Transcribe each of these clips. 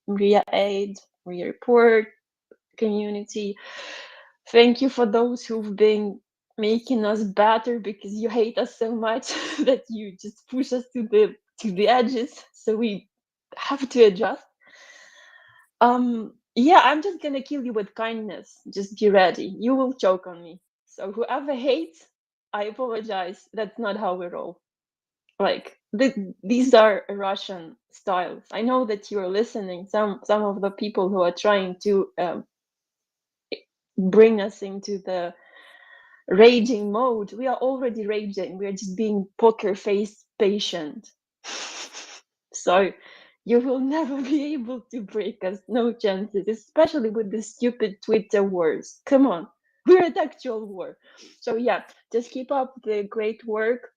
MriyaAid, MriyaReport community. Thank you for those who've been making us better, because you hate us so much that you just push us to the edges, so we have to adjust. Yeah, I'm just gonna kill you with kindness. Just be ready. You will choke on me. So whoever hates, I apologize. That's not how we roll. Like these are Russian styles. I know that you're listening. Some of the people who are trying to bring us into the raging mode. We are already raging. We are just being poker face patient. So you will never be able to break us. No chances, especially with the stupid Twitter wars. Come on. We're at actual war. So yeah, just keep up the great work.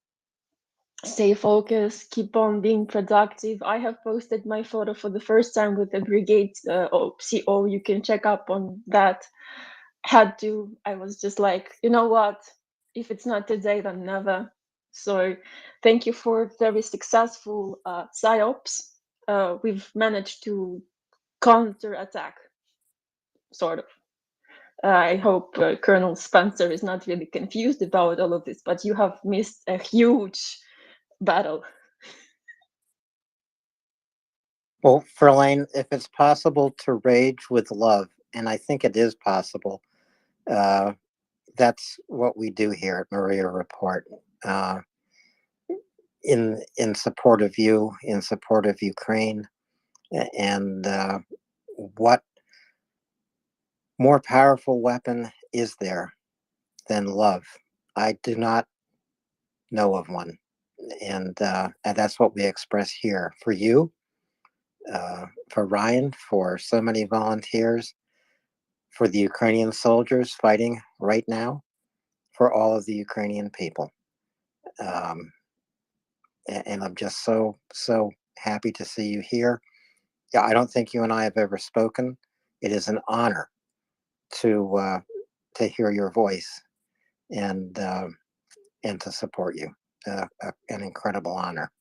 Stay focused, keep on being productive. I have posted my photo for the first time with the brigade CO. You can check up on that. Had to. I was just like, you know what? If it's not today, then never. So thank you for very successful psyops. We've managed to counter-attack, sort of. I hope Colonel Spencer is not really confused about all of this, but you have missed a huge battle. Well, Verlaine, if it's possible to rage with love, and I think it is possible, uh, that's what we do here at MriyaReport. Uh, in support of you, in support of Ukraine, and what more powerful weapon is there than love? I do not know of one, and that's what we express here for you, for Ryan, for so many volunteers, for the Ukrainian soldiers fighting right now, for all of the Ukrainian people. Um, and I'm just so happy to see you here. Yeah, I don't think you and I have ever spoken. It is an honor to hear your voice and and to support you. An incredible honor.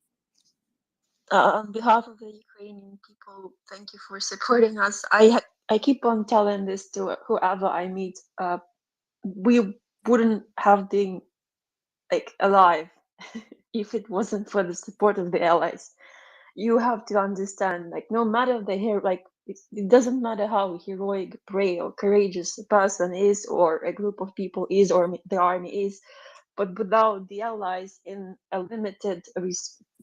On behalf of the Ukrainian people, thank you for supporting us. I keep on telling this to whoever I meet. We wouldn't have been like alive if it wasn't for the support of the allies. You have to understand, like, no matter the hero, like it doesn't matter how heroic, brave, or courageous a person is, or a group of people is, or the army is, but without the allies in a limited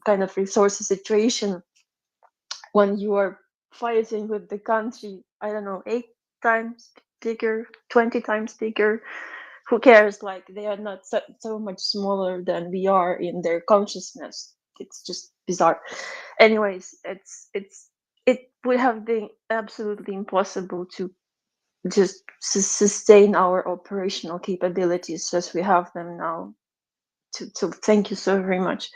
kind of resources situation, when you are fighting with the country, I don't know, 8 times bigger, 20 times bigger, who cares? Like, they are not so much smaller than we are in their consciousness. It's just bizarre. Anyways, it would have been absolutely impossible to just sustain our operational capabilities as we have them now. So thank you so very much.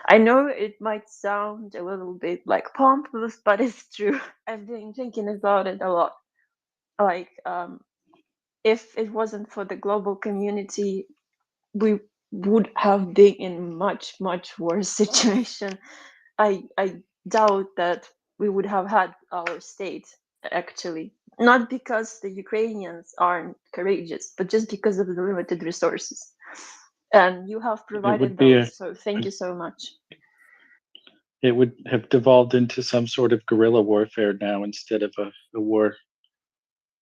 I know it might sound a little bit like pompous, but it's true. I've been thinking about it a lot. Like, if it wasn't for the global community, we would have been in much worse situation. I doubt that we would have had our state, actually, not because the Ukrainians aren't courageous, but just because of the limited resources, and you have It would provided be those, so thank you so much. it would have devolved into some sort of guerrilla warfare now instead of a war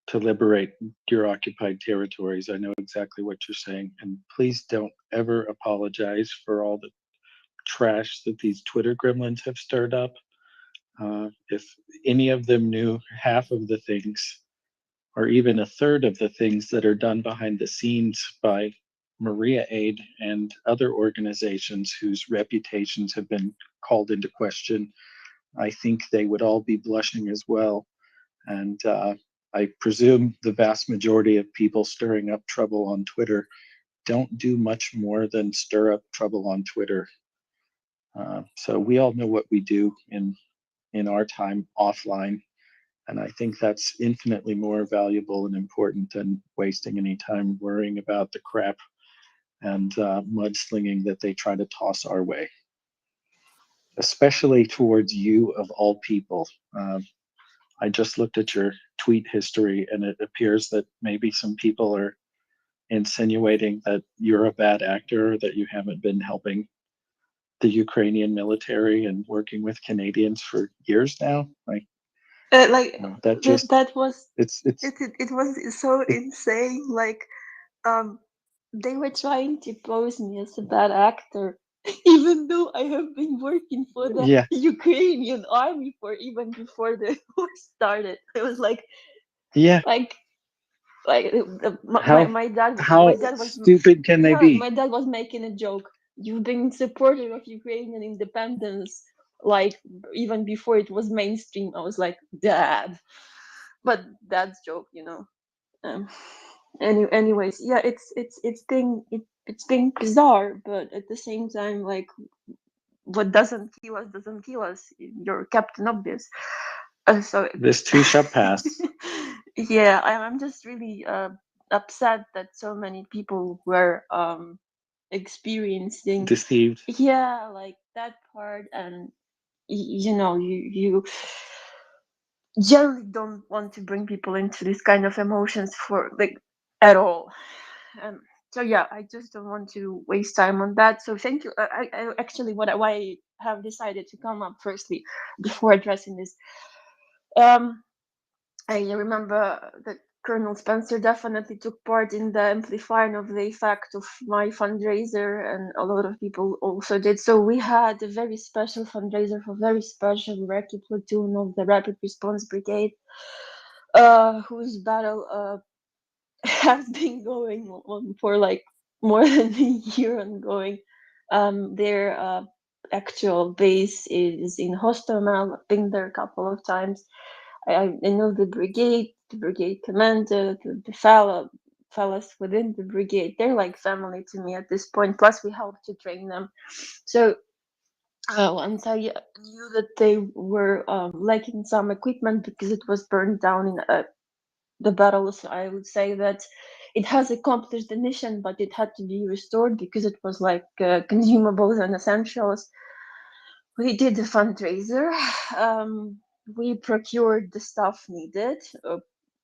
to liberate your occupied territories. I know exactly what you're saying. And please don't ever apologize for all the trash that these Twitter gremlins have stirred up. If any of them knew half of the things, or even a third of the things that are done behind the scenes by MriyaAid and other organizations whose reputations have been called into question, I think they would all be blushing as well. And I presume the vast majority of people stirring up trouble on Twitter don't do much more than stir up trouble on Twitter. So we all know what we do in our time offline, and I think that's infinitely more valuable and important than wasting any time worrying about the crap and mudslinging that they try to toss our way, especially towards you of all people. I just looked at your tweet history, and it appears that maybe some people are insinuating that you're a bad actor, that you haven't been helping the Ukrainian military and working with Canadians for years now. Like, Like that that just that was it's it was so it, insane. Like um they were trying to pose me as a bad actor, even though I have been working for the yeah, Ukrainian army for even before the war started. It was yeah. like How my how dad was stupid can they yeah, be? my dad was making a joke. You've been supporter of Ukrainian independence, like even before it was mainstream. I was like, Dad, but dad's joke, you know. Um, anyways, yeah, it's been bizarre, but at the same time, like what doesn't kill us. You're Captain Obvious. So This too shall pass. yeah, I'm just really upset that so many people were experiencing Deceived. yeah like that part, and you know you generally don't want to bring people into this kind of emotions for like at all. um, so yeah, I just don't want to waste time on that, so thank you. I actually why I have decided to come up firstly before addressing this. um I remember that Colonel Spencer definitely took part in the amplifying of the effect of my fundraiser, and a lot of people also did. So we had a very special fundraiser for very special recce platoon of the Rapid Response Brigade, whose battle has been going on for like more than a year ongoing. Their actual base is in Hostomel. I've been there a couple of times. I know the brigade commander, the fellas within the brigade. They're like family to me at this point. Plus, we helped to train them. So once I knew that they were lacking some equipment because it was burned down in the battles, I would say that it has accomplished the mission, but it had to be restored because it was like consumables and essentials. We did a fundraiser. We procured the stuff needed.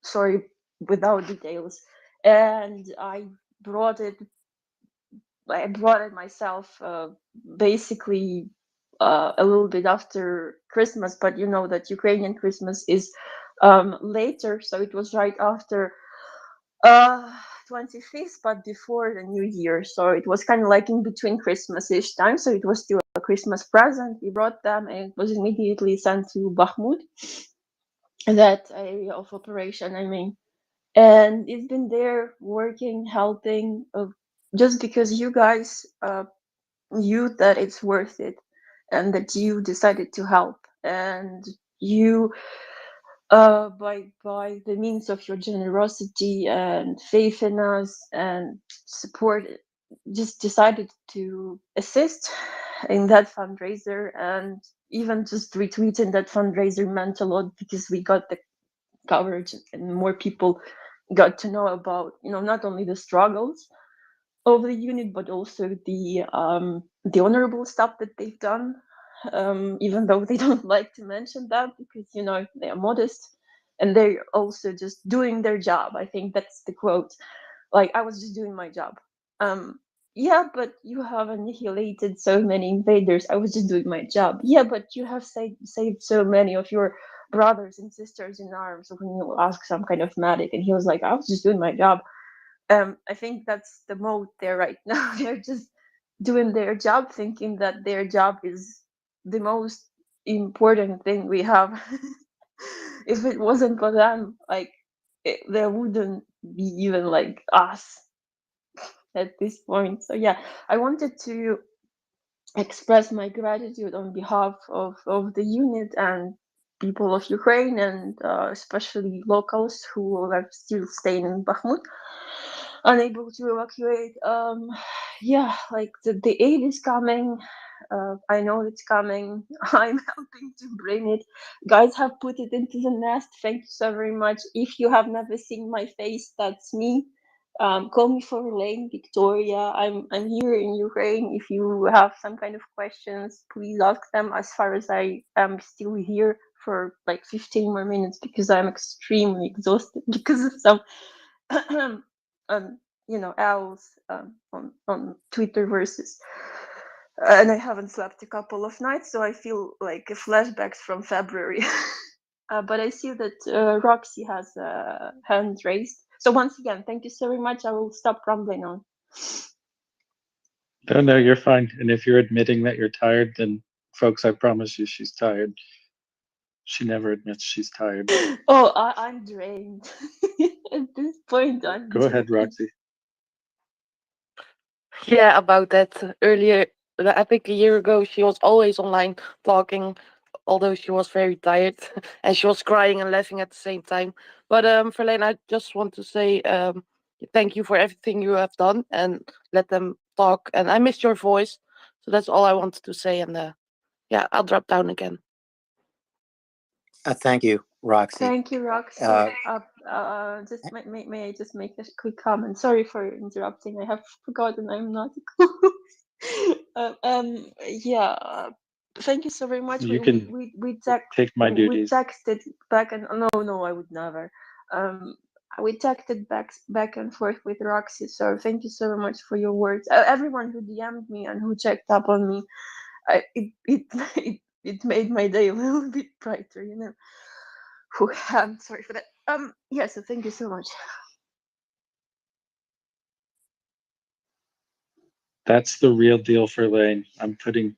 Sorry, without details. And brought it. I brought it myself. Basically, a little bit after Christmas, but you know that Ukrainian Christmas is later, so it was right after uh 25th, but before the New Year, so it was kind of like in between Christmas-ish time, so it was still a Christmas present. We brought them and it was immediately sent to Bakhmut, that area of operation, I mean. And it's been there working, helping, just because you guys knew that it's worth it and that you decided to help, and you by the means of your generosity and faith in us and support, just decided to assist in that fundraiser. And even just retweeting that fundraiser meant a lot because we got the coverage and more people got to know about, you know, not only the struggles of the unit but also the honorable stuff that they've done, even though they don't like to mention that because, you know, they are modest, and they're also just doing their job. I think that's the quote. Like, I was just doing my job. um yeah, but you have annihilated so many invaders. I was just doing my job. Yeah, but you have saved so many of your brothers and sisters in arms. When you ask some kind of medic, and he was like, I was just doing my job. I think that's the mode there right now. They're just doing their job, thinking that their job is the most important thing we have. If it wasn't for them, like there wouldn't be even like us at this point. So yeah, I wanted to express my gratitude on behalf of the unit and people of Ukraine, and especially locals who are still staying in Bakhmut, unable to evacuate. Yeah, like the aid is coming. I know it's coming. I'm helping to bring it. Guys have put it into the nest. Thank you so very much. If you have never seen my face, that's me. Call me for Elaine, Victoria. I'm here in Ukraine. If you have some kind of questions, please ask them. As far as I am still here for like 15 more minutes because I'm extremely exhausted because of some owls on Twitter versus and I haven't slept a couple of nights, so I feel like flashbacks from February. But I see that Roxy has a hand raised. So once again, thank you so very much. I will stop rambling on. No, you're fine. And if you're admitting that you're tired, then folks, I promise you she's tired. She never admits she's tired. Oh, I'm drained. At this point, I'm Go ahead, drained. Roxy. Yeah, about that earlier, I think a year ago, she was always online talking, although she was very tired and she was crying and laughing at the same time. But Verlaine, I just want to say thank you for everything you have done and let them talk. And I missed your voice, so that's all I wanted to say. And yeah, I'll drop down again. Thank you, Roxy. Thank you, Roxy. Just may I just make a quick comment? Sorry for interrupting. I have forgotten I'm not yeah. Thank you so very much. You can We take my duties. texted back and no, I would never. We texted back and forth with Roxy. So thank you so very much for your words. Everyone who DM'd me and who checked up on me, it made my day a little bit brighter, you know. I'm sorry for that. Yeah, so thank you so much. That's the real deal for Lane. I'm putting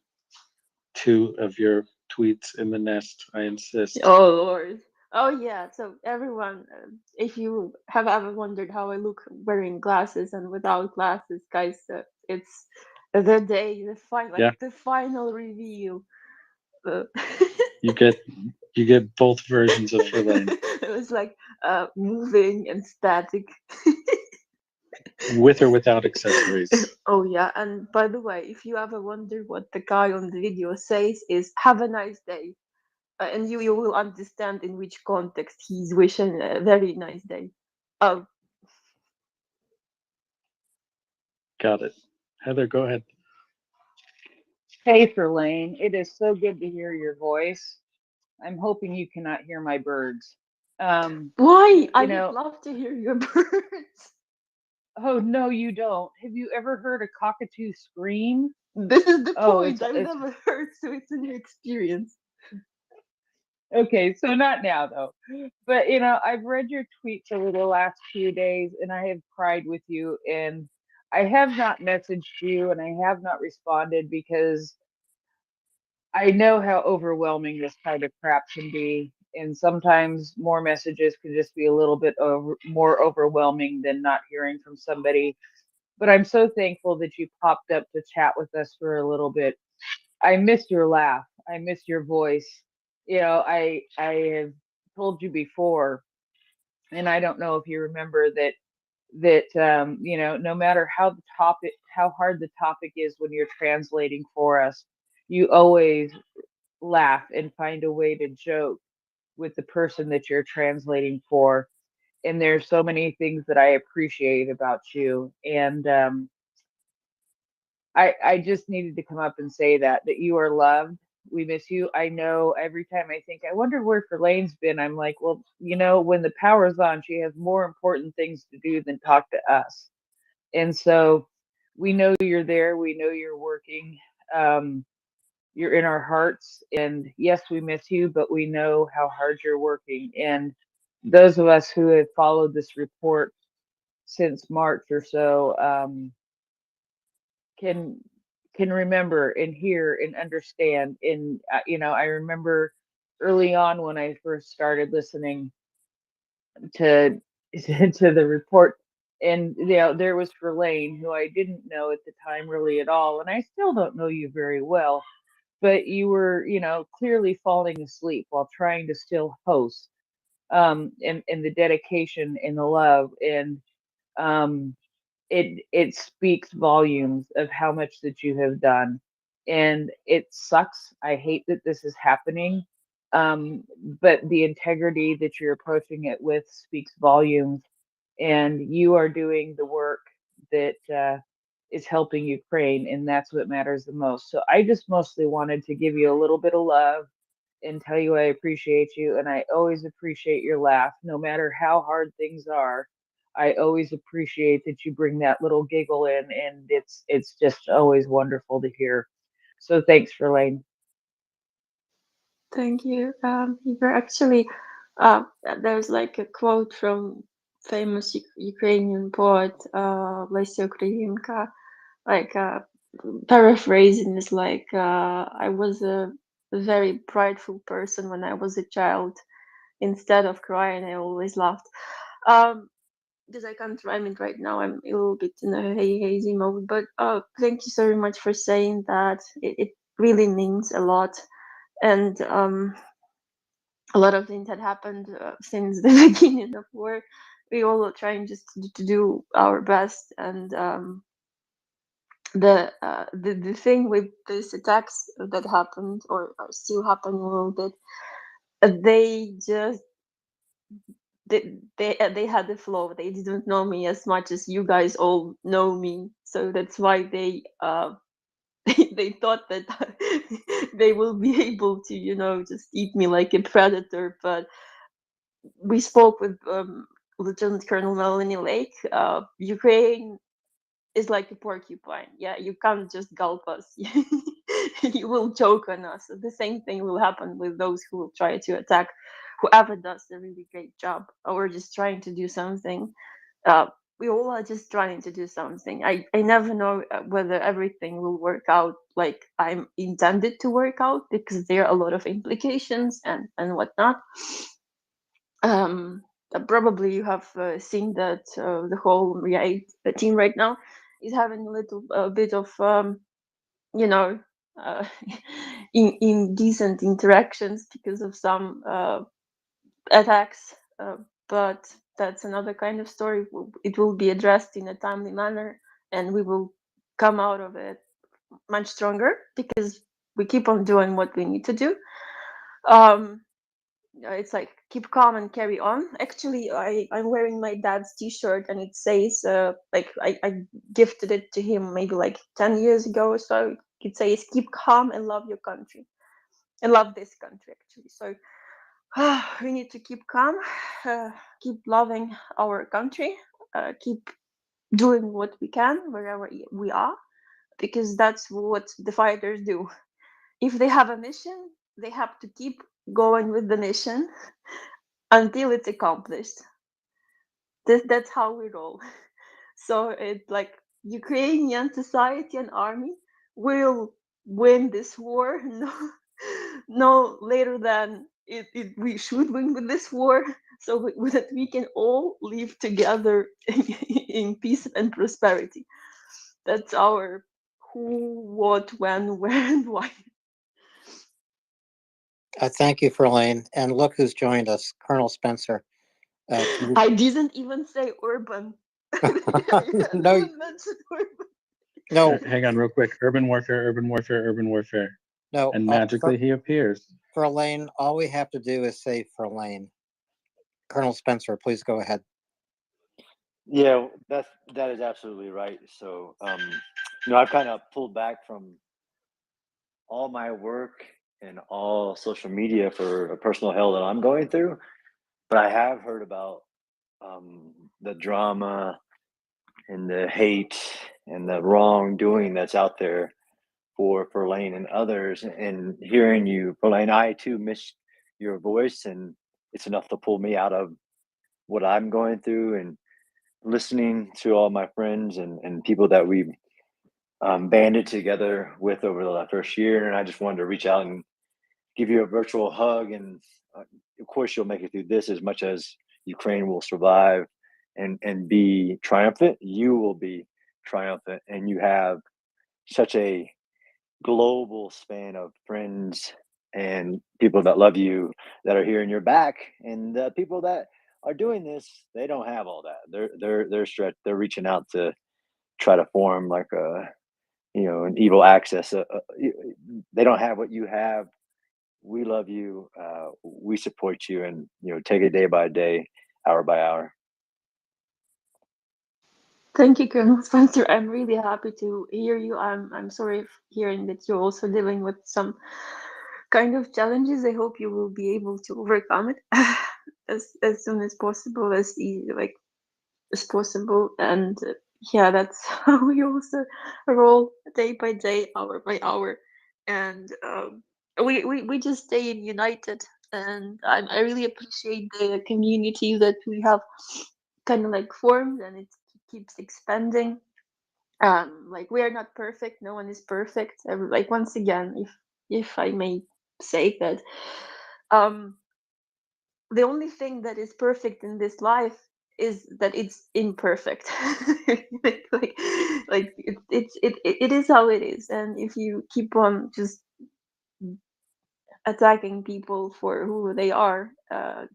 2 of your tweets in the nest. I insist. Oh Lord. Oh yeah. So everyone, if you have ever wondered how I look wearing glasses and without glasses, guys, it's the day, the final reveal. You get both versions of Verlaine. It was like moving and static. With or without accessories. Oh yeah, and by the way, if you ever wonder what the guy on the video says is "Have a nice day," and you will understand in which context he's wishing a very nice day. Oh, Got it. Heather, go ahead. Hey, Verlaine, it is so good to hear your voice. I'm hoping you cannot hear my birds. why? I would love to hear your birds. Oh no, you don't. Have you ever heard a cockatoo scream? This is the point. I've it's never heard, so it's a new experience. okay. So not now though, but I've read your tweets over the last few days, and I have cried with you. And I have not messaged you, and I have not responded because I know how overwhelming this kind of crap can be. And sometimes more messages can just be a little bit more overwhelming than not hearing from somebody. But I'm so thankful that you popped up to chat with us for a little bit. I miss your laugh. I miss your voice. I have told you before, and I don't know if you remember that no matter how hard the topic is when you're translating for us, you always laugh and find a way to joke with the person that you're translating for. And there's so many things that I appreciate about you. And I just needed to come up and say that you are loved. We miss you. I know every time I think, I wonder where Verlaine's been, I'm like, well, when the power's on, she has more important things to do than talk to us. And so we know you're there. We know you're working. You're in our hearts. And yes, we miss you, but we know how hard you're working. And those of us who have followed this report since March or so can remember and hear and understand. And I remember early on when I first started listening to to the report, and there was Verlaine, who I didn't know at the time really at all, and I still don't know you very well, but you were clearly falling asleep while trying to still host, and the dedication and the love, and it speaks volumes of how much that you have done. And it sucks. I hate that this is happening. But the integrity that you're approaching it with speaks volumes. and you are doing the work that is helping Ukraine, and that's what matters the most. So I just mostly wanted to give you a little bit of love and tell you I appreciate you, and I always appreciate your laugh, no matter how hard things are. I always appreciate that you bring that little giggle in, and it's just always wonderful to hear. So thanks, Verlaine. Thank you. You're actually, there's like a quote from famous Ukrainian poet, Lesya Ukrainka, like paraphrasing is like, I was a very prideful person when I was a child. Instead of crying, I always laughed. Because I can't rhyme it right now. I'm a little bit in a hazy mode. But thank you so very much for saying that. It really means a lot. And a lot of things had happened since the beginning of war. We all are trying just to do our best. And the thing with these attacks that happened or are still happening a little bit, they just they had the flow. They didn't know me as much as you guys all know me, so that's why they they thought that they will be able to, you know, just eat me like a predator. But we spoke with Lieutenant Colonel Melanie Lake. Ukraine is like a porcupine. Yeah, you can't just gulp us. You will choke on us. The same thing will happen with those who will try to attack whoever does a really great job or just trying to do something. We all are just trying to do something. I never know whether everything will work out like I'm intended to work out, because there are a lot of implications and whatnot. Probably you have seen that the whole MriyaReport team right now is having a little bit of you know uh, indecent interactions because of some attacks, but that's another kind of story. It will be addressed in a timely manner, and we will come out of it much stronger because we keep on doing what we need to do. It's like keep calm and carry on. Actually, I'm wearing my dad's t-shirt, and it says like I gifted it to him maybe like 10 years ago or so. It says keep calm and love your country, and love this country actually. So we need to keep calm, keep loving our country, keep doing what we can wherever we are, because that's what the fighters do. If they have a mission, they have to keep going with the mission until it's accomplished. That's how we roll. So it's like Ukrainian society and army will win this war. No, no later than we should win with this war, so that we can all live together in peace and prosperity. That's our who, what, when, where, and why. Thank you, Verlaine. And look who's joined us, Colonel Spencer. I didn't even say urban. No, no, Hang on, real quick. Urban warfare, urban warfare, urban warfare, no. and magically he appears. Verlaine, all we have to do is say Verlaine. Colonel Spencer, please go ahead. Yeah, that is absolutely right. So, I've kind of pulled back from all my work and all social media for a personal hell that I'm going through, but I have heard about the drama and the hate and the wrongdoing that's out there for Lane and others. And hearing you, Lane, I too miss your voice, and it's enough to pull me out of what I'm going through. And listening to all my friends and people that we've banded together with over the first year. And I just wanted to reach out and give you a virtual hug. And of course, you'll make it through this as much as Ukraine will survive and be triumphant. You will be triumphant. And you have such a global span of friends and people that love you, that are here in your back. And the people that are doing this, they don't have all that. They're stretched. They're reaching out to try to form like an evil axis. They don't have what you have. We love you. We support you, and take it day by day, hour by hour. Thank you, Colonel Spencer. I'm really happy to hear you. I'm sorry hearing that you're also dealing with some kind of challenges. I hope you will be able to overcome it as soon as possible, as easy like as possible. And yeah, that's how we also roll day by day, hour by hour, and we just stay united. And I really appreciate the community that we have kind of like formed, and it keeps expanding. Like we are not perfect, no one is perfect. Like once again, if I may say that, um the only thing that is perfect in this life is that it's imperfect. like it is how it is. And if you keep on just attacking people for who they are,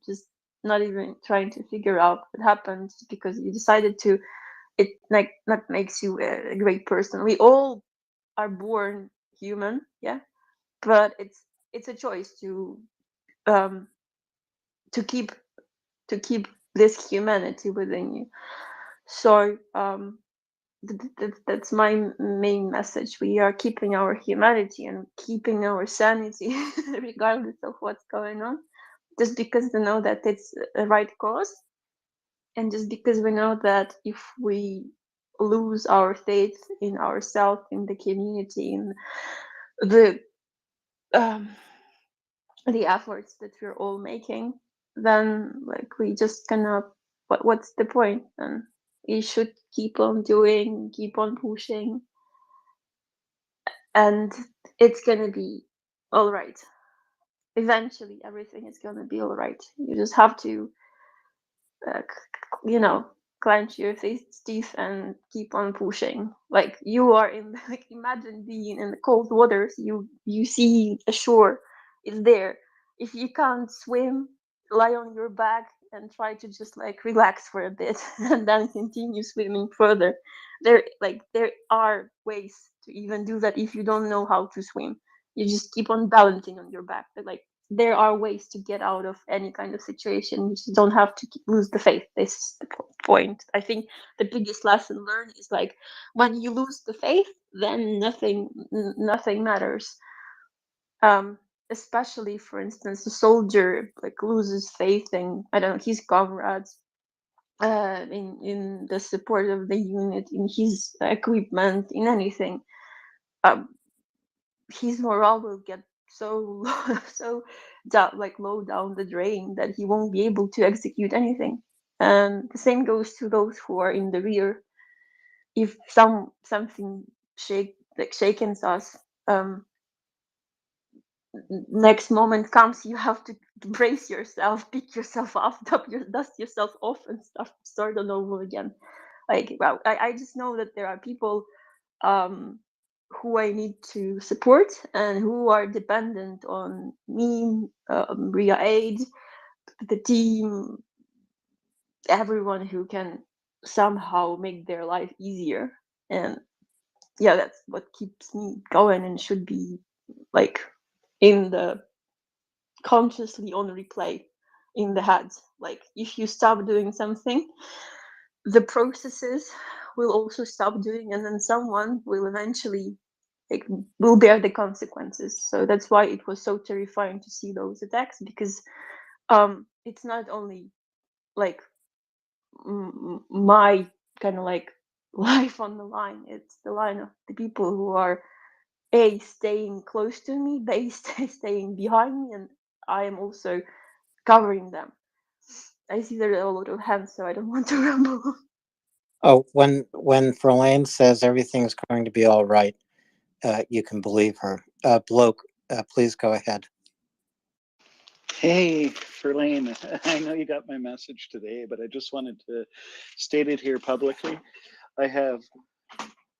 just not even trying to figure out what happened because you decided to, it like not makes you a great person. We all are born human, yeah, but it's a choice um to keep to keep this humanity within you. So that's my main message. We are keeping our humanity and keeping our sanity regardless of what's going on, just because we know that it's a right cause, and just because we know that if we lose our faith in ourselves, in the community, in the um, the efforts that we're all making, then like we just cannot. What's the point? And we should keep on doing, keep on pushing, and it's gonna be all right. Eventually, everything is gonna be all right. You just have to you know, clench your teeth and keep on pushing. Like you are in, like imagine being in the cold waters. You see the shore is there. If you can't swim, lie on your back and try to just like relax for a bit and then continue swimming further. There are ways to even do that if you don't know how to swim. You just keep on balancing on your back. But like there are ways to get out of any kind of situation. You just don't have to lose the faith. This is the point. I think the biggest lesson learned is like when you lose the faith, then nothing matters. Especially, for instance, a soldier like loses faith in, I don't know, his comrades, in the support of the unit, in his equipment, in anything. Um, his morale will get so so down, like low down the drain, that he won't be able to execute anything. And the same goes to those who are in the rear. If something shakens us, next moment comes, you have to brace yourself, pick yourself up, dust yourself off, and start all over again. Like, well, I just know that there are people um, who I need to support and who are dependent on me, MriyaAid, the team, everyone who can somehow make their life easier. And yeah, that's what keeps me going and should be like in the consciously on replay in the head. Like if you stop doing something, the processes will also stop doing, and then someone will eventually like will bear the consequences. So that's why it was so terrifying to see those attacks, because it's not only like my kind of like life on the line, it's the line of the people who are a staying close to me, b staying behind me, and I am also covering them. I see there are a lot of hands, so I don't want to ramble. Oh, when Verlaine says everything's going to be all right, you can believe her. Bloke, please go ahead. Hey, Verlaine, I know you got my message today, but I just wanted to state it here publicly. I have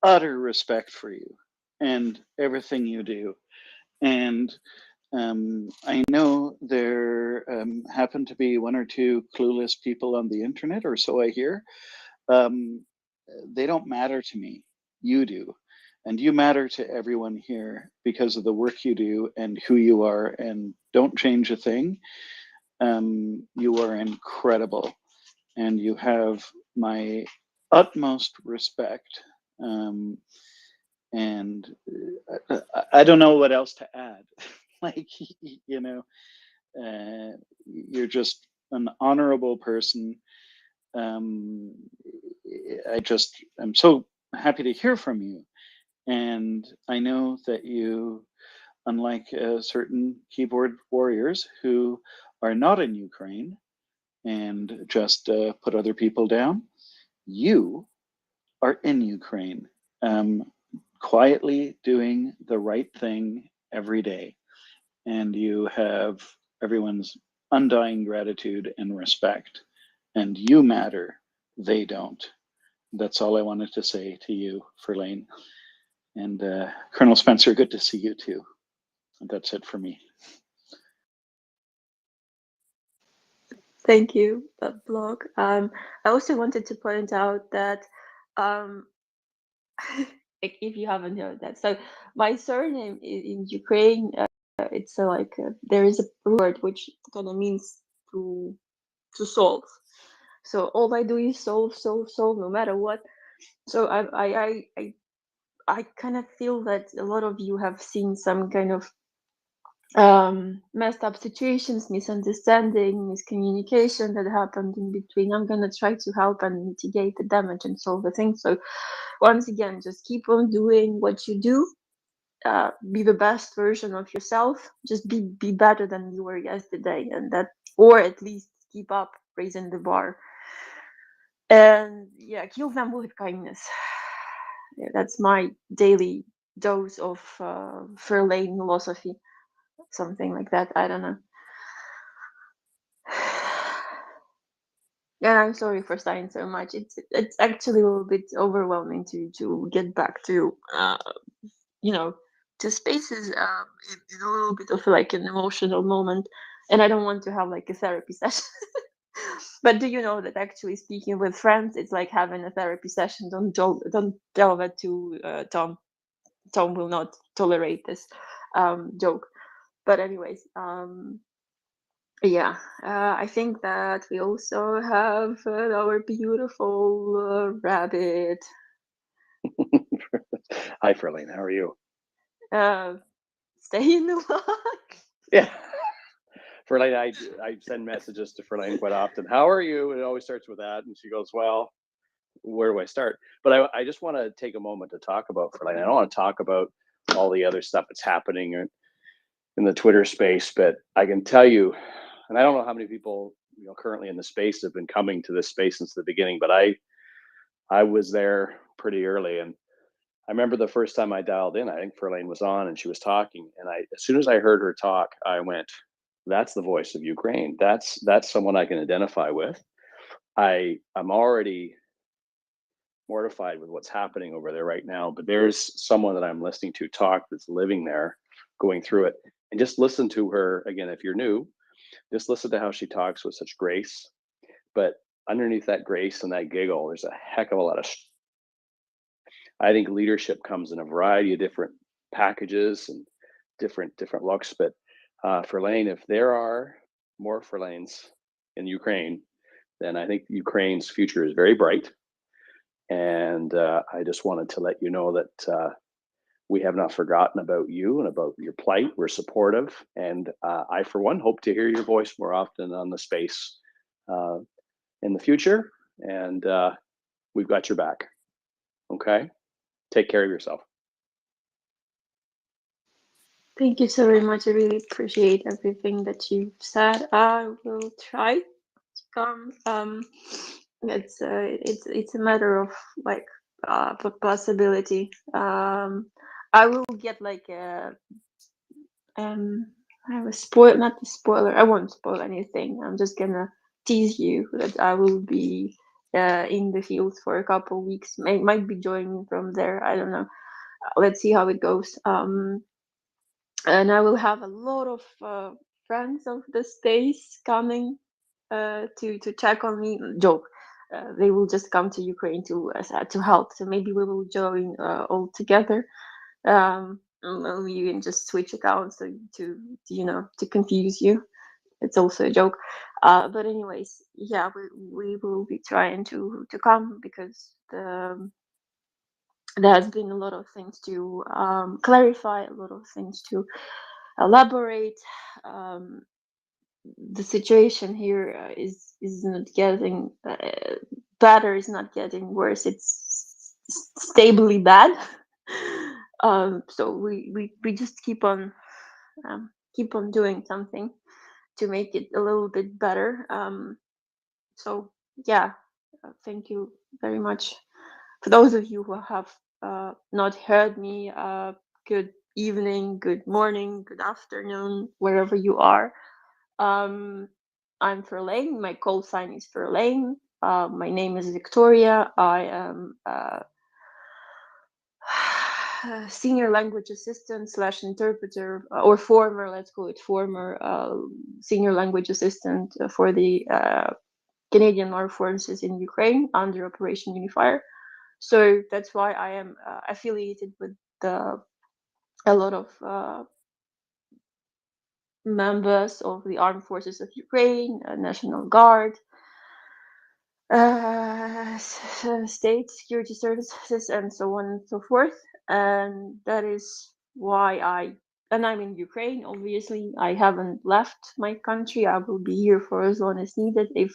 utter respect for you and everything you do. And I know there happen to be one or two clueless people on the internet, or so I hear. They don't matter to me. You do. And you matter to everyone here because of the work you do and who you are, and don't change a thing. You are incredible, and you have my utmost respect. And I don't know what else to add. Like, you know, you're just an honorable person. I'm so happy to hear from you. And I know that you, unlike certain keyboard warriors who are not in Ukraine and just put other people down, you are in Ukraine, quietly doing the right thing every day. And you have everyone's undying gratitude and respect. And you matter, they don't. That's all I wanted to say to you, Verlaine. And Colonel Spencer, good to see you too. That's it for me. Thank you, blog. I also wanted to point out that if you haven't heard that, so my surname in Ukraine, it's like there is a word which kind of means to solve. So all I do is solve, no matter what. So I kind of feel that a lot of you have seen some kind of messed up situations, misunderstanding, miscommunication that happened in between. I'm gonna try to help and mitigate the damage and solve the thing. So once again, just keep on doing what you do. Be the best version of yourself. Just be better than you were yesterday, and that, or at least keep up raising the bar. And yeah, kill them with kindness. Yeah, that's my daily dose of Verlaine philosophy, something like that. I don't know. Yeah, I'm sorry for saying so much. It's actually a little bit overwhelming to get back to to spaces in a little bit of like an emotional moment, and I don't want to have like a therapy session. But do you know that actually speaking with friends, it's like having a therapy session? Don't tell that to Tom. Tom will not tolerate this joke. But anyways, yeah, I think that we also have our beautiful rabbit. Hi, Verlaine. How are you? Stay in the lock. Yeah. Verlaine, I send messages to Verlaine quite often. How are you? And it always starts with that. And she goes, well, where do I start? But I just want to take a moment to talk about Verlaine. I don't want to talk about all the other stuff that's happening in the Twitter space, but I can tell you, and I don't know how many people currently in the space have been coming to this space since the beginning, but I was there pretty early, and I remember the first time I dialed in, I think Verlaine was on and she was talking. And as soon as I heard her talk, I went, that's the voice of Ukraine. That's someone I can identify with. I'm already mortified with what's happening over there right now, but there's someone that I'm listening to talk that's living there, going through it. And just listen to her again. If you're new, just listen to how she talks with such grace. But underneath that grace and that giggle, there's a heck of a lot of I think leadership comes in a variety of different packages and different looks. But Verlaine, if there are more Verlaines in Ukraine, then I think Ukraine's future is very bright. And I just wanted to let you know that we have not forgotten about you and about your plight. We're supportive. And I, for one, hope to hear your voice more often on the space in the future. And we've got your back. Okay? Take care of yourself. Thank you so very much. I really appreciate everything that you've said. I will try to come. It's a matter of like possibility. I will get like a I have a spoil, not a spoiler. I won't spoil anything. I'm just gonna tease you that I will be in the field for a couple of weeks. Might be joining from there. I don't know. Let's see how it goes. And I will have a lot of friends of the space coming to check on me. Joke. They will just come to Ukraine to help. So maybe we will join all together. You can just switch accounts to confuse you. it's also a joke. But anyways, yeah, we will be trying to come, because there has been a lot of things to clarify, a lot of things to elaborate. The situation here is not getting better, is not getting worse. It's stably bad. So we just keep on doing something to make it a little bit better. So yeah, thank you very much. For those of you who have not heard me, good evening, good morning, good afternoon, wherever you are. I'm Verlaine. My call sign is Verlaine. My name is Victoria. I am senior language assistant / interpreter, or former, let's call it former, senior language assistant for the Canadian Armed Forces in Ukraine under Operation Unifier. So that's why I am affiliated with a lot of members of the Armed Forces of Ukraine, National Guard, state security services, and so on and so forth. And that is why I'm in Ukraine. Obviously, I haven't left my country. I will be here for as long as needed. If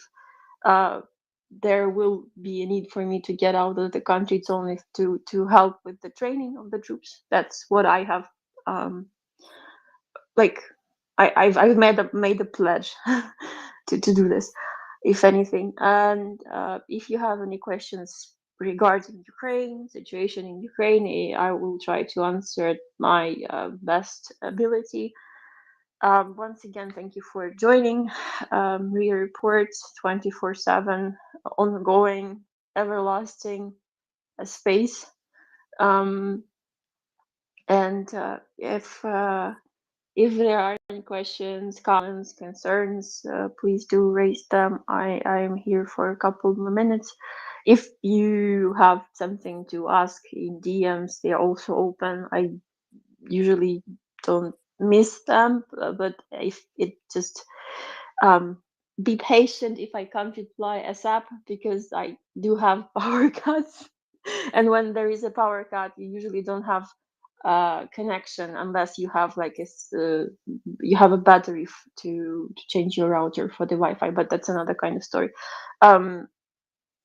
there will be a need for me to get out of the country, it's only to help with the training of the troops. That's what I have I've made a pledge to do this, if anything. And if you have any questions regarding Ukraine, situation in Ukraine, I will try to answer at my best ability. Once again, thank you for joining MriyaReport 24/7, ongoing, everlasting space. And if there are any questions, comments, concerns, please do raise them. I am here for a couple more minutes. If you have something to ask in DMs, they are also open. I usually don't miss them, but if it just be patient if I can't reply ASAP, because I do have power cuts. And when there is a power cut, you usually don't have connection unless you have you have a battery to change your router for the Wi-Fi, but that's another kind of story.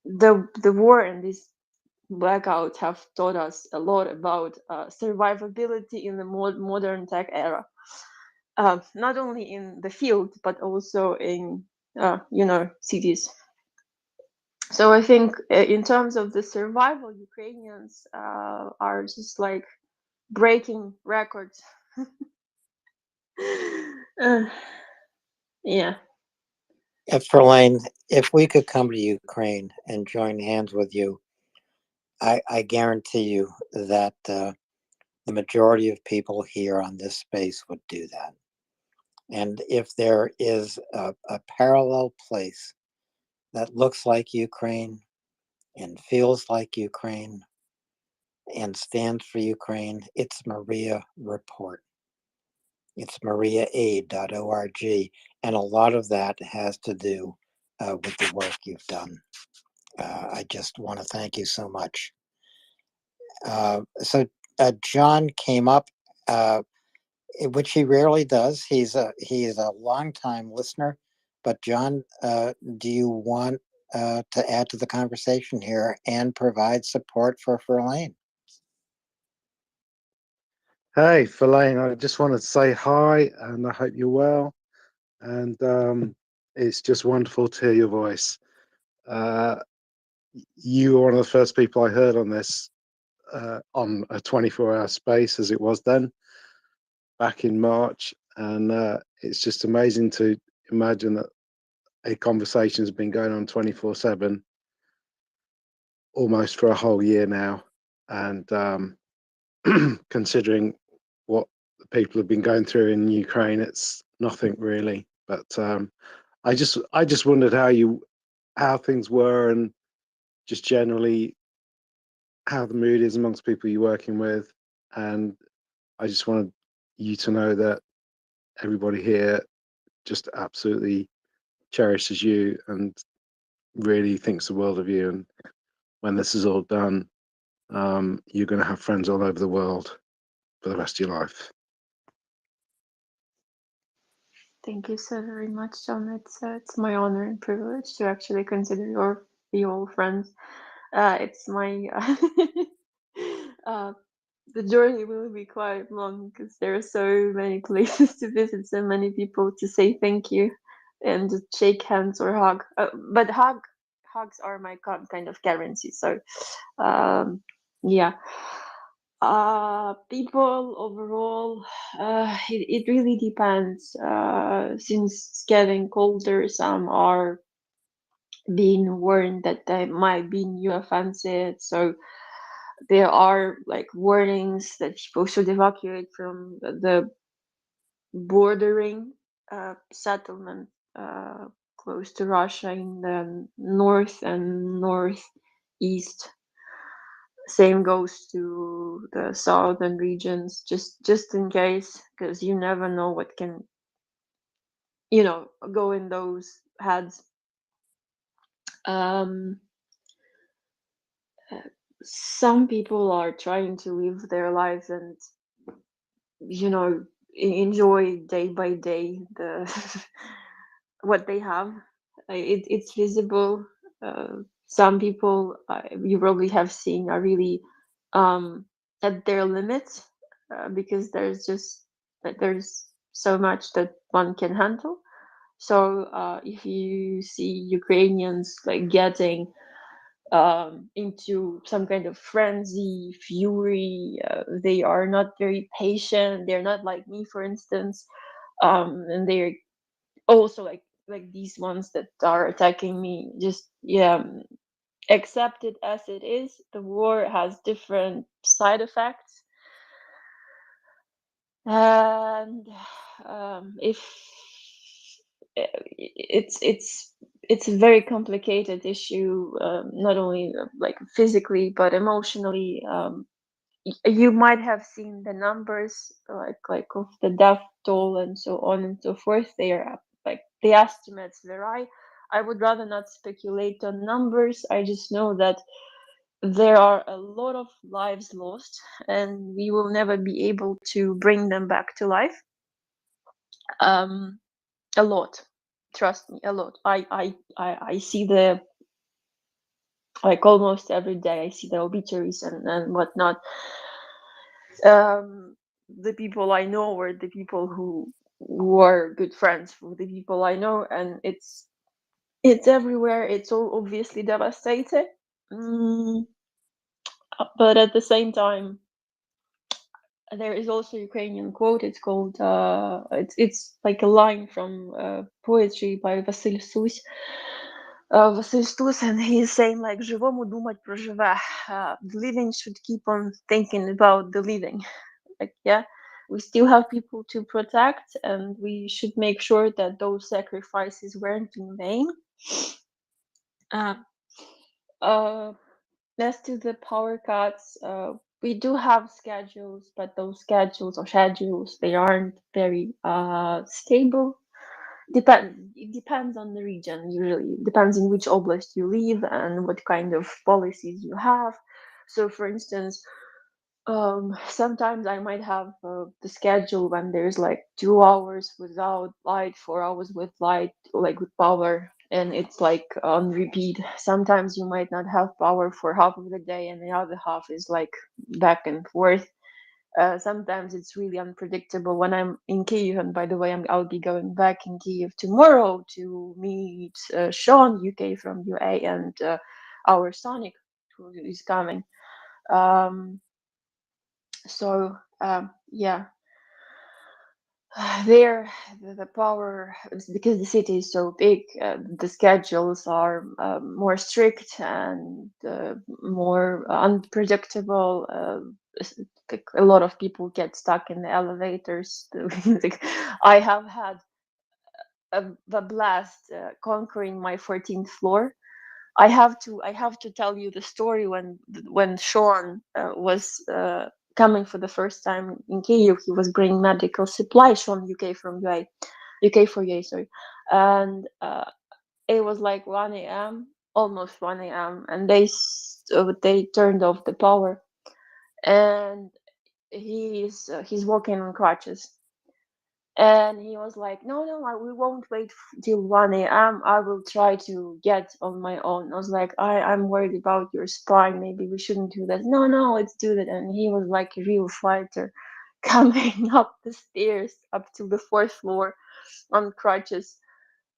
The war and this blackout have taught us a lot about survivability in the modern tech era, not only in the field but also in cities. So I think in terms of the survival, Ukrainians are just like breaking records. Yeah. Verlaine, if we could come to Ukraine and join hands with you, I guarantee you that the majority of people here on this space would do that. And if there is a parallel place that looks like Ukraine and feels like Ukraine and stands for Ukraine, it's MriyaReport. It's MriyaAid.org. And a lot of that has to do with the work you've done. I just want to thank you so much. So John came up, which he rarely does. He is a longtime listener. But John, do you want to add to the conversation here and provide support for Verlaine? Hey, Verlaine, I just wanted to say hi, and I hope you're well. And it's just wonderful to hear your voice. You were one of the first people I heard on this, on a 24-hour space, as it was then, back in March. And it's just amazing to imagine that a conversation has been going on 24/7 almost for a whole year now. And considering what people have been going through in Ukraine, it's nothing really. But I just wondered how things were, and just generally how the mood is amongst people you're working with. And I just wanted you to know that everybody here just absolutely cherishes you and really thinks the world of you. And when this is all done, you're going to have friends all over the world for the rest of your life. Thank you so very much, John. It's my honor and privilege to actually consider your all friends. It's my the journey will be quite long because there are so many places to visit, so many people to say thank you and just shake hands or hug. But hugs are my kind of currency. So yeah. People overall, it really depends. Since it's getting colder, some are being warned that they might be new offensive. So there are like warnings that people should evacuate from the bordering settlement close to Russia in the north and northeast. Same goes to the southern regions, just in case, because you never know what can, go in those heads. Um, some people are trying to live their lives and, enjoy day by day the what they have. It's visible. Some people you probably have seen are really at their limits because there's so much that one can handle. So if you see Ukrainians like getting into some kind of frenzy, fury, they are not very patient. They're not like me, for instance, and they're also like these ones that are attacking me. Just accept it as it is. The war has different side effects, and if it's a very complicated issue, not only like physically but emotionally. You might have seen the numbers like of the death toll and so on and so forth. They are like the estimates vary. I would rather not speculate on numbers. I just know that there are a lot of lives lost and we will never be able to bring them back to life. A lot, trust me, a lot. I see the, like, almost every day I see the obituaries and whatnot. The people I know or the people who are good friends with the people I know, and it's everywhere. It's all obviously devastating. But at the same time, there is also a Ukrainian quote. It's called it's like a line from poetry by Vasil Stus. And he's saying like "Живому думать про живе." The living should keep on thinking about the living. Like, yeah, we still have people to protect, and we should make sure that those sacrifices weren't in vain. As to the power cuts, we do have schedules, but those schedules, they aren't very stable. It depends on the region. Usually, it depends in which oblast you live and what kind of policies you have. So, for instance, sometimes I might have the schedule when there's like 2 hours without light, 4 hours with light, like with power, and it's like on repeat. Sometimes you might not have power for half of the day and the other half is like back and forth. Sometimes it's really unpredictable. When I'm in Kyiv, and by the way, I'll be going back in Kyiv tomorrow to meet Sean, UK from UA, and our Sonic, who is coming. So yeah, there the power, because the city is so big, the schedules are more strict and more unpredictable. A lot of people get stuck in the elevators. I have had a blast conquering my 14th floor. I have to tell you the story when Sean was coming for the first time in Kyiv. He was bringing medical supplies from UK from UA. UK 48, sorry. And it was like 1 a.m., almost 1 a.m., and they turned off the power, and he's walking on crutches. And he was like, no, we won't wait till 1 a.m. I will try to get on my own. I was like, I'm worried about your spine. Maybe we shouldn't do that. No, let's do that. And he was like a real fighter, coming up the stairs up to the 4th floor on crutches.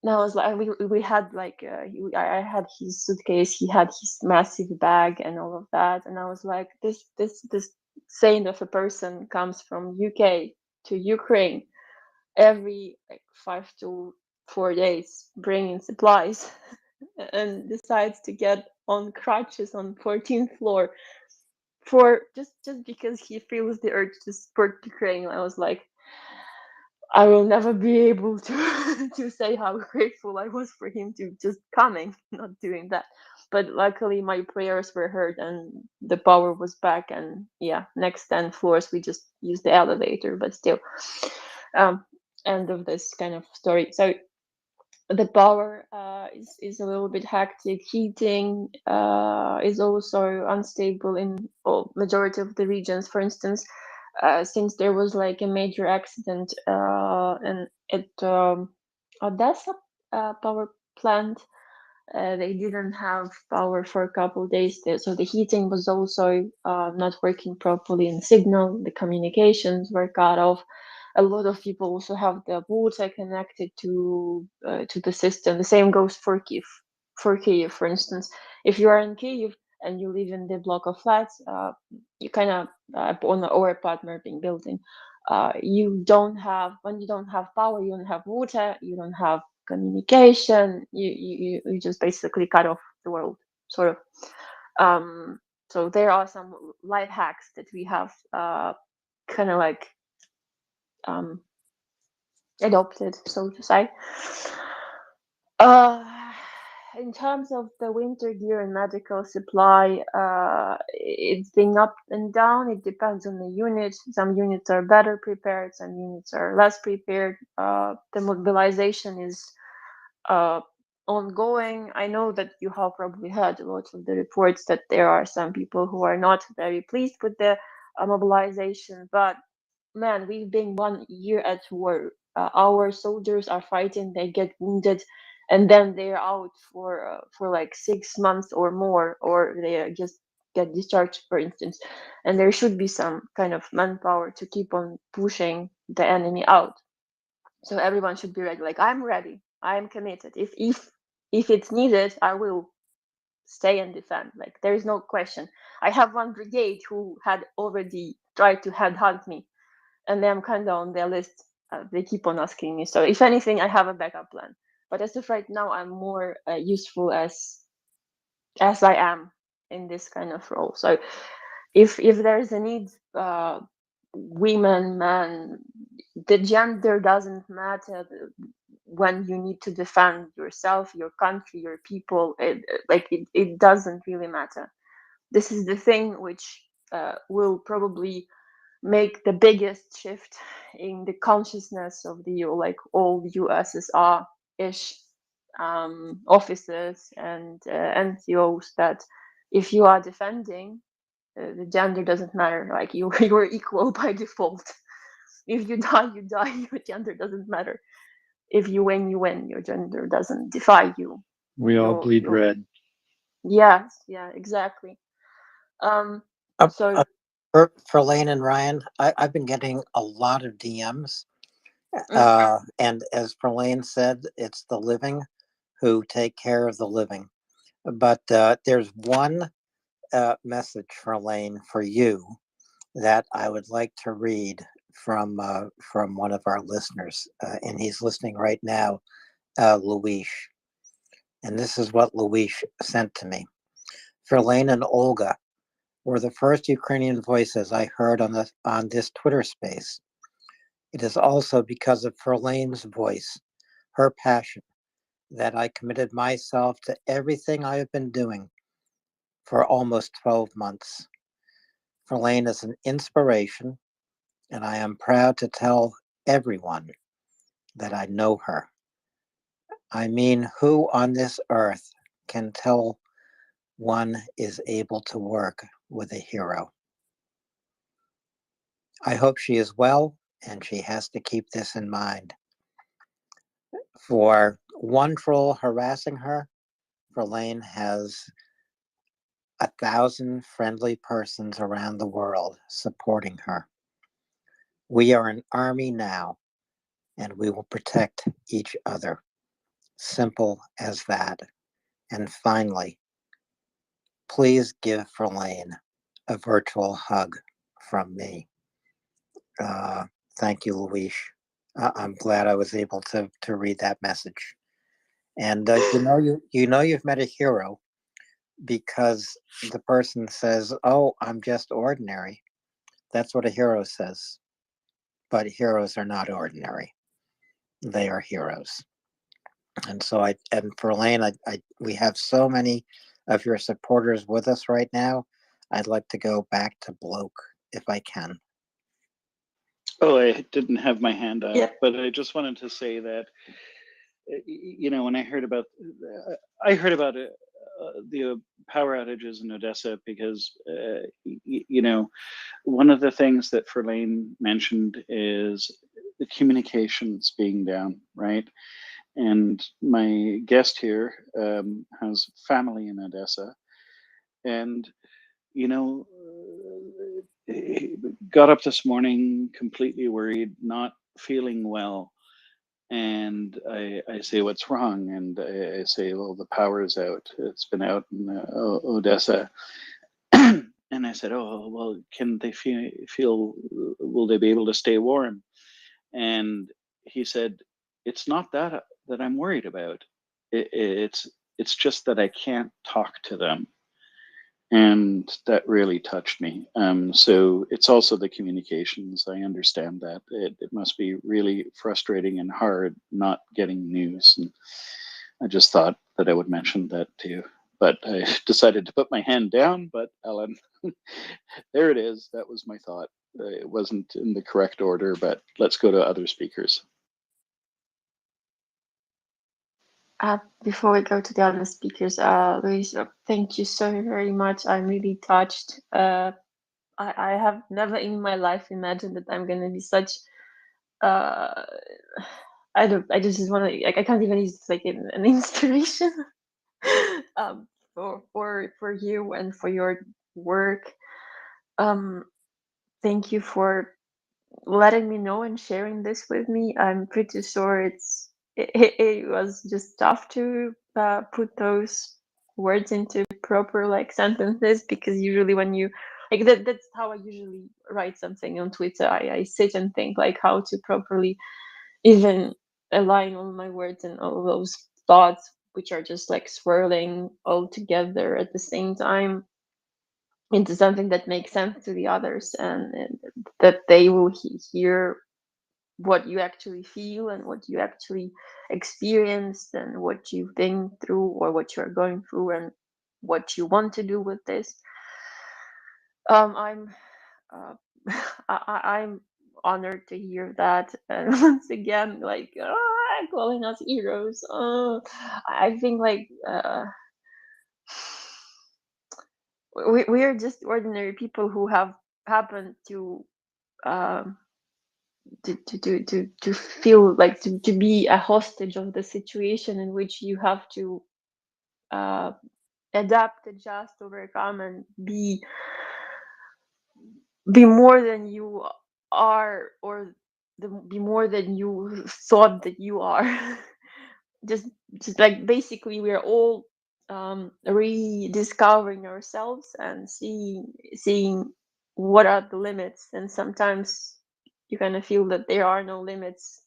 And I was like, we had like, I had his suitcase, he had his massive bag and all of that. And I was like, this saint of a person comes from UK to Ukraine every like 5 to 4 days, bringing supplies, and decides to get on crutches on 14th floor for just because he feels the urge to support Ukraine. I was like, I will never be able to to say how grateful I was for him to just coming, not doing that. But luckily my prayers were heard and the power was back, and yeah, next 10 floors we just used the elevator, but still. End of this kind of story. So the power is a little bit hectic. Heating is also unstable in majority of the regions. For instance, since there was like a major accident and at Odessa power plant, they didn't have power for a couple of days there, so the heating was also not working properly, and signal, the communications were cut off. A lot of people also have the water connected to the system. The same goes for Kiev. For Kiev, for instance, if you are in Kiev and you live in the block of flats, you kind of on or apartment building, you don't have, when you don't have power, you don't have water, you don't have communication, you just basically cut off the world, sort of. So there are some life hacks that we have kind of like adopted, so to say. In terms of the winter gear and medical supply, it's been up and down. It depends on the unit. Some units are better prepared, some units are less prepared. The mobilization is ongoing. I know that you have probably heard a lot of the reports that there are some people who are not very pleased with the mobilization, but man, we've been 1 year at war. Our soldiers are fighting, they get wounded, and then they're out for like 6 months or more, or they just get discharged, for instance. And there should be some kind of manpower to keep on pushing the enemy out. So everyone should be ready. Like, I'm ready. I'm committed. If it's needed, I will stay and defend. Like, there is no question. I have one brigade who had already tried to headhunt me, and I'm kind of on their list. They keep on asking me. So if anything, I have a backup plan. But as of right now, I'm more useful as I am in this kind of role. So if there's a need, women, men, the gender doesn't matter when you need to defend yourself, your country, your people. It doesn't really matter. This is the thing which will probably make the biggest shift in the consciousness of the like all USSR-ish officers and NCOs, that if you are defending, the gender doesn't matter. Like, you're equal by default. If you die, you die. Your gender doesn't matter. If you win, you win. Your gender doesn't defy you. We all bleed red. Yes, yeah, exactly. So For Lane and Ryan, I've been getting a lot of DMs. And as Verlaine said, it's the living who take care of the living. But there's one message, Verlaine, for you that I would like to read from one of our listeners, and he's listening right now, Luis. And this is what Luis sent to me. Verlaine and Olga were the first Ukrainian voices I heard on this Twitter space. It is also because of Verlaine's voice, her passion, that I committed myself to everything I have been doing for almost 12 months. Verlaine is an inspiration, and I am proud to tell everyone that I know her. I mean, who on this earth can tell one is able to work with a hero? I hope she is well, and she has to keep this in mind. For one troll harassing her, Verlaine has 1,000 friendly persons around the world supporting her. We are an army now, and we will protect each other. Simple as that. And finally, please give Verlaine a virtual hug from me. Thank you, Luis. I'm glad I was able to read that message. And you know you've met a hero because the person says, "Oh, I'm just ordinary." That's what a hero says. But heroes are not ordinary; they are heroes. And so and for Elaine, we have so many of your supporters with us right now. I'd like to go back to Bloke if I can. Oh, I didn't have my hand up, Yeah. but I just wanted to say that, when I heard about the power outages in Odessa, because one of the things that Verlaine mentioned is the communications being down, right? And my guest here has family in Odessa, and he got up this morning completely worried, not feeling well. And I say, "What's wrong?" And I say, "Well, the power is out. It's been out in Odessa." And I said, "Oh, well, can they feel, will they be able to stay warm?" And he said, "It's not that I'm worried about. It's just that I can't talk to them." And that really touched me. So it's also the communications. I understand that it must be really frustrating and hard not getting news. And I just thought that I would mention that to you. But I decided to put my hand down. But Ellen, there it is. That was my thought. It wasn't in the correct order, but let's go to other speakers. Before we go to the other speakers, Luis, thank you so very much. I'm really touched. I have never in my life imagined that I'm gonna be such. I just want to. I can't even use like an inspiration. For you and for your work. Thank you for letting me know and sharing this with me. I'm pretty sure it was just tough to put those words into proper like sentences, because usually when you like that's how I usually write something on Twitter. I sit and think like how to properly even align all my words and all those thoughts which are just like swirling all together at the same time into something that makes sense to the others, and that they will hear what you actually feel and what you actually experienced and what you've been through or what you're going through and what you want to do with this. I'm uh, I'm honored to hear that, and once again, like calling us heroes. I think like we are just ordinary people who have happened um, to feel like to be a hostage of the situation in which you have to uh, adapt, adjust, overcome, and be more than you are, or be more than you thought that you are. just just like basically we're all rediscovering ourselves and seeing what are the limits, and sometimes you kind of feel that there are no limits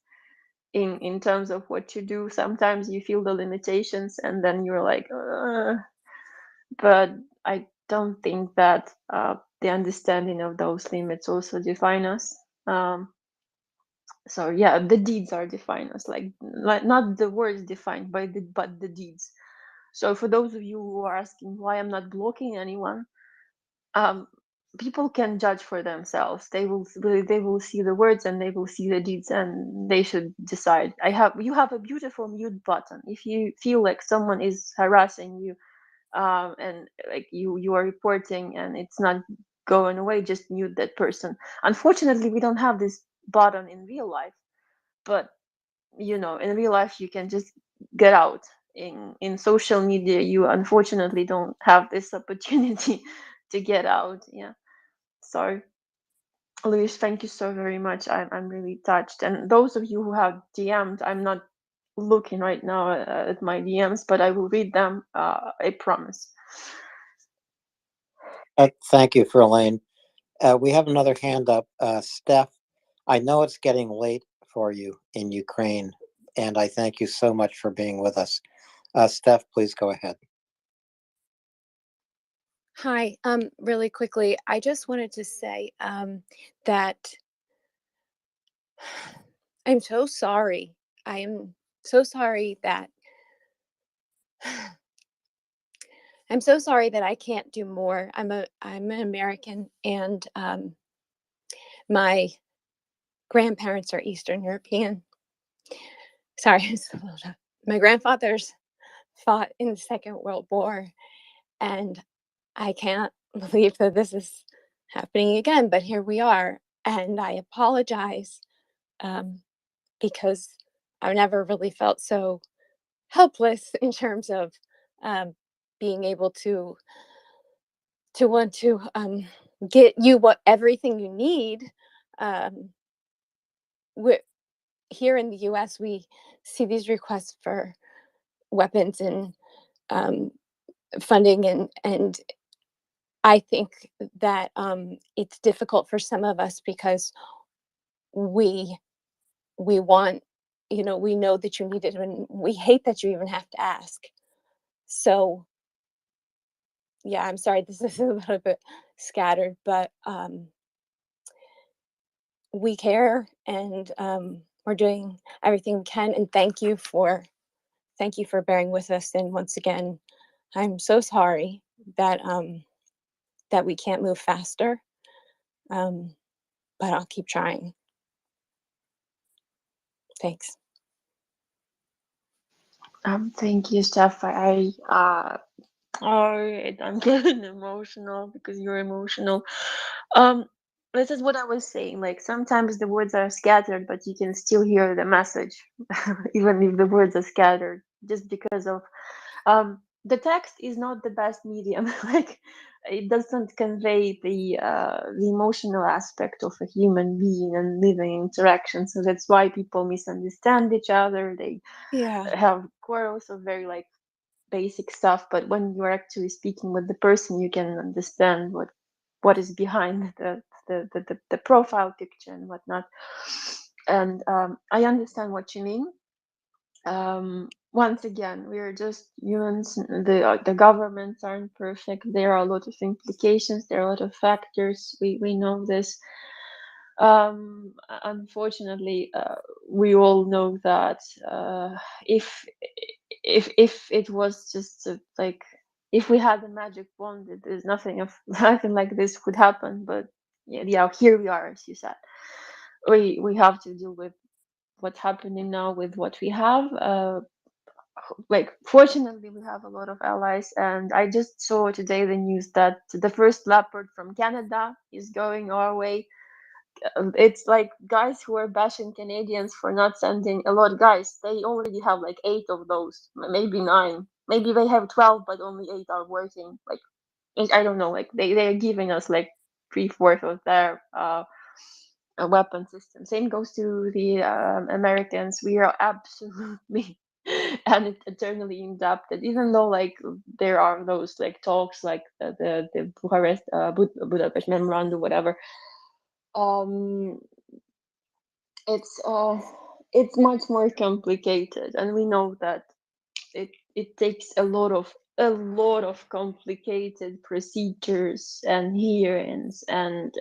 in terms of what you do. Sometimes you feel the limitations and then you're like but I don't think that the understanding of those limits also define us. So yeah, the deeds are define us, like not the words defined by but the deeds. So for those of you who are asking why I'm not blocking anyone, people can judge for themselves. They will see the words and they will see the deeds, and they should decide. You have a beautiful mute button. If you feel like someone is harassing you, and like you are reporting and it's not going away, just mute that person. Unfortunately, we don't have this button in real life, but in real life you can just get out. In social media, you unfortunately don't have this opportunity to get out. Yeah. So, Luis, thank you so very much. I'm really touched. And those of you who have DM'd, I'm not looking right now at my DMs, but I will read them. I promise. Thank you, Verlaine. We have another hand up. Steph, I know it's getting late for you in Ukraine, and I thank you so much for being with us. Steph, please go ahead. Hi, really quickly, I just wanted to say that I'm so sorry. I am so sorry that I'm so sorry that I can't do more. I'm an American, and my grandparents are Eastern European. Sorry, my grandfathers fought in the Second World War, and I can't believe that this is happening again, but here we are. And I apologize because I've never really felt so helpless in terms of being able to want to get you everything you need. Here in the U.S., we see these requests for weapons and funding, and I think that it's difficult for some of us because we want, we know that you need it, and we hate that you even have to ask. So yeah, I'm sorry, this is a little bit scattered, but we care, and we're doing everything we can. And thank you for bearing with us. And once again, I'm so sorry that that we can't move faster, but I'll keep trying. Thanks. Thank you, Steph. I'm getting emotional because you're emotional. This is what I was saying. Like, sometimes the words are scattered, but you can still hear the message, even if the words are scattered, just because of the text is not the best medium. Like, it doesn't convey the emotional aspect of a human being and living interaction. So that's why people misunderstand each other. They have quarrels of very like basic stuff, but when you're actually speaking with the person, you can understand what is behind the profile picture and whatnot. And I understand what you mean. Once again, we are just humans. The governments aren't perfect. There are a lot of implications. There are a lot of factors. We know this. Unfortunately, we all know that if it was just like, if we had a magic wand, there's nothing like this would happen. But yeah, here we are, as you said. We have to deal with what's happening now with what we have. Like, fortunately, we have a lot of allies, and I just saw today the news that the first Leopard from Canada is going our way. It's like guys who are bashing Canadians for not sending a lot. Guys, they already have like 8 of those, maybe 9, maybe they have 12, but only 8 are working. Like, I don't know, like they're giving us like 3/4 of their weapon system. Same goes to the Americans. We are absolutely and eternally indebted, even though like there are those like talks like the Bucharest Budapest memorandum, whatever. It's much more complicated, and we know that it takes a lot of complicated procedures and hearings and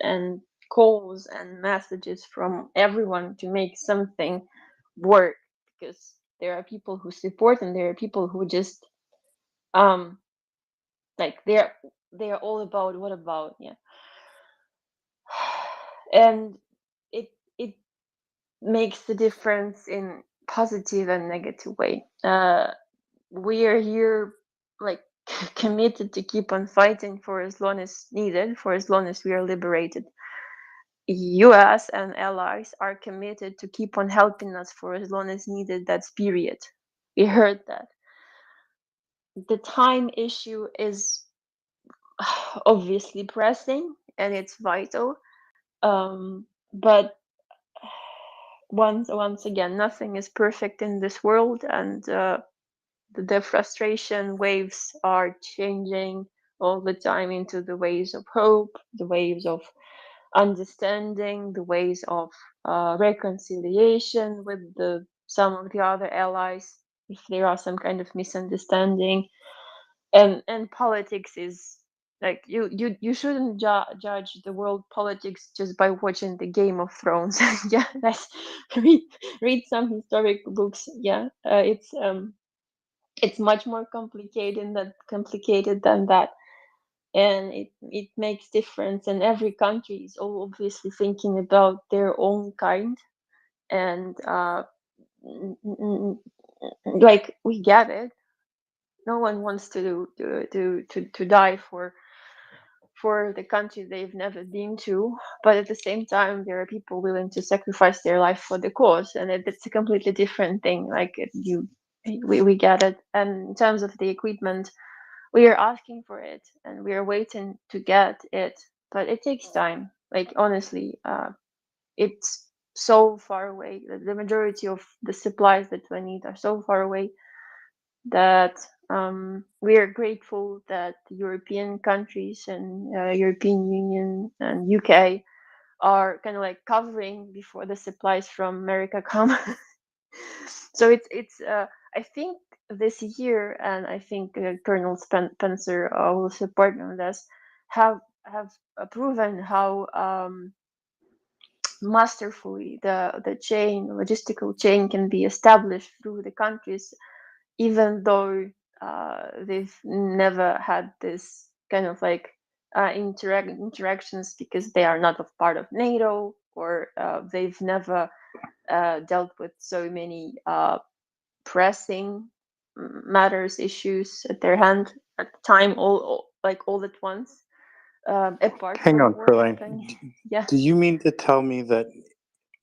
calls and messages from everyone to make something work, because there are people who support and there are people who just like they're all about what about, yeah. and it makes the difference in positive and negative way. We are here like committed to keep on fighting for as long as needed, for as long as we are liberated. US and allies are committed to keep on helping us for as long as needed. That's period. We heard that. The time issue is obviously pressing and it's vital. But once again, nothing is perfect in this world, and the frustration waves are changing all the time into the waves of hope, the waves of understanding, the ways of reconciliation with some of the other allies if there are some kind of misunderstanding. And politics is like you shouldn't judge the world politics just by watching the Game of Thrones. Yeah, that's read some historic books. Yeah, it's much more complicated than that, and it makes difference, and every country is all obviously thinking about their own kind, and like we get it. No one wants to die for the country they've never been to, but at the same time there are people willing to sacrifice their life for the cause, and it's a completely different thing. Like we get it. And in terms of the equipment, we are asking for it and we are waiting to get it, but it takes time. Like honestly, it's so far away. The majority of the supplies that we need are so far away that we are grateful that the European countries and European Union and UK are kind of like covering before the supplies from America come. So it's I think this year, and I think Colonel Spencer will support me on this, have proven how masterfully the logistical chain can be established through the countries, even though they've never had this kind of like interactions because they are not a part of NATO, or they've never dealt with so many pressing matters, issues at their hand at the time, all at once, apart Hang from on, war Caroline. happening. Yeah. Do you mean to tell me that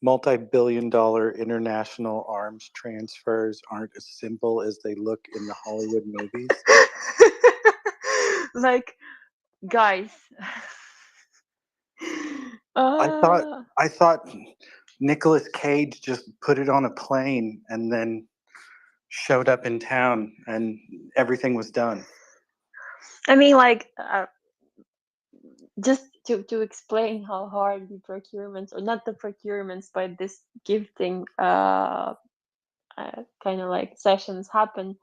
multi-billion-dollar international arms transfers aren't as simple as they look in the Hollywood movies? Like, guys. I thought Nicolas Cage just put it on a plane and then showed up in town and everything was done. I mean, like, just to explain how hard the procurements, or not the procurements, but this gifting kind of like sessions happen.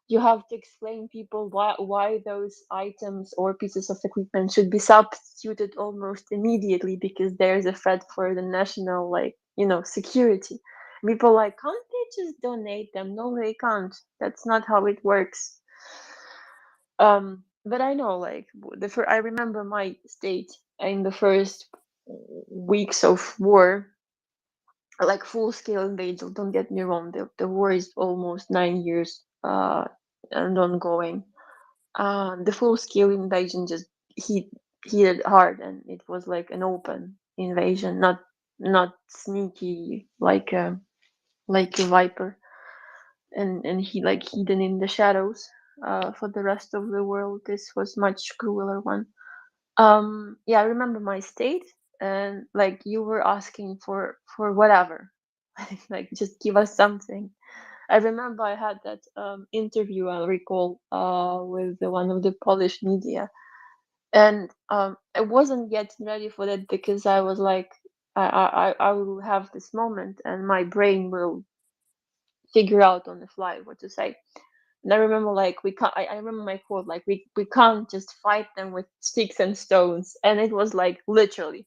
You have to explain people why those items or pieces of equipment should be substituted almost immediately because there's a threat for the national, like, security. People like, can't they just donate them? No, they can't. That's not how it works. But I know, like, I remember my state in the first weeks of war, like full scale invasion. Don't get me wrong, the war is almost 9 years and ongoing. The full scale invasion just hit it hard, and it was like an open invasion, not sneaky like a viper, and he like hidden in the shadows. For the rest of the world, this was much crueler one. Yeah, I remember my state, and like you were asking for whatever, like just give us something. I remember I had that interview, I recall, with one of the Polish media, and I wasn't getting ready for that because I was like, I will have this moment, and my brain will figure out on the fly what to say. And I remember, like, we can't. I remember my quote, like, we can't just fight them with sticks and stones, and it was like literally,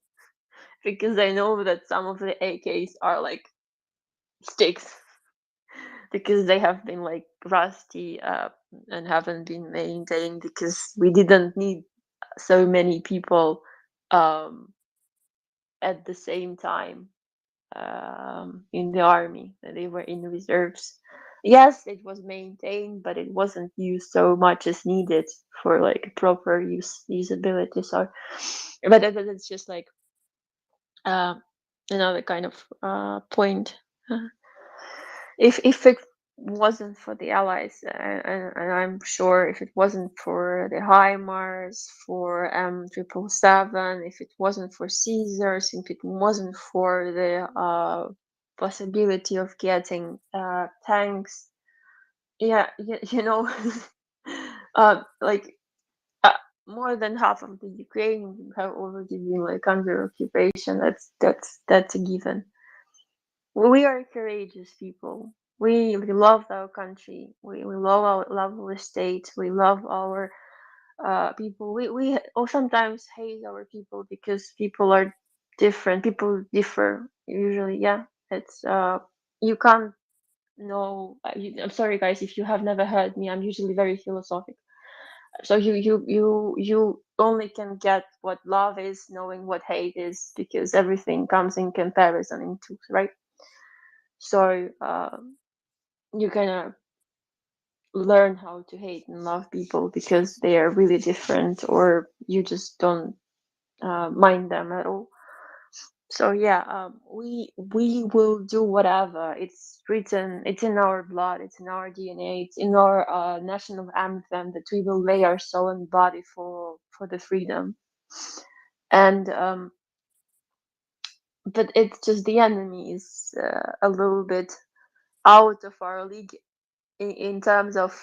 because I know that some of the AKs are like sticks because they have been like rusty and haven't been maintained because we didn't need so many people at the same time in the army. They were in reserves. Yes, it was maintained, but it wasn't used so much as needed for like proper usability. So, but it's just like another kind of point. If it wasn't for the allies, and I'm sure if it wasn't for the HIMARS, for M777, if it wasn't for Caesars, if it wasn't for the possibility of getting tanks, yeah, you know, like more than half of the Ukraine have already been like under occupation. That's a given. We are courageous people. We love our country. We love our state. We love our people. We or sometimes hate our people because people are different. People differ usually. Yeah, it's you can't know. I'm sorry, guys, if you have never heard me. I'm usually very philosophical. So you only can get what love is knowing what hate is, because everything comes in comparison in truth, right? So you kind of learn how to hate and love people because they are really different, or you just don't mind them at all. So yeah, we will do whatever. It's written, it's in our blood, it's in our DNA, it's in our national anthem that we will lay our soul and body for the freedom. And but it's just the enemy is a little bit out of our league in terms of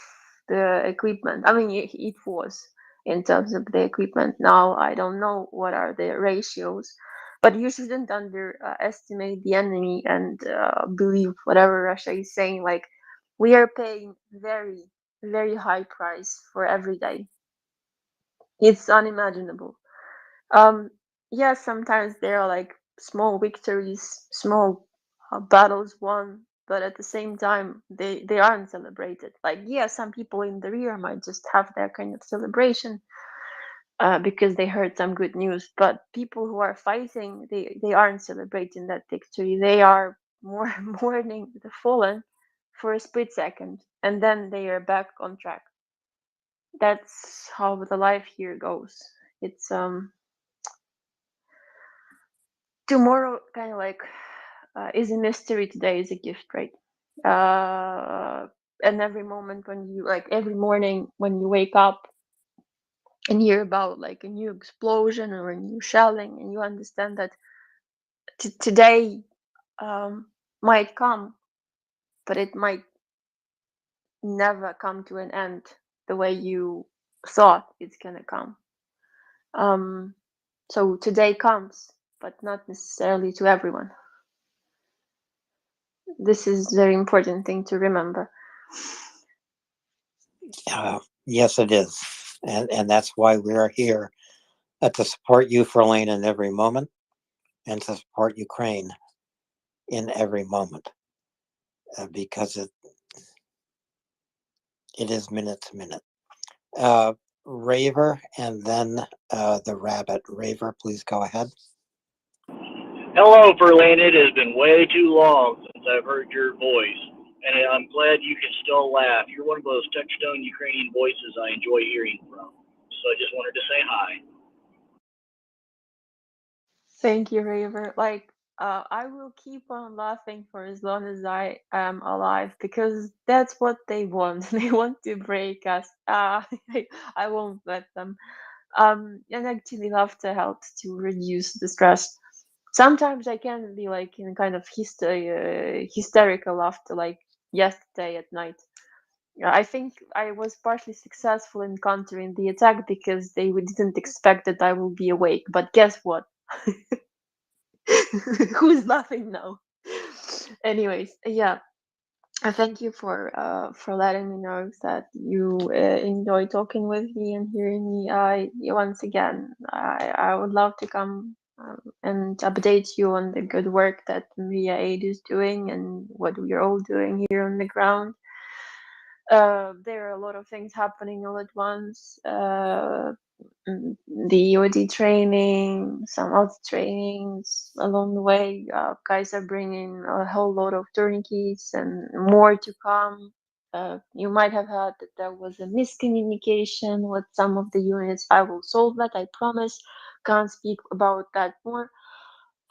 the equipment. I mean, it was in terms of the equipment. Now I don't know what are the ratios, but you shouldn't underestimate the enemy and believe whatever Russia is saying. Like, we are paying very, very high price for every day. It's unimaginable. Yes, sometimes there are like small victories, small battles won, but at the same time they aren't celebrated. Like, yeah, some people in the rear might just have their kind of celebration because they heard some good news, but people who are fighting, they aren't celebrating that victory. They are more mourning the fallen for a split second, and then they are back on track. That's how the life here goes. It's tomorrow kind of like is a mystery, today is a gift, right? And every moment when you, like every morning when you wake up and hear about like a new explosion or a new shelling, and you understand that today might come, but it might never come to an end the way you thought it's gonna come. So today comes, but not necessarily to everyone. This is a very important thing to remember. Yes, it is. And that's why we are here to support you, Frelane, in every moment, and to support Ukraine in every moment, because it is minute to minute. Raver, and then the rabbit. Raver, please go ahead. Hello, Verlaine. It has been way too long since I've heard your voice, and I'm glad you can still laugh. You're one of those touchstone Ukrainian voices I enjoy hearing from. So I just wanted to say hi. Thank you, Raver. Like, I will keep on laughing for as long as I am alive, because that's what they want. They want to break us. I won't let them. And actually, laughter helps to reduce the stress. Sometimes I can be like in kind of hysterical laughter, like yesterday at night. I think I was partly successful in countering the attack because they didn't expect that I will be awake. But guess what? Who's laughing now? Anyways, yeah. Thank you for letting me know that you enjoy talking with me and hearing me. Once again, I would love to come and update you on the good work that MriyaAid is doing and what we are all doing here on the ground. There are a lot of things happening all at once. The EOD training, some other trainings along the way. Guys are bringing a whole lot of turnkeys and more to come. You might have heard that there was a miscommunication with some of the units. I will solve that, I promise. Can't speak about that more.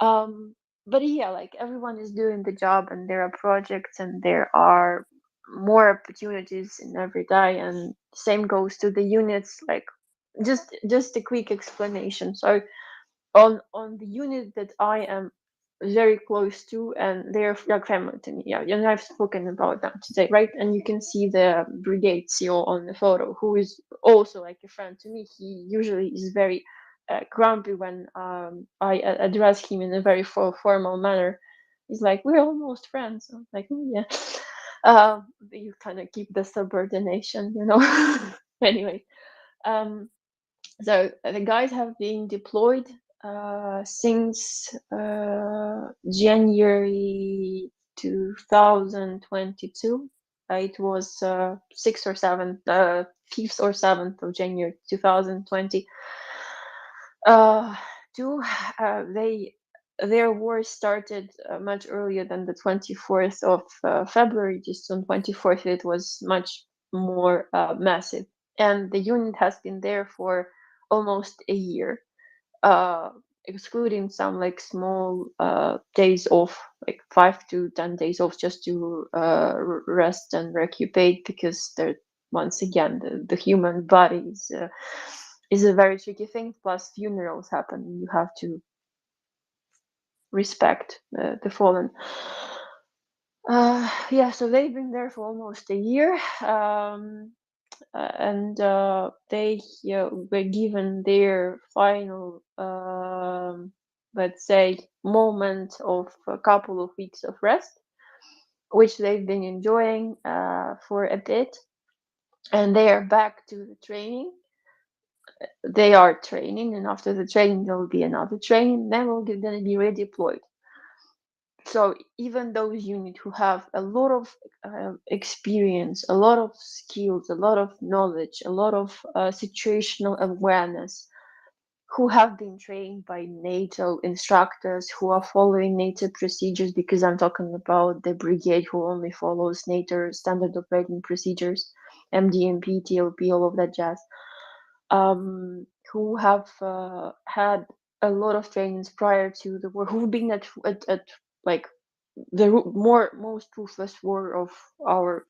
But yeah, like everyone is doing the job, and there are projects, and there are more opportunities in every day, and same goes to the units. Like just a quick explanation. So on the unit that I am very close to, and they're like family to me. Yeah, and I've spoken about them today, right? And you can see the brigade CO on the photo, who is also like a friend to me. He usually is very grumpy when I address him in a very formal manner. He's like, "We're almost friends." I'm like, "Oh, yeah." You kind of keep the subordination, you know. Anyway, so the guys have been deployed since January 2022. It was 6th or 7th, 5th or 7th of January 2020. Their war started much earlier than the 24th of February. Just on 24th, it was much more massive, and the unit has been there for almost a year, excluding some like small days off, like 5 to 10 days off, just to rest and recuperate, because they're, once again, the human body is a very tricky thing. Plus funerals happen, you have to respect the fallen. Yeah, so they've been there for almost a year. And they were given their final, let's say, moment of a couple of weeks of rest, which they've been enjoying for a bit, and they are back to the training. They are training, and after the training there will be another training, then we're going to be redeployed. So even those units who have a lot of experience, a lot of skills, a lot of knowledge, a lot of situational awareness, who have been trained by NATO instructors, who are following NATO procedures, because I'm talking about the brigade who only follows NATO standard operating procedures, MDMP, TLP, all of that jazz, who have had a lot of trainings prior to the war, who've been at like the most ruthless war of our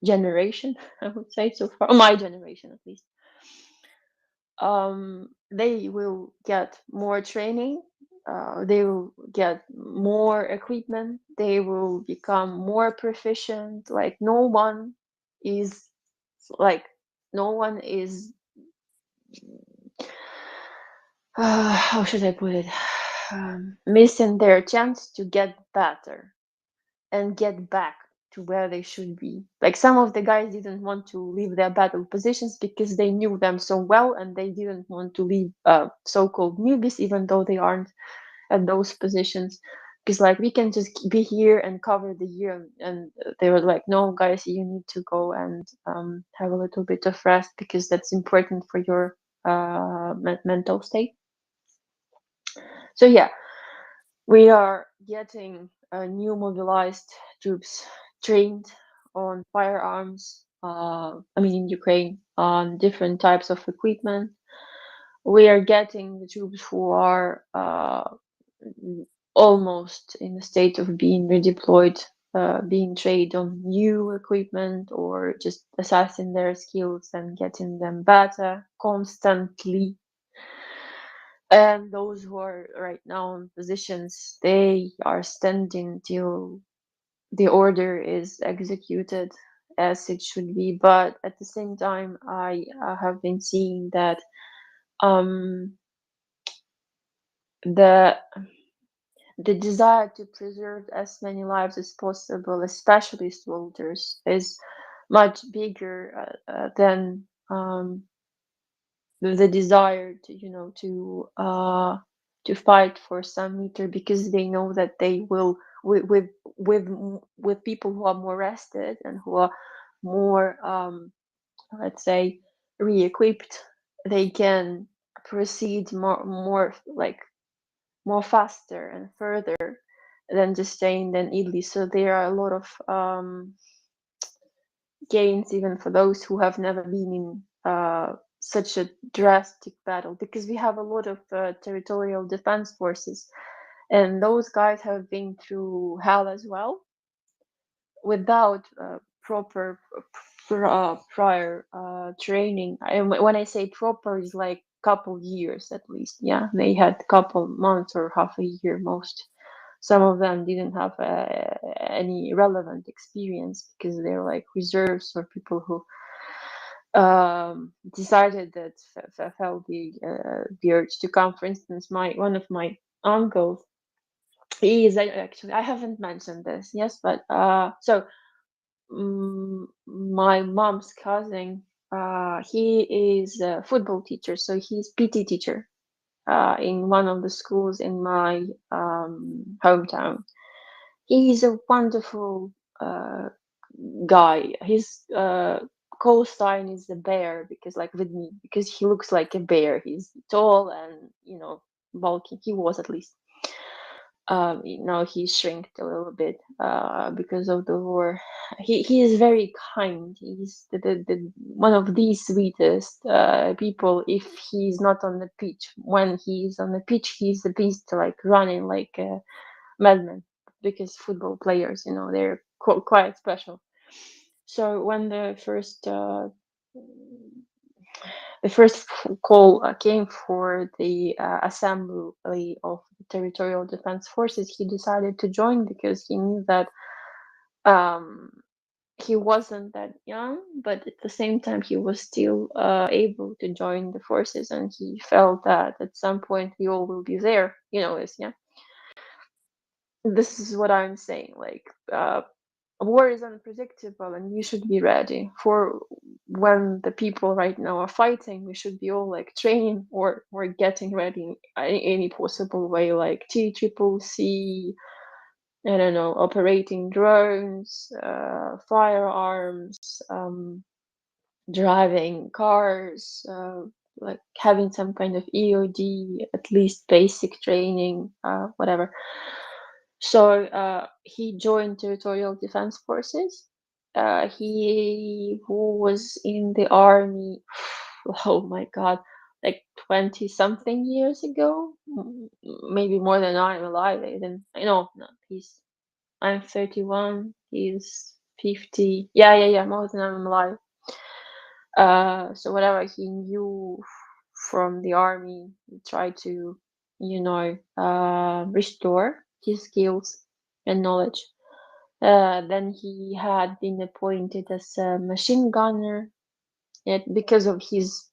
generation, I would say, so far, my generation at least. They will get more training, they will get more equipment, they will become more proficient. Like no one is how should I put it, missing their chance to get better and get back to where they should be. Like some of the guys didn't want to leave their battle positions because they knew them so well, and they didn't want to leave so-called newbies, even though they aren't at those positions, because like we can just be here and cover the year. And they were like, no guys, you need to go and have a little bit of rest, because that's important for your mental state. So yeah, we are getting new mobilized troops trained on firearms, in Ukraine, on different types of equipment. We are getting the troops who are almost in the state of being redeployed, being trained on new equipment, or just assessing their skills and getting them better constantly. And those who are right now in positions, they are standing till the order is executed as it should be. But at the same time, I have been seeing that the desire to preserve as many lives as possible, especially soldiers, is much bigger than the desire to fight for some meter, because they know that they will with people who are more rested and who are more, let's say, re-equipped, they can proceed more faster and further than just staying in Italy. So there are a lot of gains even for those who have never been in such a drastic battle, because we have a lot of territorial defense forces, and those guys have been through hell as well without proper prior training. And when I say proper, is like couple years at least. Yeah, they had couple months or half a year most. Some of them didn't have any relevant experience because they're like reserves or people who decided that felt the urge to come. For instance, one of my uncles, he is actually, I haven't mentioned this, yes, but so my mom's cousin, he is a football teacher, so he's PT teacher in one of the schools in my hometown. He's a wonderful guy. His call sign is the bear, because like with me, because he looks like a bear. He's tall and bulky. He was, at least. Now he shrinked a little bit because of the war. He is very kind. He's the one of the sweetest people. If he's not on the pitch, when he's on the pitch, he's the beast, like running like a madman. Because football players, they're quite special. So when the first call came for the assembly of the territorial defense forces, he decided to join because he knew that he wasn't that young, but at the same time he was still able to join the forces, and he felt that at some point we all will be there. This is what I'm saying. Like, war is unpredictable, and you should be ready for when the people right now are fighting. We should be all like training or getting ready in any possible way, like TCCC, I don't know, operating drones, firearms, driving cars, like having some kind of EOD, at least basic training, whatever. So he joined territorial defense forces. He was in the army, oh my god, like 20 something years ago, maybe more than I'm alive. Even no, I'm 31, he's 50. Yeah, more than I'm alive. So whatever he knew from the army, he tried to restore his skills and knowledge. Then he had been appointed as a machine gunner, because of his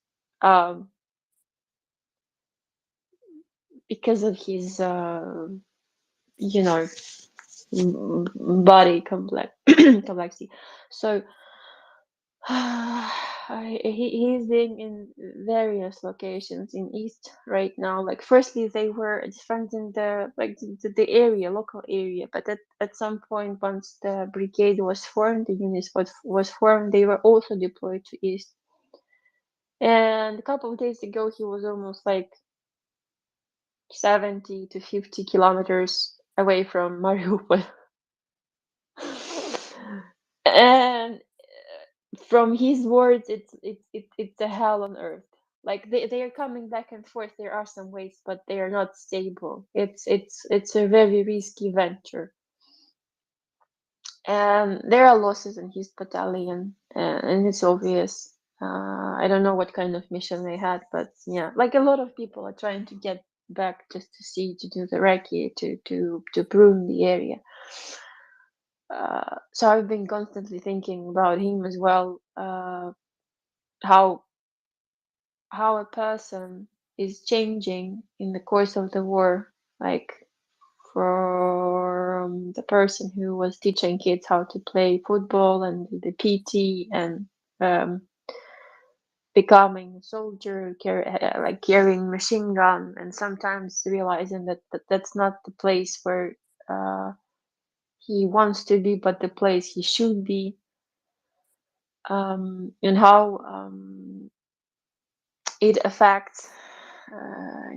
body complexity. So he's in various locations in East right now. Like, firstly, they were defending the area, local area, but at some point, once the brigade was formed, the unit was formed, they were also deployed to East. And a couple of days ago, he was almost like 70 to 50 kilometers away from Mariupol. And from his words, it's a hell on earth. Like, they are coming back and forth. There are some ways, but they are not stable. It's a very risky venture, and there are losses in his battalion, and it's obvious. I don't know what kind of mission they had, but yeah, like a lot of people are trying to get back just to do the recce, to prune the area. So I've been constantly thinking about him as well. How a person is changing in the course of the war, like from the person who was teaching kids how to play football and the PT, and becoming a soldier, carrying machine gun, and sometimes realizing that that's not the place where he wants to be, but the place he should be. and how it affects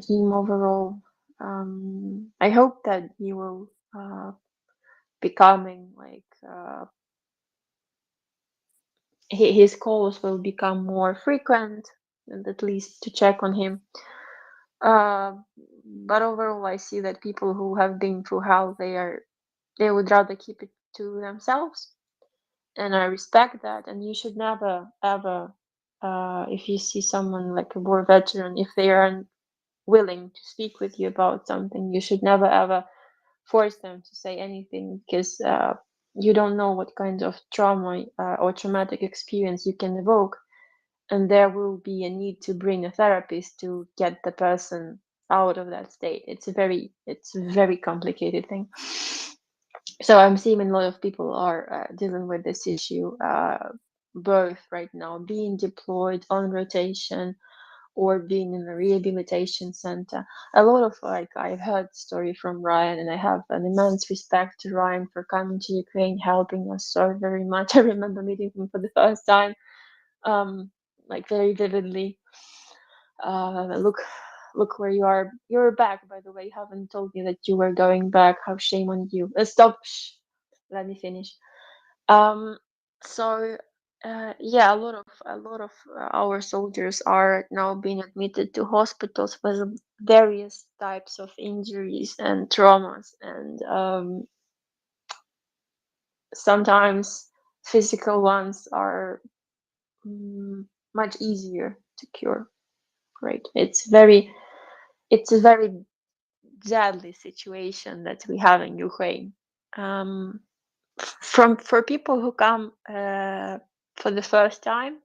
him overall. I hope that he will becoming like his calls will become more frequent, and at least to check on him. But overall, I see that people who have been through hell, they would rather keep it to themselves, and I respect that. And you should never ever, if you see someone like a war veteran, if they aren't willing to speak with you about something, you should never ever force them to say anything, because you don't know what kind of trauma or traumatic experience you can evoke, and there will be a need to bring a therapist to get the person out of that state. It's a very complicated thing. So I'm seeing a lot of people are dealing with this issue, both right now being deployed on rotation or being in a rehabilitation center. A lot of, like, I've heard story from Ryan, and I have an immense respect to Ryan for coming to Ukraine, helping us so very much. I remember meeting him for the first time, like very vividly. Look where you are. You're back, by the way. You haven't told me that you were going back. How shame on you. Stop. Shh. Let me finish. So yeah, a lot of our soldiers are now being admitted to hospitals with various types of injuries and traumas, and sometimes physical ones are much easier to cure. Right? It's a very deadly situation that we have in Ukraine. For people who come for the first time,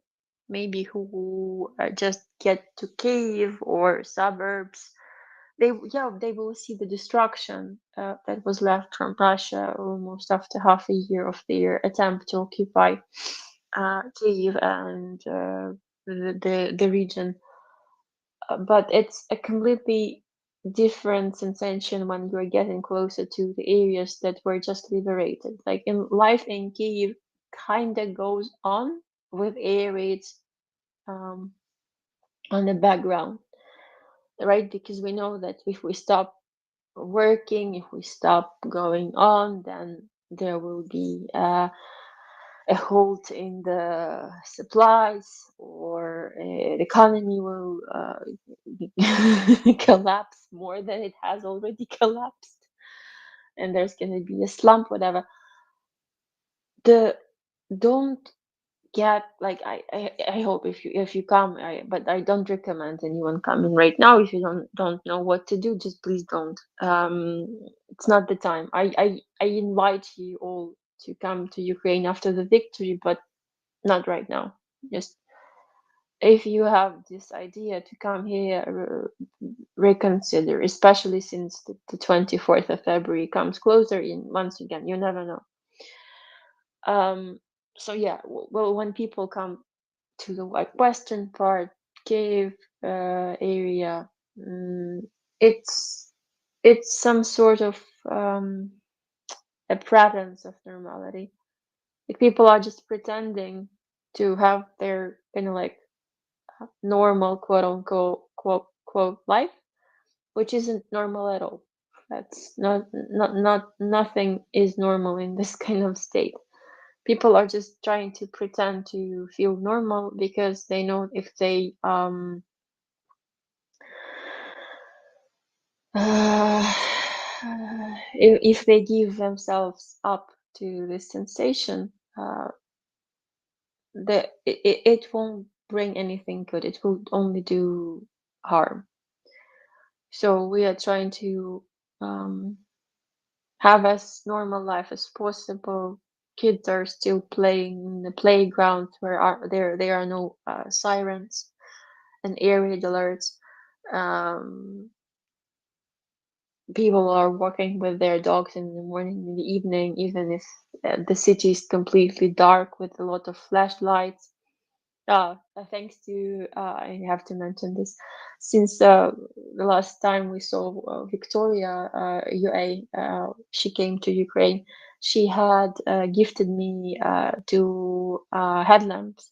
maybe who just get to Kyiv or suburbs, they will see the destruction that was left from Russia almost after half a year of their attempt to occupy Kyiv and the region. But it's a completely different sensation when you're getting closer to the areas that were just liberated. Like, in life in Kyiv kind of goes on with air raids on the background, right? Because we know that if we stop working, if we stop going on, then there will be a halt in the supplies, or the economy will collapse more than it has already collapsed, and there's going to be a slump, whatever. Don't get, like, I hope if you come, but I don't recommend anyone coming right now. If you don't know what to do, just please don't. It's not the time. I invite you all to come to Ukraine after the victory, but not right now. Just, if you have this idea to come here, reconsider, especially since the 24th of February comes closer. In once again, you never know. So yeah, well, when people come to the western part, Kyiv area, it's some sort of a presence of normality. Like, people are just pretending to have their like normal quote unquote quote life, which isn't normal at all. That's nothing is normal in this kind of state. People are just trying to pretend to feel normal because they know if they if they give themselves up to this sensation, it won't bring anything good. It will only do harm. So we are trying to have as normal life as possible. Kids are still playing in the playground where there are no sirens and air raid alerts. People are walking with their dogs in the morning, in the evening, even if the city is completely dark with a lot of flashlights. Thanks to, I have to mention this, since the last time we saw Victoria UA, she came to Ukraine. she had gifted me 2 headlamps.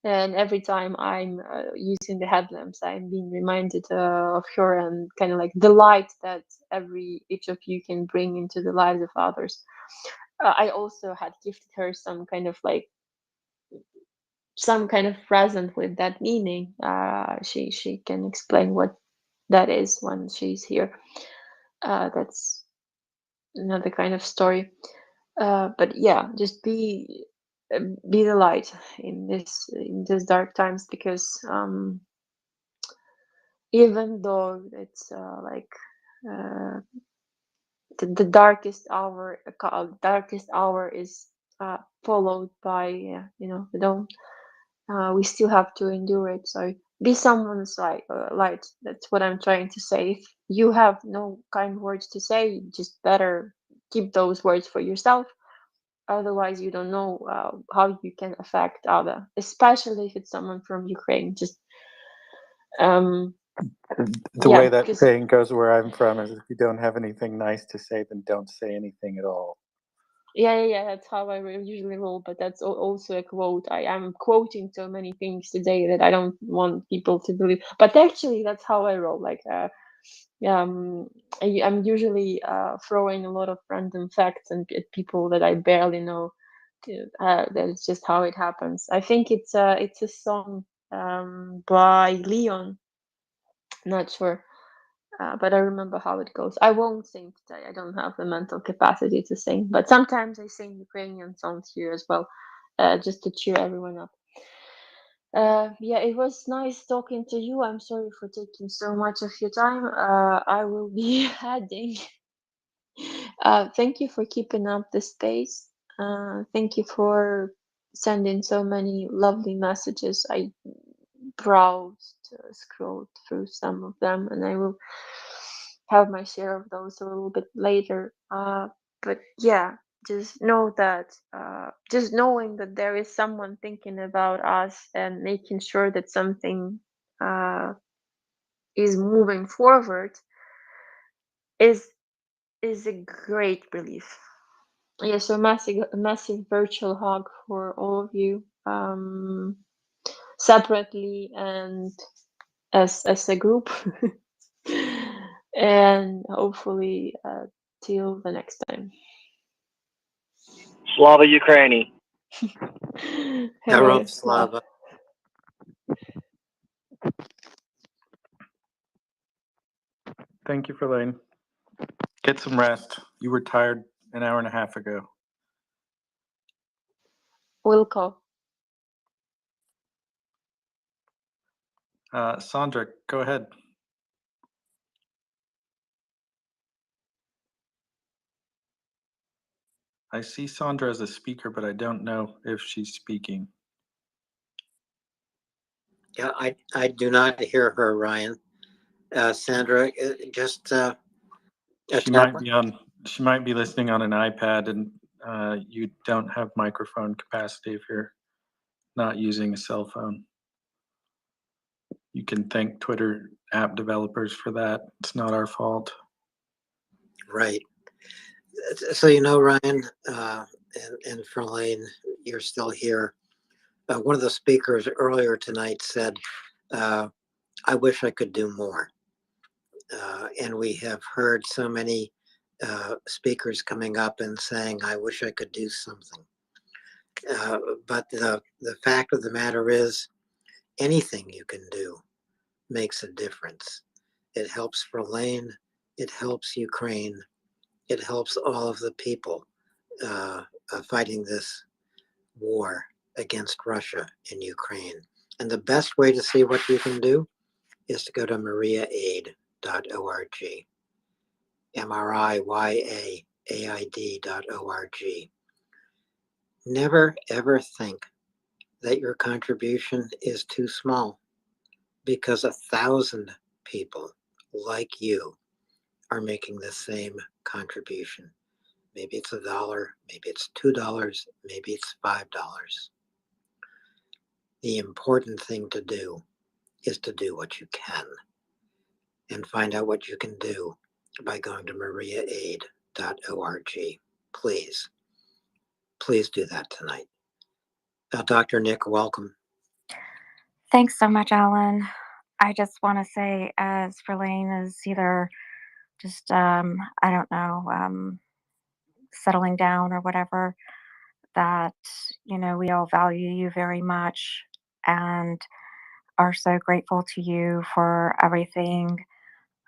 And every time I'm using the headlamps, I'm being reminded of her and kind of like the light that each of you can bring into the lives of others. I also had gifted her some kind of present with that meaning. She can explain what that is when she's here. That's another kind of story. But yeah, just be the light in these dark times, because even though it's the darkest hour is followed by the dawn, we still have to endure it. So be someone's light. That's what I'm trying to say. If you have no kind words to say, just better keep those words for yourself. Otherwise, you don't know how you can affect other, especially if it's someone from Ukraine. Just The yeah, way that because saying goes where I'm from is, if you don't have anything nice to say, then don't say anything at all. yeah, that's how I usually roll. But that's also a quote. I am quoting so many things today that I don't want people to believe. But actually, that's how I roll. I'm usually throwing a lot of random facts and people that I barely know. That's just how it happens. I think it's a song by Leon. Not sure. But I remember how it goes. I won't sing today. I don't have the mental capacity to sing. But sometimes I sing Ukrainian songs here as well, just to cheer everyone up. Yeah, it was nice talking to you. I'm sorry for taking so much of your time. I will be heading. Thank you for keeping up the space. Thank you for sending so many lovely messages. I browsed, scrolled through some of them, and I will have my share of those a little bit later. But yeah, just know that, just knowing that there is someone thinking about us and making sure that something is moving forward is a great relief. Yeah, so massive virtual hug for all of you, separately and as a group. And hopefully till the next time. Slava Ukraini. Herov Slava. Thank you, Verlaine. Get some rest. You were tired an hour and a half ago. Wilco. Sandra, go ahead. I see Sandra as a speaker, but I don't know if she's speaking. Yeah, I do not hear her, Ryan. Sandra, just She might be listening on an iPad, and you don't have microphone capacity if you're not using a cell phone. You can thank Twitter app developers for that. It's not our fault. Right. So, Ryan, and Verlaine, you're still here. One of the speakers earlier tonight said, I wish I could do more. And we have heard so many speakers coming up and saying, I wish I could do something. But the fact of the matter is, anything you can do makes a difference. It helps Verlaine, it helps Ukraine, it helps all of the people fighting this war against Russia in Ukraine. And the best way to see what you can do is to go to MriyaAid.org. MriyaAid.org. Never ever think that your contribution is too small, because 1,000 people like you are making the same contribution. Maybe it's $1, maybe it's $2, maybe it's $5. The important thing to do is to do what you can, and find out what you can do by going to MriyaAid.org. please do that tonight. Dr. Nick, welcome. Thanks so much, Alan. I just want to say, as Verlaine is either just, I don't know, settling down or whatever, that, we all value you very much and are so grateful to you for everything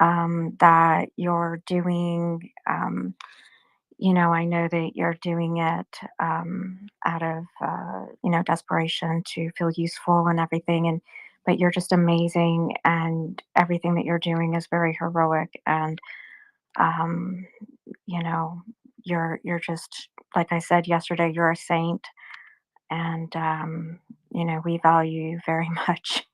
that you're doing. I know that you're doing it out of, desperation to feel useful and everything. But you're just amazing, and everything that you're doing is very heroic. And, um, you know, you're just, like I said yesterday, you're a saint. And, we value you very much.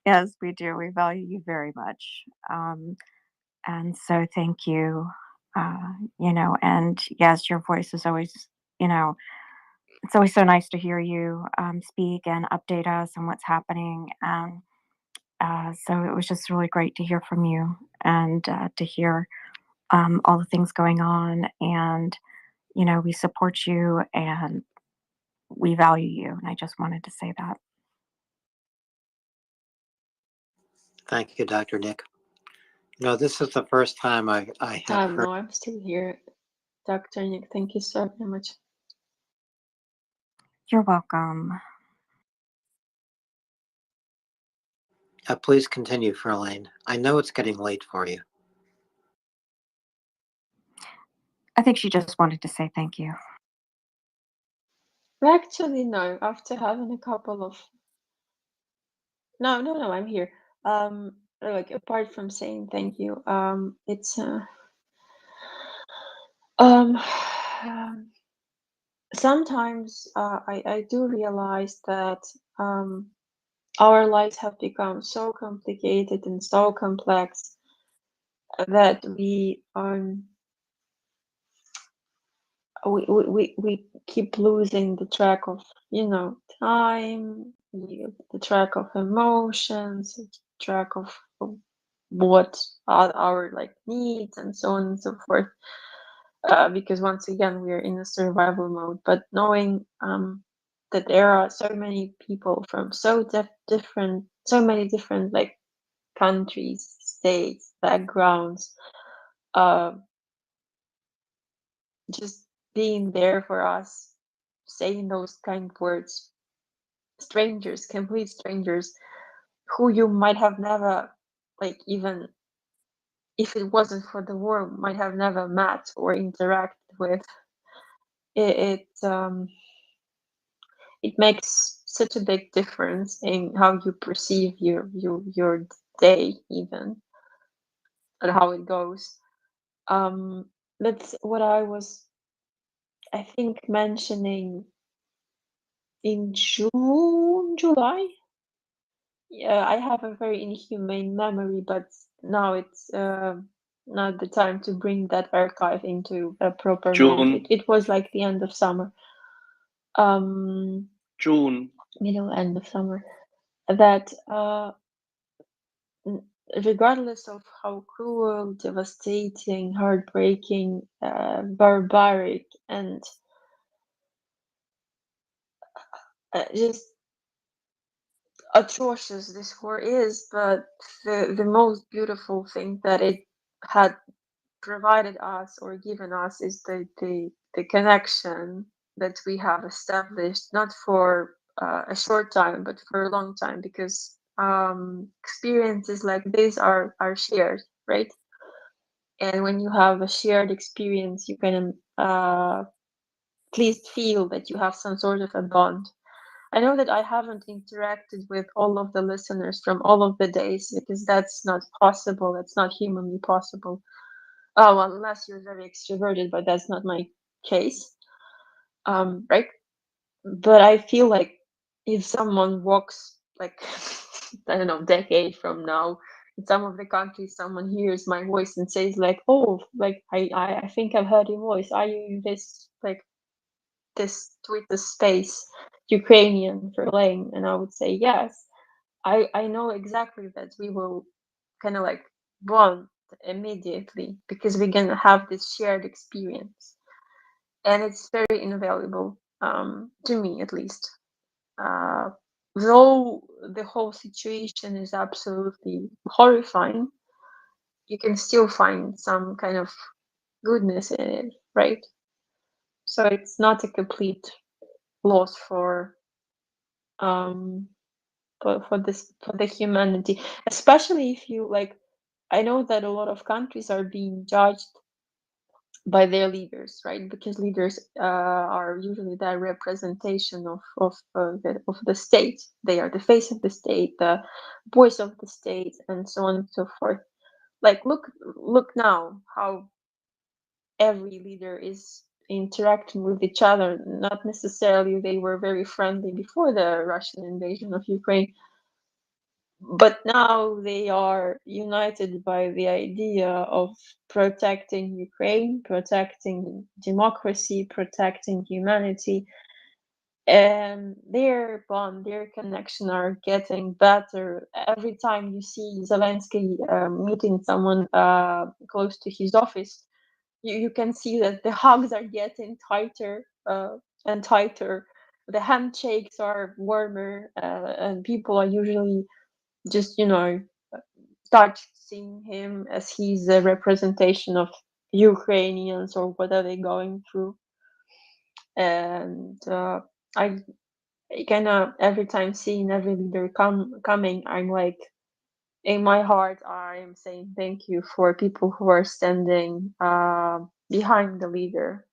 Yes, we do. We value you very much. And so thank you. And yes, your voice is always, it's always so nice to hear you speak and update us on what's happening. And so it was just really great to hear from you and to hear all the things going on. And, we support you and we value you. And I just wanted to say that. Thank you, Dr. Nick. This is the first time I have heard. No, I'm still here. Dr. Nick, thank you so very much. You're welcome. Please continue, Verlaine. I know it's getting late for you. I think she just wanted to say thank you. Actually, no. After having a couple of no, I'm here. Like apart from saying thank you, it's sometimes I do realize that our lives have become so complicated and so complex that we keep losing the track of time, the track of emotions, track of what are our like needs and so on and so forth. Because once again we are in a survival mode. But knowing that there are so many people from so many different like countries, states, backgrounds, just being there for us, saying those kind words, strangers, complete strangers, who you might have never, like, even if it wasn't for the war, might have never met or interacted with. It makes such a big difference in how you perceive your day, even, and how it goes. That's what I was, I think, mentioning in June, July. Yeah, I have a very inhumane memory, but now it's not the time to bring that archive into a proper mode. It was like the end of summer. June. Middle end of summer. That regardless of how cruel, devastating, heartbreaking, barbaric, and just atrocious this war is, but the most beautiful thing that it had provided us or given us is the connection that we have established, not for a short time, but for a long time, because experiences like this are shared, right? And when you have a shared experience, you can at least feel that you have some sort of a bond. I know that I haven't interacted with all of the listeners from all of the days, because that's not possible. That's not humanly possible. Oh, well, unless you're very extroverted, but that's not my case. Right? But I feel like if someone walks like I don't know, decade from now, in some of the countries, someone hears my voice and says like, "Oh, like I think I've heard your voice. Are you in this Twitter space, Ukrainian Verlaine?" And I would say yes. I know exactly that we will kind of like bond immediately, because we're gonna have this shared experience. and it's very invaluable, to me at least. Though the whole situation is absolutely horrifying, you can still find some kind of goodness in it, right? So it's not a complete loss for the humanity, especially if you like. I know that a lot of countries are being judged by their leaders, right? Because leaders are usually the representation of the state. They are the face of the state, the voice of the state, and so on and so forth. Like look now how every leader is interacting with each other. Not necessarily they were very friendly before the Russian invasion of Ukraine, but now they are united by the idea of protecting Ukraine, protecting democracy, protecting humanity, and their bond, their connection are getting better every time you see Zelensky meeting someone close to his office. You can see that the hugs are getting tighter and tighter. The handshakes are warmer, and people are usually just start seeing him as he's a representation of Ukrainians or what are they going through. And I kind of every time seeing every leader coming, I'm like, in my heart, I am saying thank you for people who are standing behind the leader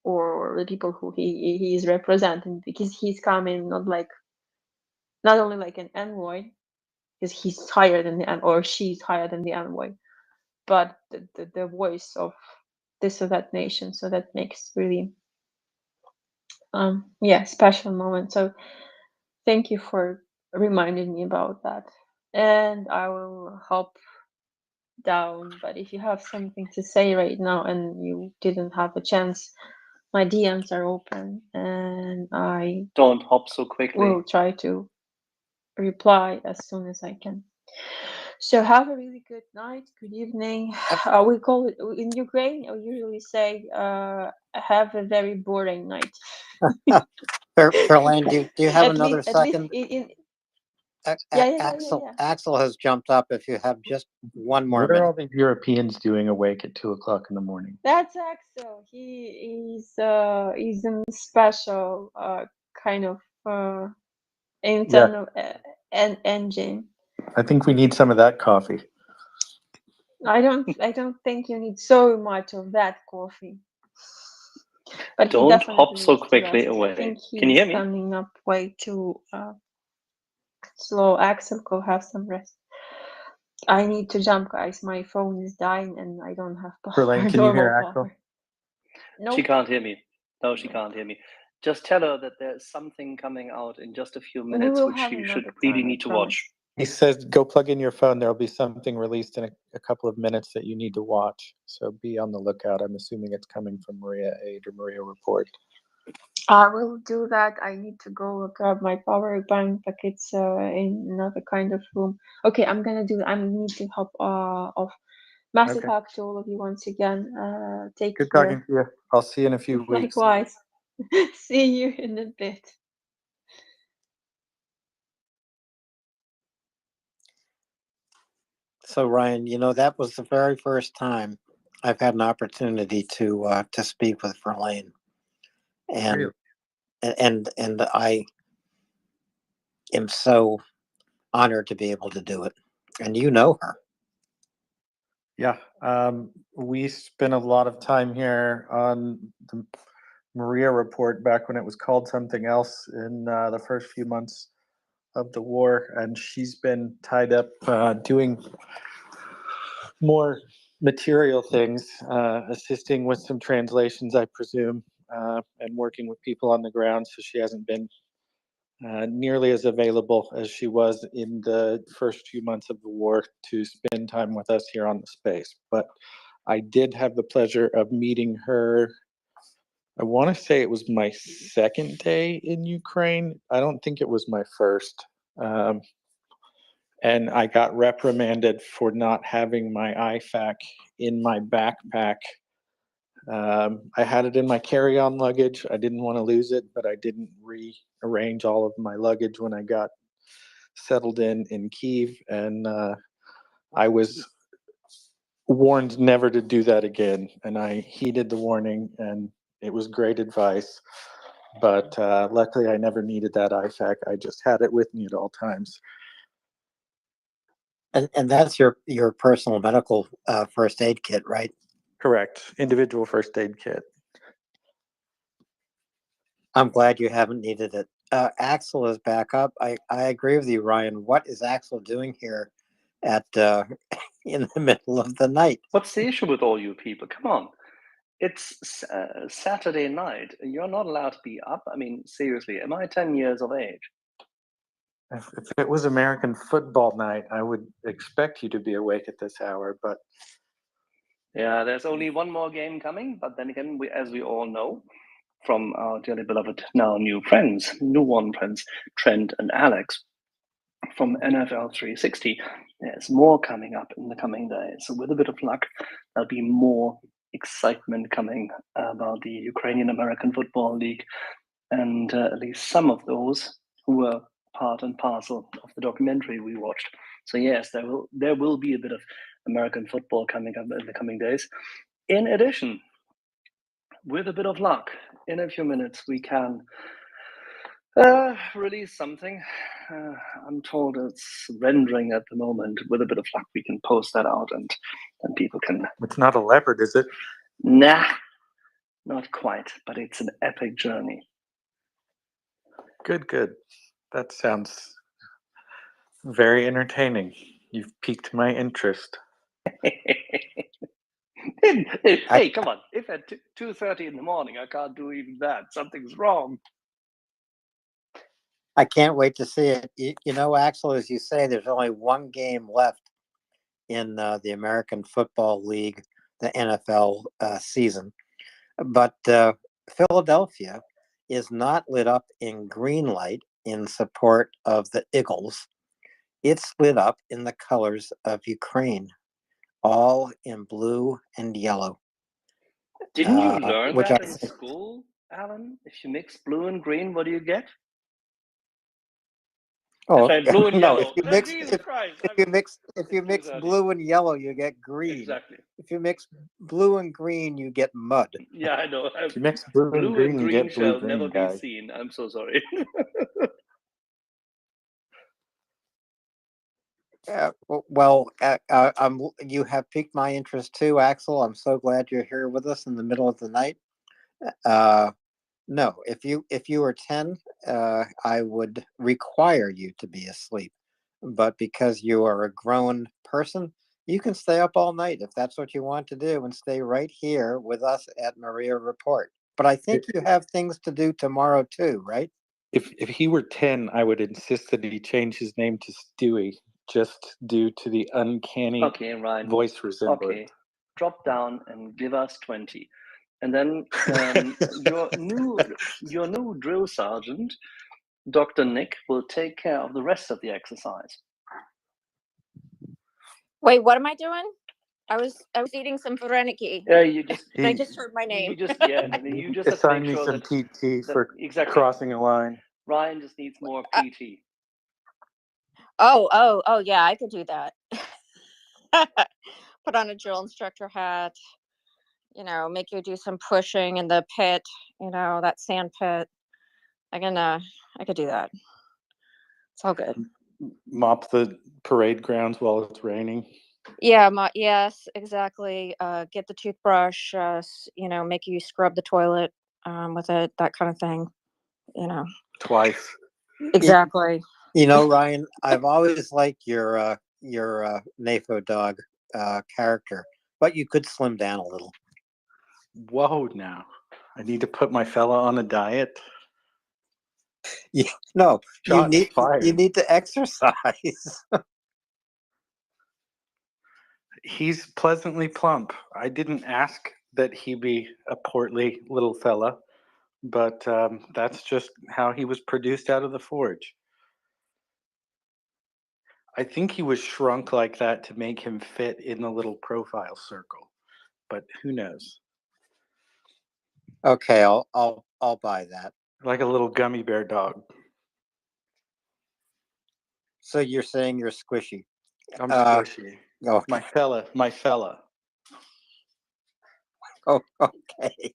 or the people who he is representing, because he's coming not only like an envoy, because he's higher than the or she's higher than the envoy, but the voice of this or that nation. So that makes really special moment. So thank you for reminding me about that. And I will hop down, but if you have something to say right now and you didn't have a chance, my DMs are open and I Don't hop so quickly. will try to reply as soon as I can. So have a really good night, good evening. We call it in Ukraine, we usually say have a very boring night. Verlaine, do you have another At least second? yeah. Axel has jumped up. If you have just one more What are minute. all these Europeans doing awake at 2 o'clock in the morning? That's Axel. He's in special kind of internal engine. I think we need some of that coffee. I don't think you need so much of that coffee. But don't hop so quickly away. I think he's Can you hear me? standing up way too slow. Axel, go have some rest. I need to jump, guys. My phone is dying and I don't have Verlaine, can you hear normal Axel? power. Nope. She can't hear me. No, she can't hear me. Just tell her that there's something coming out in just a few minutes, will which have she should another really time, I need to promise. watch. He says, go plug in your phone. There'll be something released in a couple of minutes that you need to watch. So be on the lookout. I'm assuming it's coming from Maria Aid or MriyaReport. I will do that. I need to go grab my power bank, but it's in another kind of room. Okay, I'm gonna do. I need to hop off. Massive hug to all of you once again. Take Good care. talking to you. I'll see you in a few weeks. Likewise. See you in a bit. So Ryan, that was the very first time I've had an opportunity to speak with Verlaine, and Really? and I am so honored to be able to do it. And you know her. Yeah. We spent a lot of time here on the MriyaReport back when it was called something else in the first few months of the war, and she's been tied up doing more material things, assisting with some translations, I presume, and working with people on the ground. So she hasn't been nearly as available as she was in the first few months of the war to spend time with us here on the space. But I did have the pleasure of meeting her. I want to say it was my second day in Ukraine. I don't think it was my first. And I got reprimanded for not having my IFAC in my backpack I had it in my carry-on luggage. I didn't want to lose it, but I didn't rearrange all of my luggage when I got settled in Kiev, and I was warned never to do that again, and I heeded the warning, and it was great advice. But luckily, I never needed that IFAC. I just had it with me at all times. And that's your personal medical first aid kit, right? Correct. Individual first aid kit. I'm glad you haven't needed it. Axel is back up. I agree with you, Ryan. What is Axel doing here at in the middle of the night? What's the issue with all you people? Come on. It's Saturday night. You're not allowed to be up. I mean, seriously, am I 10 years of age? If it was American football night, I would expect you to be awake at this hour, but yeah, there's only one more game coming. But then again, as we all know from our dearly beloved now new friends, Trent and Alex from NFL 360, there's more coming up in the coming days. So with a bit of luck, there'll be more excitement coming about the Ukrainian American Football League, and at least some of those who were part and parcel of the documentary we watched. So yes, there will be a bit of American football coming up in the coming days. In addition, with a bit of luck, in a few minutes we can release something. I'm told it's rendering at the moment. With a bit of luck, we can post that out, and people can. It's not a leopard, is it? Nah, not quite. But it's an epic journey. Good. That sounds very entertaining. You've piqued my interest. Hey, come on! If at 2:30 in the morning I can't do even that, something's wrong. I can't wait to see it. You know, Axel, as you say, there's only one game left in the American Football League, the NFL season. But Philadelphia is not lit up in green light in support of the Eagles. It's lit up in the colors of Ukraine, all in blue and yellow. Didn't you learn that in school, Alan? If you mix blue and green, what do you get? Oh, blue and no! yellow. If you mix blue and yellow, you get green. Exactly. If you mix blue and green, you get mud. Yeah, I know. If you mix blue and green, you get shall blue-green, never guys. be seen. I'm so sorry. Well, you have piqued my interest too, Axel. I'm so glad you're here with us in the middle of the night. No, if you were 10, I would require you to be asleep. But because you are a grown person, you can stay up all night if that's what you want to do, and stay right here with us at MriyaReport. But I think you have things to do tomorrow too, right? If he were 10, I would insist that he change his name to Stewie, just due to the uncanny Ryan. voice resemblance. Okay, drop down and give us 20. And then your new drill sergeant, Dr. Nick, will take care of the rest of the exercise. Wait, what am I doing? I was eating some vareniki. Yeah, you just. I just heard my name. You just have to assign make me sure some that PT for exactly. crossing a line. Ryan just needs more PT. Oh, yeah, I could do that. Put on a drill instructor hat, make you do some pushing in the pit, that sand pit. I could do that. It's all good. Mop the parade grounds while it's raining. Yeah, yes, exactly. Get the toothbrush, make you scrub the toilet with it, that kind of thing, Twice. Exactly. Ryan, I've always liked your NAFO dog character, but you could slim down a little. Whoa, now. I need to put my fella on a diet. Yeah, no, you need to exercise. He's pleasantly plump. I didn't ask that he be a portly little fella, but that's just how he was produced out of the forge. I think he was shrunk like that to make him fit in the little profile circle, but who knows? Okay, I'll buy that. Like a little gummy bear dog. So you're saying you're squishy? I'm squishy. Oh, My fella. oh, okay.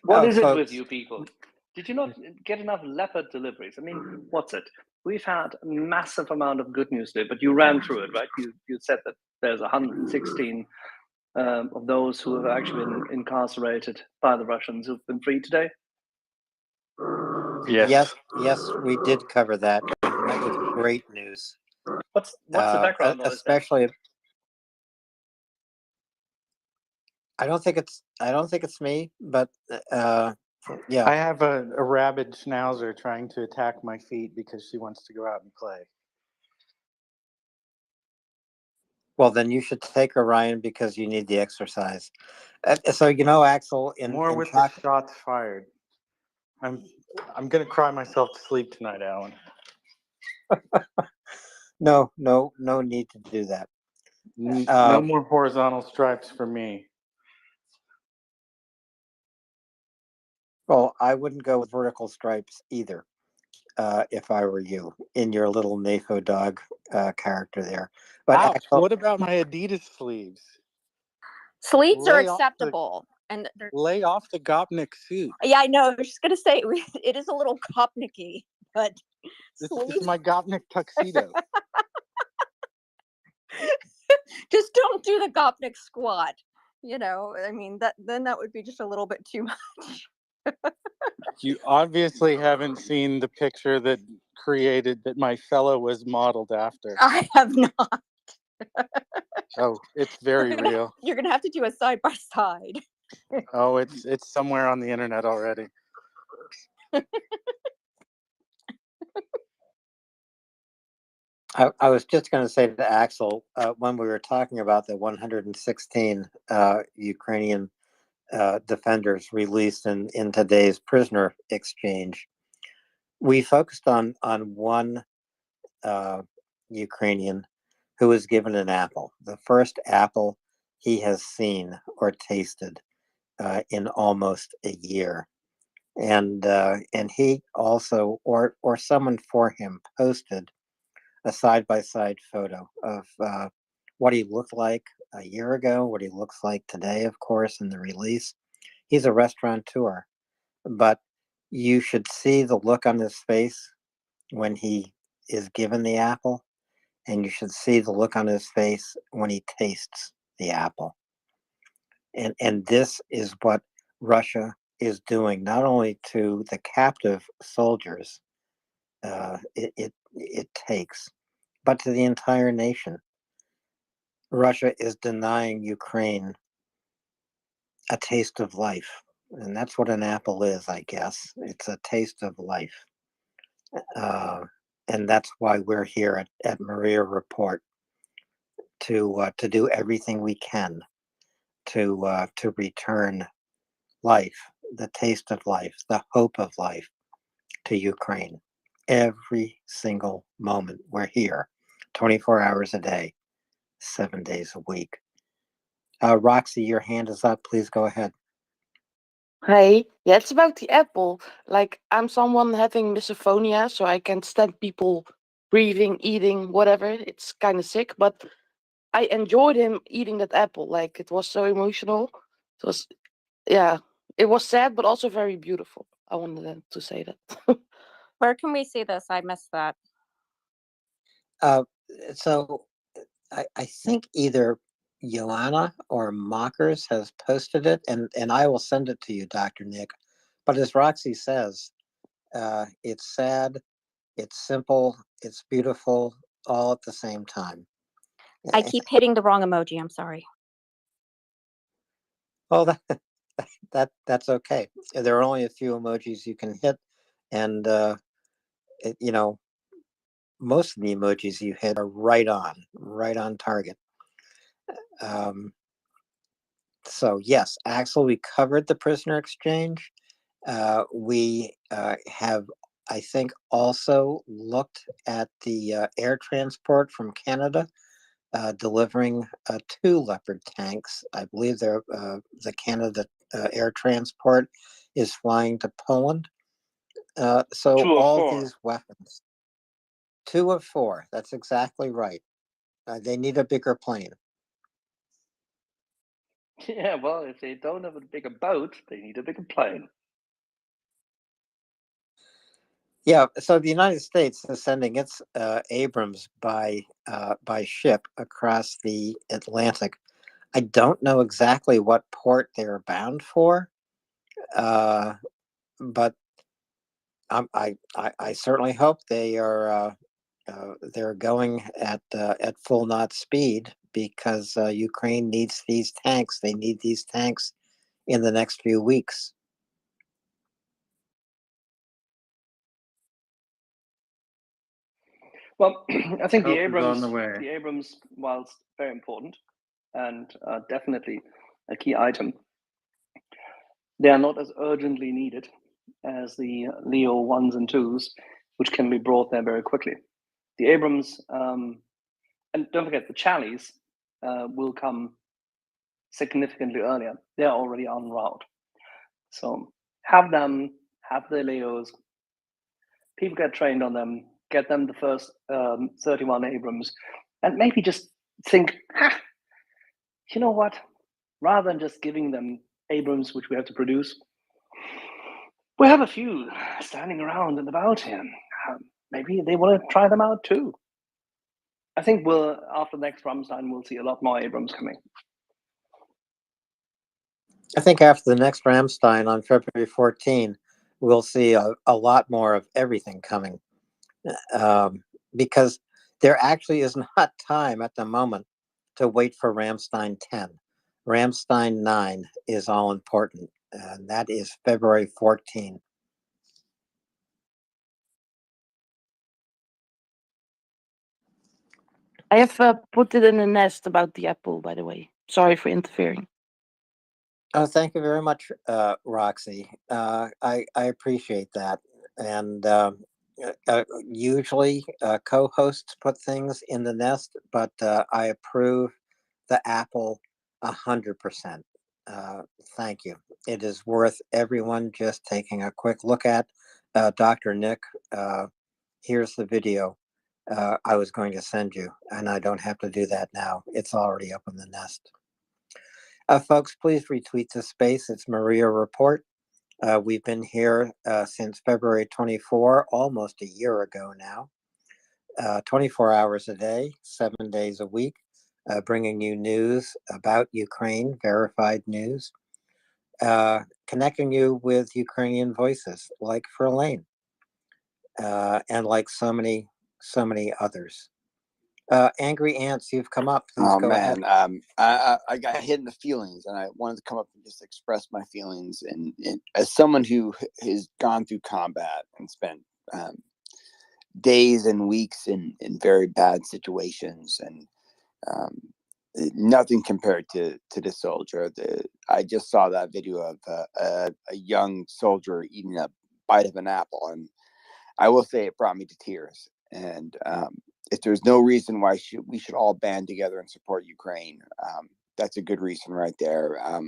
What is it with Folks, you people? Did you not get enough leopard deliveries? I mean, what's it? We've had a massive amount of good news today, but you ran through it, right? You said that there's 116 of those who have actually been incarcerated by the Russians who've been freed today. yes, we did cover that, and that was great news. What's the background noise then? Especially, I don't think it's me, but yeah. I have a rabid schnauzer trying to attack my feet because she wants to go out and play. Well, then you should take her, Ryan, because you need the exercise. So Axel, More with the shots fired. I'm gonna cry myself to sleep tonight, Alan. No need to do that. No more horizontal stripes for me. Well, I wouldn't go with vertical stripes either, if I were you, in your little NAFO dog character there. But Ouch, Axel, what about my Adidas sleeves? Sleeves are Lay off the- acceptable, and Lay off the Gopnik suit. yeah, I know. I was just gonna say it is a little Kopnicky, but This sleeves. is my Gopnik tuxedo. Just don't do the Gopnik squat. I mean that would be just a little bit too much. You obviously haven't seen the picture that my fellow was modeled after. I have not. Oh, it's very real. You're gonna have to do a side by side. Oh, it's somewhere on the internet already. I was just going to say to Axel, when we were talking about the 116 Ukrainian defenders released in today's prisoner exchange, we focused on one Ukrainian who was given an apple, the first apple he has seen or tasted in almost a year. And he also, or someone for him, posted a side-by-side photo of what he looked like a year ago, what he looks like today, of course, in the release. He's a restaurateur, but you should see the look on his face when he is given the apple, and you should see the look on his face when he tastes the apple. And this is what Russia is doing, not only to the captive soldiers it takes, but to the entire nation. Russia is denying Ukraine a taste of life. And that's what an apple is, I guess. It's a taste of life. And that's why we're here at MriyaReport to do everything we can to return life, the taste of life, the hope of life to Ukraine. Every single moment we're here, 24 hours a day, 7 days a week. Roxy, your hand is up. Please go ahead. Hey, yeah, it's about the apple. Like, I'm someone having misophonia, so I can't stand people breathing, eating, whatever. It's kind of sick, but I enjoyed him eating that apple. Like, it was so emotional. It was, yeah, it was sad, but also very beautiful. I wanted to say that. Where can we see this? I missed that. So I think either Joanna or Mockers has posted it, and I will send it to you, Dr. Nick. But as Roxy says, it's sad, it's simple, it's beautiful, all at the same time. I keep hitting the wrong emoji. I'm sorry. Well, that's okay. There are only a few emojis you can hit, and most of the emojis you hit are right on target. So yes, Axel, we covered the prisoner exchange. We have, I think, also looked at the air transport from Canada delivering 2 Leopard tanks. I believe they're the Canada air transport is flying to Poland. So 2 of all 4. these weapons, 2 of 4, that's exactly right. They need a bigger plane. Yeah, well, if they don't have a bigger boat, they need a bigger plane. Yeah, so the United States is sending its Abrams by ship across the Atlantic. I don't know exactly what port they're bound for, but I certainly hope they are they're going at full knot speed, because Ukraine needs these tanks. They need these tanks in the next few weeks. Well, I think Help is on the way. the Abrams, whilst very important and definitely a key item, they are not as urgently needed as the Leo 1s and 2s, which can be brought there very quickly. The Abrams, and don't forget the Charlies, will come significantly earlier. They're already en route. So have them, have the Leos, people get trained on them, get them the first 31 Abrams, and maybe just think, you know what? Rather than just giving them Abrams, which we have to produce, we have a few standing around and about here. Maybe they want to try them out too. I think after next Ramstein, we'll see a lot more Abrams coming. I think after the next Ramstein on February 14, we'll see a lot more of everything coming, because there actually is not time at the moment to wait for Ramstein 10. Ramstein 9 is all important, and that is February 14. I have put it in a nest about the apple, by the way. Sorry for interfering. Oh, thank you very much, Roxy. I appreciate that. And usually co-hosts put things in the nest, but I approve the apple 100%. Thank you. It is worth everyone just taking a quick look at. Dr. Nick, here's the video I was going to send you, and I don't have to do that now. It's already up in the nest. Folks, please retweet this space. It's MriyaReport. We've been here since February 24, almost a year ago now. 24 hours a day, 7 days a week, bringing you news about Ukraine, verified news, connecting you with Ukrainian voices like Verlaine, and like so many others. Angry Ants, you've come up. Please go ahead. I got hit in the feelings, and I wanted to come up and just express my feelings. And as someone who has gone through combat and spent days and weeks in very bad situations, and nothing compared to this soldier. I just saw that video of a young soldier eating a bite of an apple, and I will say it brought me to tears. And if there's no reason why we should all band together and support Ukraine, that's a good reason right there. I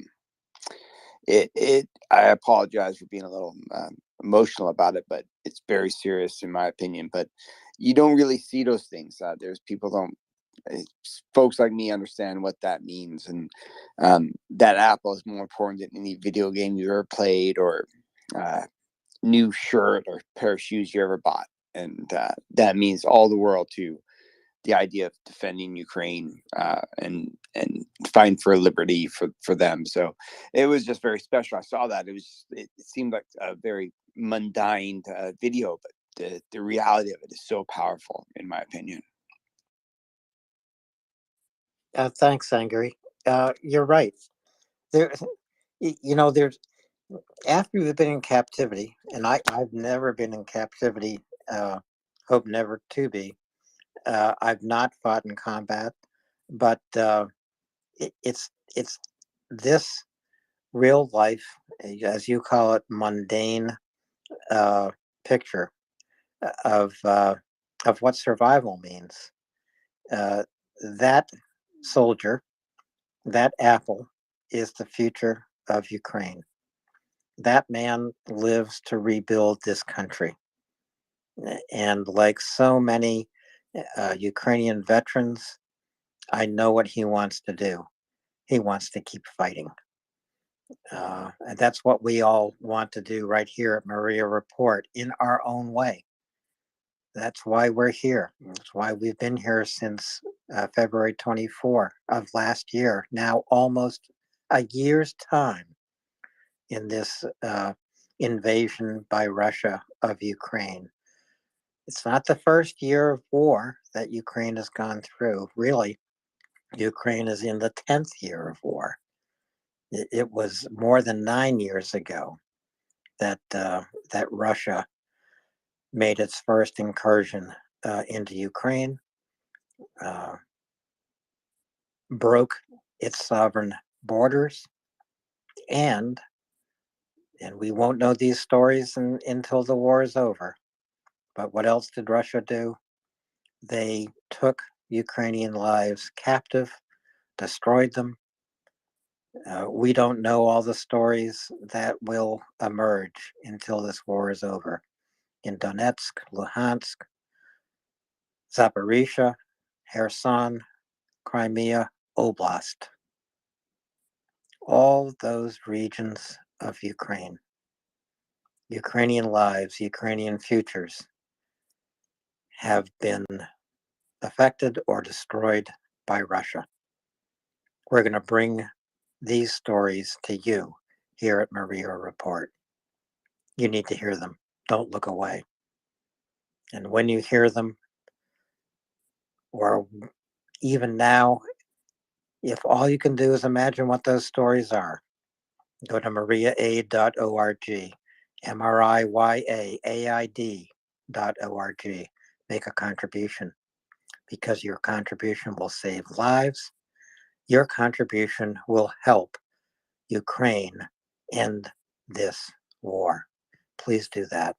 apologize for being a little emotional about it, but it's very serious in my opinion. But you don't really see those things. There's folks like me understand what that means, and that apple is more important than any video game you ever played, or new shirt or pair of shoes you ever bought. And that means all the world to the idea of defending Ukraine, and fighting for liberty for them. So it was just very special. I saw that. It seemed like a very mundane video, but the reality of it is so powerful, in my opinion. Thanks, Angry. You're right. There's after you've been in captivity, and I've never been in captivity. Hope never to be. I've not fought in combat, but it's this real life, as you call it, mundane picture of what survival means. That soldier, that apple, is the future of Ukraine. That man lives to rebuild this country. And like so many Ukrainian veterans, I know what he wants to do. He wants to keep fighting. And that's what we all want to do right here at MriyaReport in our own way. That's why we're here. That's why we've been here since February 24 of last year, now almost a year's time in this invasion by Russia of Ukraine. It's not the first year of war that Ukraine has gone through. Really, Ukraine is in the 10th year of war. It was more than 9 years ago that Russia made its first incursion into Ukraine, broke its sovereign borders, and we won't know these stories until the war is over. But what else did Russia do? They took Ukrainian lives captive, destroyed them. We don't know all the stories that will emerge until this war is over. In Donetsk, Luhansk, Zaporizhia, Kherson, Crimea, Oblast. All those regions of Ukraine. Ukrainian lives, Ukrainian futures have been affected or destroyed by Russia. We're going to bring these stories to you here at MriyaReport. You need to hear them. Don't look away. And when you hear them, or even now, if all you can do is imagine what those stories are, go to MriyaAid.org, MriyaAid.org. Make a contribution, because your contribution will save lives. Your contribution will help Ukraine end this war. Please do that.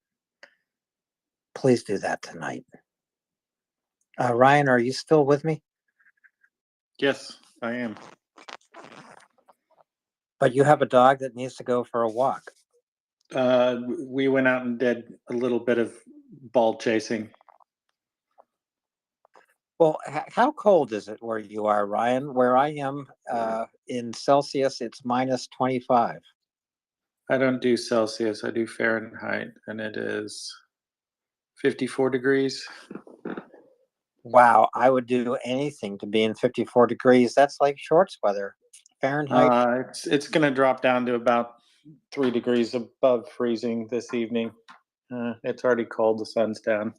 Please do that tonight. Ryan, are you still with me? Yes, I am. But you have a dog that needs to go for a walk. We went out and did a little bit of ball chasing. Well, how cold is it where you are, Ryan? Where I am in Celsius, it's minus 25. I don't do Celsius, I do Fahrenheit, and it is 54 degrees. Wow, I would do anything to be in 54 degrees. That's like shorts weather. Fahrenheit. It's going to drop down to about 3 degrees above freezing this evening. It's already cold. The sun's down.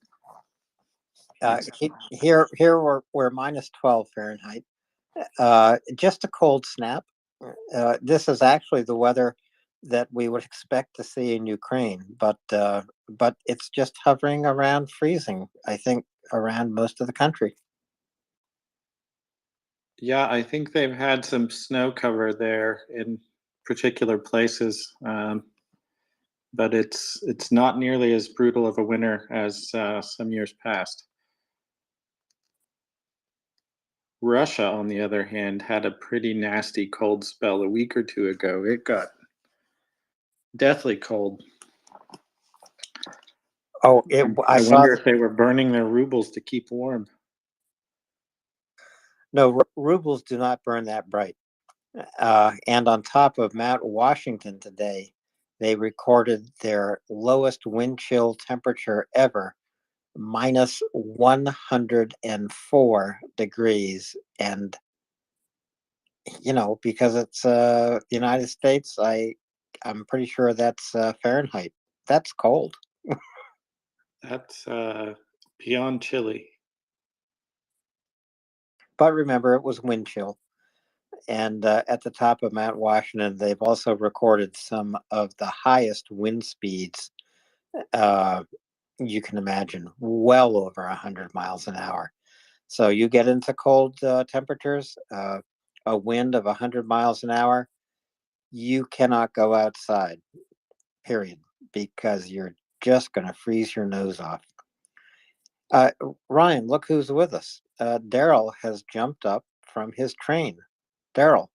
Here we're minus 12 Fahrenheit. Just a cold snap. This is actually the weather that we would expect to see in Ukraine, but it's just hovering around freezing, I think, around most of the country. Yeah, I think they've had some snow cover there in particular places, but it's not nearly as brutal of a winter as some years past. Russia, on the other hand, had a pretty nasty cold spell a week or two ago. It got deathly cold. Oh, I wonder if they were burning their rubles to keep warm. No, rubles do not burn that bright. And on top of Mount Washington today, they recorded their lowest wind chill temperature ever, minus 104 degrees. And, because it's the United States, I'm pretty sure that's Fahrenheit. That's cold. That's beyond chilly. But remember, it was wind chill. And at the top of Mount Washington, they've also recorded some of the highest wind speeds you can imagine, well over 100 miles an hour. So you get into cold temperatures, a wind of 100 miles an hour, you cannot go outside, period, because you're just going to freeze your nose off. Ryan, look who's with us. Daryl has jumped up from his train. Daryl,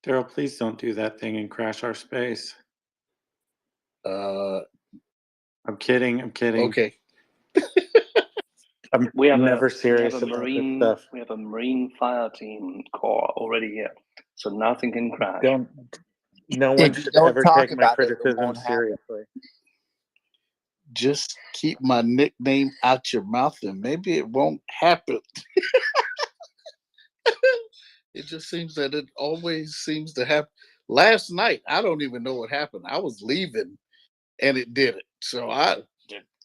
Daryl, please don't do that thing and crash our space. I'm kidding. I'm kidding. Okay. I'm We have never a serious about this stuff. we have a Marine fire team core already here, so nothing can crash. No one If you should don't ever talk take my about it, it criticism won't happen. seriously. Just keep my nickname out your mouth and maybe it won't happen. It just seems that it always seems to happen. Last night, I don't even know what happened. I was leaving and it did it. So I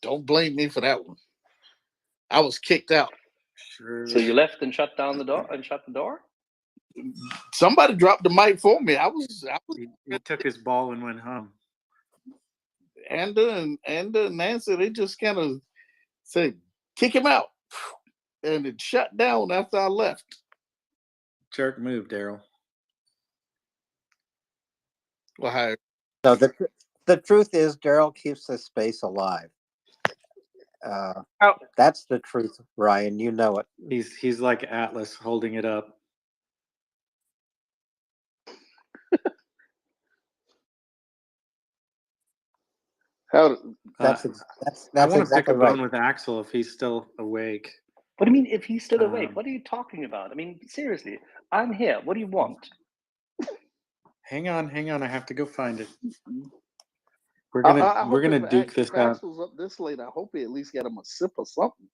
don't blame me for that one. I was kicked out. Sure. So you left and shut down the door and shut the door? Somebody dropped the mic for me. He took his ball and went home. And Nancy, they just kind of said, kick him out. And it shut down after I left. Jerk move, Daryl. Well, hi. So the truth is, Daryl keeps the space alive. That's the truth, Ryan. You know it. He's like Atlas holding it up. That's I want to pick exactly a bone right. with Axel if he's still awake. What do you mean if he's still awake? What are you talking about? I mean, seriously, I'm here. What do you want? Hang on. I have to go find it. We're I gonna hope duke this out. Axel's up this late. I hope he at least got him a sip of something.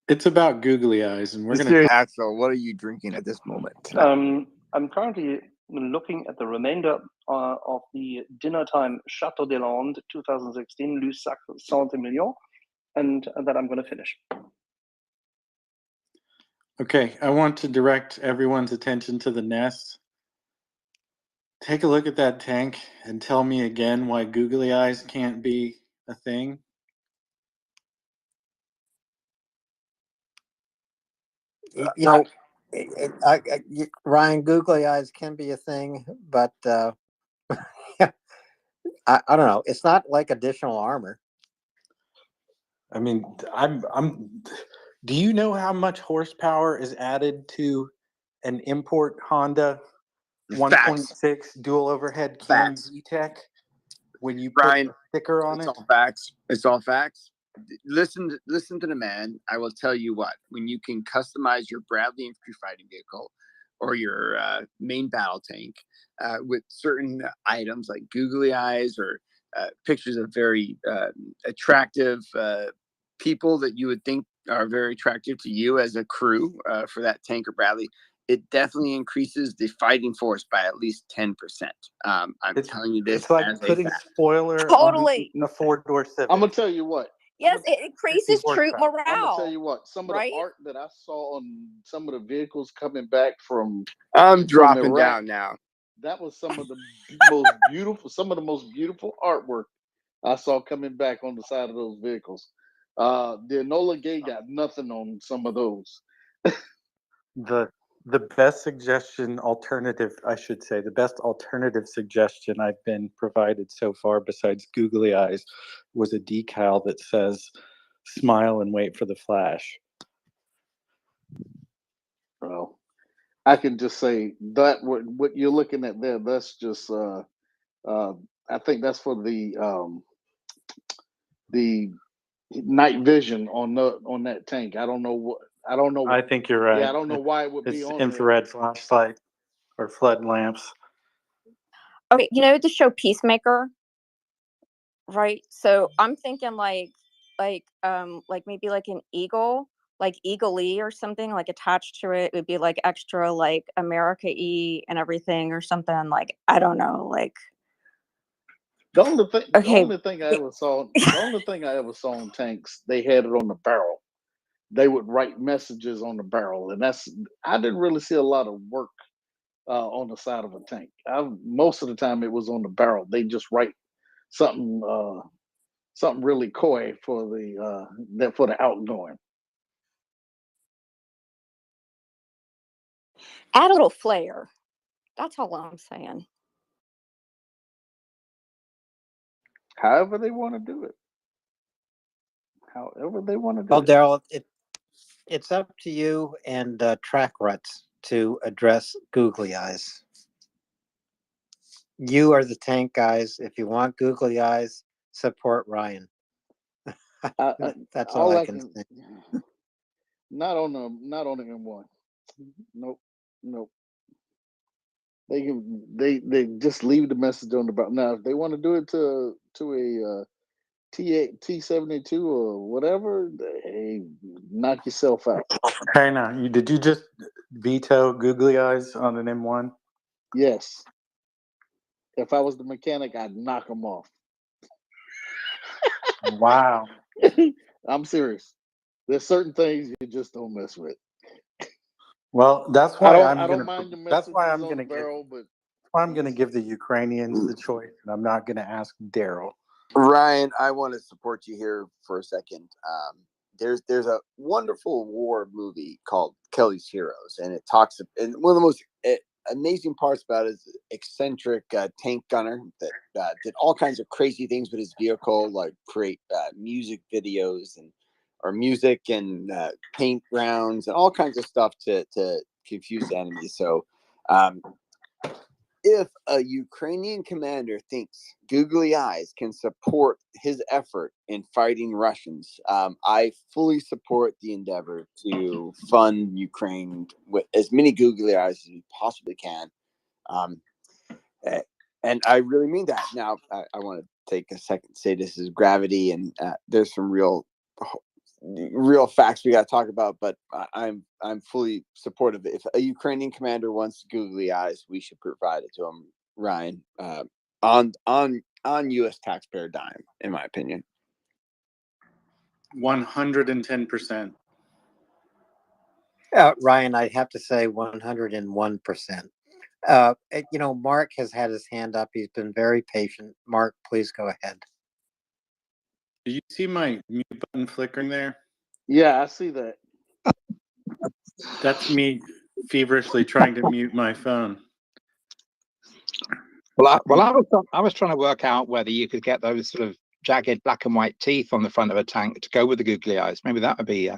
It's about googly eyes, and we're Mr. gonna. Axel, what are you drinking at this moment? I'm currently looking at the remainder of the dinner time Chateau des Landes 2016 Le Sac Saint-Emilion, and that I'm going to finish. Okay, I want to direct everyone's attention to the nest. Take a look at that tank and tell me again why googly eyes can't be a thing. You know, Ryan, googly eyes can be a thing, but I don't know. It's not like additional armor. I mean, do you know how much horsepower is added to an import Honda 1.6 dual overhead cam VTEC when you put Brian, a sticker on it's it? all facts. It's all facts. Listen to the man. I will tell you what. When you can customize your Bradley infantry fighting vehicle or your main battle tank with certain items like googly eyes or pictures of very attractive people that you would think are very attractive to you as a crew for that tank or Bradley, it definitely increases the fighting force by at least 10%. I'm telling you this. It's like as putting a fact. spoiler Totally. on a four-door Civic. I'm gonna tell you what. Yes, it increases troop I'm gonna tell morale. you what. Some of right? the art that I saw on some of the vehicles coming back from I'm dropping Iraq, down now. that was some of the most beautiful artwork I saw coming back on the side of those vehicles. The Enola Gay got nothing on some of those. The best alternative suggestion I've been provided so far besides googly eyes was a decal that says smile and wait for the flash. Well, I can just say that what you're looking at there, that's just I think that's for the night vision on that tank. I don't know. I think you're right. Yeah, I don't know why it would be It's on infrared flashlight or flood lamps. Okay, you know the show Peacemaker, right? So I'm thinking like maybe like an eagle, like eagle-y or something like attached to it. It would be like extra like America-y and everything or something like I don't know, like The only thing, okay. the only thing I ever saw on tanks, they had it on the barrel. They would write messages on the barrel, and I didn't really see a lot of work on the side of a tank. Most of the time, it was on the barrel. They just write something really coy for the outgoing. Add a little flair. That's all I'm saying. However they want to do it. However they want to do Well, it. Daryl, it's up to you and Track Ruts to address googly eyes. You are the tank guys. If you want googly eyes, support Ryan. That's all I can say. Not on the M1. Nope. Nope. They just leave the message on the bottom. Now, if they want to do it to a T8 T72 or whatever, hey, knock yourself out. Hey, now, did you just veto googly eyes on an M1? Yes. If I was the mechanic, I'd knock them off. Wow. I'm serious. There's certain things you just don't mess with. Well, that's why I don't mind the that's why I'm messages on gonna the give barrel, but I'm gonna give the Ukrainians the choice, and I'm not gonna ask Daryl. Ryan, I want to support you here for a second. There's a wonderful war movie called Kelly's Heroes, and it talks. And one of the most amazing parts about it is eccentric tank gunner that did all kinds of crazy things with his vehicle, like create music videos or music and paint rounds and all kinds of stuff to confuse the enemy. So. If a Ukrainian commander thinks googly eyes can support his effort in fighting Russians, I fully support the endeavor to fund Ukraine with as many googly eyes as we possibly can. And I really mean that. Now, I want to take a second to say this is gravity, and there's some real facts we got to talk about, but I'm fully supportive. If a Ukrainian commander wants googly eyes, we should provide it to him, Ryan, on U.S. taxpayer dime, in my opinion. 110%. Ryan, I'd have to say 101%. Mark has had his hand up. He's been very patient. Mark, please go ahead. Do you see my mute button flickering there? Yeah, I see that. That's me feverishly trying to mute my phone. Well, I was trying to work out whether you could get those sort of jagged black and white teeth on the front of a tank to go with the googly eyes. Maybe that would be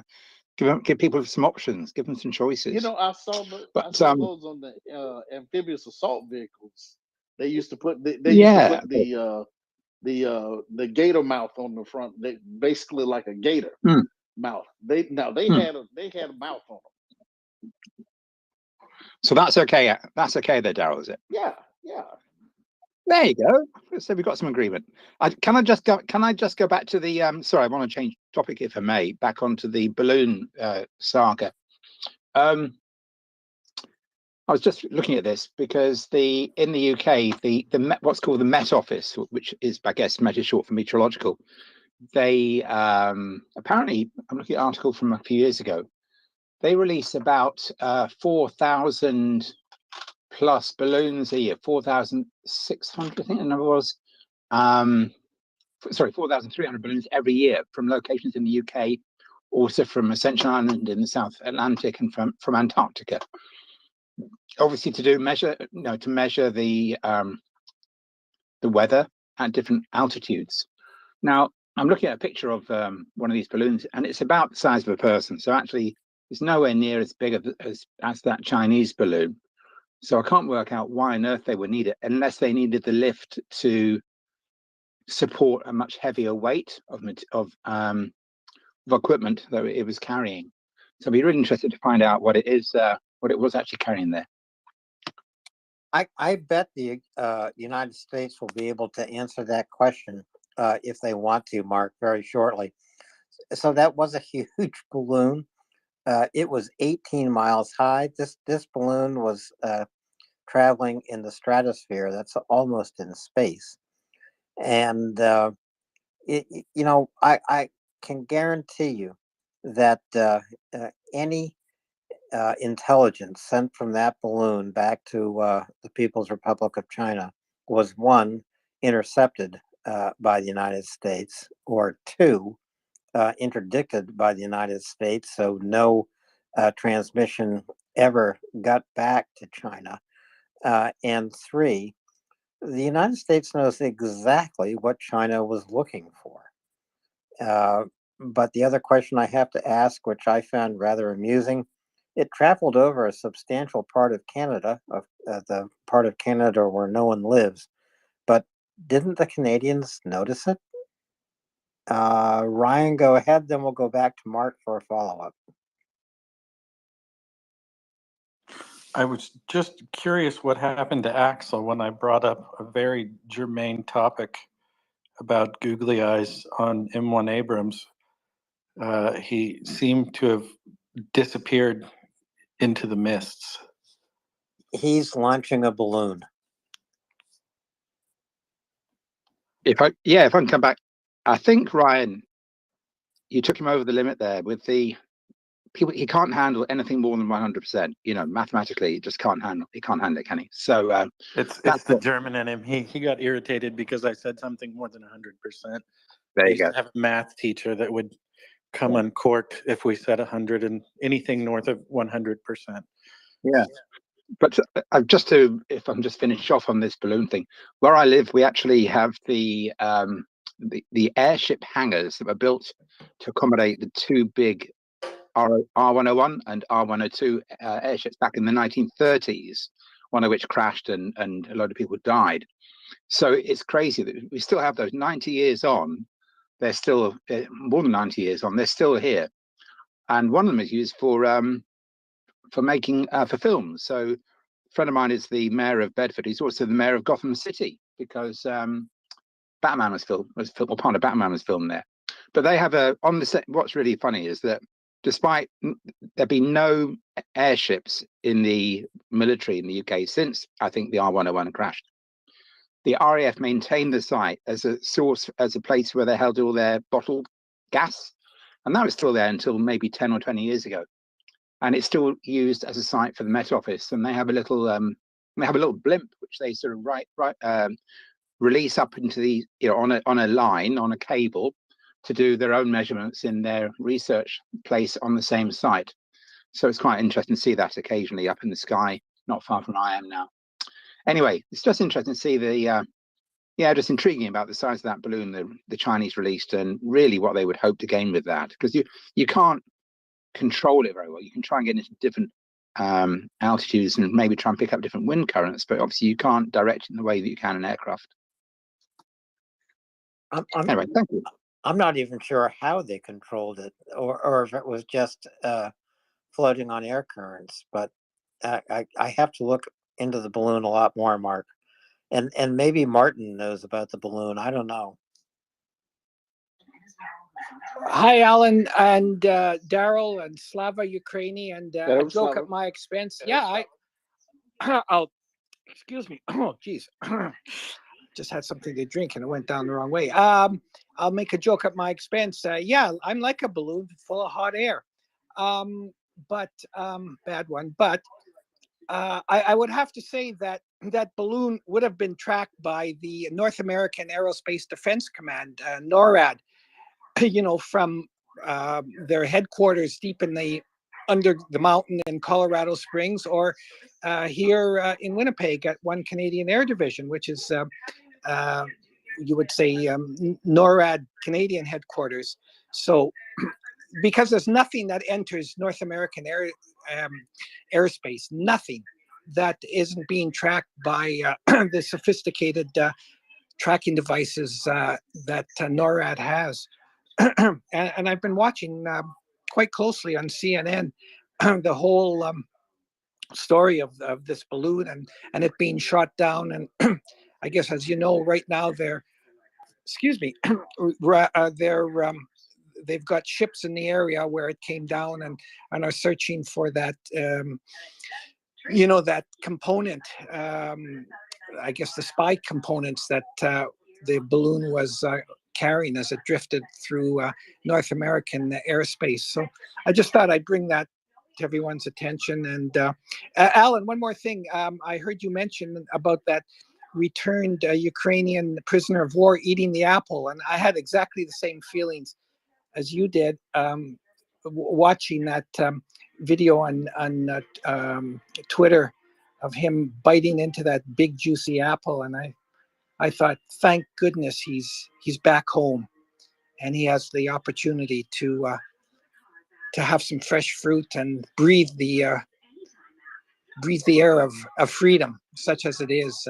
give people some options, give them some choices. I saw those on the amphibious assault vehicles. They used to put the gator mouth on the front. They basically like a gator mouth. They had a mouth on them. So that's okay. That's okay there, Daryl, is it? Yeah. There you go. So we've got some agreement. Can I just go back to the sorry, I want to change topic if I may, back onto the balloon saga. I was just looking at this because in the UK, the what's called the Met Office, which is, I guess, Met is short for meteorological. They apparently, I'm looking at an article from a few years ago. They release about 4,000 plus balloons a year, 4,600, I think the number was. Sorry, 4,300 balloons every year from locations in the UK, also from Ascension Island in the South Atlantic and from Antarctica. Obviously, to measure the weather at different altitudes. Now, I'm looking at a picture of one of these balloons, and it's about the size of a person. So actually, it's nowhere near as big as that Chinese balloon. So I can't work out why on earth they would need it unless they needed the lift to support a much heavier weight of equipment that it was carrying. So I'd be really interested to find out what it is, what it was actually carrying there. I bet the United States will be able to answer that question if they want to, Mark, very shortly. So that was a huge balloon. It was 18 miles high. This balloon was traveling in the stratosphere. That's almost in space. And I can guarantee you that any intelligence sent from that balloon back to the People's Republic of China was, one, intercepted by the United States, or two, interdicted by the United States, so no transmission ever got back to China, and three, the United States knows exactly what China was looking for. But the other question I have to ask, which I found rather amusing, it traveled over a substantial part of Canada, of the part of Canada where no one lives. But didn't the Canadians notice it? Ryan, go ahead, then we'll go back to Mark for a follow-up. I was just curious what happened to Axel when I brought up a very germane topic about googly eyes on M1 Abrams. He seemed to have disappeared into the mists. He's launching a balloon. If I can come back, I think Ryan, you took him over the limit there with the people. He can't handle anything more than 100%. You know, mathematically, he just can't handle. He can't handle it, can he? So it's the German in him. He got irritated because I said something more than 100%. There I you used go. to have a math teacher that would come uncorked if we said 100 and anything north of 100%. Yeah. But if I'm just finished off on this balloon thing, where I live, we actually have the airship hangars that were built to accommodate the two big R101 and R102 airships back in the 1930s, one of which crashed and a lot of people died. So it's crazy that we still have those 90 years on. They're still more than 90 years on. They're still here, and one of them is used for making for films. So a friend of mine is the mayor of Bedford. He's also the mayor of Gotham City because Batman was filmed, or part of Batman was filmed there. But they have on the set. What's really funny is that despite there being no airships in the military in the UK since I think the R101 crashed, the RAF maintained the site as a source, as a place where they held all their bottled gas, and that was still there until maybe 10 or 20 years ago. And it's still used as a site for the Met Office, and they have a little blimp which they sort of release up into the on a line on a cable to do their own measurements in their research place on the same site. So it's quite interesting to see that occasionally up in the sky, not far from where I am now. Anyway, it's just interesting to see just intriguing about the size of that balloon the Chinese released, and really what they would hope to gain with that, because you can't control it very well. You can try and get into different altitudes and maybe try and pick up different wind currents, but obviously you can't direct it in the way that you can an aircraft. Anyway, thank you. I'm not even sure how they controlled it, or if it was just floating on air currents. But I have to look into the balloon a lot more, Mark, and maybe Martin knows about the balloon. I don't know. Hi, Alan and Daryl and Slava Ukraini, and a joke Slava. at my expense. Yeah, I'll excuse me. Oh, geez, just had something to drink and it went down the wrong way. I'll make a joke at my expense. Yeah, I'm like a balloon full of hot air, but bad one. But I would have to say that that balloon would have been tracked by the North American Aerospace Defense Command, NORAD. From their headquarters deep under the mountain in Colorado Springs, or here in Winnipeg at 1 Canadian Air Division, which is, you would say, NORAD Canadian headquarters. So because there's nothing that enters North American airspace, nothing that isn't being tracked by the sophisticated tracking devices that NORAD has. And I've been watching quite closely on CNN the whole story of this balloon and it being shot down. And I guess, as you know, right now they've got ships in the area where it came down and are searching for that, that component. I guess the spy components that the balloon was carrying as it drifted through North American airspace. So I just thought I'd bring that to everyone's attention. And Alan, one more thing. I heard you mention about that returned Ukrainian prisoner of war eating the apple. And I had exactly the same feelings as you did watching that video on Twitter of him biting into that big juicy apple. And I thought, thank goodness he's back home and he has the opportunity to to have some fresh fruit and breathe the air of freedom, such as it is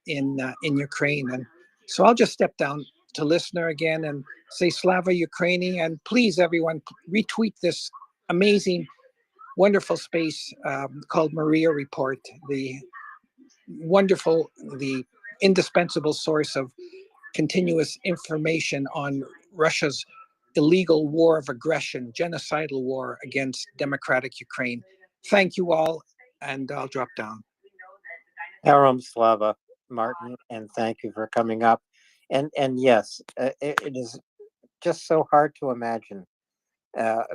in Ukraine. And so I'll just step down to listener again and say Slava Ukraini, and please everyone retweet this amazing, wonderful space called MriyaReport, the wonderful, the indispensable source of continuous information on Russia's illegal war of aggression, genocidal war against democratic Ukraine. Thank you all, and I'll drop down. Aram Slava, Martin, and thank you for coming up. And yes, it is just so hard to imagine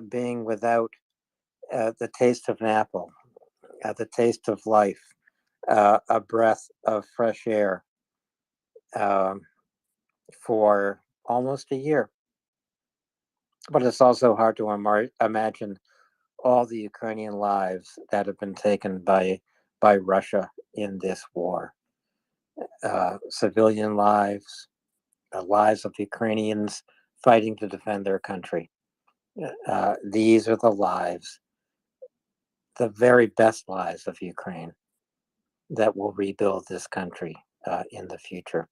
being without the taste of an apple, the taste of life, a breath of fresh air for almost a year. But it's also hard to imagine all the Ukrainian lives that have been taken by Russia in this war. Civilian lives, lives of Ukrainians fighting to defend their country. These are the lives, the very best lives of Ukraine that will rebuild this country in the future.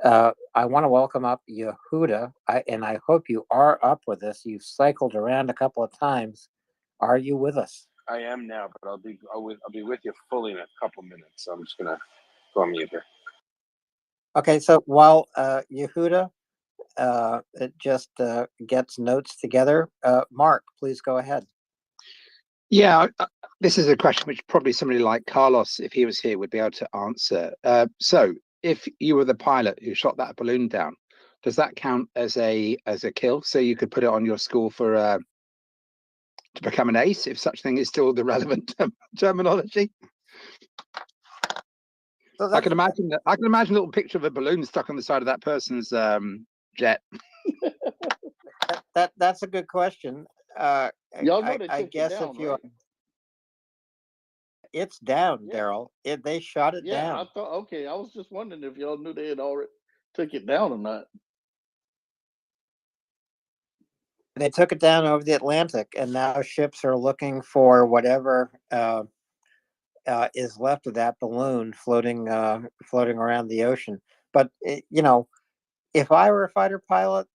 I want to welcome up Yehuda, and I hope you are up with us. You've cycled around a couple of times. Are you with us? I am now, but I'll be with you fully in a couple minutes. So I'm just gonna go on mute here. Okay, so while Yehuda it just gets notes together, Mark, please go ahead. Yeah, this is a question which probably somebody like Carlos, if he was here, would be able to answer. So, if you were the pilot who shot that balloon down, does that count as a kill? So you could put it on your score for to become an ace, if such thing is still the relevant terminology. So I can imagine that. I can imagine a little picture of a balloon stuck on the side of that person's jet. That's a good question. Y'all know they I took guess it down, if you, right? it's down, Yeah. Daryl. They shot it Yeah, down. I thought, okay, I was just wondering if y'all knew they had already took it down or not. They took it down over the Atlantic, and now ships are looking for whatever is left of that balloon floating around the ocean. But you know, if I were a fighter pilot,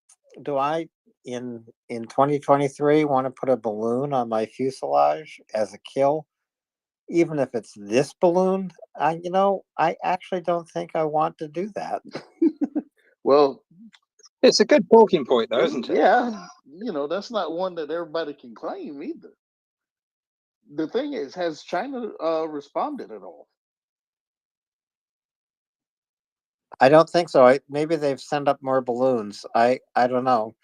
do I in 2023 want to put a balloon on my fuselage as a kill? Even if it's this balloon, I actually don't think I want to do that. Well, it's a good talking point, though, isn't it? Yeah, that's not one that everybody can claim either. The thing is, has China responded at all? I don't think so. Maybe they've sent up more balloons. I don't know.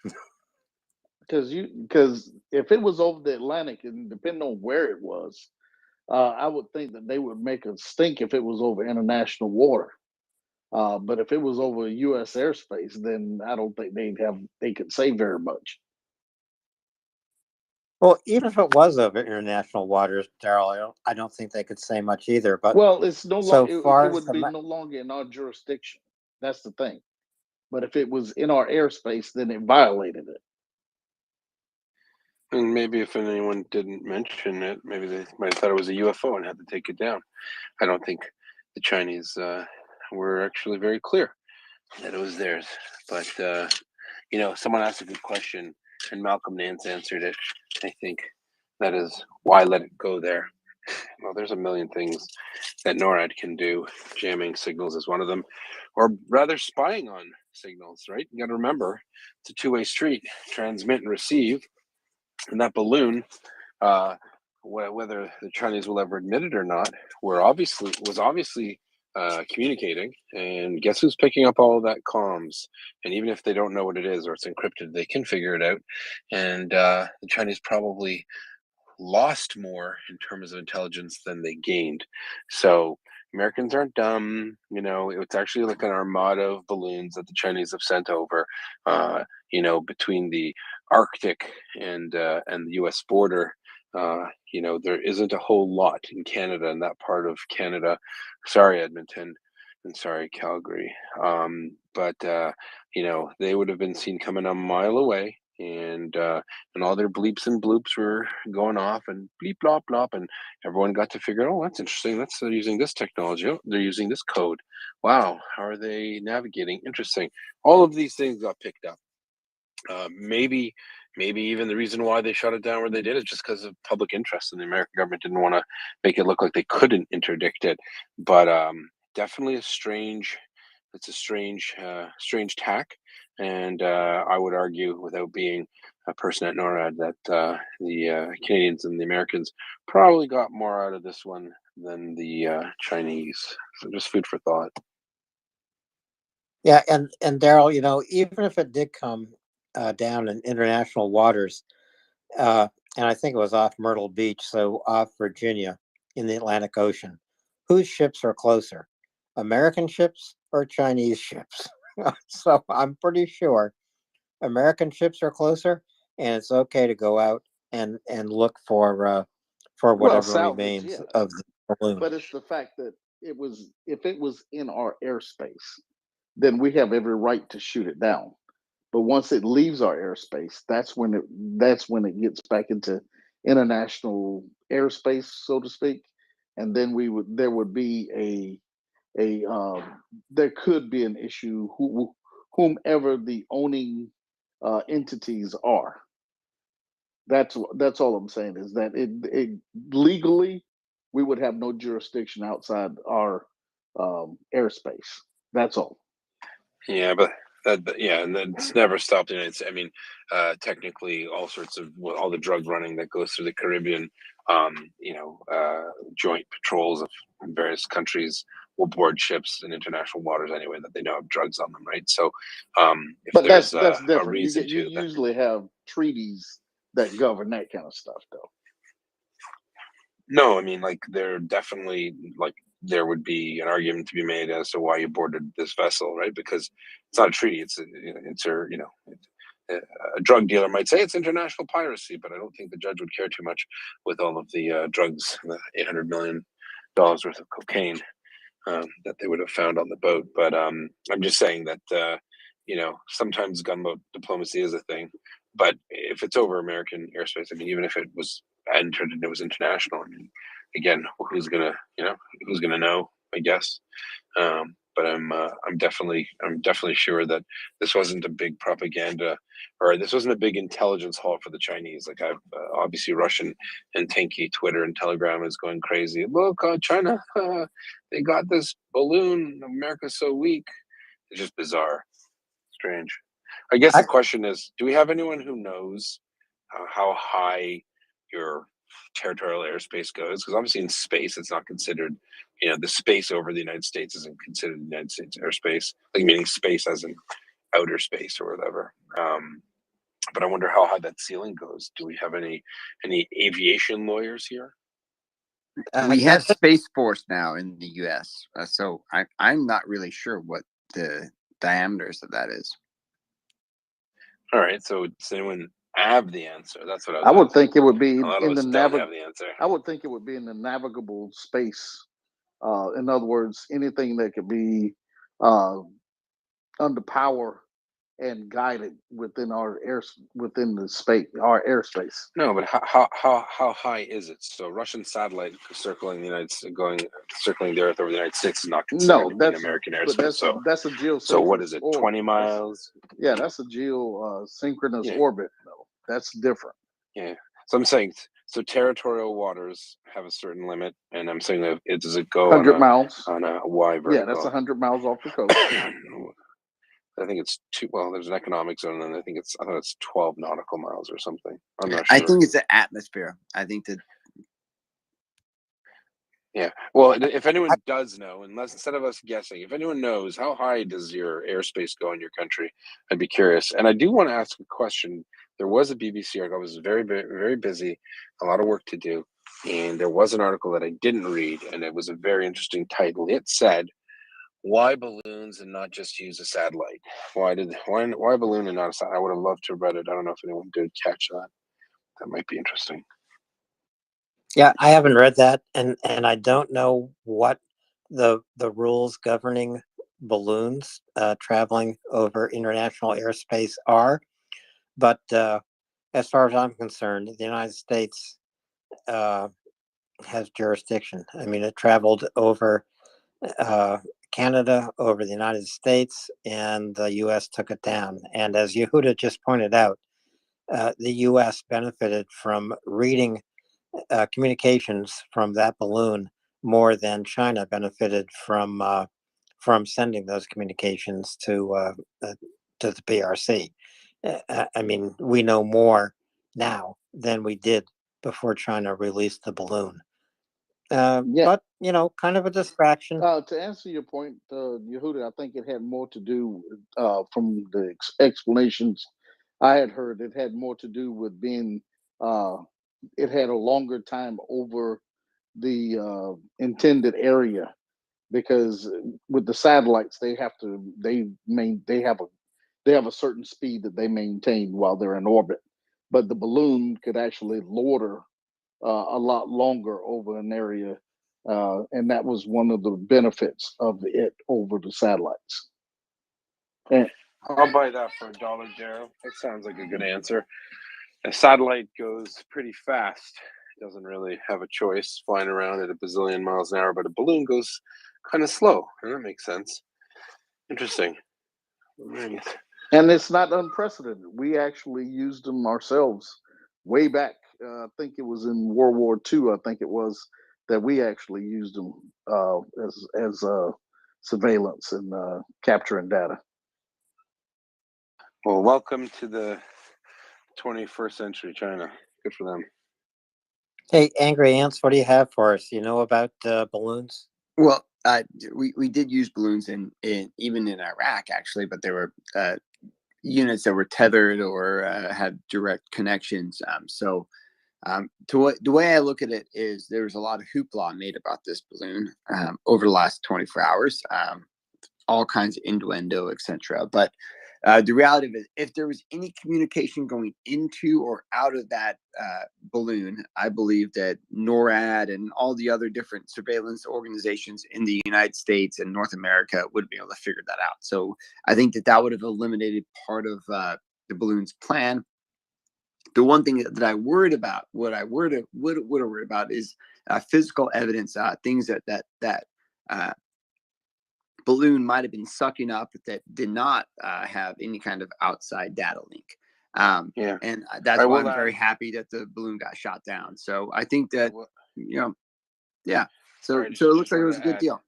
Because if it was over the Atlantic, and depending on where it was, I would think that they would make a stink if it was over international water. But if it was over U.S. airspace, then I don't think they could say very much. Well, even if it was over international waters, Daryl, I don't think they could say much either. But well, it's no so longer. far It would be no longer in our jurisdiction. That's the thing. But if it was in our airspace, then it violated it. And maybe if anyone didn't mention it, maybe they might have thought it was a UFO and had to take it down. I don't think the Chinese were actually very clear that it was theirs. But someone asked a good question, and Malcolm Nance answered it. I think that is why let it go there. Well, there's a million things that NORAD can do. Jamming signals is one of them, or rather spying on signals, right? You got to remember, it's a two-way street, transmit and receive. And that balloon, whether the Chinese will ever admit it or not, was obviously communicating. And guess who's picking up all of that comms? And even if they don't know what it is or it's encrypted, they can figure it out. And the Chinese probably lost more in terms of intelligence than they gained. So Americans aren't dumb. It's actually like an armada of balloons that the Chinese have sent over, between the Arctic and the U.S. border. There isn't a whole lot in Canada, in that part of Canada. Sorry, Edmonton, and sorry, Calgary. But they would have been seen coming a mile away. and all their bleeps and bloops were going off, and bleep blop blop, and everyone got to figure, oh, that's interesting. They're using this technology. Oh, they're using this code. Wow, how are they navigating? Interesting. All of these things got picked up. Maybe even the reason why they shut it down where they did is just because of public interest, and the American government didn't want to make it look like they couldn't interdict it. But definitely it's a strange tack, and I would argue, without being a person at NORAD, that the Canadians and the Americans probably got more out of this one than the Chinese. So just food for thought. Yeah, and Daryl, even if it did come down in international waters, and I think it was off Myrtle Beach, so off Virginia in the Atlantic Ocean, whose ships are closer, American ships or Chinese ships? So I'm pretty sure American ships are closer, and it's okay to go out and look for Well, whatever salvage, remains yeah. of the balloon. But it's the fact that if it was in our airspace, then we have every right to shoot it down. But once it leaves our airspace, that's when it gets back into international airspace, so to speak. And then there would be there could be an issue whomever the owning entities are. That's all I'm saying, is that it legally we would have no jurisdiction outside our airspace. That's all. Yeah, but and it's never stopped in it. I mean, technically, all sorts of all the drug running that goes through the Caribbean, joint patrols of various countries will board ships in international waters anyway that they know have drugs on them, right? So, if But there's that's a different. reason You to, then usually have treaties that govern that kind of stuff, though. no, I mean, like there definitely there would be an argument to be made as to why you boarded this vessel, right? Because it's not a treaty; a drug dealer might say it's international piracy, but I don't think the judge would care too much with all of the drugs, the $800 million worth of cocaine that they would have found on the boat. But I'm just saying that sometimes gunboat diplomacy is a thing, but if it's over American airspace, I mean, even if it was entered and it was international, I mean, again, who's gonna know? I guess. But I'm definitely sure that this wasn't a big propaganda, or this wasn't a big intelligence haul for the Chinese. Like I've obviously Russian and tanky Twitter and Telegram is going crazy. Look, China, they got this balloon. America's so weak. It's just bizarre, strange. I guess the question is, do we have anyone who knows how high your territorial airspace goes? Because obviously in space, it's not considered, the space over the United States isn't considered the United States airspace, like meaning space as in outer space or whatever. But I wonder how high that ceiling goes. Do we have any aviation lawyers here? We have Space Force now in the U.S., so I'm not really sure what the diameters of that is. All right, so does anyone have the answer? That's what I would think it would be a lot in of the us don't have the answer. I would think it would be in the navigable space. In other words, anything that could be under power and guided within our airspace. No, but how high is it? So Russian satellite circling the circling the Earth over the United States is not considered No, to be an that's American but airspace. that's a geosynchronous So what is it? orbit. 20 miles? Yeah, that's a geosynchronous Yeah. orbit. though. That's different. Yeah. So I'm saying, so territorial waters have a certain limit, and I'm saying that does it go 100 miles. on a Y vertical? Yeah, that's 100 miles off the coast. I think it's there's an economic zone, and I thought it's 12 nautical miles or something. I'm not I sure. think it's the atmosphere. I think that. Yeah. Well, if anyone does know, instead of us guessing, if anyone knows how high does your airspace go in your country, I'd be curious. And I do want to ask a question. There was a BBC article. I was very, very busy, a lot of work to do, and there was an article that I didn't read, and it was a very interesting title. It said, "Why balloons and not just use a satellite? Why balloon and not a satellite?" I would have loved to have read it. I don't know if anyone did catch that. That might be interesting. Yeah, I haven't read that, and I don't know what the rules governing balloons traveling over international airspace are. But as far as I'm concerned, the United States has jurisdiction. I mean, it traveled over Canada, over the United States, and the U.S. took it down. And as Yehuda just pointed out, the U.S. benefited from reading communications from that balloon more than China benefited from sending those communications to the PRC. I mean, we know more now than we did before China released the balloon. Yeah. But kind of a distraction. To answer your point, Yehuda, I think it had more to do from the explanations I had heard. It had more to do with being. It had a longer time over the intended area, because with the satellites they have a certain speed that they maintain while they're in orbit, but the balloon could actually loiter a lot longer over an area, and that was one of the benefits of it over the satellites. And I'll buy that for $1, Daryl. That sounds like a good answer. A satellite goes pretty fast. It doesn't really have a choice flying around at a bazillion miles an hour, but a balloon goes kind of slow. And that makes sense. Interesting. Right. And it's not unprecedented. We actually used them ourselves way back. I think it was in World War II. I think it was that we actually used them as surveillance and capturing data. Well, welcome to the 21st century China. Good for them. Hey, Angry Ants, what do you have for us? You know about balloons? Well, we did use balloons in even in Iraq actually, but there were units that were tethered or had direct connections. The way I look at it is there was a lot of hoopla made about this balloon over the last 24 hours, all kinds of innuendo, etc. But the reality of it, if there was any communication going into or out of that balloon, I believe that NORAD and all the other different surveillance organizations in the United States and North America would be able to figure that out. So I think that would have eliminated part of the balloon's plan. The one thing that I worried about, what I would have worried about, is physical evidence, things that balloon might have been sucking up that did not have any kind of outside data link. And that's why I'm very happy that the balloon got shot down. So I think that, yeah. So it looks like it was a good deal.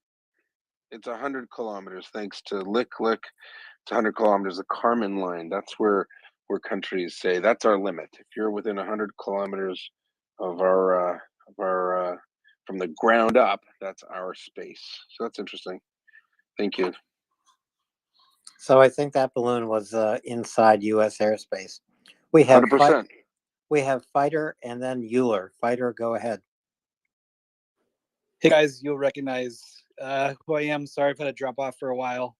It's 100 kilometers, thanks to Lick. It's 100 kilometers, the Kármán line. That's where countries say that's our limit. If you're within 100 kilometers of our from the ground up, that's our space. So that's interesting. Thank you. So I think that balloon was inside U.S. airspace. We have 100%. We have Fighter and then Euler. Fighter, go ahead. Hey guys, you'll recognize who I am. Sorry I've had to drop off for a while.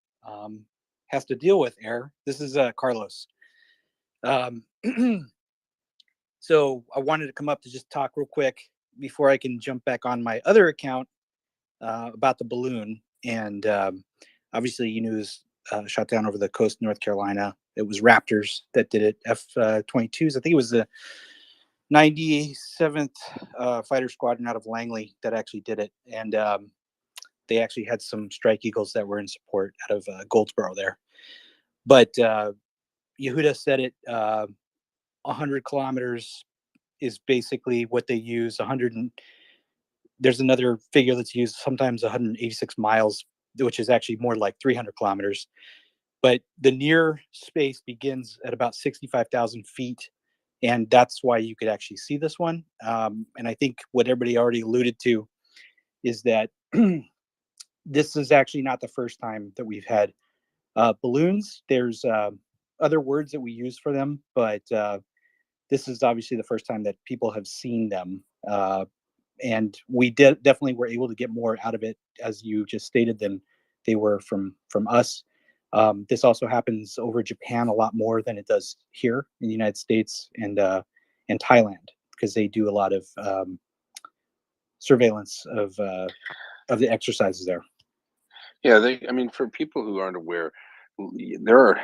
Has to deal with air. This is Carlos. So I wanted to come up to just talk real quick before I can jump back on my other account about the balloon. And obviously, it was shot down over the coast of North Carolina. It was Raptors that did it, F-22s. I think it was the 97th Fighter Squadron out of Langley that actually did it. And they actually had some Strike Eagles that were in support out of Goldsboro there. But Yehuda said it, 100 kilometers is basically what they use. There's another figure that's used, sometimes 186 miles, which is actually more like 300 kilometers. But the near space begins at about 65,000 feet. And that's why you could actually see this one. And I think what everybody already alluded to is that this is actually not the first time that we've had balloons. There's other words that we use for them, but this is obviously the first time that people have seen them. And we definitely were able to get more out of it, as you just stated, than they were from us. This also happens over Japan a lot more than it does here in the United States and Thailand, because they do a lot of surveillance of the exercises there. Yeah, for people who aren't aware, there are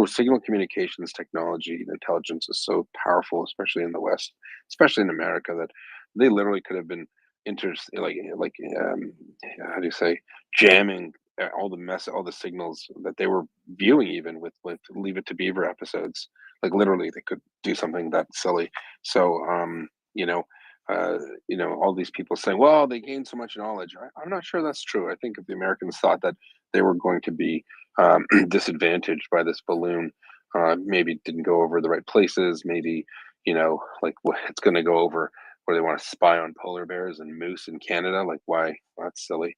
signal communications technology and intelligence is so powerful, especially in the West, especially in America, that they literally could have been how do you say, jamming all the signals that they were viewing, even with Leave It to Beaver episodes. Like literally, they could do something that silly. So all these people saying, well, they gained so much knowledge. I'm not sure that's true. I think if the Americans thought that they were going to be disadvantaged by this balloon, maybe didn't go over the right places, maybe, it's going to go over where they want to spy on polar bears and moose in Canada. Like, why? Well, that's silly.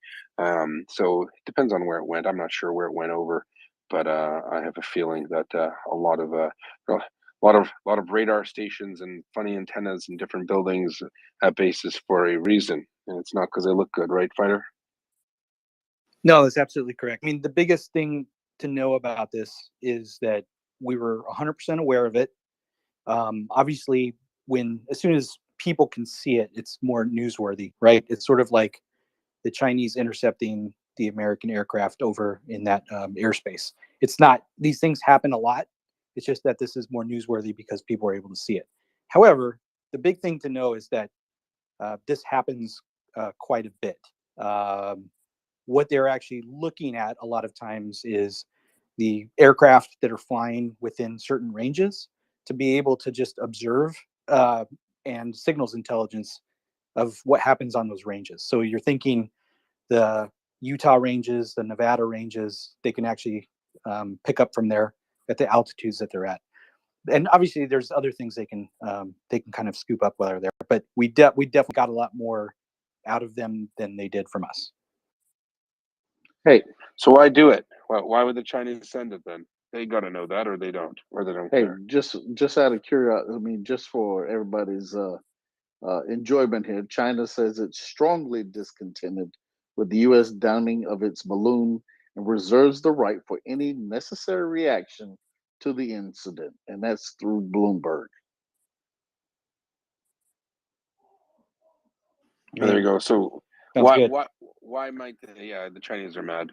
So it depends on where it went. I'm not sure where it went over, but I have a feeling that a lot of radar stations and funny antennas in different buildings have bases for a reason, and it's not because they look good, right, Fighter? No, that's absolutely correct. I mean, the biggest thing to know about this is that we were 100% aware of it. Obviously, as soon as people can see it, it's more newsworthy, right? It's sort of like the Chinese intercepting the American aircraft over in that airspace. It's not, these things happen a lot. It's just that this is more newsworthy because people are able to see it. However, the big thing to know is that this happens quite a bit. What they're actually looking at a lot of times is the aircraft that are flying within certain ranges to be able to just observe and signals intelligence of what happens on those ranges. So you're thinking the Utah ranges, the Nevada ranges, they can actually pick up from there at the altitudes that they're at. And obviously there's other things they can kind of scoop up while they're there, but we definitely got a lot more out of them than they did from us. Hey, so why do it? Why would the Chinese send it then? They got to know that, or they don't Hey, care. just out of curiosity, I mean, just for everybody's enjoyment here, China says it's strongly discontented with the U.S. downing of its balloon and reserves the right for any necessary reaction to the incident, and that's through Bloomberg. There you go. So why might the Chinese are mad?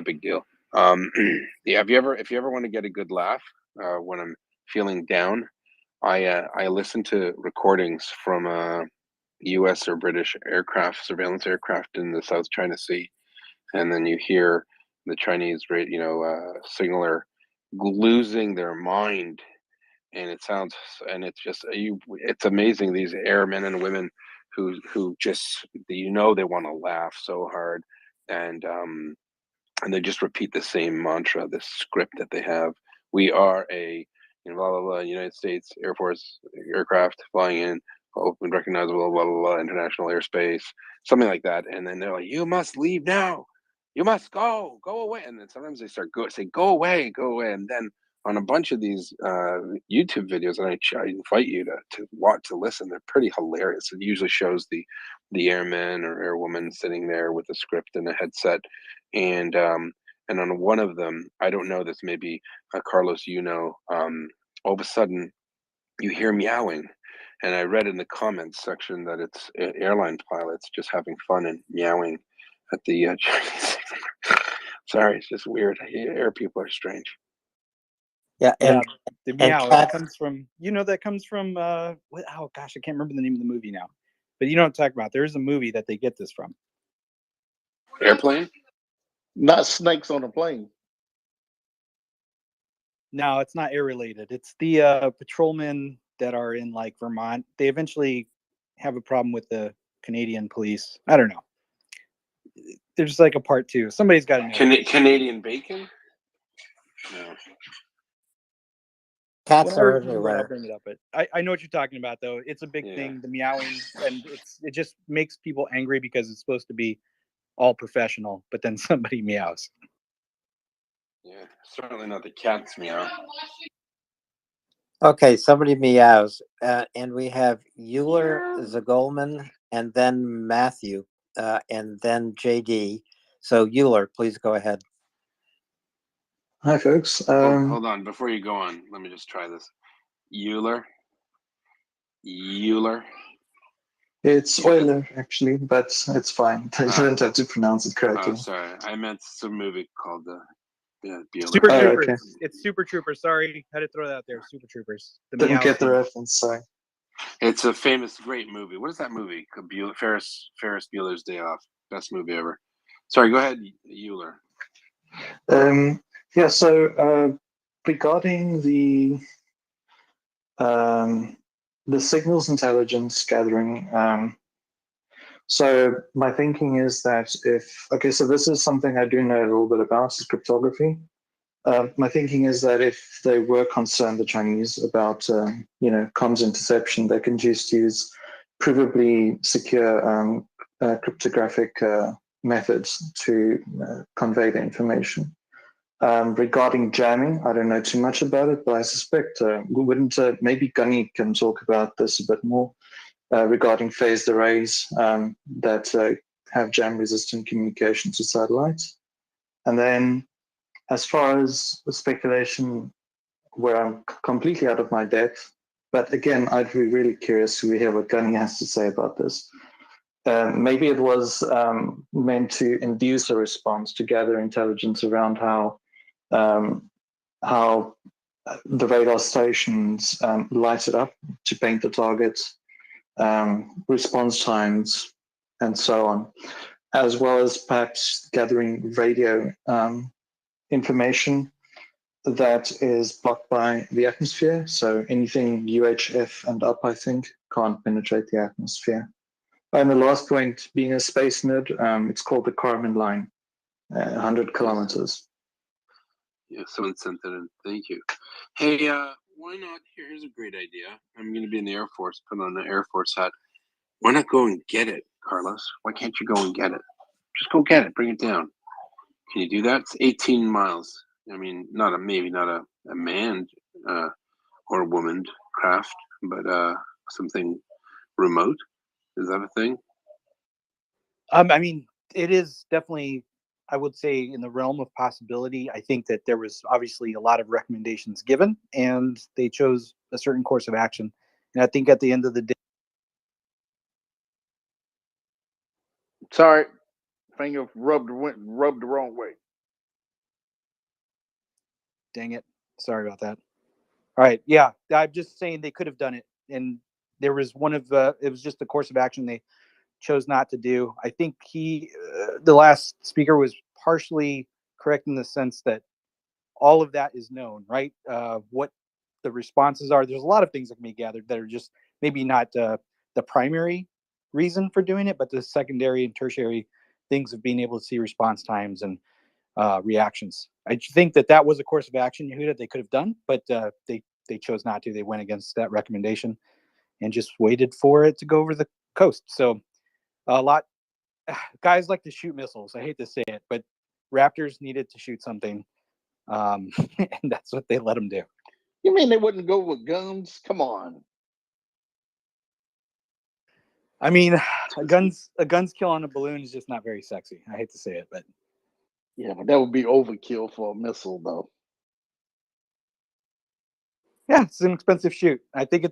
Big deal. If you ever want to get a good laugh when I'm feeling down, I listen to recordings from U.S. or British surveillance aircraft in the South China Sea, and then you hear the Chinese signaler losing their mind, and it's amazing, these airmen and women who just they want to laugh so hard, and they just repeat the same mantra, this script that they have. We are a blah blah blah United States Air Force aircraft flying in open recognizable blah blah blah international airspace, something like that, and then they're like, you must leave now, you must go away, and then sometimes they say go away, and then on a bunch of these YouTube videos, and I invite you to watch, to listen. They're pretty hilarious. It usually shows the airman or airwoman sitting there with a script and a headset, and on one of them, I don't know this, maybe Carlos, all of a sudden you hear meowing, and I read in the comments section that it's airline pilots just having fun and meowing at the Chinese. Sorry, it's just weird. Air people are strange. Yeah, and the meow comes from oh gosh, I can't remember the name of the movie now, but you know what I'm talking about. There is a movie that they get this from. Airplane? Not snakes on a plane. No, it's not air related. It's the patrolmen that are in like Vermont. They eventually have a problem with the Canadian police. I don't know. There's like a part 2. Somebody's got to know. Canadian bacon? No. Cats are I'll everywhere. bring it up, but I know what you're talking about though. It's a big thing, the meowing, and it just makes people angry because it's supposed to be all professional, but then somebody meows. Yeah, certainly not the cat's meow. Okay, somebody meows, and we have Euler, Zagolman, and then Matthew, and then JD. So Euler, please go ahead. Hi, folks. Hold on, before you go on, let me just try this. Euler. It's Euler, actually, but it's fine. You don't have to pronounce it correctly. Oh, sorry. I meant some movie called Yeah, Bueller. Super Oh, Troopers. okay. It's Super Troopers. Sorry, had to throw that out there. Super Troopers. The Didn't meow get the thing. reference, sorry. It's a famous, great movie. What is that movie? Ferris Bueller's Day Off. Best movie ever. Sorry, go ahead, Euler. Yeah, so regarding the signals intelligence gathering, so my thinking is that so this is something I do know a little bit about, is cryptography. My thinking is that if they were concerned, the Chinese, about comms interception, they can just use provably secure cryptographic methods to convey the information. Regarding jamming, I don't know too much about it, but I suspect we wouldn't. Maybe Gunny can talk about this a bit more regarding phased arrays that have jam-resistant communication to satellites. And then, as far as the speculation, where I'm completely out of my depth, but again, I'd be really curious to hear what Gunny has to say about this. Maybe it was meant to induce a response to gather intelligence around how the radar stations light it up to paint the targets, response times, and so on, as well as perhaps gathering radio information that is blocked by the atmosphere. So anything UHF and up, I think, can't penetrate the atmosphere. And the last point, being a space nerd, it's called the Kármán line, 100 kilometers. Yeah, someone sent that in. Thank you. Hey, why not? Here's a great idea. I'm going to be in the Air Force. Put on the Air Force hat. Why not go and get it, Carlos? Why can't you go and get it? Just go get it. Bring it down. Can you do that? It's 18 miles. I mean, maybe not a manned or womaned craft, but something remote. Is that a thing? I mean, it is definitely, I would say, in the realm of possibility. I think that there was obviously a lot of recommendations given, and they chose a certain course of action. And I think at the end of the day, Sorry, finger rubbed the wrong way. dang it, sorry about that. All right, yeah, I'm just saying they could have done it, and there was it was just the course of action they chose not to do. I think the last speaker was partially correct in the sense that all of that is known, right? What the responses are. There's a lot of things that can be gathered that are just maybe not the primary reason for doing it, but the secondary and tertiary things of being able to see response times and reactions. I think that was a course of action, Yehuda, they could have done, but they chose not to. They went against that recommendation and just waited for it to go over the coast. So guys like to shoot missiles. I hate to say it, but Raptors needed to shoot something, and that's what they let them do. You mean they wouldn't go with guns? Come on. I mean, a gun's kill on a balloon is just not very sexy. I hate to say it, but yeah, but that would be overkill for a missile, though. Yeah, it's an expensive shoot. I think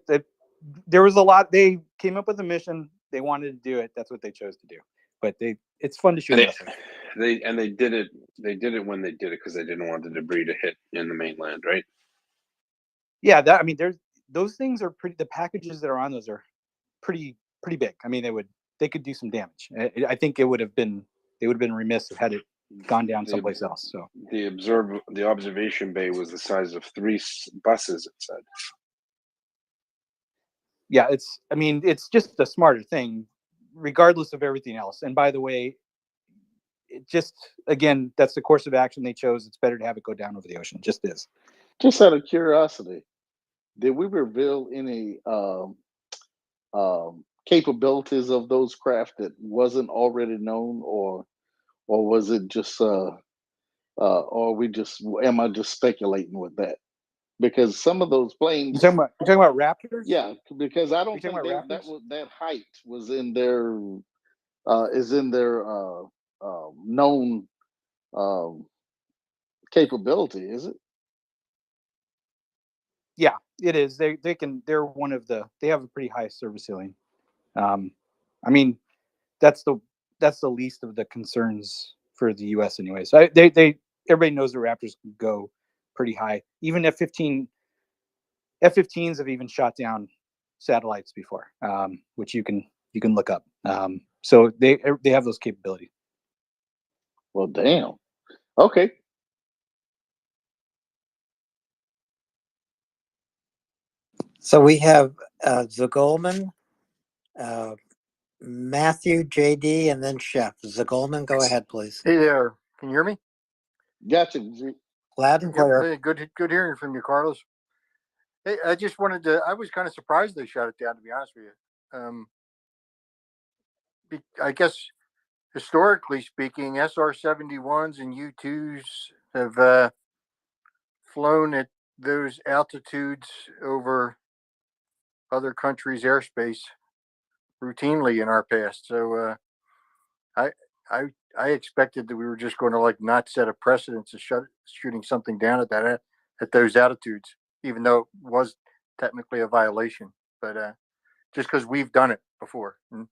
there was a lot. They came up with a mission. They wanted to do it. That's what they chose to do. But it's fun to shoot missiles. They did it. They did it when they did it because they didn't want the debris to hit in the mainland, right? Yeah, those things are pretty. The packages that are on those are pretty big. I mean, they could do some damage. I think they would have been remiss if had it gone down someplace else. So the observation bay was the size of 3 buses. It said. Yeah, it's just a smarter thing, regardless of everything else. And by the way, it just, again, that's the course of action they chose. It's better to have it go down over the ocean. It just is. Just out of curiosity, did we reveal any capabilities of those craft that wasn't already known, or was it just am I just speculating with that? Because some of those planes, you're talking about Raptors? Yeah, because I don't think that height was in their known capability, is it? Yeah, it is. They're one of they have a pretty high service ceiling. I mean, that's the least of the concerns for the U.S. anyway. So they everybody knows the Raptors can go pretty high. Even F-15s have even shot down satellites before, which you can look up. So they have those capabilities. Well, damn. Okay. So we have Zagolman, Matthew, JD, and then Chef. Zagolman, go ahead, please. Hey there. Can you hear me? Gotcha. Loud and clear. Hey, good hearing from you, Carlos. Hey, I just wanted to. I was kind of surprised they shut it down, to be honest with you. I guess historically speaking, SR-71s and U-2s have flown at those altitudes over other countries' airspace routinely in our past. So I I expected that we were just going to like not set a precedent of shooting something down at those altitudes, even though it was technically a violation. But just because we've done it before, and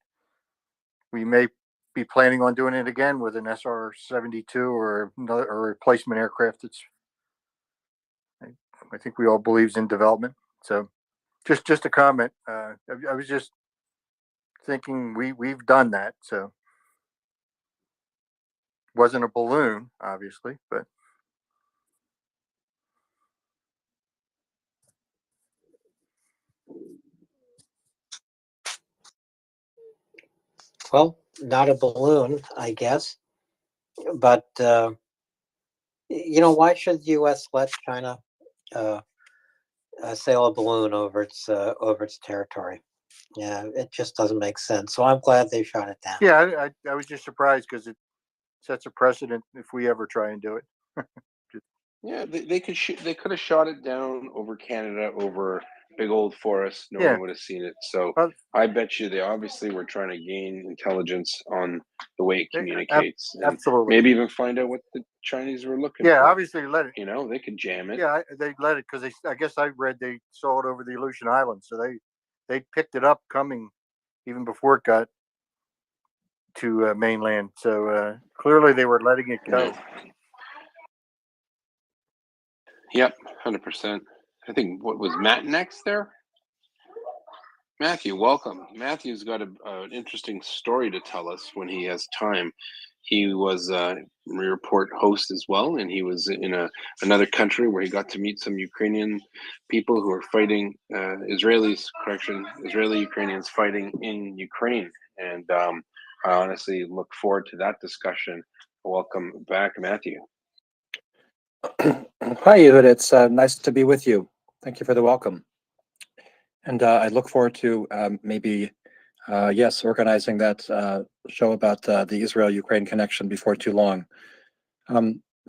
we may be planning on doing it again with an SR-72 or another or a replacement aircraft. I think we all believes in development. So just a comment. I was just thinking we've done that. So wasn't a balloon, obviously, but. Well, not a balloon, I guess. But, why should the U.S. let China sail a balloon over its territory? Yeah, it just doesn't make sense. So I'm glad they shot it down. Yeah, I was just surprised because it sets a precedent if we ever try and do it. Yeah, they could have shot it down over Canada, over big old forest. No Yeah. one would have seen it. So Well, I bet you they obviously were trying to gain intelligence on the way it communicates, and absolutely. maybe even find out what the Chinese were looking Yeah, for. obviously let it. They could jam it. Yeah, they let it because I guess I read they saw it over the Aleutian Islands, so they picked it up coming even before it got to mainland. So clearly they were letting it go. Yep, 100%. I think what was Matt next there? Matthew, welcome. Matthew's got an interesting story to tell us when he has time. He was a MriyaReport host as well, and he was in another country where he got to meet some Ukrainian people who are fighting, Israeli Ukrainians fighting in Ukraine. And I honestly look forward to that discussion. Welcome back, Matthew. Hi, Ehud. It's nice to be with you. Thank you for the welcome. And I look forward to maybe, organizing that show about the Israel-Ukraine connection before too long.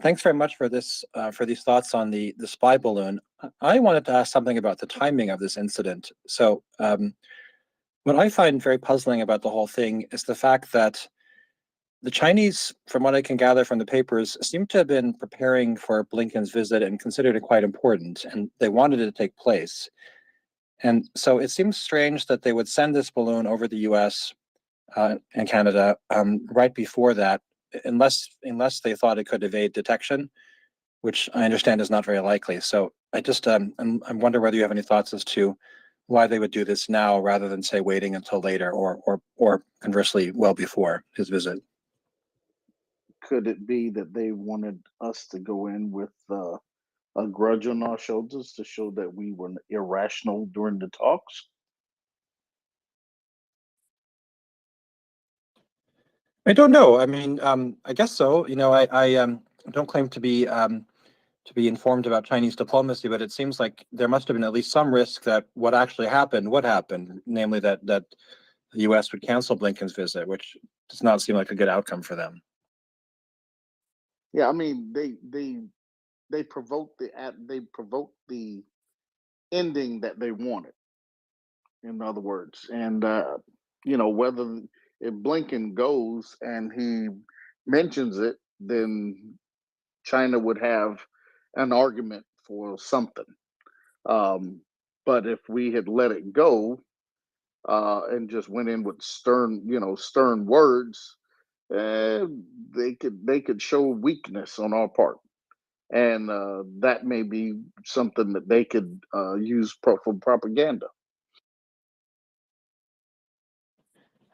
Thanks very much for this, for these thoughts on the spy balloon. I wanted to ask something about the timing of this incident. So what I find very puzzling about the whole thing is the fact that the Chinese, from what I can gather from the papers, seem to have been preparing for Blinken's visit and considered it quite important, and they wanted it to take place. And so it seems strange that they would send this balloon over the U.S. And Canada right before that, unless they thought it could evade detection, which I understand is not very likely. So I just I wonder whether you have any thoughts as to why they would do this now rather than say waiting until later, or conversely, well before his visit. Could it be that they wanted us to go in with a grudge on our shoulders to show that we were irrational during the talks? I don't know. I mean, I guess so. I don't claim to be informed about Chinese diplomacy, but it seems like there must have been at least some risk that what actually happened would happen, namely that the U.S. would cancel Blinken's visit, which does not seem like a good outcome for them. Yeah, I mean they provoked the ending that they wanted. In other words, and whether if Blinken goes and he mentions it, then China would have an argument for something. But if we had let it go and just went in with stern words, they could show weakness on our part. and that may be something that they could use for propaganda.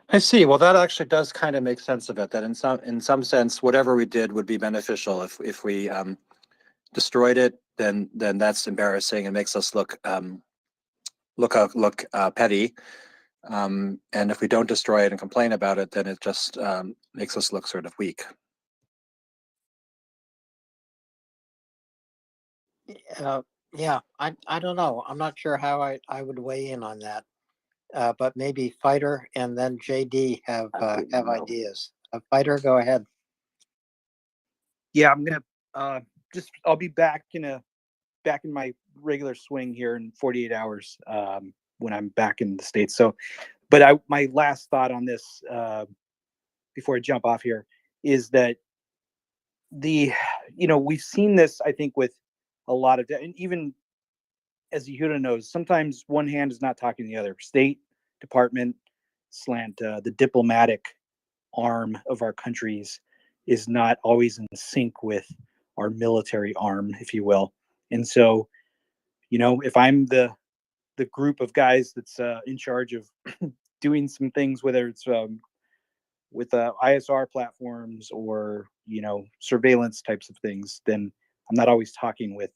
I see. Well, that actually does kind of make sense of it. That in some sense, whatever we did would be beneficial. If we destroyed it, then that's embarrassing and makes us look petty. And if we don't destroy it and complain about it, then it just makes us look sort of weak. Yeah, I don't know. I'm not sure how I would weigh in on that. But maybe Fighter and then JD have ideas. Fighter, go ahead. Yeah, I'm gonna I'll be back in my regular swing here in 48 hours when I'm back in the States. So, but my last thought on this before I jump off here is that we've seen this, I think, with a lot of, and even as Yehuda knows, sometimes one hand is not talking to the other. State Department slant, the diplomatic arm of our countries is not always in sync with our military arm, if you will. And so, if I'm the group of guys that's in charge of doing some things, whether it's with ISR platforms or surveillance types of things, then I'm not always talking with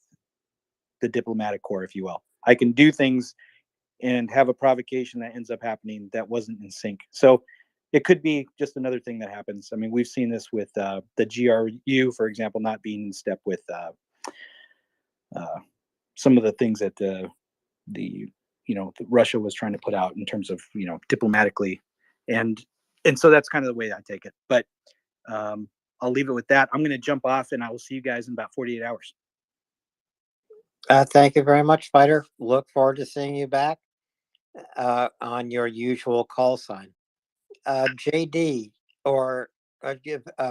the diplomatic corps, if you will. I can do things and have a provocation that ends up happening that wasn't in sync. So it could be just another thing that happens. I mean, we've seen this with the GRU, for example, not being in step with some of the things that Russia was trying to put out in terms of diplomatically, and so that's kind of the way I take it. But I'll leave it with that. I'm going to jump off, and I will see you guys in about 48 hours. Thank you very much, Fighter. Look forward to seeing you back on your usual call sign. JD or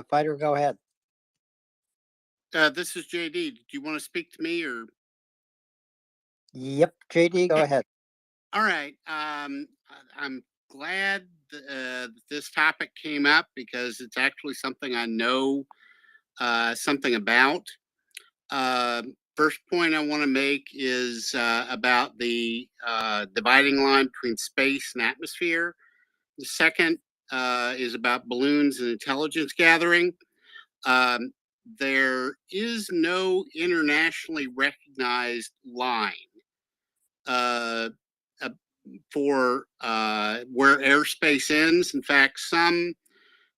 Fighter, go ahead. This is JD. Do you want to speak to me or? Yep, JD, go ahead. All right. I'm glad this topic came up because it's actually something I know something about. First point I want to make is about the dividing line between space and atmosphere. The second is about balloons and intelligence gathering. There is no internationally recognized line for where airspace ends. In fact, some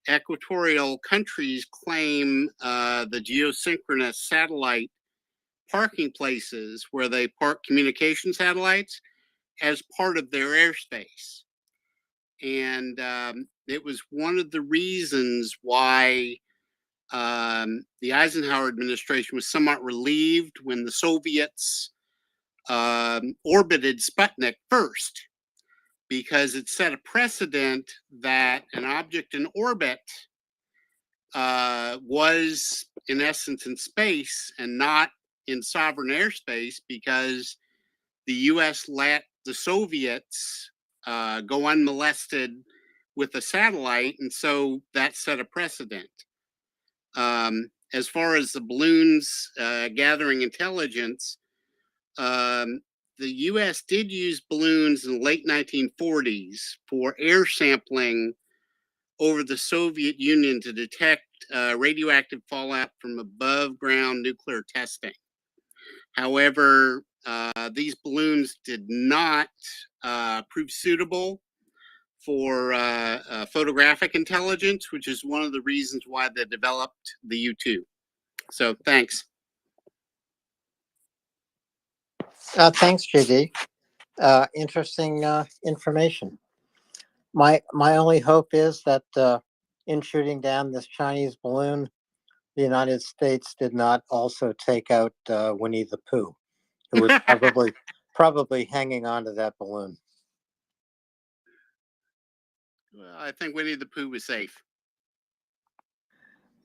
equatorial countries claim the geosynchronous satellite parking places where they park communication satellites as part of their airspace. And it was one of the reasons why the Eisenhower administration was somewhat relieved when the Soviets orbited Sputnik first, because it set a precedent that an object in orbit was in essence in space and not in sovereign airspace, because the US let the Soviets go unmolested with a satellite, and so that set a precedent. As far as the balloons gathering intelligence, the US did use balloons in the late 1940s for air sampling over the Soviet Union to detect radioactive fallout from above ground nuclear testing. However, these balloons did not prove suitable for photographic intelligence, which is one of the reasons why they developed the U-2. So thanks. Thanks, JD. Interesting information. My only hope is that in shooting down this Chinese balloon, the United States did not also take out Winnie the Pooh, who was probably hanging on to that balloon. Well, I think Winnie the Pooh was safe.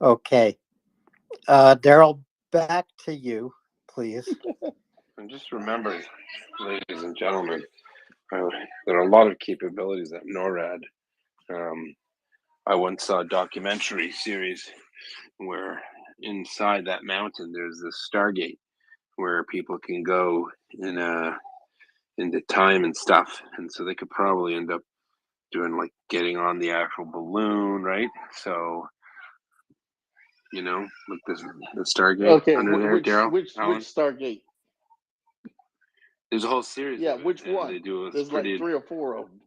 Okay. Daryl, back to you, please. And just remember, ladies and gentlemen, there are a lot of capabilities at NORAD. I once saw a documentary series where inside that mountain, there's this Stargate where people can go in into time and stuff, and so they could probably end up doing like getting on the actual balloon, right? So with the Stargate Okay, under there, Daryl, which Alan. Stargate? There's a whole series. Yeah, of it, which and one? They do. It's There's like pretty. 3 or 4 of them.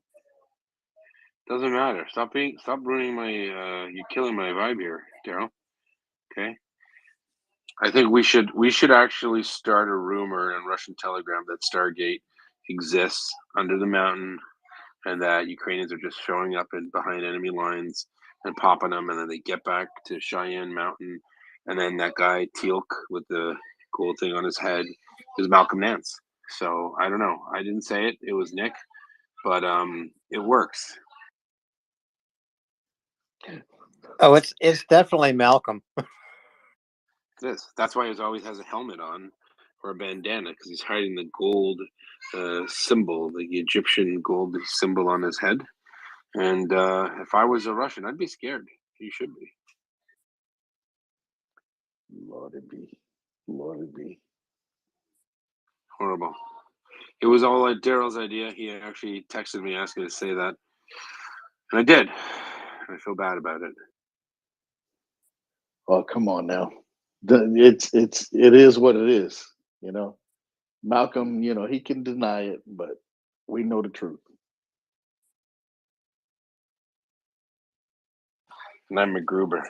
Doesn't matter. Stop ruining my. You're killing my vibe here, Daryl. Okay. I think we should actually start a rumor in Russian Telegram that Stargate exists under the mountain, and that Ukrainians are just showing up behind enemy lines and popping them, and then they get back to Cheyenne Mountain, and then that guy Teal'c with the gold thing on his head is Malcolm Nance. So I don't know. I didn't say it. It was Nick, but it works. Oh, it's definitely Malcolm. That's why he always has a helmet on or a bandana, because he's hiding the gold symbol, the Egyptian gold symbol on his head. And if I was a Russian, I'd be scared. You should be. Lord it be. Horrible. It was all Daryl's idea. He actually texted me asking to say that, and I did. I feel bad about it. Oh, come on now. It is what it is, Malcolm, he can deny it, but we know the truth. And I'm McGruber.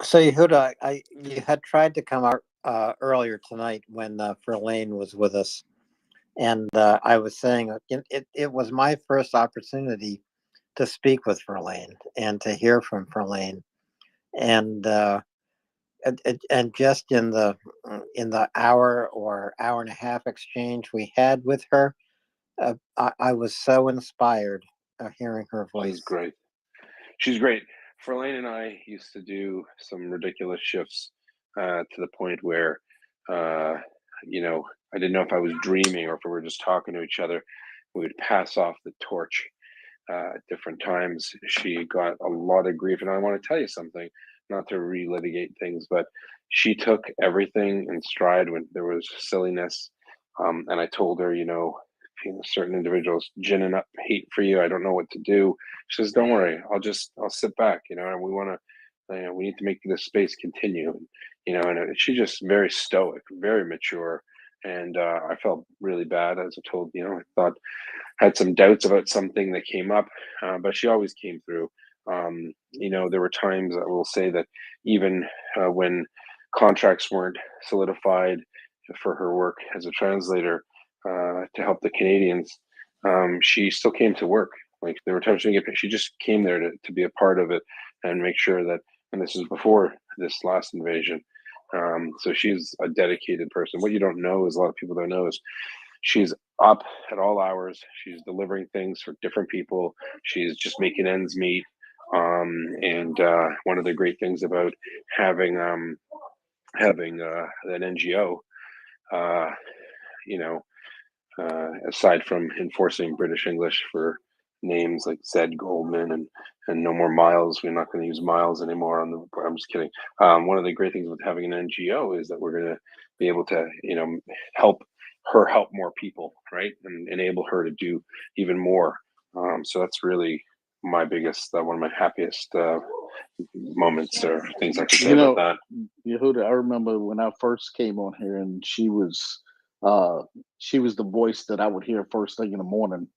So Yehuda, you had tried to come out earlier tonight when Verlaine was with us, and I was saying it was my first opportunity to speak with Verlaine and to hear from Verlaine, and just in the hour or hour and a half exchange we had with her, I was so inspired hearing her voice. She's great. She's great. Verlaine and I used to do some ridiculous shifts to the point where, I didn't know if I was dreaming or if we were just talking to each other. We would pass off the torch at different times. She got a lot of grief, and I want to tell you something, not to relitigate things, but she took everything in stride when there was silliness. And I told her, certain individuals ginning up hate for you. I don't know what to do. She says, "Don't worry. I'll sit back. And we want to, we need to make this space continue. And she's just very stoic, very mature. And I felt really bad, as I told, I thought had some doubts about something that came up, but she always came through. There were times, I will say, that even when contracts weren't solidified for her work as a translator to help the Canadians, she still came to work. Like, there were times she just came there to be a part of it and make sure that, and this is before this last invasion. So she's a dedicated person. What you don't know is, a lot of people don't know, is she's up at all hours. She's delivering things for different people. She's just making ends meet. And one of the great things about having an NGO, aside from enforcing British English for names like Zed Goldman and no more Miles, we're not going to use Miles anymore on the. I'm just kidding. One of the great things with having an NGO is that we're going to be able to, help her help more people, right, and enable her to do even more. So that's really my biggest, one of my happiest moments or things I can say about that. Yehuda, I remember when I first came on here, and she was the voice that I would hear first thing in the morning,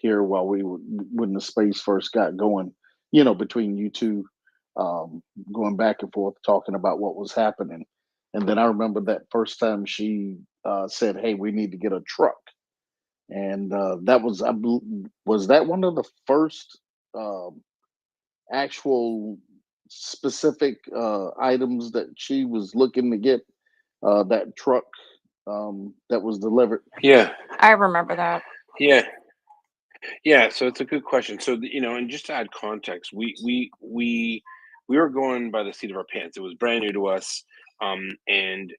here while when the space first got going, between you two, going back and forth talking about what was happening. And then I remember that first time she said, "Hey, we need to get a truck," and that was that one of the first actual specific items that she was looking to get, that truck that was delivered. Yeah. I remember that. Yeah, so it's a good question. So and just to add context, we were going by the seat of our pants. It was brand new to us. And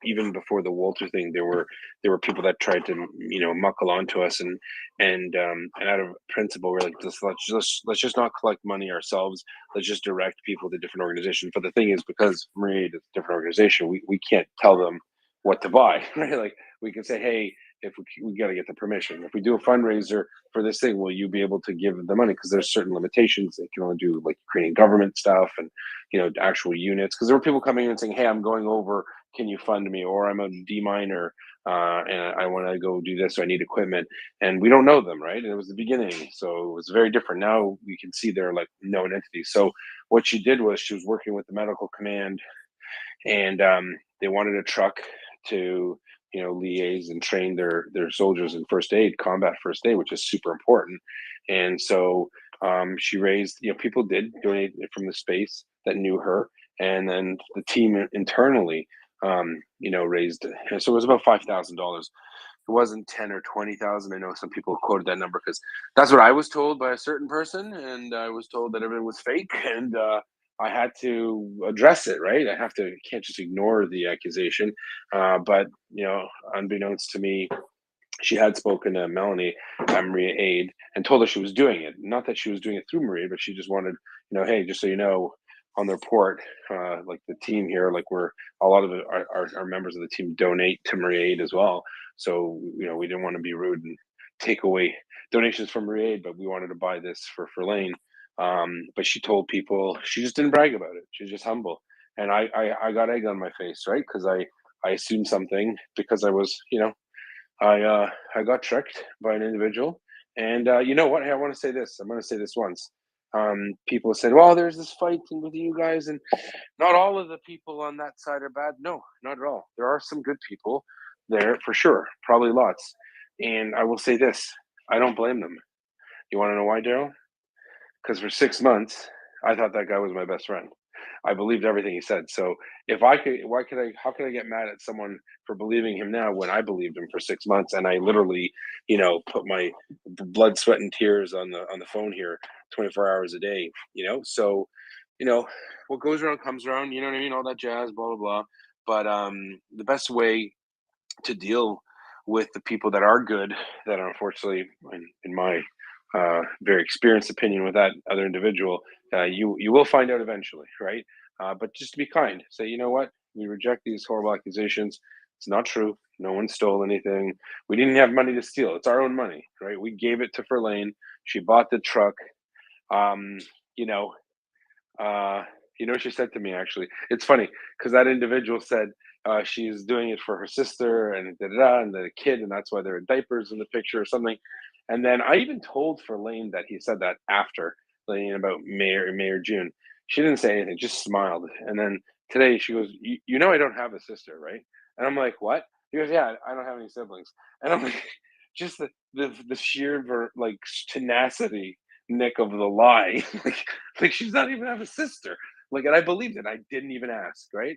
even before the Walter thing, there were people that tried to muckle onto us, and out of principle, we're like, let's just not collect money ourselves. Let's just direct people to different organizations. But the thing is, because MriyaReport is a different organization, we can't tell them what to buy, right? Like we can say, hey, if we got to get the permission. If we do a fundraiser for this thing, will you be able to give the money? Because there's certain limitations. They can only do like Ukrainian government stuff and actual units. Because there were people coming in and saying, hey, I'm going over, can you fund me? Or I'm a D miner and I want to go do this, so I need equipment. And we don't know them, right? And it was the beginning, so it was very different. Now we can see they're like known entities. So what she did was she was working with the medical command, and they wanted a truck to liaise and train their soldiers in first aid, combat first aid, which is super important. And so she raised, people did donate from the space that knew her, and then the team internally raised, so it was about $5,000. It wasn't 10 or 20,000. I know some people quoted that number because that's what I was told by a certain person, and I was told that everything was fake, and I had to address it, right? Can't just ignore the accusation. But unbeknownst to me, she had spoken to Melanie at MriyaAid and told her she was doing it. Not that she was doing it through Maria, but she just wanted, hey, just so you know, on the report, like the team here, like a lot of our members of the team donate to MriyaAid as well. So, we didn't want to be rude and take away donations from MriyaAid, but we wanted to buy this for Lane. But she told people, she just didn't brag about it. She's just humble. And I got egg on my face, right? Because I assumed something because I was, I got tricked by an individual. And you know what? Hey, I want to say this. I'm going to say this once. People said, well, there's this fight with you guys, and not all of the people on that side are bad. No, not at all. There are some good people there for sure, probably lots. And I will say this, I don't blame them. You want to know why, Daryl? Because for 6 months, I thought that guy was my best friend. I believed everything he said. So if I could, how could I get mad at someone for believing him now when I believed him for 6 months and I literally, put my blood, sweat, and tears on the phone here 24 hours a day, So, what goes around comes around, you know what I mean? All that jazz, blah, blah, blah. But the best way to deal with the people that are good, that are unfortunately, in my very experienced opinion with that other individual, you will find out eventually, right? But just to be kind, say, you know what, we reject these horrible accusations. It's not true. No one stole anything. We didn't have money to steal. It's our own money, right? We gave it to Verlaine. She bought the truck. You know, she said to me, actually, it's funny because that individual said she's doing it for her sister and and the kid, and that's why there are diapers in the picture or something. And then I even told Verlaine that he said that after, like, about May or June. She didn't say anything, just smiled. And then today she goes, I don't have a sister, right? And I'm like, what? He goes, yeah, I don't have any siblings. And I'm like, just the sheer tenacity, Nick, of the lie. like she's not even have a sister. Like, and I believed it. I didn't even ask, right?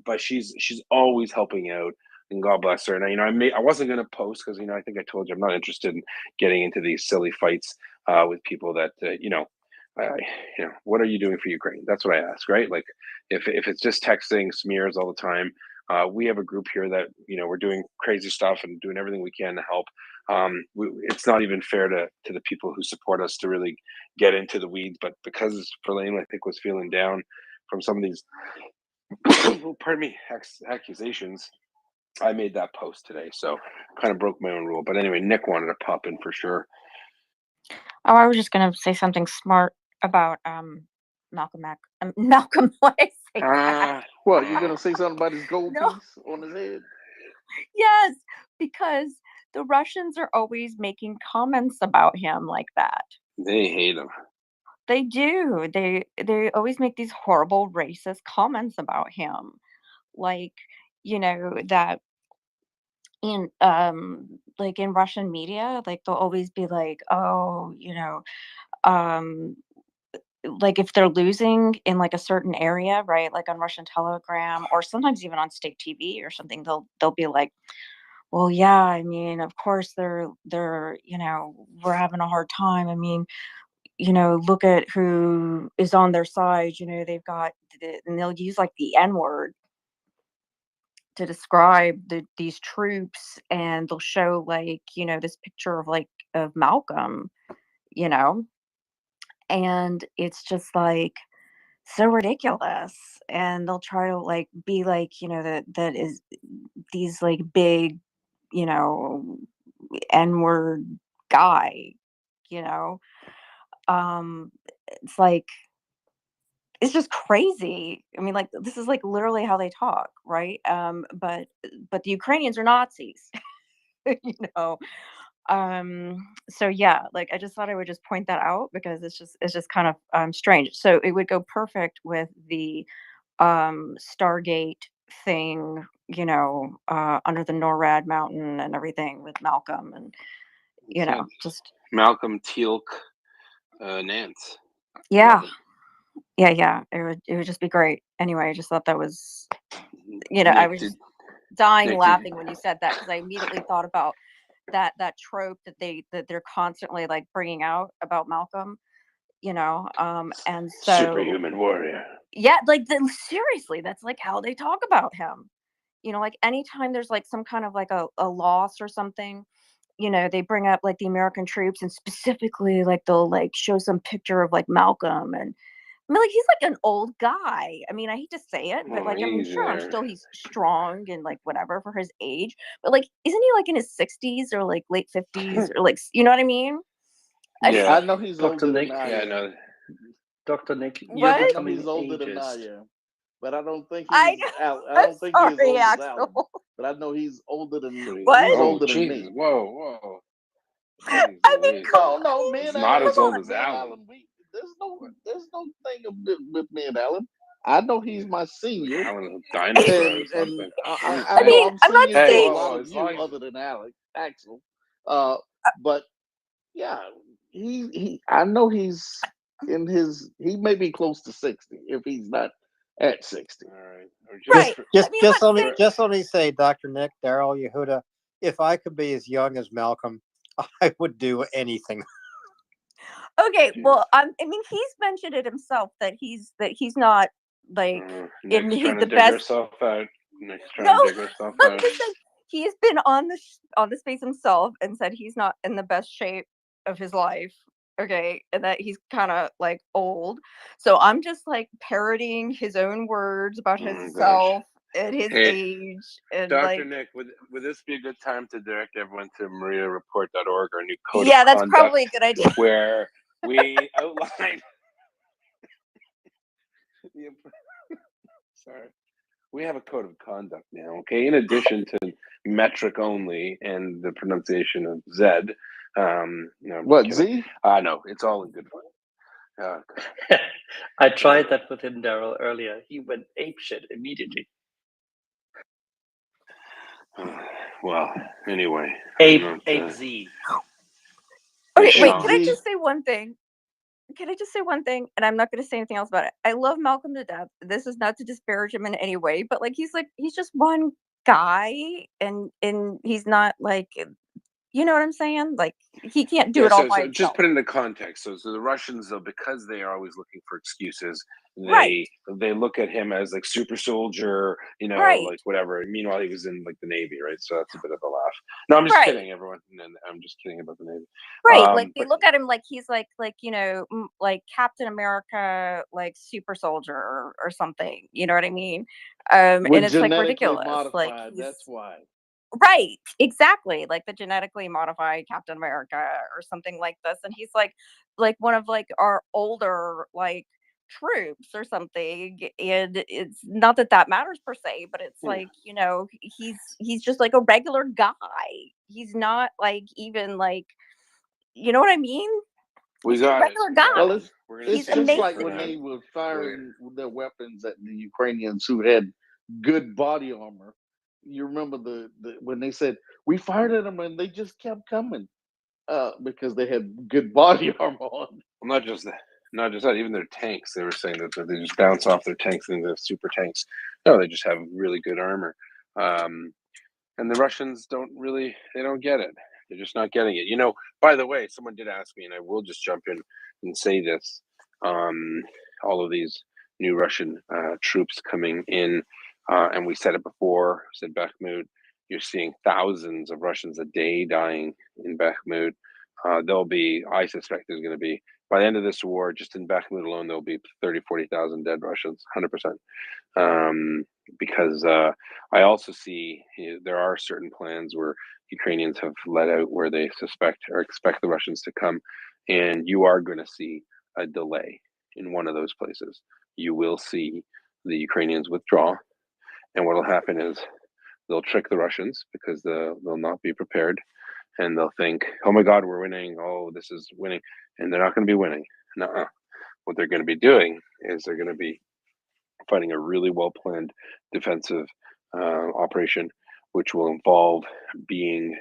But she's always helping out, and God bless her. And I wasn't gonna post because I think I told you I'm not interested in getting into these silly fights with people that what are you doing for Ukraine? That's what I ask, right? Like, if it's just texting smears all the time, we have a group here that we're doing crazy stuff and doing everything we can to help. It's not even fair to the people who support us to really get into the weeds, but because Verlaine, I think, was feeling down from some of these pardon me, accusations, I made that post today, so kind of broke my own rule. But anyway, Nick wanted to pop in for sure. Oh, I was just gonna say something smart about Malcolm X. Malcolm, what I say that? What, you're gonna say something about his gold No. piece on his head? Yes, because the Russians are always making comments about him like that. They hate him. They do. They always make these horrible racist comments about him. Like, that in like in Russian media, like they'll always be like, oh, um like if they're losing in like a certain area, right? Like on Russian Telegram or sometimes even on state TV or something, they'll be like, well, yeah, I mean, of course they're, we're having a hard time. I mean, look at who is on their side, they've got and they'll use like the N word, to describe these troops, and they'll show like, this picture of like of Malcolm, you know, and it's just like so ridiculous. And they'll try to like be like, that is these like big, you know, N-word guy, you know. It's like it's just crazy. I mean, like, this is like literally how they talk, right? But the Ukrainians are Nazis, you know. So yeah, like I just thought I would just point that out because it's just kind of strange. So it would go perfect with the Stargate thing, under the NORAD mountain and everything with Malcolm, and Said just Malcolm Teal'c Nance. yeah. Love it. Yeah, it would just be great. Anyway, I just thought that was, I Nick, was did just dying Nick did laughing when you said that because I immediately thought about that trope that they're constantly like bringing out about Malcolm, and so superhuman warrior? yeah, like seriously, that's like how they talk about him. Like anytime there's like some kind of like a loss or something, they bring up like the American troops, and specifically like they'll like show some picture of like Malcolm. And I mean, like, he's like an old guy. I mean, I hate to say it, but Oh, like, I mean, he's sure, I'm there. still he's strong and like whatever for his age. But like, isn't he like in his 60s or like late 50s or like, you know what I mean? Yeah, I know he's Dr. older Nick. than I yeah, am. no. Dr. Nick, you're What? I know becoming he's older than I ageist. am, but I don't think I he's know. Al. I I'm don't think he's as sorry, old as Alan. Axel. But I know he's older than What? he's Oh, older than Jesus! me. Whoa! Jeez I mean, Louise. come No, me on. and Not Alan, as Come old on. as me and Alan. Alan, there's no thing with me and Alan. I know he's my senior, Alan, a dinosaur or and something. Jeez, I I know mean, man. I'm I'm not senior Hey, to a saying lot whoa! of As you, long as other than Axel. But yeah, he I know he's in his. He may be close to 60 if he's not at 60. all right, or right. Just I mean, just I'm let me saying just let me say, Dr. Nick, Daryl, Yehuda, if I could be as young as Malcolm, I would do anything. okay. Jeez. Well, I mean, he's mentioned it himself that he's not like in Nick's trying the to dig best. herself out. Nick's No, trying to dig herself I'm out. just saying he's been on the space himself and said he's not in the best shape of his life. Okay, and that he's kind of like old. So I'm just like parroting his own words about Oh my gosh. himself and his Hey, age, and Dr. like, Nick, would this be a good time to direct everyone to MriyaReport.org, our new code yeah, of that's conduct, probably a good idea. where we outline. Sorry. We have a code of conduct now, okay? In addition to metric only and the pronunciation of Z. No, I'm What just kidding. Z? No, it's all in good fun. I tried that with him, Daryl, earlier. He went apeshit immediately. Well, anyway. Ape Z. Okay, Hey, wait. Sean. Can I just say one thing? Can I just say one thing? And I'm not going to say anything else about it. I love Malcolm to death. This is not to disparage him in any way, but like he's just one guy, and he's not like, you know what I'm saying? Like he can't do Yeah, it all so by just himself. put it into context. So the Russians, though, because they are always looking for excuses, Right. they look at him as like super soldier, Right. like whatever. Meanwhile, he was in like the Navy, right? So that's a bit of a laugh. No, I'm just Right. kidding, everyone. And I'm just kidding about the Navy. Right. Like they But look at him like he's like like Captain America, like super soldier or something. You know what I mean? And We're it's like genetically ridiculous. Like modified. That's why. right, exactly, like the genetically modified Captain America or something like this, and he's like one of like our older like troops or something, and it's not that that matters per se, but it's yeah. like he's just like a regular guy. He's not like even like, you know what I mean? We He's just a got it. regular We got Well, guy. it. We're gonna He's it's take just it like for when that. they were We're firing their weapons at the Ukrainians who had good body armor. You remember the when they said we fired at them and they just kept coming because they had good body armor on. Well, not just that. Even their tanks, they were saying that they just bounce off their tanks into super tanks. No, they just have really good armor. And the Russians don't get it. They're just not getting it. By the way, someone did ask me, and I will just jump in and say this. All of these new Russian troops coming in And we said it before, said Bakhmut, you're seeing thousands of Russians a day dying in Bakhmut. I suspect there's going to be, by the end of this war, just in Bakhmut alone, there'll be 30, 40,000 dead Russians, 100%. Because I also see there are certain plans where Ukrainians have let out where they suspect or expect the Russians to come, and you are going to see a delay in one of those places. You will see the Ukrainians withdraw, and what will happen is they'll trick the Russians because they'll not be prepared, and they'll think, "Oh my God, we're winning! Oh, this is winning," and they're not going to be winning. Nuh-uh. What they're going to be doing is they're going to be fighting a really well-planned defensive operation, which will involve being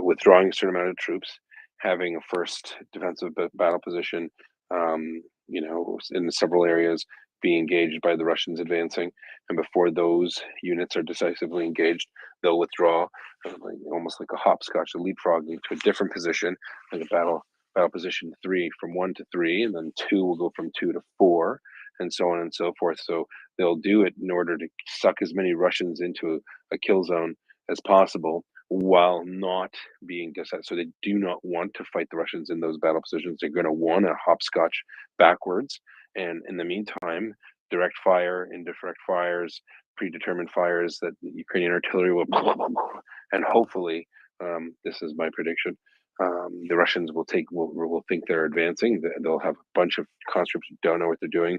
withdrawing a certain amount of troops, having a first defensive battle position, in several areas, be engaged by the Russians advancing, and before those units are decisively engaged, they'll withdraw, almost like a hopscotch, a leapfrogging to a different position, like a battle position 3 from 1 to 3, and then 2 will go from 2 to 4, and so on and so forth. So they'll do it in order to suck as many Russians into a kill zone as possible while not being decided. So they do not want to fight the Russians in those battle positions. They're going to want to hopscotch backwards. And in the meantime, direct fire, indirect fires, predetermined fires that the Ukrainian artillery will, and hopefully, this is my prediction, the Russians will think they're advancing. They'll have a bunch of conscripts who don't know what they're doing,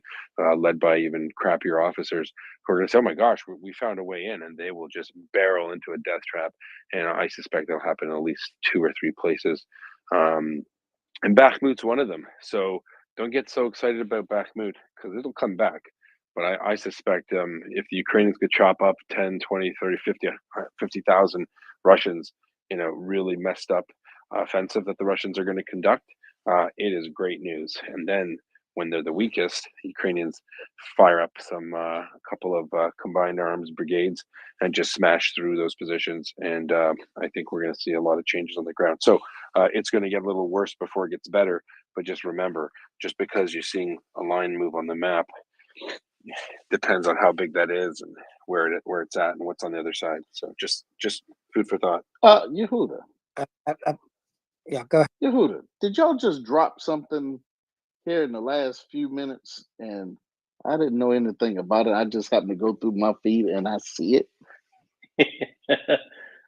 led by even crappier officers who are going to say, "Oh my gosh, we found a way in," and they will just barrel into a death trap. And I suspect that'll happen in at least 2 or 3 places. And Bakhmut's one of them. So don't get so excited about Bakhmut because it'll come back. But I suspect if the Ukrainians could chop up 10, 20, 30, 50,000 Russians in a really messed up offensive that the Russians are going to conduct, it is great news. And then when they're the weakest, Ukrainians fire up a couple of combined arms brigades and just smash through those positions. And I think we're going to see a lot of changes on the ground. So it's going to get a little worse before it gets better. But just remember, just because you're seeing a line move on the map, depends on how big that is and where it's at and what's on the other side. So just food for thought. Yehuda. Yeah, go ahead. Yehuda, did y'all just drop something here in the last few minutes and I didn't know anything about it? I just happened to go through my feed and I see it.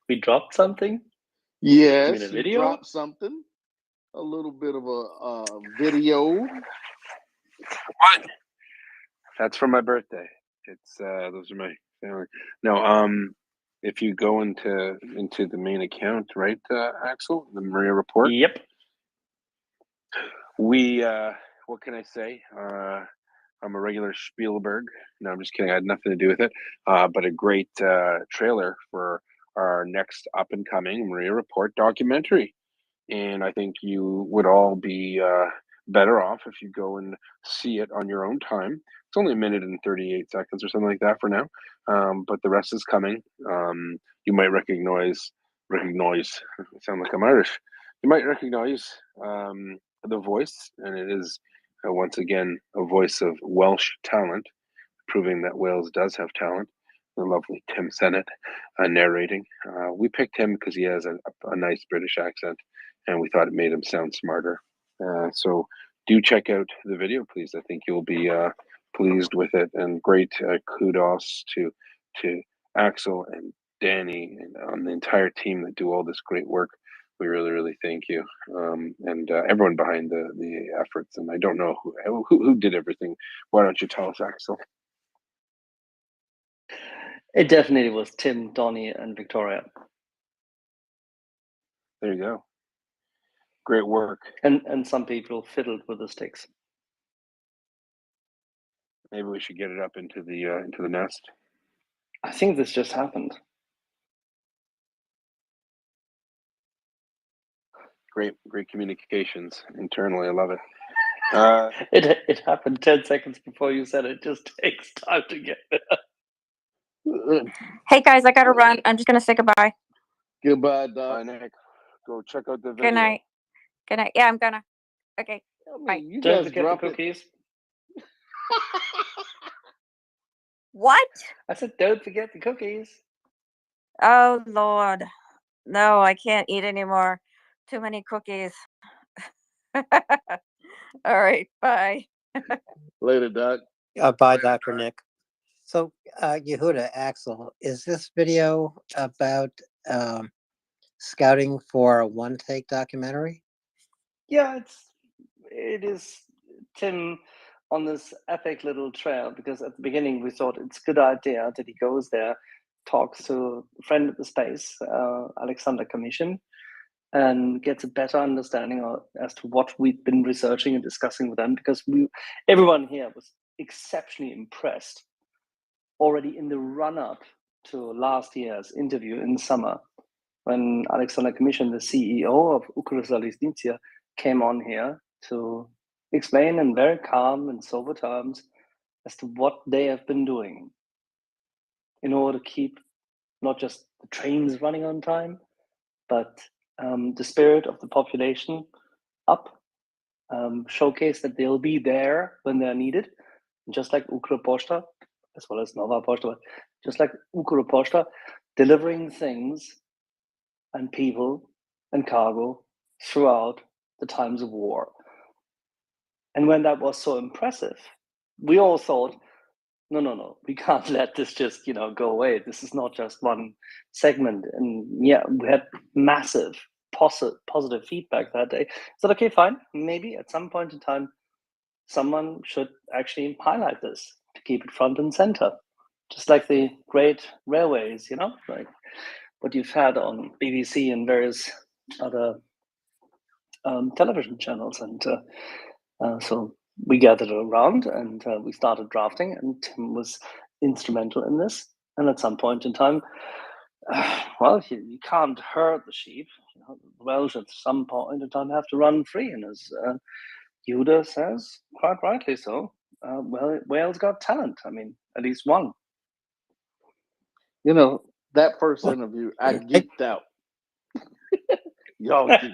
We dropped something? Yes, a you video? dropped something. A little bit of a video. What? That's for my birthday. It's those are my family. No, if you go into the main account, right, Axel, the MriyaReport. Yep. We what can I say? I'm a regular Spielberg. No, I'm just kidding. I had nothing to do with it. But a great trailer for our next up and coming MriyaReport documentary. And I think you would all be better off if you go and see it on your own time. It's only 1 minute and 38 seconds or something like that for now, but the rest is coming. You might recognize. I sound like I'm Irish. You might recognize the voice, and it is once again a voice of Welsh talent, proving that Wales does have talent. The lovely Tim Sennett narrating. We picked him because he has a nice British accent, and we thought it made him sound smarter. So do check out the video, please. I think you'll be pleased with it. And great kudos to Axel and Danny and on the entire team that do all this great work. We really, really thank you, and everyone behind the efforts. And I don't know who did everything. Why don't you tell us, Axel? It definitely was Tim, Donnie, and Victoria. There you go. Great work. And some people fiddled with the sticks. Maybe we should get it up into the nest. I think this just happened. Great communications internally. I love it. It happened 10 seconds before you said it. It just takes time to get there. Hey guys, I gotta run. I'm just gonna say goodbye. Goodbye, Doc. Nick. Go check out the video. Good night. Good night. Yeah, I'm gonna. Okay. Bye. You Don't guys forget the dropped it. cookies. What? I said, don't forget the cookies. Oh Lord. No, I can't eat anymore. Too many cookies. All right, bye. Later, Doc. Bye, Dr. Nick. So, Yehuda, Axel, is this video about scouting for a one-take documentary? Yeah, it is Tim on this epic little trail, because at the beginning we thought it's a good idea that he goes there, talks to a friend of the space, Alexander Commission, and gets a better understanding as to what we've been researching and discussing with them, because everyone here was exceptionally impressed already in the run-up to last year's interview in summer, when Alexander Commission, the CEO of Ukryzaliznitia, came on here to explain in very calm and sober terms as to what they have been doing in order to keep not just the trains running on time, but the spirit of the population up, showcase that they'll be there when they're needed, just like Ukrypochta, as well as Nova Pochta, just like Ukrypochta, delivering things and people and cargo throughout the times of war. And when that was so impressive, we all thought, no, we can't let this just, go away. This is not just one segment. And yeah, we had massive positive feedback that day. So, okay, fine. Maybe at some point in time, someone should actually highlight this to keep it front and center. Just like the great railways, like what you've had on BBC and various other television channels. And so we gathered around and we started drafting, and Tim was instrumental in this. And at some point in time, well, you can't herd the sheep. The Welsh at some point in time have to run free. And as Yehuda says, quite rightly so, well, Wales got talent. I mean, at least one. That first interview, I geeked out. Y'all can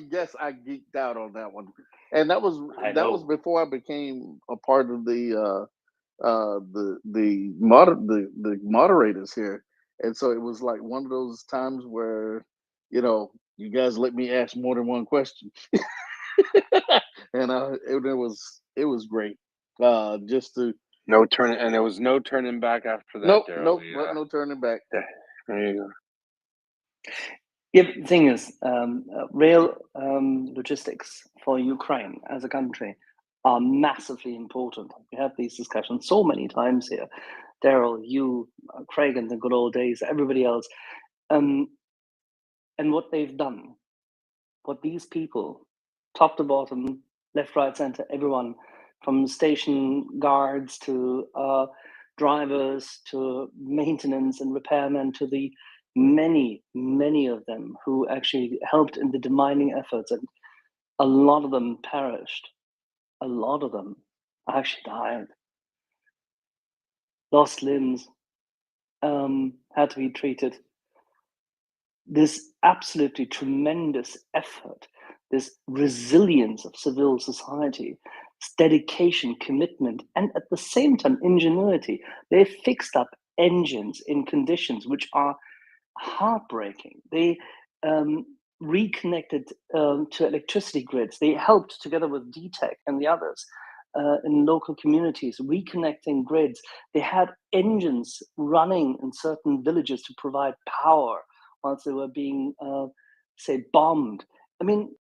guess I geeked out on that one. And that was before I became a part of the moderators here. And so it was like one of those times where, you guys let me ask more than one question. And it was great. Just to No turning, and there was no turning back after that. nope, Daryl. no turning back. There you go. Yeah, the thing is, rail logistics for Ukraine as a country are massively important. We have these discussions so many times here. Daryl, you, Craig in the good old days, everybody else. And what they've done, what these people, top to bottom, left, right, center, everyone, from station guards to drivers to maintenance and repairmen to the many of them who actually helped in the demining efforts, and a lot of them perished. A lot of them actually died, lost limbs, had to be treated. This absolutely tremendous effort, this resilience of civil society, dedication, commitment, and at the same time ingenuity. They fixed up engines in conditions which are heartbreaking. They reconnected to electricity grids. They helped, together with DTEC and the others in local communities, reconnecting grids. They had engines running in certain villages to provide power whilst they were being, say, bombed. I mean,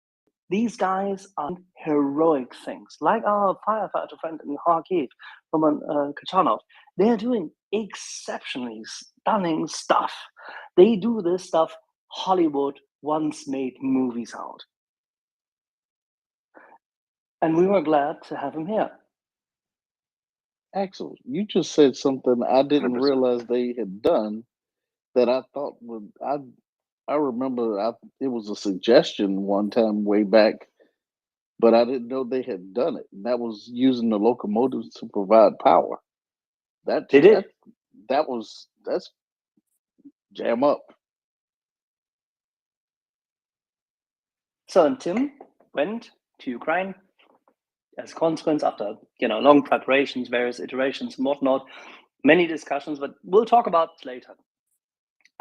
these guys are heroic things, like our firefighter friend in Kharkiv, Roman Kachanov. They're doing exceptionally stunning stuff. They do this stuff Hollywood once made movies out. And we were glad to have him here. Axel, you just said something I didn't 100%. realize they had done that I thought would. I remember it was a suggestion one time way back, but I didn't know they had done it. And that was using the locomotives to provide power. That's jam up. So, and Tim went to Ukraine as a consequence after long preparations, various iterations and whatnot. many discussions, but we'll talk about it later,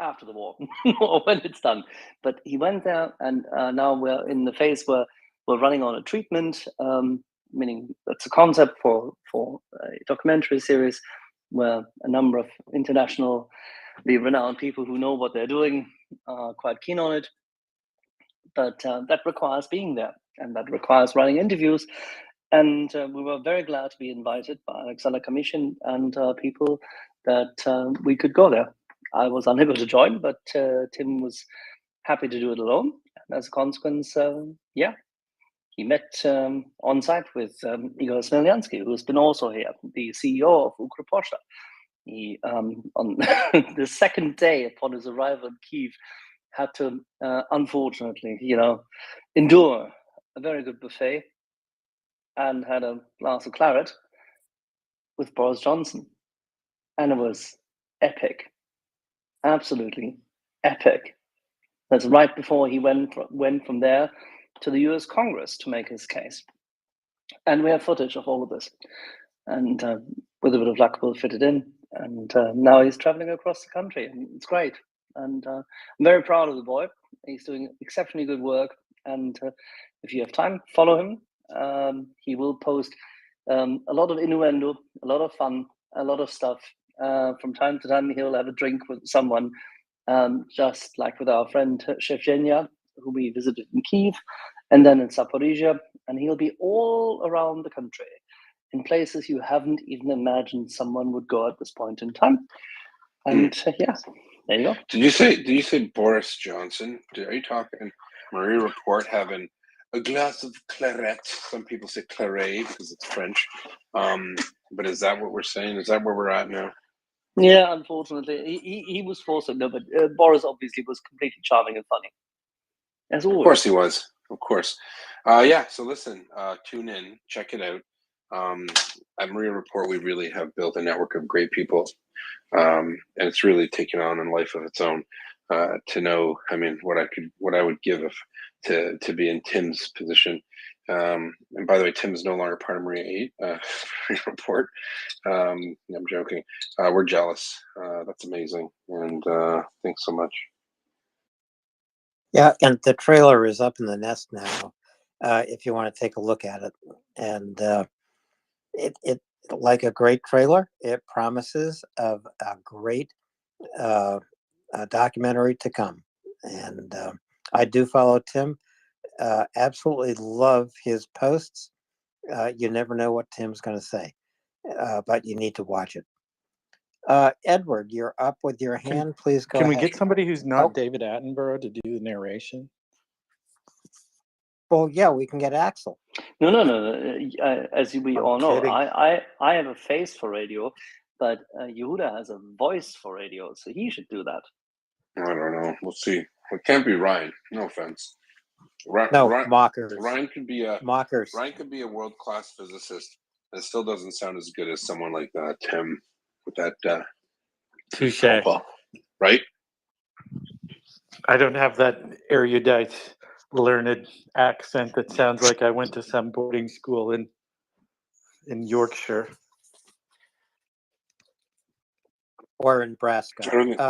after the war, or when it's done. But he went there, and now we're in the phase where we're running on a treatment, meaning it's a concept for a documentary series where a number of internationally renowned people who know what they're doing are quite keen on it. But that requires being there, and that requires running interviews. And we were very glad to be invited by Alexander Commission and people that we could go there. I was unable to join, but Tim was happy to do it alone. And as a consequence, yeah, he met on site with Igor Smilyansky, who's been also here, the CEO of Ukroposhta. He, on the second day upon his arrival in Kyiv, had to, unfortunately, endure a very good buffet and had a glass of claret with Boris Johnson. And it was epic. Absolutely epic. That's right before he went from there to the US Congress to make his case. And we have footage of all of this. And with a bit of luck, we'll fit it in. And now he's traveling across the country, and it's great. And I'm very proud of the boy. He's doing exceptionally good work. And if you have time, follow him. He will post a lot of innuendo, a lot of fun, a lot of stuff. From time to time, he'll have a drink with someone, just like with our friend Shevchenia, who we visited in Kyiv, and then in Zaporizhia. And he'll be all around the country in places you haven't even imagined someone would go at this point in time. And yeah, there you go. Did you say Boris Johnson? Are you talking MriyaReport having a glass of claret? Some people say claret because it's French. But is that what we're saying? Is that where we're at now? Yeah, unfortunately, he was forced to. No, but Boris obviously was completely charming and funny, as always. Of course he was. Of course. Yeah. So listen, tune in, check it out. At MriyaReport, we really have built a network of great people, and it's really taken on a life of its own. To know, I mean, what I would give to be in Tim's position. And by the way, Tim's no longer part of MriyaReport. I'm joking. We're jealous. That's amazing, and thanks so much. Yeah, and the trailer is up in the nest now. If you want to take a look at it, and it like a great trailer, it promises of a great documentary to come. And I do follow Tim. Absolutely love his posts. You never know what Tim's going to say, but you need to watch it. Edward, you're up with your hand. Please go Can we ahead. get somebody who's not David Attenborough to do the narration? Well, yeah, we can get Axel. No. As we all know, kidding. I have a face for radio, but Yehuda has a voice for radio, so he should do that. I don't know. We'll see. It can't be Ryan. No offense. Mockers. Ryan could be Mockers. Ryan could be a world-class physicist. It still doesn't sound as good as someone like Tim with that. Touche. Right? I don't have that erudite, learned accent that sounds like I went to some boarding school in Yorkshire. Or in Nebraska. I don't think,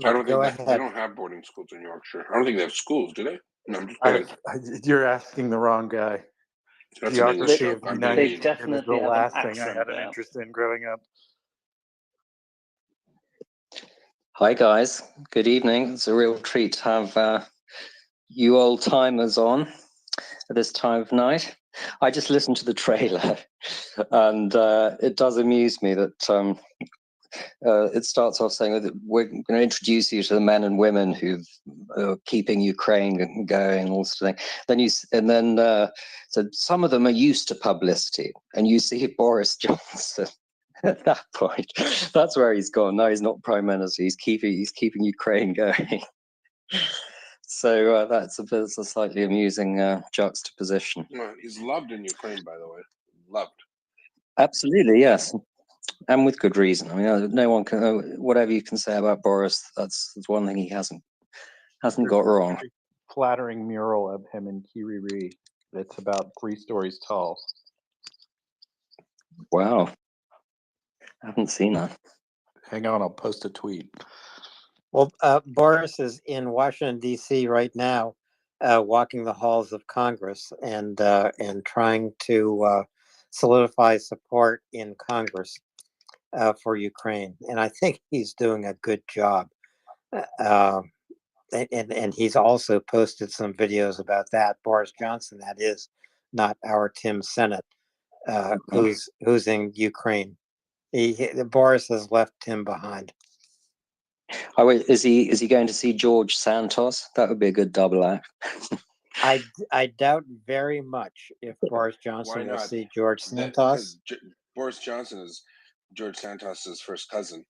Edward, go ahead. they don't have boarding schools in Yorkshire. I don't think they have schools, do they? No, I'm just kidding. You're asking the wrong guy. That's an English Geography joke. of the I'm United being Kingdom mean. is the last thing I had an interest in growing up. Hi guys, good evening. It's a real treat to have you old timers on at this time of night. I just listened to the trailer and it does amuse me that it starts off saying that we're going to introduce you to the men and women who are keeping Ukraine going, all sort of thing. So some of them are used to publicity, and you see Boris Johnson at that point. That's where he's gone. No, he's not prime minister. He's keeping Ukraine going. So that's a slightly amusing juxtaposition. Well, he's loved in Ukraine, by the way. Loved. Absolutely, yes. And with good reason. I mean, no one can. Whatever you can say about Boris, that's one thing he hasn't got wrong. Flattering mural of him in Kiriri. It's about 3 stories tall. Wow, I haven't seen that. Hang on, I'll post a tweet. Well, Boris is in Washington, D.C. right now, walking the halls of Congress and trying to solidify support in Congress for Ukraine. And I think he's doing a good job. And he's also posted some videos about that. Boris Johnson, that is, not our Tim Sennett, who's in Ukraine. Boris has left him behind. Oh, wait, is he going to see George Santos? That would be a good double act. I doubt very much if Boris Johnson will not? see George Because Santos. Boris Johnson is George Santos's first cousin.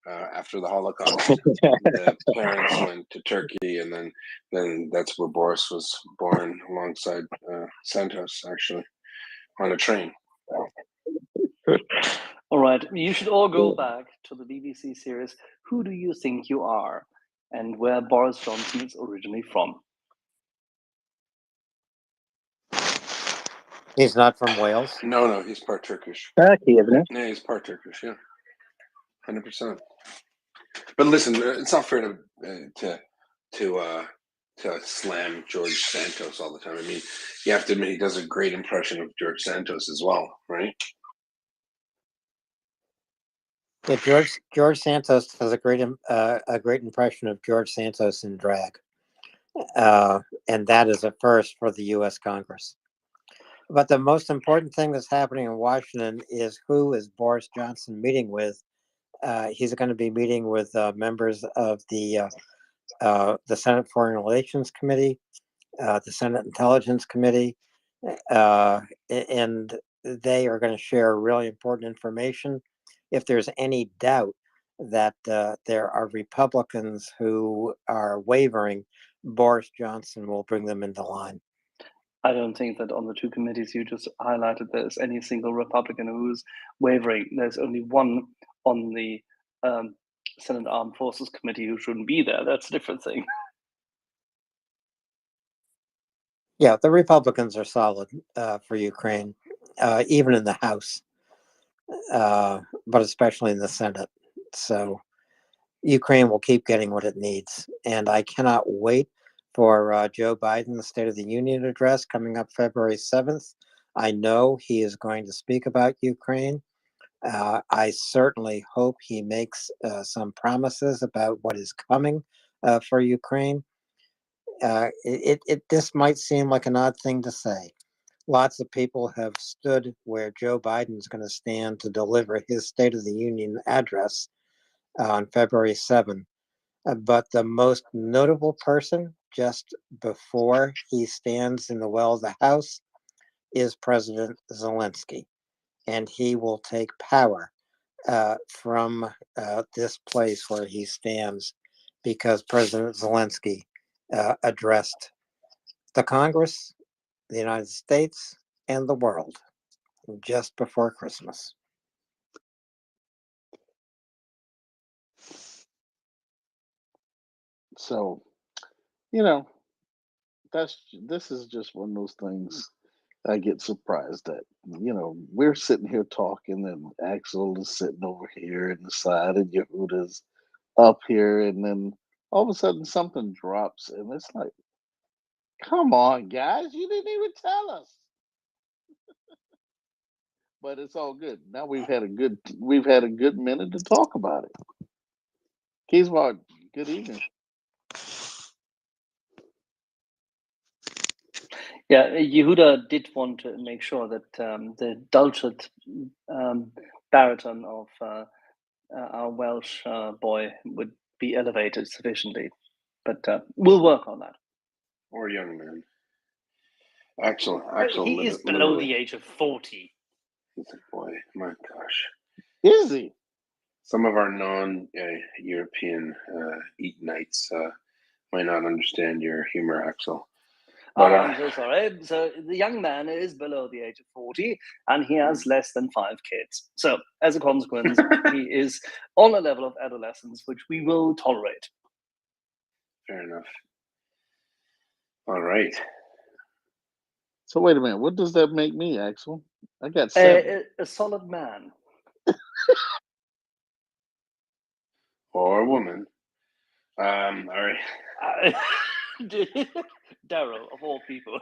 After the Holocaust, the parents went to Turkey, and then that's where Boris was born, alongside Santos, actually, on a train. All right, you should all go back to the BBC series Who Do You Think You Are? And where Boris Johnson is originally from. He's not from Wales. No, he's part Turkish. Turkey, isn't it? Yeah, he's part Turkish. Yeah, 100%. But listen, it's not fair to slam George Santos all the time. I mean, you have to admit he does a great impression of George Santos as well, right? Yeah, George Santos does a great impression of George Santos in drag, and that is a first for the U.S. Congress. But the most important thing that's happening in Washington is who is Boris Johnson meeting with. He's going to be meeting with members of the Senate Foreign Relations Committee, the Senate Intelligence Committee, and they are going to share really important information. If there's any doubt that there are Republicans who are wavering, Boris Johnson will bring them into line. I don't think that on the two committees you just highlighted there's any single Republican who's wavering. There's only one on the Senate Armed Forces Committee who shouldn't be there. That's a different thing. Yeah, the Republicans are solid for Ukraine, even in the House, but especially in the Senate. So Ukraine will keep getting what it needs. And I cannot wait for Joe Biden's State of the Union address coming up February 7th. I know he is going to speak about Ukraine. I certainly hope he makes some promises about what is coming for Ukraine. This might seem like an odd thing to say. Lots of people have stood where Joe Biden's going to stand to deliver his State of the Union address on February 7th. But the most notable person just before he stands in the well of the House is President Zelensky. And he will take power from this place where he stands because President Zelensky addressed the Congress, the United States, and the world just before Christmas. So, this is just one of those things I get surprised at. We're sitting here talking, and Axel is sitting over here in the side, and Yehuda's up here, and then all of a sudden something drops, and it's like, come on, guys, you didn't even tell us. But it's all good. Now we've had a good minute to talk about it. Keysmart, good evening. Yeah, Yehuda did want to make sure that the dulcet baritone of our Welsh boy would be elevated sufficiently. But we'll work on that. Or young man. Axel, He is below the age of 40. He's a boy. My gosh. Is he? Some of our non-European Eatonites might not understand your humor, Axel. But, I'm so sorry. So the young man is below the age of 40, and he has less than 5 kids. So as a consequence, he is on a level of adolescence which we will tolerate. Fair enough. All right. So wait a minute. What does that make me, Axel? I got 7. A solid man. or woman. All right. Daryl, of all people.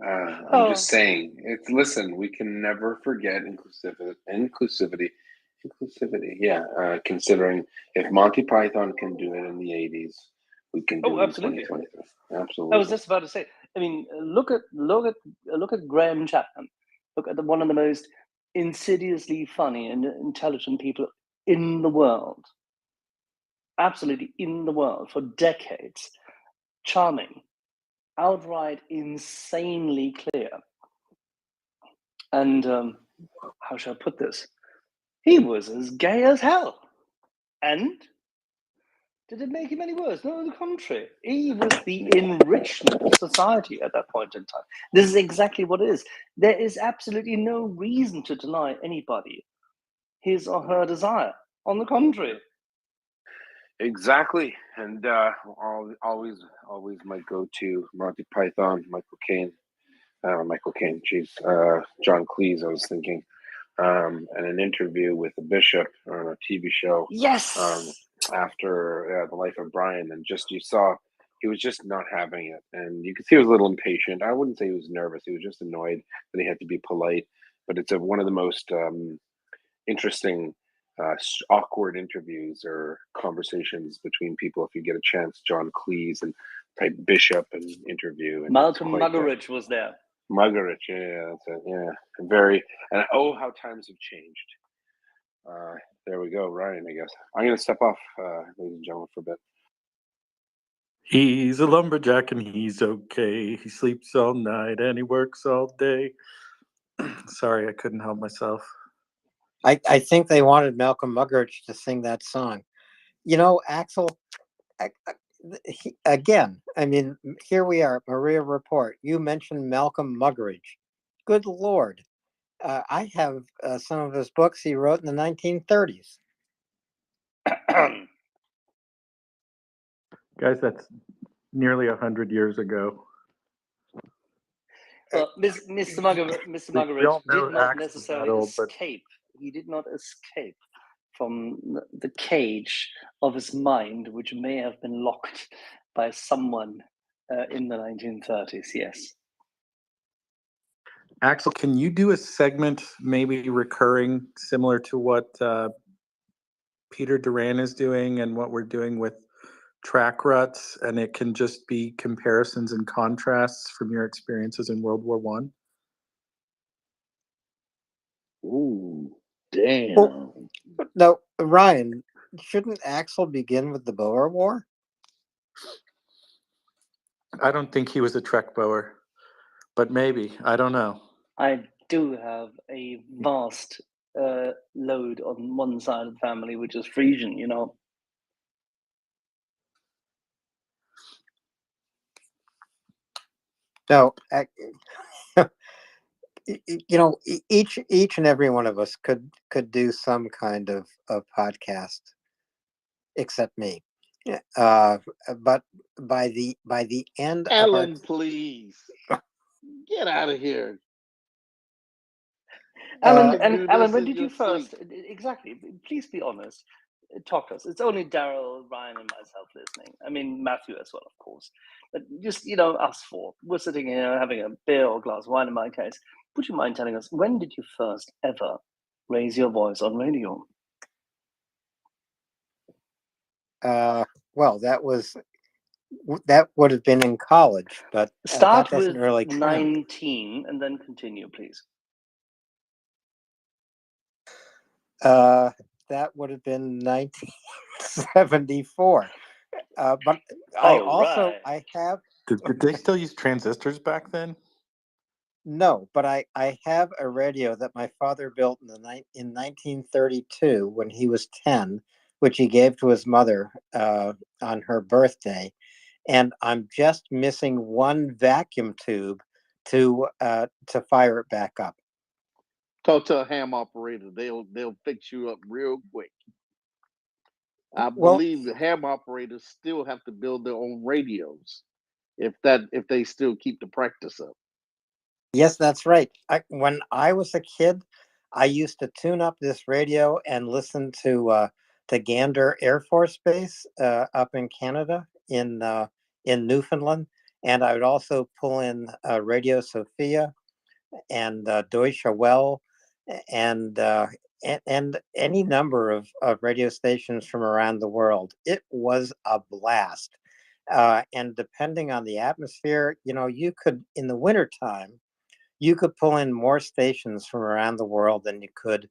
I'm just saying. Listen. We can never forget inclusivity. Yeah. Considering if Monty Python can do it in the '80s, we can do Oh, it in absolutely. 2023. I was Absolutely. just about to say. I mean, look at Graham Chapman. Look at one of the most insidiously funny and intelligent people in the world. Absolutely in the world for decades. Charming, outright insanely clear. And how shall I put this? He was as gay as hell. And did it make him any worse? No, on the contrary. He was the enrichment of society at that point in time. This is exactly what it is. There is absolutely no reason to deny anybody his or her desire. On the contrary. Exactly. And always my go-to Monty Python, Michael Caine. Jeez. John Cleese, I was thinking. And an interview with the bishop on a TV show. Yes. After The Life of Brian, and just you saw he was just not having it, and you could see he was a little impatient. I wouldn't say he was nervous; he was just annoyed that he had to be polite. But it's one of the most interesting, awkward interviews or conversations between people. If you get a chance, John Cleese and type Bishop and interview, and Malcolm Muggeridge was there. Muggeridge, yeah, that's it. Yeah, very. And oh, how times have changed. There we go, Ryan. I guess I'm going to step off, ladies and gentlemen, for a bit. He's a lumberjack and he's okay. He sleeps all night and he works all day. Sorry, I couldn't help myself. I think they wanted Malcolm Muggeridge to sing that song. You know, Axel, again, I mean, here we are, MriyaReport. You mentioned Malcolm Muggeridge. Good Lord. I have some of his books he wrote in the 1930s. Guys, that's nearly 100 years ago. Well, Mr. Muggeridge did not necessarily escape. He did not escape from the cage of his mind, which may have been locked by someone in the 1930s. Yes. Axel, can you do a segment, maybe recurring, similar to what Peter Duran is doing and what we're doing with track ruts, and it can just be comparisons and contrasts from your experiences in World War One? Ooh, damn. Well, no, Ryan, shouldn't Axel begin with the Boer War? I don't think he was a Trek Boer, but maybe. I don't know. I do have a vast load on one side of the family, which is Frisian, you know. No, you know, each and every one of us could do some kind of podcast, except me. But by the end Ellen, of our... please get out of here. Alan, when did you first? Exactly. Please be honest. Talk to us. It's only Daryl, Ryan, and myself listening. I mean, Matthew as well, of course. But just, you know, us four. We're sitting here having a beer or a glass of wine in my case. Would you mind telling us, when did you first ever raise your voice on radio? Well, that would have been in college, but Start that doesn't with really count. 19 and then continue, please. That would have been 1974. But I have. Did they still use transistors back then? No, but I have a radio that my father built in 1932 when he was 10, which he gave to his mother on her birthday, and I'm just missing one vacuum tube to fire it back up. Talk to a ham operator. They'll fix you up real quick. I believe the ham operators still have to build their own radios if they still keep the practice up. Yes, that's right. When I was a kid, I used to tune up this radio and listen to to Gander Air Force Base up in Canada, in Newfoundland, and I would also pull in Radio Sophia and Deutsche Welle, and any number of radio stations from around the world. It was a blast. And depending on the atmosphere, you could, in the wintertime, you could pull in more stations from around the world than you could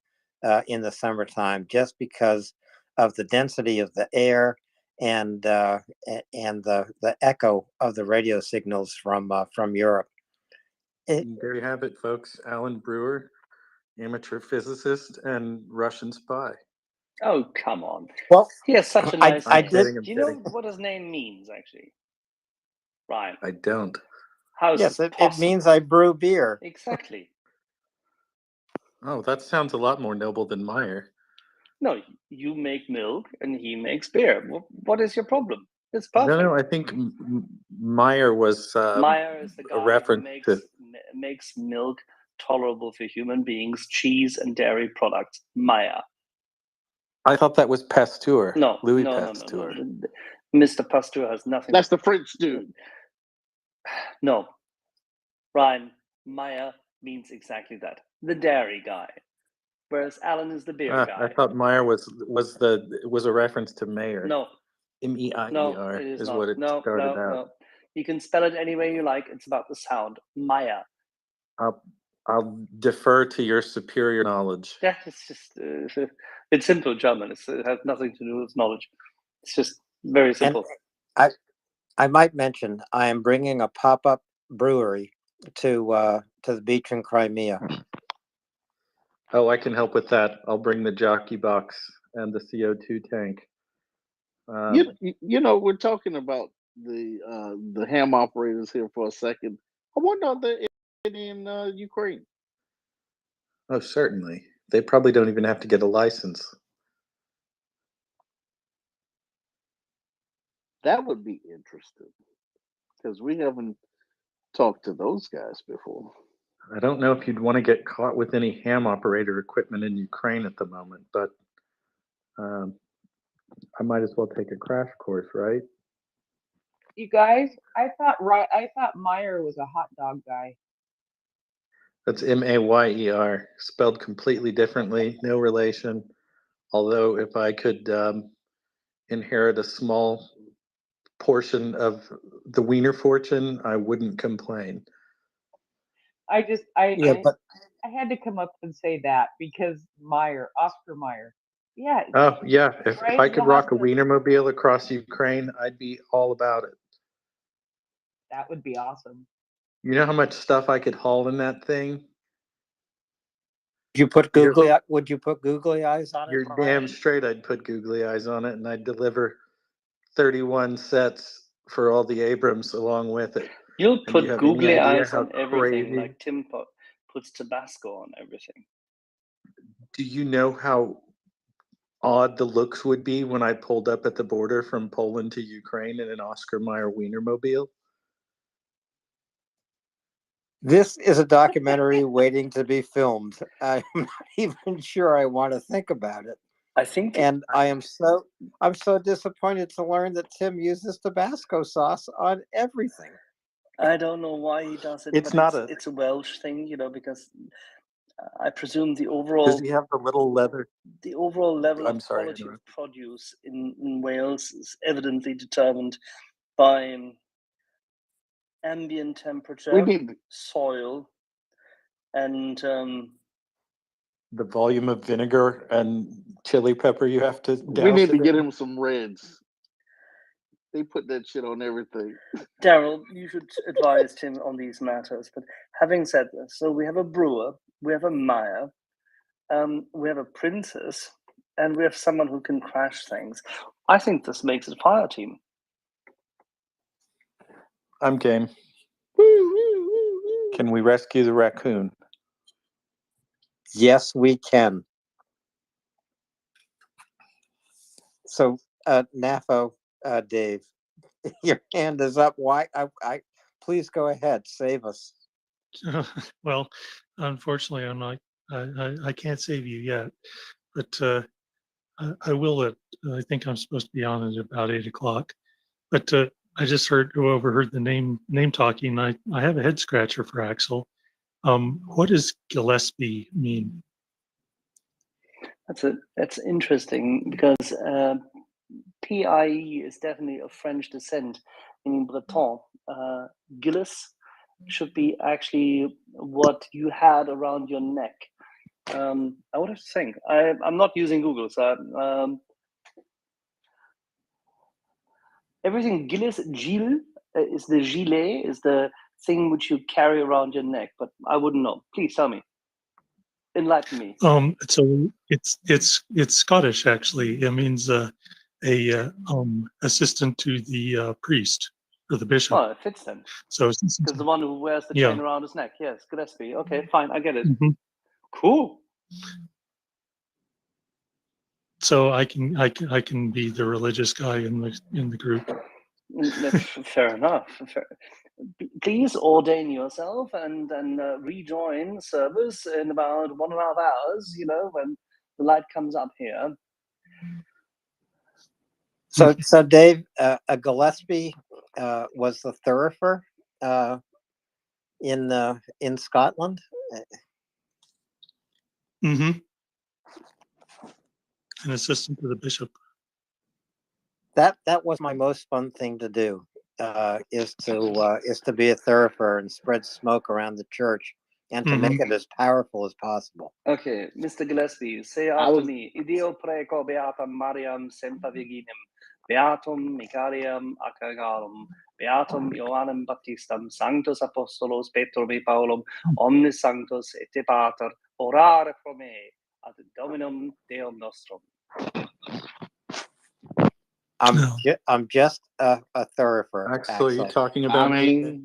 in the summertime, just because of the density of the air and the echo of the radio signals from Europe. There you have it, folks. Alan Brewer, amateur physicist and Russian spy. Oh, come on. Well, He has such a I nice I name. did. Do you know what his name means, actually? Ryan. I don't. How is Yes, this it possible? means I brew beer. Exactly. Oh, that sounds a lot more noble than Meyer. No, you make milk and he makes beer. What is your problem? It's No, perfect. no, I think Meyer was Meyer is the a guy who reference to. makes milk tolerable for human beings, cheese and dairy products. Meyer. I thought that was Pasteur. No, Louis no, Pasteur. no. Mr. Pasteur has nothing. That's the French dude. No. Ryan, Meyer means exactly that. The dairy guy. Whereas Alan is the beer guy. I thought Meyer was a reference to Mayer. No. Meier No, it is not. what it No, started no, out. no. You can spell it any way you like. It's about the sound. Meyer. I'll defer to your superior knowledge. Yeah, it's just it's simple German. It has nothing to do with knowledge. It's just very simple. And I might mention I am bringing a pop-up brewery to the beach in Crimea. Oh, I can help with that. I'll bring the jockey box and the CO2 tank. We're talking about the ham operators here for a second. I wonder if they're in Ukraine. Oh, certainly. They probably don't even have to get a license. That would be interesting because we haven't talked to those guys before. I don't know if you'd want to get caught with any ham operator equipment in Ukraine at the moment, but I might as well take a crash course, right? You guys, I thought Meyer was a hot dog guy. That's Mayer, spelled completely differently, no relation. Although if I could inherit a small portion of the Wiener fortune, I wouldn't complain. I But had to come up and say that because Oscar Meyer. Yeah. Oh yeah, if Right, I could you'll rock have a to- Wienermobile across Ukraine, I'd be all about it. That would be awesome. You know how much stuff I could haul in that thing? would you put googly eyes on it? You're Brian? damn straight I'd put googly eyes on it, and I'd deliver 31 sets for all the Abrams along with it. You'll And put do you have any googly idea eyes how on everything, crazy- like Tim puts Tabasco on everything. Do you know how odd the looks would be when I pulled up at the border from Poland to Ukraine in an Oscar Mayer Wienermobile? This is a documentary waiting to be filmed. I'm not even sure I want to think about it. I think, and I'm so disappointed to learn that Tim uses Tabasco sauce on everything. I don't know why he does it. It's but not it's a Welsh thing, because I presume the overall Does he have the little leather? the overall level I'm of sorry, quality of interrupt. produce in Wales is evidently determined by ambient temperature, soil, and The volume of vinegar and chili pepper you have to We douse need to it get in? him some reds. They put that shit on everything. Daryl, you should advise Tim on these matters. But having said this, so we have a brewer, we have a Meyer, we have a princess, and we have someone who can crash things. I think this makes it fire team. I'm game. Can we rescue the raccoon? Yes, we can. So, NAFO, Dave, your hand is up. Why? I please go ahead. Save us. Well, unfortunately, I'm not. I can't save you yet, but I will. I think I'm supposed to be on at about 8 o'clock, but I just overheard the name talking. I have a head scratcher for Axel. What does Gillespie mean? That's interesting because PIE is definitely of French descent, meaning Breton. Gillis should be actually what you had around your neck. I would have to think. I'm not using Google, so everything Gillis, Gilles, is the gilet, is the thing which you carry around your neck, but I wouldn't know. Please tell me. Enlighten me. So it's Scottish actually. It means assistant to the priest or the bishop. Oh, it fits then. So Because the one who wears the yeah. chain around his neck. Yes, Gillespie. Okay, fine, I get it. Mhm. Cool. So I can be the religious guy in the group. Fair enough. Please ordain yourself and rejoin service in about 1.5 hours, when the light comes up here. So Dave, a Gillespie was the thurifer in Scotland. Mm-hmm. An assistant to the bishop. That was my most fun thing to do. Is to be a thurifer and spread smoke around the church and to make it as powerful as possible. Okay, Mr. Gillespie, say after me. Ideo preco beatam Mariam semper virginem, beatum Micariam Acagarum, beatum Ioannem Baptistam, sanctus apostolos Petrum et Paulum, omnis sanctus et pater, orare pro me, ad Dominum Deum nostrum. I'm just a thurifer. Axel, are you talking about me?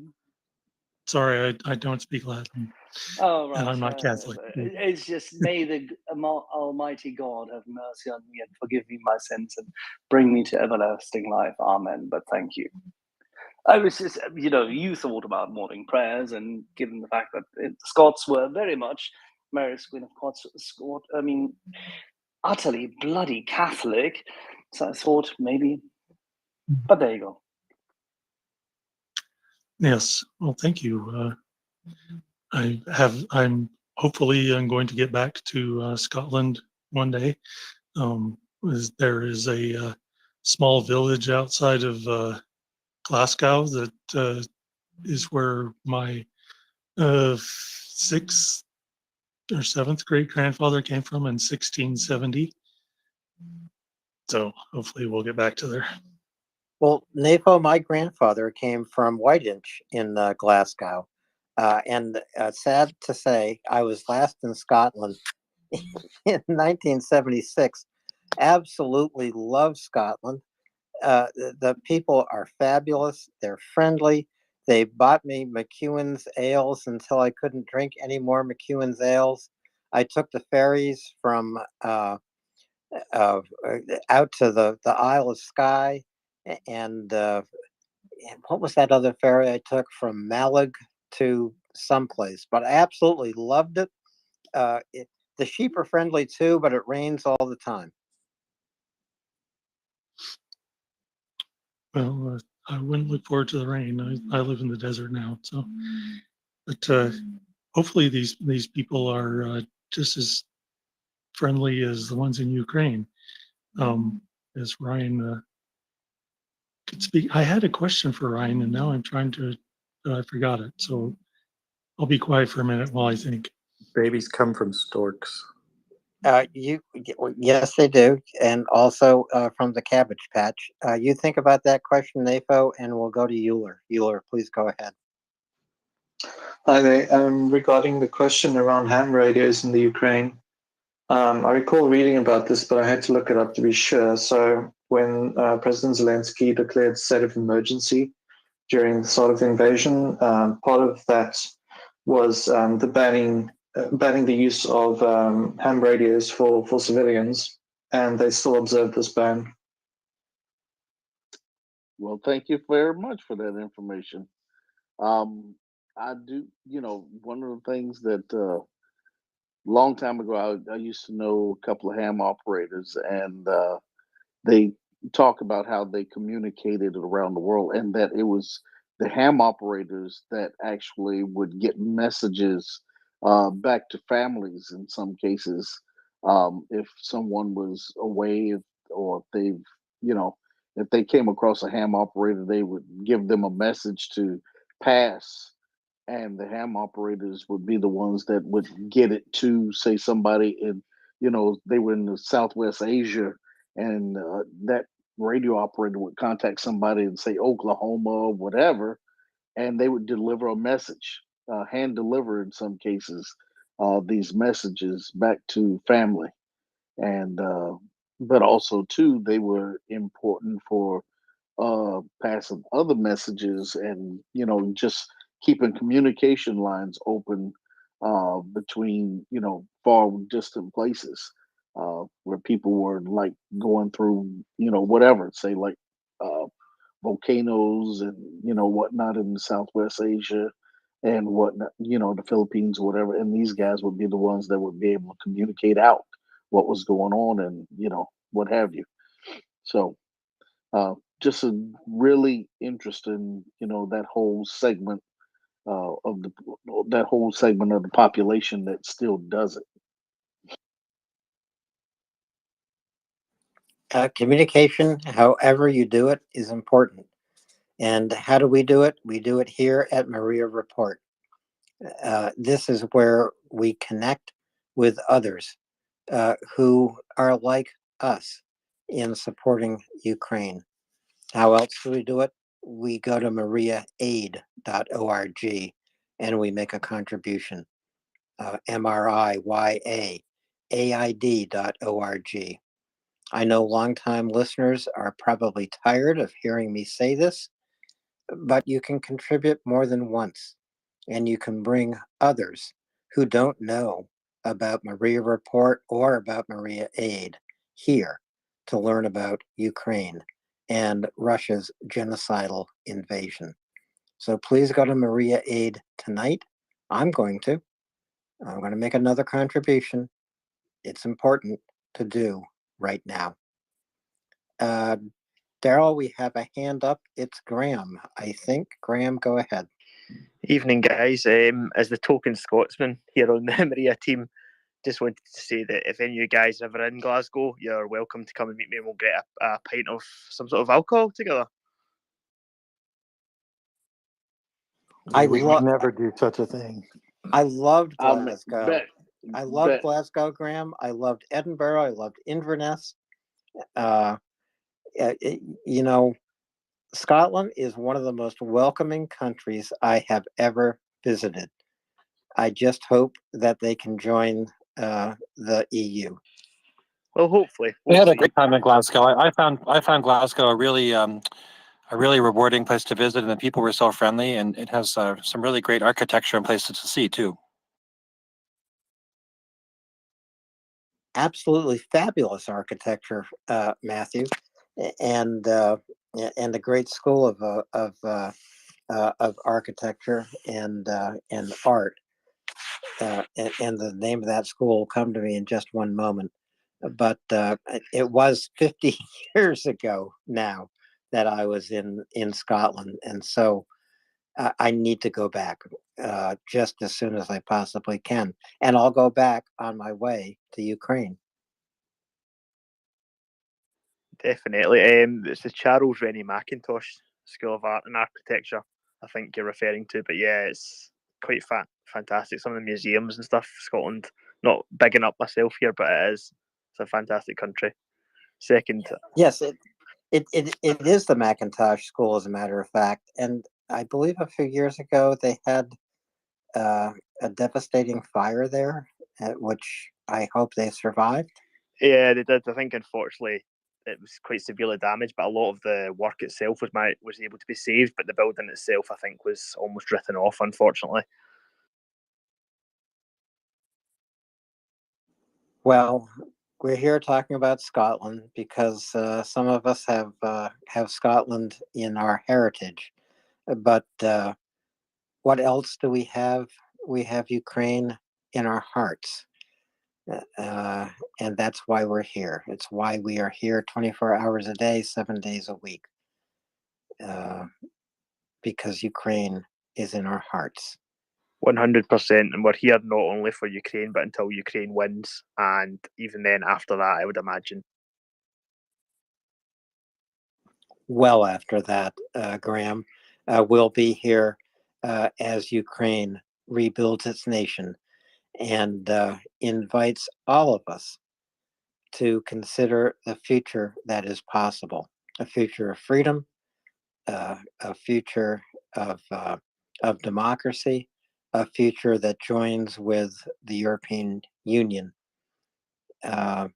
Sorry, I don't speak Latin. Oh, right. And I'm not Catholic. It's just, may the Almighty God have mercy on me and forgive me my sins and bring me to everlasting life. Amen. But thank you. I was just, you thought about morning prayers, and given the fact that the Scots were very much Mary's Queen of Scots, utterly bloody Catholic. So I thought maybe, but there you go. Yes. Well, thank you. I'm going to get back to Scotland one day. There is a small village outside of Glasgow that is where my 6th or 7th great grandfather came from in 1670. So hopefully we'll get back to there. Well, NAFO, my grandfather came from Whiteinch in Glasgow. And sad to say, I was last in Scotland in 1976. Absolutely love Scotland. The people are fabulous. They're friendly. They bought me McEwen's ales until I couldn't drink any more McEwen's ales. I took the ferries from out to the Isle of Skye, and what was that other ferry I took from Malig to someplace? But I absolutely loved it. The sheep are friendly too, but it rains all the time. Well, I wouldn't look forward to the rain. I live in the desert now, so. But hopefully these people are just as friendly as the ones in Ukraine. As Ryan could speak. I had a question for Ryan, and now I'm trying to. I forgot it, so I'll be quiet for a minute while I think. Babies come from storks. Yes, they do, and also from the Cabbage Patch. You think about that question, NAFO, and we'll go to Euler. Euler, please go ahead. Hi there. Regarding the question around ham radios in the Ukraine, I recall reading about this, but I had to look it up to be sure. So when President Zelensky declared state of emergency during the start of the invasion, part of that was the banning the use of ham radios for civilians, and they still observe this ban. Well, thank you very much for that information. I do, one of the things that long time ago, I used to know a couple of ham operators, and they talk about how they communicated around the world, and that it was the ham operators that actually would get messages back to families in some cases, if someone was away, or if they've, you know, if they came across a ham operator, they would give them a message to pass, and the ham operators would be the ones that would get it to, say, somebody in, they were in the Southwest Asia, and that radio operator would contact somebody and say Oklahoma or whatever, and they would deliver a message, hand deliver in some cases, these messages back to family. And but also too, they were important for passing other messages, and just keeping communication lines open between far distant places, where people were like going through whatever, say like uh, volcanoes and whatnot in Southwest Asia and whatnot, the Philippines or whatever, and these guys would be the ones that would be able to communicate out what was going on, and what have you. So just a really interesting, that whole segment of the population that still does it. Communication, however you do it, is important. And how do we do it? We do it here at MriyaReport. This is where we connect with others who are like us in supporting Ukraine. How else do we do it? We go to MriyaAid.org and we make a contribution. MriyaAid.org. I know longtime listeners are probably tired of hearing me say this, but you can contribute more than once, and you can bring others who don't know about MriyaReport or about Maria Aid here to learn about Ukraine and Russia's genocidal invasion. So please go to Maria Aid tonight. I'm going to make another contribution. It's important to do right now. Daryl, we have a hand up. It's Graham, I think. Graham, go ahead. Evening, guys. As the token Scotsman here on the Maria team, just wanted to say that if any of you guys are ever in Glasgow, you're welcome to come and meet me, and we'll get a pint of some sort of alcohol together. I would never do such a thing. I loved Um, Glasgow. bet- I loved bet. Glasgow, Graham. I loved Edinburgh. I loved Inverness. You know, Scotland is one of the most welcoming countries I have ever visited. I just hope that they can join the EU. Well, hopefully. We had a great time in Glasgow. I found Glasgow a really rewarding place to visit, and the people were so friendly, and it has some really great architecture and places to see too. Absolutely fabulous architecture, Matthew, and a great school of architecture and art. And the name of that school will come to me in just one moment. But it was 50 years ago now that I was in Scotland, and so I need to go back just as soon as I possibly can, and I'll go back on my way to Ukraine. Definitely. It's the Charles Rennie Mackintosh School of Art and Architecture, I think you're referring to. But yeah, it's quite fantastic. Some of the museums and stuff, Scotland, not bigging up myself here, but it's a fantastic country. Second. Yes, it is the Macintosh School, as a matter of fact. And I believe a few years ago they had a devastating fire there, which I hope they survived. Yeah, they did. I think unfortunately it was quite severely damaged, but a lot of the work itself was able to be saved. But the building itself, I think, was almost written off, unfortunately. Well, we're here talking about Scotland because some of us have Scotland in our heritage. But what else do we have? We have Ukraine in our hearts. And that's why we're here. It's why we are here 24 hours a day, 7 days a week. Because Ukraine is in our hearts. 100%, and we're here not only for Ukraine, but until Ukraine wins, and even then after that, I would imagine. Well after that, Graham, we'll be here as Ukraine rebuilds its nation and invites all of us to consider the future that is possible, a future of freedom, a future of democracy, a future that joins with the European Union, a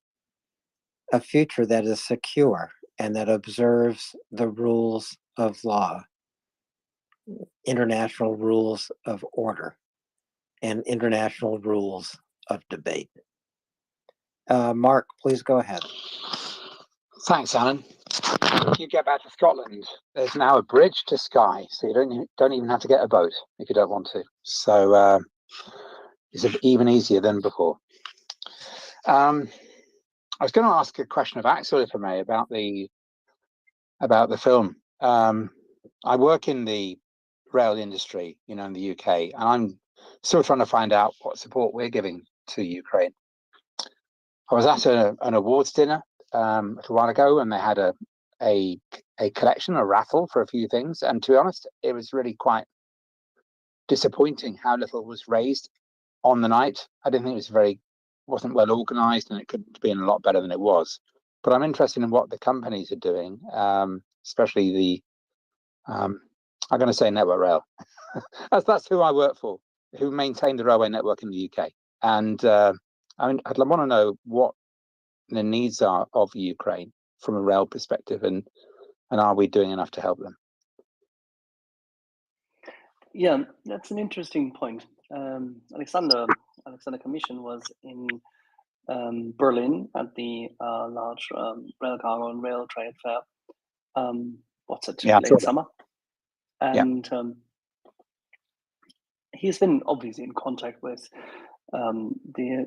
future that is secure and that observes the rules of law, international rules of order, and international rules of debate. Mark, please go ahead. Thanks, Alan. If you get back to Scotland, there's now a bridge to Skye, so you don't even have to get a boat if you don't want to. So it's even easier than before. I was going to ask a question of Axel, if I may, about the film. I work in the rail industry, in the UK, and I'm still trying to find out what support we're giving to Ukraine. I was at an awards dinner a little while ago, and they had a collection, a raffle for a few things. And to be honest, it was really quite disappointing how little was raised on the night. I didn't think it wasn't well organized, and it could have been a lot better than it was. But I'm interested in what the companies are doing, especially the, I'm going to say Network Rail. That's who I work for, who maintain the railway network in the UK. And I'd want to know what the needs are of Ukraine from a rail perspective, and are we doing enough to help them? Yeah, that's an interesting point. Alexander Commission was in Berlin at the large rail cargo and rail trade fair. Late summer, and he's been obviously in contact with the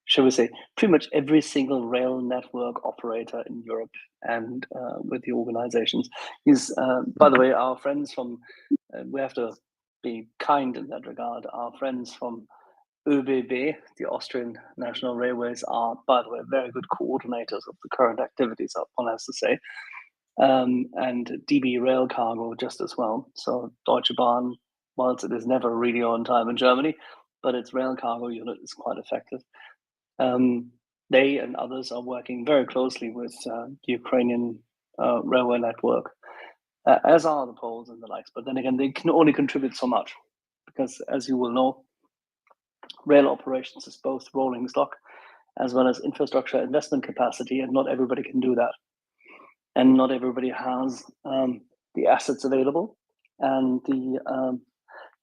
shall we say, pretty much every single rail network operator in Europe, and with the organizations. He's, by the way, our friends from, we have to be kind in that regard, our friends from ÖBB, the Austrian National Railways, are, by the way, very good coordinators of the current activities, one has to say. And DB Rail Cargo just as well. So Deutsche Bahn, whilst it is never really on time in Germany, but its rail cargo unit is quite effective. They and others are working very closely with the Ukrainian railway network, as are the Poles and the likes. But then again, they can only contribute so much, because as you will know, rail operations is both rolling stock as well as infrastructure investment capacity, and not everybody can do that. And not everybody has the assets available and the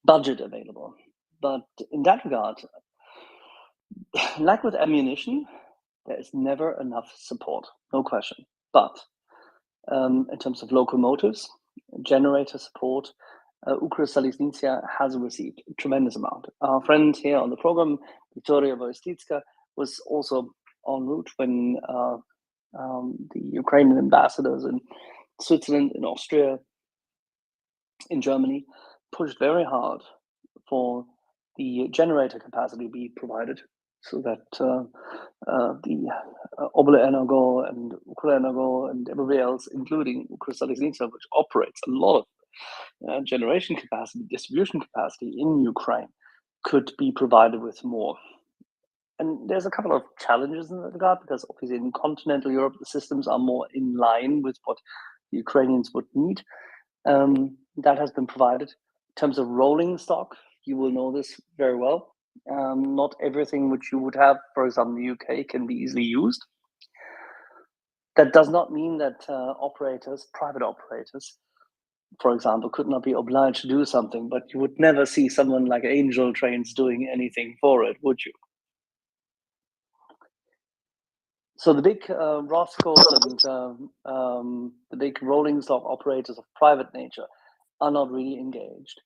budget available. But in that regard, like with ammunition, there is never enough support, no question. But in terms of locomotives, generator support, Ukr-Saliznice has received a tremendous amount. Our friend here on the program, Victoria Voistitska, was also en route when the Ukrainian ambassadors in Switzerland, in Austria, in Germany, pushed very hard for the generator capacity be provided, so that the Obla Energo and Ukrenergo and everybody else, including Ukr-Saliznice, which operates a lot of generation capacity, distribution capacity in Ukraine, could be provided with more. And there's a couple of challenges in that regard, because obviously in continental Europe, the systems are more in line with what the Ukrainians would need. That has been provided. In terms of rolling stock, you will know this very well. Not everything which you would have, for example, in the UK, can be easily used. That does not mean that operators, private operators, for example, could not be obliged to do something, but you would never see someone like Angel Trains doing anything for it, would you? So the big Roscos and the big rolling stock operators of private nature are not really engaged.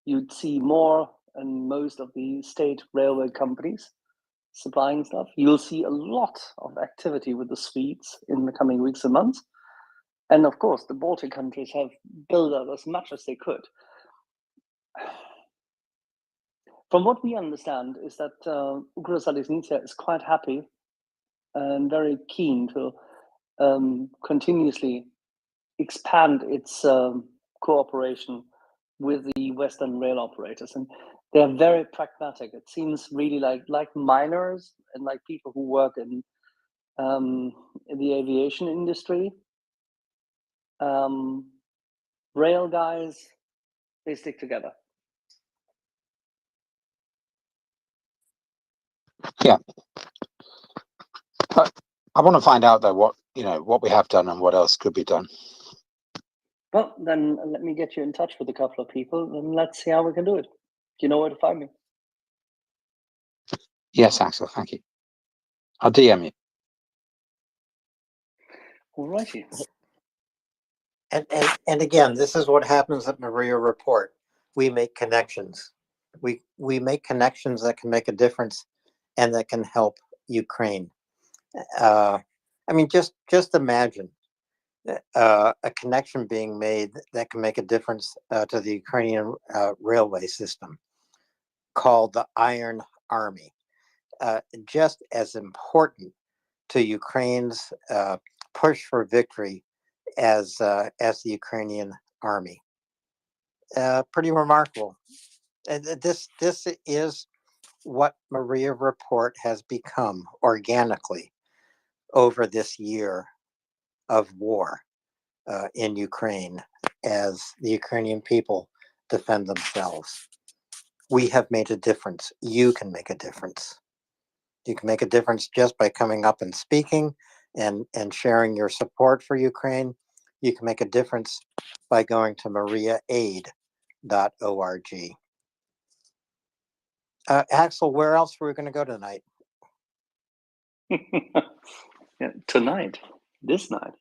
You'd see more and most of the state railway companies supplying stuff. You'll see a lot of activity with the Swedes in the coming weeks and months. And of course, the Baltic countries have built up as much as they could. From what we understand is that Ukra is quite happy and very keen to continuously expand its cooperation with the Western rail operators, and they are very pragmatic. It seems really like miners and like people who work in the aviation industry. Rail guys, they stick together. Yeah. I want to find out though what we have done and what else could be done. Well, then let me get you in touch with a couple of people and let's see how we can do it. You know where to find me. Yes, Axel, thank you. I'll DM you. Alrighty. And again, this is what happens at MriyaReport. We make connections. We make connections that can make a difference and that can help Ukraine. I mean, just imagine a connection being made that can make a difference to the Ukrainian railway system, called the Iron Army. Just as important to Ukraine's push for victory as the Ukrainian army. Pretty remarkable. This is what MriyaReport has become organically over this year of war in Ukraine as the Ukrainian people defend themselves. We have made a difference. You can make a difference. You can make a difference just by coming up and speaking and sharing your support for Ukraine. You can make a difference by going to MriyaAid.org. Axel, where else were we going to go tonight? Yeah, tonight, this night.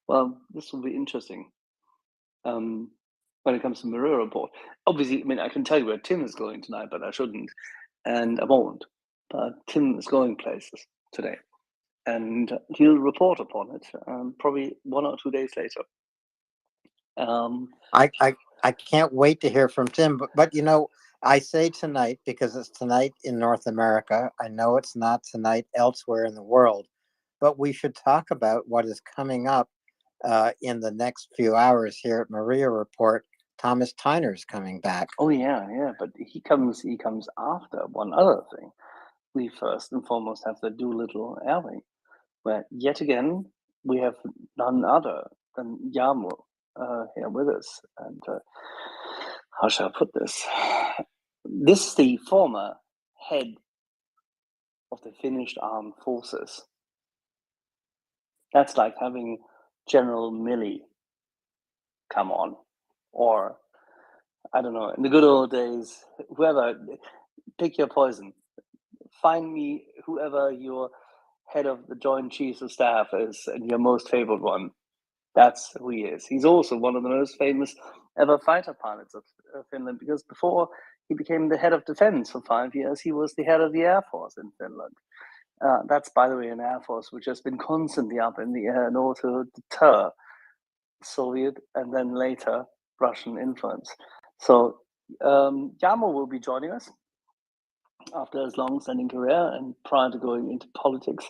Well, this will be interesting. When it comes to MriyaReport, obviously, I mean, I can tell you where Tim is going tonight, but I shouldn't, and I won't. But Tim is going places today, and he'll report upon it probably 1 or 2 days later. I can't wait to hear from Tim, but you know, I say tonight because it's tonight in North America. I know it's not tonight elsewhere in the world, but we should talk about what is coming up in the next few hours here at MriyaReport. Thomas Tyner is coming back. Oh yeah, but he comes after one other thing. We first and foremost have the Doolittle Airway, where yet again we have none other than Jarmo here with us. And how shall I put this? This is the former head of the Finnish armed forces. That's like having General Milley come on, or I don't know, in the good old days, whoever, pick your poison. Find me whoever your head of the Joint Chiefs of Staff is and your most favorite one. That's who he is. He's also one of the most famous ever fighter pilots of Finland, because before he became the head of defense for 5 years, he was the head of the Air Force in Finland. That's, by the way, an Air Force which has been constantly up in the air in order to deter Soviet and then later Russian influence. So Jarmo will be joining us after his long-standing career and prior to going into politics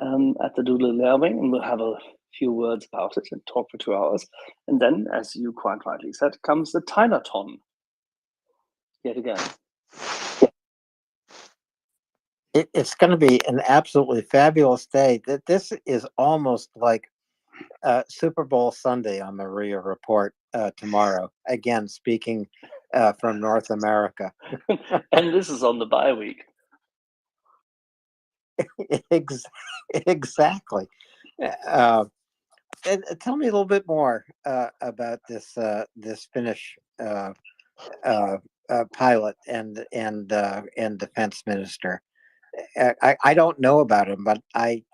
at the Doolittle Airway, and we'll have a few words about it and talk for 2 hours. And then, as you quite rightly said, comes the Tynerton yet again. It's going to be an absolutely fabulous day. This is almost like Super Bowl Sunday on MriyaReport tomorrow. Again, speaking from North America. And this is on the bye week. Exactly. And tell me a little bit more about this Finnish pilot and defense minister. I don't know about him, but I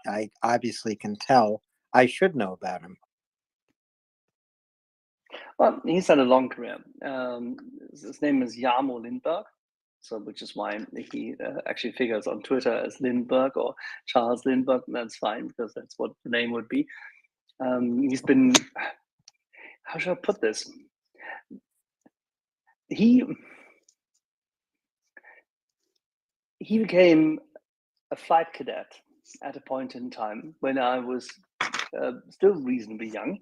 obviously can tell I should know about him. Well, he's had a long career. His name is Jarmo Lindberg. So, which is why he actually figures on Twitter as Lindbergh or Charles Lindbergh. And that's fine because that's what the name would be. He's been, how should I put this? He became a flight cadet at a point in time when I was still reasonably young,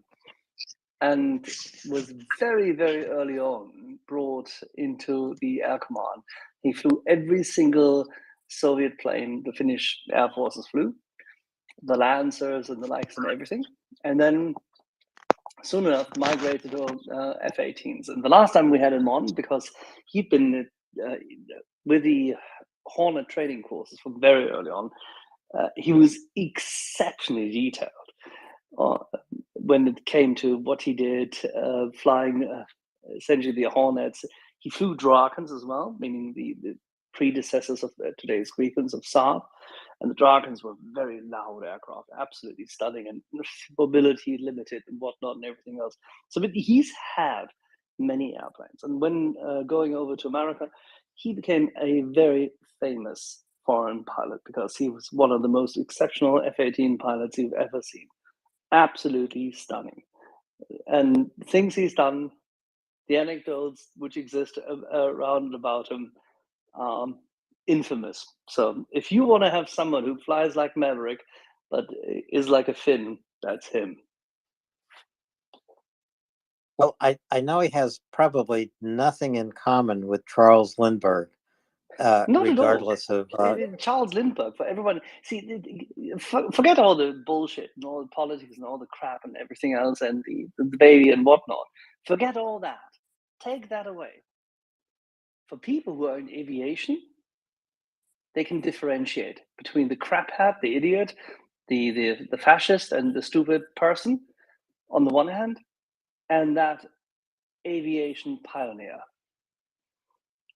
and was very, very early on brought into the air command. He flew every single Soviet plane the Finnish Air Forces flew, the Lancers and the likes and everything. And then soon enough migrated to F-18s. And the last time we had him on, because he'd been with the Hornet training courses from very early on, he was exceptionally detailed when it came to what he did, flying essentially the Hornets. He flew Drakens as well, meaning the predecessors of today's Griffins of Saab. And the Drakens were very loud aircraft, absolutely stunning, and mobility limited and whatnot and everything else. So he's had many airplanes. And when going over to America, he became a very famous foreign pilot because he was one of the most exceptional F-18 pilots you've ever seen. Absolutely stunning. And things he's done, the anecdotes which exist around about him, infamous. So if you want to have someone who flies like Maverick, but is like a Finn, that's him. Well, I know he has probably nothing in common with Charles Lindbergh, Not regardless at all. of. Charles Lindbergh, for everyone, see, forget all the bullshit and all the politics and all the crap and everything else and the baby and whatnot. Forget all that. Take that away. For people who are in aviation, they can differentiate between the crap hat, the idiot, the fascist, and the stupid person on the one hand, and that aviation pioneer.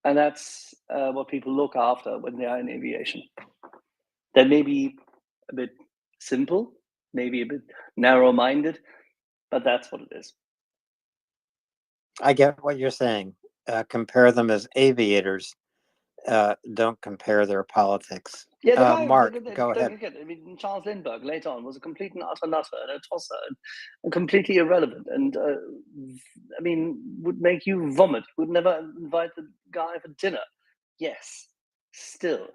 And that's what people look after when they are in aviation. They may be a bit simple, maybe a bit narrow-minded, but that's what it is. I get what you're saying. Compare them as aviators. Don't compare their politics. Yeah, the guy, Mark, go don't ahead. forget, I mean, Charles Lindbergh later on was a complete and utter nutter and a tosser and completely irrelevant. And I mean, would make you vomit. Would never invite the guy for dinner. Yes, still,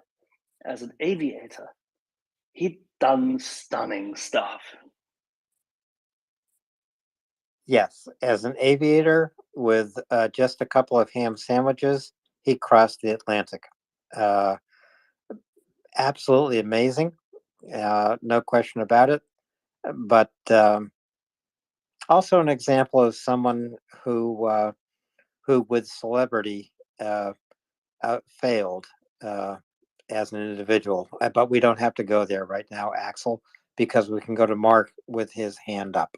as an aviator, he'd done stunning stuff. Yes, as an aviator with just a couple of ham sandwiches, he crossed the Atlantic. Absolutely amazing, no question about it. But also an example of someone who with celebrity failed as an individual. But we don't have to go there right now, Axel, because we can go to Mark with his hand up.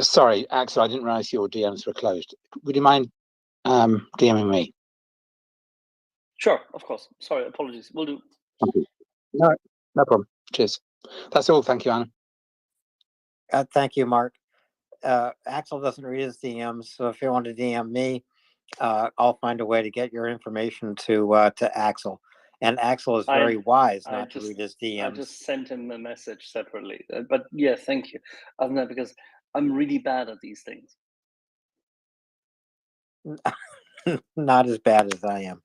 Sorry, Axel, I didn't realize your DMs were closed. Would you mind DMing me? Sure, of course. Sorry, apologies. We'll do. Thank you. No, no problem. Cheers. That's all. Thank you, Anna. Thank you, Mark. Axel doesn't read his DMs, so if you want to DM me, I'll find a way to get your information to Axel. And Axel is very wise not to read his DMs. I just sent him a message separately. But yeah, thank you. Other than that, because I'm really bad at these things. Not as bad as I am.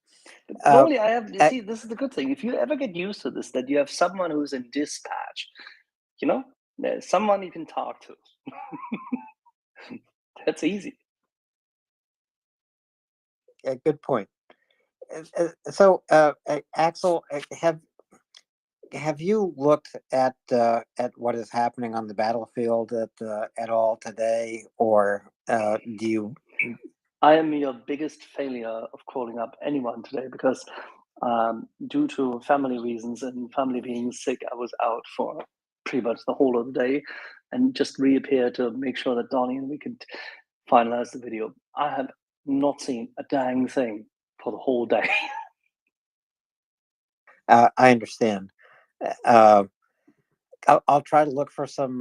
Normally, I have. You see, this is the good thing. If you ever get used to this, that you have someone who's in dispatch, you know, there's someone you can talk to. That's easy. Good point. So, Axel, have you looked at what is happening on the battlefield at all today, or do you? I am your biggest failure of calling up anyone today because due to family reasons and family being sick, I was out for pretty much the whole of the day and just reappeared to make sure that Donnie and we could finalize the video. I have not seen a dang thing for the whole day. I understand. I'll try to look for some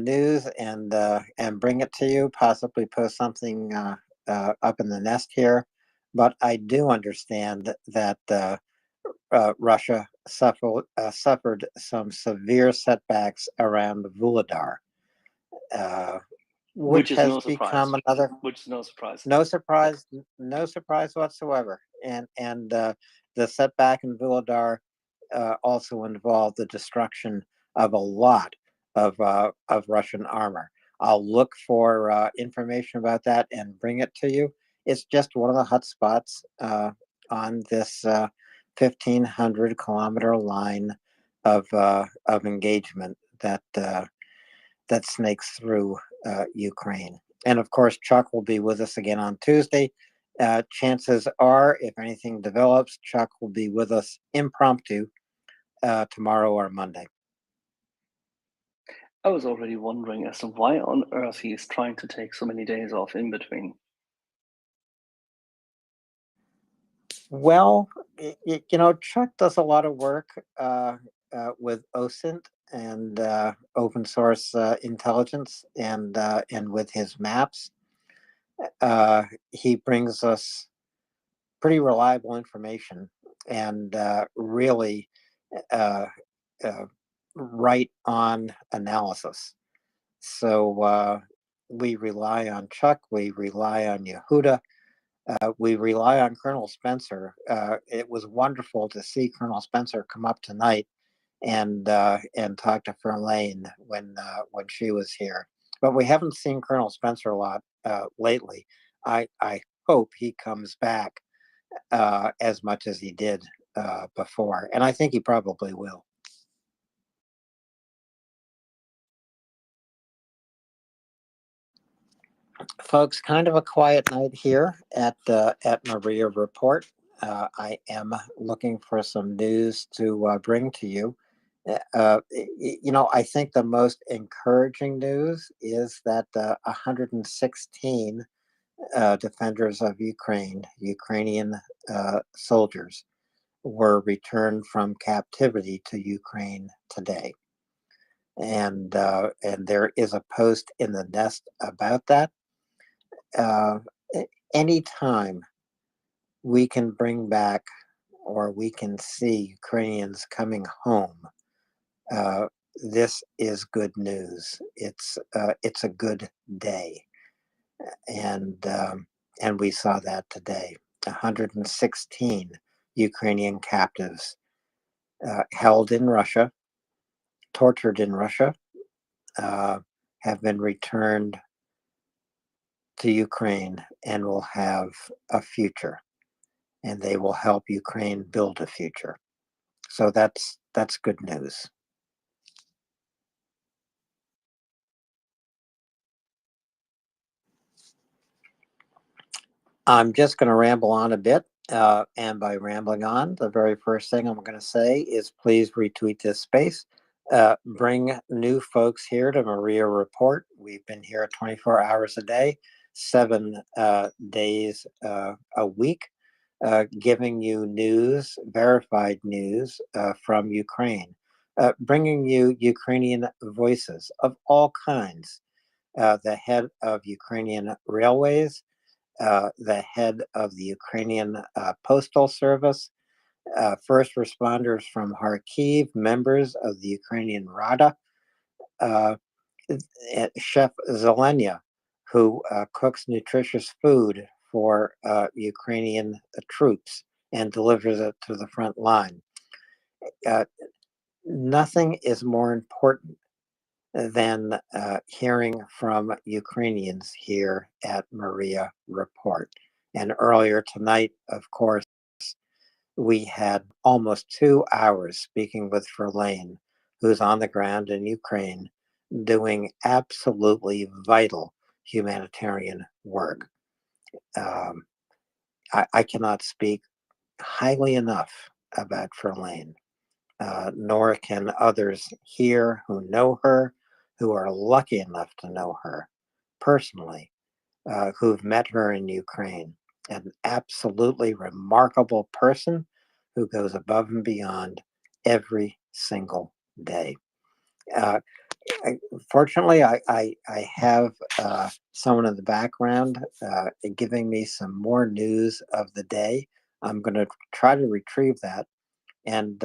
news and bring it to you. Possibly post something up in the nest here. but I do understand that Russia suffered some severe setbacks around Vuhledar, which Which is has no surprise. become another Which is no surprise. no surprise whatsoever. And the setback in Vuhledar also involved the destruction of a lot of Russian armor. I'll look for information about that and bring it to you. It's just one of the hot spots on this 1,500-kilometer line of engagement that that snakes through Ukraine. And of course, Chuck will be with us again on Tuesday. Chances are, if anything develops, Chuck will be with us impromptu tomorrow or Monday. I was already wondering as to why on earth he is trying to take so many days off in between. Well, you know, Chuck does a lot of work with OSINT and open source intelligence, and with his maps, he brings us pretty reliable information and really uh, right on analysis. So we rely on Chuck, we rely on Yehuda, we rely on Colonel Spencer. It was wonderful to see Colonel Spencer come up tonight and talk to Verlaine when she was here. But we haven't seen Colonel Spencer a lot lately. I hope he comes back as much as he did before, and I think he probably will. Folks, kind of a quiet night here at MriyaReport. I am looking for some news to bring to you. You know, I think the most encouraging news is that 116 defenders of Ukrainian soldiers, were returned from captivity to Ukraine today. And there is a post in the Nest about that. Anytime we can bring back or we can see Ukrainians coming home, this is good news. It's a good day, and we saw that today. 116 Ukrainian captives held in Russia, tortured in Russia, have been returned to Ukraine and will have a future, and they will help Ukraine build a future. So that's good news. I'm just going to ramble on a bit, and by rambling on, the very first thing I'm going to say is please retweet this space. Bring new folks here to MriyaReport. We've been here 24 hours a day, 7 days a week, giving you news, verified news from Ukraine, bringing you Ukrainian voices of all kinds. The head of Ukrainian Railways, the head of the Ukrainian Postal Service, first responders from Kharkiv, members of the Ukrainian Rada, Chef Zelenya, who cooks nutritious food for Ukrainian troops and delivers it to the front line. Nothing is more important than hearing from Ukrainians here at MriyaReport. And earlier tonight, of course, we had almost 2 hours speaking with Verlaine, who's on the ground in Ukraine, doing absolutely vital humanitarian work. I cannot speak highly enough about Verlaine. Nor can others here who know her, who are lucky enough to know her personally, who've met her in Ukraine. An absolutely remarkable person who goes above and beyond every single day. Fortunately, I have someone in the background giving me some more news of the day. I'm going to try to retrieve that and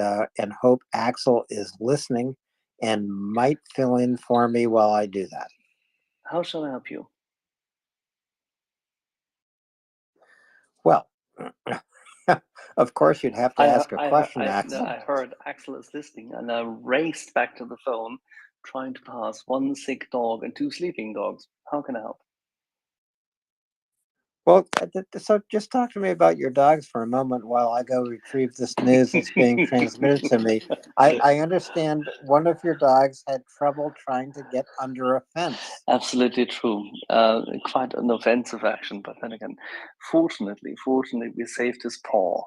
hope Axel is listening and might fill in for me while I do that. How shall I help you? Well, of course, you'd have to ask a question, No, Axel. I heard Axel is listening, and I raced back to the phone, trying to pass one sick dog and 2 sleeping dogs. How can I help? Well, so just talk to me about your dogs for a moment while I go retrieve this news that's being transmitted to me. I understand one of your dogs had trouble trying to get under a fence. Absolutely true. Quite an offensive action, but then again, fortunately, we saved his paw.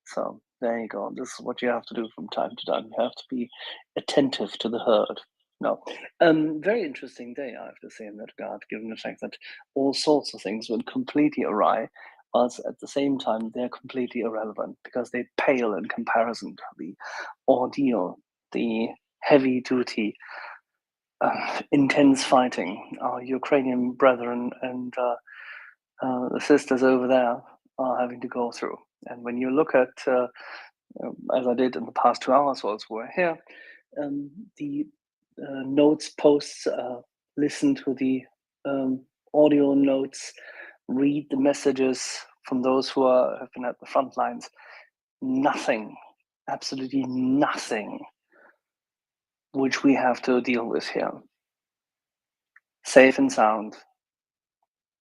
So there you go. This is what you have to do from time to time. You have to be attentive to the herd. No, very interesting day, I have to say, in that regard, given the fact that all sorts of things went completely awry, whilst at the same time they're completely irrelevant because they pale in comparison to the ordeal, the heavy duty, intense fighting our Ukrainian brethren and the sisters over there are having to go through. And when you look at, as I did in the past 2 hours whilst we're here, the notes, posts, listen to the audio notes, read the messages from those who have been at the front lines. Nothing, absolutely nothing, which we have to deal with here. Safe and sound,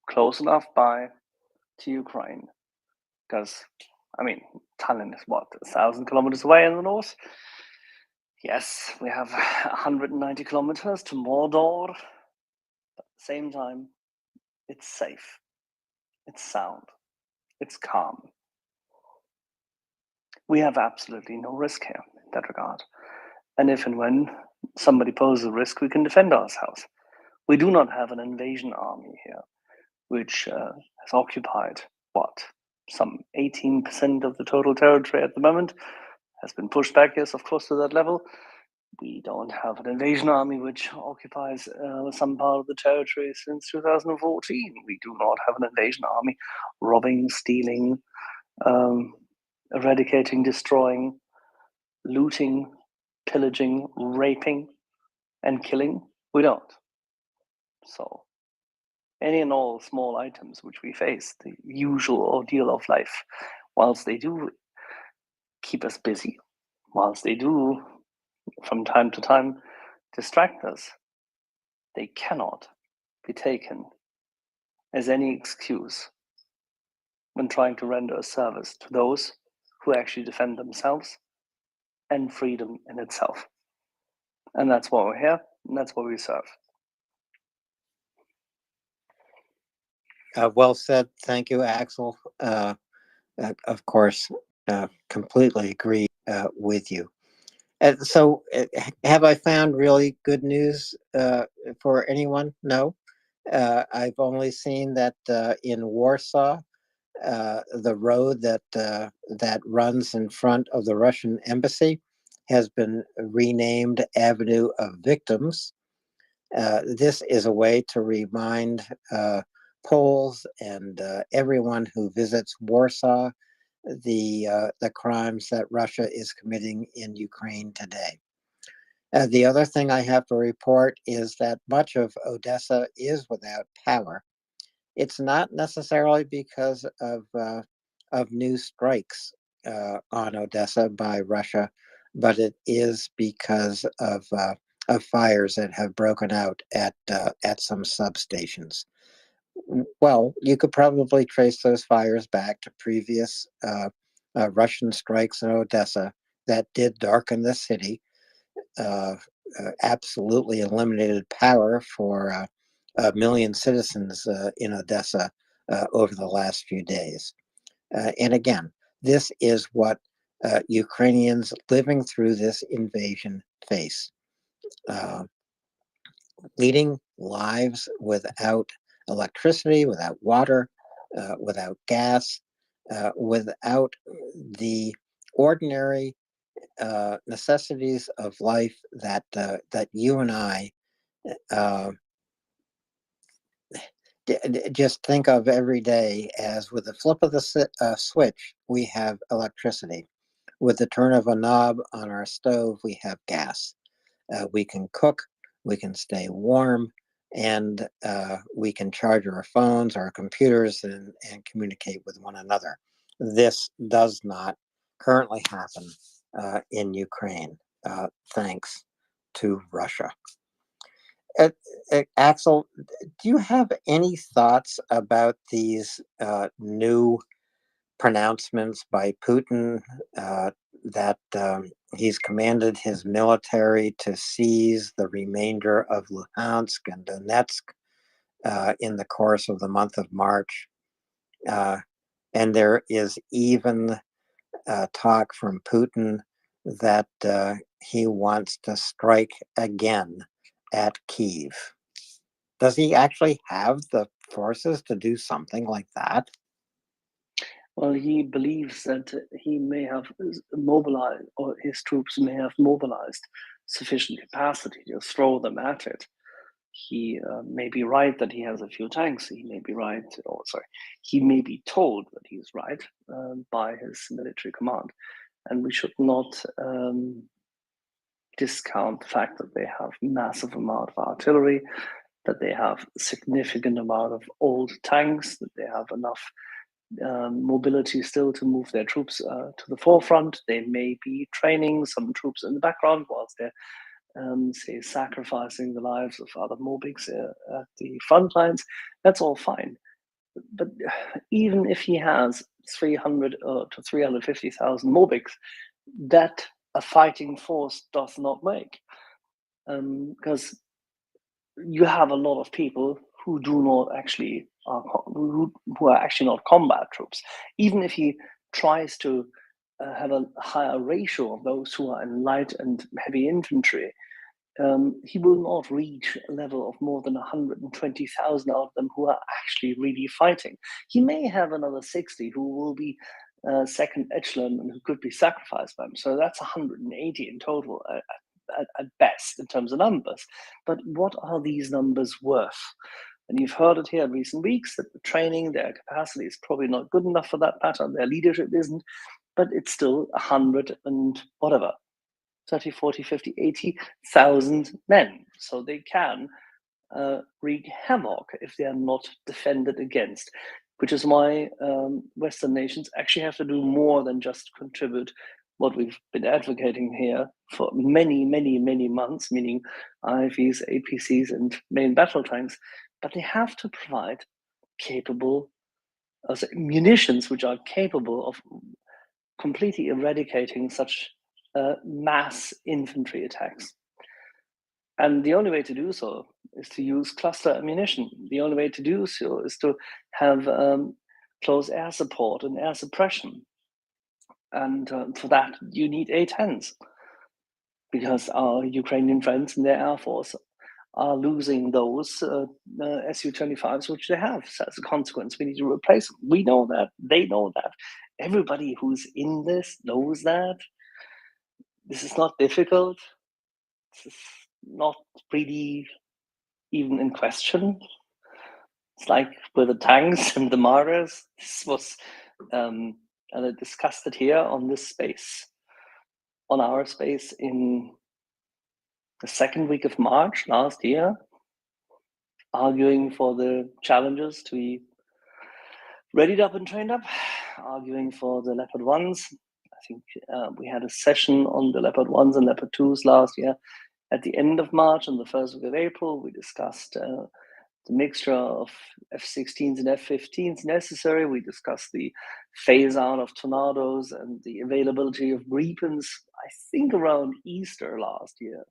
close enough by to Ukraine, because I mean, Tallinn is what, 1,000 kilometers away in the north? Yes, we have 190 kilometers to Mordor. But at the same time, it's safe, it's sound, it's calm. We have absolutely no risk here in that regard. And if and when somebody poses a risk, we can defend ourselves. We do not have an invasion army here, which has occupied, what, some 18% of the total territory at the moment, has been pushed back, yes, of course, to that level. We don't have an invasion army which occupies some part of the territory since 2014. We do not have an invasion army robbing, stealing, eradicating, destroying, looting, pillaging, raping, and killing. We don't. So, any and all small items which we face, the usual ordeal of life, whilst they do keep us busy, whilst they do from time to time distract us, they cannot be taken as any excuse when trying to render a service to those who actually defend themselves and freedom in itself. And that's why we're here, and that's what we serve. Well said. Thank you, Axel. Of course, completely agree with you. So, have I found really good news for anyone? No. I've only seen that in Warsaw, the road that runs in front of the Russian embassy has been renamed Avenue of Victims. This is a way to remind Poles and everyone who visits Warsaw the crimes that Russia is committing in Ukraine today. The other thing I have to report is that much of Odessa is without power. It's not necessarily because of new strikes on Odessa by Russia, but it is because of fires that have broken out at some substations. Well, you could probably trace those fires back to previous Russian strikes in Odessa that did darken the city, absolutely eliminated power for 1 million citizens in Odessa over the last few days. And again, this is what Ukrainians living through this invasion face. Leading lives without electricity, without water, without gas, without the ordinary necessities of life that you and I Uh, just think of every day as with the flip of the switch, we have electricity. With the turn of a knob on our stove, we have gas. We can cook, we can stay warm, and we can charge our phones, our computers, and communicate with one another. This does not currently happen in Ukraine, thanks to Russia. Axel, do you have any thoughts about these new pronouncements by Putin that he's commanded his military to seize the remainder of Luhansk and Donetsk in the course of the month of March? And there is even talk from Putin that he wants to strike again at Kyiv. Does he actually have the forces to do something like that? Well, he believes that he may have mobilized, or his troops may have mobilized sufficient capacity to throw them at it. He may be right that he has a few tanks. He may be right, he may be told that he's right by his military command. And we should not discount the fact that they have massive amount of artillery, that they have significant amount of old tanks, that they have enough mobility still to move their troops to the forefront. They may be training some troops in the background whilst they're, say, sacrificing the lives of other Mobics at the front lines. That's all fine. But even if he has 300 to 350,000 Mobics, that a fighting force does not make. Because you have a lot of people who do not actually who are actually not combat troops. Even if he tries to have a higher ratio of those who are in light and heavy infantry, he will not reach a level of more than 120,000 out of them who are actually really fighting. He may have another 60 who will be second echelon and who could be sacrificed by him. So that's 180 in total at best in terms of numbers. But what are these numbers worth? And you've heard it here in recent weeks that the training, their capacity is probably not good enough for that pattern. Their leadership isn't, but it's still 100 and whatever, 30, 40, 50, 80,000 men. So they can wreak havoc if they are not defended against, which is why Western nations actually have to do more than just contribute what we've been advocating here for many, many, many months, meaning IFVs, APCs, and main battle tanks, but they have to provide capable munitions which are capable of completely eradicating such mass infantry attacks. And the only way to do so is to use cluster ammunition. The only way to do so is to have close air support and air suppression. And for that, you need A-10s, because our Ukrainian friends in their Air Force are losing those Su-25s, which they have. So as a consequence, we need to replace them. We know that. They know that. Everybody who's in this knows that. This is not difficult. This is not really even in question. It's like with the tanks and the mortars. This was, and I discussed it here on this space, on our space in the second week of March last year, arguing for the Challengers to be readied up and trained up, arguing for the Leopard 1s. I think we had a session on the Leopard 1s and Leopard 2s last year. At the end of March and the first week of April, we discussed the mixture of F-16s and F-15s necessary. We discussed the phase out of Tornadoes and the availability of Reapers, I think around Easter last year.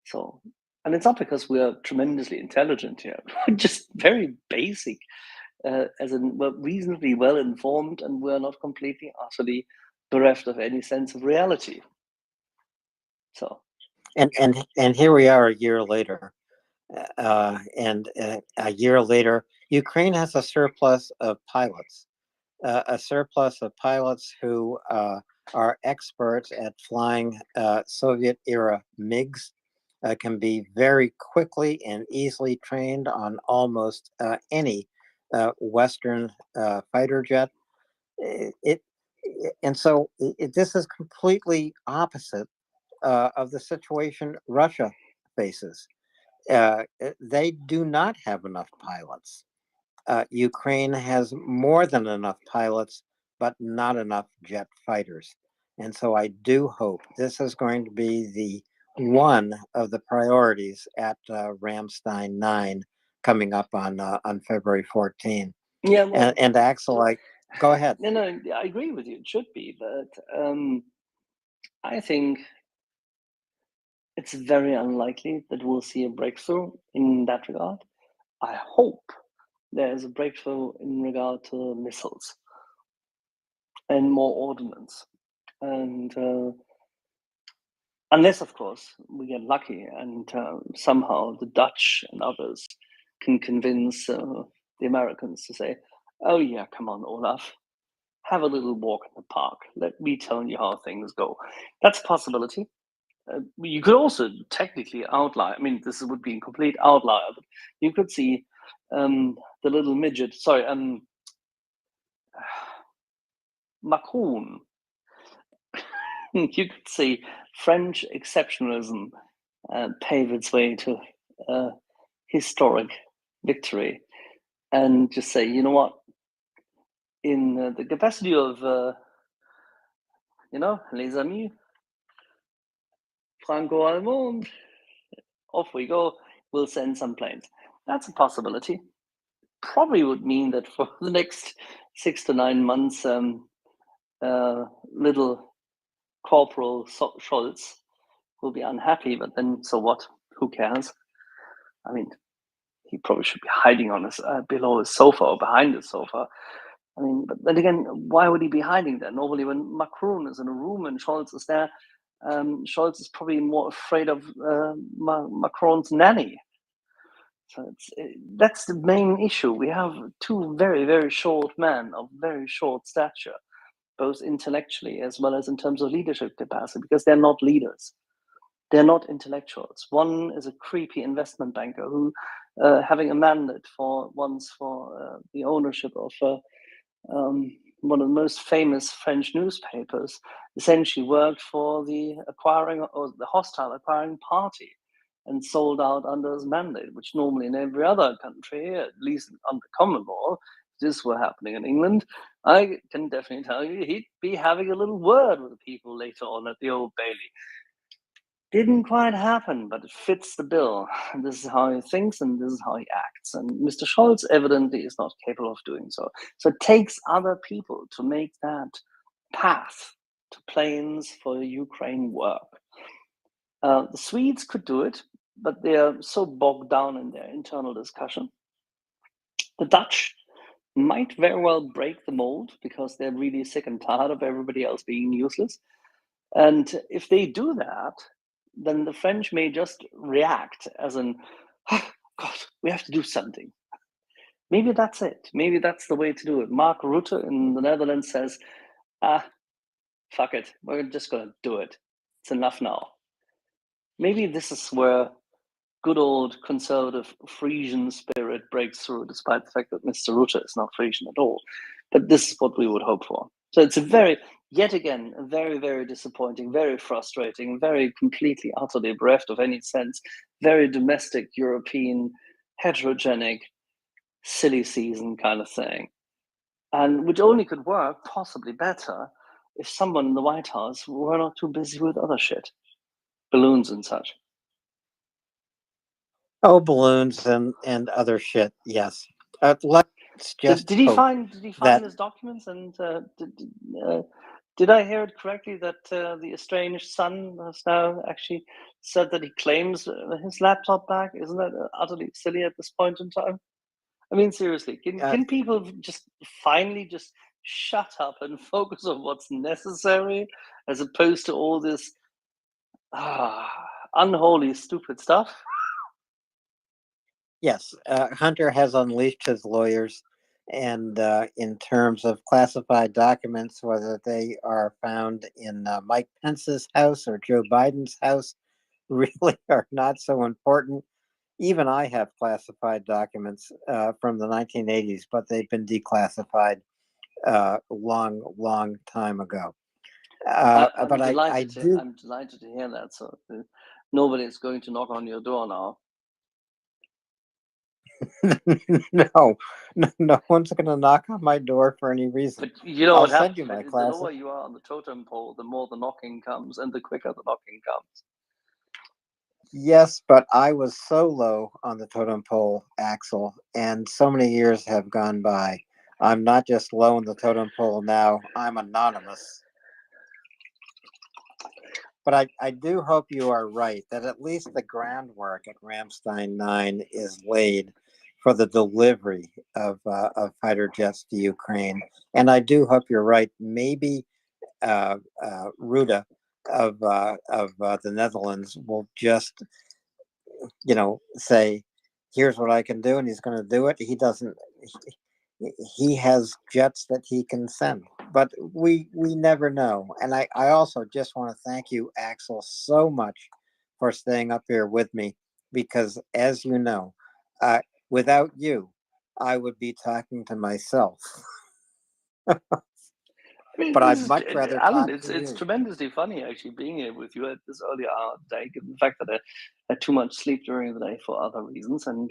So, and it's not because we are tremendously intelligent here, we're just very basic, as in we're reasonably well informed, and we're not completely, utterly bereft of any sense of reality. So, and here we are a year later. And a year later, Ukraine has a surplus of pilots, who are experts at flying Soviet-era MiGs can be very quickly and easily trained on almost any Western fighter jet. This is completely opposite of the situation Russia faces. They do not have enough pilots. Ukraine has more than enough pilots, but not enough jet fighters. And so I do hope this is going to be the one of the priorities at Ramstein 9 coming up on February 14. Yeah, well, And Axel, go ahead. no, I agree with you. It should be, but I think it's very unlikely that we'll see a breakthrough in that regard. I hope there's a breakthrough in regard to missiles and more ordnance. And unless, of course, we get lucky and somehow the Dutch and others can convince the Americans to say, oh, yeah, come on, Olaf, have a little walk in the park. Let me tell you how things go. That's a possibility. You could also technically outline, I mean, this would be a complete outlier, but you could see the little midget, Macron. You could see French exceptionalism pave its way to historic victory and just say, you know what, in the capacity of, les amis, Franco-Allemand, off we go, we'll send some planes. That's a possibility. Probably would mean that for the next 6 to 9 months, little Corporal Scholz will be unhappy, but then so what? Who cares? I mean, he probably should be hiding on his below his sofa or behind his sofa. I mean, but then again, why would he be hiding there? Normally, when Macron is in a room and Scholz is there, Scholz is probably more afraid of Macron's nanny. So that's the main issue. We have two very, very short men of very short stature, both intellectually as well as in terms of leadership capacity, because they're not leaders. They're not intellectuals. One is a creepy investment banker who, having a mandate for the ownership of one of the most famous French newspapers, essentially worked for the acquiring or the hostile acquiring party and sold out under his mandate, which normally in every other country, at least under common law, if this were happening in England, I can definitely tell you he'd be having a little word with the people later on at the Old Bailey. Didn't quite happen, but it fits the bill. And this is how he thinks and this is how he acts. And Mr. Scholz evidently is not capable of doing so. So it takes other people to make that path to planes for Ukraine work. The Swedes could do it, but they are so bogged down in their internal discussion. The Dutch might very well break the mold because they're really sick and tired of everybody else being useless. And if they do that, then the French may just react as in, oh, God, we have to do something. Maybe that's it. Maybe that's the way to do it. Mark Rutte in the Netherlands says, fuck it. We're just going to do it. It's enough now. Maybe this is where good old conservative Frisian spirit breaks through, despite the fact that Mr. Rutte is not Frisian at all. But this is what we would hope for. So it's yet again, a very, very disappointing, very frustrating, very completely, utterly bereft of any sense, very domestic, European, heterogenic, silly season kind of thing. And which only could work possibly better if someone in the White House were not too busy with other shit, balloons and such. Oh, balloons and other shit. Yes. Let's just did he hope find that his documents? And did I hear it correctly that the estranged son has now actually said that he claims his laptop back? Isn't that utterly silly at this point in time? I mean, seriously, can people just finally just shut up and focus on what's necessary as opposed to all this unholy, stupid stuff? yes, Hunter has unleashed his lawyers, and in terms of classified documents, whether they are found in Mike Pence's house or Joe Biden's house, really are not so important. Even I have classified documents from the 1980s, but they've been declassified long time ago. But I do. I'm delighted to hear that. So nobody is going to knock on your door now. No, no one's going to knock on my door for any reason. But you know I'll what send happens, you my right? The class. lower you are on the totem pole, the more the knocking comes, and the quicker the knocking comes. Yes, but I was so low on the totem pole, Axel, and so many years have gone by. I'm not just low on the totem pole now, I'm anonymous. But I do hope you are right that at least the groundwork at Ramstein 9 is laid for the delivery of fighter jets to Ukraine. And I do hope you're right. Maybe Ruda of the Netherlands will just, say, here's what I can do, and he's going to do it. He doesn't. He has jets that he can send, but we never know. And I also just want to thank you, Axel, so much for staying up here with me, because as you know, without you, I would be talking to myself. I mean, But this I'd is, much rather Alan, talk it's to you. tremendously funny actually being here with you at this early hour of the day, given the fact that I had too much sleep during the day for other reasons, and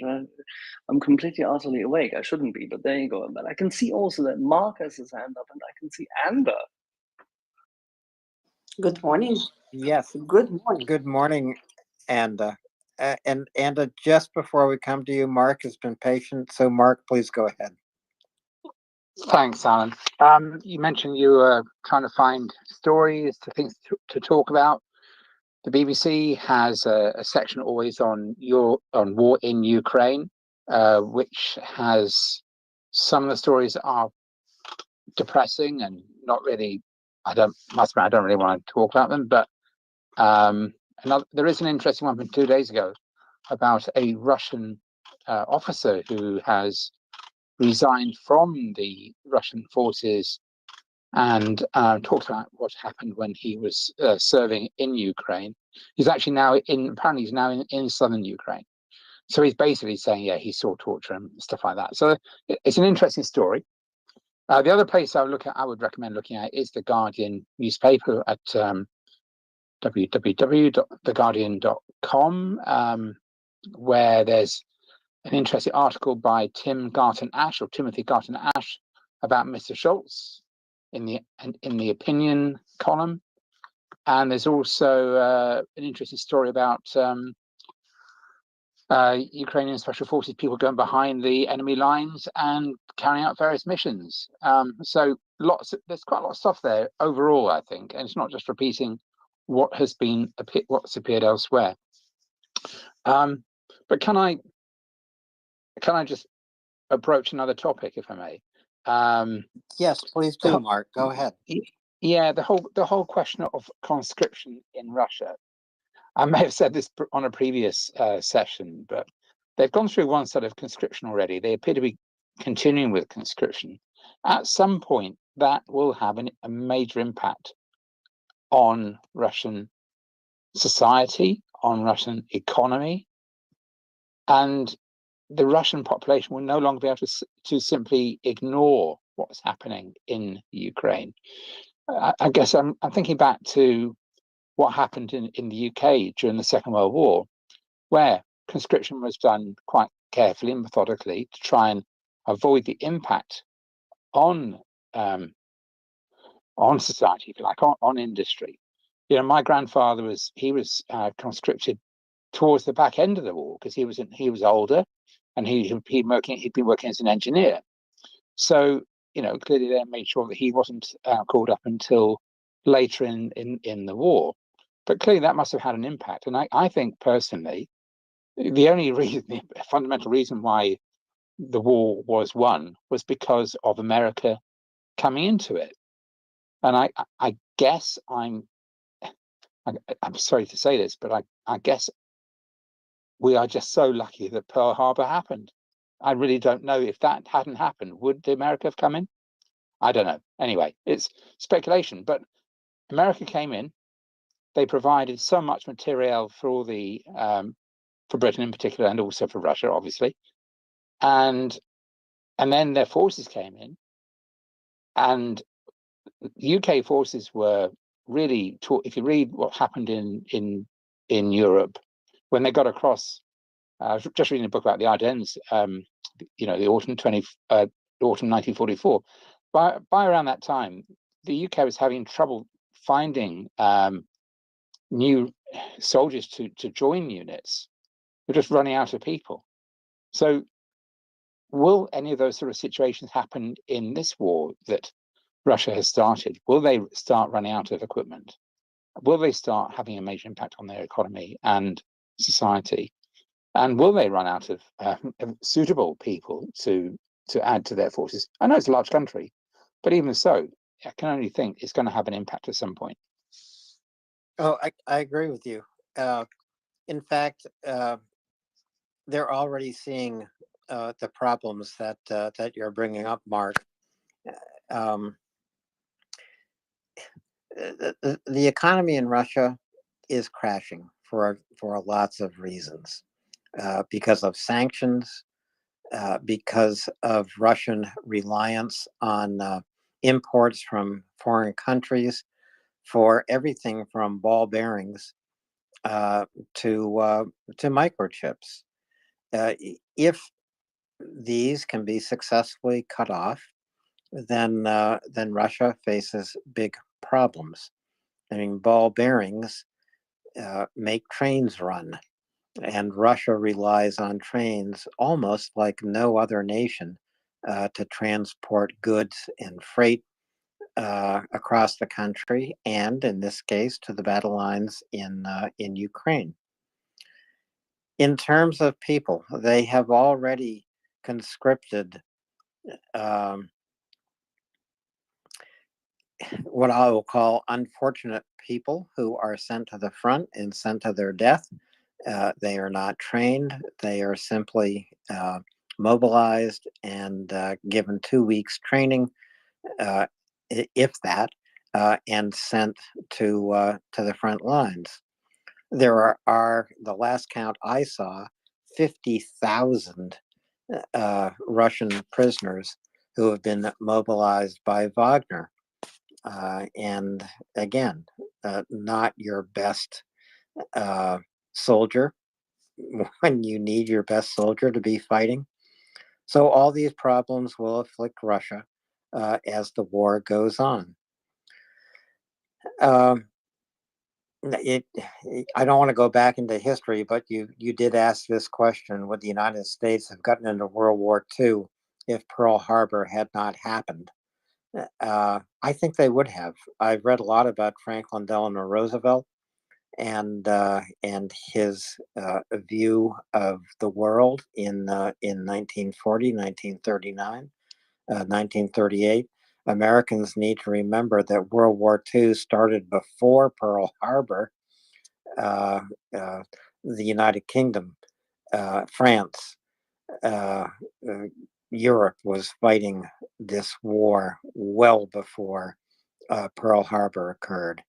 I'm completely utterly awake. I shouldn't be, but there you go. But I can see also that Mark has his hand up, and I can see Amber. Good morning. Yes. Good morning. Good morning, Anda. And Anda, just before we come to you, Mark has been patient. So, Mark, please go ahead. Thanks, Alan. You mentioned you were trying to find stories, things to talk about. The BBC has a section always on war in Ukraine, which has some of the stories that are depressing and not really. I don't really want to talk about them, but there is an interesting one from 2 days ago about a Russian officer who has resigned from the Russian forces and talked about what happened when he was serving in Ukraine. He's actually apparently he's now in southern Ukraine. So he's basically saying, yeah, he saw torture and stuff like that. So it's an interesting story. The other place I would recommend looking at is the Guardian newspaper at www.theguardian.com, where there's an interesting article by Timothy Garton Ash about Mr. Schultz in the opinion column, and there's also an interesting story about Ukrainian special forces people going behind the enemy lines and carrying out various missions. So there's quite a lot of stuff there overall, I think, and it's not just repeating what's appeared elsewhere. But can I just approach another topic, if I may? Yes, please do, Mark. Go ahead. Yeah, the whole question of conscription in Russia. I may have said this on a previous session, but they've gone through one set of conscription already. They appear to be continuing with conscription. At some point, that will have a major impact on Russian society, on Russian economy, and the Russian population will no longer be able to simply ignore what's happening in Ukraine. I guess I'm thinking back to what happened in the UK during the Second World War, where conscription was done quite carefully and methodically to try and avoid the impact on society, if you like, on industry. My grandfather was conscripted towards the back end of the war because he was older and he'd been working as an engineer. So clearly they made sure that he wasn't called up until later in the war. But clearly that must have had an impact. And I think personally, the fundamental reason why the war was won was because of America coming into it. And I guess I'm sorry to say this, but I guess we are just so lucky that Pearl Harbor happened. I really don't know if that hadn't happened, would America have come in? I don't know. Anyway, it's speculation, but America came in, they provided so much material for all the for Britain in particular, and also for Russia, obviously. And then their forces came in, and UK forces were really taught. If you read what happened in Europe when they got across, I was just reading a book about the Ardennes, the autumn 1944. By around that time, the UK was having trouble finding new soldiers to join units. We're just running out of people. So will any of those sort of situations happen in this war that Russia has started? Will they start running out of equipment? Will they start having a major impact on their economy and society? And will they run out of suitable people to add to their forces? I know it's a large country, but even so, I can only think it's going to have an impact at some point. Oh, I agree with you. In fact, they're already seeing the problems that you're bringing up, Mark. The economy in Russia is crashing for lots of reasons, because of sanctions, because of Russian reliance on imports from foreign countries for everything from ball bearings to microchips. If these can be successfully cut off, then Russia faces big problems. I mean, ball bearings make trains run, and Russia relies on trains almost like no other nation to transport goods and freight across the country, and in this case, to the battle lines in Ukraine. In terms of people, they have already conscripted what I will call unfortunate people who are sent to the front and sent to their death. They are not trained. They are simply mobilized and given 2 weeks training, if that, and sent to the front lines. There are the last count I saw, 50,000 Russian prisoners who have been mobilized by Wagner. And again, not your best soldier when you need your best soldier to be fighting. So all these problems will afflict Russia as the war goes on. I don't want to go back into history, but you did ask this question: would the United States have gotten into World War II if Pearl Harbor had not happened? I think they would have. I've read a lot about Franklin Delano Roosevelt and his view of the world in 1940, 1939, 1938. Americans need to remember that World War II started before Pearl Harbor. The United Kingdom, France, Europe was fighting this war well before Pearl Harbor occurred.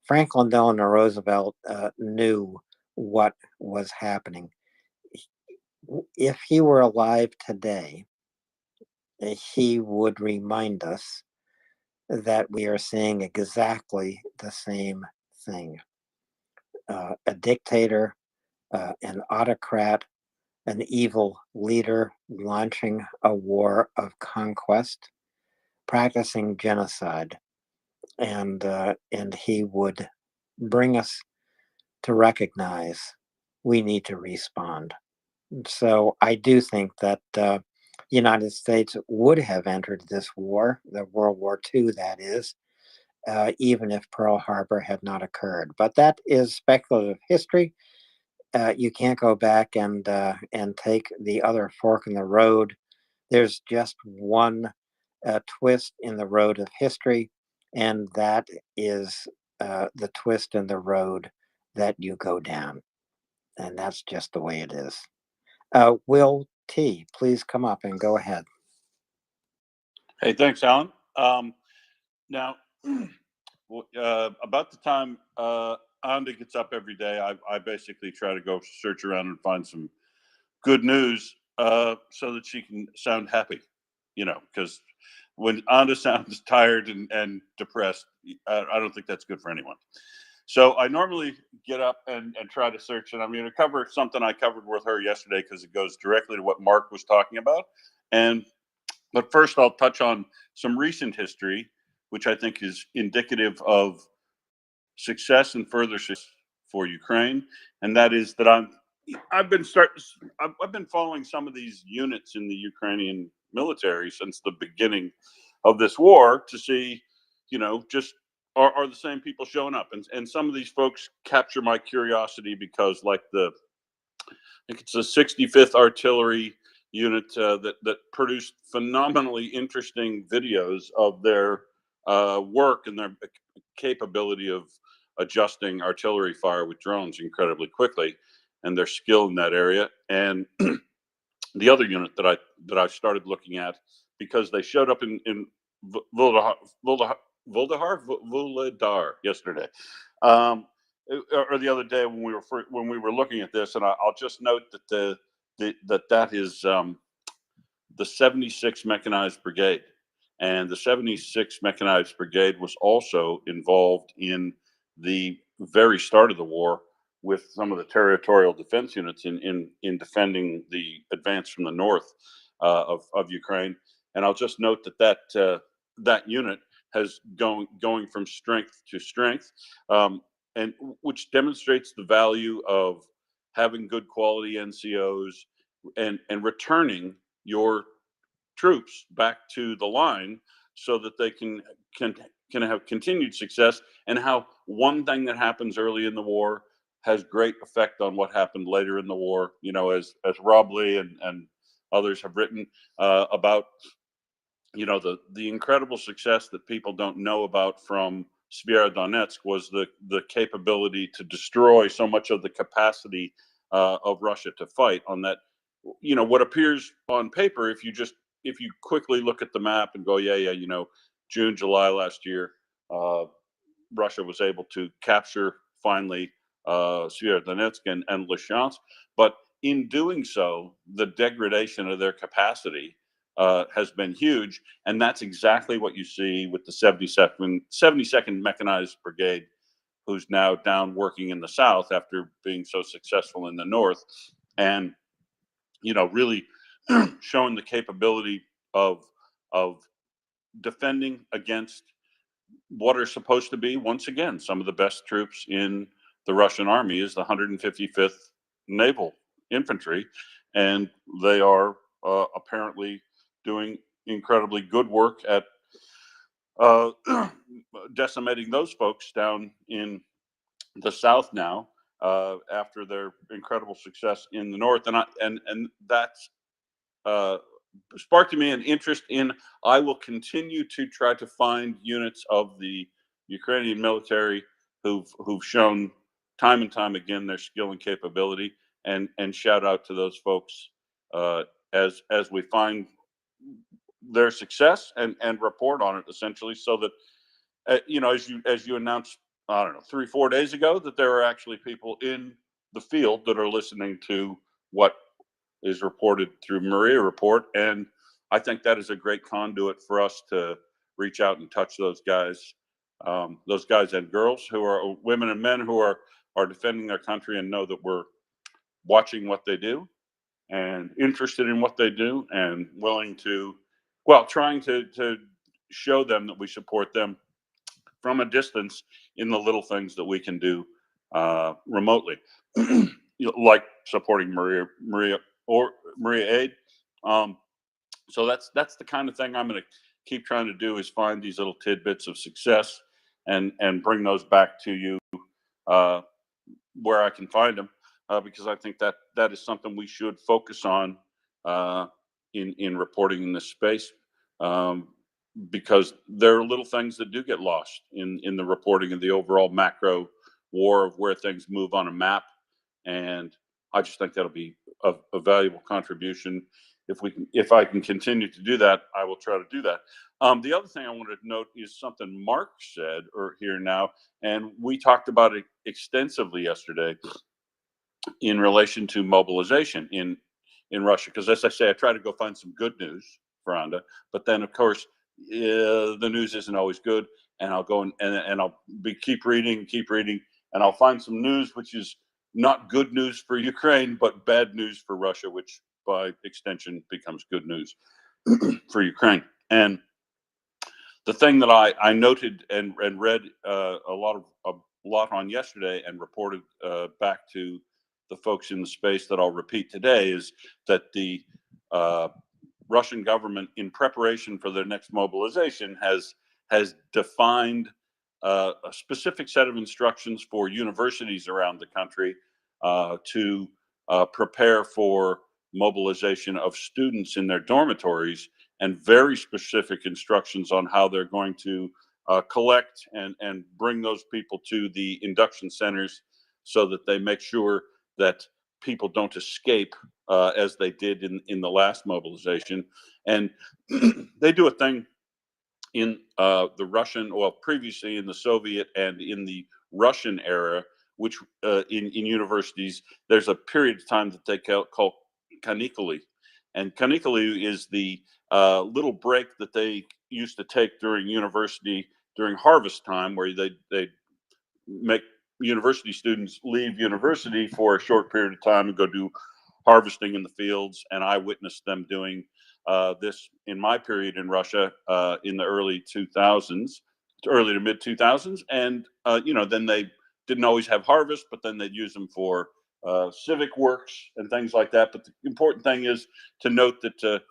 Franklin Delano Roosevelt knew what was happening. If he were alive today, he would remind us that we are seeing exactly the same thing. A dictator, an autocrat, an evil leader launching a war of conquest, practicing genocide, and he would bring us to recognize we need to respond. So I do think that the United States would have entered this war, the World War II, that is, even if Pearl Harbor had not occurred. But that is speculative history. You can't go back and take the other fork in the road. There's just one twist in the road of history, and that is the twist in the road that you go down. And that's just the way it is. Will T, please come up and go ahead. Hey, thanks, Alan. Now, about the time Anda gets up every day, I basically try to go search around and find some good news so that she can sound happy, because when Anda sounds tired and depressed, I don't think that's good for anyone. So I normally get up and try to search, and I'm going to cover something I covered with her yesterday because it goes directly to what Mark was talking about. But first, I'll touch on some recent history, which I think is indicative of success and further success for Ukraine, and that is that I've been following some of these units in the Ukrainian military since the beginning of this war to see, just are the same people showing up, and some of these folks capture my curiosity because, like I think it's the 65th Artillery Unit that produced phenomenally interesting videos of their work and their capability of adjusting artillery fire with drones incredibly quickly, and their skill in that area. And the other unit that I started looking at because they showed up in Vuhledar yesterday, or the other day when we were looking at this, and I'll just note that that is the 76th Mechanized Brigade, and the 76th Mechanized Brigade was also involved in the very start of the war with some of the territorial defense units in defending the advance from the north of Ukraine. And I'll just note that unit has going from strength to strength, and which demonstrates the value of having good quality NCOs and returning your troops back to the line so that they can have continued success, and how one thing that happens early in the war has great effect on what happened later in the war. As Rob Lee and others have written about, the incredible success that people don't know about from Donetsk was the capability to destroy so much of the capacity of Russia to fight on that. What appears on paper, if you quickly look at the map and go, yeah, June, July last year, Russia was able to capture finally Donetsk and Lysychansk. But in doing so, the degradation of their capacity has been huge. And that's exactly what you see with the 72nd Mechanized Brigade, who's now down working in the south after being so successful in the north. And, really showing the capability of defending against what are supposed to be, once again, some of the best troops in the Russian army is the 155th Naval Infantry, and they are apparently doing incredibly good work at decimating those folks down in the south now, after their incredible success in the north. And that's sparked in me an interest in. I will continue to try to find units of the Ukrainian military who've shown time and time again their skill and capability, and shout out to those folks as we find their success and report on it, essentially, so that as you announced, I don't know, 3-4 days ago, that there are actually people in the field that are listening to what is reported through MriyaReport. And I think that is a great conduit for us to reach out and touch those guys and girls, who are women and men who are defending their country, and know that we're watching what they do and interested in what they do, and willing to, trying to show them that we support them from a distance in the little things that we can do remotely, like supporting Maria or Maria Aid. So that's the kind of thing I'm going to keep trying to do, is find these little tidbits of success and bring those back to you where I can find them, because I think that is something we should focus on in reporting in this space, because there are little things that do get lost in the reporting of the overall macro war of where things move on a map. And I just think that'll be a valuable contribution. if I can continue to do that, I will try to do that. The other thing I wanted to note is something Mark said or here now, and we talked about it extensively yesterday in relation to mobilization in Russia. Because as I say, I try to go find some good news, Veranda, but then of course the news isn't always good, and I'll go and I'll keep reading, and I'll find some news which is not good news for Ukraine, but bad news for Russia, which by extension becomes good news for Ukraine. And the thing that I noted and read a lot on yesterday and reported back to the folks in the space that I'll repeat today is that the Russian government, in preparation for their next mobilization, has defined a specific set of instructions for universities around the country to prepare for mobilization of students in their dormitories, and very specific instructions on how they're going to collect and bring those people to the induction centers so that they make sure that people don't escape as they did in the last mobilization. And they do a thing in the Russian, well, previously in the Soviet and in the Russian era, which in universities, there's a period of time that they call caniculi. And caniculi is the little break that they used to take during university, during harvest time, where they make university students leave university for a short period of time and go do harvesting in the fields. And I witnessed them doing this in my period in Russia in the early 2000s, early to mid 2000s. And, then they didn't always have harvest, but then they'd use them for civic works and things like that. But the important thing is to note that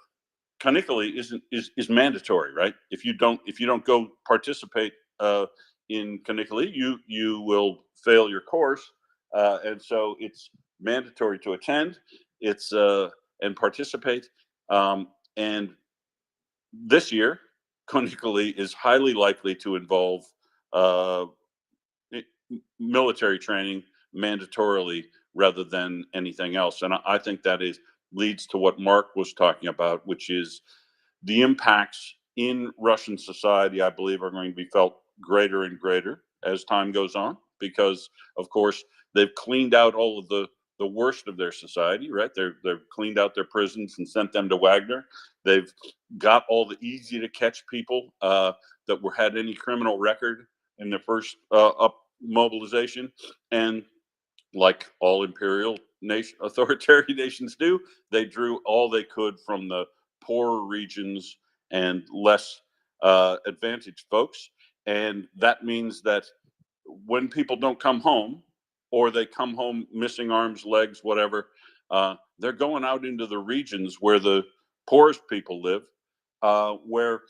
caniculi is mandatory, right? If you don't go participate in caniculi, you will fail your course, and so it's mandatory to attend. It's and participate. And this year, caniculi is highly likely to involve uh, military training mandatorily rather than anything else. And I think that leads to what Mark was talking about, which is the impacts in Russian society, I believe, are going to be felt greater and greater as time goes on, because, of course, they've cleaned out all of the worst of their society, right? They've cleaned out their prisons and sent them to Wagner. They've got all the easy to catch people that had any criminal record in their first up mobilization, and like all imperial authoritarian nations do, they drew all they could from the poorer regions and less advantaged folks. And that means that when people don't come home, or they come home missing arms, legs, whatever, they're going out into the regions where the poorest people live, where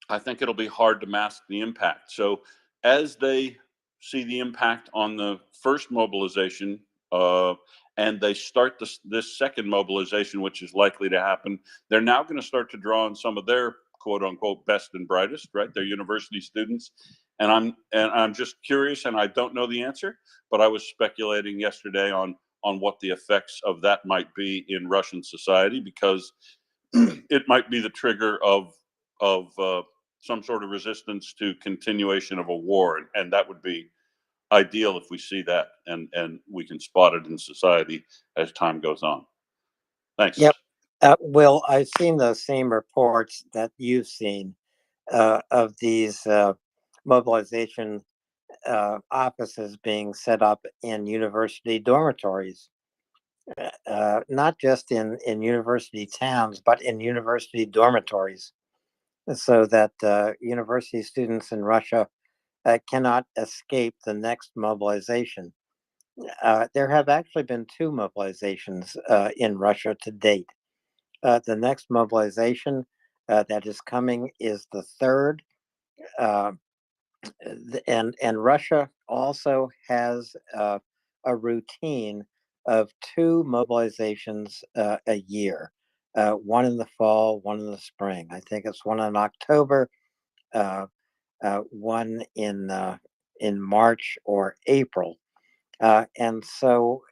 I think it'll be hard to mask the impact. So as they see the impact on the first mobilization, and they start this second mobilization, which is likely to happen, they're now going to start to draw on some of their quote unquote best and brightest, right? They're university students. And I'm just curious, and I don't know the answer, but I was speculating yesterday on what the effects of that might be in Russian society, because it might be the trigger of some sort of resistance to continuation of a war, and that would be ideal if we see that and we can spot it in society as time goes on. Thanks. Yep. Will, I've seen those same reports that you've seen of these mobilization offices being set up in university dormitories, not just in university towns, but in university dormitories, so that university students in Russia cannot escape the next mobilization. There have actually been 2 mobilizations in Russia to date. The next mobilization that is coming is the 3rd. And Russia also has a routine of 2 mobilizations a year, one in the fall, one in the spring. I think it's one in October, one in March or April. And so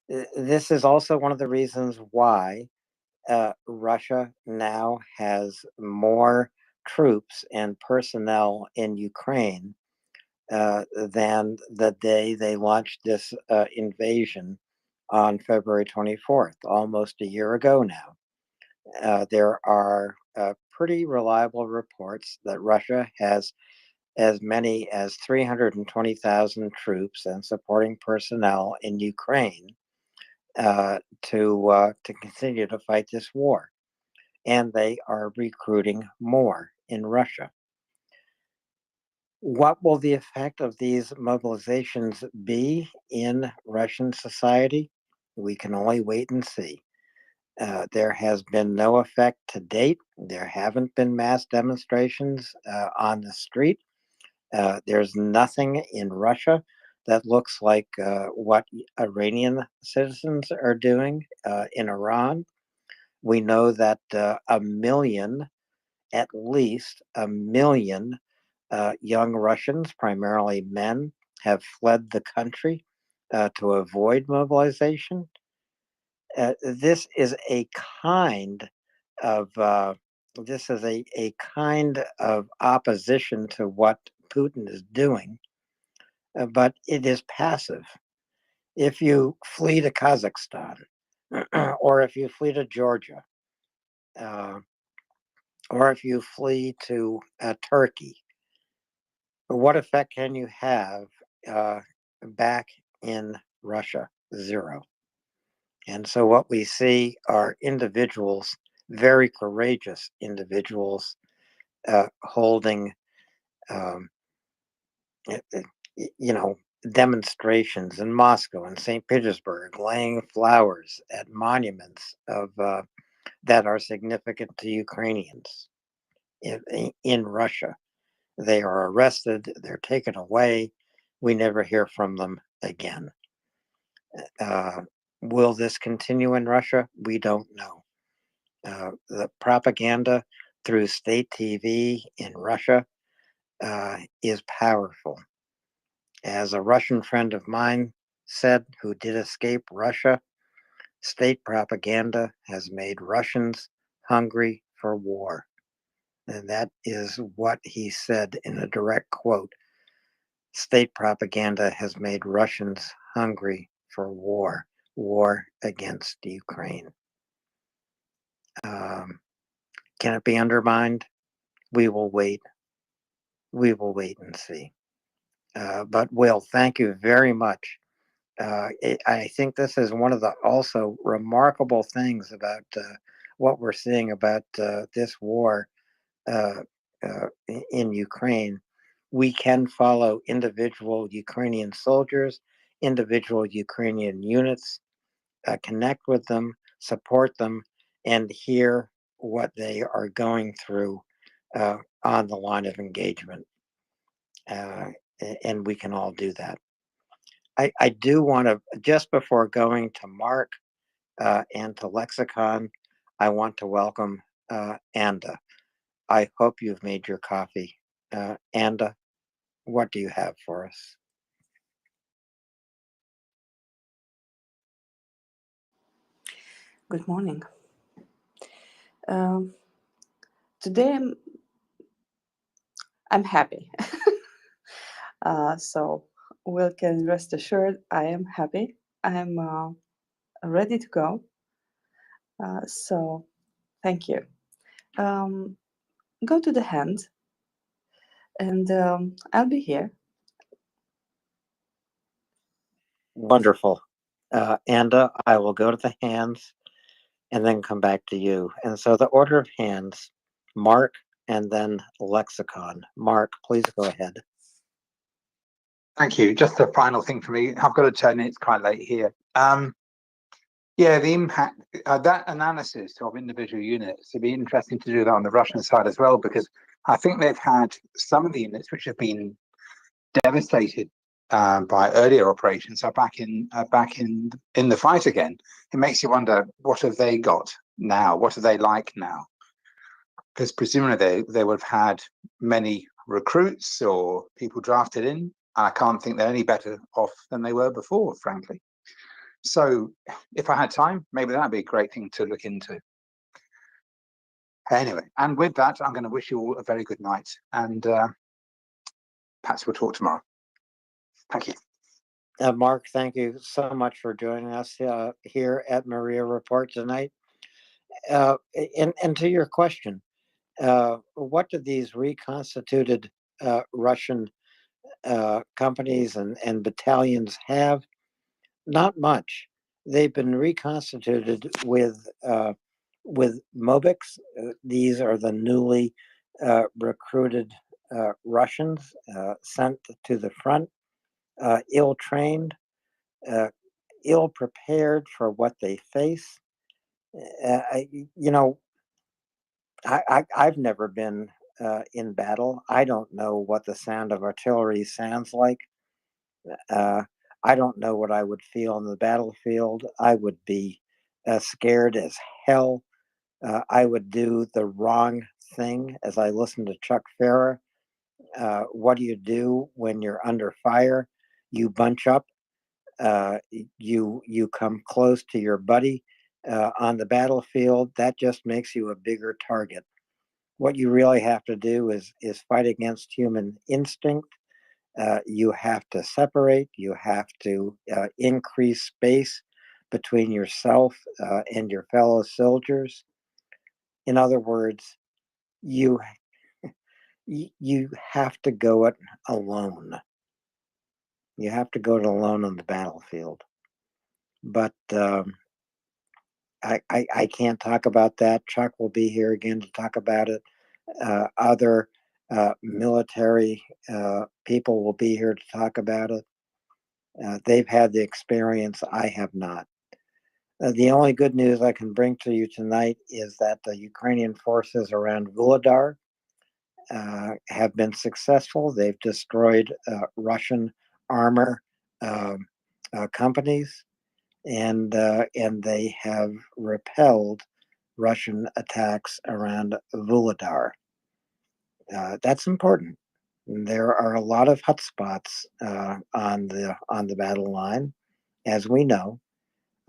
This is also one of the reasons why Russia now has more troops and personnel in Ukraine than the day they launched this invasion on February 24th, almost a year ago now. There are pretty reliable reports that Russia has as many as 320,000 troops and supporting personnel in Ukraine to continue to fight this war. And they are recruiting more in Russia. What will the effect of these mobilizations be in Russian society? We can only wait and see. There has been no effect to date. There haven't been mass demonstrations on the street. There's nothing in Russia that looks like what Iranian citizens are doing in Iran. We know that at least a million young Russians, primarily men, have fled the country to avoid mobilization. This is a kind of opposition to what Putin is doing, but it is passive. If you flee to Kazakhstan, or if you flee to Georgia, or if you flee to Turkey, what effect can you have back in Russia? Zero. And so what we see are individuals, very courageous individuals, holding, demonstrations in Moscow and St. Petersburg, laying flowers at monuments that are significant to Ukrainians in Russia. They are arrested, they're taken away. We never hear from them again. Will this continue in Russia? We don't know. The propaganda through state TV in Russia is powerful. As a Russian friend of mine said, who did escape Russia, state propaganda has made Russians hungry for war. And that is what he said in a direct quote. State propaganda has made Russians hungry for war against Ukraine. Can it be undermined? We will wait. We will wait and see. But Will, thank you very much. I think this is one of the also remarkable things about what we're seeing about this war in Ukraine. We can follow individual Ukrainian soldiers, individual Ukrainian units, connect with them, support them, and hear what they are going through on the line of engagement. And we can all do that. I do want to, just before going to Mark and to Lexicon, I want to welcome Anda. I hope you've made your coffee. Anda, what do you have for us? Good morning. Today I'm happy. So we can rest assured I am happy. I'm ready to go. So thank you. Go to the hand and I'll be here. Wonderful. Anda, I will go to the hands and then come back to you. And so the order of hands, Mark and then Lexicon. Mark, please go ahead. Thank you. Just a final thing for me. I've got to turn in. It's quite late here. Yeah, the impact, that analysis of individual units, it'd be interesting to do that on the Russian side as well, because I think they've had some of the units which have been devastated by earlier operations are back in the fight again. It makes you wonder, what have they got now? What are they like now? Because presumably they would have had many recruits or people drafted in. I can't think they're any better off than they were before, frankly. So if I had time, maybe that'd be a great thing to look into. Anyway, and with that, I'm going to wish you all a very good night, and perhaps we'll talk tomorrow. Thank you. Mark, thank you so much for joining us here at MriyaReport tonight. And to your question, what do these reconstituted Russian companies and battalions have? Not much. They've been reconstituted with Mobics. These are the newly recruited Russians sent to the front, ill-trained, ill-prepared for what they face. I've never been in battle. I don't know what the sound of artillery sounds like. I don't know what I would feel on the battlefield. I would be scared as hell. I would do the wrong thing, as I listened to Chuck Ferrer. What do you do when you're under fire? You bunch up. You come close to your buddy on the battlefield. That just makes you a bigger target. What you really have to do is fight against human instinct. You have to separate. You have to increase space between yourself and your fellow soldiers. In other words, you have to go it alone. You have to go it alone on the battlefield. But I can't talk about that. Chuck will be here again to talk about it. Other military people will be here to talk about it. They've had the experience. I have not. The only good news I can bring to you tonight is that the Ukrainian forces around Vuhledar have been successful. They've destroyed Russian armor companies, and they have repelled Russian attacks around Vuhledar. That's important. There are a lot of hotspots on the battle line, as we know.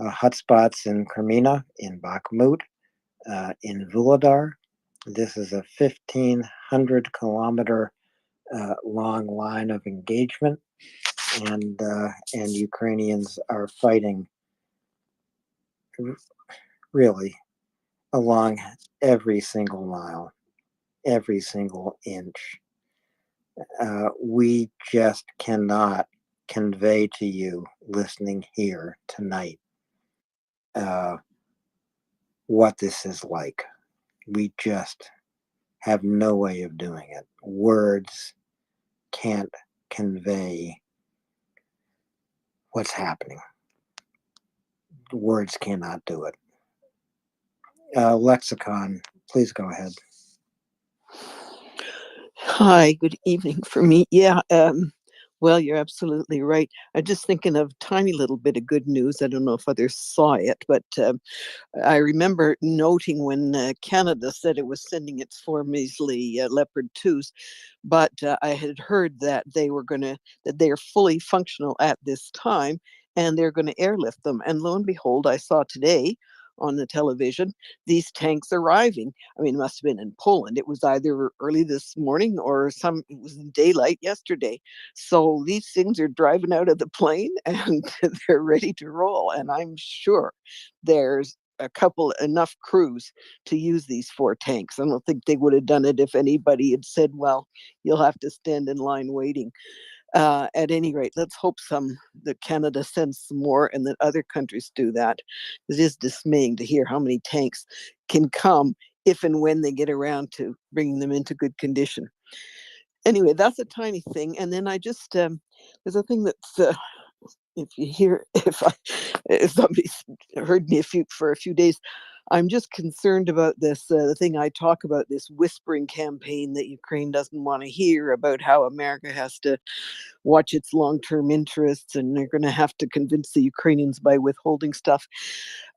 Hotspots in Crimea, in Bakhmut, in Vuhledar. This is a 1,500 kilometer long line of engagement, and Ukrainians are fighting really along every single mile, every single inch. We just cannot convey to you listening here tonight what this is like. We just have no way of doing it. Words can't convey what's happening. Words cannot do it. Lexicon, please go ahead. Hi, good evening for me. Yeah, well, you're absolutely right. I'm just thinking of a tiny little bit of good news. I don't know if others saw it, but I remember noting when Canada said it was sending its 4 measly Leopard 2s, but I had heard that that they are fully functional at this time, and they're going to airlift them. And lo and behold, I saw today on the television these tanks arriving. I mean, it must have been in Poland. It was either early this morning or it was in daylight yesterday. So these things are driving out of the plane and they're ready to roll. And I'm sure there's enough crews to use these 4 tanks. I don't think they would have done it if anybody had said, well, you'll have to stand in line waiting. At any rate, let's hope that Canada sends some more and that other countries do that. It is dismaying to hear how many tanks can come if and when they get around to bringing them into good condition. Anyway, that's a tiny thing. And then I just, there's a thing that's, if somebody's heard me for a few days, I'm just concerned about this, the thing I talk about, this whispering campaign that Ukraine doesn't want to hear about how America has to watch its long-term interests and they're going to have to convince the Ukrainians by withholding stuff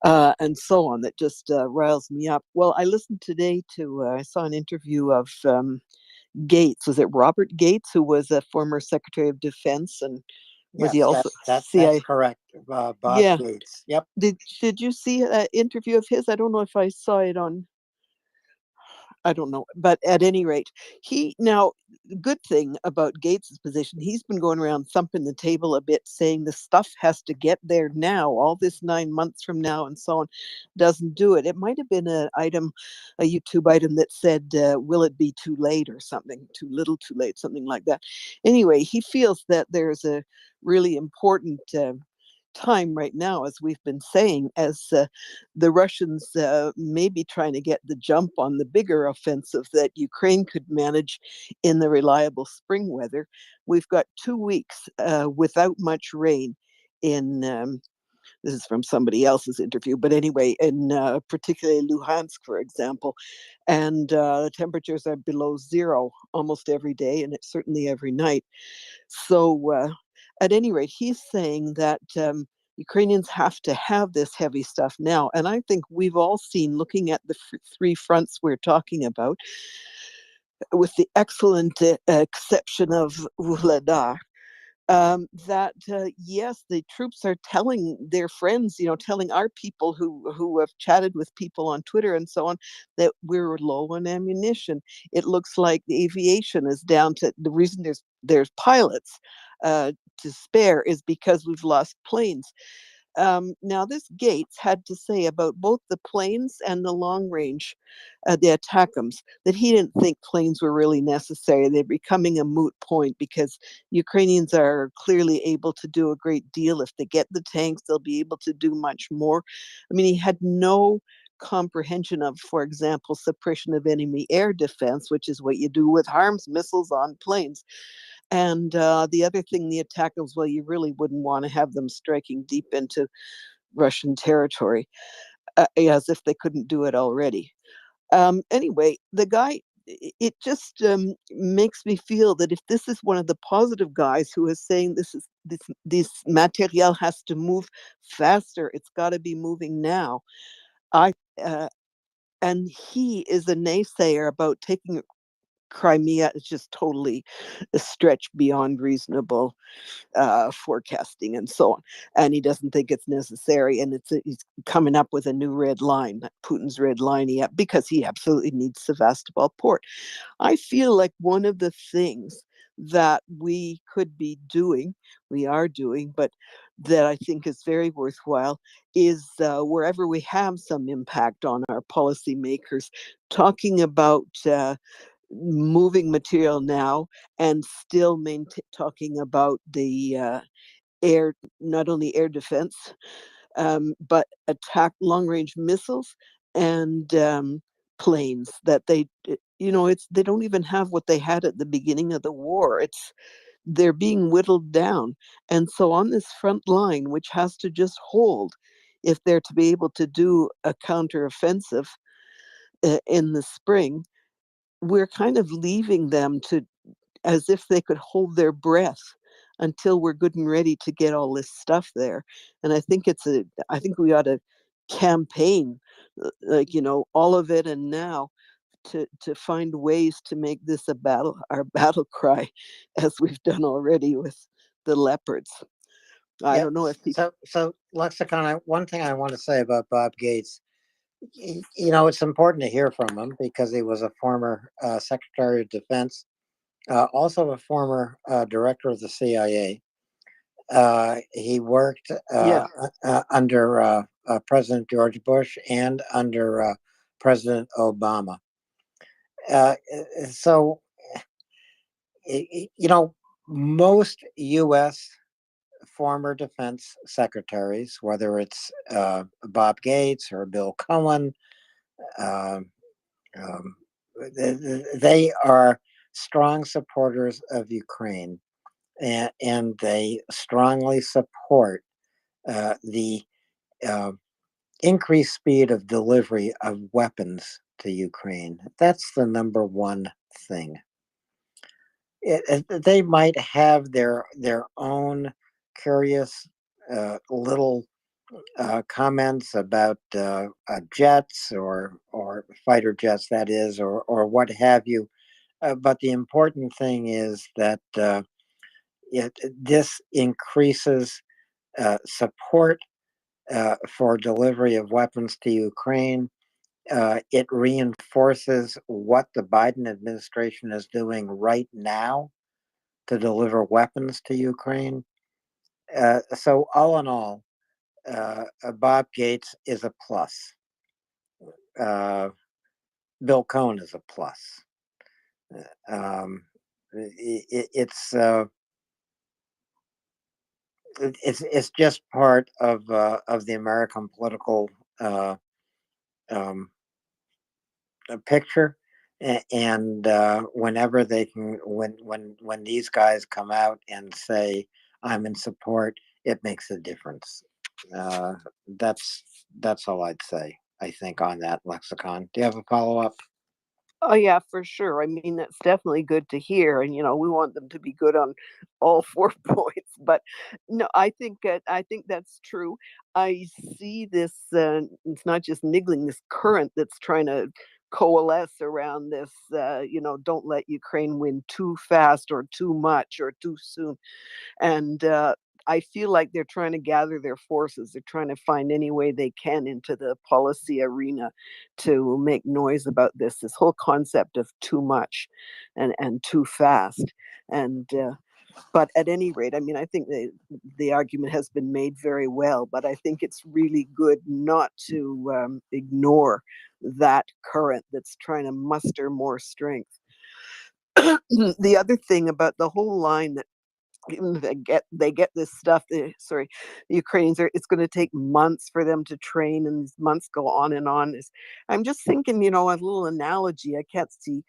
and so on. That just riles me up. Well, I listened today I saw an interview of Gates. Was it Robert Gates, who was a former Secretary of Defense, and was Yes, he also that's CIA? correct. Bob Yeah. Gates. Yep. Did you see that interview of his? I don't know if I saw it on. I don't know, but at any rate, good thing about Gates's position, he's been going around thumping the table a bit, saying the stuff has to get there now. All this 9 months from now, and so on, doesn't do it. It might have been a YouTube item that said, "Will it be too late?" or something, too little, too late, something like that. Anyway, he feels that there's a really important time right now, as we've been saying, as the Russians may be trying to get the jump on the bigger offensive that Ukraine could manage in the reliable spring weather. We've got 2 weeks without much rain in. This is from somebody else's interview, but anyway, in particularly Luhansk, for example, and the temperatures are below zero almost every day, and it's certainly every night. So, at any rate, he's saying that Ukrainians have to have this heavy stuff now. And I think we've all seen, looking at the three fronts we're talking about, with the excellent exception of Vuhledar, that yes, the troops are telling their friends, telling our people who have chatted with people on Twitter and so on, that we're low on ammunition. It looks like the aviation is down to the reason there's pilots to spare is because we've lost planes. Now, this Gates had to say about both the planes and the long range, the ATACMS, that he didn't think planes were really necessary. They're becoming a moot point because Ukrainians are clearly able to do a great deal. If they get the tanks, they'll be able to do much more. I mean, he had no comprehension of, for example, suppression of enemy air defense, which is what you do with HARMS missiles on planes. And the other thing, the ATACMS, well, you really wouldn't want to have them striking deep into Russian territory, as if they couldn't do it already. Anyway, the guy, it just makes me feel that if this is one of the positive guys who is saying this material has to move faster, it's got to be moving now. And he is a naysayer about taking Crimea. Is just totally a stretch beyond reasonable forecasting and so on. And he doesn't think it's necessary. And he's coming up with a new red line, Putin's red line, because he absolutely needs Sevastopol port. I feel like one of the things that we could be doing, we are doing, but that I think is very worthwhile is wherever we have some impact on our policymakers, talking about moving material now and still talking about the air, not only air defense, but attack long-range missiles and planes that they don't even have what they had at the beginning of the war. They're being whittled down. And so on this front line, which has to just hold if they're to be able to do a counteroffensive in the spring, we're kind of leaving them to as if they could hold their breath until we're good and ready to get all this stuff there. And I think I think we ought to campaign, like, all of it and now, to find ways to make this our battle cry, as we've done already with the leopards. I don't know if people. So Lexicon, one thing I want to say about Bob Gates, it's important to hear from him because he was a former Secretary of Defense, also a former director of the CIA. He worked under President George Bush and under President Obama. So, most U.S. former defense secretaries, whether it's Bob Gates or Bill Cohen, they are strong supporters of Ukraine, and they strongly support the increased speed of delivery of weapons to Ukraine. That's the number one thing. They might have their own curious little comments about jets or fighter jets, that is, or what have you. But the important thing is that this increases support for delivery of weapons to Ukraine. It reinforces what the Biden administration is doing right now to deliver weapons to Ukraine. So all in all, Bob Gates is a plus. Bill Cohen is a plus. It's just part of the American political picture, and whenever they can, when these guys come out and say I'm in support, it makes a difference. That's all I'd say, I think, on that, Lexicon. Do you have a follow up? Oh yeah, for sure. I mean, that's definitely good to hear, and we want them to be good on all 4 points. But no, I think that's true. I see this. It's not just niggling, this current that's trying to coalesce around this. Don't let Ukraine win too fast or too much or too soon. And I feel like they're trying to gather their forces. They're trying to find any way they can into the policy arena to make noise about this whole concept of too much and too fast. And but at any rate, I mean, I think the argument has been made very well, but I think it's really good not to ignore that current that's trying to muster more strength. The other thing about the whole line that they get this stuff, sorry, the Ukrainians it's going to take months for them to train, and these months go on and on. I'm just thinking, a little analogy. I can't see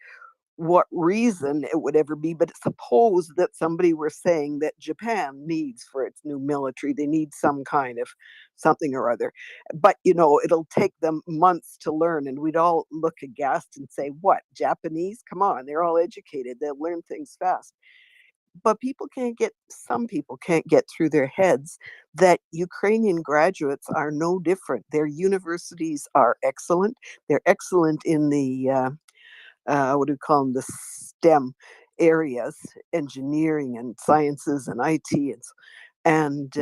what reason it would ever be, but suppose that somebody were saying that Japan needs for its new military, they need some kind of something or other, but it'll take them months to learn, and we'd all look aghast and say, what, Japanese, come on, they're all educated, they'll learn things fast. But some people can't get through their heads that Ukrainian graduates are no different. Their universities are excellent. They're excellent in the, what do we call them, the STEM areas, engineering and sciences and IT. And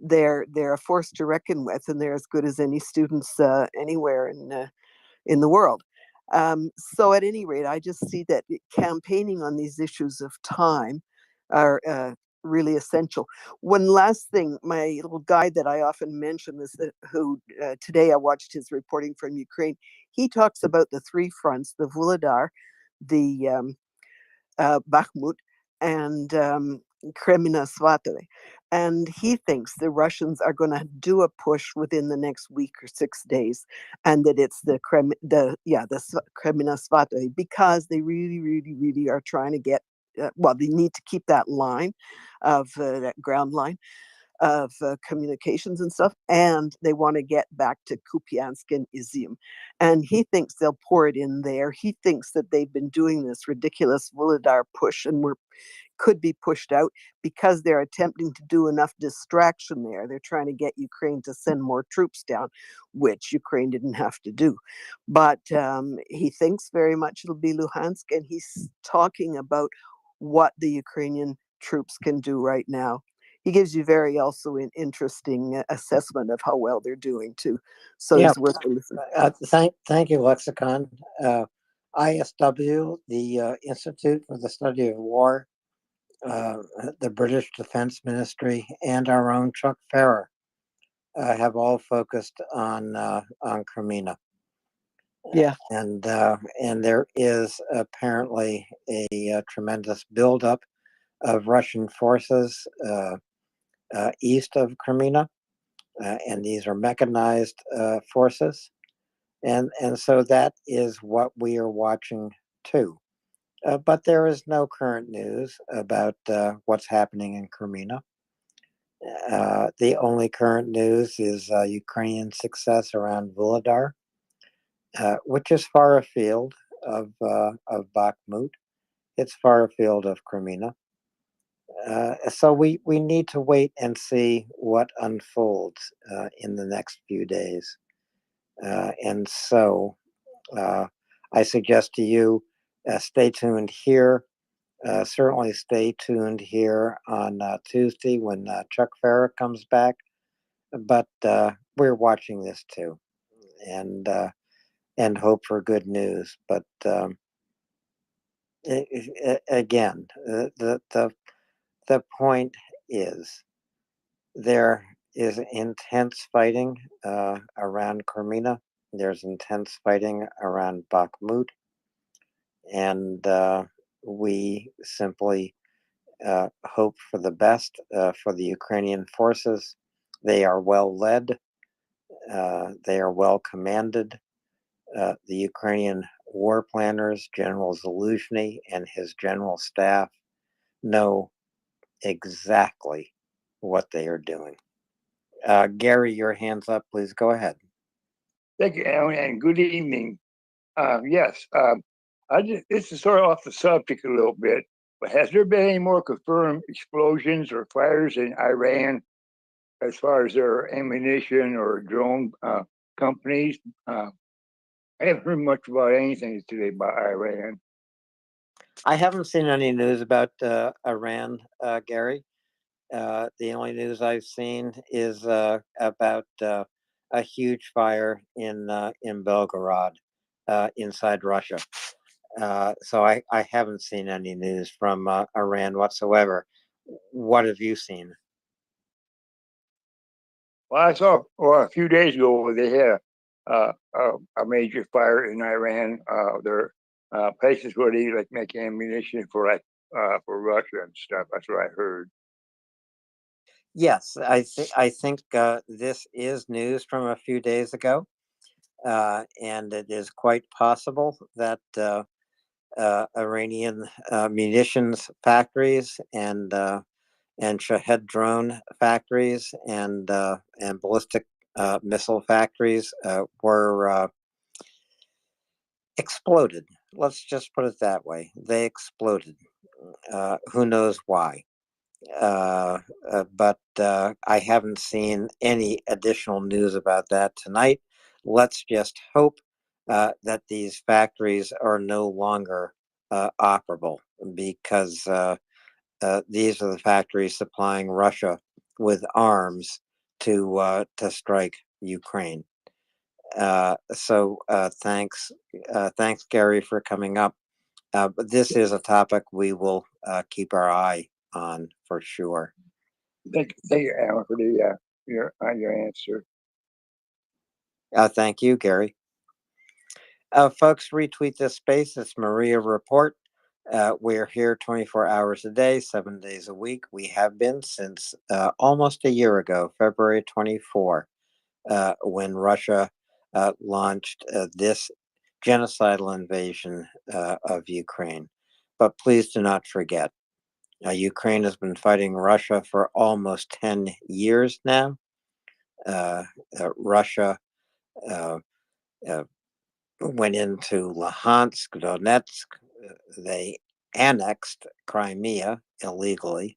they're a force to reckon with, and they're as good as any students anywhere in the world. So at any rate, I just see that campaigning on these issues of time are really essential. One last thing, my little guy that I often mention is who today I watched his reporting from Ukraine. He talks about the 3 fronts: the Vuhledar, the Bakhmut, and Kremina Svatove. And he thinks the Russians are going to do a push within the next week or 6 days, and that it's the Kremina Svatove, because they really, really, really are trying to get. They need to keep that line of that ground line of communications and stuff, and they want to get back to Kupiansk and Izium. And he thinks they'll pour it in there. He thinks that they've been doing this ridiculous Vuhledar push and could be pushed out because they're attempting to do enough distraction there. They're trying to get Ukraine to send more troops down, which Ukraine didn't have to do. But he thinks very much it'll be Luhansk, and he's talking about what the Ukrainian troops can do right now. He gives you very also an interesting assessment of how well they're doing too. So Yeah. it's worth a listen. Thank you, Lexicon. ISW, the Institute for the Study of War, the British Defense Ministry, and our own Chuck Ferrer have all focused on Crimea. Yeah. And there is apparently a tremendous buildup of Russian forces east of Crimea, and these are mechanized forces, and so that is what we are watching too. But there is no current news about what's happening in Crimea. The only current news is Ukrainian success around Vuhledar, which is far afield of Bakhmut. It's far afield of Crimea. So we need to wait and see what unfolds in the next few days. And so I suggest to you, stay tuned here certainly stay tuned here on Tuesday when Chuck Farah comes back. But we're watching this too, and hope for good news. But again, the point is there is intense fighting around Kremina. There's intense fighting around Bakhmut, and we simply hope for the best for the Ukrainian forces. They are well led. They are well commanded. The Ukrainian war planners, General Zaluzhny and his general staff, know exactly what they are doing. Gary, your hand's up. Please go ahead. Thank you, Alan, and good evening. Yes, this is sort of off the subject a little bit, but has there been any more confirmed explosions or fires in Iran as far as their ammunition or drone companies? I haven't heard much about anything today about Iran. I haven't seen any news about Iran, Gary. The only news I've seen is about a huge fire in Belgorod, inside Russia. So I haven't seen any news from Iran whatsoever. What have you seen? Well, I saw a few days ago they had a major fire in Iran. There are places where they like make ammunition for for Russia and stuff. That's what I heard. Yes, I think this is news from a few days ago, and it is quite possible that Iranian munitions factories and Shahed drone factories and ballistic missile factories were exploded. Let's just put it that way. They exploded. Who knows why? But I haven't seen any additional news about that tonight. Let's just hope that these factories are no longer operable, because these are the factories supplying Russia with arms to strike Ukraine. Thanks, Gary, for coming up. But this is a topic we will keep our eye on for sure. Thank you, Alan, for the your answer. Thank you, Gary. Folks, retweet this space. It's MriyaReport. We're here 24 hours a day, 7 days a week. We have been since almost a year ago, February 24, when Russia launched this genocidal invasion of Ukraine. But please do not forget, Ukraine has been fighting Russia for almost 10 years now. Russia went into Luhansk, Donetsk. They annexed Crimea illegally.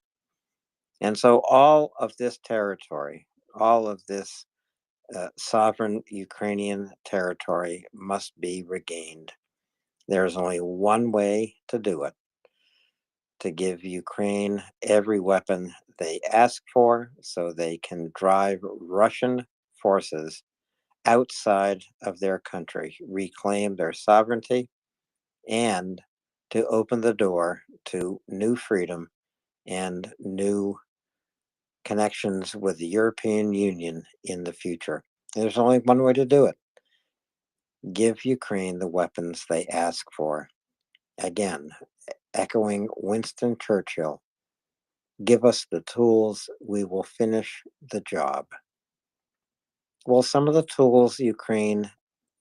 And so all of this territory, all of this sovereign Ukrainian territory must be regained. There's only one way to do it: to give Ukraine every weapon they ask for so they can drive Russian forces outside of their country, reclaim their sovereignty, and to open the door to new freedom and new connections with the European Union in the future. There's only one way to do it: give Ukraine the weapons they ask for. Again, echoing Winston Churchill, give us the tools, we will finish the job. Well, some of the tools Ukraine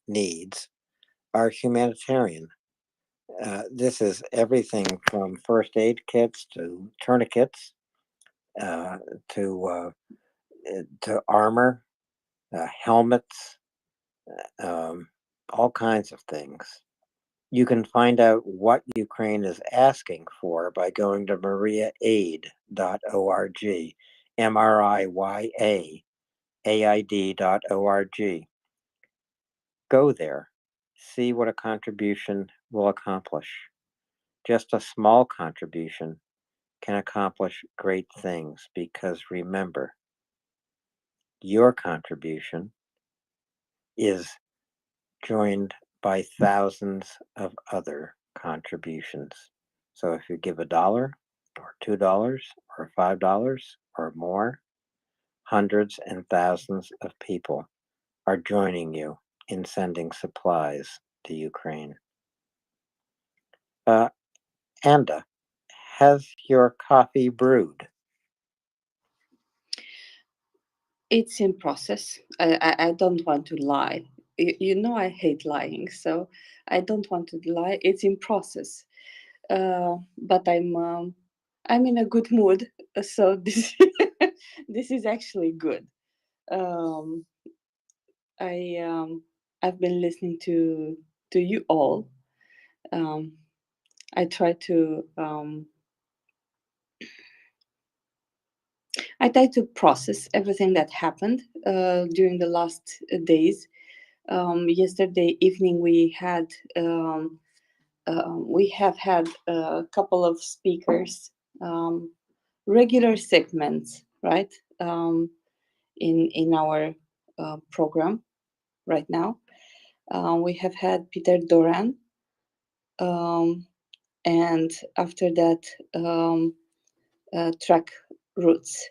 needs are humanitarian. This is everything from first aid kits to tourniquets, to armor, helmets, all kinds of things. You can find out what Ukraine is asking for by going to MriyaAid.org, MriyaAid.org. Go there, see what a contribution will accomplish. just a small contribution can accomplish great things, because remember, your contribution is joined by thousands of other contributions. So if you give $1 or $2 or $5 or more, hundreds and thousands of people are joining you in sending supplies to Ukraine. Anda, has your coffee brewed? It's in process. I don't want to lie. You know I hate lying, so I don't want to lie. It's in process. But I'm in a good mood, so this this is actually good. Um, I've been listening to you all. I try to process everything that happened during the last days. Yesterday evening we have had a couple of speakers, regular segments, right, in our program right now. We have had Peter Doran, and after that, Track Roots.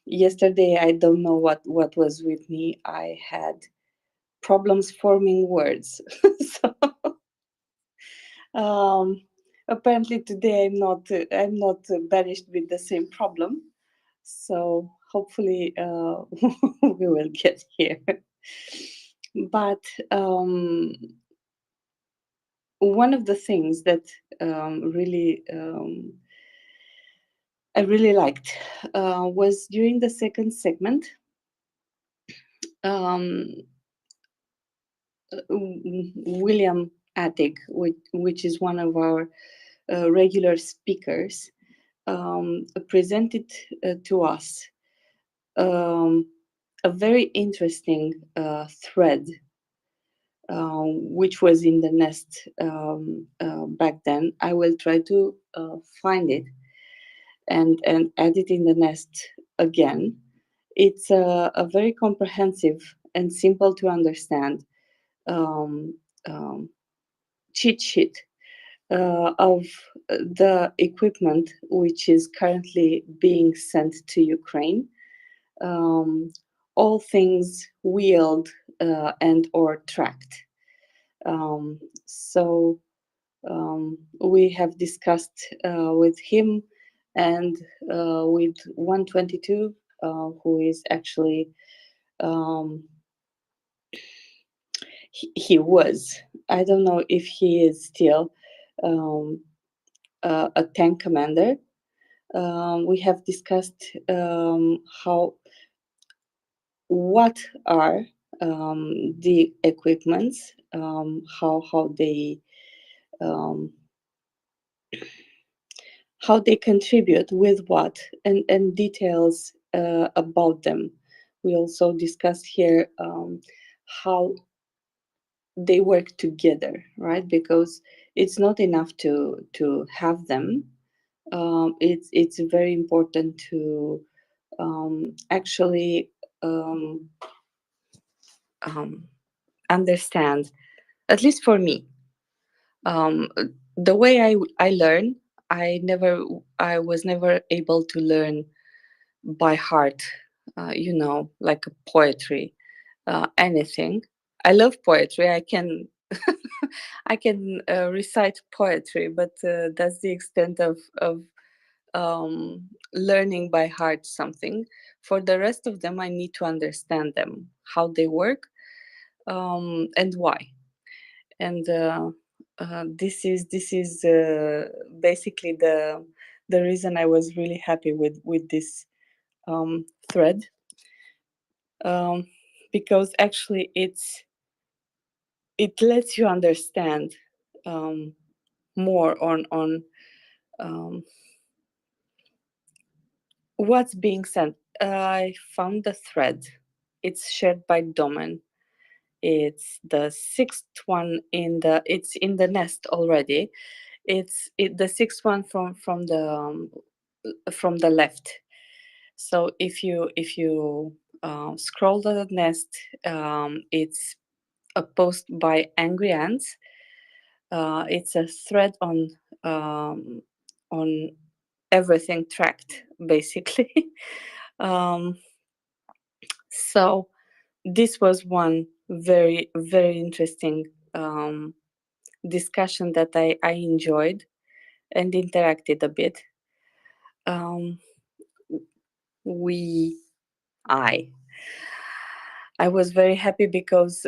Yesterday, I don't know what was with me. I had problems forming words. So apparently today I'm not banished with the same problem. So hopefully we will get here. But one of the things that I really liked was during the second segment. William Attig, which is one of our regular speakers, presented to us a very interesting thread, which was in the nest back then. I will try to find it and add it in the nest again. It's a very comprehensive and simple to understand cheat sheet of the equipment which is currently being sent to Ukraine. All things wheeled and or tracked. So we have discussed with him and with 122, who is actually he was, I don't know if he is still a tank commander. We have discussed what are the equipments, how they contribute with what, and details about them. We also discussed here how they work together, right? Because it's not enough to have them. It's very important to actually understand, at least for me, the way I learn. I was never able to learn by heart, like a poetry, anything. I love poetry. I can I can recite poetry, but that's the extent of learning by heart something. For the rest of them, I need to understand them, how they work, and why. And this is basically the reason I was really happy with this thread, because actually it lets you understand more on what's being sent. I found the thread. It's shared by Domen. It's the sixth one it's in the nest already. It's the sixth one from the left. So if you scroll to the nest, it's a post by Angry Ants. It's a thread on everything tracked, basically. um, so this was one very, very interesting discussion that I enjoyed and interacted a bit. We I I was very happy because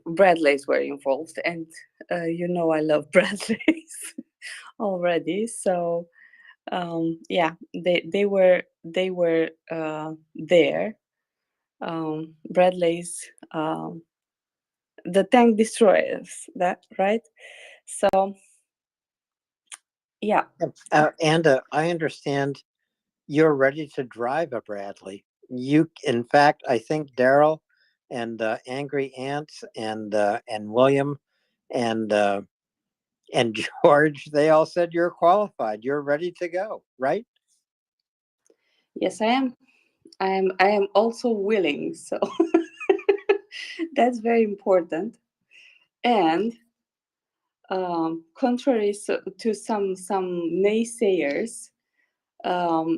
Bradleys were involved, and I love Bradleys already. So yeah, they were there. Bradleys, the tank destroyers. That right? So yeah. And I understand you're ready to drive a Bradley. In fact, I think Daryl and Angry Ants and William and and George, they all said you're qualified. You're ready to go, right? Yes, I am. I am also willing. So that's very important. And contrary to some naysayers,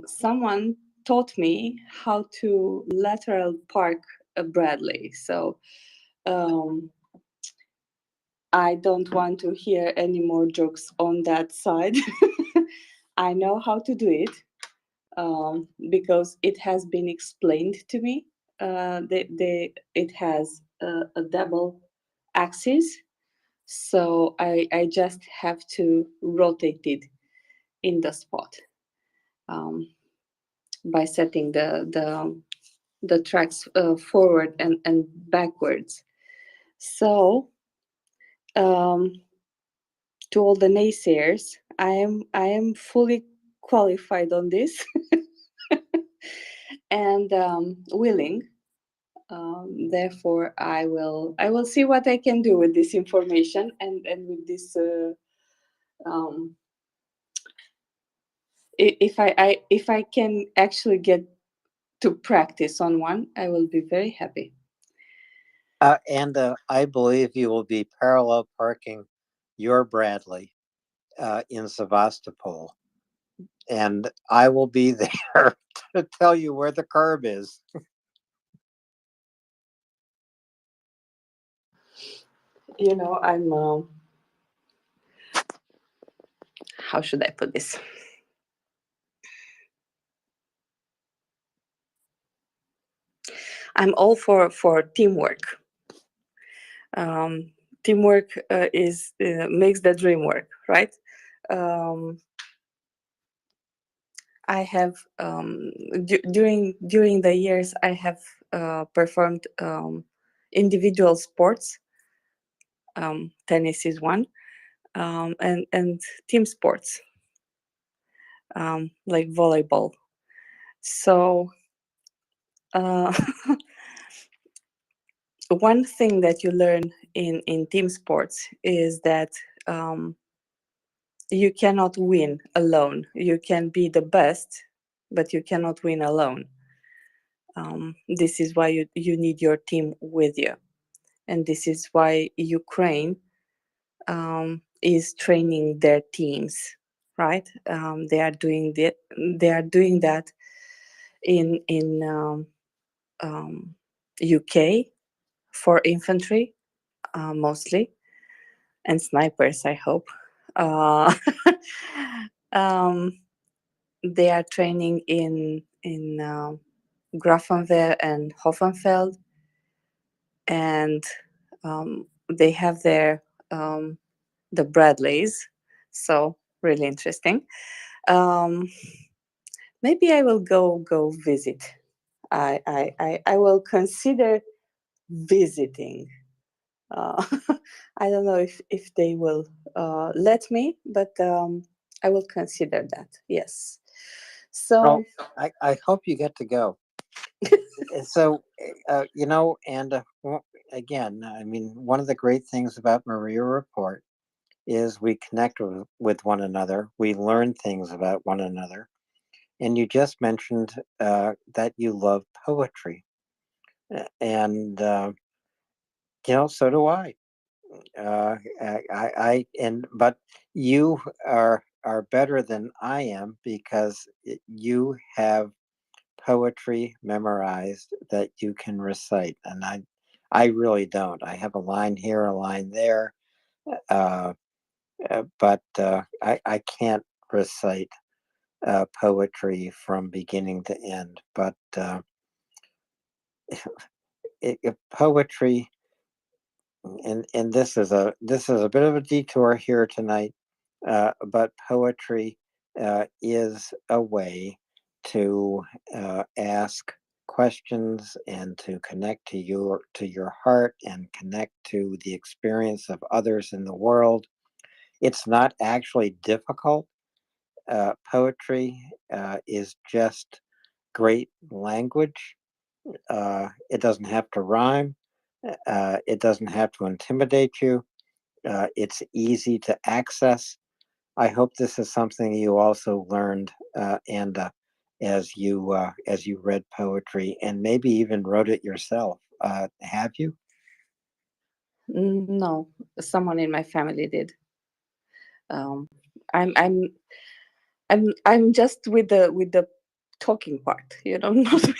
someone taught me how to lateral park a Bradley. So I don't want to hear any more jokes on that side. I know how to do it because it has been explained to me. It has a double axis, so I just have to rotate it in the spot by setting the tracks forward and backwards. So to all the naysayers, I am fully qualified on this and willing. Therefore, I will see what I can do with this information and with this. If I can actually get to practice on one, I will be very happy. And I believe you will be parallel parking your Bradley in Sevastopol. And I will be there to tell you where the curb is. I'm. How should I put this? I'm all for teamwork. Teamwork is makes the dream work, right? I have during the years I have performed individual sports. Tennis is one, and team sports like volleyball. So one thing that you learn in team sports is that you cannot win alone. You can be the best, but you cannot win alone. This is why you need your team with you. And this is why Ukraine is training their teams, right? They are doing that in UK for infantry mostly, and snipers, I hope. They are training in Grafenwehr and Hoffenfeld, and they have their the Bradleys, so really interesting. Maybe I will go visit. I will consider visiting. I don't know if they will let me, but I will consider that. Yes. So I hope you get to go. So, and again, I mean, one of the great things about MriyaReport is we connect with one another. We learn things about one another. And you just mentioned that you love poetry. And, so do I. But you are better than I am because you have poetry memorized that you can recite, and I really don't. I have a line here, a line there, but I can't recite poetry from beginning to end. But poetry, and this is a bit of a detour here tonight, but poetry is a way to ask questions and to connect to your heart and connect to the experience of others in the world. It's not actually difficult. Poetry is just great language. It doesn't have to rhyme. It doesn't have to intimidate you. It's easy to access. I hope this is something you also learned, Anda, as you read poetry and maybe even wrote it yourself. Have you? No, someone in my family did. Um, I'm I'm I'm just with the talking part, not with,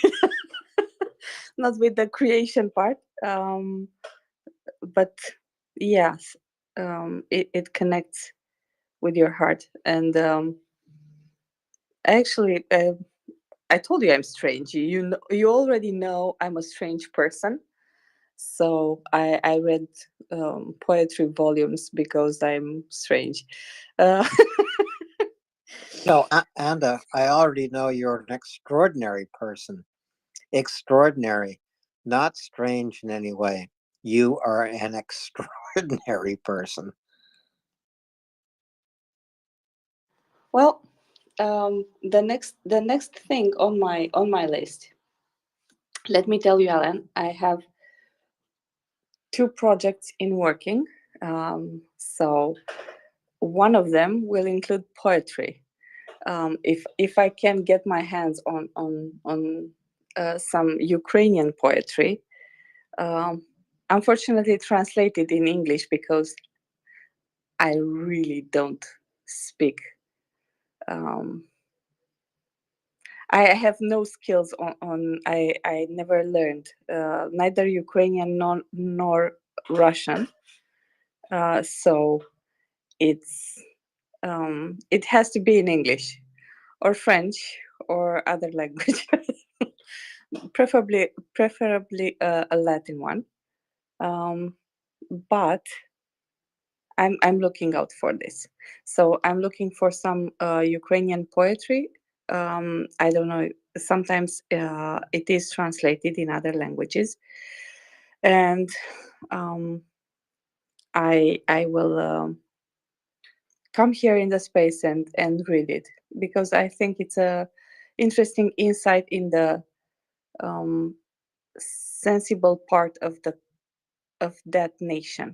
not with the creation part. But yes, it connects with your heart. And actually, I told you I'm strange. You already know I'm a strange person. So I read poetry volumes because I'm strange. Uh, No, Anda, I already know you're an extraordinary person. Extraordinary, not strange in any way. You are an extraordinary person. well, the next thing on my list. Let me tell you, Alan, I have 2 projects in working. So one of them will include poetry. If I can get my hands on some Ukrainian poetry, unfortunately translated in English because I really don't speak. I have no skills on I never learned neither Ukrainian nor Russian. So it has to be in English or French or other language, preferably a Latin one. But I'm looking out for this. So I'm looking for some Ukrainian poetry. I don't know. Sometimes it is translated in other languages, and I will come here in the space and read it because I think it's a interesting insight in the sensible part of that nation.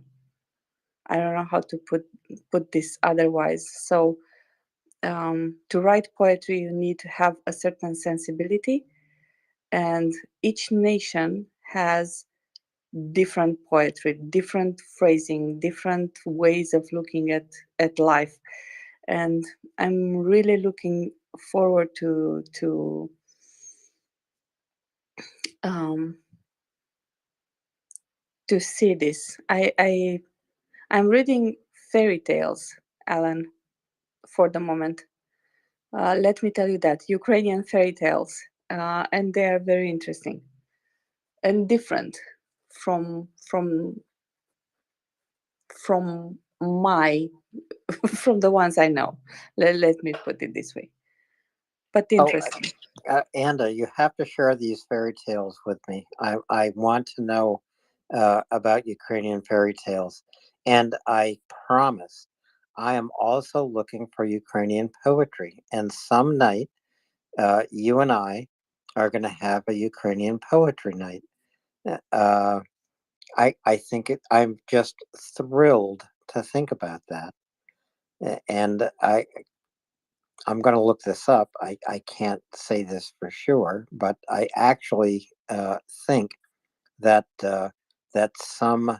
I don't know how to put this otherwise. So to write poetry, you need to have a certain sensibility, and each nation has different poetry, different phrasing, different ways of looking at life. And I'm really looking forward to see this. I'm reading fairy tales, Alan, for the moment. Let me tell you that Ukrainian fairy tales, and they are very interesting and different from my from the ones I know. Let me put it this way. But interesting. Anda, you have to share these fairy tales with me. I want to know about Ukrainian fairy tales. And I promise I am also looking for Ukrainian poetry. And some night, you and I are going to have a Ukrainian poetry night. I think I'm just thrilled to think about that. And I'm going to look this up. I can't say this for sure, but I actually think that that some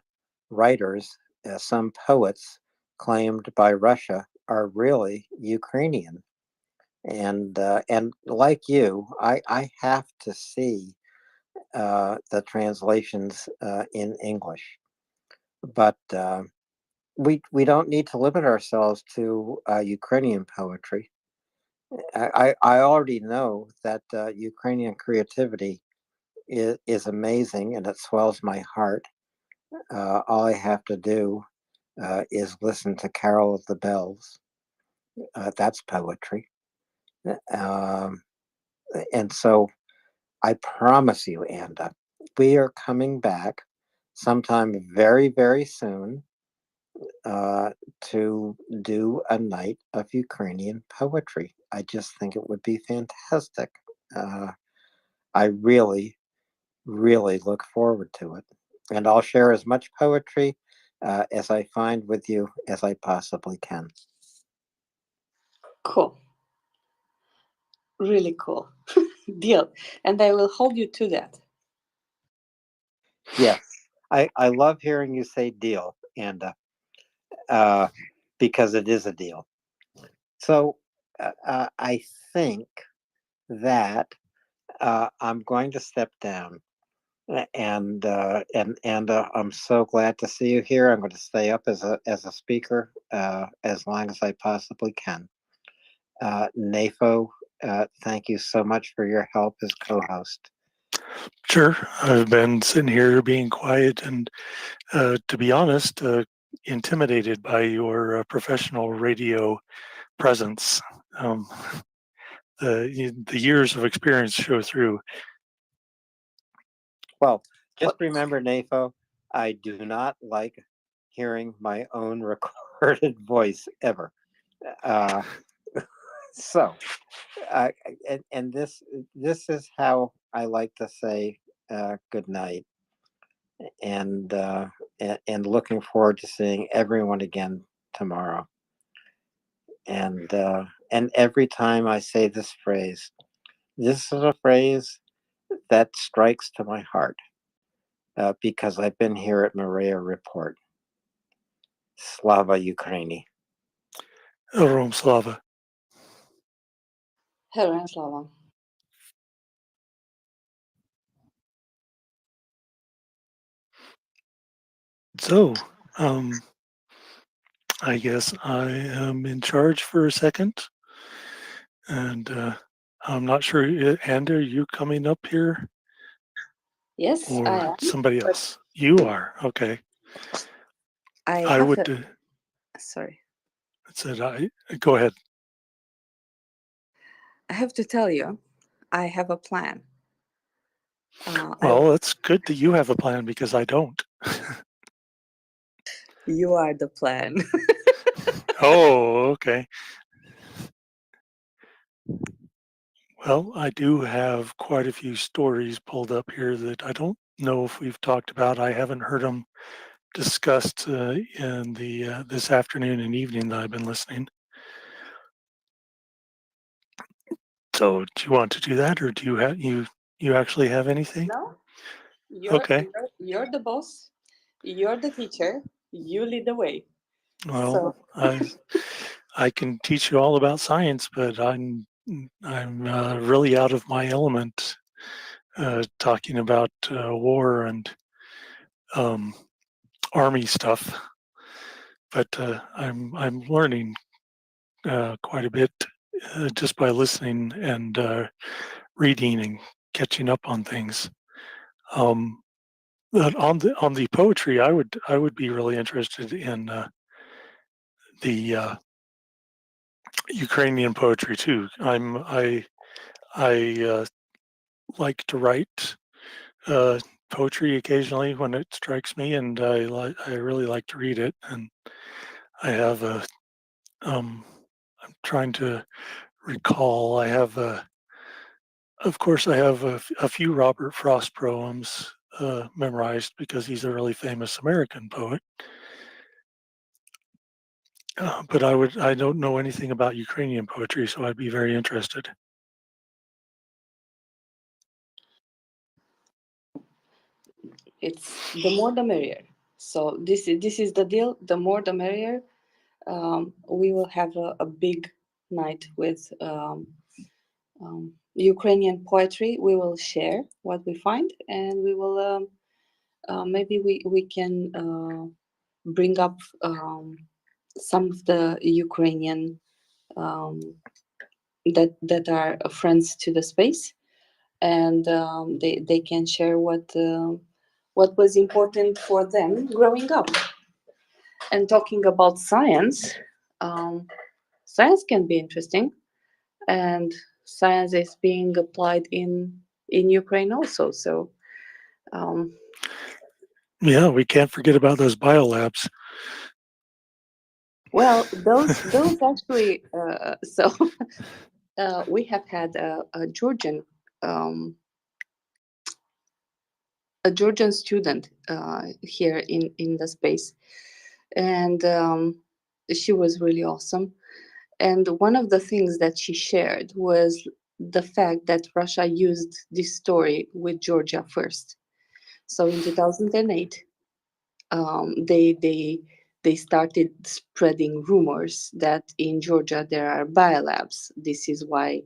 writers, some poets claimed by Russia are really Ukrainian. And like you, I have to see the translations in English, but we don't need to limit ourselves to Ukrainian poetry. I already know that Ukrainian creativity is amazing and it swells my heart. All I have to do is listen to Carol of the Bells. That's poetry. And so I promise you, Anda, we are coming back sometime very, very soon to do a night of Ukrainian poetry. I just think it would be fantastic. I really, really look forward to it. And I'll share as much poetry as I find with you as I possibly can. Cool. Really cool. Deal. And I will hold you to that. Yes, I love hearing you say deal, Anda, because it is a deal. So I think that I'm going to step down. And I'm so glad to see you here. I'm going to stay up as a speaker as long as I possibly can. NAFO, thank you so much for your help as co-host. Sure. I've been sitting here being quiet and, to be honest, intimidated by your professional radio presence. The years of experience show through. Well, just remember, NAFO, I do not like hearing my own recorded voice ever. So, and this is how I like to say good night, and looking forward to seeing everyone again tomorrow. And every time I say this phrase, this is a phrase that strikes to my heart because I've been here at MriyaReport. Slava Ukraini. Rom Slava. Heroin slava. So, I guess I am in charge for a second. And I'm not sure, Anda, are you coming up here? Yes, I Or am. somebody But else? You are, okay. I I have would, to. Sorry. Go ahead. I have to tell you, I have a plan. Well, it's good that you have a plan because I don't. You are the plan. Oh, okay. Well, I do have quite a few stories pulled up here that I don't know if we've talked about. I haven't heard them discussed in the this afternoon and evening that I've been listening. So, do you want to do that, or do you have you actually have anything? No, Okay. you're the boss. You're the teacher. You lead the way. Well, I can teach you all about science, but I'm really out of my element talking about war and army stuff. But I'm learning quite a bit just by listening and reading and catching up on things. But on the poetry, I would be really interested in the Ukrainian poetry too. I like to write poetry occasionally when it strikes me, and I really like to read it. And I have I'm trying to recall. Of course, I have a few Robert Frost poems memorized because he's a really famous American poet. But I don't know anything about Ukrainian poetry, so I'd be very interested. It's the more the merrier. So this is the deal. The more the merrier. We will have a big night with Ukrainian poetry. We will share what we find, and we will maybe we can bring up some of the Ukrainian that are friends to the space, and they can share what was important for them growing up. And talking about science, science can be interesting, and science is being applied in Ukraine also. So Yeah, we can't forget about those biolabs. well, those actually. So we have had a Georgian student here in the space, and she was really awesome. And one of the things that she shared was the fact that Russia used this story with Georgia first. So in 2008, they started spreading rumors that in Georgia there are biolabs. This is why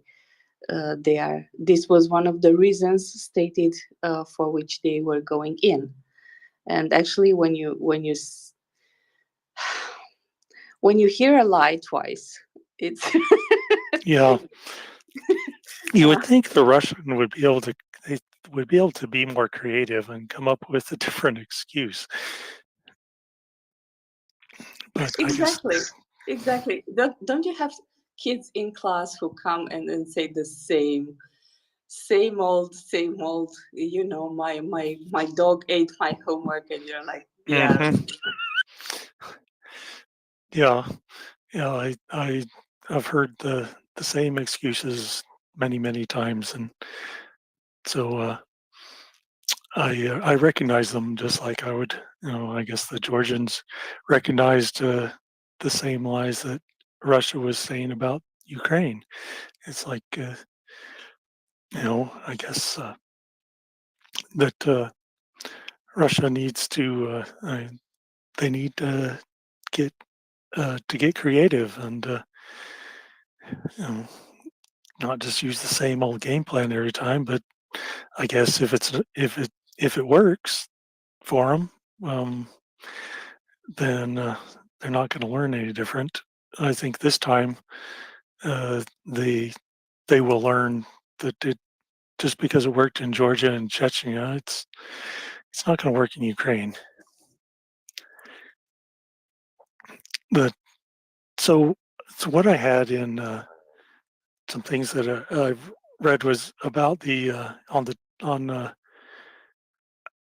they are. This was one of the reasons stated for which they were going in. And actually, when you hear a lie twice, it's Yeah, you would think the Russian would be able to they would be able to be more creative and come up with a different excuse. But I guess exactly. Don't you have kids in class who come and then say the same old, you know, my dog ate my homework, and you're like, yeah. Yeah, yeah, I've heard the same excuses many times, and so I recognize them just like I would, I guess the Georgians recognized the same lies that Russia was saying about Ukraine. It's like, I guess that Russia needs to, they need get to get creative and not just use the same old game plan every time. But I guess if it works for them, then they're not going to learn any different. I think this time they will learn that just because it worked in Georgia and Chechnya, it's not going to work in Ukraine. But so what I had in some things that I've read was about the on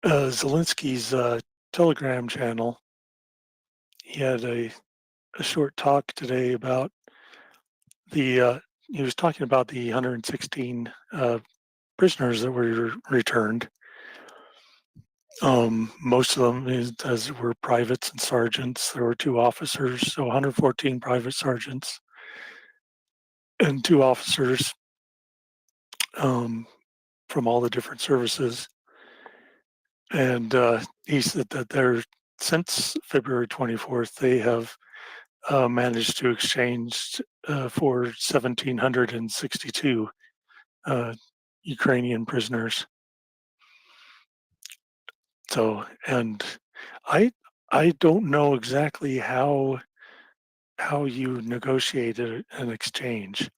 Zelensky's Telegram channel. He had a short talk today about he was talking about the 116 prisoners that were returned. Most of them as were privates and sergeants. There were 2 officers, so 114 private sergeants and 2 officers from all the different services. And he said that since February 24th, they have managed to exchange for 1,762 Ukrainian prisoners. So, and I don't know exactly how you negotiate an exchange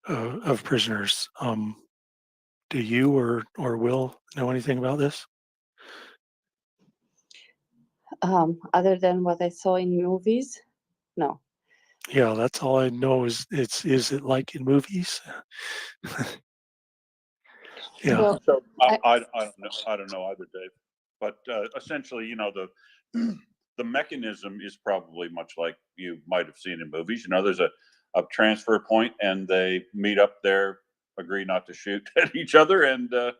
of prisoners. Do you or Will know anything about this? Other than what I saw in movies, no. Yeah, that's all I know is it like in movies? Yeah. Well, So I don't know either, Dave. But essentially, the mechanism is probably much like you might have seen in movies. There's a transfer point, and they meet up there, agree not to shoot at each other, and a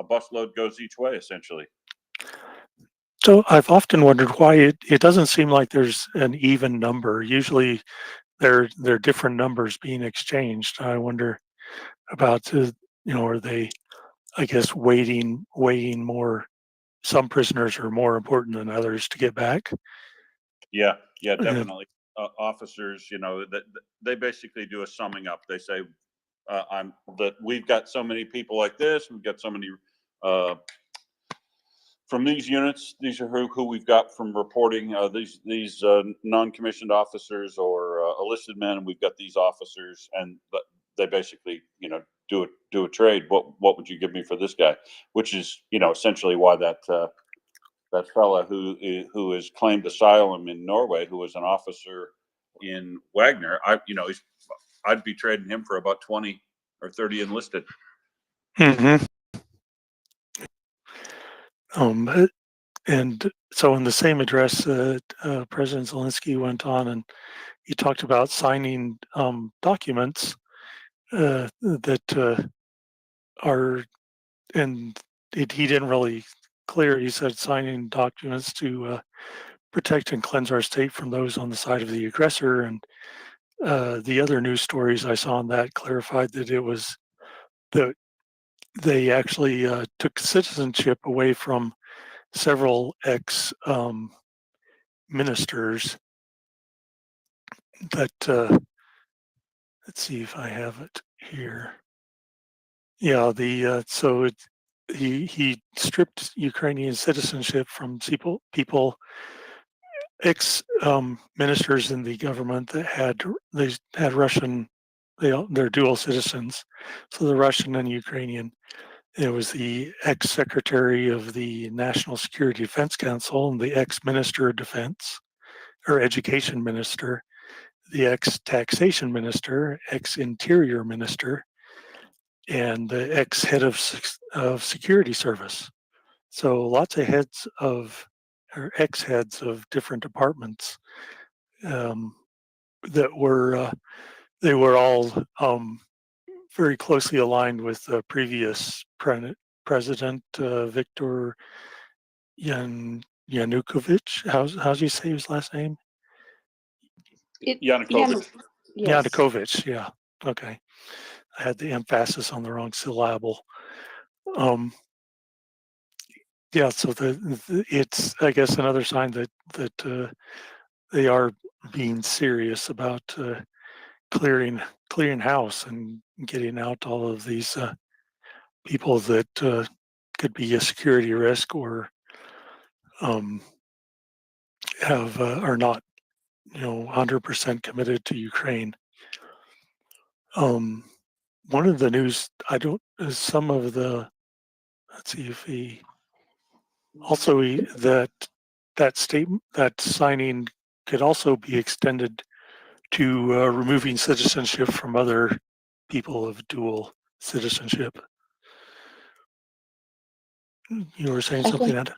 busload goes each way, essentially. So I've often wondered why it doesn't seem like there's an even number. Usually there are different numbers being exchanged. I wonder about, are they, I guess, weighing more, some prisoners are more important than others to get back? Yeah, yeah, Uh, definitely. Officers, that they basically do a summing up. They say, we've got so many people like this. We've got so many from these units. These are who we've got from reporting. These non-commissioned officers or enlisted men. And we've got these officers, and they basically, do a trade. What would you give me for this guy? Which is, essentially why that fella who has claimed asylum in Norway, who was an officer in Wagner, I'd be trading him for about 20 or 30 enlisted. Mm-hmm. And so in the same address, President Zelensky went on and he talked about signing documents that are, and he didn't really clear. He said signing documents to protect and cleanse our state from those on the side of the aggressor. And the other news stories I saw on that clarified that it was that they actually took citizenship away from several ex ministers that let's see if I have it here. Yeah, he stripped Ukrainian citizenship from people ex ministers in the government that had Russian, they're dual citizens, so the Russian and Ukrainian. It was the ex-secretary of the National Security Defense Council and the ex-minister of defense or education minister, the ex-taxation minister, ex-interior minister, and the ex-head of security service. So lots of heads of or ex-heads of different departments that were they were all very closely aligned with the previous president Viktor Yanukovych. How's you say his last name? Yanukovych. Yes. Yanukovych. Yeah. Okay. I had the emphasis on the wrong syllable. Yeah. So it's, I guess, another sign that they are being serious about clearing house and getting out all of these people that could be a security risk or are not 100% committed to Ukraine. One of the news some of the, let's see if he also that statement, that signing could also be extended to removing citizenship from other people of dual citizenship. You were saying I something, think, Ed?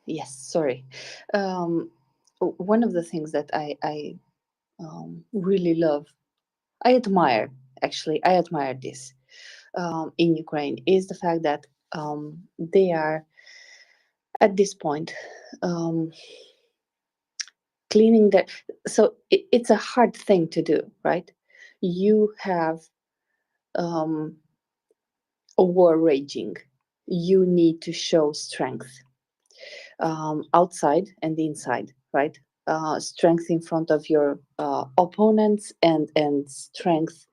yes, sorry. One of the things that I really love, I admire this in Ukraine is the fact that they are at this point cleaning that. So it's a hard thing to do, right? You have a war raging. You need to show strength outside and inside, right? Strength in front of your opponents and strength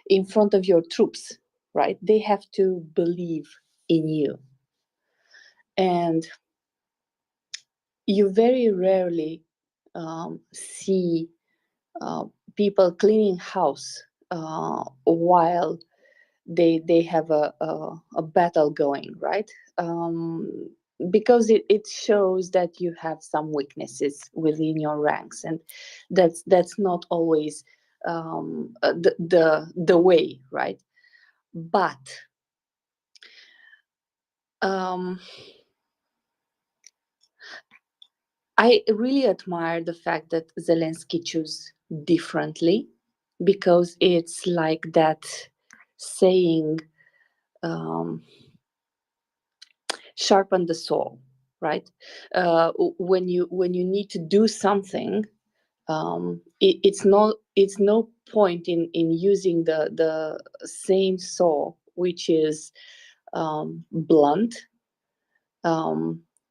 in front of your troops, right? They have to believe in you. And you very rarely see people cleaning house while they have a battle going, right? Because it shows that you have some weaknesses within your ranks, and that's not always the way, right? But I really admire the fact that Zelensky chose differently, because it's like that saying, sharpen the saw, right? When you need to do something, it's no point in using the same saw, which is blunt.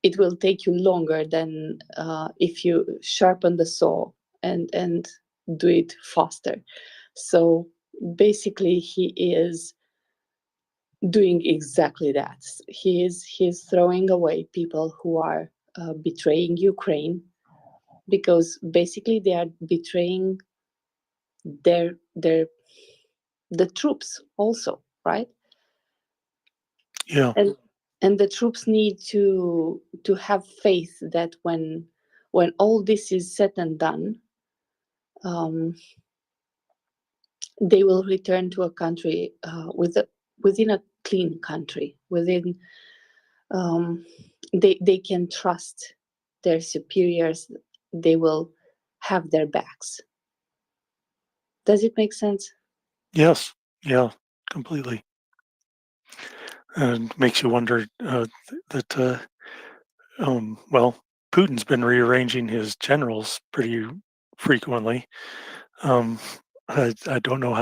It will take you longer than if you sharpen the saw and do it faster. So basically, he is doing exactly that. He's throwing away people who are betraying Ukraine, because basically they are betraying the troops also, right? Yeah. And the troops need to have faith that when all this is said and done, they will return to a country within a clean country, within they can trust their superiors. They will have their backs. Does it make sense? Yes. Yeah. Completely. And makes you wonder that well, Putin's been rearranging his generals pretty frequently. I don't know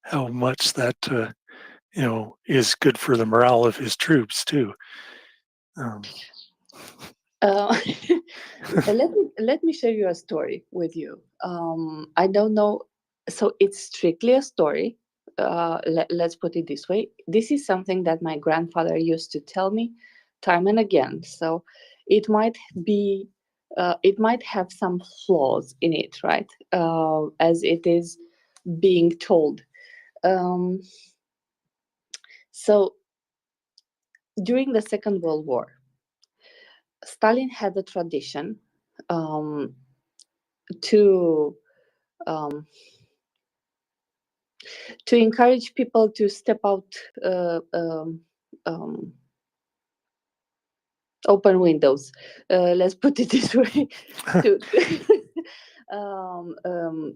how much that is good for the morale of his troops too. Let me share you a story with you. I don't know. So it's strictly a story. Let's put it this way. This is something that my grandfather used to tell me time and again. So it might be, it might have some flaws in it, right? As it is being told. So during the Second World War, Stalin had a tradition to encourage people to step out, open windows. Let's put it this way.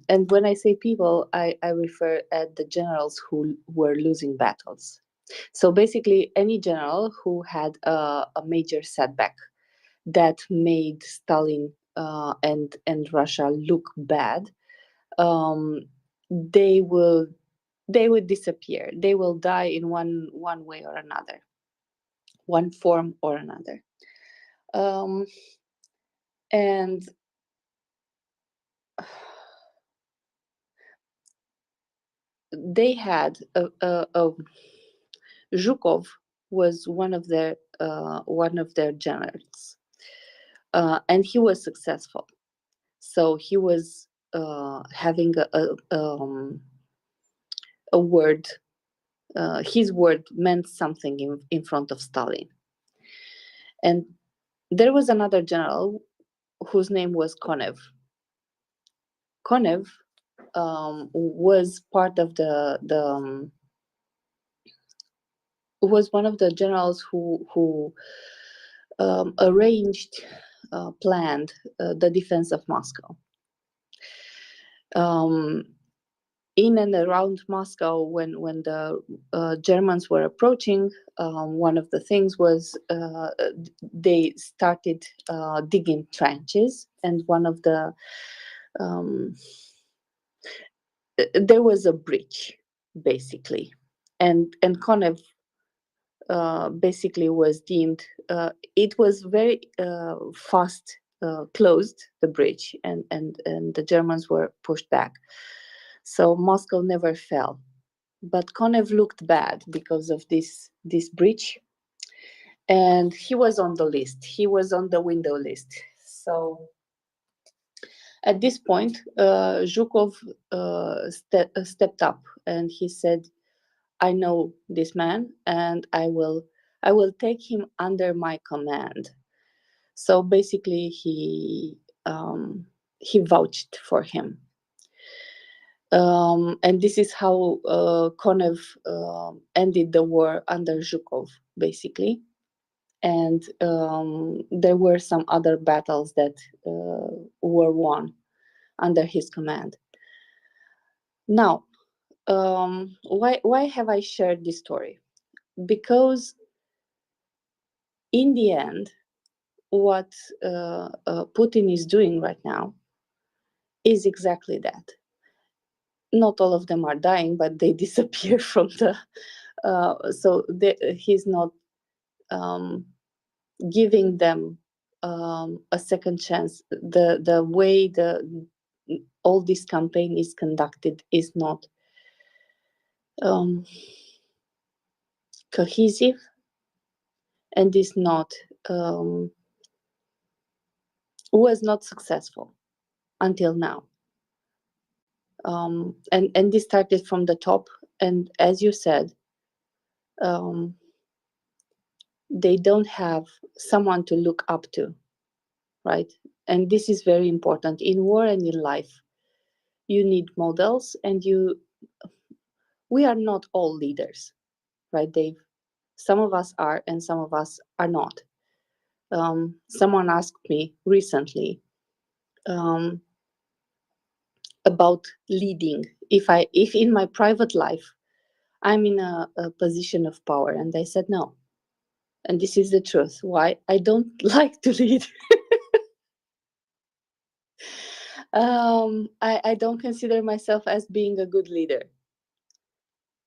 And when I say people, I refer at the generals who were losing battles. So basically, any general who had a major setback that made Stalin and Russia look bad, they would disappear. They will die in one way or another, one form or another. And they had Zhukov was one of their generals, and he was successful. So he was having a word. His word meant something in front of Stalin. And there was another general whose name was Konev. Konev was part of was one of the generals who arranged, planned the defense of Moscow. In and around Moscow, when the Germans were approaching, one of the things was they started digging trenches, and one of the there was a breach, basically, and Konev basically was deemed, it was very fast closed, the breach, and the Germans were pushed back. So Moscow never fell, but Konev looked bad because of this breach, and he was on the list. He was on the window list. So at this point, Zhukov stepped up and he said, "I know this man, and I will take him under my command." So basically, he vouched for him. And this is how Konev ended the war under Zhukov, basically. And there were some other battles that were won under his command. Now, why have I shared this story? Because in the end, what Putin is doing right now is exactly that. Not all of them are dying, but they disappear from the. He's not giving them a second chance. The way all this campaign is conducted is not cohesive and is not was not successful until now. And this started from the top, and as you said, they don't have someone to look up to, right? And this is very important in war and in life. You need models, and we are not all leaders, right, Dave? Some of us are, and some of us are not. Someone asked me recently about leading. If in my private life I'm in a position of power, and I said no. And this is the truth. Why? I don't like to lead. I don't consider myself as being a good leader.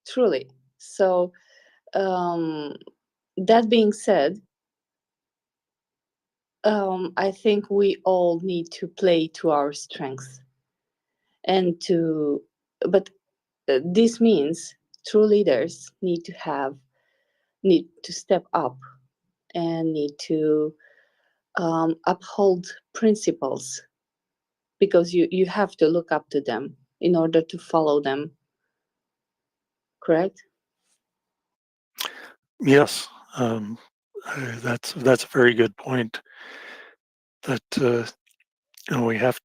Truly. So that being said, I think we all need to play to our strengths, but this means true leaders need to step up and need to uphold principles, because you have to look up to them in order to follow them. Correct? Yes, that's a very good point. That we have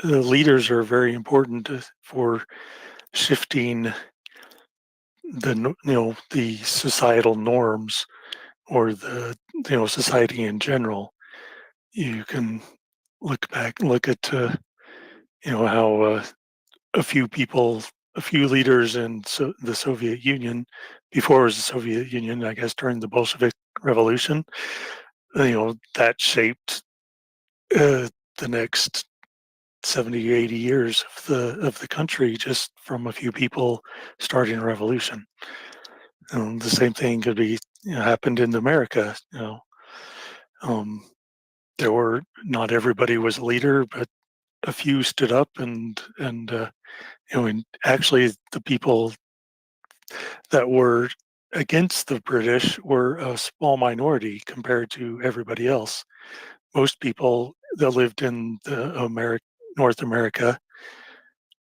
leaders are very important for shifting the societal norms, or the society in general. You can look at how a few leaders in the Soviet Union, before it was the Soviet Union, I guess during the Bolshevik Revolution, that shaped the next 70, 80 years of the country, just from a few people starting a revolution. The same thing could be happened in America. There were not everybody was a leader, but a few stood up, and actually the people that were against the British were a small minority compared to everybody else. Most people that lived in North America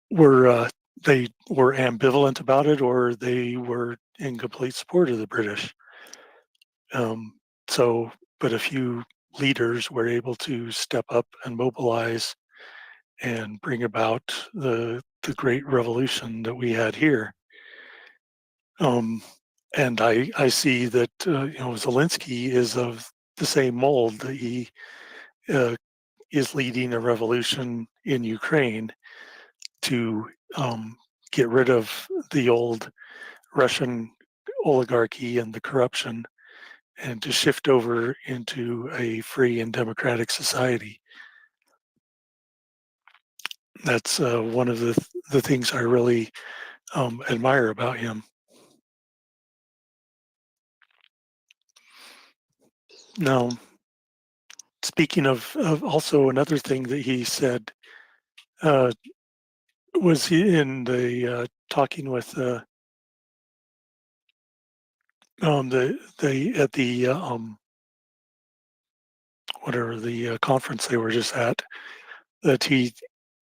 were they were ambivalent about it, or they were in complete support of the British. But a few leaders were able to step up and mobilize and bring about the great revolution that we had here. And I see that Zelensky is of the same mold. That he is leading a revolution in Ukraine to get rid of the old Russian oligarchy and the corruption, and to shift over into a free and democratic society. That's one of the things I really admire about him. Now, speaking of also another thing that he said, was he in the talking with the at the whatever the conference they were just at, that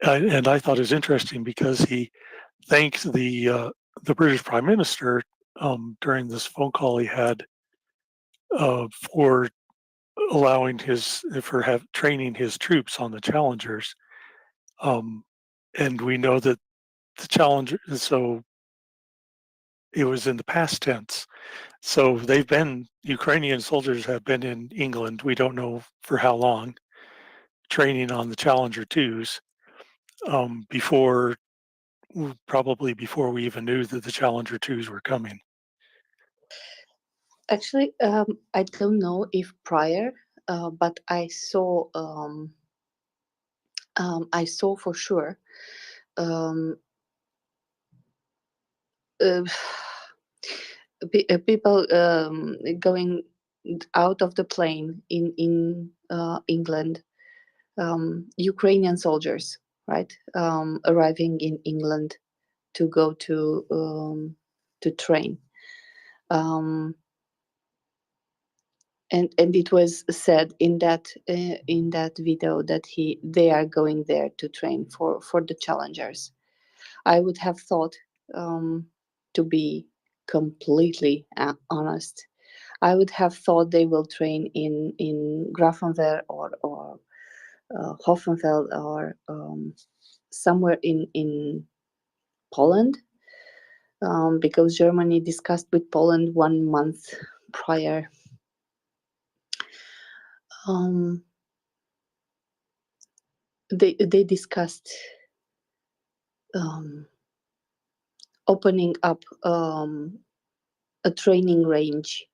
and I thought it was interesting because he thanked the British Prime Minister during this phone call he had for allowing training his troops on the Challengers, and we know that the Challenger. So it was in the past tense. So Ukrainian soldiers have been in England. We don't know for how long, training on the Challenger 2s, probably before we even knew that the Challenger 2s were coming. Actually, I don't know if prior but I saw for sure um, uh, people going out of the plane in England, Ukrainian soldiers, right, arriving in England to go to train, and it was said in that video that they are going there to train for the challengers. I would have thought, to be completely honest, I would have thought they will train in Grafenwöhr or Hoffenfeld or somewhere in Poland, because Germany discussed with Poland 1 month prior. They discussed opening up a training range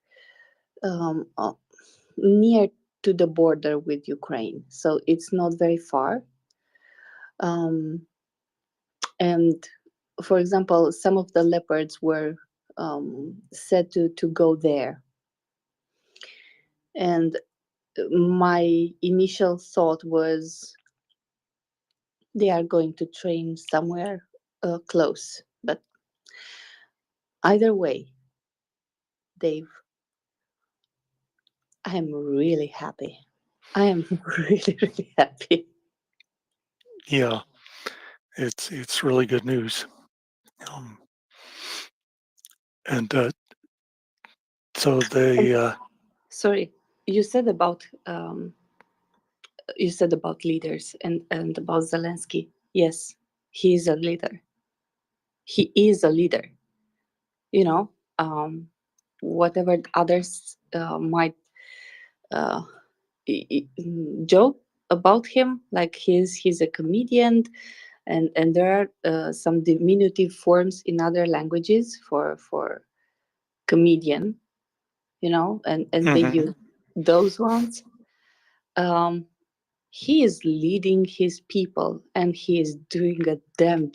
near to the border with Ukraine, so it's not very far. And for example, some of the leopards were said to go there, and my initial thought was they are going to train somewhere close. But either way, Dave, I am really happy. I am really, really happy. Yeah, it's really good news. And so they Sorry, you said about leaders and about Zelensky. Yes, he is a leader. He is a leader. You know, whatever others might joke about him, like he's a comedian, and there are some diminutive forms in other languages for comedian, you know, and they use those ones. He is leading his people, and he is doing a damn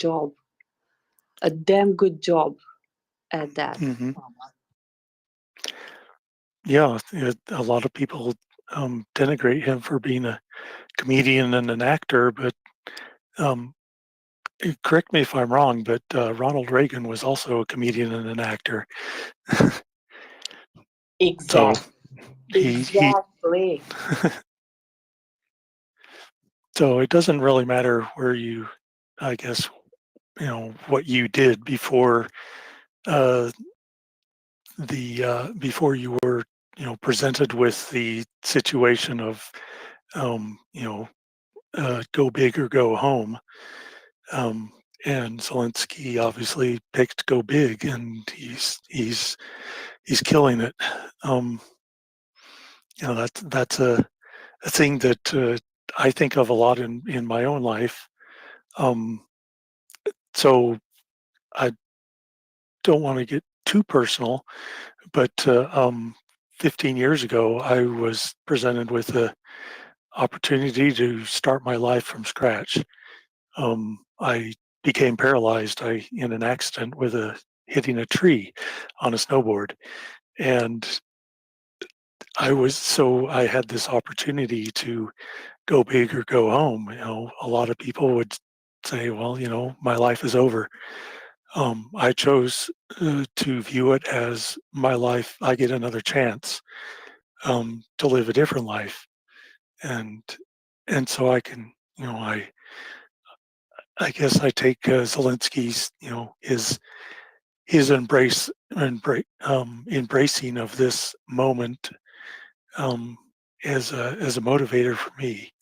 good job at that. Yeah, a lot of people denigrate him for being a comedian and an actor, but correct me if I'm wrong, but Ronald Reagan was also a comedian and an actor. Exactly. So exactly. So it doesn't really matter where you, I guess, what you did before before you were, presented with the situation of, go big or go home. And Zelensky obviously picked go big, and he's killing it. That's a thing that I think of a lot in my own life. So I don't want to get too personal, but 15 years ago, I was presented with the opportunity to start my life from scratch. I became paralyzed in an accident with hitting a tree on a snowboard, and I had this opportunity to go big or go home. A lot of people would say, well, my life is over. I chose to view it as my life. I get another chance to live a different life, and so I can, I guess I take Zelensky's, his embracing of this moment as a motivator for me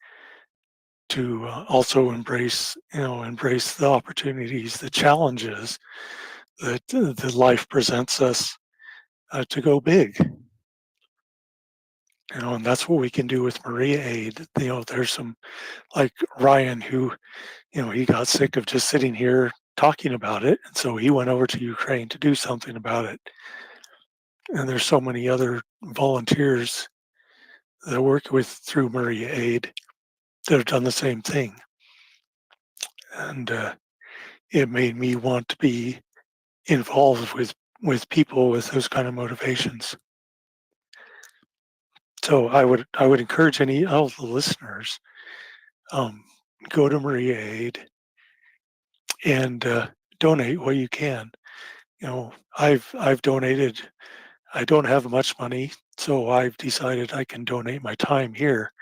to also embrace the opportunities, the challenges that life presents us to go big. And that's what we can do with Maria Aid. There's some, like Ryan, who, he got sick of just sitting here talking about it, and so he went over to Ukraine to do something about it. And there's so many other volunteers that I work with through MriyaAid that have done the same thing. And it made me want to be involved with people with those kind of motivations. So I would encourage any of the listeners, go to MriyaAid and donate what you can. You know, I've donated. I don't have much money, so I've decided I can donate my time here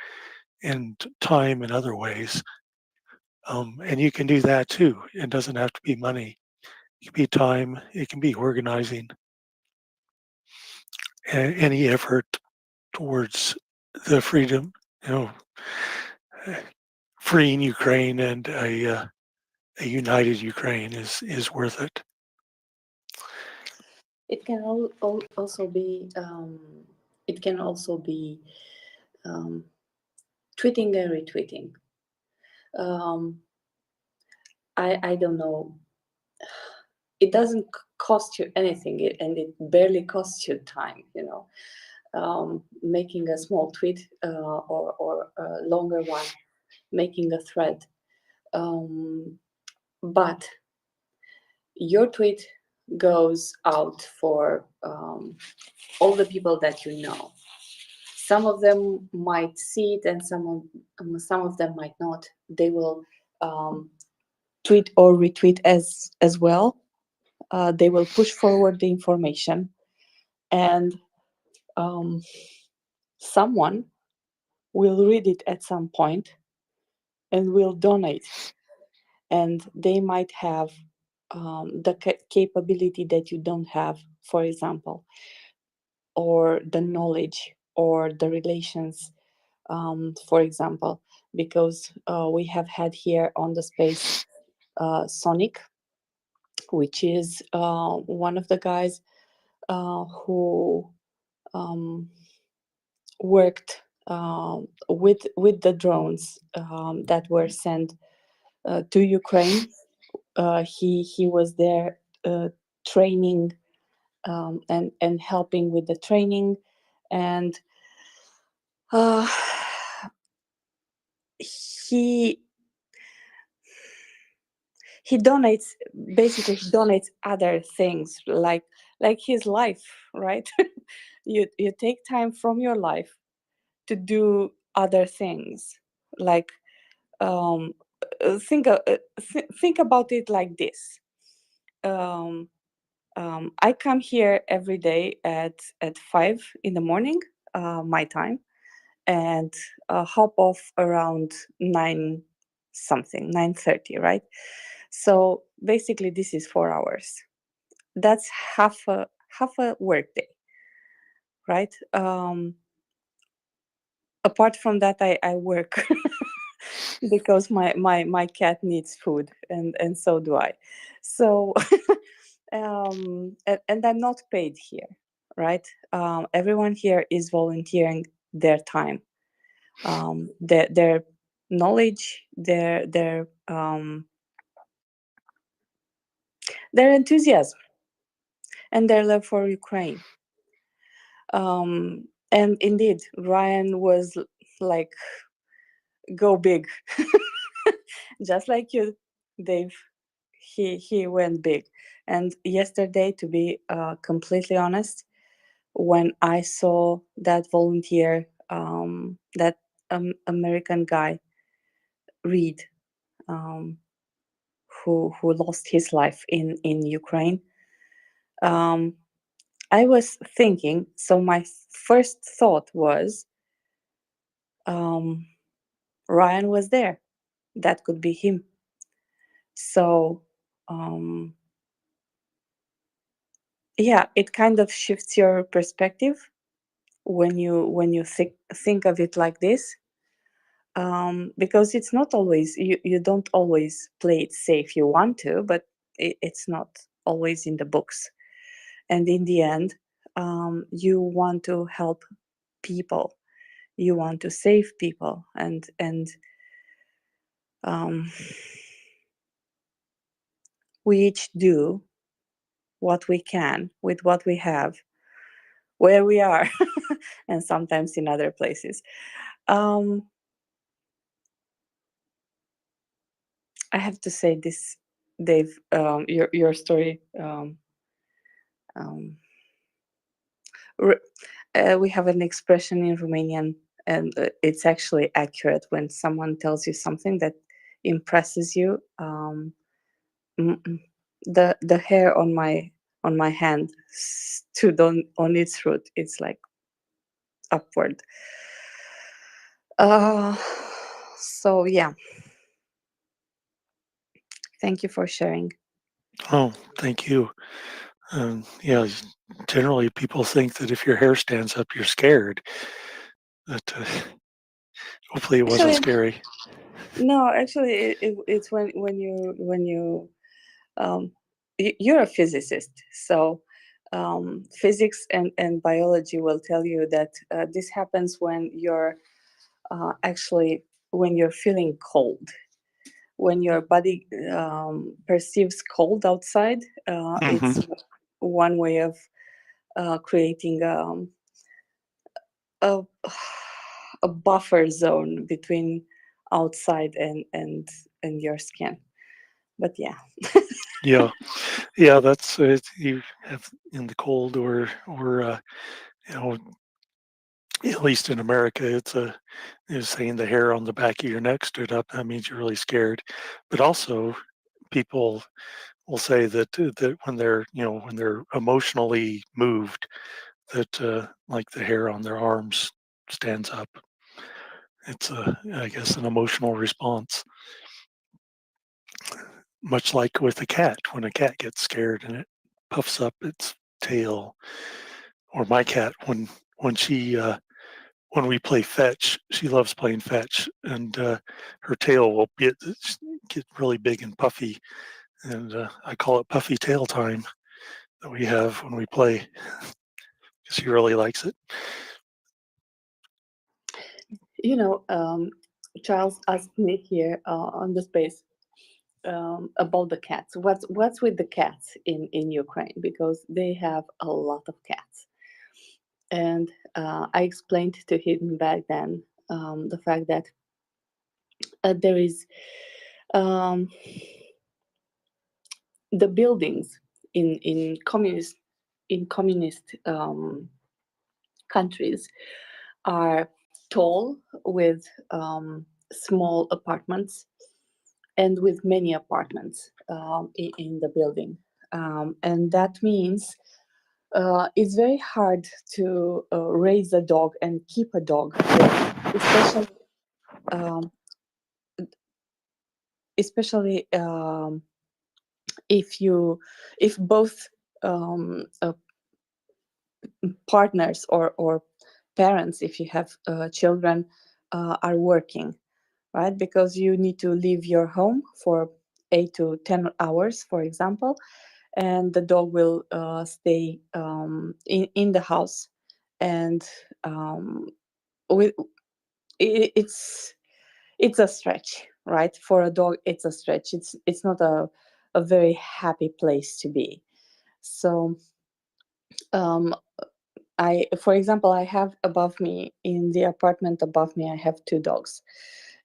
and time in other ways. And you can do that too. It doesn't have to be money. It can be time. It can be organizing. Any effort towards the freedom, you know, freeing Ukraine and a united Ukraine is worth it. It can also be it can also be tweeting and retweeting. I don't know. It doesn't cost you anything, and it barely costs you time. You know, making a small tweet or a longer one, making a thread. But your tweet goes out for all the people that you know. Some of them might see it, and some of them might not. They will tweet or retweet as well. They will push forward the information, and someone will read it at some point and will donate. And they might have the capability that you don't have, for example, or the knowledge or the relations, for example, because we have had here on the space Sonic, which is one of the guys who worked with the drones that were sent to Ukraine. He was there training and helping with the training, and he donates, basically he donates other things like his life, right? you take time from your life to do other things, like think about it like this. I come here every day at 5 in the morning, my time, and hop off around 9 something, 9:30, right? So basically this is 4 hours. That's half a work day, right? Apart from that, I work because my cat needs food, and so do I. So and I'm not paid here, right? Everyone here is volunteering their time, their knowledge, their enthusiasm, and their love for Ukraine. And indeed, Ryan was like, go big. Just like you, Dave. He went big. And yesterday, to be completely honest, when I saw that volunteer, that American guy, Reed, who lost his life in Ukraine, I was thinking. So my first thought was, Ryan was there. That could be him. So yeah, it kind of shifts your perspective when you think of it like this, because it's not always, you don't always play it safe. You want to, but it's not always in the books. And in the end, you want to help people, you want to save people, and we each do what we can with what we have, where we are, and sometimes in other places. I have to say this, Dave, your story. We have an expression in Romanian, and it's actually accurate when someone tells you something that impresses you. The hair on my hand stood on its root. It's like upward. So yeah. Thank you for sharing. Oh, thank you. Yeah, generally people think that if your hair stands up, you're scared. But hopefully it wasn't Actually, scary. no, actually, it's when you you're a physicist, so physics and biology will tell you that this happens when you're actually when you're feeling cold, when your body perceives cold outside. It's one way of creating a a buffer zone between outside and your skin. But yeah. Yeah, yeah, that's it. You have in the cold or you know, at least in America, it's saying the hair on the back of your neck stood up. That means you're really scared. But also, people will say that when they're when they're emotionally moved, that like the hair on their arms stands up. It's I guess an emotional response, much like with a cat. When a cat gets scared and it puffs up its tail, or my cat when she when we play fetch, she loves playing fetch, and her tail will get really big and puffy, and I call it puffy tail time that we have when we play. She really likes it. Charles asked me here on the space about the cats. What's with the cats in Ukraine, because they have a lot of cats, and I explained to him back then the fact that there is the buildings in communist countries are tall with small apartments and with many apartments in the building, and that means it's very hard to raise a dog and keep a dog there, um, especially if both partners or parents, if you have children, are working, right? Because you need to leave your home for 8 to 10 hours, for example, and the dog will stay in the house, and with it's a stretch, right? For a dog, it's a stretch. It's not a very happy place to be. So for example, I have above me, in the apartment above me, I have 2 dogs,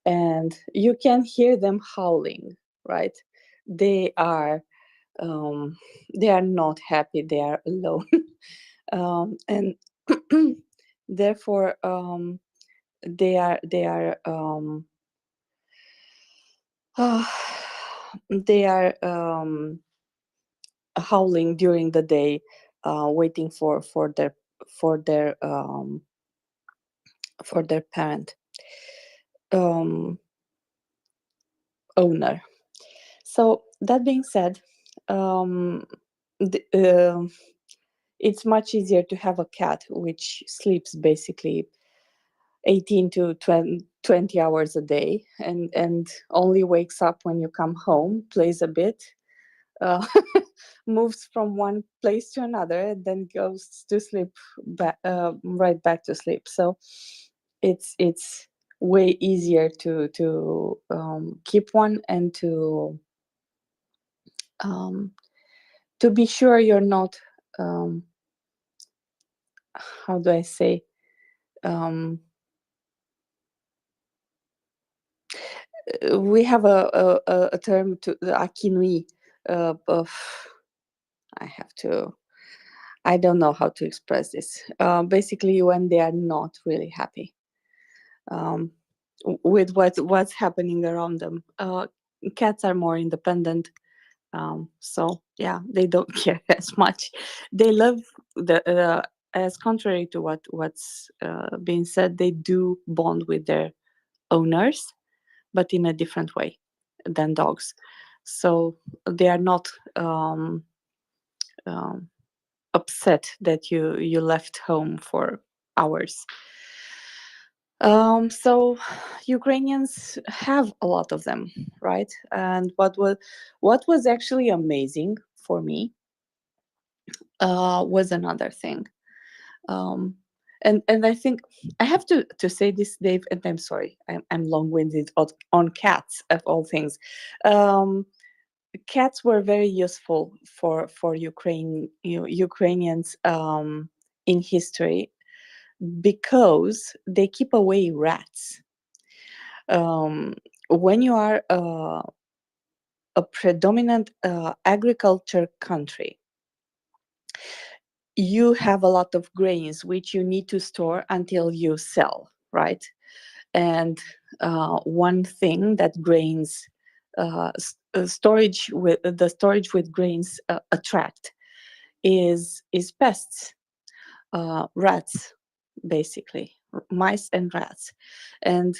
and you can hear them howling, right? They are not happy. They are alone, and therefore they are they are howling during the day, waiting for for their parent owner. So that being said, it's much easier to have a cat which sleeps basically 18 to 20 hours a day, and only wakes up when you come home, plays a bit, uh, moves from one place to another, and then goes to sleep right back to sleep. So it's way easier to keep one, and to be sure you're not how do I say, we have a term to the akinui of, I don't know how to express this. Basically, when they are not really happy with what's happening around them. Cats are more independent, so yeah, they don't care as much. They love as contrary to what's being said, they do bond with their owners, but in a different way than dogs. So they are not upset that you left home for hours. So Ukrainians have a lot of them, right? And what was actually amazing for me was another thing. And I think I have to say this, Dave, and I'm sorry, I'm long-winded on cats of all things. Cats were very useful for Ukrainians in history because they keep away rats. When you are a predominant agriculture country, you have a lot of grains which you need to store until you sell, right? And one thing that grains storage with grains attract is pests, rats, basically mice and rats, and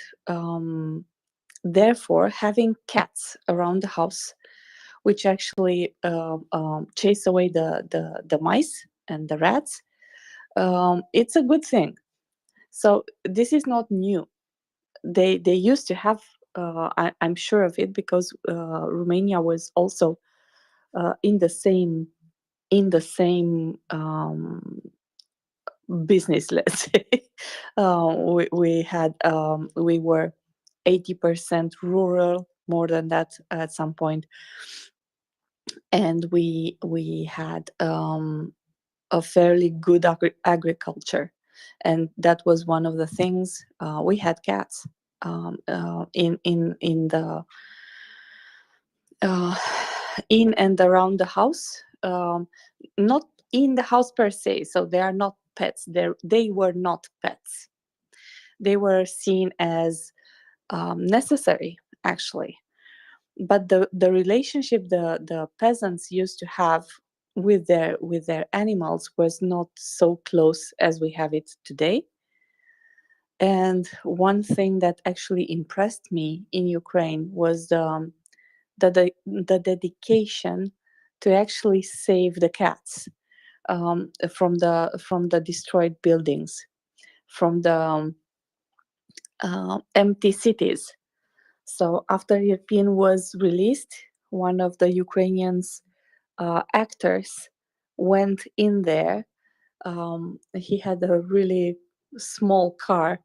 therefore having cats around the house which actually chase away the mice and the rats, it's a good thing. So this is not new. They used to have, I'm sure of it, because Romania was also in the same business, let's say. We were 80% rural, more than that at some point, and we had a fairly good agriculture, and that was one of the things. We had cats in the in and around the house, not in the house per se, so they are not pets. They were not pets. They were seen as necessary, actually. But the relationship the peasants used to have with their animals was not so close as we have it today. And one thing that actually impressed me in Ukraine was the dedication to actually save the cats from the destroyed buildings, from the empty cities. So after Irpin was released, one of the Ukrainians actors went in there. He had a really small car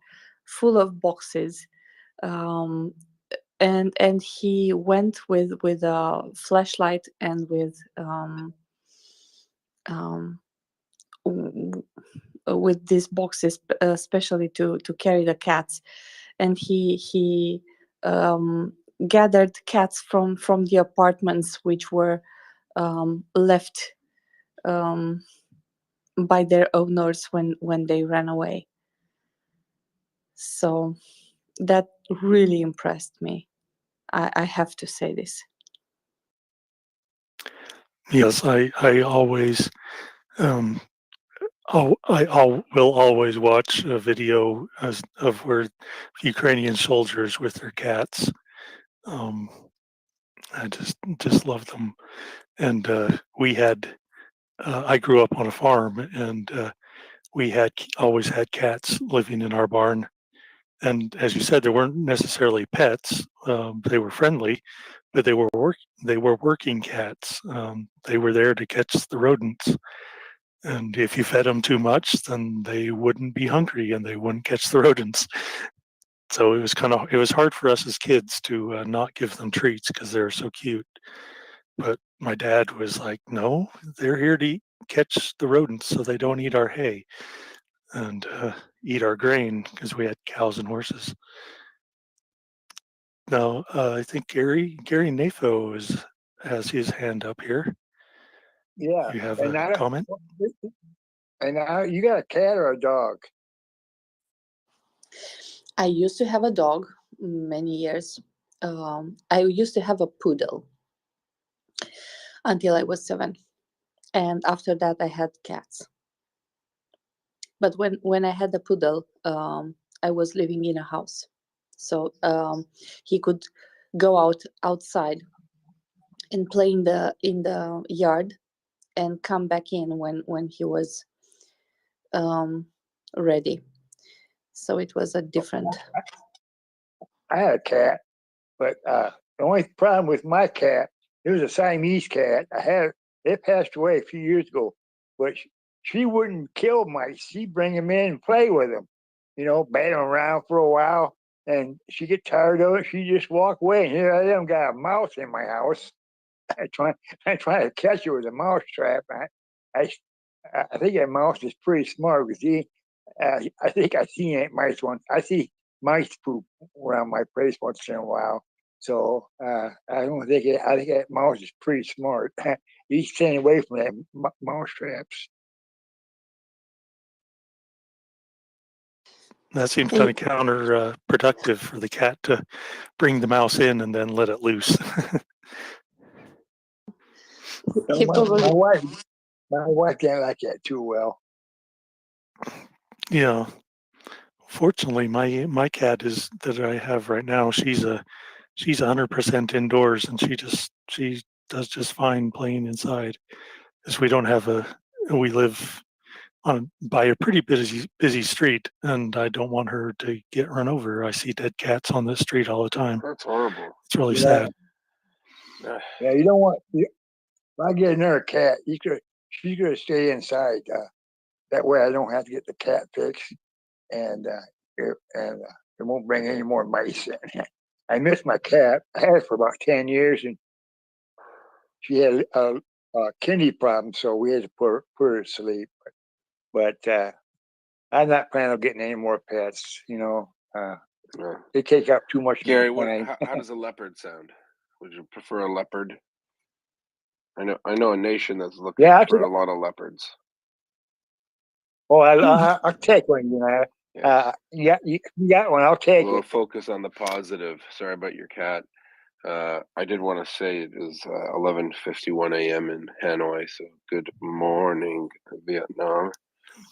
full of boxes, and he went with a flashlight and with these boxes, especially to carry the cats, and he gathered cats from the apartments which were left by their owners when they ran away. So that really impressed me. I have to say this. Yes, I always will always watch a video of where Ukrainian soldiers with their cats. I just love them. And we had I grew up on a farm, and we had always had cats living in our barn. And as you said, they weren't necessarily pets. They were friendly, but they were working cats. They were there to catch the rodents. And if you fed them too much, then they wouldn't be hungry and they wouldn't catch the rodents. So it was hard for us as kids to not give them treats because they're so cute. But my dad was like, "No, they're here to catch the rodents, so they don't eat our hay." and eat our grain because we had cows and horses. Now, I think Gary Nafo has his hand up here. Yeah. You have And a comment? You got a cat or a dog? I used to have a dog many years. I used to have a poodle until I was 7, and after that I had cats. But when I had the poodle, I was living in a house, so he could go outside and play in the yard and come back in when he was ready. So it was a different. I had a cat, but the only problem with my cat, it was a Siamese cat. It passed away a few years ago, but she wouldn't kill mice. She'd bring them in and play with them, bat them around for a while. And she get tired of it. She just walk away. And here I am, got a mouse in my house. I try to catch it with a mouse trap. I think that mouse is pretty smart because I think I seen mice once. I see mice poop around my place once in a while. So I don't think I think that mouse is pretty smart. He's staying away from that mouse traps. That seems kind of counterproductive for the cat to bring the mouse in and then let it loose. My wife can't like that too well. Yeah. Fortunately, my cat that I have right now, she's 100% indoors, and she does just fine playing inside. Because we live by a pretty busy street, and I don't want her to get run over. I see dead cats on this street all the time. That's horrible. It's really sad. Yeah, you don't want. If I get another cat, she's gonna stay inside. That way, I don't have to get the cat fixed, and it won't bring any more mice in. I miss my cat. I had it for about 10 years, and she had a kidney problem, so we had to put her to sleep. But I'm not planning on getting any more pets. They take up too much Gary, of my time. how does a leopard sound? Would you prefer a leopard? I know a nation that's looking for a lot of leopards. Oh, I'll take one. Yeah, you got one. I'll take We'll it. focus on the positive. Sorry about your cat. I did want to say it is 11:51 a.m. in Hanoi. So good morning, Vietnam.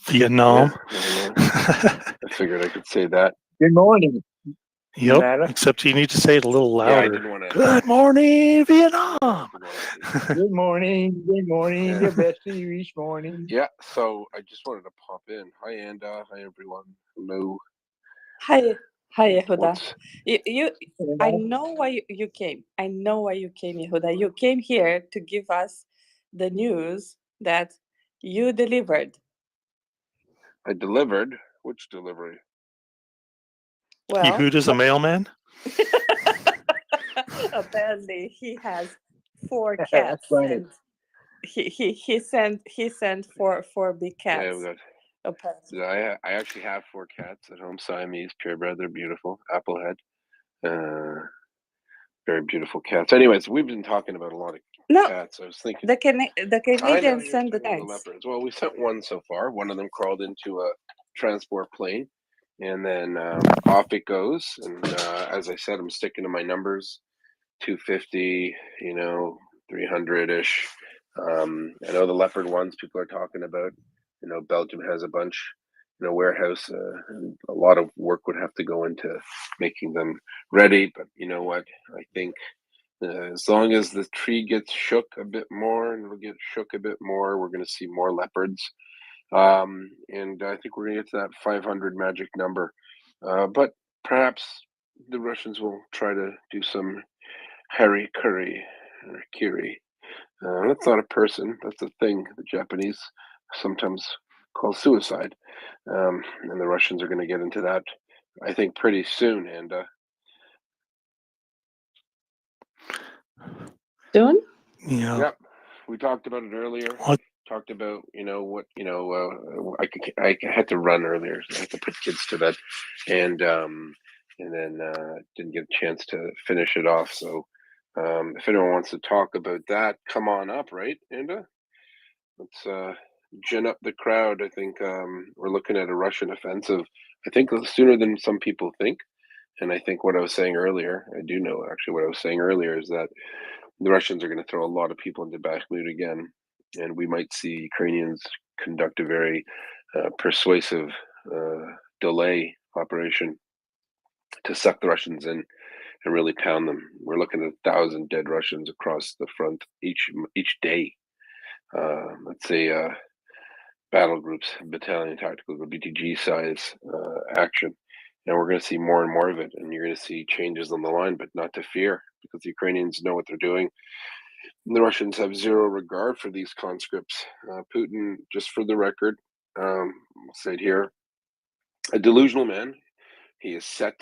Vietnam. Yeah, I figured I could say that. Good morning. Yep. Except you need to say it a little louder. Yeah, I didn't want to. Good morning, Vietnam. Good morning. Good morning. The best of you each morning. Yeah. So I just wanted to pop in. Hi, Anda. Hi, everyone. Hello. Hi, Yehuda. I know why you came. I know why you came, Yehuda. You came here to give us the news that you delivered. I delivered. Which delivery? Well, Yehuda's a mailman. apparently he has 4 That's cats, funny. and he sent 4 big cats. Yeah, Apparently. I actually have 4 cats at home. Siamese, purebred. They're beautiful. Applehead. Very beautiful cats. Anyways, we've been talking about a lot of cats. I was thinking the I know Canadians you're sent the talking about nice. leopards. Well, we sent one so far. One of them crawled into a transport plane, and then off it goes. And as I said, I'm sticking to my numbers: 250, 300-ish. I know the leopard ones people are talking about. Belgium has a bunch in a warehouse, and a lot of work would have to go into making them ready. But you know what? I think as long as the tree gets shook a bit more, and it'll get shook a bit more, we're going to see more leopards. And I think we're going to get to that 500 magic number. But perhaps the Russians will try to do some Harry Curry or Kiri. That's not a person. That's a thing the Japanese sometimes call suicide. And the Russians are going to get into that, I think, pretty soon. And soon? Yeah. Yep. We talked about it earlier. Well, talked about, I had to run earlier. So I had to put kids to bed, and then didn't get a chance to finish it off. So if anyone wants to talk about that, come on up, right, Anda? Let's gin up the crowd. I think we're looking at a Russian offensive. I think sooner than some people think. And I think what I was saying earlier, I do know actually what I was saying earlier is that the Russians are going to throw a lot of people into Bakhmut again, and we might see Ukrainians conduct a very persuasive delay operation to suck the Russians in and really pound them. We're looking at 1,000 dead Russians across the front each day. Let's say battle groups, battalion, tactical, BTG size action. And we're going to see more and more of it. And you're going to see changes on the line, but not to fear, because the Ukrainians know what they're doing. And the Russians have zero regard for these conscripts. Putin, just for the record, I'll say it here, a delusional man. He has set,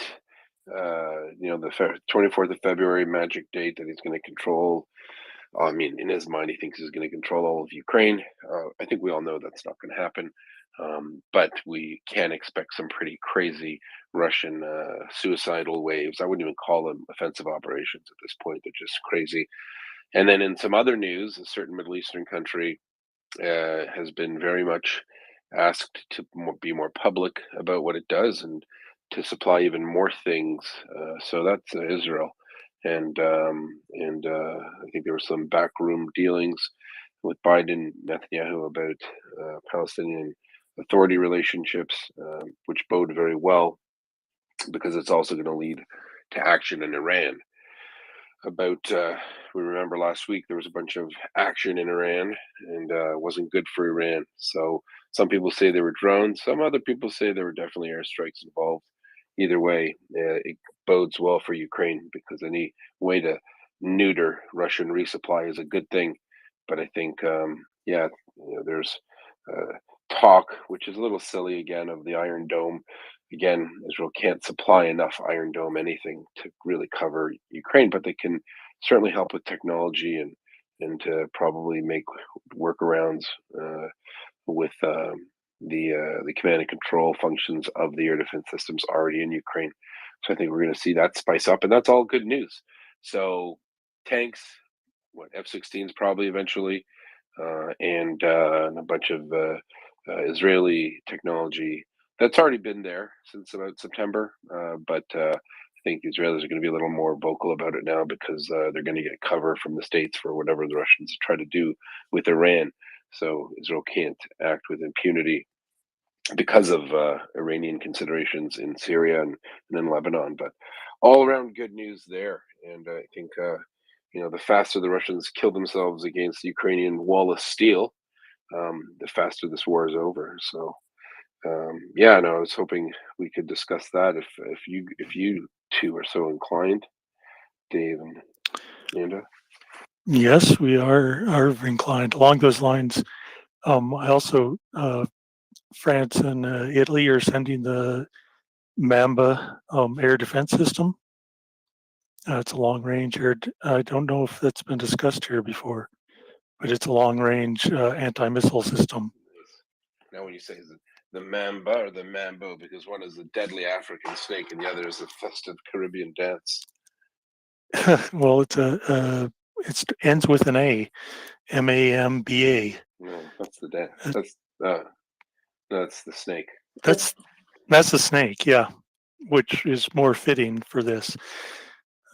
the 24th of February magic date that he's going to control. I mean, in his mind, he thinks he's going to control all of Ukraine. I think we all know that's not going to happen. But we can expect some pretty crazy Russian suicidal waves. I wouldn't even call them offensive operations at this point. They're just crazy. And then in some other news, a certain Middle Eastern country has been very much asked to be more public about what it does and to supply even more things. So that's Israel. And I think there were some backroom dealings with Biden and Netanyahu about Palestinian Authority relationships, which bode very well because it's also going to lead to action in Iran. We remember last week there was a bunch of action in Iran, and it wasn't good for Iran. So some people say they were drones, some other people say there were definitely airstrikes involved. Either way, it bodes well for Ukraine because any way to neuter Russian resupply is a good thing. But I think, there's talk, which is a little silly again, of the Iron Dome. Again, Israel can't supply enough Iron Dome anything to really cover Ukraine, but they can certainly help with technology and to probably make workarounds with the command and control functions of the air defense systems already in Ukraine. So I think we're going to see that spice up, and that's all good news. So tanks, F-16s probably eventually, and a bunch of Israeli technology that's already been there since about September. But I think the Israelis are going to be a little more vocal about it now because they're going to get cover from the States for whatever the Russians try to do with Iran. So Israel can't act with impunity because of Iranian considerations in Syria and in Lebanon. But all around good news there. And I think, the faster the Russians kill themselves against the Ukrainian wall of steel, the faster this war is over. So, I was hoping we could discuss that if you two are so inclined, Dave and Amanda. Yes, we are inclined along those lines. I also, France and Italy are sending the Mamba air defense system. It's a long range air. I don't know if that's been discussed here before, but it's a long range anti-missile system. Now, when you say the Mamba or the Mambo, because one is a deadly African snake and the other is a festive Caribbean dance. Well, it ends with an A, M-A-M-B-A. No, that's the dance. That's the snake. That's the snake, yeah, which is more fitting for this.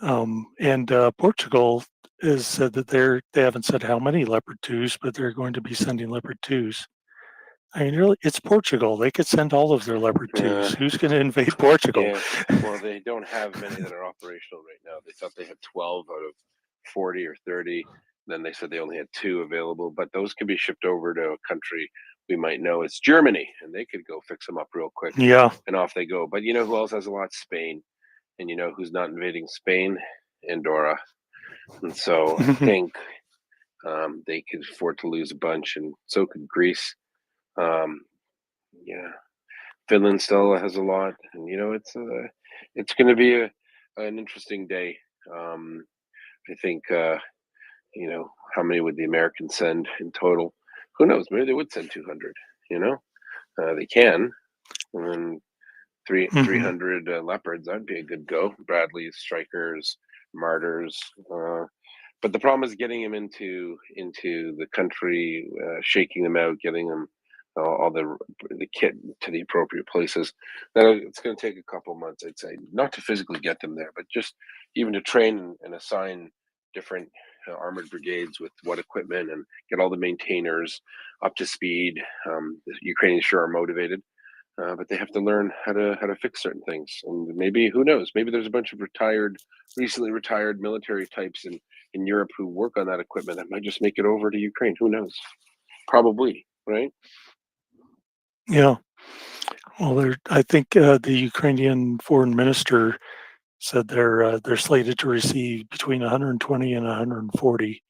And Portugal has said that they haven't said how many Leopard 2s, but they're going to be sending Leopard 2s. I mean, really, it's Portugal. They could send all of their Leopard 2s. Who's going to invade Portugal? Yeah. Well, they don't have many that are operational right now. They thought they had 12 out of 40 or 30. Then they said they only had 2 available, but those can be shipped over to a country we might know. It's Germany, and they could go fix them up real quick. Yeah. And off they go. But you know who else has a lot? Spain. And you know who's not invading Spain? Andorra. And so I think they could afford to lose a bunch, and so could Greece. Finland still has a lot, and it's going to be an interesting day. I think how many would the Americans send in total? Who knows? Maybe they would send 200. You know, they can, and then 300 leopards. That'd be a good go. Bradleys, strikers, martyrs. But the problem is getting them into the country, shaking them out, getting them all the kit to the appropriate places. It's going to take a couple months, I'd say, not to physically get them there, but just even to train and assign different armored brigades with what equipment and get all the maintainers up to speed. The Ukrainians sure are motivated. But they have to learn how to fix certain things, and maybe, who knows? Maybe there's a bunch of recently retired military types in Europe who work on that equipment that might just make it over to Ukraine. Who knows? Probably, right? Yeah. Well, I think the Ukrainian foreign minister said they're slated to receive between 120 and 140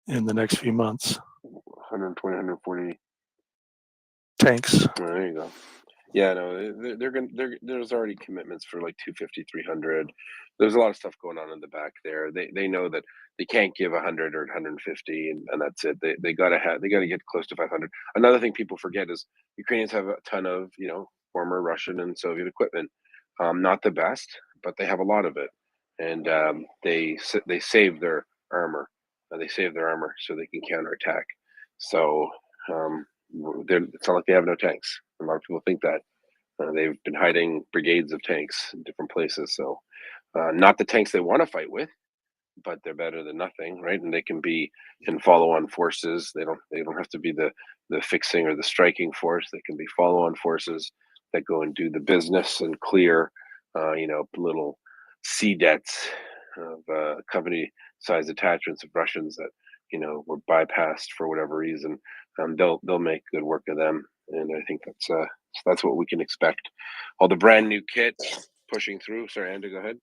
in the next few months. 120, 140 tanks. There you go. Yeah, no, there's already commitments for like 250, 300. There's a lot of stuff going on in the back there. They know that they can't give 100 or 150, and that's it. They gotta get close to 500. Another thing people forget is Ukrainians have a ton of former Russian and Soviet equipment. Not the best, but they have a lot of it, and they save their armor. They save their armor so they can counterattack. So it's not like they have no tanks. A lot of people think that. They've been hiding brigades of tanks in different places. So not the tanks they want to fight with, but they're better than nothing, right? And they can be in follow-on forces. They don't have to be the fixing or the striking force. They can be follow-on forces that go and do the business and clear little CDETs of company-sized attachments of Russians that were bypassed for whatever reason. They'll make good work of them, and I think that's what we can expect. All the brand new kit pushing through. Sorry, Andy, go ahead.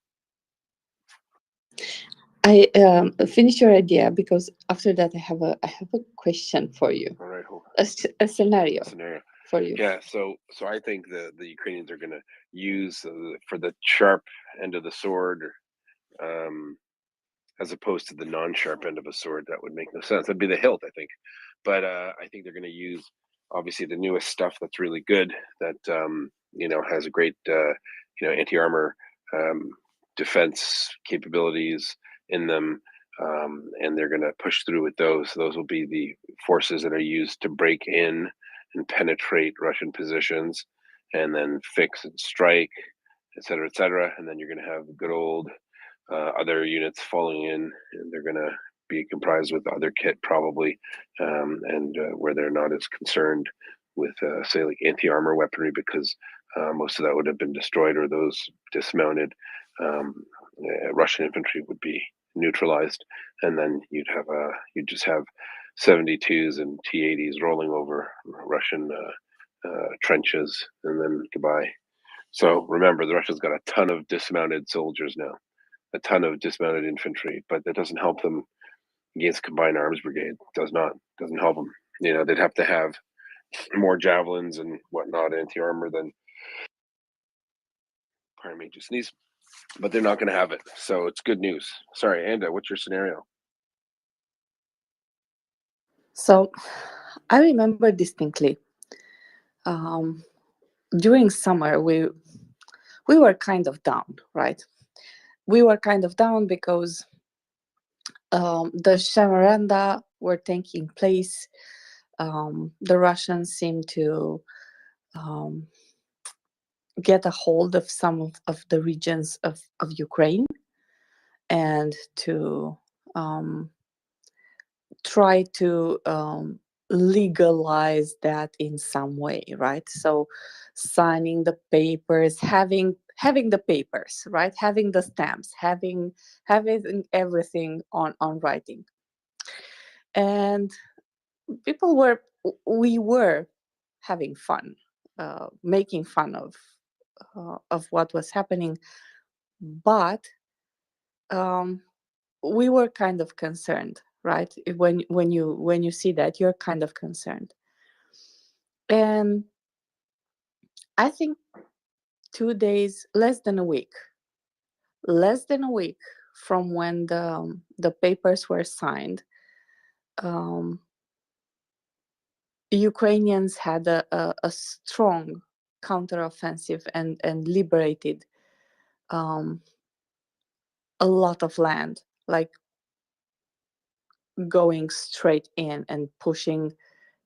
I finish your idea, because after that I have a question for you. All right, a scenario for you. Yeah, so I think the Ukrainians are going to use for the sharp end of the sword, as opposed to the non-sharp end of a sword. That would make no sense. That'd be the hilt, I think. But I think they're going to use obviously the newest stuff that's really good, that has a great anti-armor defense capabilities in them, and they're going to push through with those. Those will be the forces that are used to break in and penetrate Russian positions, and then fix and strike, et cetera, and then you're going to have good old other units falling in, and they're going to be comprised with other kit probably, and where they're not as concerned with say like anti-armor weaponry, because most of that would have been destroyed, or those dismounted Russian infantry would be neutralized, and then you'd just have 72s and T-80s rolling over Russian trenches, and then goodbye. So remember, the Russians got a ton of dismounted soldiers now, a ton of dismounted infantry, but that doesn't help them against combined arms brigade. Doesn't help them. They'd have to have more javelins and whatnot, anti-armor, than, pardon me, just sneeze, but they're not going to have it. So it's good news. Sorry, Anda, what's your scenario? So I remember distinctly, during summer we were kind of down, right? We were kind of down because the Shamaranda were taking place. The Russians seemed to get a hold of some of the regions of Ukraine, and to try to legalize that in some way, right? So signing the papers, having the papers, right? Having the stamps, having everything on writing. And we were having fun, making fun of what was happening, but we were kind of concerned, right? When you see that, you're kind of concerned. And I think 2 days, less than a week from when the papers were signed, Ukrainians had a strong counteroffensive and liberated a lot of land, like going straight in and pushing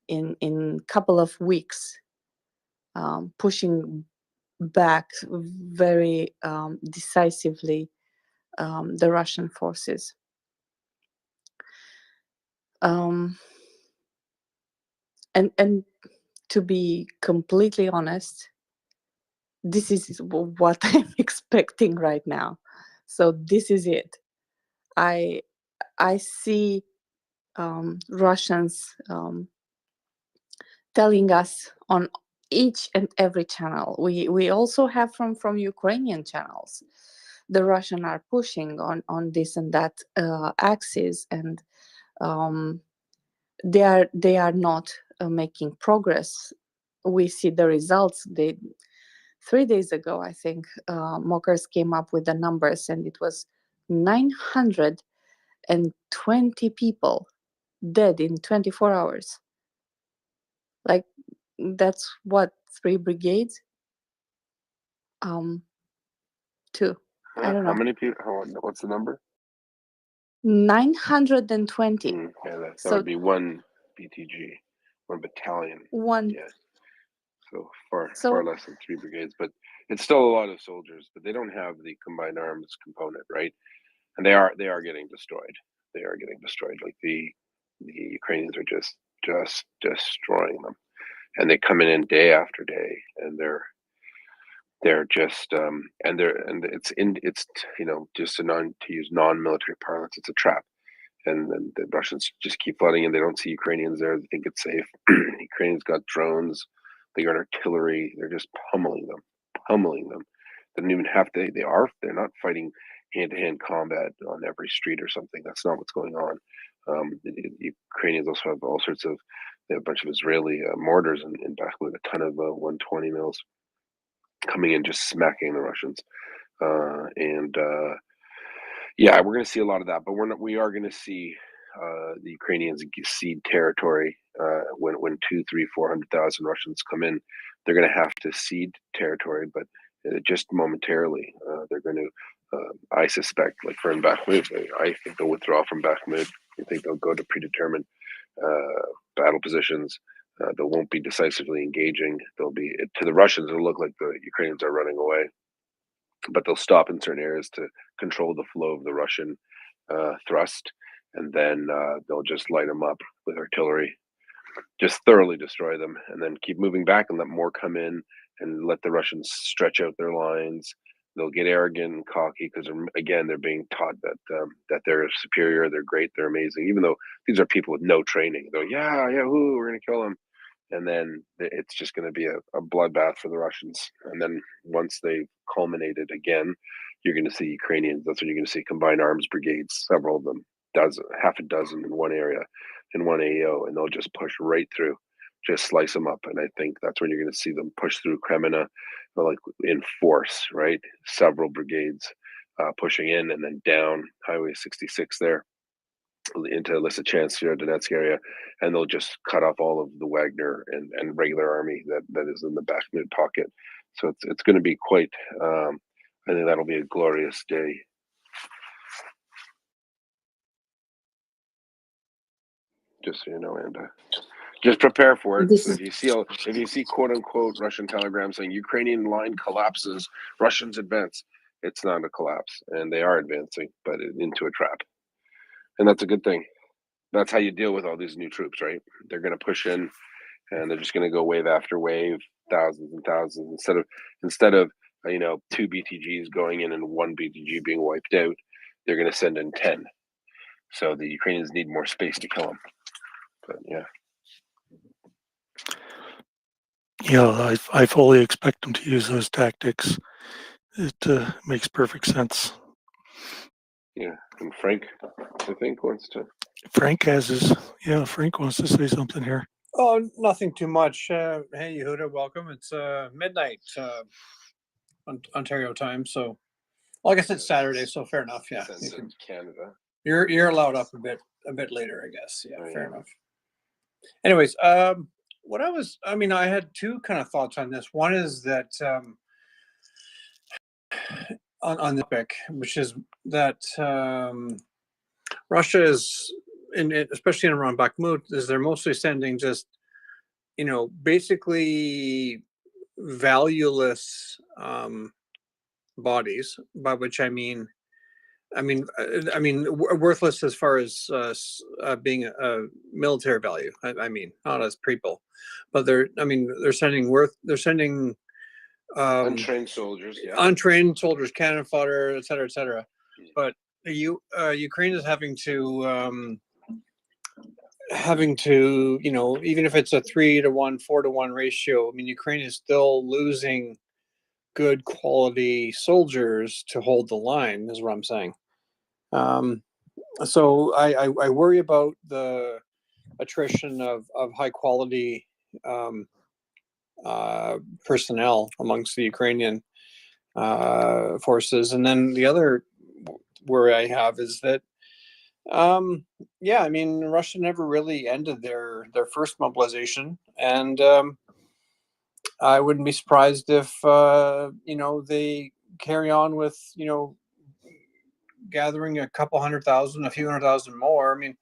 in couple of weeks, pushing back very decisively the Russian forces. And to be completely honest, this is what I'm expecting right now. So this is it. I see Russians telling us on each and every channel. We also have from Ukrainian channels. The Russian are pushing on this and that axis, and they are not making progress. We see the results. 3 days ago, I think, Mockers came up with the numbers, and it was 920 people dead in 24 hours. Like, that's what, 3 brigades? 2. I don't know. How many people? What's the number? 920. Yeah, that So would be 1 BTG, 1 battalion. one. Yeah, so far So less than 3 brigades, but it's still a lot of soldiers. But they don't have the combined arms component, right? And they are getting destroyed. They are getting destroyed. Like the Ukrainians are just destroying them, and they come in day after day, and they're just and it's just to use non-military parlance, it's a trap. And then the Russians just keep flooding in. They don't see Ukrainians there. They think it's safe. Ukrainians got drones. They got artillery. They're just pummeling them. They don't even have to. They're not fighting hand-to-hand combat on every street or something. That's not what's going on. The Ukrainians also have all sorts of. They have a bunch of Israeli mortars in Bakhmut, a ton of 120 mils coming in, just smacking the Russians. Yeah, we're going to see a lot of that, but we are going to see the Ukrainians cede territory when 400,000 Russians come in. They're going to have to cede territory, but just momentarily. They're going to, I suspect, like for in Bakhmut, I think they'll withdraw from Bakhmut. I think they'll go to predetermined battle positions. They won't be decisively engaging. They'll be, to the Russians, it'll look like the Ukrainians are running away, but they'll stop in certain areas to control the flow of the Russian thrust, and then they'll just light them up with artillery, just thoroughly destroy them, and then keep moving back and let more come in and let the Russians stretch out their lines. They'll get arrogant and cocky because, again, they're being taught that they're superior, they're great, they're amazing, even though these are people with no training. They're we're going to kill them. And then it's just going to be a bloodbath for the Russians. And then once they've culminated again, you're going to see Ukrainians. That's when you're going to see combined arms brigades, several of them, half a dozen in one area, in one AO, and they'll just push right through, just slice them up. And I think that's when you're going to see them push through Kremina, like in force, right? Several brigades pushing in, and then down Highway 66 there into Lysychansk, Donetsk area, and they'll just cut off all of the Wagner and regular army that is in the Bakhmut pocket. So it's going to be quite. I think that'll be a glorious day. Just so you know, and just prepare for it. So if you see quote unquote Russian telegrams saying Ukrainian line collapses, Russians advance, it's not a collapse, and they are advancing, but into a trap, and that's a good thing. That's how you deal with all these new troops, right? They're going to push in, and they're just going to go wave after wave, thousands and thousands. Instead of 2 BTGs going in and 1 BTG being wiped out, they're going to send in 10. So the Ukrainians need more space to kill them. But Yeah, I fully expect them to use those tactics. It makes perfect sense. Yeah, and Frank, I think, wants to. Frank Frank wants to say something here. Oh, nothing too much. Hey, Yehuda, welcome. It's midnight Ontario time, so well, I guess it's Saturday, so fair enough. Yeah, Canada. You're allowed up a bit later, I guess. Yeah, fair enough. Anyways, I mean, I had two kind of thoughts on this. One is that on the topic, which is that Russia is, especially in around Bakhmut, is they're mostly sending just, basically valueless bodies, by which I mean worthless as far as being a military value. I mean, not as people, but they're sending Untrained soldiers, yeah. untrained soldiers, cannon fodder, et cetera, et cetera. But Ukraine is having to, even if it's a 3-to-1, 4-to-1 ratio, I mean, Ukraine is still losing good quality soldiers to hold the line, is what I'm saying. So I worry about the attrition of high quality personnel amongst the Ukrainian forces. And then the other worry I have is that, I mean, Russia never really ended their first mobilization, and I wouldn't be surprised if they carry on with gathering a couple 100,000, a few 100,000 more. I mean,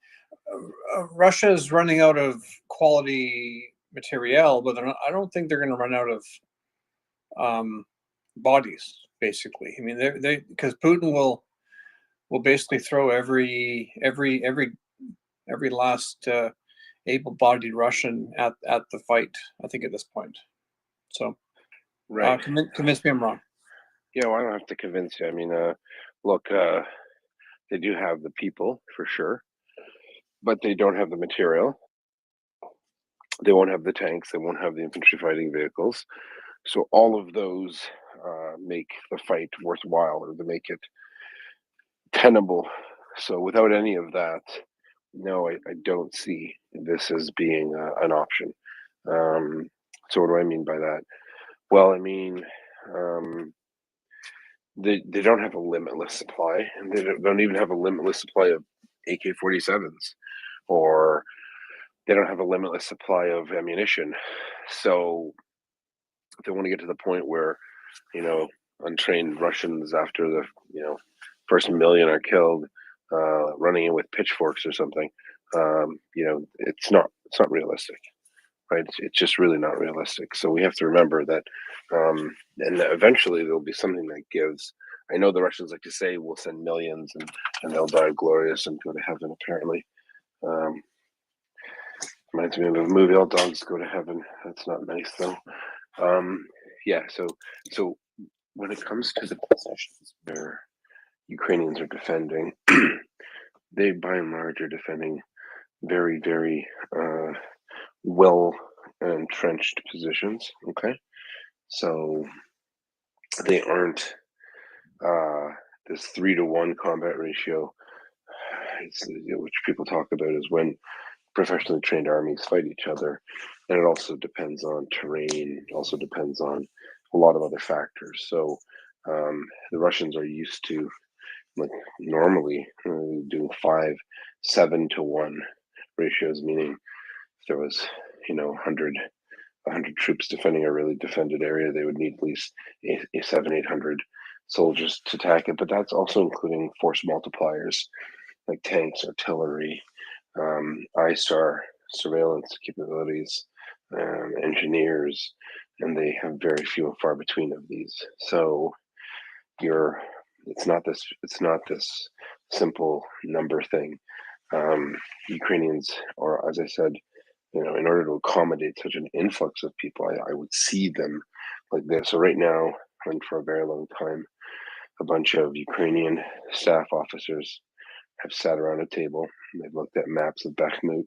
Russia is running out of quality material, but I don't think they're going to run out of bodies. Basically, I mean, they because Putin will basically throw every last able-bodied Russian at the fight. I think at this point. So, Right. Convince me I'm wrong. Yeah, well, I don't have to convince you. I mean, look, they do have the people for sure, but they don't have the material. They won't have the tanks. They won't have the infantry fighting vehicles. So all of those make the fight worthwhile, or they make it tenable. So without any of that, no, I don't see this as being an option. So what do I mean by that? Well, I mean, they don't have a limitless supply, and they don't even have a limitless supply of AK-47s, or they don't have a limitless supply of ammunition. So if they want to get to the point where, untrained Russians after the, first million are killed, running in with pitchforks or something, it's not realistic, right? It's just really not realistic. So we have to remember that, and eventually there'll be something that gives. I know the Russians like to say we'll send millions and they'll die glorious and go to heaven. Apparently, reminds me of a movie, All Dogs Go to Heaven. That's not nice though. So when it comes to the possessions where Ukrainians are defending, they by and large are defending very, very well entrenched positions. Okay, so they aren't this 3-to-1 combat ratio, which people talk about, is when professionally trained armies fight each other, and it also depends on terrain. It also depends on a lot of other factors. So the Russians are used to, like, normally doing 5-7-to-1 ratios, meaning if there was 100 troops defending a really defended area, they would need at least a 700-800 soldiers to attack it. But that's also including force multipliers like tanks, artillery, ISTAR surveillance capabilities, engineers, and they have very few and far between of these. So it's not this simple number thing. Ukrainians, or as I said, in order to accommodate such an influx of people, I would see them like this. So right now, and for a very long time, a bunch of Ukrainian staff officers have sat around a table and they've looked at maps of Bakhmut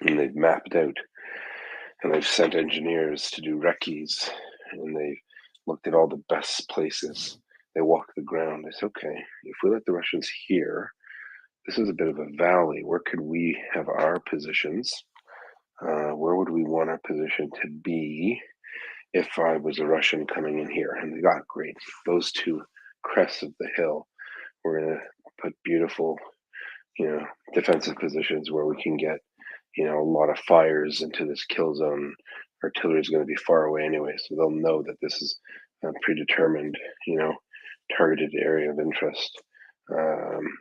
and they've mapped out, and they've sent engineers to do recce's, and they've looked at all the best places. They walk the ground. They say, okay, if we let the Russians here, this is a bit of a valley. Where could we have our positions? Where would we want our position to be if I was a Russian coming in here? And they got great. Those two crests of the hill, we're going to put beautiful, defensive positions where we can get, a lot of fires into this kill zone. Artillery is going to be far away anyway, so they'll know that this is a predetermined, targeted area of interest,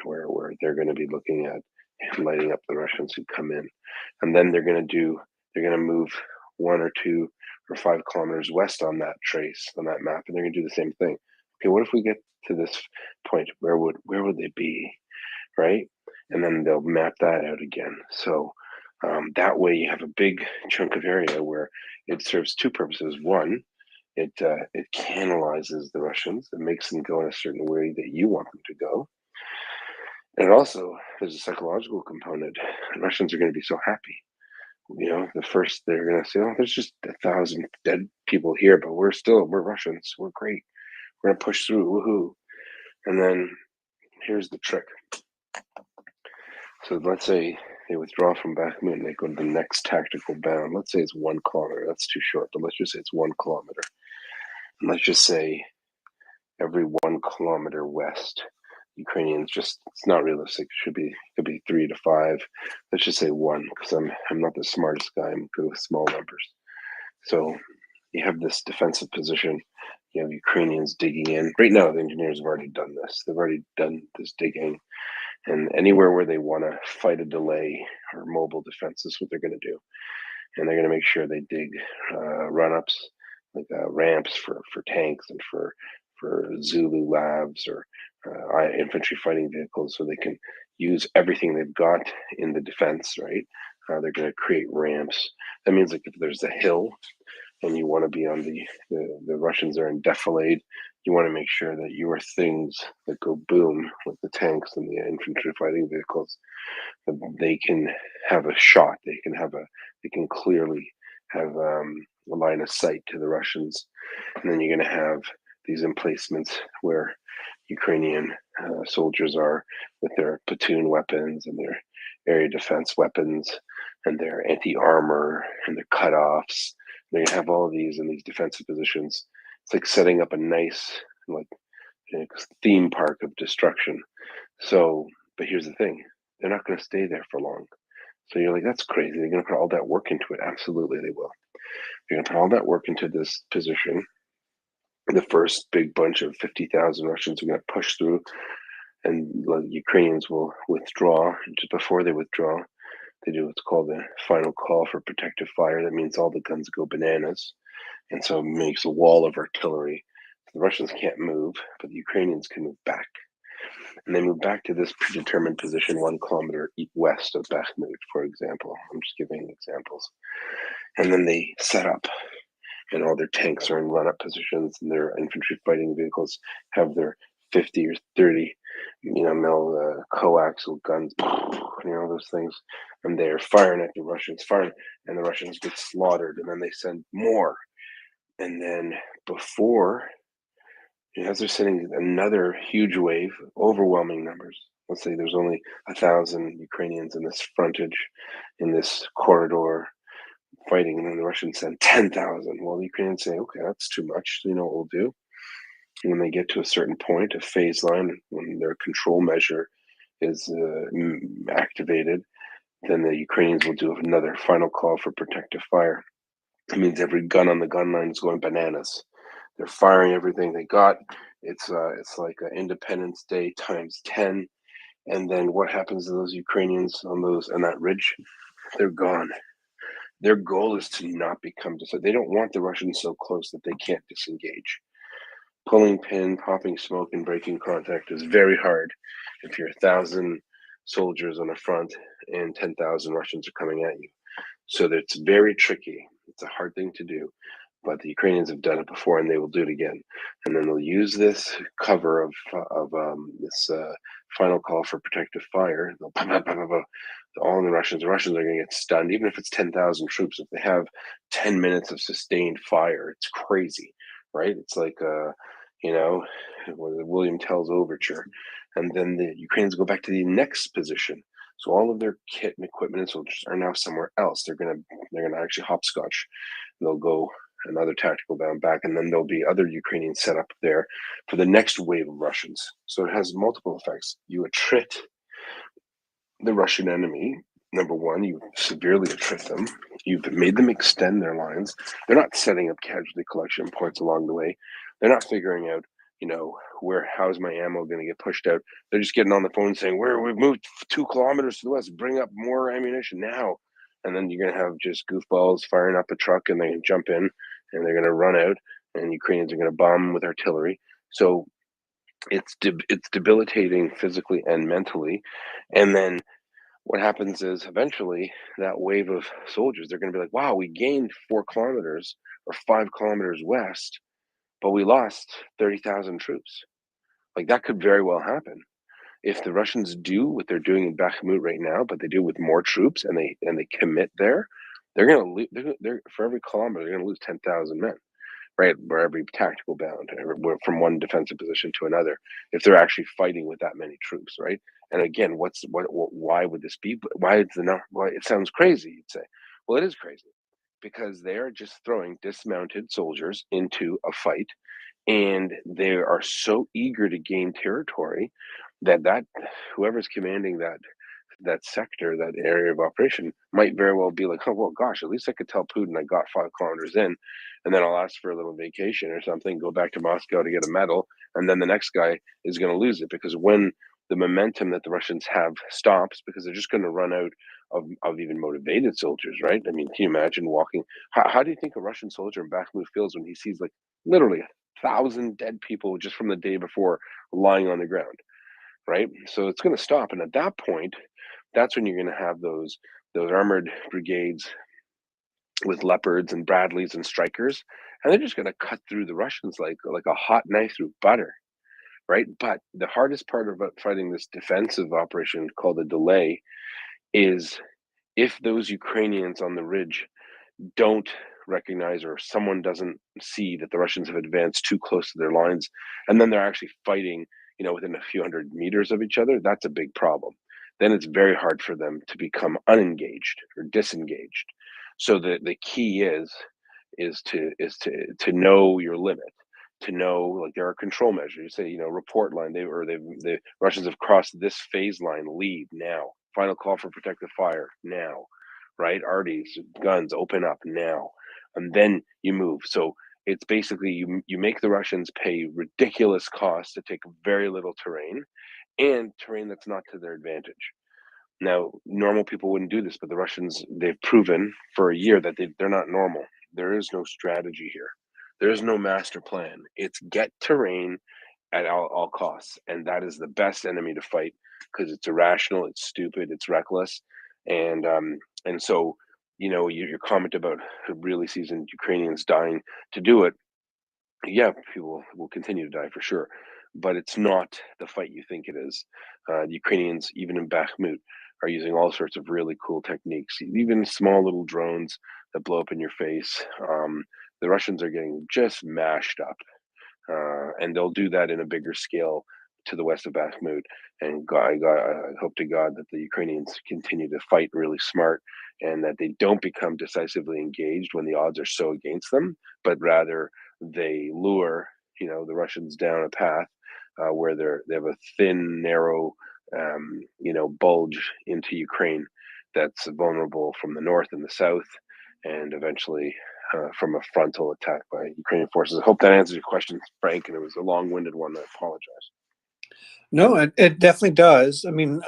where they're going to be looking at and lighting up the Russians who come in, and then they're going to move 1 or 2 or 5 kilometers west on that trace on that map, and they're going to do the same thing. Okay, what if we get to this point? Where would they be, right? And then they'll map that out again. So that way you have a big chunk of area where it serves 2 purposes. One, it canalizes the Russians. It makes them go in a certain way that you want them to go. And also, there's a psychological component. The Russians are going to be so happy. The first they're going to say, "Oh, there's just 1,000 dead people here, but we're Russians. We're great. We're going to push through. Woohoo!" And then here's the trick. So let's say they withdraw from Bakhmut and they go to the next tactical bound. Let's say it's 1 kilometer. That's too short, but let's just say it's 1 kilometer. And let's just say every 1 kilometer west, Ukrainians it's not realistic. It could be 3 to 5. Let's just say 1, because I'm not the smartest guy. I'm good with small numbers. So you have this defensive position. You have Ukrainians digging in. Right now, the engineers have already done this. They've already done this digging. And anywhere where they want to fight a delay or mobile defense is what they're going to do. And they're going to make sure they dig run-ups, like ramps for tanks and for Zulu labs or infantry fighting vehicles, so they can use everything they've got in the defense, right? They're going to create ramps. That means, like, if there's a hill and you want to be on the Russians are in defilade, you want to make sure that your things that go boom, like the tanks and the infantry fighting vehicles, that they can have a shot. They can clearly have a line of sight to the Russians. And then you're going to have these emplacements where Ukrainian soldiers are with their platoon weapons and their area defense weapons and their anti-armor and their cutoffs. They're going to have all of these in these defensive positions. It's like setting up a nice theme park of destruction. So, but here's the thing. They're not going to stay there for long. So you're like, that's crazy. They're going to put all that work into it. Absolutely, they will. They're going to put all that work into this position. The first big bunch of 50,000 Russians are going to push through, and the Ukrainians will withdraw. Just before they withdraw, they do what's called the final call for protective fire. That means all the guns go bananas, and so it makes a wall of artillery. The Russians can't move, but the Ukrainians can move back. And they move back to this predetermined position 1 kilometer west of Bakhmut, for example. I'm just giving examples. And then they set up, and all their tanks are in run-up positions, and their infantry fighting vehicles have their 50 or 30 mil coaxial guns, those things, and they're firing at the Russians, and the Russians get slaughtered, and then they send more. And then as they're sending another huge wave, overwhelming numbers. Let's say there's only 1,000 Ukrainians in this frontage, in this corridor, fighting, and then the Russians send 10,000. Well, the Ukrainians say, okay, that's too much. You know what we'll do? And when they get to a certain point, a phase line, when their control measure is activated, then the Ukrainians will do another final call for protective fire. It means every gun on the gun line is going bananas. They're firing everything they got. It's like Independence Day times 10. And then what happens to those Ukrainians on that ridge? They're gone. Their goal is to not become they don't want the Russians so close that they can't disengage. Pulling pin, popping smoke, and breaking contact is very hard if you're 1,000 soldiers on the front and 10,000 Russians are coming at you. So that's very tricky. It's a hard thing to do, but the Ukrainians have done it before, and they will do it again. And then they'll use this cover of this final call for protective fire. They'll all the Russians are going to get stunned, even if it's 10,000 troops. If they have 10 minutes of sustained fire, it's crazy, right? It's like William Tell's overture, and then the Ukrainians go back to the next position. So all of their kit and equipment and soldiers are now somewhere else. They're gonna actually hopscotch. They'll go another tactical bound back, and then there'll be other Ukrainians set up there for the next wave of Russians. So it has multiple effects. You attrit the Russian enemy number one, you severely attrit them. You've made them extend their lines. They're not setting up casualty collection points along the way. They're not figuring out, how's my ammo going to get pushed out. They're just getting on the phone saying, we've moved 2 kilometers to the west, bring up more ammunition now. And then you're going to have just goofballs firing up a truck, and they can jump in and they're going to run out, and Ukrainians are going to bomb with artillery. So it's debilitating physically and mentally. And then what happens is eventually that wave of soldiers, they're going to be like, wow, we gained 4 kilometers or 5 kilometers west, but we lost 30,000 troops. Like, that could very well happen. If the Russians do what they're doing in Bakhmut right now, but they do it with more troops and they commit there, they're going to lose. They're for every kilometer, they're going to lose 10,000 men, right? Or every tactical bound, from one defensive position to another, if they're actually fighting with that many troops, right? And again, why would this be? Why is the number? Why it sounds crazy? You'd say, well, it is crazy because they are just throwing dismounted soldiers into a fight, and they are so eager to gain territory that whoever's commanding that sector, that area of operation, might very well be like, oh well, gosh, at least I could tell Putin I got 5 kilometers in, and then I'll ask for a little vacation or something, go back to Moscow to get a medal, and then the next guy is going to lose it, because when the momentum that the Russians have stops, because they're just going to run out of even motivated soldiers, right? I mean, can you imagine walking? How do you think a Russian soldier in Bakhmut feels when he sees like literally 1,000 dead people just from the day before lying on the ground, right? So it's going to stop, and at that point, that's when you're going to have those armored brigades with Leopards and Bradleys and Strykers, and they're just going to cut through the Russians like a hot knife through butter, right? But the hardest part about fighting this defensive operation called a delay is if those Ukrainians on the ridge don't recognize, or someone doesn't see that the Russians have advanced too close to their lines, and then they're actually fighting, within a few hundred meters of each other, that's a big problem. Then it's very hard for them to become unengaged or disengaged. So the key is to know your limit, to know, like, there are control measures. You say, report line, the Russians have crossed this phase line, leave now. Final call for protective fire now, right? Arties, guns, open up now, and then you move. So it's basically you make the Russians pay ridiculous costs to take very little terrain, and terrain that's not to their advantage. Now, normal people wouldn't do this, but the Russians, they've proven for a year that they're not normal. There is no strategy here. There is no master plan. It's get terrain at all costs, and that is the best enemy to fight, because it's irrational, it's stupid, it's reckless, and so your comment about really seasoned Ukrainians dying to do it, yeah, people will continue to die for sure, but it's not the fight you think it is. The Ukrainians, even in Bakhmut, are using all sorts of really cool techniques, even small little drones that blow up in your face. The Russians are getting just mashed up, and they'll do that in a bigger scale to the west of Bakhmut. And I hope to God that the Ukrainians continue to fight really smart, and that they don't become decisively engaged when the odds are so against them, but rather they lure the Russians down a path where they have a thin, narrow bulge into Ukraine that's vulnerable from the north and the south, and eventually from a frontal attack by Ukrainian forces. I hope that answers your question, Frank, and it was a long-winded one. I apologize. No, it definitely does. I mean,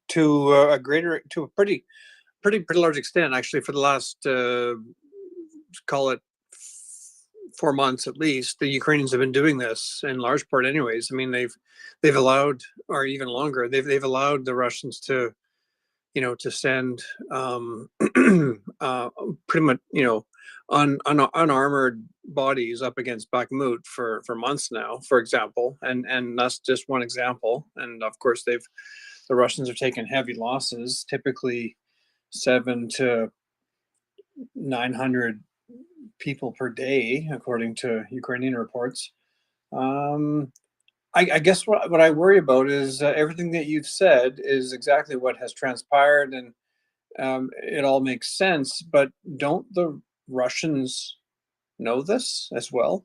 to a pretty large extent, actually, for the last call it 4 months at least, the Ukrainians have been doing this in large part, anyways. I mean, they've allowed, or even longer, they've allowed the Russians to send pretty much unarmored bodies up against Bakhmut for months now, for example, and that's just one example. And of course, the Russians have taken heavy losses, typically 700 to 900 people per day, according to Ukrainian reports. I guess what I worry about is everything that you've said is exactly what has transpired, and it all makes sense. But don't the Russians know this as well?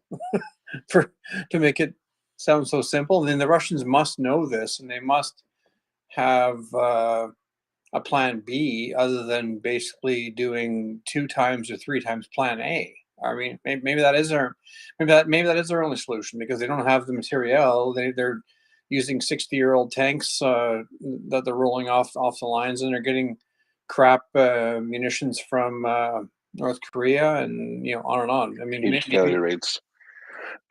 To make it sound so simple, then the Russians must know this, and they must have a plan B other than basically doing 2 times or 3 times plan A. I mean, maybe that is maybe that is their only solution because they don't have the materiel. They're using 60-year-old tanks that they're rolling off the lines, and they're getting crap munitions from North Korea, and on and on. I mean, Huge failure rates.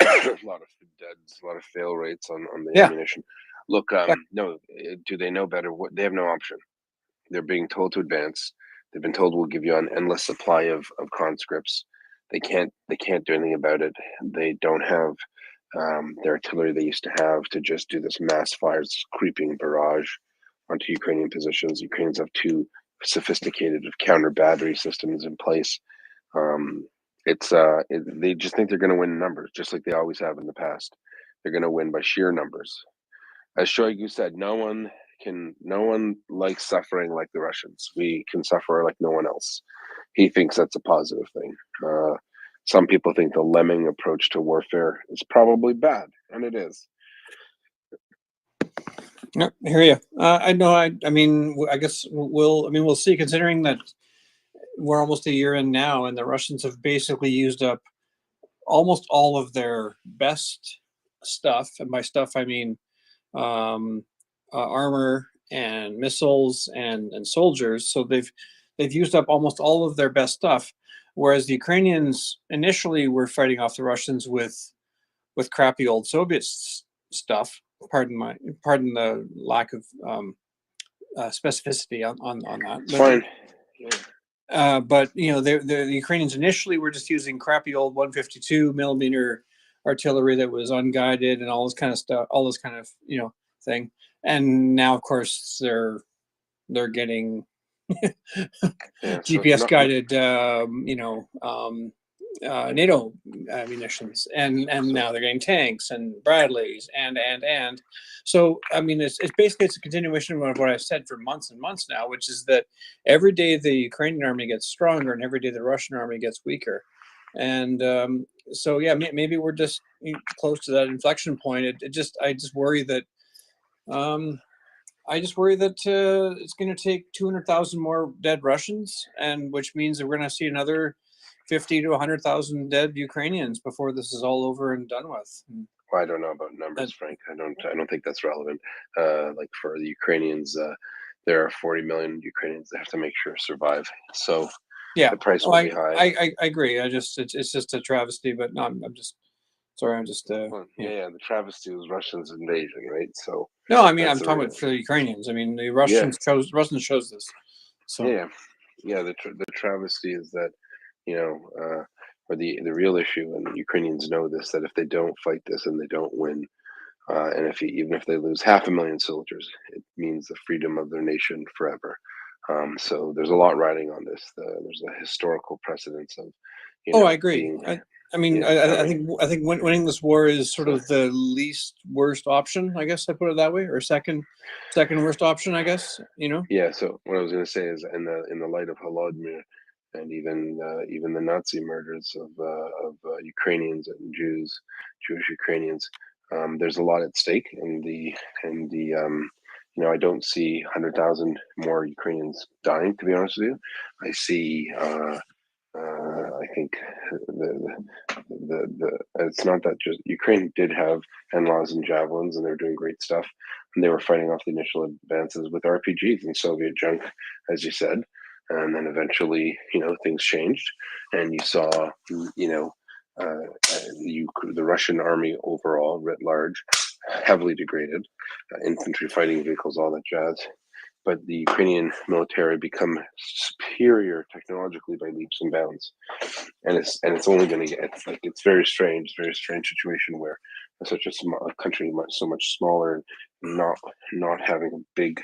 A lot of deads, a lot of fail rates on the yeah, ammunition. Look, no, do they know better? What they have no option. They're being told to advance. They've been told we'll give you an endless supply of conscripts. They can't do anything about it. They don't have the artillery they used to have to just do this mass fires, this creeping barrage onto Ukrainian positions. Ukrainians have too sophisticated of counter battery systems in place. They just think they're going to win in numbers, just like they always have in the past. They're going to win by sheer numbers. As Shoigu said, no one likes suffering like the Russians. We can suffer like no one else. He thinks that's a positive thing. Some people think the lemming approach to warfare is probably bad, and it is. Yep, I hear you. I know. I mean, I guess we'll see. Considering that we're almost a year in now, and the Russians have basically used up almost all of their best stuff, and by stuff I mean armor and missiles and soldiers. So they've used up almost all of their best stuff, whereas the Ukrainians initially were fighting off the Russians with crappy old Soviet stuff. Pardon the lack of specificity on that. It's fine. Yeah. But the Ukrainians initially were just using crappy old 152 millimeter artillery that was unguided and all this kind of stuff, all this kind of thing. And now, of course, they're getting GPS guided, NATO munitions, and now they're getting tanks and Bradleys and. So I mean, it's basically a continuation of what I've said for months and months now, which is that every day the Ukrainian army gets stronger and every day the Russian army gets weaker, and so yeah, maybe we're just close to that inflection point. I just worry that. It's going to take 200,000 more dead Russians, and which means that we're going to see another 50 to 100,000 dead Ukrainians before this is all over and done with. Well, I don't know about numbers, Frank. I don't think that's relevant. Like for the Ukrainians, there are 40 million Ukrainians that have to make sure survive. So yeah, the price will be high. I agree. It's just a travesty, but no, I'm just sorry. I'm just the travesty was Russians invasion, right? So no, I mean I'm talking about for the Ukrainians. I mean the Russians chose this. So the travesty is that or the real issue, and the Ukrainians know this, that if they don't fight this and they don't win, and even if they lose 500,000 soldiers, it means the freedom of their nation forever. So there's a lot riding on this. There's a historical precedence of. I agree. I mean, I think winning this war is sort of the least worst option. I guess I put it that way, or second worst option. I guess Yeah. So what I was going to say is, in the light of Holodomor, and even the Nazi murders of Ukrainians and Jewish Ukrainians, there's a lot at stake, and I don't see 100,000 more Ukrainians dying. To be honest with you, I see. I think it's not that just Ukraine did have NLAWs and javelins, and they were doing great stuff, and they were fighting off the initial advances with RPGs and Soviet junk, as you said, and then eventually, things changed, and you saw, the Russian army overall, writ large, heavily degraded, infantry fighting vehicles, all that jazz. But the Ukrainian military become superior technologically by leaps and bounds, and it's only going to get. It's very strange situation where such a small country, so much smaller, not having a big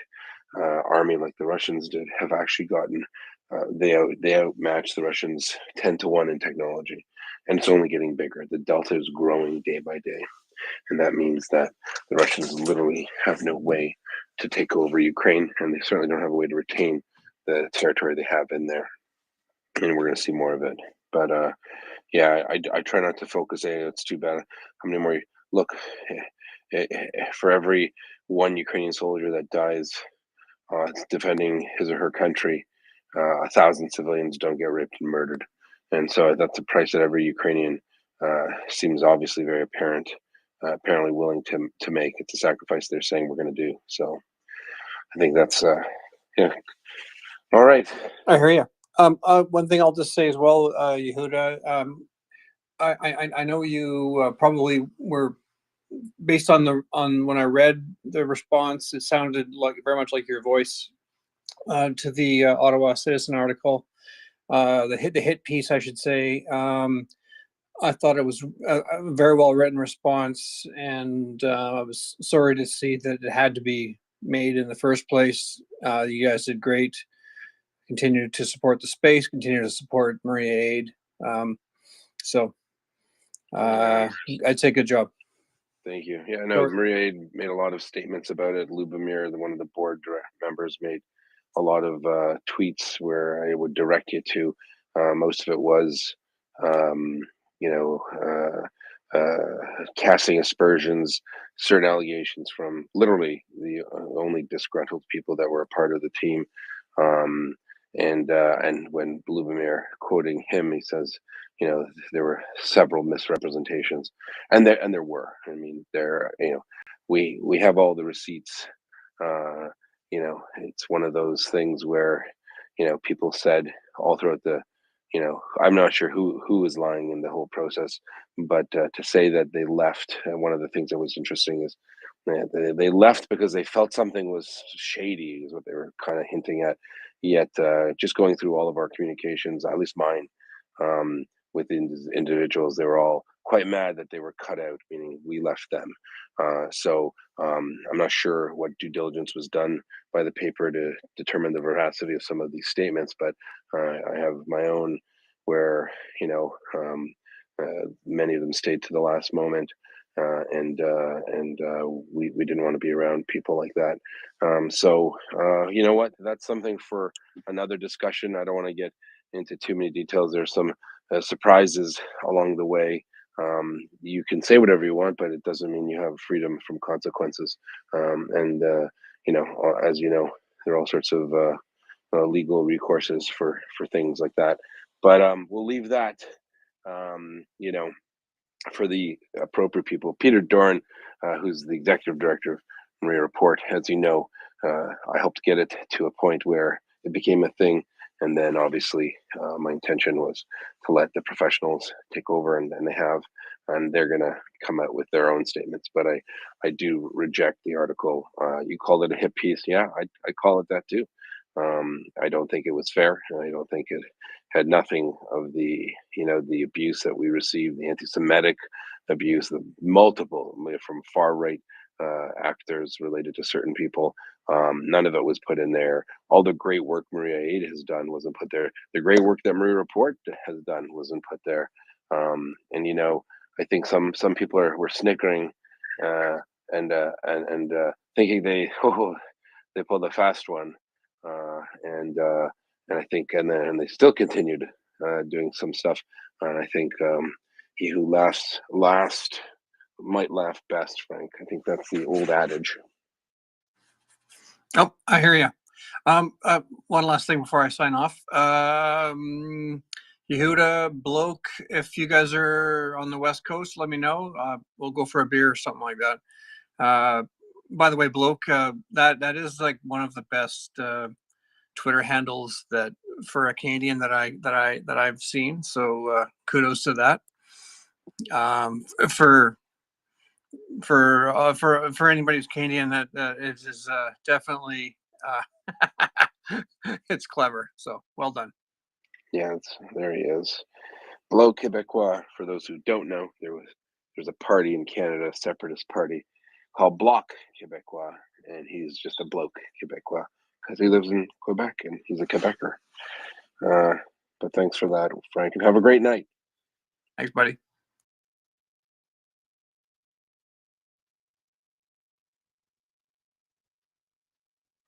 army like the Russians did, have actually gotten. They outmatch the Russians 10-1 in technology, and it's only getting bigger. The delta is growing day by day, and that means that the Russians literally have no way to take over Ukraine, and they certainly don't have a way to retain the territory they have in there. And we're going to see more of it. But I try not to focus. It's too bad. How many more? Look, for every one Ukrainian soldier that dies defending his or her country, 1,000 civilians don't get raped and murdered. And so that's a price that every Ukrainian seems obviously very apparently willing to make. It's a sacrifice they're saying we're going to do. So I think that's yeah. All right. I hear you. One thing I'll just say as well, Yehuda, I know you probably were, based on when I read the response, it sounded like very much like your voice to the Ottawa Citizen article, the hit piece, I should say. I thought it was a very well written response, and I was sorry to see that it had to be made in the first place. You guys did great. Continue to support the space. Continue to support Maria Aid. So I'd say good job. Thank you. Yeah, I know Maria made a lot of statements about it. Lubomir, one of the board members, made a lot of tweets where I would direct you to. Most of it was, casting aspersions, certain allegations from literally the only disgruntled people that were a part of the team. And when Lubomir, quoting him, he says, there were several misrepresentations, and there were. I mean, we have all the receipts. It's one of those things where, people said all throughout I'm not sure who was lying in the whole process, but to say that they left, one of the things that was interesting is they left because they felt something was shady, is what they were kind of hinting at. Yet, just going through all of our communications, at least mine, with individuals, they were all quite mad that they were cut out, meaning we left them. So I'm not sure what due diligence was done by the paper to determine the veracity of some of these statements, but I have my own where, many of them stayed to the last moment. We didn't want to be around people like that. So you know what? That's something for another discussion. I don't want to get into too many details. There's some surprises along the way. You can say whatever you want, but it doesn't mean you have freedom from consequences. As you know, there are all sorts of legal recourses for things like that. But we'll leave that. For the appropriate people. Peter Dorn, who's the executive director of MriyaReport, as you know, I helped get it to a point where it became a thing. And then obviously my intention was to let the professionals take over, and they have, and they're going to come out with their own statements. But I do reject the article. You called it a hit piece. Yeah, I call it that too. I don't think it was fair. I don't think it had nothing of the abuse that we received, the anti-Semitic abuse, the multiple from far right actors related to certain people. None of it was put in there. All the great work Maria Aid has done wasn't put there. The great work that MriyaReport has done wasn't put there. I think some people were snickering and thinking they pulled a fast one. And I think, and they still continued doing some stuff. And I think he who laughs last might laugh best, Frank. I think that's the old adage. Oh, I hear you. One last thing before I sign off. Yehuda, Bloke, if you guys are on the West Coast, let me know. We'll go for a beer or something like that. By the way, Bloke, that is like one of the best Twitter handles that for a Canadian that I've seen. So kudos to that. For anybody who's Canadian, that is definitely it's clever. So well done. Yeah, there he is. Bloc Québécois. For those who don't know, there's a party in Canada, a separatist party called Bloc Québécois, and he's just a Bloc Québécois because he lives in Quebec and he's a Quebecer. But thanks for that, Frank, and have a great night. Thanks, buddy.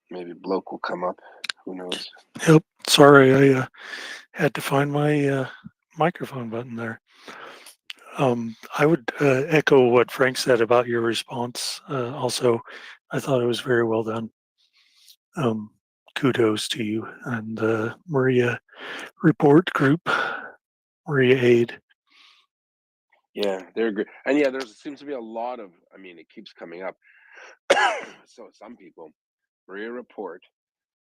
Maybe Bloke will come up. Who knows? Yep. Sorry, I had to find my microphone button there. I would echo what Frank said about your response. Also, I thought it was very well done. kudos to you and the MriyaReport group, Maria Aid. Yeah, they're great. And yeah, there seems to be a lot of, I mean, it keeps coming up. So some people, MriyaReport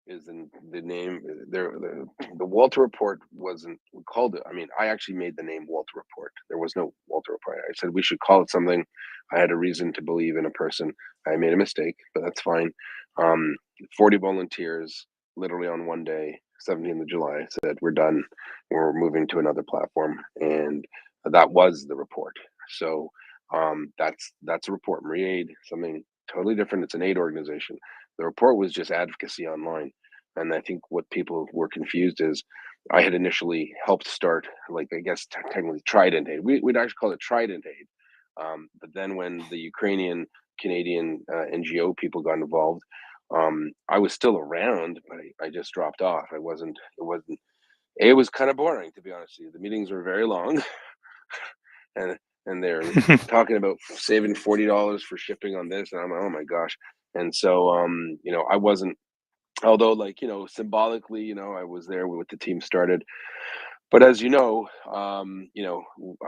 is in the name. The Walter Report wasn't, we called it. I mean, I actually made the name Walter Report. There was no Walter Report. I said we should call it something. I had a reason to believe in a person. I made a mistake, but that's fine. 40 volunteers, literally on one day, 17th of July, said we're done. We're moving to another platform, and that was the report. So that's a report. Maria Aid, something totally different. It's an aid organization. The report was just advocacy online. And I think what people were confused is I had initially helped start, like, I guess technically Trident Aid. We'd actually call it Trident Aid. But then when the Ukrainian Canadian NGO people got involved, I was still around, but I just dropped off. It was kind of boring, to be honest with you. The meetings were very long. and they're talking about saving $40 for shipping on this, and I'm like, oh my gosh. And so I wasn't, although, like, symbolically, I was there with the team started. But as I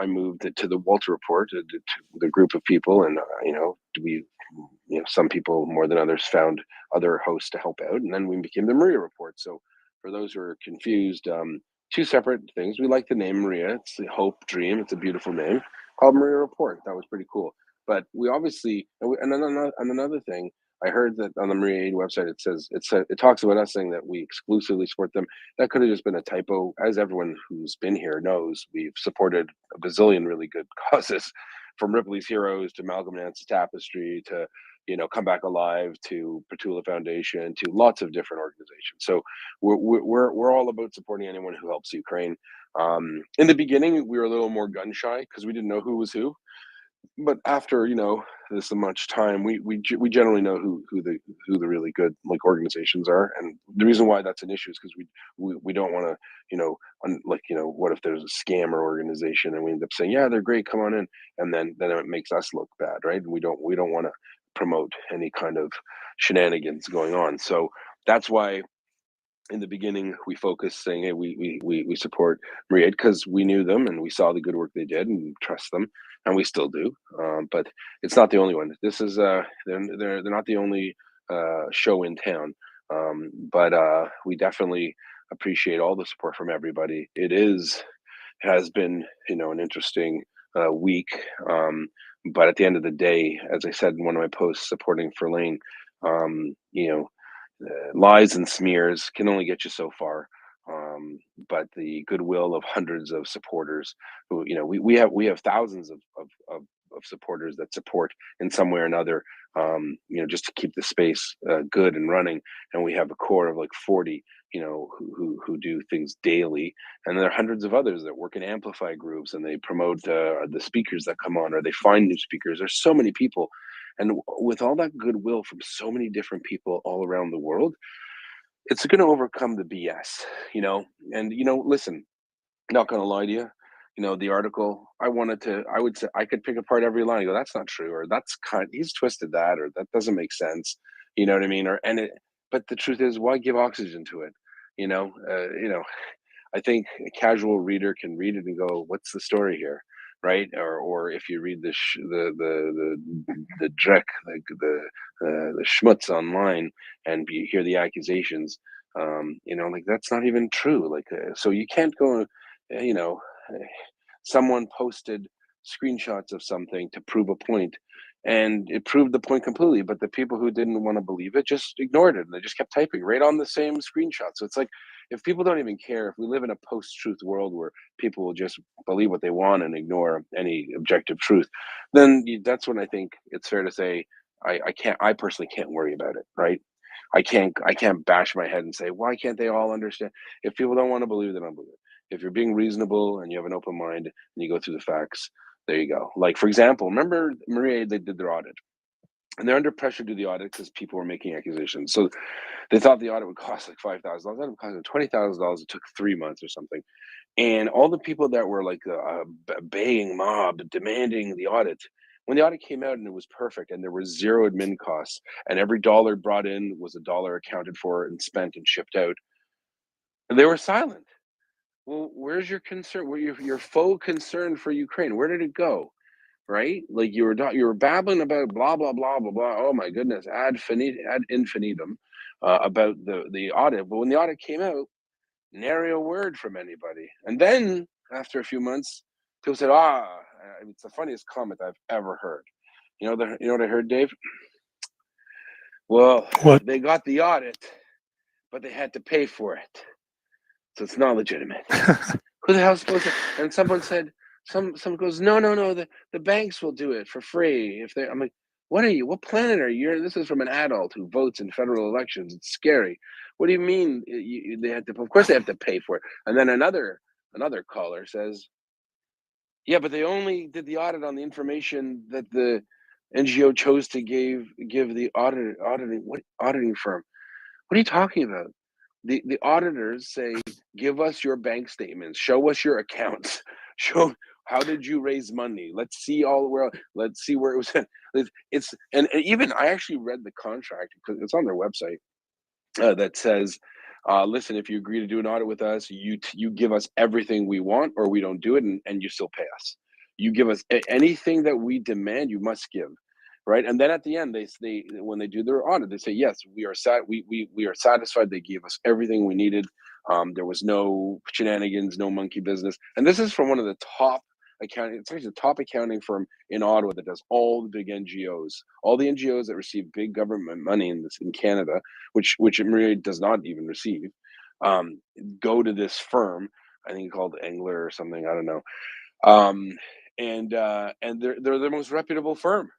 moved it to the Walter Report, to the group of people, and some people more than others found other hosts to help out, and then we became the Maria Report. So for those who are confused, two separate things. We like the name Maria. It's the hope dream. It's a beautiful name. Called Maria Report. That was pretty cool. But we obviously, and another thing, I heard that on the Maria Aid website, it talks about us saying that we exclusively support them. That could have just been a typo. As everyone who's been here knows, we've supported a bazillion really good causes, from Ripley's Heroes to Malcolm Nance's Tapestry to Come Back Alive to Petula Foundation to lots of different organizations. So we're all about supporting anyone who helps Ukraine. In the beginning, we were a little more gun shy because we didn't know who was who. But after this much time, we generally know who the really good organizations are, and the reason why that's an issue is because we don't want to what if there's a scammer organization and we end up saying, yeah, they're great, come on in, and then it makes us look bad, right? And we don't want to promote any kind of shenanigans going on. So that's why in the beginning we focused saying, hey, we support Maria because we knew them and we saw the good work they did and trust them, and we still do. But it's not the only one. This is they're not the only show in town. But we definitely appreciate all the support from everybody. Has been an interesting week. But at the end of the day, as I said in one of my posts supporting Ferlane, lies and smears can only get you so far. But the goodwill of hundreds of supporters who, we have thousands of supporters that support in some way or another, just to keep the space good and running. And we have a core of like 40, who do things daily. And there are hundreds of others that work in amplify groups and they promote the speakers that come on, or they find new speakers. There's so many people. And with all that goodwill from so many different people all around the world, it's going to overcome the BS, And, listen, not going to lie to you, the article, I would say I could pick apart every line and go, that's not true, or he's twisted that, or that doesn't make sense. You know what I mean? But the truth is, why give oxygen to it? I think a casual reader can read it and go, what's the story here? Right? Or if you read the dreck, like the schmutz online, and you hear the accusations, like that's not even true. Like, so you can't go, someone posted screenshots of something to prove a point, and it proved the point completely, but the people who didn't want to believe it just ignored it, and they just kept typing right on the same screenshot. So it's like, if people don't even care, if we live in a post-truth world where people will just believe what they want and ignore any objective truth, then that's when I think it's fair to say I personally can't worry about it, right? I can't bash my head and say, why can't they all understand? If people don't want to believe, they don't believe it. If you're being reasonable and you have an open mind and you go through the facts, there you go. Like, for example, remember Maria, they did their audit, and they're under pressure to do the audit because people were making accusations. So they thought the audit would cost like $5,000. That would cost them $20,000. It took 3 months or something. And all the people that were like a baying mob demanding the audit, When the audit came out and it was perfect and there was zero admin costs and every dollar brought in was a dollar accounted for and spent and shipped out, they were silent. Well, where's your concern? Where your faux concern for Ukraine? Where did it go? Right? Like you were babbling about blah blah blah blah blah. Oh my goodness, ad infinitum about the audit. But when the audit came out, nary a word from anybody. And then after a few months, people said, it's the funniest comment I've ever heard. You know what I heard, Dave? Well, What? they got the audit, but they had to pay for it. So it's not legitimate. Who the hell's supposed to? And someone said, someone goes, no, the banks will do it for free. I'm like, what are you? What planet are you? This is from an adult who votes in federal elections. It's scary. What do you mean they had to? Of course they have to pay for it. And then another caller says, yeah, but they only did the audit on the information that the NGO chose to give the auditing firm. What are you talking about? The auditors say, give us your bank statements, show us your accounts, show how did you raise money. Let's see let's see where it was. And even I actually read the contract because it's on their website that says, listen, if you agree to do an audit with us, you give us everything we want or we don't do it and you still pay us. You give us anything that we demand, you must give. Right, and then at the end, they when they do their audit, they say, "Yes, we are we are satisfied. They gave us everything we needed. There was no shenanigans, no monkey business." And this is from one of the top accounting. It's actually the top accounting firm in Ottawa that does all the big NGOs, all the NGOs that receive big government money in Canada, which MriyaReport does not even receive. Go to this firm, I think called Engler or something. I don't know. And they're the most reputable firm.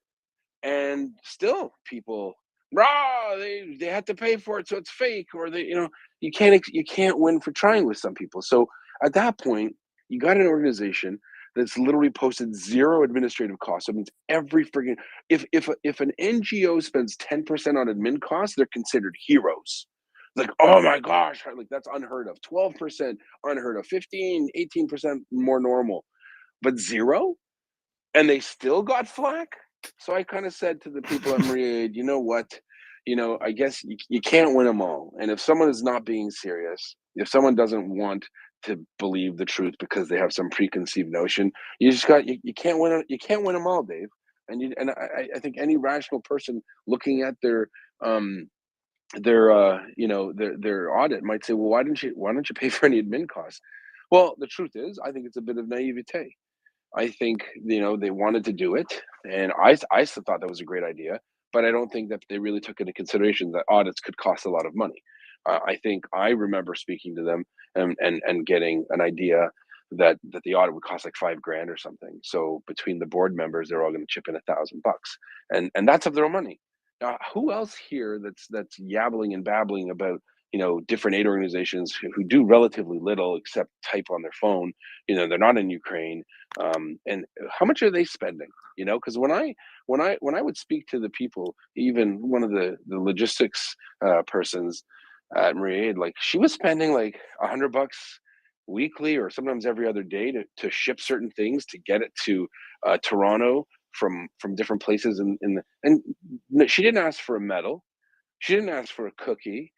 And still people they had to pay for it, so it's fake, or you can't win for trying with some people. So at that point, you got an organization that's literally posted zero administrative costs. So it means every friggin' if an NGO spends 10% on admin costs, they're considered heroes. Like, oh my gosh, like that's unheard of. 12% unheard of. 18% more normal, but zero, and they still got flack. So I kind of said to the people at MriyaReport, you know what? I guess you can't win them all. And if someone is not being serious, if someone doesn't want to believe the truth because they have some preconceived notion, you can't win. You can't win them all, Dave. And I think any rational person looking at their audit might say, well, why don't you pay for any admin costs? Well, the truth is, I think it's a bit of naivete. I think they wanted to do it, and I still thought that was a great idea, but I don't think that they really took into consideration that audits could cost a lot of money. I think I remember speaking to them and getting an idea that the audit would cost like $5,000 or something. So between the board members, they're all going to chip in $1,000, and that's of their own money. Who else here that's yabbling and babbling about different aid organizations who do relatively little except type on their phone? They're not in Ukraine. And how much are they spending? Because when I would speak to the people, even one of the logistics persons at MriyaReport, like she was spending like $100 weekly or sometimes every other day to ship certain things to get it to Toronto from different places and she didn't ask for a medal, she didn't ask for a cookie,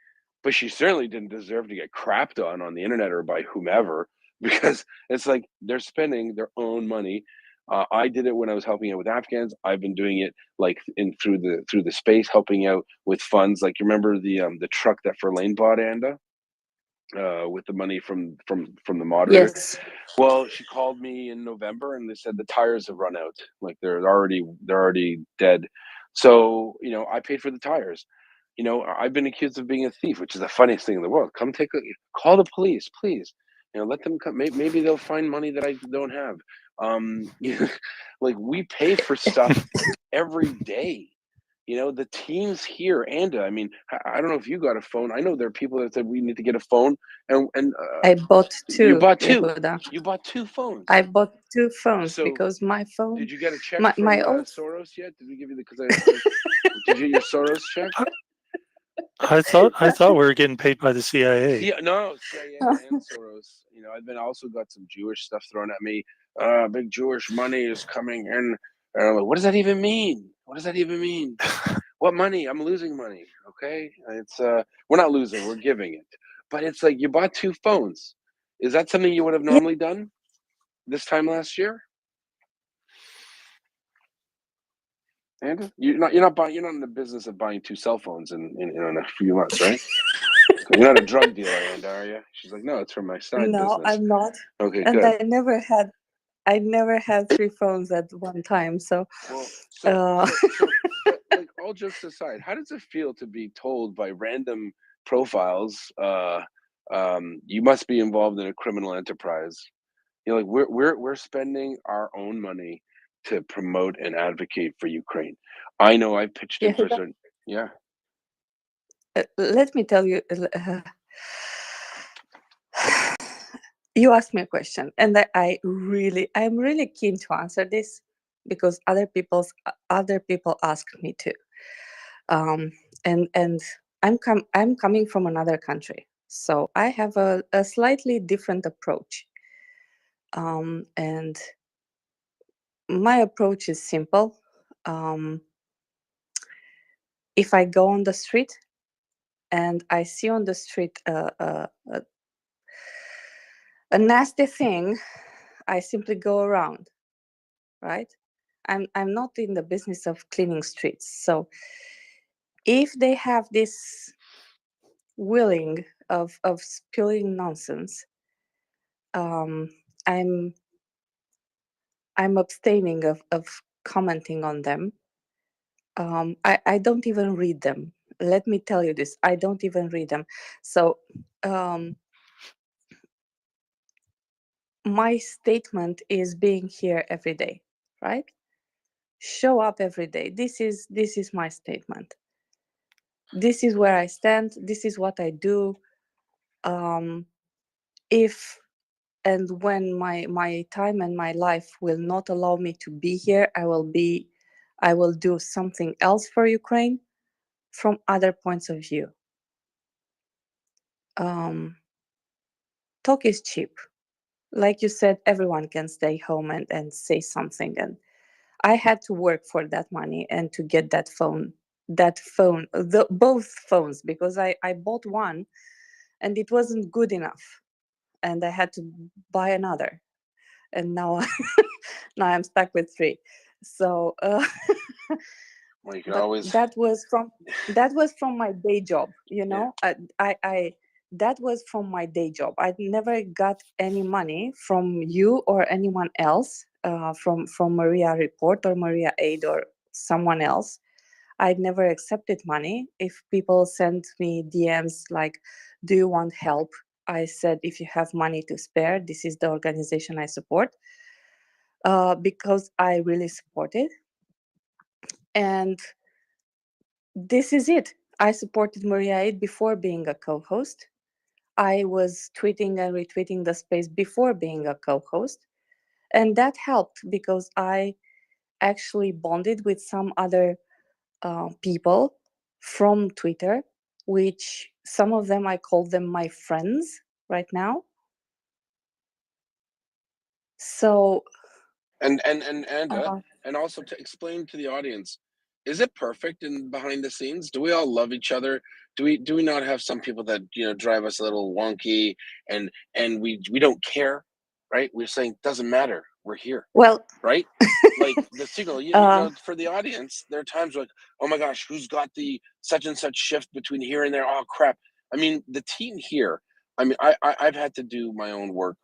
but she certainly didn't deserve to get crapped on the internet or by whomever, because it's like they're spending their own money. I did it when I was helping out with Afghans. I've been doing it like through the space, helping out with funds. Like you remember the truck that Verlaine bought, Anda, with the money from the moderator. Yes. Well, she called me in November and they said the tires have run out. Like they're already dead. So I paid for the tires. I've been accused of being a thief, which is the funniest thing in the world. Call the police, please. Let them come. Maybe they'll find money that I don't have. Like we pay for stuff every day. The teams here, Anda. I mean, I don't know if you got a phone. I know there are people that said we need to get a phone, and I bought two. you bought two. Yehuda. You bought two phones. I bought two phones So, because my phone. Did you get a check my from old Soros yet? Did we give you the? Did you get your Soros check? I thought we were getting paid by the CIA. Yeah, no, CIA and Soros. I've been also got some Jewish stuff thrown at me. Big Jewish money is coming in And I'm like, what does that even mean? What does that even mean? What money? I'm losing money. Okay. It's we're not losing, we're giving it. But it's like you bought 2 phones. Is that something you would have Yeah. normally done this time last year? And you're not in the business of buying 2 cell phones in a few months, right? You're not a drug dealer, and are you? She's like, no, it's from my side No, business. I'm not. Okay, And good. I never had 3 phones at one time. So, Well, uh, but like all jokes aside, how does it feel to be told by random profiles, you must be involved in a criminal enterprise? You know, like we're spending our own money to promote and advocate for Ukraine. I know I pitched in for Yehuda, certain. Yeah. let me tell you. You asked me a question, and I'm really keen to answer this because other people ask me to. And I'm coming from another country, so I have a slightly different approach. And my approach is simple. If I go on the street and I see on the street a nasty thing, I simply go around, right? I'm not in the business of cleaning streets. So if they have this willing of spilling nonsense, I'm abstaining of commenting on them. I don't even read them. Let me tell you this. I don't even read them. So my statement is being here every day, right? Show up every day. This is my statement. This is where I stand. This is what I do. If and when my time and my life will not allow me to be here, I will do something else for Ukraine from other points of view. Talk is cheap. Like you said, everyone can stay home and say something. And I had to work for that money and to get that phone, both phones, because I bought one and it wasn't good enough. And I had to buy another. And now, now I'm stuck with 3. So, Well, you can but always. that was from my day job. You know, I that was from my day job. I never got any money from you or anyone else, from MriyaReport or MriyaAid or someone else. I'd never accepted money. If people sent me DMs like, do you want help? I said, if you have money to spare, this is the organization I support, because I really support it. And this is it. I supported MriyaAid before being a co-host. I was tweeting and retweeting the space before being a co-host. And that helped because I actually bonded with some other people from Twitter, which some of them I call them my friends right now. So And and also to explain to the audience, is it perfect in behind the scenes? Do we all love each other? Do we not have some people that drive us a little wonky and we don't care, right? We're saying doesn't matter. We're here, well, right? Like the signal, for the audience, there are times like, oh my gosh, who's got the such and such shift between here and there? Oh crap! I mean, the team here. I mean, I've had to do my own work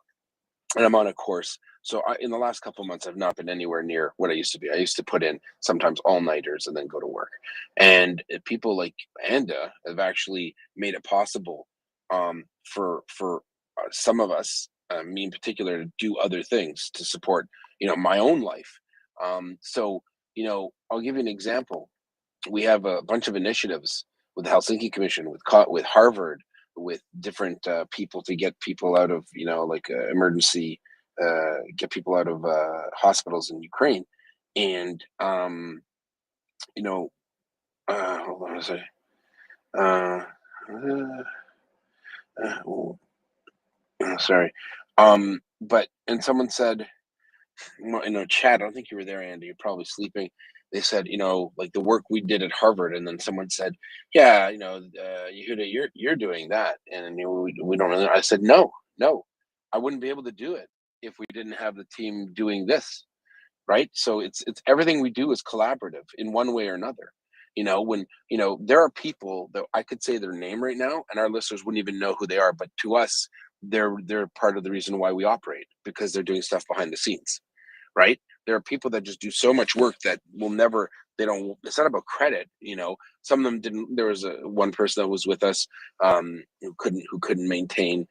and I'm on a course. So in the last couple of months, I've not been anywhere near what I used to be. I used to put in sometimes all-nighters and then go to work. And people like Anda have actually made it possible for some of us, me in particular, to do other things to support, my own life. So, I'll give you an example. We have a bunch of initiatives with the Helsinki Commission, with Harvard, with different people to get people out of emergency, get people out of hospitals in Ukraine, and hold on a second. Sorry, but and someone said in a chat. I don't think you were there, Andy. You're probably sleeping. They said, like the work we did at Harvard, and then someone said, "Yeah, Yehuda, you're doing that," and we don't really. I said, no, I wouldn't be able to do it if we didn't have the team doing this, right? So it's everything we do is collaborative in one way or another. When there are people that I could say their name right now, and our listeners wouldn't even know who they are, but to us, they're part of the reason why we operate, because they're doing stuff behind the scenes, right? There are people that just do so much work that will never, it's not about credit. Some of them didn't. There was one person that was with us who couldn't maintain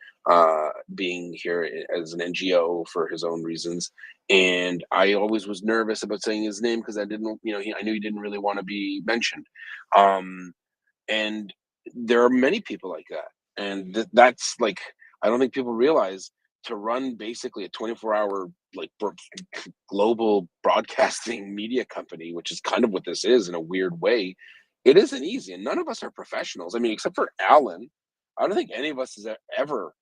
being here as an NGO for his own reasons. And I always was nervous about saying his name because I didn't, I knew he didn't really want to be mentioned. And there are many people like that. And that's like, I don't think people realize, to run basically a 24-hour like global broadcasting media company, which is kind of what this is in a weird way, it isn't easy. And none of us are professionals. I mean, except for Alan, I don't think any of us has ever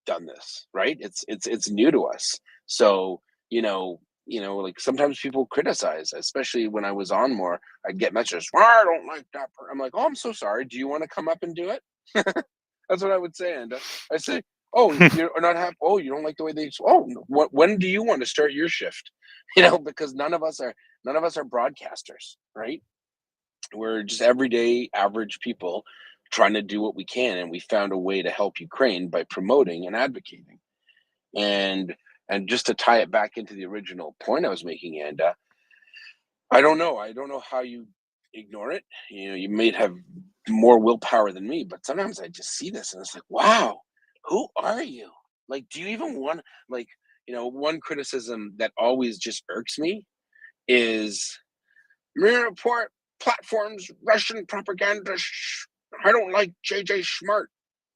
done this, right? It's new to us. So, like sometimes people criticize, especially when I was on more, I'd get messages, "Oh, I don't like that." I'm like, "Oh, I'm so sorry. Do you want to come up and do it?" That's what I would say. And I say, "Oh, you're not happy. Oh, you don't like the way they. Oh, when do you want to start your shift?" Because none of us are broadcasters, right? We're just everyday average people trying to do what we can, and we found a way to help Ukraine by promoting and advocating. And just to tie it back into the original point I was making, Anda, I don't know how you ignore it. You may have more willpower than me, but sometimes I just see this and it's like, wow, who are you? Like, do you even want, like, one criticism that always just irks me is MriyaReport platforms Russian propaganda. I don't like JJ Smart.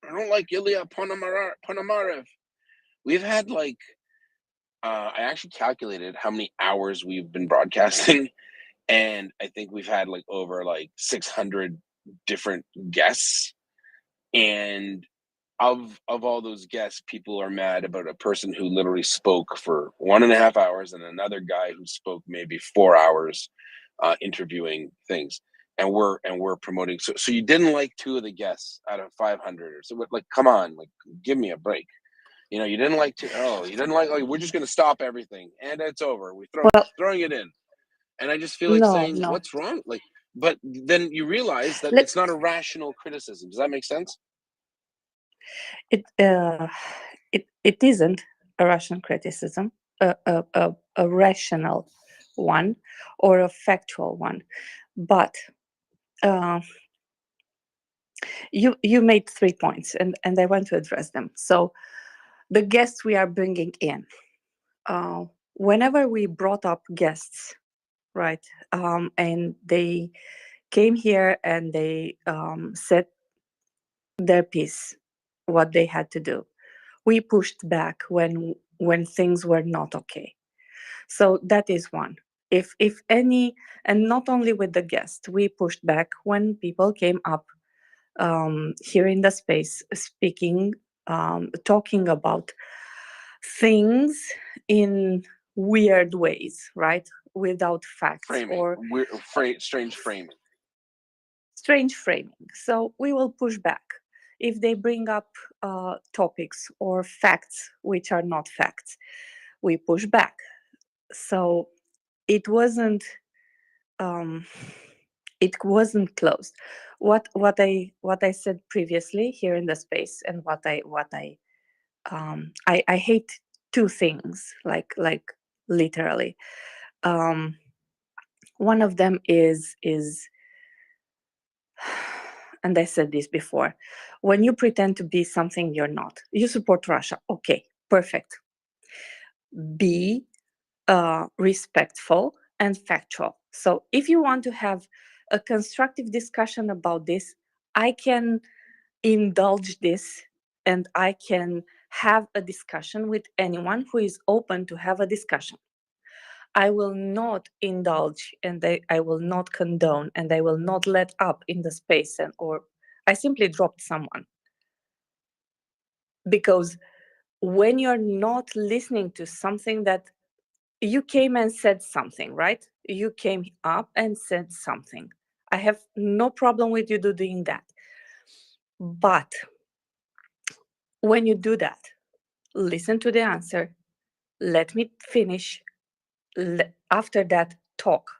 I don't like Ilya Ponomarev. We've had like, I actually calculated how many hours we've been broadcasting, and I think we've had like over like 600 different guests. And of all those guests, people are mad about a person who literally spoke for 1.5 hours, and another guy who spoke maybe 4 hours, interviewing things. And we're promoting. So you didn't like 2 of the guests out of 500, or so? Like, come on, like, give me a break. You didn't like to. Oh, you didn't like. Oh, we're just going to stop everything, and it's over. We're throwing it in. And I just feel like No, saying, no. what's wrong? Like, but then you realize that Let it's not a rational criticism. Does that make sense? it it isn't a rational criticism, a rational one, or a factual one, but you made 3 points, and I want to address them. So the guests we are bringing in, whenever we brought up guests, right, and they came here and they said their piece, what they had to do, we pushed back when things were not okay. So that is one. If any, and not only with the guest, we pushed back when people came up here in the space, speaking, talking about things in weird ways, right? Without facts Framing, or strange framing. strange framing. So we will push back. If they bring up topics or facts which are not facts, we push back. So it wasn't closed. What I said previously here in the space, and what I hate 2 things, like literally. One of them is and I said this before, when you pretend to be something you're not. You support Russia, okay, perfect. Be respectful and factual. So if you want to have a constructive discussion about this, I can indulge this, and I can have a discussion with anyone who is open to have a discussion. I will not indulge, and I will not condone, and I will not let up in the space, or I simply dropped someone. Because when you're not listening to something that you came and said something, right? You came up and said something. I have no problem with you doing that. But when you do that, listen to the answer. Let me finish. After that, talk.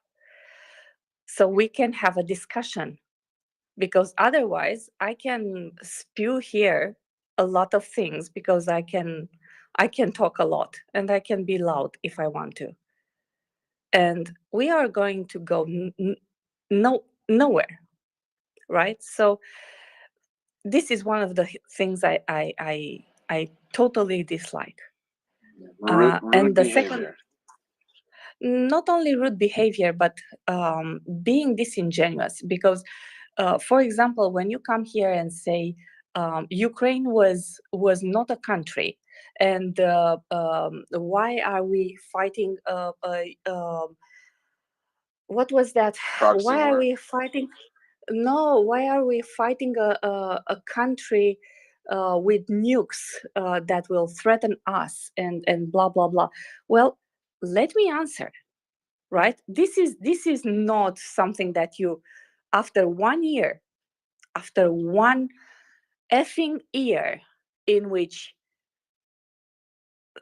So we can have a discussion. Because otherwise, I can spew here a lot of things because I can talk a lot and I can be loud if I want to. And we are going to go nowhere, right? So this is one of the things I totally dislike. Rude And the behavior. second, not only rude behavior, but being disingenuous. Because, for example, when you come here and say Ukraine was not a country, and why are we fighting? What was that? Proxy Why are war. we fighting? No, why are we fighting a country with nukes that will threaten us and blah blah blah? Well, let me answer. Right? This is not something that you, after 1 year, after one effing year in which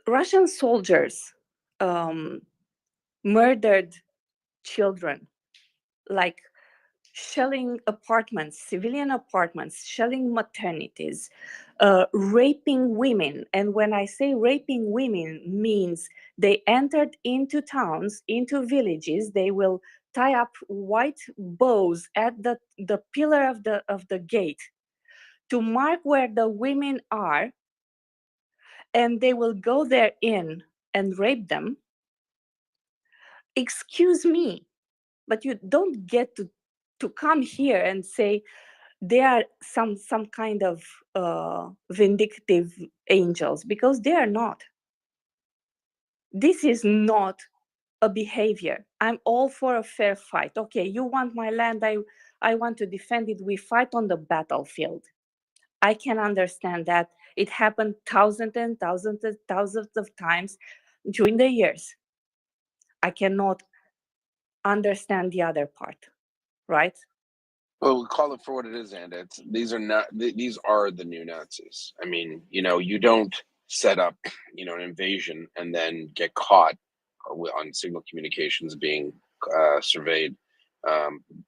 Russian soldiers murdered children, like shelling apartments, civilian apartments, shelling maternities, raping women. And when I say raping women, means they entered into towns, into villages. They will tie up white bows at the pillar of the gate to mark where the women are, and they will go there in and rape them. Excuse me, but you don't get to come here and say they are some kind of vindictive angels, because they are not. This is not a behavior. I'm all for a fair fight. Okay, you want my land, I want to defend it. We fight on the battlefield. I can understand that. It happened thousands and thousands and thousands of times during the years. I cannot understand the other part, right? Well, call it for what it is, and these are the new Nazis. I mean, you don't set up, an invasion and then get caught on signal communications being surveyed,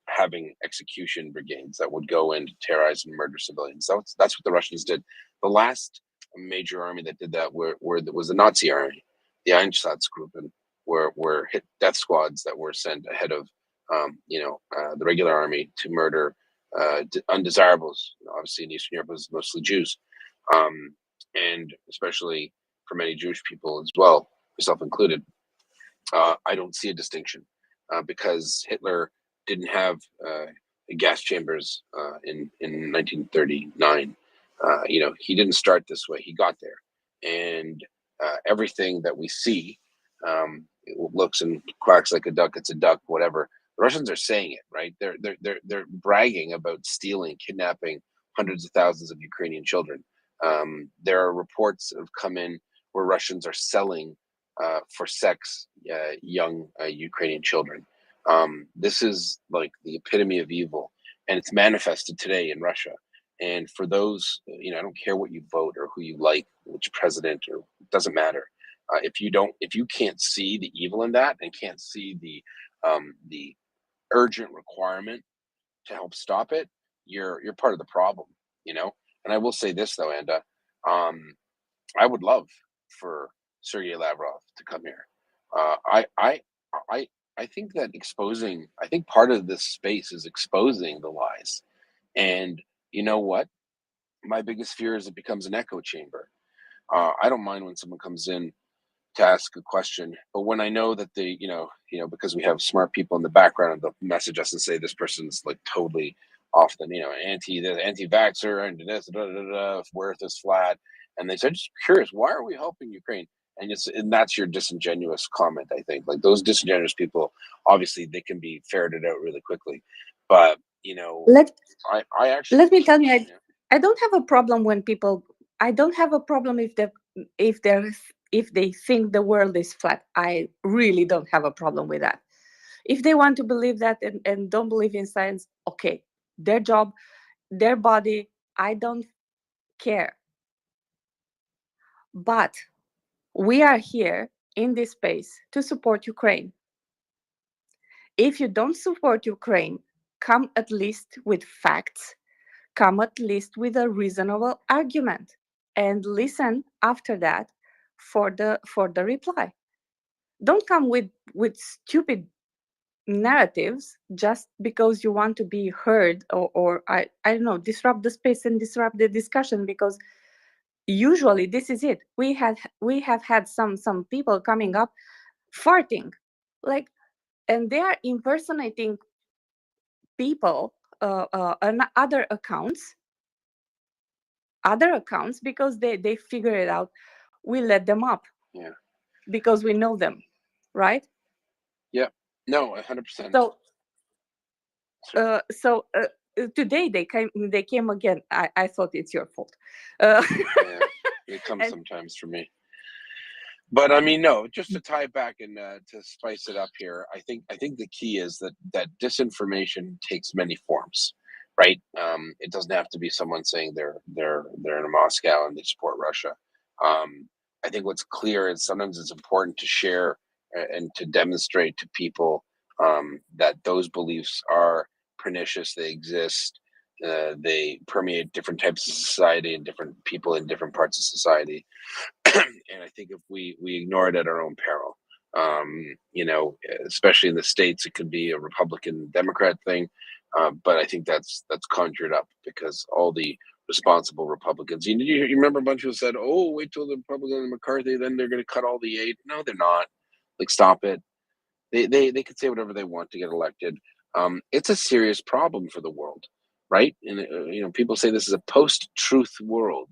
having execution brigades that would go in to terrorize and murder civilians. That's what the Russians did. The last major army that did that was the Nazi army, the Einsatzgruppen, were hit death squads that were sent ahead of the regular army to murder undesirables. Obviously, in Eastern Europe, it was mostly Jews, and especially for many Jewish people as well, myself included. I don't see a distinction because Hitler didn't have gas chambers in 1939. He didn't start this way. He got there, and everything that we see it looks and quacks like a duck. It's a duck, whatever. The Russians are saying it, right? They're bragging about stealing, kidnapping hundreds of thousands of Ukrainian children. There are reports that have come in where Russians are selling for sex young Ukrainian children. This is like the epitome of evil, and it's manifested today in Russia. And for those, I don't care what you vote or who you like, which president, or it doesn't matter. If you can't see the evil in that and can't see the urgent requirement to help stop it, you're part of the problem, And I will say this though, Anda, I would love for Sergei Lavrov to come here. I think that I think part of this space is exposing the lies. And you know what? My biggest fear is it becomes an echo chamber. I don't mind when someone comes in to ask a question, but when I know that because we have smart people in the background, they'll message us and say this person's like totally off the, anti-vaxxer and this, where is flat, and they said, just curious, why are we helping Ukraine? And that's your disingenuous comment. I think like those disingenuous people, obviously they can be ferreted out really quickly, but I actually Let me tell you, I don't have a problem when people. I don't have a problem if they're if they think the world is flat, I really don't have a problem with that. If they want to believe that and don't believe in science, okay, their job, their body, I don't care. But we are here in this space to support Ukraine. If you don't support Ukraine, come at least with facts, come at least with a reasonable argument, and listen after that for the reply. Don't come with stupid narratives just because you want to be heard, or I don't know, disrupt the space and disrupt the discussion, because usually this is it. We have had some people coming up farting, like, and they are impersonating people on other accounts because they figure it out. We let them up Yeah. because we know them, right? Yeah. No, 100%. So today they came again. I thought it's your fault. Yeah, it comes sometimes for me. But I mean, no, just to tie it back and to spice it up here, I think the key is that disinformation takes many forms, right? It doesn't have to be someone saying they're in Moscow and they support Russia. I think what's clear is sometimes it's important to share and to demonstrate to people that those beliefs are pernicious. They exist. They permeate different types of society and different people in different parts of society. And I think if we ignore it at our own peril, especially in the States, it could be a Republican Democrat thing. But I think that's conjured up because all the responsible Republicans, you remember a bunch of people said, oh, wait till the Republican and McCarthy, then they're going to cut all the aid. No, they're not. Like, stop it. They could say whatever they want to get elected. It's a serious problem for the world, right? And people say this is a post-truth world.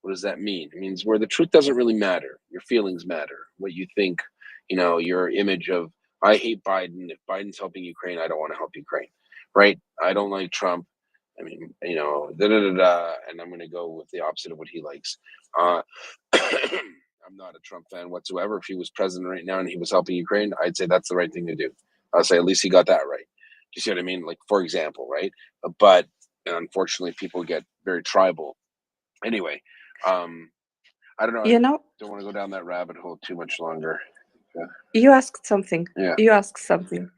What does that mean? It means where the truth doesn't really matter. Your feelings matter. What you think, your image of, I hate Biden. If Biden's helping Ukraine, I don't want to help Ukraine, right? I don't like Trump. I mean, and I'm going to go with the opposite of what he likes. I'm not a Trump fan whatsoever. If he was president right now and he was helping Ukraine, I'd say that's the right thing to do. I'll say at least he got that right. Do you see what I mean? Like, for example, right? But unfortunately, people get very tribal. Anyway, I don't know. I don't want to go down that rabbit hole too much longer. Yeah. You asked something. Yeah. You asked something.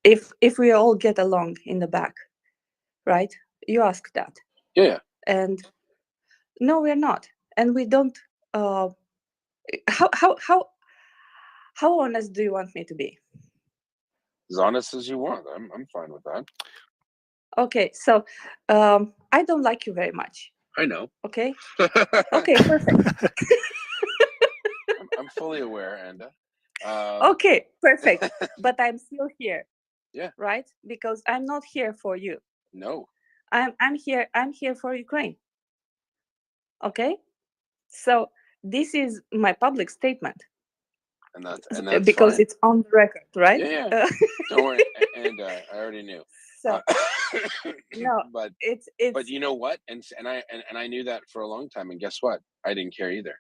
If we all get along in the back, right? You asked that. Yeah. And no, we're not, and we don't. How honest do you want me to be? As honest as you want. I'm fine with that. Okay, so I don't like you very much. I know. Okay. Okay, perfect. I'm fully aware, Anda. Okay, perfect. But I'm still here. Yeah. Right? Because I'm not here for you. No. I'm here for Ukraine. Okay? So this is my public statement. And that's because fine. it's on the record, right? Yeah. Don't worry. And I already knew. So no, but it's but you know what? And I knew that for a long time. And guess what? I didn't care either.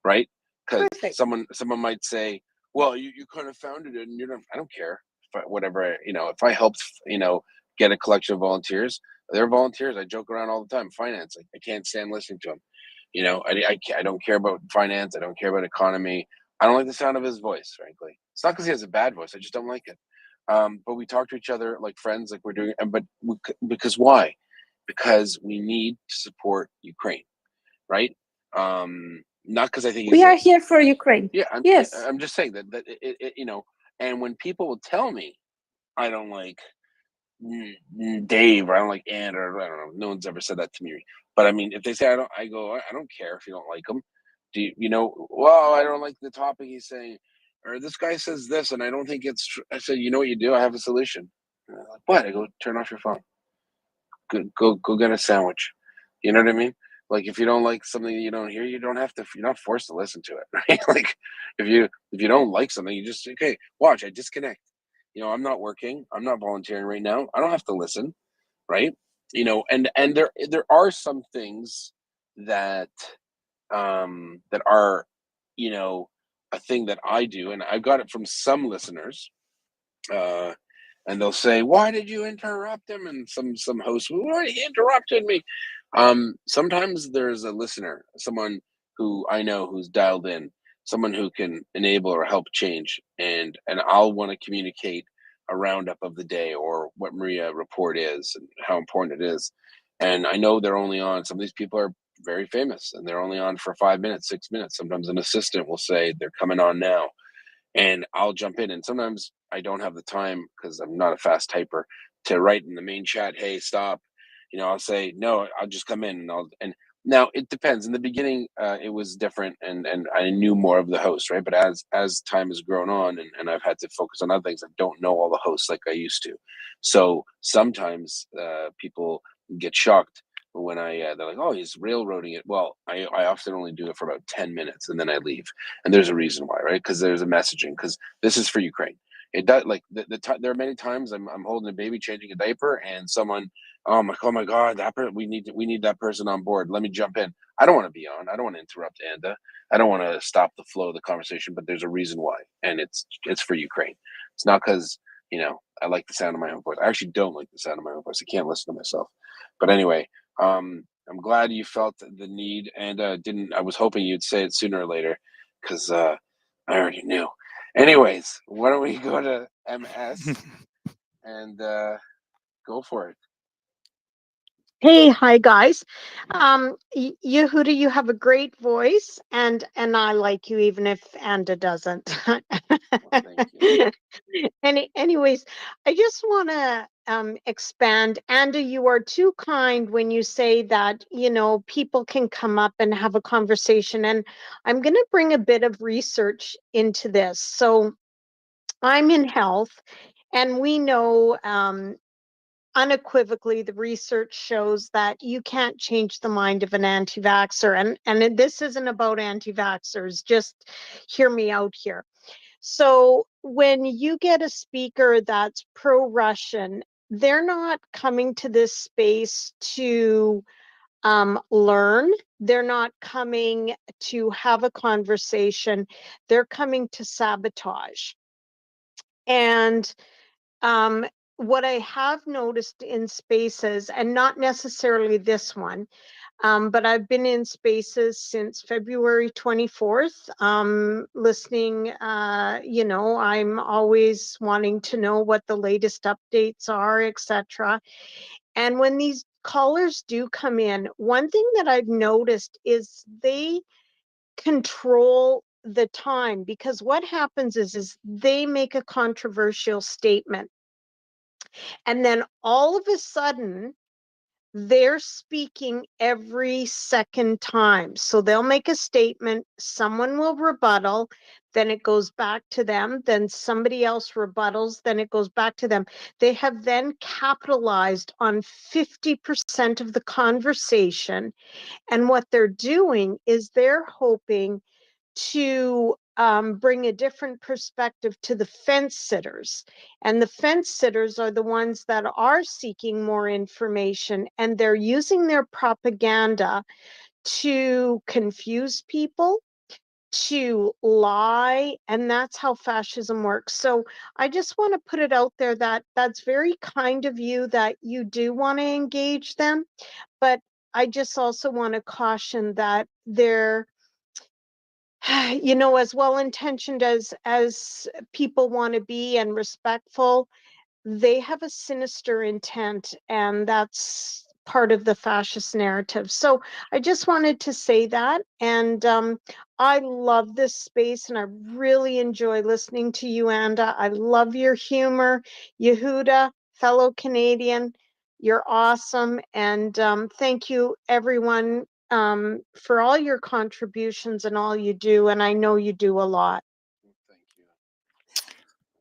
Right? Because someone might say, well, you kind of founded it, and I don't care. If I helped, get a collection of volunteers, they're volunteers. I joke around all the time. Finance, I can't stand listening to them. I don't care about finance. I don't care about economy. I don't like the sound of his voice, frankly. It's not because he has a bad voice. I just don't like it. But we talk to each other like friends, like we're doing. Because why? Because we need to support Ukraine, right? Not because I think we are here for Ukraine. Yeah, yes. I'm just saying that and when people will tell me I don't like Dave or I don't like Ann or I don't know, no one's ever said that to me. But I mean, if they say I don't care if you don't like him. Do well, I don't like the topic he's saying, or this guy says this and I don't think it's true. I said, you know what you do? I have a solution. And they're like, what? I go, turn off your phone. Go get a sandwich. You know what I mean? Like, if you don't like something you don't hear, you're not forced to listen to it, right? Like, if you don't like something, you just, okay, watch, I disconnect. I'm not working, I'm not volunteering right now. I don't have to listen, right? And there are some things that that are, a thing that I do, and I got it from some listeners, and they'll say, "Why did you interrupt him?" And some host, "Why he interrupted me?" Sometimes there's a listener, someone who I know who's dialed in, someone who can enable or help change, and I'll want to communicate a roundup of the day or what MriyaReport is and how important it is. And I know they're only on. Some of these people are very famous, and they're only on for 5 minutes, 6 minutes. Sometimes an assistant will say they're coming on now, and I'll jump in. And sometimes I don't have the time because I'm not a fast typer to write in the main chat, "Hey, stop." I'll say, "No, I'll just come in." And now it depends. In the beginning, it was different, and I knew more of the host, right? But as time has grown on, and I've had to focus on other things, I don't know all the hosts like I used to. So sometimes people get shocked when they're like, "Oh, he's railroading it." Well, I often only do it for about 10 minutes and then I leave. And there's a reason why, right? Because there's a messaging, because this is for Ukraine. It does, like there are many times I'm holding a baby, changing a diaper, and someone, "Oh my God, we need that person on board. Let me jump in." I don't want to be on. I don't want to interrupt Anda. I don't want to stop the flow of the conversation, but there's a reason why, and it's for Ukraine. It's not because I like the sound of my own voice. I actually don't like the sound of my own voice. I can't listen to myself. But anyway, I'm glad you felt the need, and didn't. I was hoping you'd say it sooner or later, because I already knew. Anyways, why don't we go to MS and go for it? Hey, hi guys. Yehuda, you have a great voice, and I like you even if Anda doesn't. Anyways, I just want to expand. Anda, you are too kind when you say that people can come up and have a conversation, and I'm going to bring a bit of research into this. So I'm in health, and we know unequivocally the research shows that you can't change the mind of an anti-vaxxer, and this isn't about anti-vaxxers, just hear me out here. So when you get a speaker that's pro-Russian, they're not coming to this space to learn. They're not coming to have a conversation. They're coming to sabotage. And what I have noticed in spaces, and not necessarily this one, but I've been in spaces since February 24th, listening, I'm always wanting to know what the latest updates are, etc. And when these callers do come in, one thing that I've noticed is they control the time, because what happens is they make a controversial statement, and then all of a sudden they're speaking every second time. So they'll make a statement, someone will rebuttal, then it goes back to them, then somebody else rebuttals, then it goes back to them. They have then capitalized on 50% of the conversation, and what they're doing is they're hoping to bring a different perspective to the fence sitters. And the fence sitters are the ones that are seeking more information, and they're using their propaganda to confuse people, to lie, and that's how fascism works. So I just want to put it out there that that's very kind of you that you do want to engage them, but I just also want to caution that they're as well intentioned as people want to be and respectful, they have a sinister intent, and that's part of the fascist narrative. So I just wanted to say that, and I love this space, and I really enjoy listening to you, Anda. I love your humor. Yehuda, fellow Canadian, you're awesome, and thank you everyone for all your contributions and all you do, and I know you do a lot.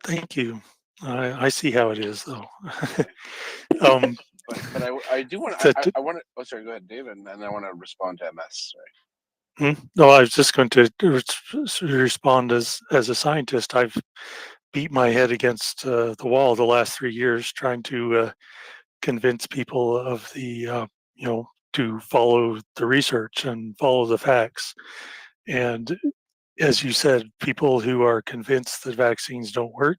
Thank you. I see how it is, though. But I do want that- I want to. Oh, sorry. Go ahead, David, and I want to respond to MS. Sorry. No, I was just going to respond as a scientist. I've beat my head against the wall the last 3 years trying to convince people of the to follow the research and follow the facts. And as you said, people who are convinced that vaccines don't work,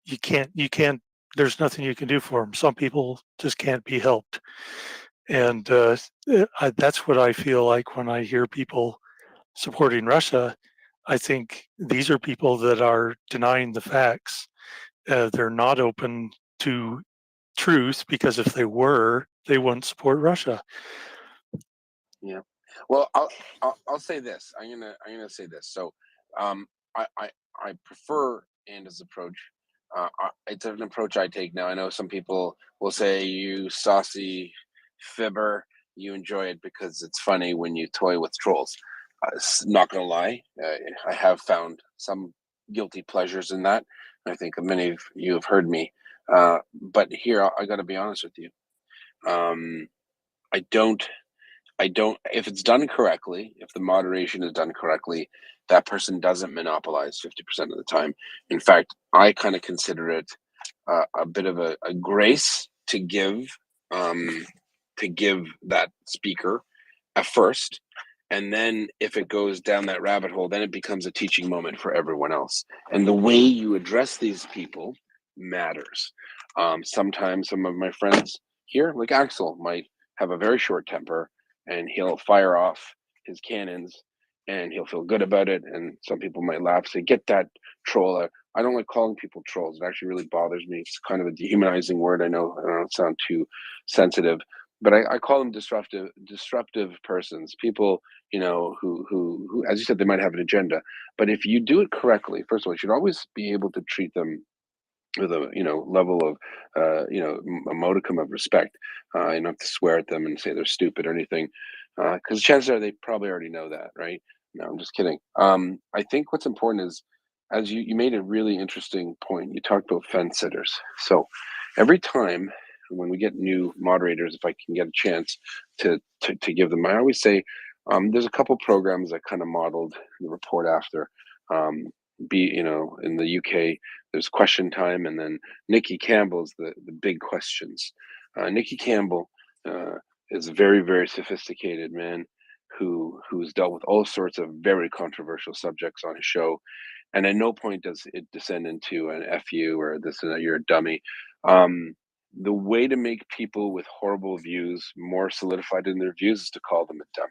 you can't. There's nothing you can do for them. Some people just can't be helped, and that's what I feel like when I hear people supporting Russia. I think these are people that are denying the facts. They're not open to truth because if they were, they wouldn't support Russia. Yeah. Well, I'll say this. I'm gonna say this. So, um, I prefer Anda's approach. It's an approach I take now. I know some people will say, "You saucy fibber, you enjoy it because it's funny when you toy with trolls." Not gonna lie, I have found some guilty pleasures in that. I think many of you have heard me. But here, I got to be honest with you. Um, I don't if it's done correctly, if the moderation is done correctly, that person doesn't monopolize 50% of the time. In fact, I kind of consider it a bit of a grace um, to give that speaker at first. And then if it goes down that rabbit hole, then it becomes a teaching moment for everyone else. And the way you address these people matters. Sometimes some of my friends here, like Axel, might have a very short temper and he'll fire off his cannons and he'll feel good about it. And some people might laugh, say, "Get that troll out." I don't like calling people trolls. It actually really bothers me. It's kind of a dehumanizing word. I know I don't sound too sensitive, but I call them disruptive persons, people, who, as you said, they might have an agenda. But if you do it correctly, first of all, you should always be able to treat them with a level of a modicum of respect. You don't have to swear at them and say they're stupid or anything, because chances are they probably already know that, right? No, I'm just kidding. I think what's important is, as you made a really interesting point. You talked about fence sitters. So every time when we get new moderators, if I can get a chance to give them, I always say there's a couple programs that kind of modeled the report after. Um, in the UK, there's Question Time, and then Nikki Campbell's the big questions. Nikki Campbell is a very, very sophisticated man who's dealt with all sorts of very controversial subjects on his show, and at no point does it descend into an "fu" or this and that, "you're a dummy." The way to make people with horrible views more solidified in their views is to call them a dummy.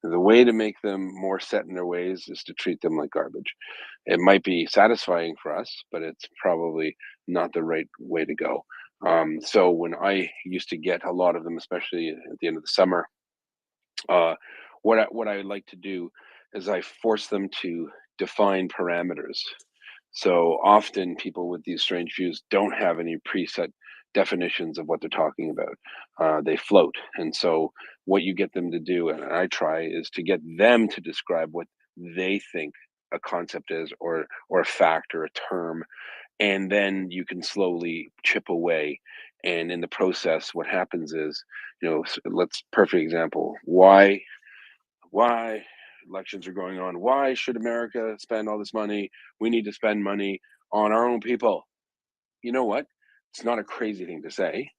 The way to make them more set in their ways is to treat them like garbage. It might be satisfying for us, but it's probably not the right way to go. So when I used to get a lot of them, especially at the end of the summer, uh, what I like to do is I force them to define parameters. So often people with these strange views don't have any preset definitions of what they're talking about. They float. And so what you get them to do, and I try, is to get them to describe what they think a concept is, or a fact or a term, and then you can slowly chip away. And in the process, what happens is, let's perfect example. Why elections are going on? Why should America spend all this money? We need to spend money on our own people. You know what? It's not a crazy thing to say.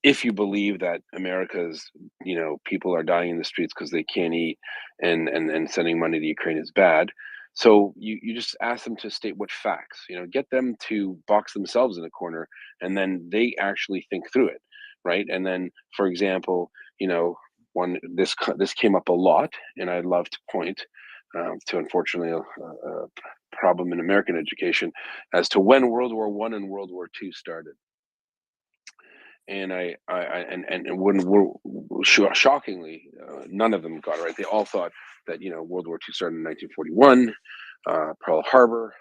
If you believe that America's, people are dying in the streets because they can't eat, and sending money to Ukraine is bad. So you just ask them to state what facts, get them to box themselves in a corner, and then they actually think through it, right? And then, for example, one this came up a lot, and I'd love to point to, unfortunately, a problem in American education as to when World War I and World War II started. And and when shockingly, none of them got it right. They all thought that World War II started in 1941, Pearl Harbor.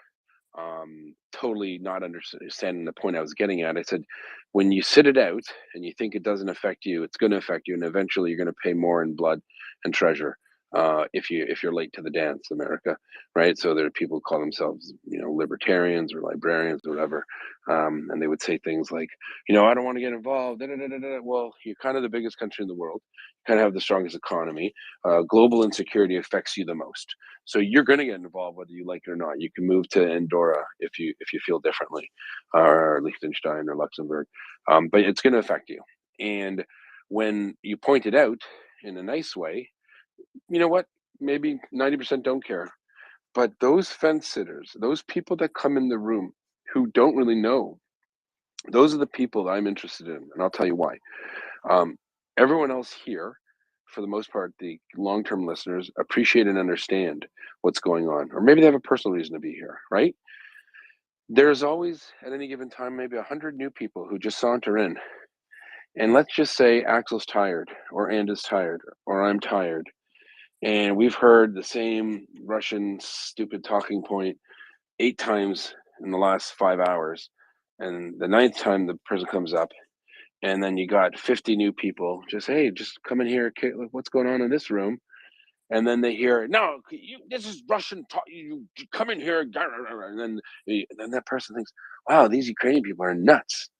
Totally not understanding the point I was getting at. I said, when you sit it out and you think it doesn't affect you, it's going to affect you, and eventually you're going to pay more in blood and treasure if you're late to the dance, America, right? So there are people who call themselves, libertarians or librarians or whatever, and they would say things like, I don't want to get involved. Da, da, da, da, da. Well, you're kind of the biggest country in the world, kind of have the strongest economy. Global insecurity affects you the most. So you're going to get involved whether you like it or not. You can move to Andorra if you feel differently, or Liechtenstein or Luxembourg, but it's going to affect you. And when you point it out in a nice way, you know what? maybe 90% don't care. But those fence sitters, those people that come in the room who don't really know, those are the people that I'm interested in, and I'll tell you why. Everyone else here, for the most part, the long-term listeners appreciate and understand what's going on, or maybe they have a personal reason to be here, right? There's always, at any given time, maybe 100 new people who just saunter in. And let's just say Axel's tired, or Anda's tired, or I'm tired. And we've heard the same Russian stupid talking point 8 times in the last 5 hours. And the 9th time the person comes up, and then you got 50 new people just, hey, just come in here, what's going on in this room? And then they hear, no, this is Russian talk, you come in here, and then that person thinks, wow, these Ukrainian people are nuts.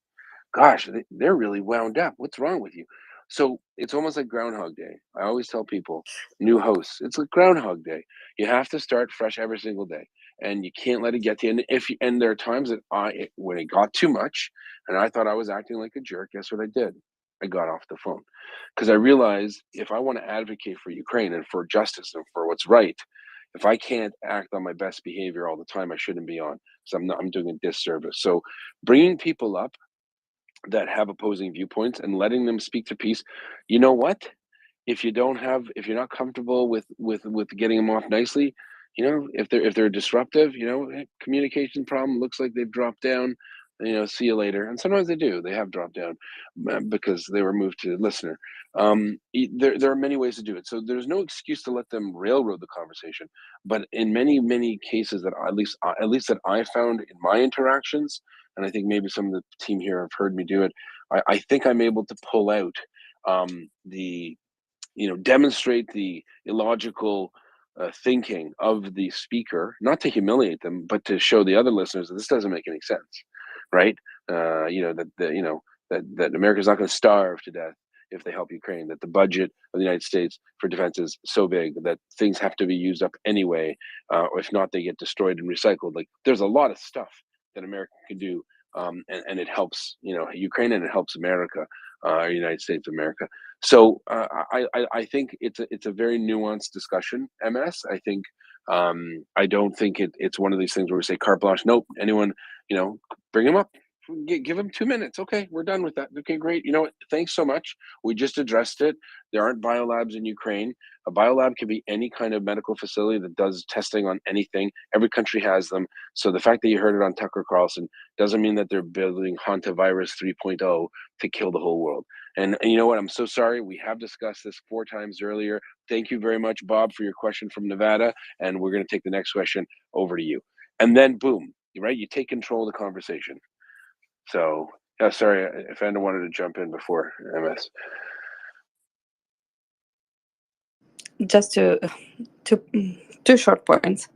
Gosh, they're really wound up. What's wrong with you? So it's almost like Groundhog Day. I always tell people, new hosts, it's like Groundhog Day. You have to start fresh every single day, and you can't let it get to you. And there are times that when it got too much, and I thought I was acting like a jerk. Guess what I did? I got off the phone because I realized if I want to advocate for Ukraine and for justice and for what's right, if I can't act on my best behavior all the time, I shouldn't be on. So I'm doing a disservice. So bringing people up that have opposing viewpoints and letting them speak their piece. You know what? If you're not comfortable with getting them off nicely, if they're disruptive, communication problem looks like they've dropped down, see you later. And sometimes they do. They have dropped down because they were moved to listener. There are many ways to do it. So there's no excuse to let them railroad the conversation. But in many cases that at least that I found in my interactions, and I think maybe some of the team here have heard me do it, I think I'm able to pull out demonstrate the illogical thinking of the speaker, not to humiliate them, but to show the other listeners that this doesn't make any sense, right? That America's not going to starve to death if they help Ukraine, that the budget of the United States for defense is so big that things have to be used up anyway, or if not, they get destroyed and recycled. Like, there's a lot of stuff that America can do, and it helps, Ukraine, and it helps America, United States of America. So I think it's a very nuanced discussion, MS. I think I don't think it's one of these things where we say carte blanche. Nope, anyone, bring him up. Give him 2 minutes. Okay, we're done with that. Okay, great. You know what? Thanks so much. We just addressed it. There aren't biolabs in Ukraine. A biolab can be any kind of medical facility that does testing on anything. Every country has them. So the fact that you heard it on Tucker Carlson doesn't mean that they're building hantavirus 3.0 to kill the whole world. And you know what? I'm so sorry. We have discussed this 4 times earlier. Thank you very much, Bob, for your question from Nevada. And we're going to take the next question over to you. And then boom, right? You take control of the conversation. So, yeah, sorry if Anna wanted to jump in before MS. Just two short points.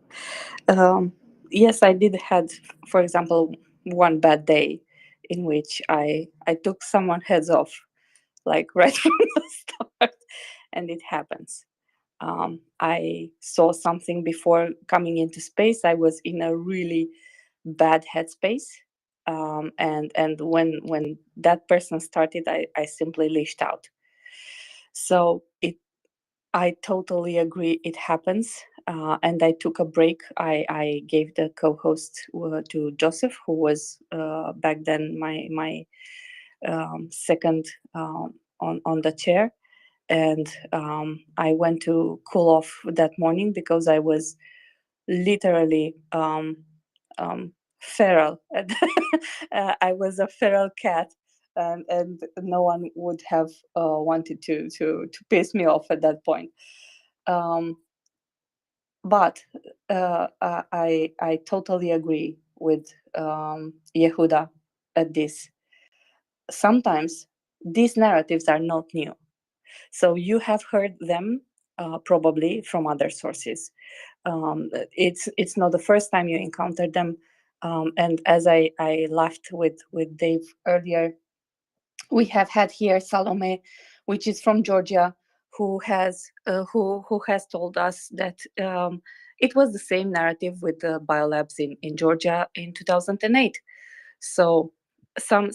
Yes, I did had, for example, one bad day in which I took someone heads off, like right from the start, and it happens. I saw something before coming into space. I was in a really bad headspace, and when that person started, I simply lashed out. So I totally agree. It happens, and I took a break. I gave the co-host to Joseph, who was back then my second on the chair, and I went to cool off that morning because I was literally feral. I was a feral cat, and no one would have wanted to piss me off at that point. But I totally agree with Yehuda at this. Sometimes these narratives are not new. So you have heard them probably from other sources. It's not the first time you encountered them. And as I laughed with Dave earlier, we have had here Salome, which is from Georgia, who has told us that it was the same narrative with the biolabs in Georgia in 2008. So some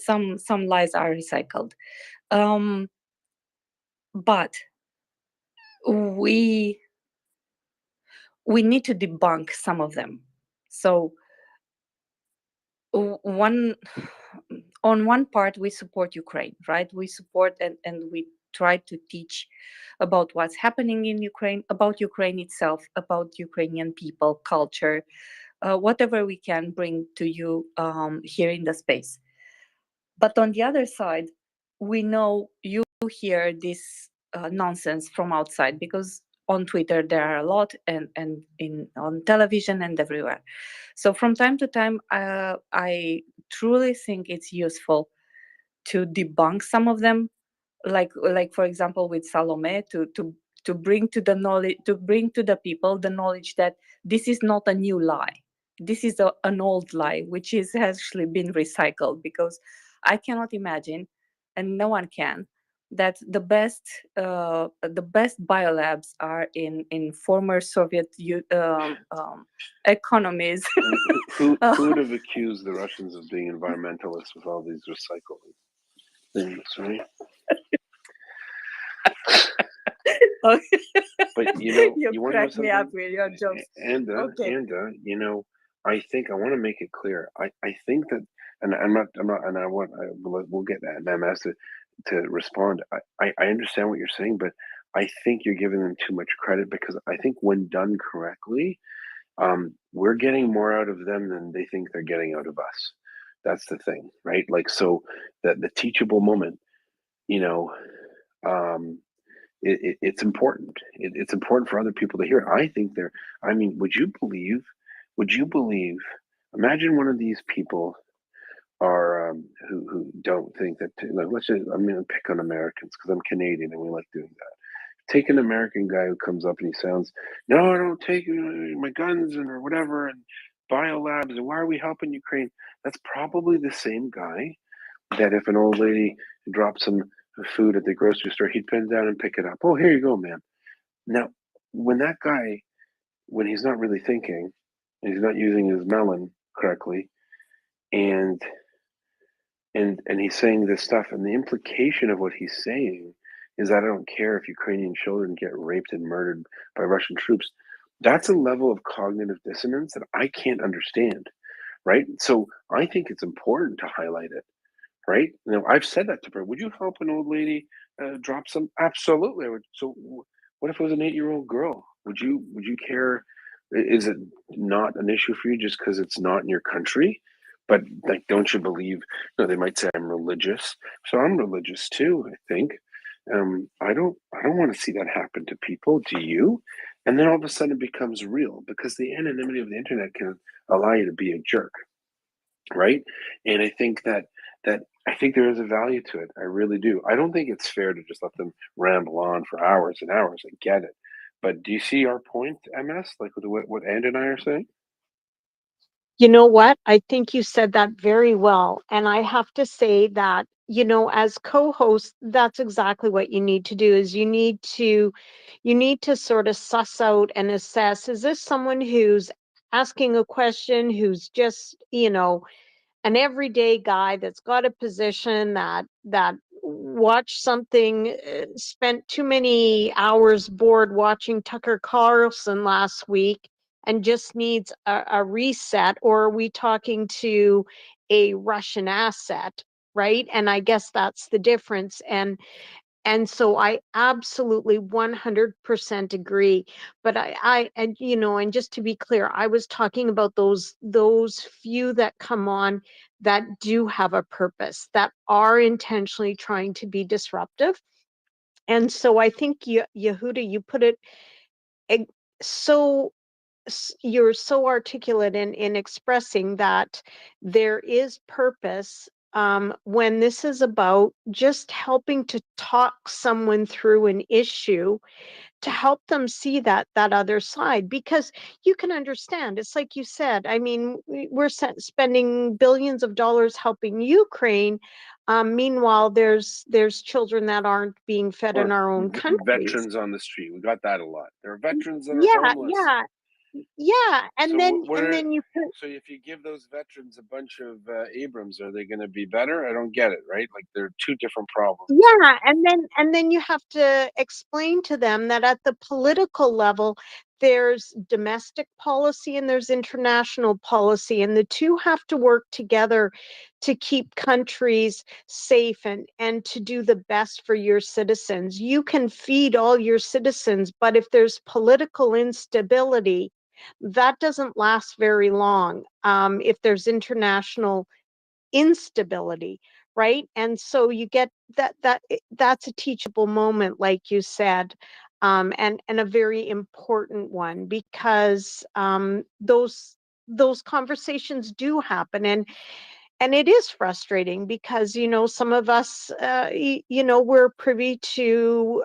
lies are recycled. But we we need to debunk some of them. So one on one part we support Ukraine, right? We support and we try to teach about what's happening in Ukraine, about Ukraine itself, about Ukrainian people, culture, whatever we can bring to you here in the space. But on the other side, we know you hear this nonsense from outside, because on Twitter there are a lot, and on television and everywhere. So from time to time, I truly think it's useful to debunk some of them, like for example with Salome, to bring to the knowledge, to bring to the people the knowledge that this is not a new lie. This is an old lie which is actually been recycled, because I cannot imagine, and no one can, that the best biolabs are in former Soviet economies. Who would have accused the Russians of being environmentalists with all these recycling things, right? Okay. But you You want to know crack me up something? with your jokes. And Okay. I think I want to make it clear. I think that, and I'm not, and we'll get that MS to respond. I understand what you're saying, but I think you're giving them too much credit, because I think when done correctly, we're getting more out of them than they think they're getting out of us. That's the thing, right? Like, so that the teachable moment, um, it's important. It's important for other people to hear. I think I mean, would you believe, imagine one of these people are, who don't think that, like, let's just, I'm going to pick on Americans because I'm Canadian and we like doing that. Take an American guy who comes up and he sounds, no, I don't take my guns or whatever, and biolabs, and why are we helping Ukraine? That's probably the same guy that if an old lady dropped some food at the grocery store, he'd bend down and pick it up. Oh, here you go, man. Now, when that guy, when he's not really thinking, and he's not using his melon correctly, and he's saying this stuff, and the implication of what he's saying is that I don't care if Ukrainian children get raped and murdered by Russian troops. That's a level of cognitive dissonance that I can't understand, right? So I think it's important to highlight it, right? Now, I've said that to her. Would you help an old lady drop some? Absolutely, I would. So, what if it was an 8-year-old girl? Would you care? Is it not an issue for you just because it's not in your country? But like, don't you believe? No, they might say I'm religious, so I'm religious too. I think. I don't want to see that happen to people. Do you? And then all of a sudden it becomes real, because the anonymity of the internet can allow you to be a jerk, right? And I think that I think there is a value to it. I really do. I don't think it's fair to just let them ramble on for hours and hours. I get it, but do you see our point, MS? Like with what Andy and I are saying? You know what? I think you said that very well. And I have to say that, as co-host, that's exactly what you need to do, is you need to sort of suss out and assess, is this someone who's asking a question, who's just, an everyday guy that's got a position, that watched something, spent too many hours bored watching Tucker Carlson last week and just needs a reset? Or are we talking to a Russian asset, right? And I guess that's the difference. And so I absolutely 100% agree. But and just to be clear, I was talking about those few that come on that do have a purpose, that are intentionally trying to be disruptive. And so I think Yehuda, you put it so you're so articulate in expressing that there is purpose, when this is about just helping to talk someone through an issue, to help them see that other side. Because you can understand, it's like you said, I mean, we're spending billions of dollars helping Ukraine. Meanwhile, there's children that aren't being fed in Or our own countries. veterans on the street. We got that a lot. There are veterans that are Yeah, homeless. yeah. And So then you put, so if you give those veterans a bunch of Abrams, are they going to be better? I don't get it, right? Like, they're two different problems. yeah, and then you have to explain to them that at the political level, there's domestic policy and there's international policy, and the two have to work together to keep countries safe and to do the best for your citizens. You can feed all your citizens, but if there's political instability, that doesn't last very long. If there's international instability, right? And so you get that's a teachable moment, like you said, and a very important one, because those conversations do happen, and it is frustrating because, you know, some of us, you know, we're privy to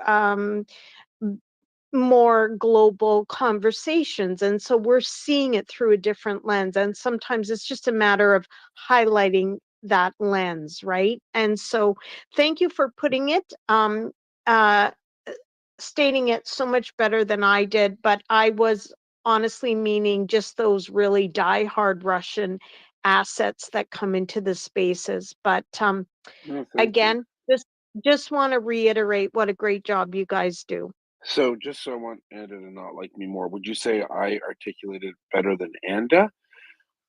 more global conversations, and so we're seeing it through a different lens, and sometimes it's just a matter of highlighting that lens, right? And so thank you for putting it, uh stating it so much better than I did, but I was honestly meaning just those really diehard Russian assets that come into the spaces. But No, thank you. again, just want to reiterate what a great job you guys do. So just so I want Anda to not like me more, would you say I articulated better than Anda?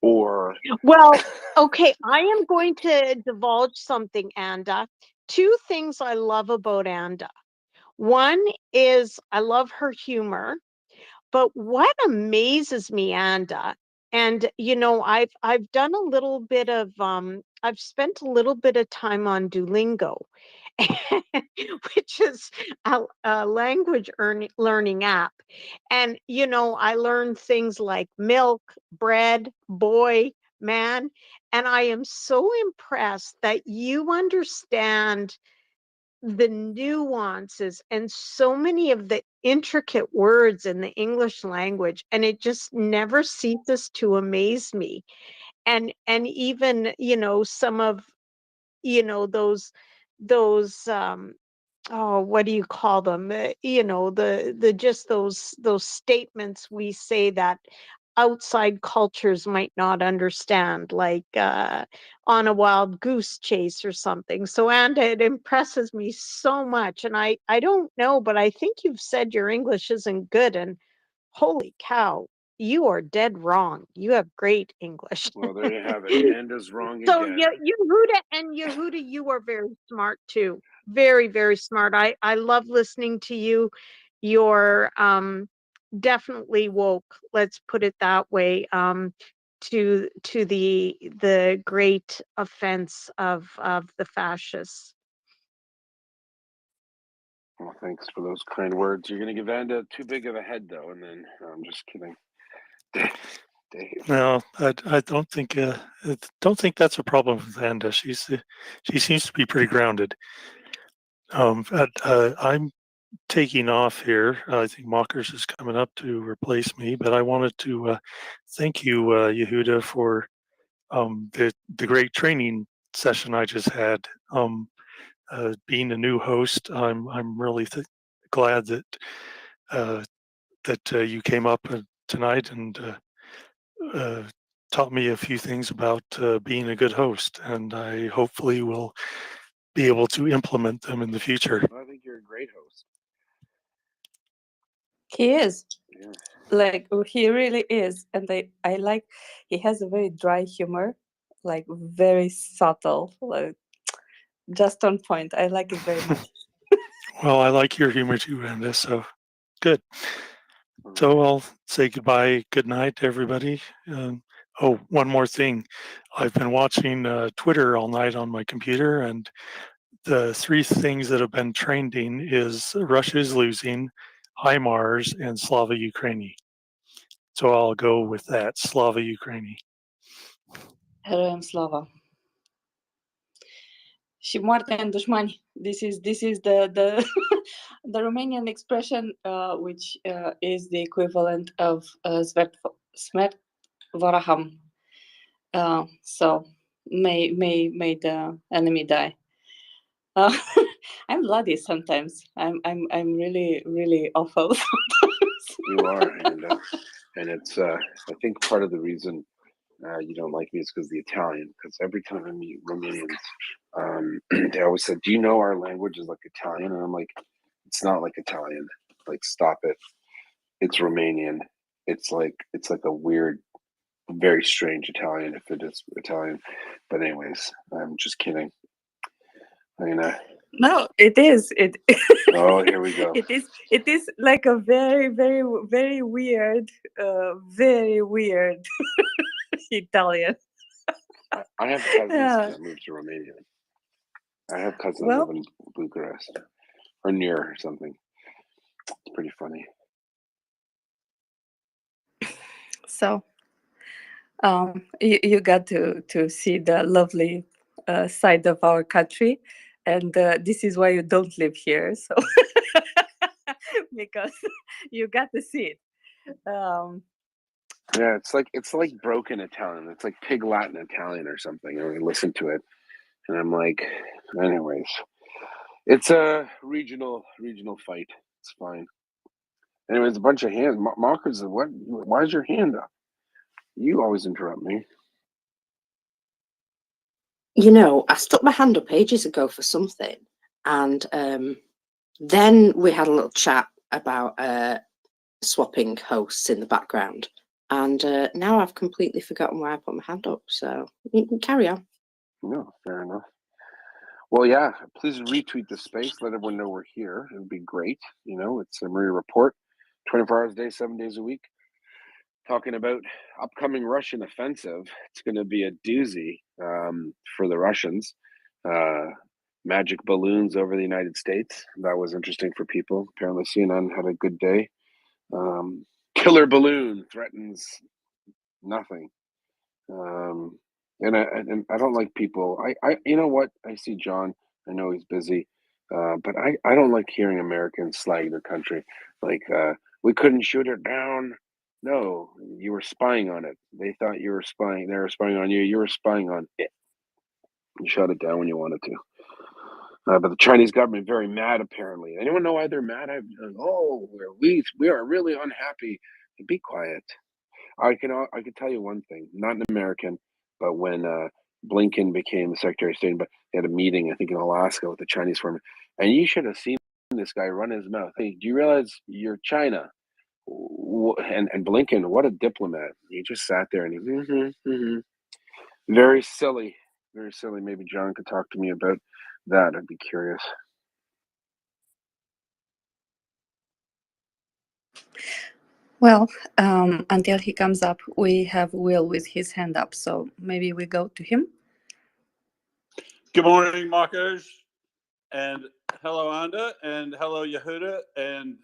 Or Well, okay, I am going to divulge something, Anda. Two things I love about Anda. One is I love her humor, but what amazes me, Anda, and you know, I've done a little bit of I've spent a little bit of time on Duolingo, which is a language learning app. And, you know, I learned things like milk, bread, boy, man. And I am so impressed that you understand the nuances and so many of the intricate words in the English language. And it just never ceases to amaze me. And even, you know, some of, you know, those oh, what do you call them, you know, the just those statements we say that outside cultures might not understand, like on a wild goose chase or something. So, and it impresses me so much, and I don't know, but I think you've said your English isn't good, and holy cow, you are dead wrong. You have great English. well, there you have it. Anda's wrong So again. Yehuda, you are very smart too. Very, very smart. I love listening to you. You're definitely woke. Let's put it that way. To the great offense of the fascists. Well, thanks for those kind words. You're gonna give Anda too big of a head, though, and then no, I'm just kidding. Dave. No, I don't think that's a problem with Anda. She seems to be pretty grounded. I'm taking off here. I think Mockers is coming up to replace me, but I wanted to thank you, Yehuda, for the great training session I just had. Being a new host, I'm really glad that you came up tonight and taught me a few things about being a good host, and I hopefully will be able to implement them in the future. Well, I think you're a great host. He is. Yeah. Like, he really is. And I like, he has a very dry humor, like very subtle, like just on point. I like it very much. Well, I like your humor too, Amanda, so good. So I'll say goodbye, good night, everybody. Oh, one more thing. I've been watching Twitter all night on my computer, and the three things that have been trending is Russia is losing, HIMARS, and Slava Ukraini. So I'll go with that, Slava Ukraini. Heroям слава. Și moarte în dușmani. This is the the Romanian expression, which is the equivalent of Smet Varaham. So may the enemy die. I'm bloody sometimes. I'm really awful sometimes. You are, and it's I think part of the reason you don't like me is because the Italian. Because every time I meet Romanians, they always said, "Do you know our language is like Italian?" And I'm like, "It's not like Italian. Like, stop it." it's Romanian. It's like a weird, very strange Italian if it is Italian. But anyways, I'm just kidding. I'm gonna. No, it is. Oh, here we go. It is like a very, very, very weird, Italian. I have cousins Yeah. that moved to Romania. I have cousins that Well, live in Bucharest or near or something. It's pretty funny. so you got to see the lovely side of our country, and this is why you don't live here. So because you got to see it. Yeah, it's like broken Italian. It's like pig Latin Italian or something. And I listen to it, and I'm like, anyways, it's a regional fight. It's fine. Anyways, a bunch of hands. Marcus, what? Why is your hand up? You always interrupt me. You know, I stuck my hand up ages ago for something, and then we had a little chat about swapping hosts in the background, and now I've completely forgotten why I put my hand up. So you can carry on. No, fair enough. Well, yeah, please retweet the space. Let everyone know we're here. It would be great. You know, it's a MriyaReport, 24 hours a day, 7 days a week, talking about upcoming Russian offensive. It's going to be a doozy for the Russians. Magic balloons over the United States. That was interesting for people. Apparently, CNN had a good day. Killer balloon threatens nothing. And I don't like people. I you know what? I see John. I know he's busy, but I don't like hearing Americans slag their country. Like we couldn't shoot it down. No, you were spying on it. They thought you were spying. They were spying on you. You were spying on it. You shot it down when you wanted to. But the Chinese government very mad. Apparently, anyone know why they're mad? We are really unhappy. Be quiet. I can tell you one thing, not an American, but when Blinken became the Secretary of State, but they had a meeting, I think in Alaska with the Chinese foreman, and you should have seen this guy run his mouth. Hey, do you realize you're China? And Blinken, what a diplomat. He just sat there and he, very silly, very silly. Maybe John could talk to me about that. I'd be curious. Well, until he comes up, we have Will with his hand up, so maybe we go to him. Good morning, Marcos, and hello, Anda, and hello, Yehuda, and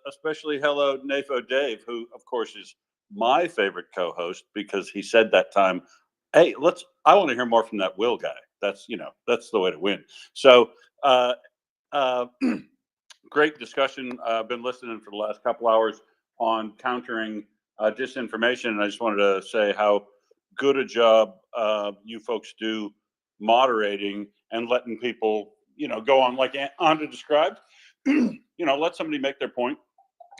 especially hello, Nafo Dave, who, of course, is my favorite co-host because he said that time, hey, I want to hear more from that Will guy. That's the way to win. So, great discussion. I've been listening for the last couple hours on countering disinformation, and I just wanted to say how good a job you folks do moderating and letting people, go on like Anda described. Let somebody make their point,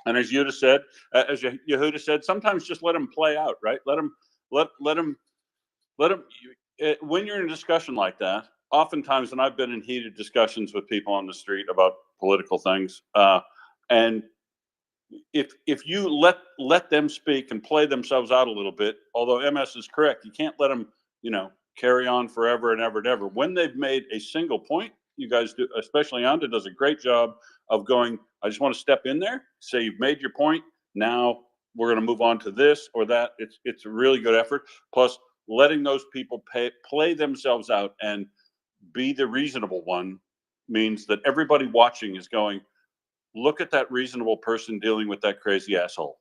and as Yehuda said, sometimes just let them play out, right? Let them. When you're in a discussion like that, oftentimes, and I've been in heated discussions with people on the street about political things, and if you let them speak and play themselves out a little bit, although MS is correct, you can't let them, carry on forever and ever and ever. When they've made a single point, you guys do, especially Anda does a great job of going, I just want to step in there, say you've made your point. Now we're going to move on to this or that. It's a really good effort. Plus, letting those people play themselves out and be the reasonable one means that everybody watching is going, look at that reasonable person dealing with that crazy asshole,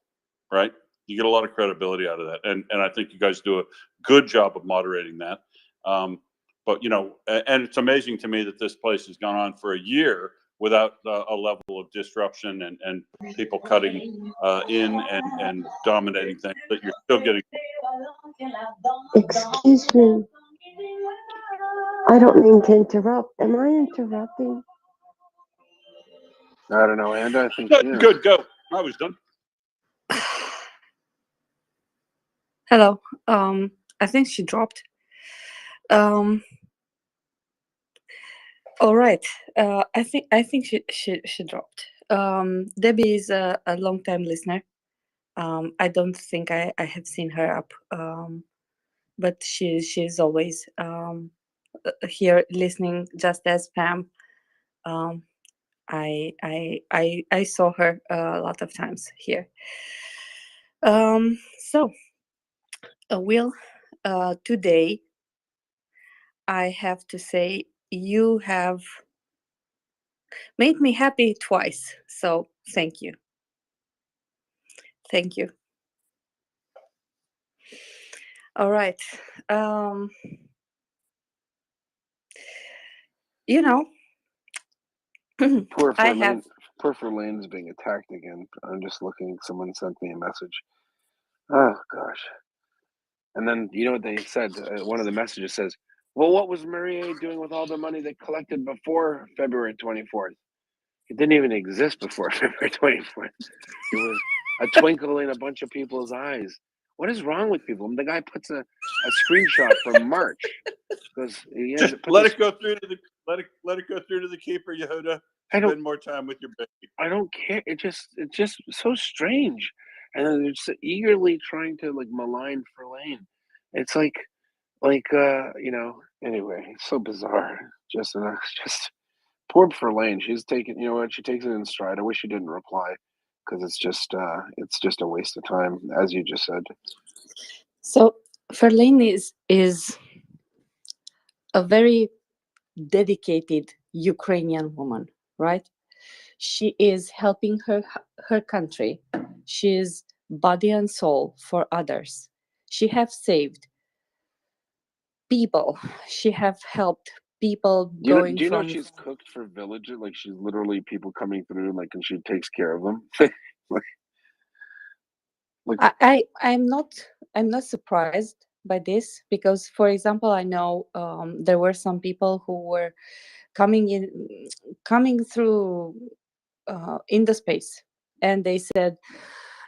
right? You get a lot of credibility out of that. And I think you guys do a good job of moderating that. But, and it's amazing to me that this place has gone on for a year without a level of disruption and people cutting in and dominating things, that you're still getting. Excuse me. I don't mean to interrupt. Am I interrupting? I don't know, and I think good. Go. I was done. Hello. I think she dropped. All right. I think she dropped. Debbie is a long-time listener, I don't think I have seen her up, but she's always here listening, just as Pam. I saw her a lot of times here. So, Will, today I have to say you have made me happy twice. So thank you. Thank you. All right. You know, Poor I have. Verlaine is being attacked again. I'm just looking. Someone sent me a message. Oh gosh. And then you know what they said? One of the messages says, "Well, what was Maria doing with all the money they collected before February 24th? It didn't even exist before February 24th. It was a twinkle in a bunch of people's eyes. What is wrong with people?" The guy puts a screenshot from March because he has Just let it go through to the let it go through to the keeper, Yehuda. Spend more time with your baby. I don't care. It's just so strange, and then they're just eagerly trying to like malign Verlaine. It's like you know. Anyway, it's so bizarre. Just poor Verlaine. She's taking, you know what? She takes it in stride. I wish she didn't reply because it's just a waste of time, as you just said. So Verlaine is a very dedicated Ukrainian woman, right? She is helping her country. She is body and soul for others. She have saved people. She have helped people going Do you know from. she's cooked for villages? Like she's literally people coming through, like, and she takes care of them. I'm not surprised by this because, for example, I know there were some people who were coming through in the space, and they said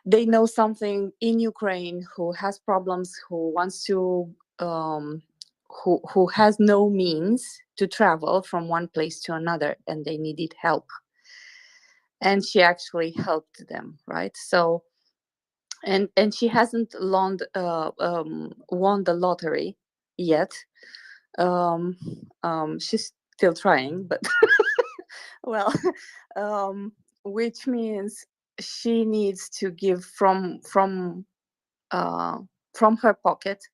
they know something in Ukraine who has problems, who wants to who has no means to travel from one place to another, and they needed help, and she actually helped them, right? So and she hasn't won the lottery yet. She's still trying, but well, which means she needs to give from her pocket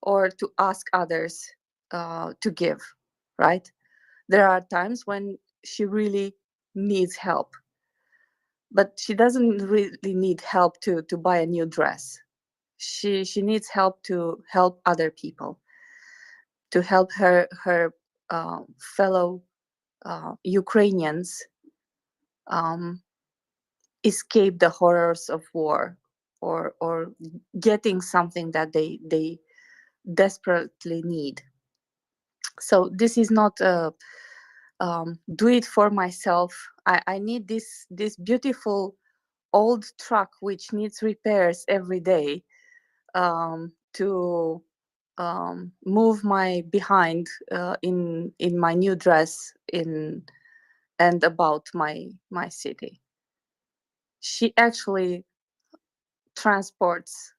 or to ask others to give, right? There are times when she really needs help, but she doesn't really need help to buy a new dress. She needs help to help other people, to help her fellow Ukrainians escape the horrors of war, or getting something that they desperately need. So this is not do it for myself. I need this beautiful old truck which needs repairs every day to move my behind in my new dress in and about my city. She actually transports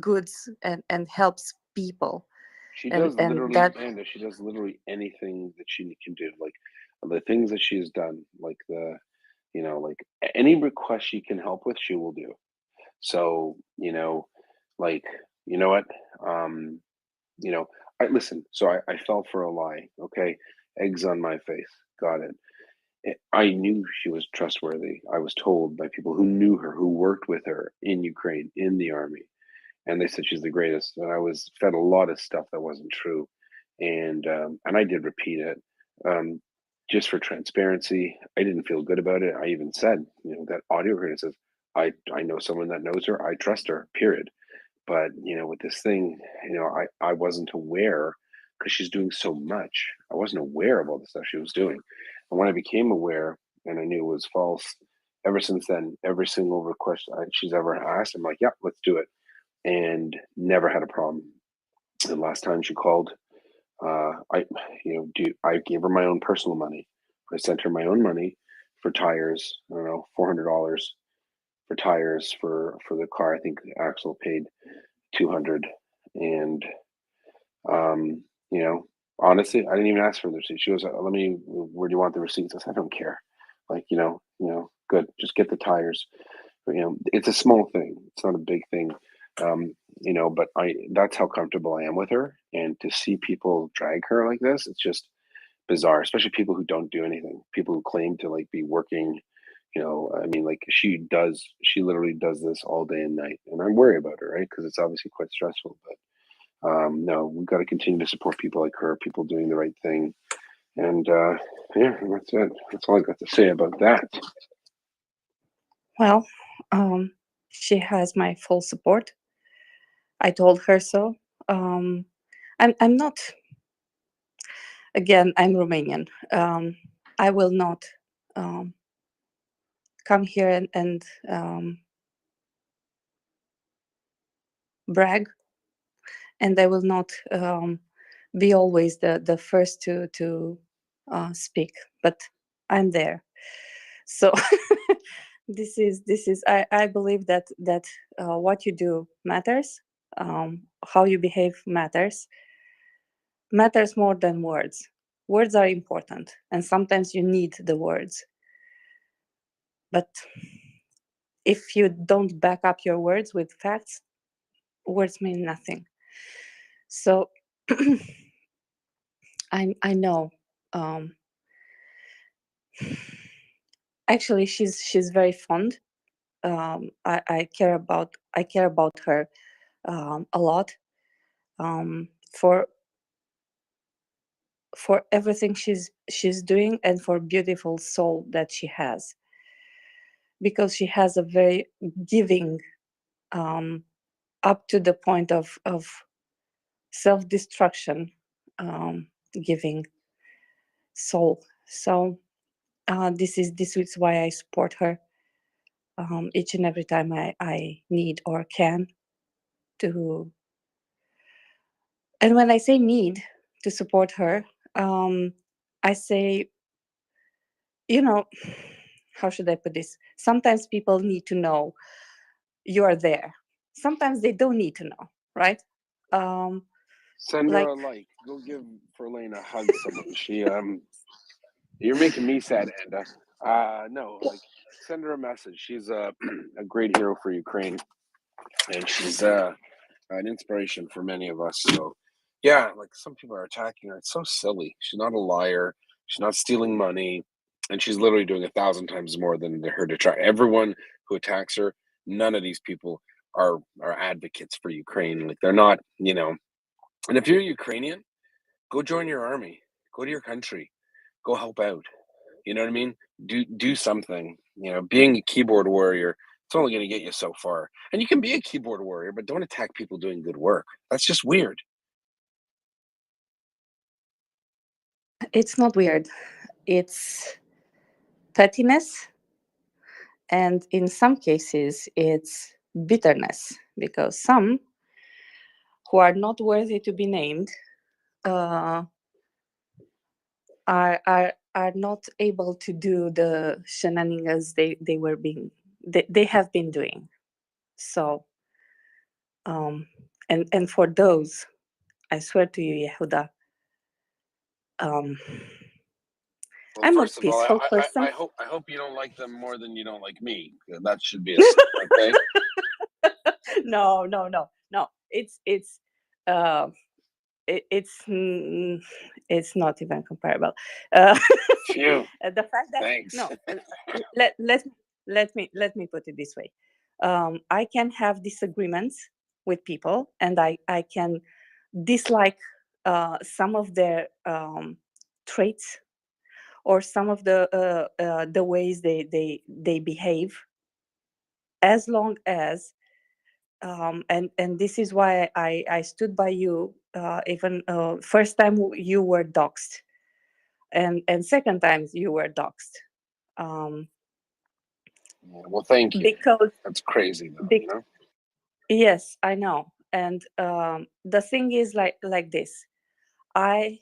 goods and helps people. She and does and literally, that and she does literally anything that she can do. Like the things that she's done, like like any request she can help with, she will do. So, like, you know what? Um, I listen. So I fell for a lie. Okay, eggs on my face. Got it. I knew she was trustworthy. I was told by people who knew her, who worked with her in Ukraine, in the army, and they said she's the greatest. And I was fed a lot of stuff that wasn't true, and I did repeat it, just for transparency. I didn't feel good about it. I even said, that audio here says, I know someone that knows her. I trust her. Period. But with this thing, I wasn't aware because she's doing so much. I wasn't aware of all the stuff she was doing, and when I became aware and I knew it was false, ever since then, every single request she's ever asked, I'm like, yeah, let's do it, and never had a problem. The last time she called, I gave her my own personal money. I sent her my own money for tires. I don't know, $400 tires for the car. I think Axel paid 200, and you know, honestly, I didn't even ask for the receipt. She goes, "Let me. Where do you want the receipts?" I said, "I don't care. Like, good. Just get the tires." But, it's a small thing. It's not a big thing. But that's how comfortable I am with her. And to see people drag her like this, it's just bizarre, especially people who don't do anything, people who claim to like be working. I mean, like she literally does this all day and night, and I'm worried about her, right? Because it's obviously quite stressful. But no, we've got to continue to support people like her, people doing the right thing. And yeah, that's it. That's all I got to say about that. Well, she has my full support. I told her so. I'm not. Again, I'm Romanian. I will not come here and brag, and I will not be always the first to speak. But I'm there. So this is I believe that what you do matters. How you behave matters more than words. Words are important, and sometimes you need the words. But if you don't back up your words with facts, words mean nothing. So I know. Actually, she's very fond. I care about her a lot, for everything she's doing, and for beautiful soul that she has, because she has a very giving, up to the point of self-destruction, giving soul. So this is why I support her each and every time I need or can to. And when I say need to support her, I say, how should I put this? Sometimes people need to know you are there. Sometimes they don't need to know, right? Send her Like, a like. Go give Verlaine a hug. Someone. You're making me sad, Enda. No, like send her a message. She's a great hero for Ukraine, and she's an inspiration for many of us. So, yeah, like some people are attacking her. It's so silly. She's not a liar. She's not stealing money, and she's literally doing 1,000 times more than her to try. Everyone who attacks her, none of these people are advocates for Ukraine. Like they're not, And if you're Ukrainian, go join your army. Go to your country. Go help out. You know what I mean? Do something. Being a keyboard warrior, it's only going to get you so far. And you can be a keyboard warrior, but don't attack people doing good work. That's just weird. it's not weird. It's pettiness, and in some cases, it's bitterness, because some who are not worthy to be named uh, are not able to do the shenanigans they have been doing. So and for those, I swear to you, Yehuda, Well, I'm a first of all, peaceful person. I hope you don't like them more than you don't like me. That should be a start, okay? No. It's it's not even comparable. Phew. The fact that Thanks. no, let me put it this way. I can have disagreements with people, and I can dislike some of their traits, or some of the ways they behave, as long as and this is why I stood by you, even first time you were doxxed, and second time you were doxxed. Well, thank you. Because That's crazy, though. yes, I know. And the thing is like this. I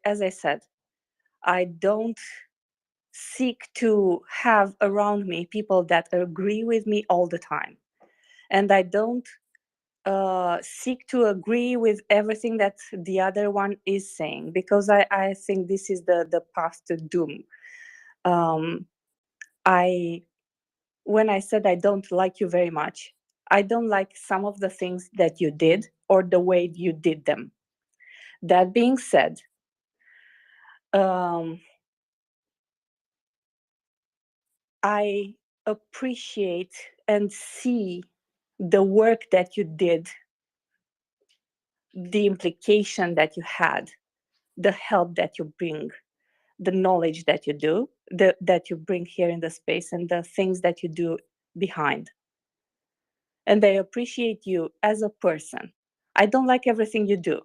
as I said, I don't seek to have around me people that agree with me all the time, and I don't seek to agree with everything that the other one is saying, because I think this is the path to doom. I When I said I don't like you very much, I don't like some of the things that you did or the way you did them. That being said, I appreciate and see the work that you did, the implication that you had, the help that you bring, the knowledge that you do, that you bring here in the space, and the things that you do behind. And I appreciate you as a person. I don't like everything you do.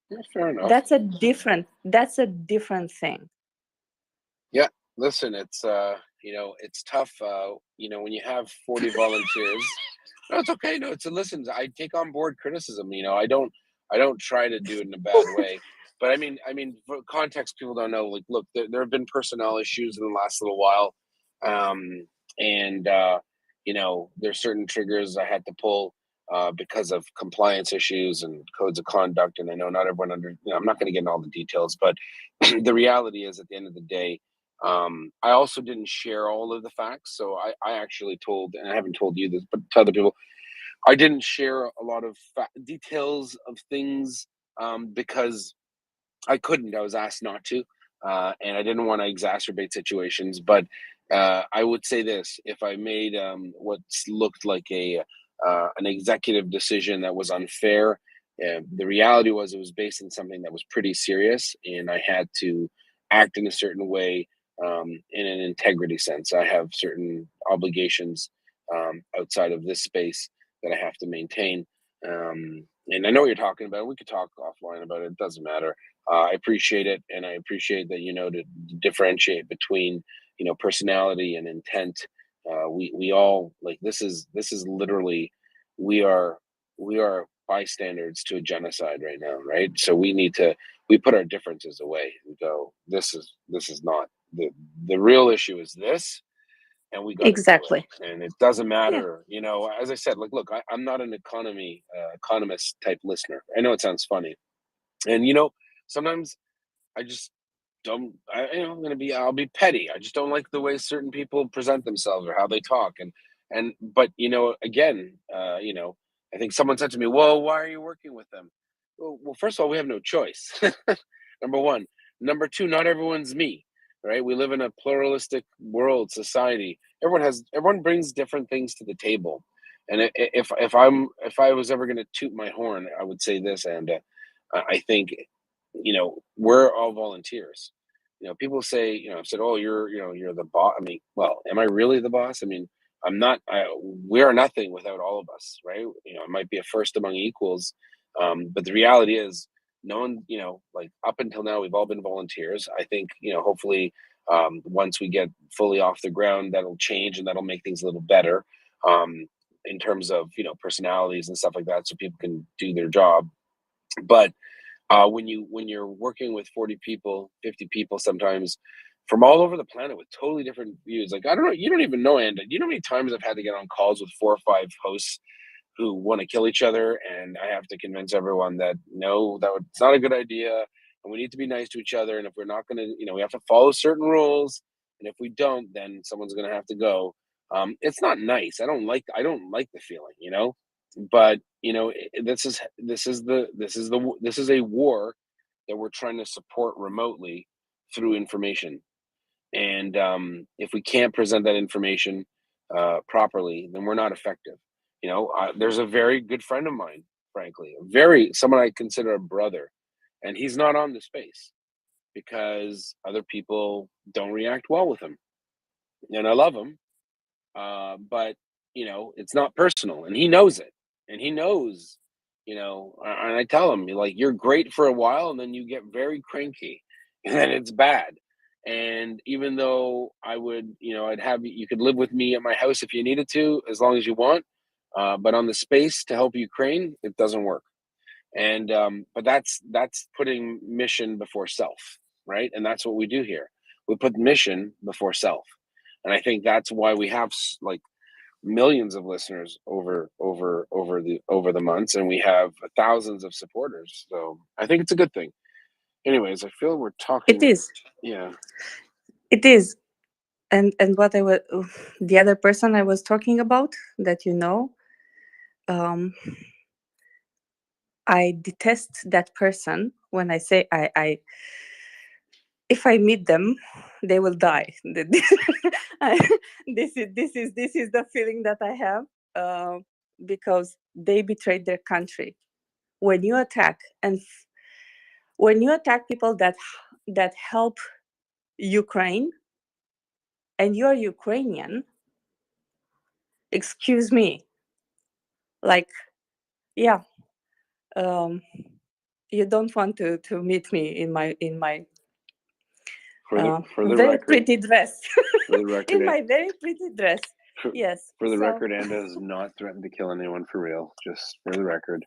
Yeah, fair enough. That's a different thing. Yeah, listen, it's it's tough. When you have 40 volunteers. No, it's okay. No, listen. I take on board criticism. I don't try to do it in a bad way. But for context, people don't know. Like, look, there have been personnel issues in the last little while, and there's certain triggers I had to pull because of compliance issues and codes of conduct. And I know not everyone I'm not going to get in all the details, but the reality is, at the end of the day, I also didn't share all of the facts. So I actually told, and I haven't told you this, but to other people, I didn't share a lot of details of things because I couldn't. I was asked not to, and I didn't want to exacerbate situations. But I would say this: if I made what looked like an executive decision that was unfair, the reality was it was based on something that was pretty serious, and I had to act in a certain way in an integrity sense. I have certain obligations outside of this space that I have to maintain. And I know what you're talking about. We could talk offline about it. It doesn't matter. I appreciate it, and I appreciate that to differentiate between personality and intent. We all like this is literally we are bystanders to a genocide right now, right? So we put our differences away and go. This is not the real issue. Is this, and we got to do Exactly. it. And it doesn't Yeah. matter, as I said, like, look, I'm not an economist type listener. I know it sounds funny, and sometimes I just don't. I'll be petty. I just don't like the way certain people present themselves or how they talk, but again, I think someone said to me, "Well, why are you working with them?" Well, first of all, we have no choice. Number one. Number two, not everyone's me, right? We live in a pluralistic world, society. Everyone brings different things to the table, and if I was ever going to toot my horn, I would say this, and I think we're all volunteers. People say, I've said, oh, you're the boss. I mean, well, am I really the boss? I mean, I'm not. We are nothing without all of us, right? It might be a first among equals, but the reality is, no one, like, up until now, we've all been volunteers. I think, hopefully, once we get fully off the ground, that'll change and that'll make things a little better, in terms of personalities and stuff like that, so people can do their job. But when you're working with 40 people, 50 people, sometimes from all over the planet with totally different views, like, I don't know, you don't even know, and you know how many times I've had to get on calls with 4 or 5 hosts who want to kill each other, and I have to convince everyone that no, it's not a good idea, and we need to be nice to each other, and if we're not going to, we have to follow certain rules, and if we don't, then someone's going to have to go. It's not nice. I don't like the feeling, but this is a war that we're trying to support remotely through information, and if we can't present that information properly, then we're not effective. There's a very good friend of mine, frankly, someone I consider a brother, and he's not on the space because other people don't react well with him, and I love him, but it's not personal, and he knows it, and he knows, and I tell him, like, you're great for a while, and then you get very cranky, and then it's bad. And even though I would, you could live with me at my house if you needed to, as long as you want, but on the space to help Ukraine, it doesn't work. And but that's putting mission before self, right? And that's what we do here. We put mission before self, and I think that's why we have like millions of listeners over the months, and we have thousands of supporters. So I think it's a good thing. Anyways, I feel we're talking. It is. Yeah. It is. And what I was, the other person I was talking about that I detest that person when I say I if I meet them, they will die. This is the feeling that I have, because they betrayed their country. When you attack when you attack people that help Ukraine, and you are Ukrainian, excuse me, like, yeah, you don't want to meet me in my For the very record, pretty dress. for the record, In my very pretty dress. Yes. For the so- record, Anda has not threatened to kill anyone for real. Just for the record.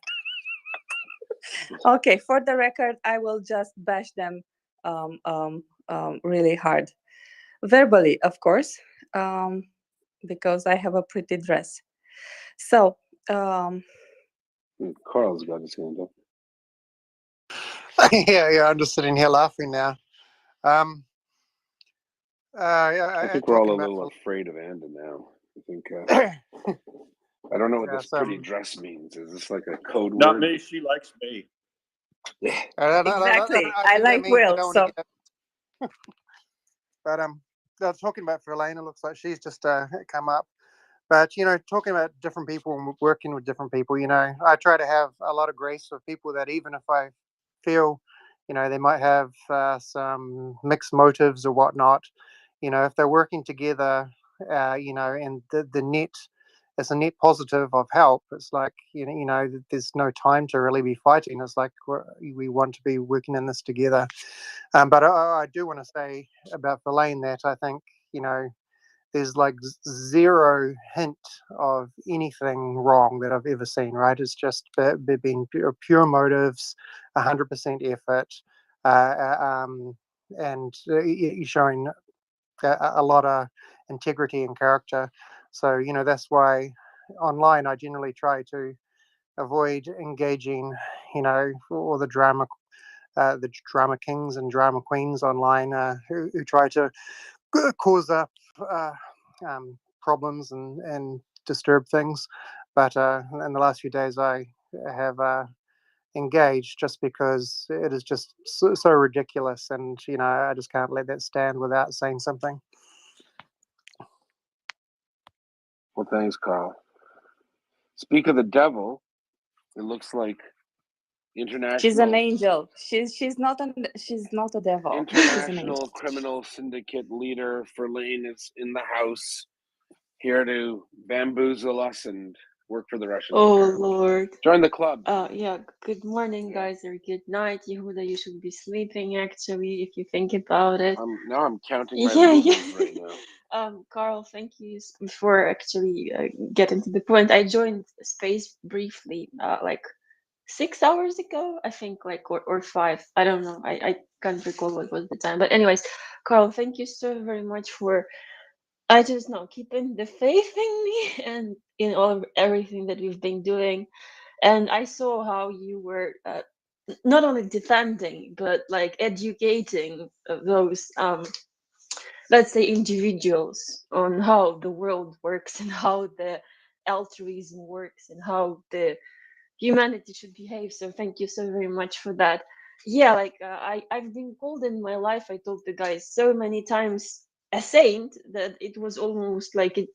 Okay, for the record, I will just bash them really hard. Verbally, of course, because I have a pretty dress. So, Carl's got his hand up. Yeah, I'm just sitting here laughing now. I think we're all a little afraid of Anda now. I think I don't know what this pretty dress means. Is this like a code word? Not me. She likes me. exactly. I like Will. So, but they're talking about for Elena. Looks like she's just come up. But talking about different people and working with different people, I try to have a lot of grace with people that even if I feel, they might have some mixed motives or whatnot, if they're working together, and the net, it's a net positive of help. It's like, there's no time to really be fighting. It's like we want to be working in this together. But I do want to say about Verlaine that I think, there's like zero hint of anything wrong that I've ever seen, right? It's just been pure motives, 100% effort, and showing a lot of integrity and character. So, that's why online I generally try to avoid engaging, all the drama kings and drama queens online who try to cause up problems and disturb things. But in the last few days, I have engaged just because it is just so ridiculous, and I just can't let that stand without saying something. Well, thanks, Carl. Speak of the devil, it looks like international. she's an angel. She's not a devil. International criminal syndicate leader Verlaine is in the house, here to bamboozle us and work for the Russians. Oh apparently. Lord. Join the club. Yeah, good morning guys, or good night. Yehuda, you should be sleeping actually, if you think about it. Now I'm counting my Yeah. rubles right now. Carl, thank you for actually getting to the point. I joined Space briefly, like 6 hours ago, I think, like, or 5. I don't know. I can't recall what was the time. But anyways, Carl, thank you so very much for, I just know, keeping the faith in me and in everything that we've been doing. And I saw how you were not only defending but like educating those let's say individuals on how the world works and how the altruism works and how the humanity should behave. So thank you so very much for that. Yeah, like I've been called in my life, I told the guys so many times, a saint, that it was almost like a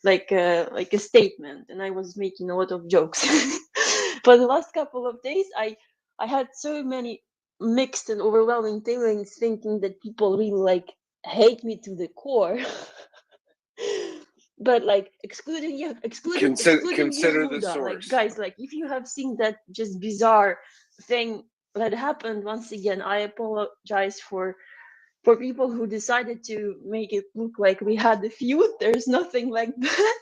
statement, and I was making a lot of jokes. For the last couple of days, I had so many mixed and overwhelming feelings, thinking that people really like hate me to the core. But like excluding Consider Yehuda, the source. like guys, like if you have seen that just bizarre thing that happened, once again I apologize for people who decided to make it look like we had a feud. There's nothing like that.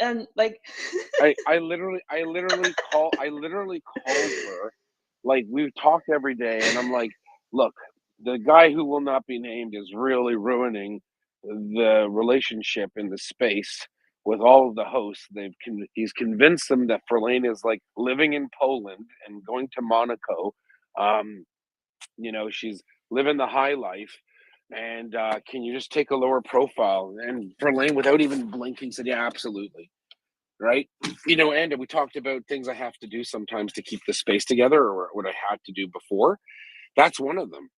And like I literally called her. Like, we've talked every day, and I'm like, look, the guy who will not be named is really ruining the relationship in the space with all of the hosts. He's convinced them that Verlaine is like living in Poland and going to Monaco. She's living the high life. And can you just take a lower profile? And Verlaine, without even blinking, said, "Yeah, absolutely." Right? And we talked about things I have to do sometimes to keep the space together, or what I had to do before. That's one of them.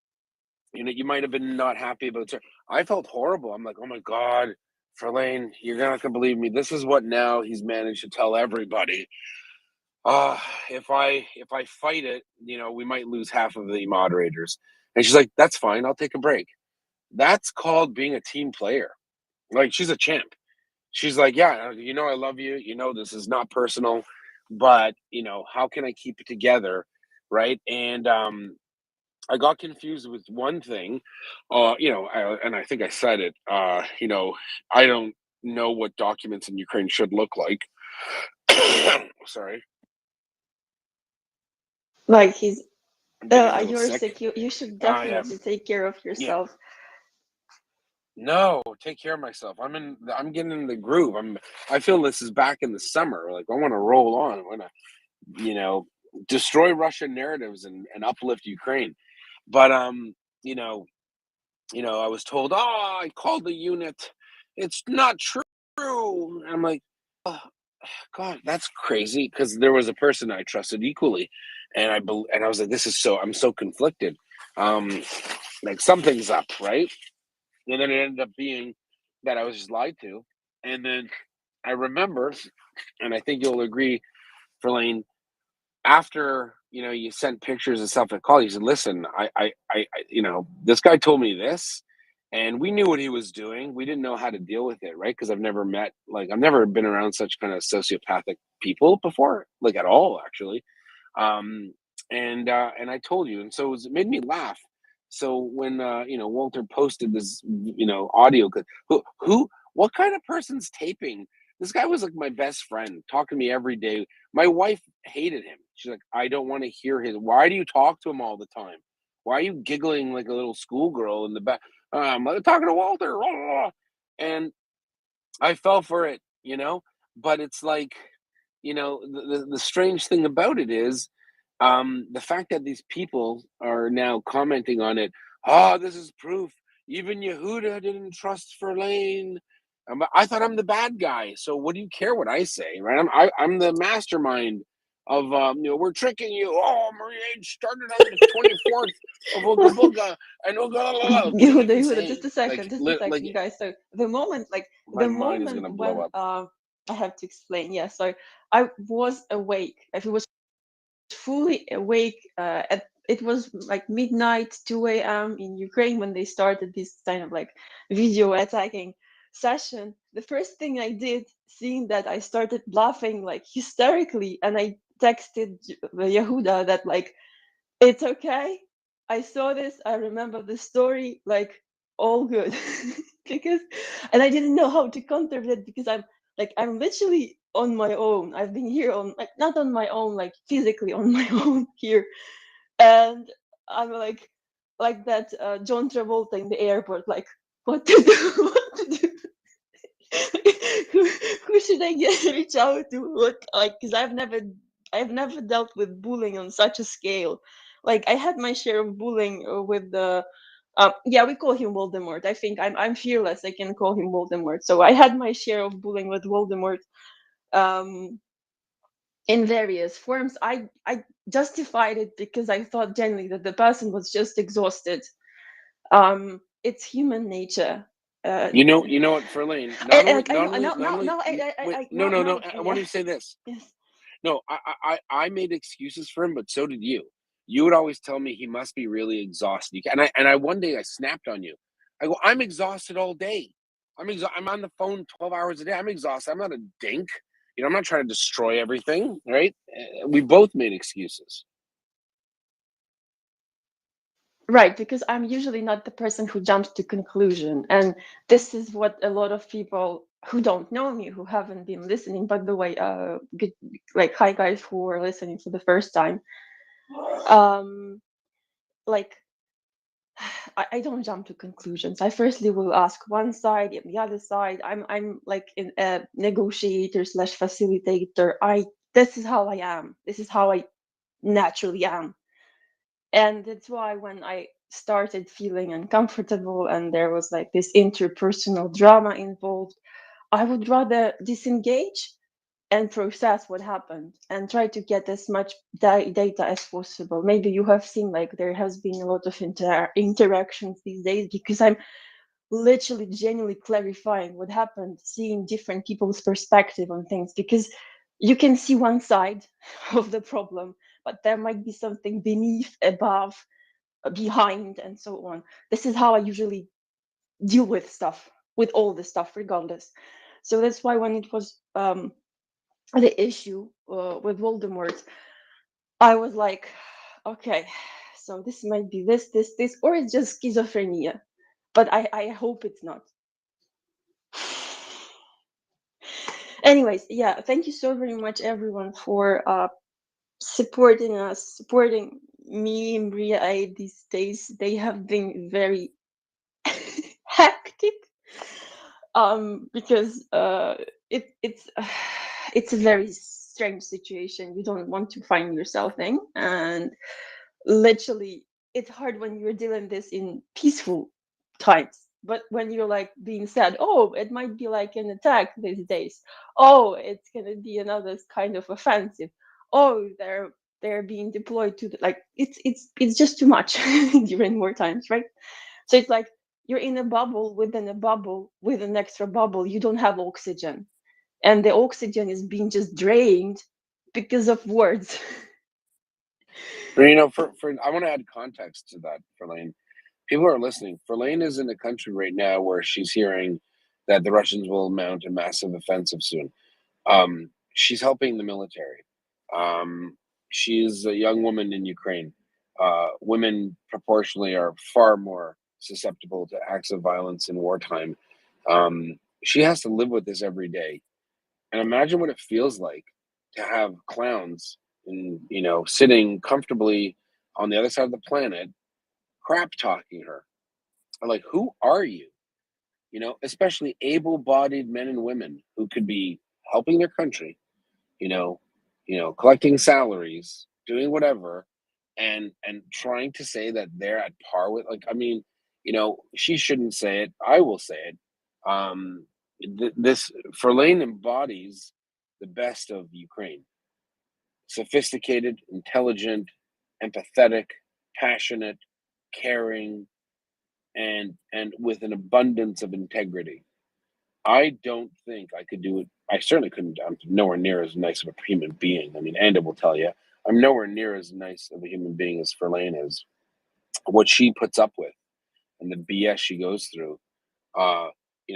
You might have been not happy about it. I felt horrible. I'm like, oh my God, Verlaine, you're not gonna believe me. This is what now he's managed to tell everybody. If I fight it, we might lose half of the moderators. And she's like, that's fine, I'll take a break. That's called being a team player. Like, she's a champ. She's like, yeah, I love you. This is not personal, but how can I keep it together? Right. And I got confused with one thing, and I think I said it. I don't know what documents in Ukraine should look like. Sorry. Like I'm getting a little you're sick. sick. You should Yeah. definitely take care of Yeah. yourself. No, take care of myself. I'm getting in the groove. I feel this is back in the summer. Like, I want to roll on. I want to, destroy Russian narratives and uplift Ukraine. But I was told, oh, I called the unit. It's not true. And I'm like, oh, God, that's crazy. Because there was a person I trusted equally, and I was like, I'm so conflicted. Like, something's up, right? And then it ended up being that I was just lied to. And then I remember, and I think you'll agree, Verlaine, after you sent pictures and stuff at call, you said, listen, I this guy told me this, and we knew what he was doing. We didn't know how to deal with it, right? Because I've never been around such kind of sociopathic people before, like, at all, actually. And I told you, and so it made me laugh. So when Walter posted this audio, what kind of person's taping? This guy was like my best friend, talking to me every day. My wife hated him. She's like, I don't want to hear his. Why do you talk to him all the time? Why are you giggling like a little schoolgirl in the back? I'm talking to Walter. And I fell for it, but it's like, the strange thing about it is, the fact that these people are now commenting on it. Oh, this is proof. Even Yehuda didn't trust Verlaine. I thought I'm the bad guy. So what do you care what I say, right? I'm the mastermind of, we're tricking you. Oh, Maria started on the 24th of Ooga Booga and Ooga. What are you even saying? Just a second, guys. So the moment, my mind is gonna blow when up. I have to explain. Yeah, so I was awake. If it was fully awake, it was like midnight, 2 a.m. in Ukraine when they started this kind of like video attacking session. The first thing I did, seeing that, I started laughing like hysterically, and I texted Yehuda that, like, it's okay. I saw this. I remember the story. Like, all good. And I didn't know how to counter that, because I'm literally on my own. I've been here on, like, not on my own, like physically on my own here, and I'm like that John Travolta in the airport, like, what to do? What to do? who should I reach out to? What, like, because I've never dealt with bullying on such a scale. Like, I had my share of bullying with the yeah, we call him Voldemort. I think I'm fearless. I can call him Voldemort. So I had my share of bullying with Voldemort in various forms. I justified it because I thought genuinely that the person was just exhausted. It's human nature. You know what, Verlaine? I want to say this. Yes. No, I made excuses for him, but so did you. You would always tell me he must be really exhausted. And I one day I snapped on you. I go, I'm exhausted all day. I'm on the phone 12 hours a day. I'm exhausted. I'm not a dink. I'm not trying to destroy everything, right? We both made excuses. Right, because I'm usually not the person who jumps to conclusion, and this is what a lot of people who don't know me, who haven't been listening, by the way, good, like, hi guys who are listening for the first time, like, I don't jump to conclusions. I firstly will ask one side and the other side. I'm like a negotiator slash facilitator. This is how I am. This is how I naturally am. And that's why when I started feeling uncomfortable and there was like this interpersonal drama involved, I would rather disengage and process what happened and try to get as much data as possible. Maybe you have seen like there has been a lot of interactions these days because I'm literally genuinely clarifying what happened, seeing different people's perspective on things, because you can see one side of the problem, but there might be something beneath, above, behind, and so on. This is how I usually deal with stuff, with all the stuff, regardless. So that's why when it was the issue with Voldemort, I was like, okay, so this might be this, or it's just schizophrenia. But I hope it's not. Anyways, yeah, thank you so very much, everyone, for supporting us, supporting me and Mriya these days. They have been very hectic. Because it's a very strange situation you don't want to find yourself in, and literally it's hard when you're dealing this in peaceful times, but when you're like being said, oh, it might be like an attack these days, oh, it's gonna be another kind of offensive, oh, they're being deployed to like it's just too much during war times, right? So it's like you're in a bubble within a bubble with an extra bubble. You don't have oxygen, and the oxygen is being just drained because of words. But you know, for I want to add context to that, Verlaine. People are listening. Verlaine is in a country right now where she's hearing that the Russians will mount a massive offensive soon. She's helping the military. She's a young woman in Ukraine. Women proportionally are far more susceptible to acts of violence in wartime. She has to live with this every day. And imagine what it feels like to have clowns and sitting comfortably on the other side of the planet, crap talking her. Like, who are you? Especially able-bodied men and women who could be helping their country, you know, collecting salaries, doing whatever, and trying to say that they're at par with, like, I mean, she shouldn't say it. I will say it. This Verlaine embodies the best of Ukraine: sophisticated, intelligent, empathetic, passionate, caring, and with an abundance of integrity. I don't think I could do it. I certainly couldn't. I'm nowhere near as nice of a human being. I mean, Anda will tell you, I'm nowhere near as nice of a human being as Verlaine is. What she puts up with and the BS she goes through.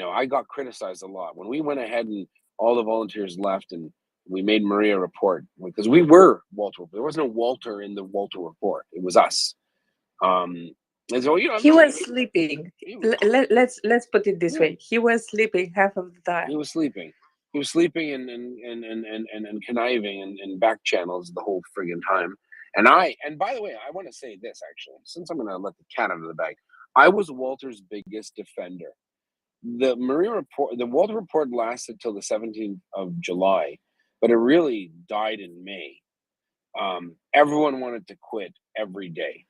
I got criticized a lot when we went ahead and all the volunteers left and we made MriyaReport, because we were Walter. There was no Walter in the Walter Report. It was us. And so He was sleeping. Let's put it this way. He was sleeping half of the time. He was sleeping. He was sleeping and conniving and back channels the whole friggin' time. And by the way, I want to say this actually, since I'm gonna let the cat out of the bag. I was Walter's biggest defender. The MriyaReport, the Walter Report lasted till the 17th of July, but it really died in May. Everyone wanted to quit every day.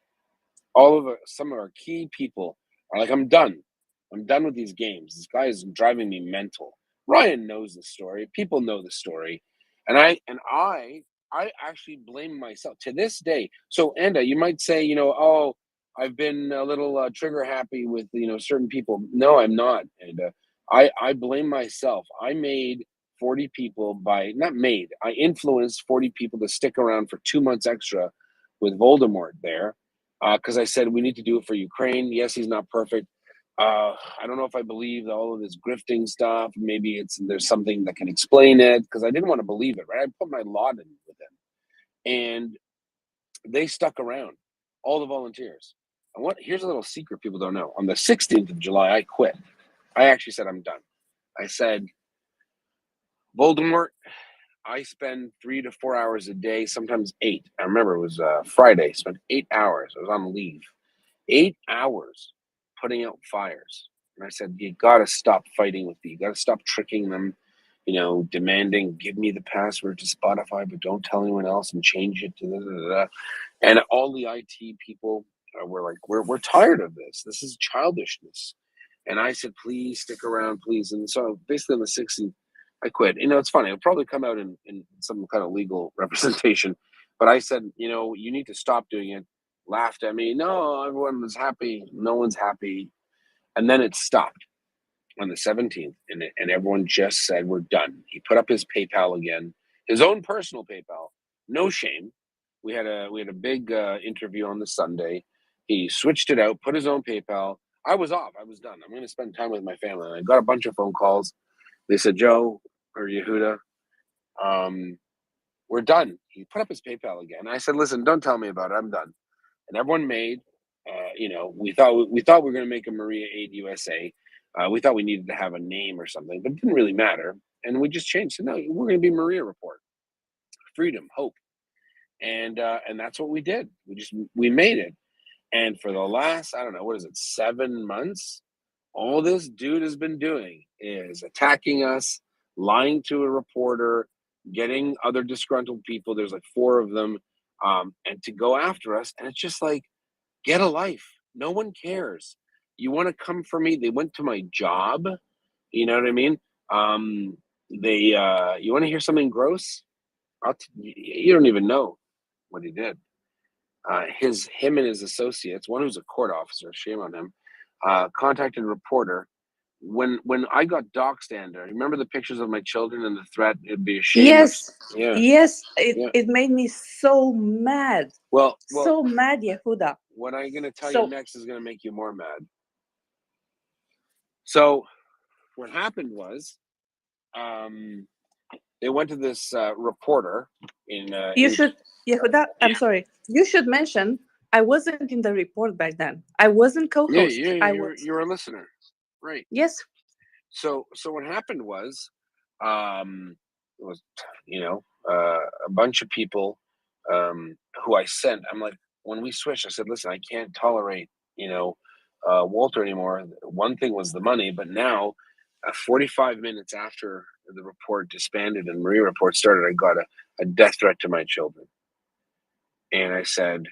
Some of our key people are like, I'm done with these games. This guy is driving me mental. Ryan knows the story. People know the story. And I actually blame myself to this day. So Anda, you might say, oh, I've been a little trigger happy with, certain people. No, I'm not. And I blame myself. I made 40 people I influenced 40 people to stick around for 2 months extra with Voldemort there. Because I said we need to do it for Ukraine. Yes, he's not perfect. I don't know if I believe all of this grifting stuff. Maybe there's something that can explain it, because I didn't want to believe it. Right, I put my lot in with them, and they stuck around. All the volunteers. And here's a little secret people don't know. On the 16th of July, I quit. I actually said I'm done. I said, Voldemort, I spend 3 to 4 hours a day, sometimes 8. I remember it was Friday. Spent 8 hours. I was on leave. 8 hours putting out fires. And I said, you got to stop fighting with me. You got to stop tricking them, demanding, give me the password to Spotify, but don't tell anyone else and change it to da. And all the IT people were like, we're tired of this. This is childishness. And I said, please stick around, please. And so basically on the 16th, I quit. It's funny. It'll probably come out in some kind of legal representation. But I said, you need to stop doing it. Laughed at me. No, everyone was happy. No one's happy. And then it stopped on the 17th. And everyone just said, we're done. He put up his PayPal again, his own personal PayPal. No shame. We had a big interview on the Sunday. He switched it out, put his own PayPal. I was off. I was done. I'm going to spend time with my family. And I got a bunch of phone calls. They said, Joe or Yehuda, we're done. He put up his PayPal again. I said, listen, don't tell me about it. I'm done. And everyone made, we thought we were going to make a Maria Aid USA. We thought we needed to have a name or something, but it didn't really matter. And we just changed. So no, we're going to be MriyaReport. Freedom, hope. And that's what we did. We made it. And for the last, I don't know, 7 months, all this dude has been doing is attacking us, lying to a reporter, getting other disgruntled people. There's like 4 of them, and to go after us. And it's just like, get a life. No one cares. You want to come for me? They went to my job. You know what I mean? You want to hear something gross? You don't even know what he did. Him and his associates, one who's a court officer, shame on him, contacted a reporter. When I got doxxed, remember the pictures of my children and the threat? It'd be a shame. Yes, Yeah. yes, Yeah. it made me so mad. Well, So mad, Yehuda. what I'm going to tell So- you next is going to make you more mad. So what happened was, they went to this reporter in. You should, Yehuda, I'm sorry. You should mention I wasn't in the report back then. I wasn't co-host. You were a listener, right? Yes. So what happened was, it was a bunch of people who I sent. I'm like, when we switched, I said, listen, I can't tolerate Walter anymore. One thing was the money, but now, 45 minutes after the report disbanded and MriyaReport started, I got a death threat to my children. And I said,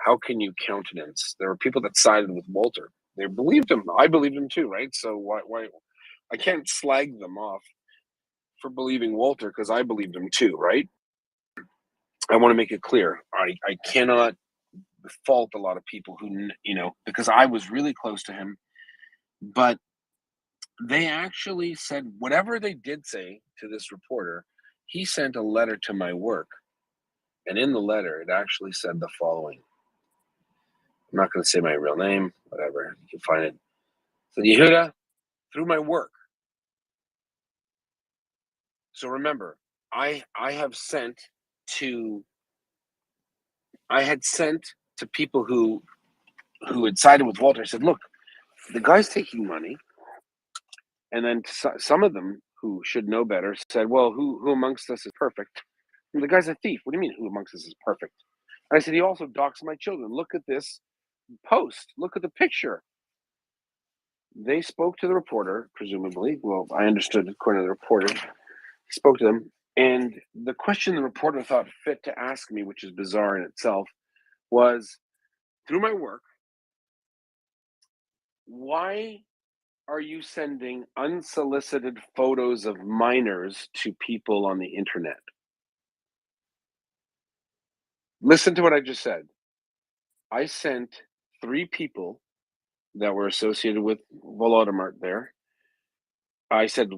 how can you countenance? There were people that sided with Walter. They believed him. I believed him too, right? So why I can't slag them off for believing Walter because I believed him too, right? I want to make it clear. I cannot fault a lot of people who, because I was really close to him, but they actually said whatever they did say to this reporter, he sent a letter to my work. And in the letter, it actually said the following. I'm not going to say my real name, whatever. You can find it. So Yehuda, through my work. So remember, I had sent to people who had sided with Walter. I said, look, the guy's taking money. And then some of them who should know better said, well, who amongst us is perfect? And the guy's a thief. What do you mean who amongst us is perfect? And I said, he also doxed my children. Look at this post. Look at the picture. They spoke to the reporter, presumably. Well, I understood according to the reporter. He spoke to them. And the question the reporter thought fit to ask me, which is bizarre in itself, was, through my work, why are you sending unsolicited photos of minors to people on the internet? Listen to what I just said. I sent 3 people that were associated with Volodymyr there. I said,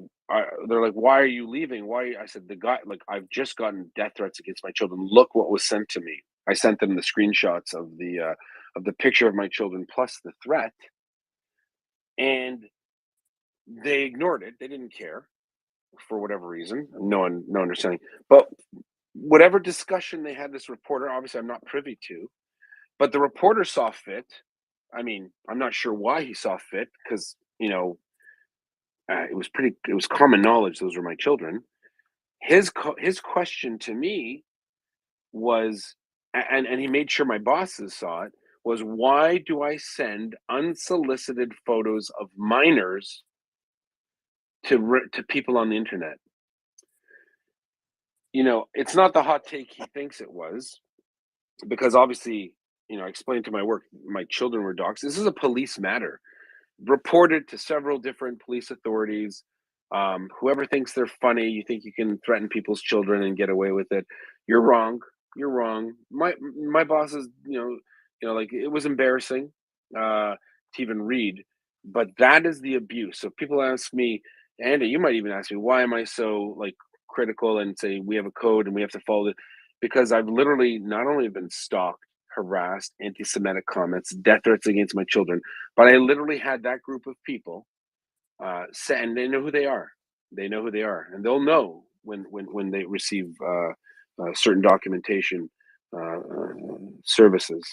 they're like, why are you leaving? Why? I said, the guy, like, I've just gotten death threats against my children. Look what was sent to me. I sent them the screenshots of the picture of my children plus the threat. And they ignored it. They didn't care for whatever reason. No understanding. But whatever discussion they had, this reporter, obviously I'm not privy to, but the reporter saw fit. I mean, I'm not sure why he saw fit because, it was common knowledge those were my children. His question to me was, and he made sure my bosses saw it, was, why do I send unsolicited photos of minors to people on the internet? You know, it's not the hot take he thinks it was, because obviously, you know, I explained to my work, my children were doxxed. This is a police matter, reported to several different police authorities. Whoever thinks they're funny, you think you can threaten people's children and get away with it, you're wrong. You're wrong. My bosses, like, it was embarrassing to even read, but that is the abuse. So people ask me, Andy, you might even ask me, why am I so like critical and say we have a code and we have to follow it? Because I've literally not only been stalked, harassed, anti-Semitic comments, death threats against my children, but I literally had that group of people say, and they know who they are. They know who they are, and they'll know when they receive certain documentation services.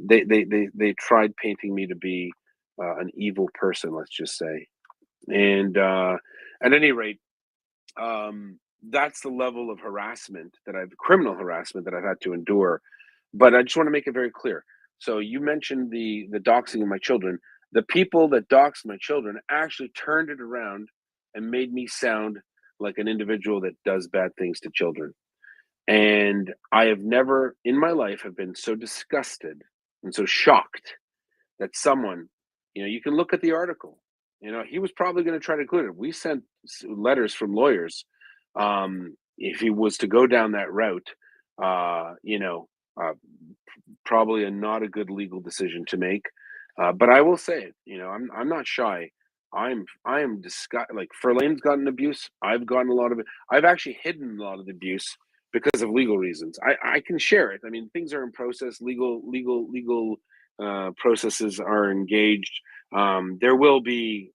They tried painting me to be an evil person, let's just say. And at any rate, that's the level of harassment criminal harassment that I've had to endure. But I just want to make it very clear. So you mentioned the doxing of my children. The people that doxed my children actually turned it around and made me sound like an individual that does bad things to children. And I have never in my life have been so disgusted and so shocked that someone, you can look at the article. He was probably going to try to include it. We sent letters from lawyers. If he was to go down that route, probably not a good legal decision to make. But I will say it. I'm not shy. I am disgusted. Like, Ferlane's gotten abuse. I've gotten a lot of it. I've actually hidden a lot of the abuse because of legal reasons. I can share it. I mean, things are in process. Legal processes are engaged. There will be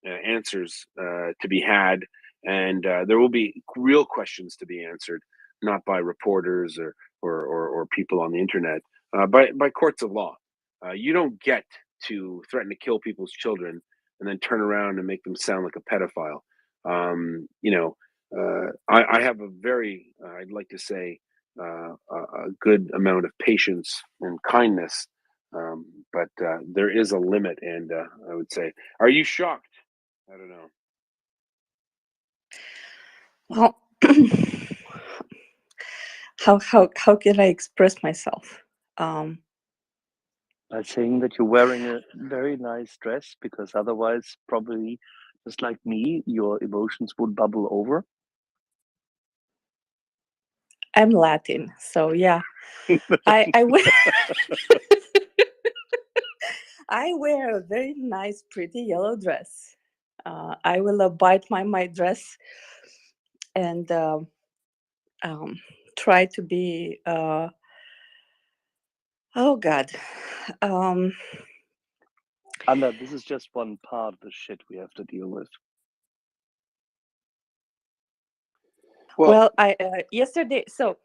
answers to be had, and there will be real questions to be answered, not by reporters or people on the internet, by courts of law. You don't get to threaten to kill people's children and then turn around and make them sound like a pedophile. I have a very, I'd like to say, a good amount of patience and kindness, but there is a limit. And I would say, are you shocked? I don't know. Well, how can I express myself? By saying that you're wearing a very nice dress, because otherwise, probably, just like me, your emotions would bubble over. I'm Latin, so yeah, I wear I wear a very nice, pretty yellow dress. I will abide my dress and try to be. Oh God. Anna, this is just one part of the shit we have to deal with. Well, I yesterday. So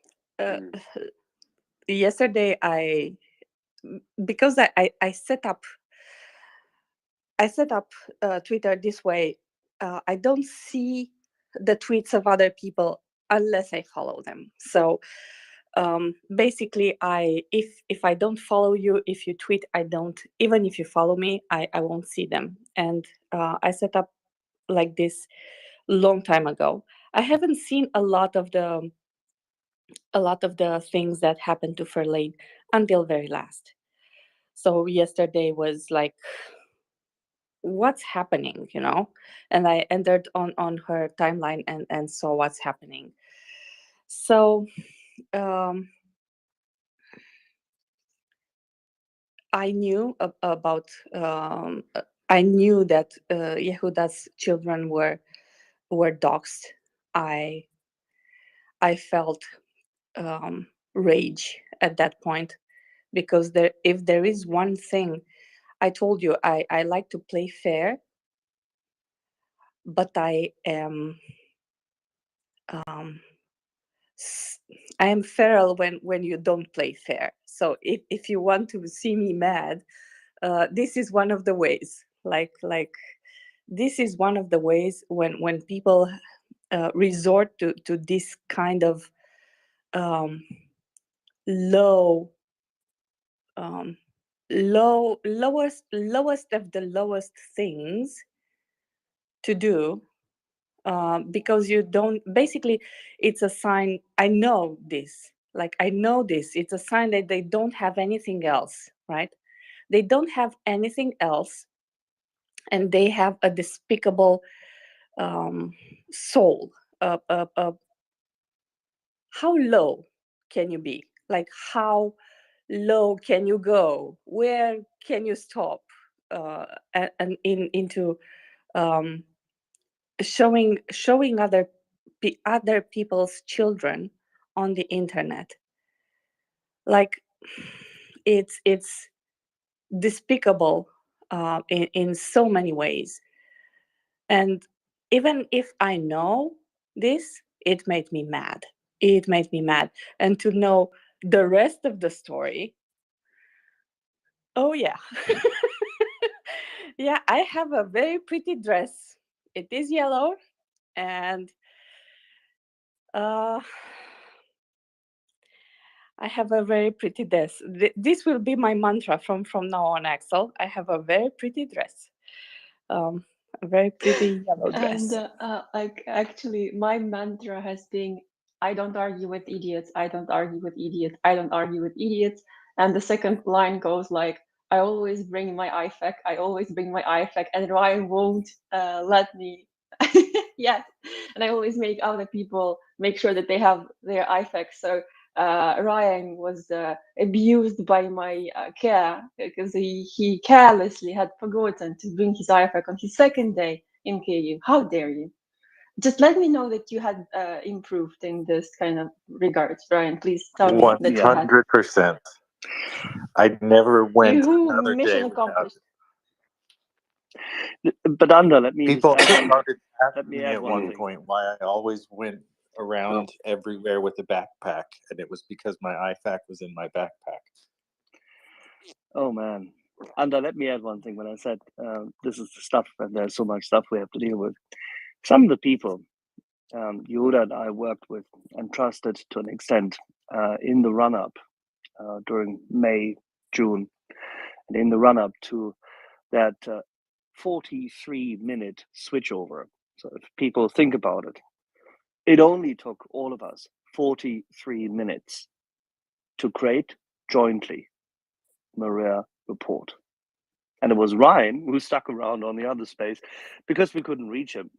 yesterday, because I set up Twitter this way. I don't see the tweets of other people unless I follow them. So basically, if I don't follow you, if you tweet, I don't. Even if you follow me, I won't see them. And I set up like this long time ago. I haven't seen a lot of the things that happened to Ferlane until very last. So yesterday was like, what's happening, and I entered on her timeline and saw what's happening. So I knew about I knew that Yehuda's children were doxxed. I felt rage at that point, because if there is one thing, I told you, I like to play fair, but I am feral when you don't play fair. So if you want to see me mad, this is one of the ways. Like this is one of the ways when people resort to this kind of low lowest of the lowest things to do, because you don't, basically it's a sign. I know this, it's a sign that they don't have anything else, right? They don't have anything else, and they have a despicable soul. How low can you be? Like, how low can you go? Where can you stop? And into showing other people's children on the internet. Like, it's despicable in so many ways. And even if I know this, it made me mad. It made me mad. And to know the rest of the story, oh yeah. Yeah, I have a very pretty dress. It is yellow, and I have a very pretty dress. This will be my mantra from now on, Axel. I have a very pretty dress. A very pretty yellow dress. And like actually, my mantra has been, I don't argue with idiots. I don't argue with idiots. I don't argue with idiots. And the second line goes like, I always bring my IFAC. I always bring my IFAC, and Ryan won't let me. Yes, and I always make other people make sure that they have their IFAC. So Ryan was abused by my care because he carelessly had forgotten to bring his IFAC on his second day in KU. How dare you? Just let me know that you had improved in this kind of regards, Ryan. Please tell me that you had. 100%. I never went another Mission day without accomplished. But Anda, let me people just add one, started let me asking me add at one one thing. point why I always went around everywhere with a backpack, and it was because my IFAC was in my backpack. Oh man, Anda, let me add one thing. When I said this is the stuff, and there's so much stuff we have to deal with. Some of the people Yehuda and I worked with and trusted to an extent in the run-up during May, June, and in the run-up to that 43-minute switchover. So if people think about it, it only took all of us 43 minutes to create jointly MriyaReport. And it was Ryan who stuck around on the other space because we couldn't reach him.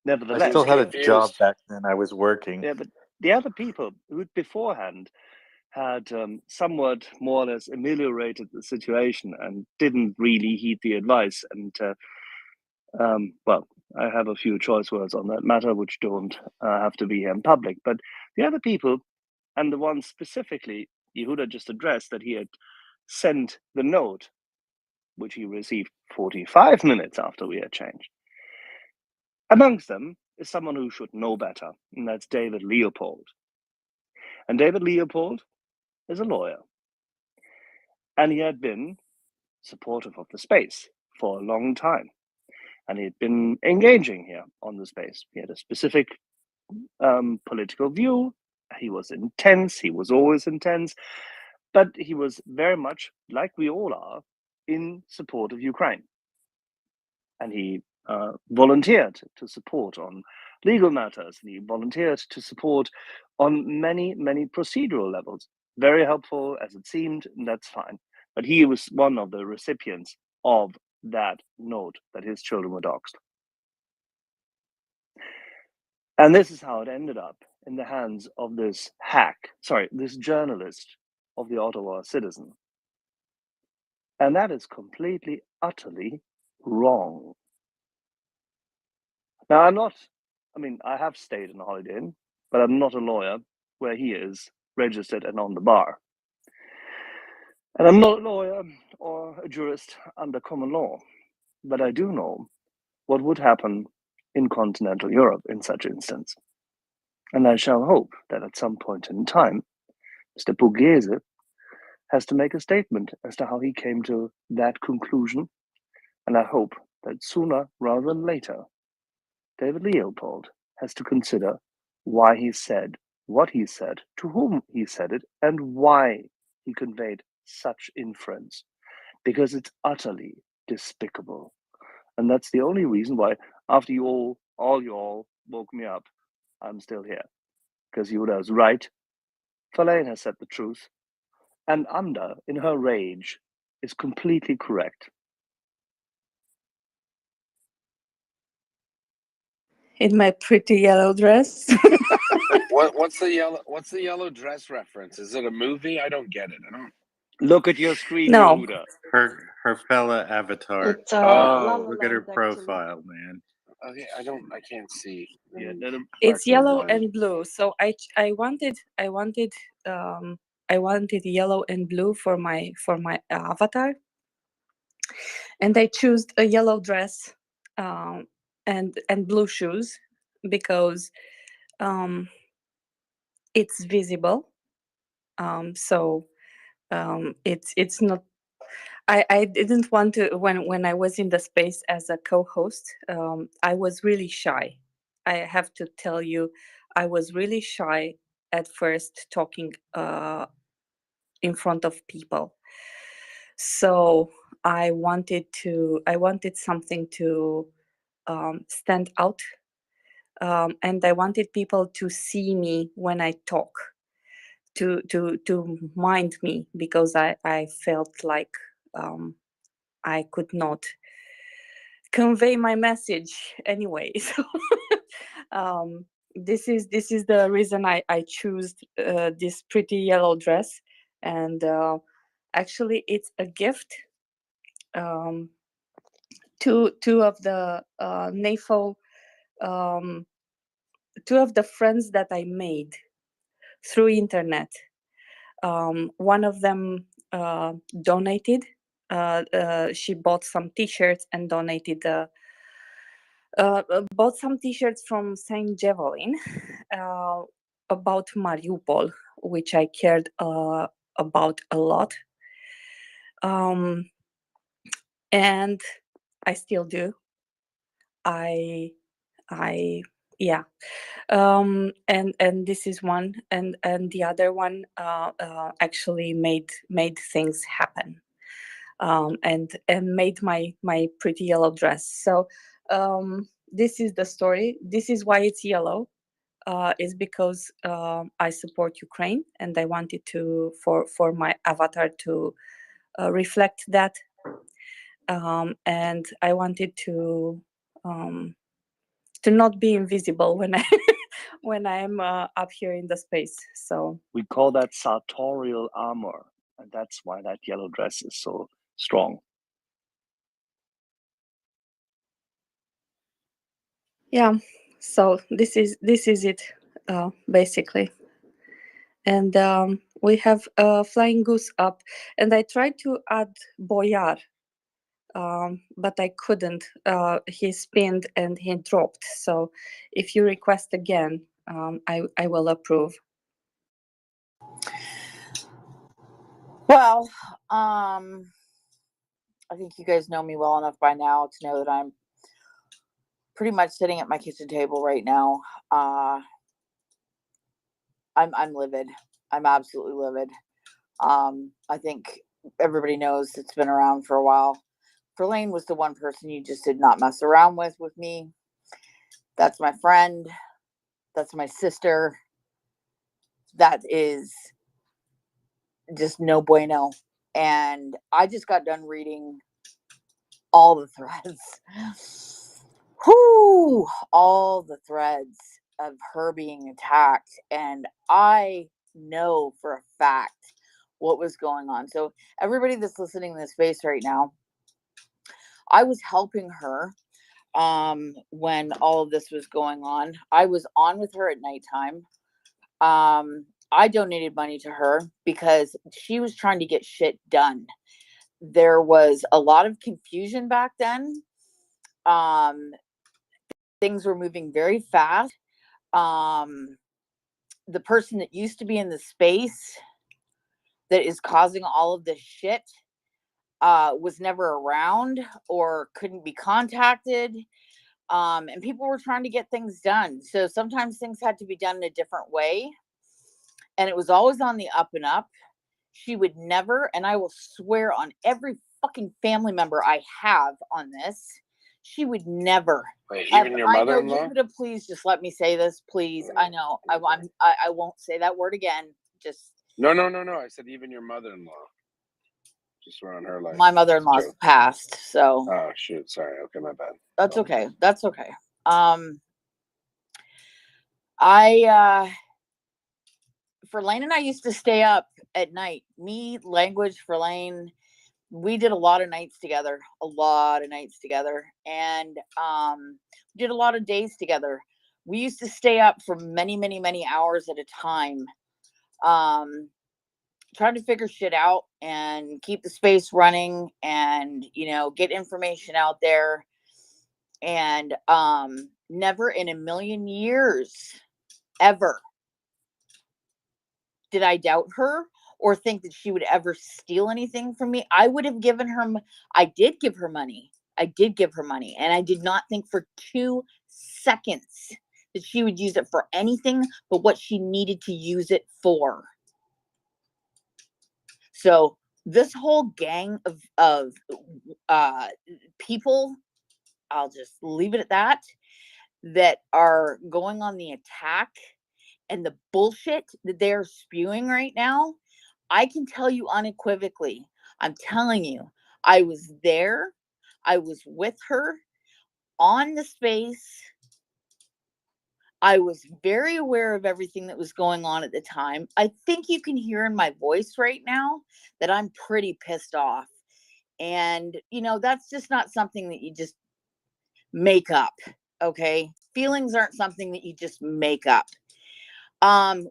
Nevertheless, I still had a job confused. back then. I was working. Yeah, but the other people who beforehand had somewhat more or less ameliorated the situation and didn't really heed the advice. And well, I have a few choice words on that matter, which don't have to be here in public. But the other people, and the ones specifically Yehuda just addressed, that he had sent the note, which he received 45 minutes after we had changed. Amongst them is someone who should know better, and that's David Leopold. And David Leopold is a lawyer. And he had been supportive of the space for a long time. And he had been engaging here on the space. He had a specific political view. He was intense. He was always intense. But he was very much, like we all are, in support of Ukraine. And he volunteered to support on legal matters, and he volunteered to support on many, many procedural levels. Very helpful as it seemed, and that's fine. But he was one of the recipients of that note that his children were doxxed. And this is how it ended up in the hands of this this journalist of the Ottawa Citizen. And that is completely, utterly wrong. Now, I have stayed in a Holiday Inn, but I'm not a lawyer where he is registered and on the bar. And I'm not a lawyer or a jurist under common law, but I do know what would happen in continental Europe in such instance. And I shall hope that at some point in time, Mr. Pugliese has to make a statement as to how he came to that conclusion. And I hope that sooner rather than later, David Leopold has to consider why he said what he said, to whom he said it, and why he conveyed such inference, because it's utterly despicable. And that's the only reason why, after you all woke me up, I'm still here. Because Yehuda was right. Verlaine has said the truth. And Amda, in her rage, is completely correct. In my pretty yellow dress. What's the yellow dress reference? Is it a movie? I don't get it. I don't. Look at your screen, No. Yehuda. Her fella avatar. It's La La Look at her Land, actually. profile, man. Okay, I can't see. Yeah, It's yellow blind. and blue. So I wanted yellow and blue for my avatar, and I chose a yellow dress and blue shoes because it's visible. So it's not. I didn't want to when I was in the space as a co-host. I was really shy. I have to tell you, I was really shy at first talking in front of people. So I wanted something to stand out, and I wanted people to see me when I talk, to mind me, because I felt like I could not convey my message anyway. So this is the reason I choose this pretty yellow dress, and actually it's a gift. Two of the NAFO, two of the friends that I made through internet. One of them donated. She bought some T-shirts and donated bought some T-shirts from Saint Javelin about Mariupol, which I cared about a lot, and I still do. Yeah. And this is one, and the other one actually made things happen, and made my pretty yellow dress. So this is the story. This is why it's yellow. Is because I support Ukraine, and I wanted to for my avatar to reflect that, and I wanted to not be invisible when I when I'm up here in the space. So we call that sartorial armor, and that's why that yellow dress is so strong. Yeah, so this is it basically, and we have Flying Goose up, and I tried to add Boyar, but I couldn't. He spinned and he dropped. So if you request again, I will approve. Well, I think you guys know me well enough by now to know that I'm pretty much sitting at my kitchen table right now. I'm livid. I'm absolutely livid. I think everybody knows it's been around for a while. Verlaine was the one person you just did not mess around with me. That's my friend. That's my sister. That is just no bueno. And I just got done reading all the threads. Whoo! All the threads of her being attacked. And I know for a fact what was going on. So everybody that's listening to this space right now, I was helping her when all of this was going on. I was on with her at nighttime. I donated money to her because she was trying to get shit done. There was a lot of confusion back then. Things were moving very fast. The person that used to be in the space that is causing all of this shit was never around or couldn't be contacted. And people were trying to get things done. So sometimes things had to be done in a different way. And it was always on the up and up. She would never, and I will swear on every fucking family member I have on this, she would never. Wait, Ever, even your I know mother-in-law? Yehuda, please just let me say this, please. I know I won't say that word again. Just No. I said even your mother-in-law. Just swear on her life. my mother-in-law's passed, so. Oh shoot! Sorry. Okay, my bad. That's okay. That's okay. I Verlaine and I used to stay up at night. Me, Language, Verlaine, we did a lot of nights together. And we did a lot of days together. We used to stay up for many, many, many hours at a time, trying to figure shit out and keep the space running and, get information out there. And never in a million years ever did I doubt her or think that she would ever steal anything from me. I would have given her, I did give her money. And I did not think for 2 seconds that she would use it for anything but what she needed to use it for. So this whole gang of people, I'll just leave it at that are going on the attack and the bullshit that they're spewing right now, I can tell you unequivocally, I'm telling you, I was there. I was with her on the space. I was very aware of everything that was going on at the time. I think you can hear in my voice right now that I'm pretty pissed off. And, that's just not something that you just make up. Okay. Feelings aren't something that you just make up.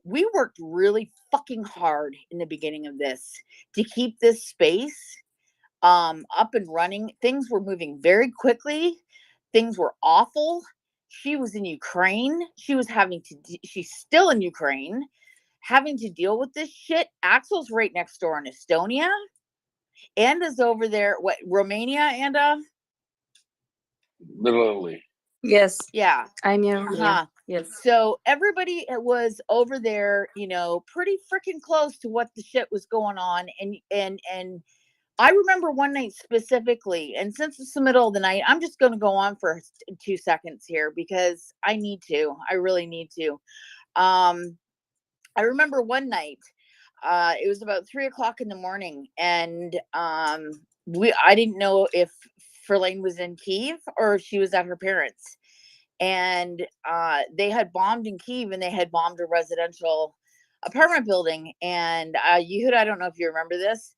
We worked really fucking hard in the beginning of this to keep this space up and running. Things were moving very quickly. Things were awful. She was in Ukraine. She's still in Ukraine, having to deal with this shit. Axel's right next door in Estonia. Anda's over there, Romania, Anda? Little Italy. Yes. Yeah. I'm here. Uh-huh. Yes. So everybody was over there, pretty freaking close to what the shit was going on. And I remember one night specifically, and since it's the middle of the night, I'm just going to go on for 2 seconds here because I need to. I really need to. I remember one night, it was about 3:00 in the morning, and I didn't know if Verlaine was in Kyiv or if she was at her parents'. And they had bombed in Kyiv, and they had bombed a residential apartment building. And Yehuda, I don't know if you remember this.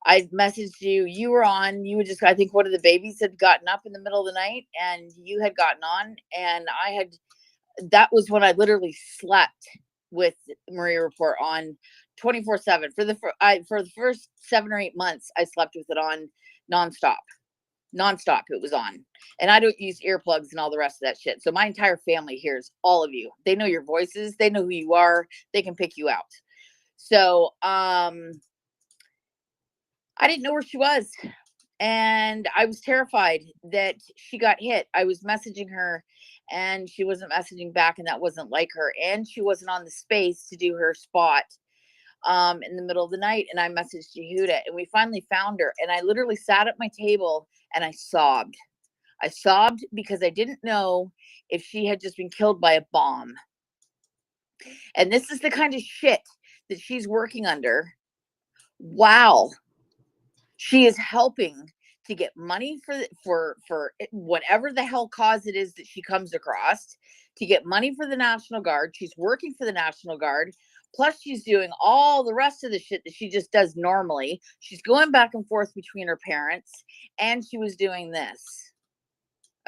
I messaged you. You were on. You would just, I think one of the babies had gotten up in the middle of the night, and you had gotten on. And that was when I literally slept with MriyaReport on 24/7 for the first 7 or 8 months. I slept with it on nonstop. It was on, and I don't use earplugs and all the rest of that shit. So my entire family hears all of you. They know your voices. They know who you are. They can pick you out. So I didn't know where she was, and I was terrified that she got hit. I was messaging her, and she wasn't messaging back, and that wasn't like her. And she wasn't on the space to do her spot in the middle of the night. And I messaged Yehuda, and we finally found her. And I literally sat at my table and I sobbed. I sobbed because I didn't know if she had just been killed by a bomb. And this is the kind of shit that she's working under. Wow. She is helping to get money for whatever the hell cause it is that she comes across, to get money for the National Guard. She's working for the National Guard. Plus, she's doing all the rest of the shit that she just does normally. She's going back and forth between her parents, and she was doing this.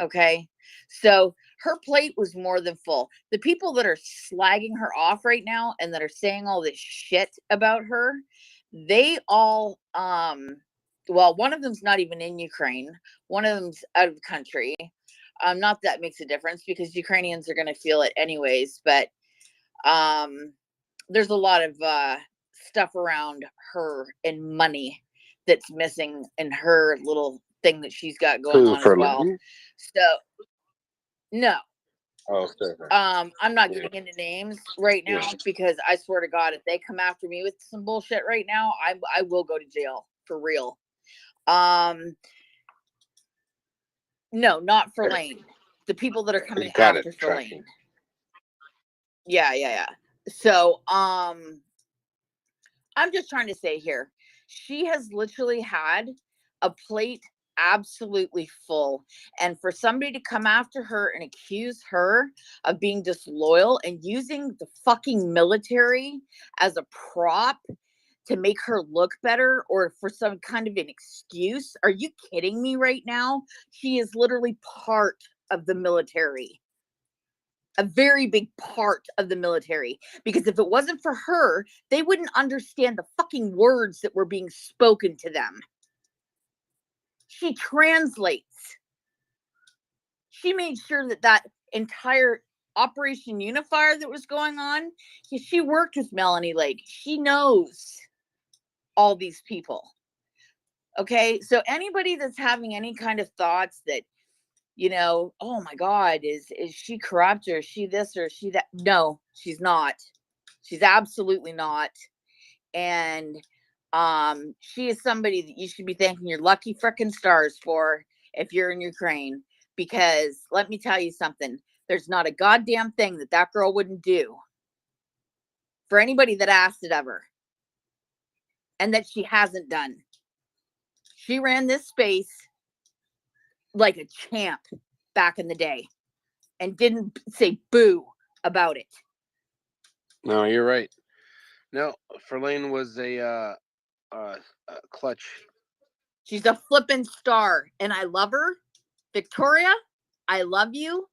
Okay. So her plate was more than full. The people that are slagging her off right now and that are saying all this shit about her, they all, well, one of them's not even in Ukraine. One of them's out of the country. Not that makes a difference because Ukrainians are going to feel it anyways, but, there's a lot of stuff around her and money that's missing in her little thing that she's got going on as well. So no, Oh, fair. I'm not Yeah. getting into names right now Yeah. because I swear to God, if they come after me with some bullshit right now, I will go to jail for real. No, not for Lane. The people that are coming Got after it. for Tracking. Lane. Yeah. So, I'm just trying to say here, she has literally had a plate absolutely full. And for somebody to come after her and accuse her of being disloyal and using the fucking military as a prop to make her look better or for some kind of an excuse. Are you kidding me right now? She is literally part of the military. A very big part of the military, because if it wasn't for her, they wouldn't understand the fucking words that were being spoken to them. She translates. She made sure that entire Operation Unifier that was going on, she worked with Melanie Lake. She knows all these people. Okay, so anybody that's having any kind of thoughts that, oh my God, is she corrupt or is she this or is she that? No, she's not. She's absolutely not. And she is somebody that you should be thanking your lucky frickin' stars for if you're in Ukraine, because let me tell you something, there's not a goddamn thing that girl wouldn't do for anybody that asked it of her and that she hasn't done. She ran this space like a champ back in the day and didn't say boo about it. No, you're right. No, Verlaine was a clutch. She's a flippin' star, and I love her. Victoria, I love you.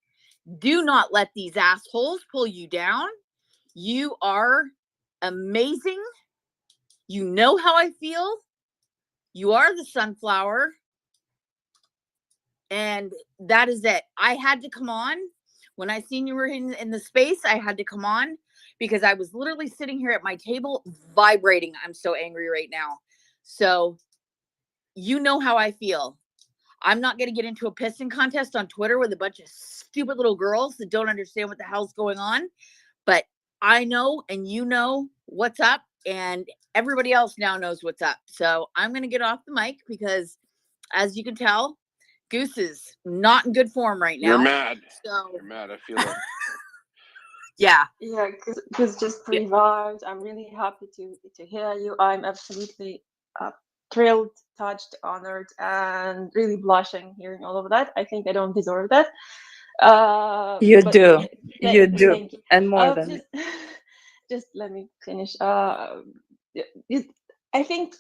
Do not let these assholes pull you down. You are amazing. You know how I feel. You are the sunflower. And that is it. I had to come on. When I seen you were in the space, I had to come on because I was literally sitting here at my table vibrating. I'm so angry right now. So you know how I feel. I'm not going to get into a pissing contest on Twitter with a bunch of stupid little girls that don't understand what the hell's going on. But I know and you know what's up, and everybody else now knows what's up. So I'm going to get off the mic because, as you can tell, Goose is not in good form right now. You're mad. So You're mad. I feel it. yeah. Yeah, because just revived. I'm really happy to hear you. I'm absolutely thrilled, touched, honored, and really blushing hearing all of that. I think I don't deserve that. You But do. You do. thank you. And more than Just let me finish. I think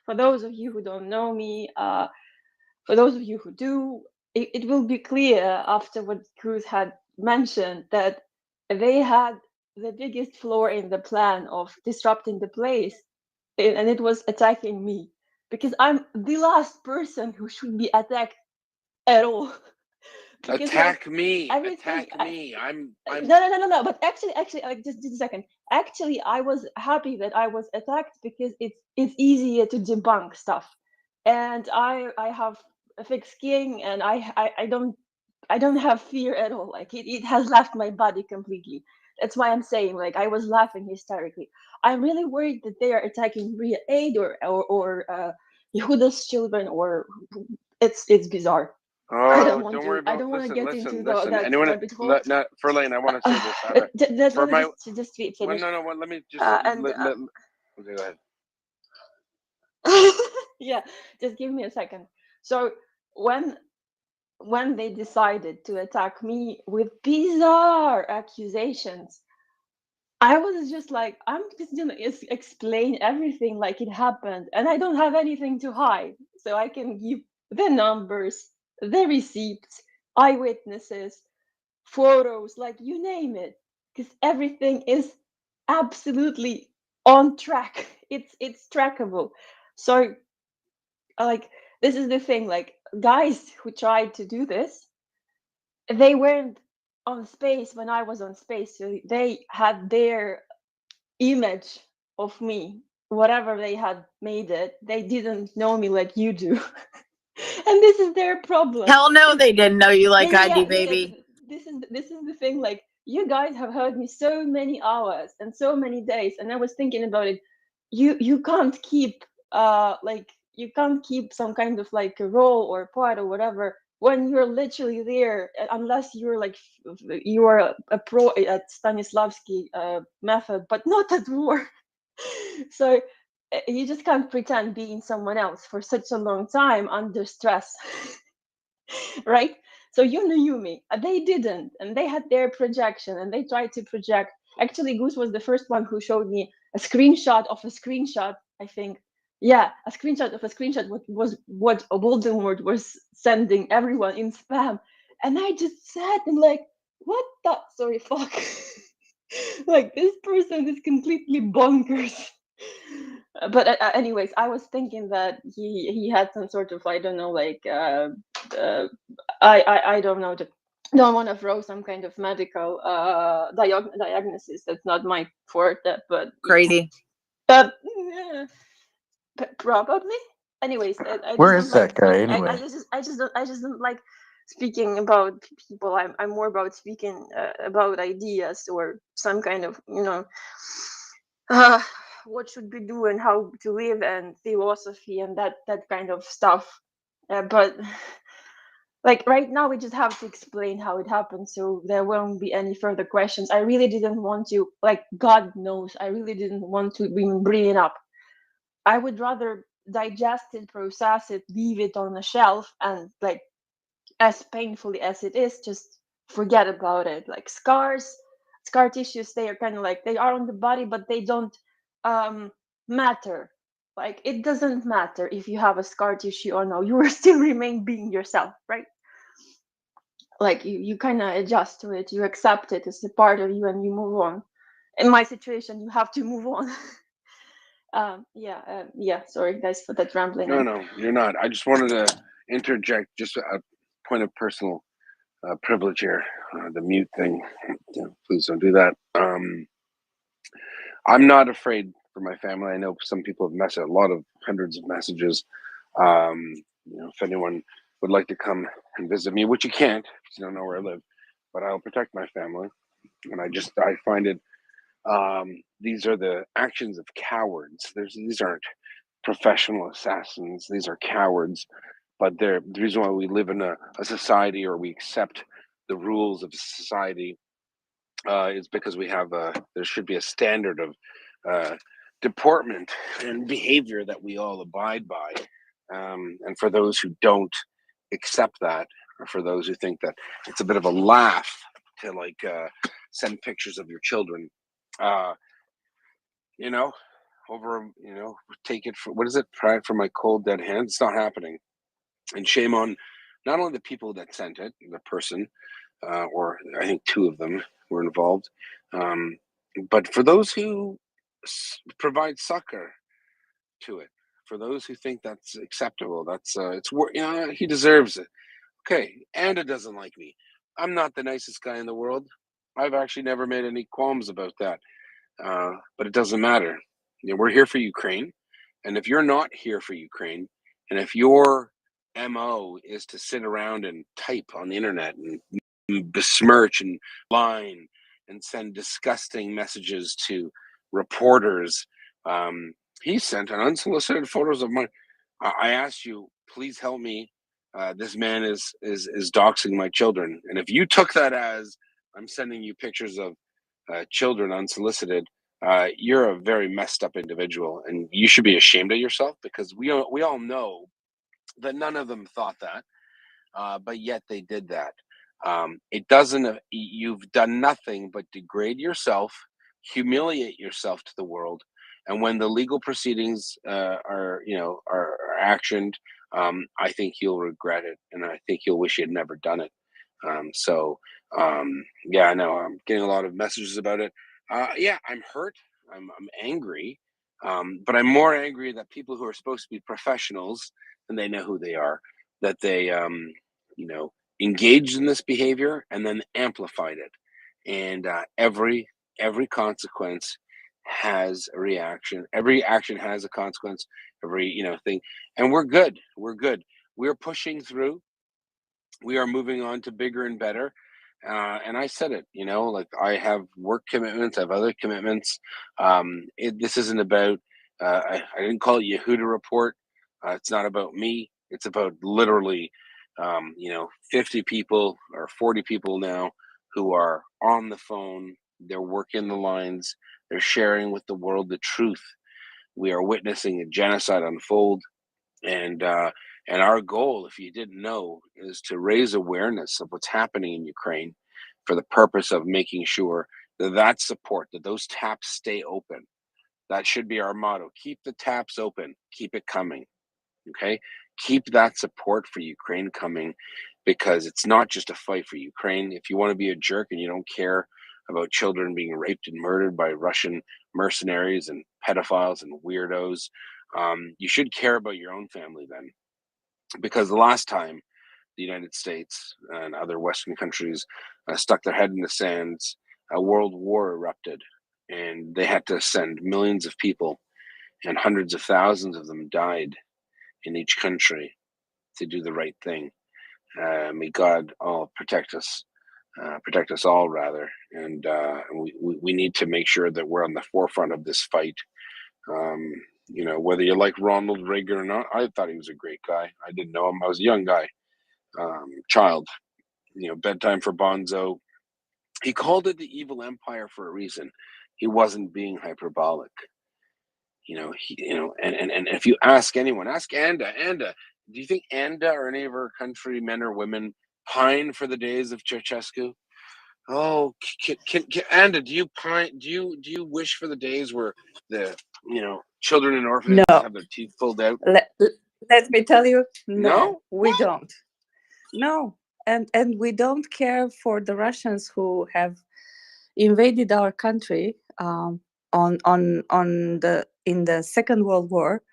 for those of you who don't know me, for those of you who do, it will be clear after what Cruz had mentioned that they had the biggest flaw in the plan of disrupting the place, and it was attacking me, because I'm the last person who should be attacked at all. Because Attack me. everything, Attack me. I'm no. But actually, just a second. Actually, I was happy that I was attacked because it's easier to debunk stuff, and I have a thick skin, and I don't have fear at all. Like it has left my body completely. That's why I'm saying, like, I was laughing hysterically. I'm really worried that they are attacking MriyaAid or Yehuda's children, or it's bizarre. I don't want don't to. worry I about. don't want to Listen. get into Listen. that Anyone? rabbit hole. Not Verlaine. I want to say this. Let For me my. just Well, finish. no. Let me just. And Okay, go ahead. yeah, just give me a second. So when they decided to attack me with bizarre accusations, I was just like, I'm just gonna explain everything like it happened, and I don't have anything to hide, so I can give the numbers, the receipts, eyewitnesses, photos, like you name it, because everything is absolutely on track. It's trackable. So, like, this is the thing, like, guys who tried to do this, they weren't on space when I was on space, so they had their image of me, whatever they had made it. They didn't know me like you do. And this is their problem. Hell no, they didn't know you like I do, Yeah, baby. this is the thing. Like, you guys have heard me so many hours and so many days, and I was thinking about it. You can't keep like, you can't keep some kind of like a role or part or whatever when you're literally there, unless you're like you are a pro at Stanislavski method, but not at war. So you just can't pretend being someone else for such a long time under stress. Right? So you knew me, they didn't, and they had their projection and they tried to project. Actually, Goose was the first one who showed me a screenshot of a screenshot, I think. Yeah, a screenshot of a screenshot, what was what Voldemort was sending everyone in spam. And I just sat and like, what the, sorry, fuck. Like, this person is completely bonkers. But anyways, I was thinking that he had some sort of, I don't know, like I don't know, don't want to throw some kind of medical diagnosis. That's not my forte, but Crazy. but probably. Anyways, I Where just is don't like that guy speaking. anyway? I just don't like speaking about people. I'm more about speaking about ideas or some kind of, you know, what should we do and how to live and philosophy and that kind of stuff. But like right now, we just have to explain how it happened, so there won't be any further questions. I really didn't want to, like, God knows, I really didn't want to even bring it up. I would rather digest it, process it, leave it on the shelf, and like, as painfully as it is, just forget about it. Like, scar tissues, they are kind of like, they are on the body, but they don't matter. Like, it doesn't matter if you have a scar tissue or no, you will still remain being yourself, right? Like, you kind of adjust to it, you accept it as a part of you, and you move on. In my situation, you have to move on. Yeah, sorry guys for that rambling. No, you're not. I just wanted to interject just a point of personal privilege here. The mute thing. Please don't do that. I'm not afraid for my family. I know some people have messaged a lot of hundreds of messages. If anyone would like to come and visit me, which you can't because you don't know where I live, but I'll protect my family. And I find it. These are the actions of cowards. These aren't professional assassins. These are cowards. But the reason why we live in a society, or we accept the rules of society, is because we have there should be a standard of deportment and behavior that we all abide by. And for those who don't accept that, or for those who think that it's a bit of a laugh to send pictures of your children, uh, take it for, what is it? Pride for my cold dead hands. It's not happening. And shame on not only the people that sent it, the person, or I think two of them were involved, but for those who provide succor to it, for those who think that's acceptable, he deserves it. Okay, Anda doesn't like me. I'm not the nicest guy in the world. I've actually never made any qualms about that. But it doesn't matter. We're here for Ukraine, and if you're not here for Ukraine, and if your MO is to sit around and type on the internet and besmirch and line and send disgusting messages to reporters, he sent an unsolicited photos of mine. I asked you, please help me. This man is doxing my children, and if you took that as I'm sending you pictures of children unsolicited, you're a very messed up individual, and you should be ashamed of yourself, because we all know that none of them thought that, but yet they did that. It doesn't. You've done nothing but degrade yourself, humiliate yourself to the world, and when the legal proceedings are actioned, I think you'll regret it, and I think you'll wish you had never done it. Yeah, I know I'm getting a lot of messages about it. Yeah, I'm hurt. I'm angry, but I'm more angry that people who are supposed to be professionals, and they know who they are, that they engaged in this behavior and then amplified it. And every consequence has a reaction. Every action has a consequence. Every thing, and we're good. We're good. we're pushing through. We are moving on to bigger and better. And I said it, you know, like I have work commitments, I have other commitments. This isn't about, I didn't call it Yehuda Report. It's not about me. It's about literally, 50 people or 40 people now who are on the phone. They're working the lines. They're sharing with the world the truth. We are witnessing a genocide unfold. And our goal, if you didn't know, is to raise awareness of what's happening in Ukraine for the purpose of making sure that support, that those taps stay open. That should be our motto. Keep the taps open. Keep it coming. Okay? Keep that support for Ukraine coming, because it's not just a fight for Ukraine. If you want to be a jerk and you don't care about children being raped and murdered by Russian mercenaries and pedophiles and weirdos, you should care about your own family then. Because the last time the United States and other Western countries stuck their head in the sands, a world war erupted, and they had to send millions of people, and hundreds of thousands of them died in each country to do the right thing. May God all protect us all, rather. And we need to make sure that we're on the forefront of this fight. Whether you like Ronald Reagan or not, I thought he was a great guy. I didn't know him. I was a young guy, child. Bedtime for Bonzo. He called it the evil empire for a reason. He wasn't being hyperbolic. And if you ask anyone, ask Anda, do you think Anda or any of her country men or women pine for the days of Ceausescu? Oh, Anda, do you pine? Do you wish for the days where the children in orphanages No. have their teeth pulled out? Let me tell you, No? we don't. No, and we don't care for the Russians who have invaded our country in the Second World War,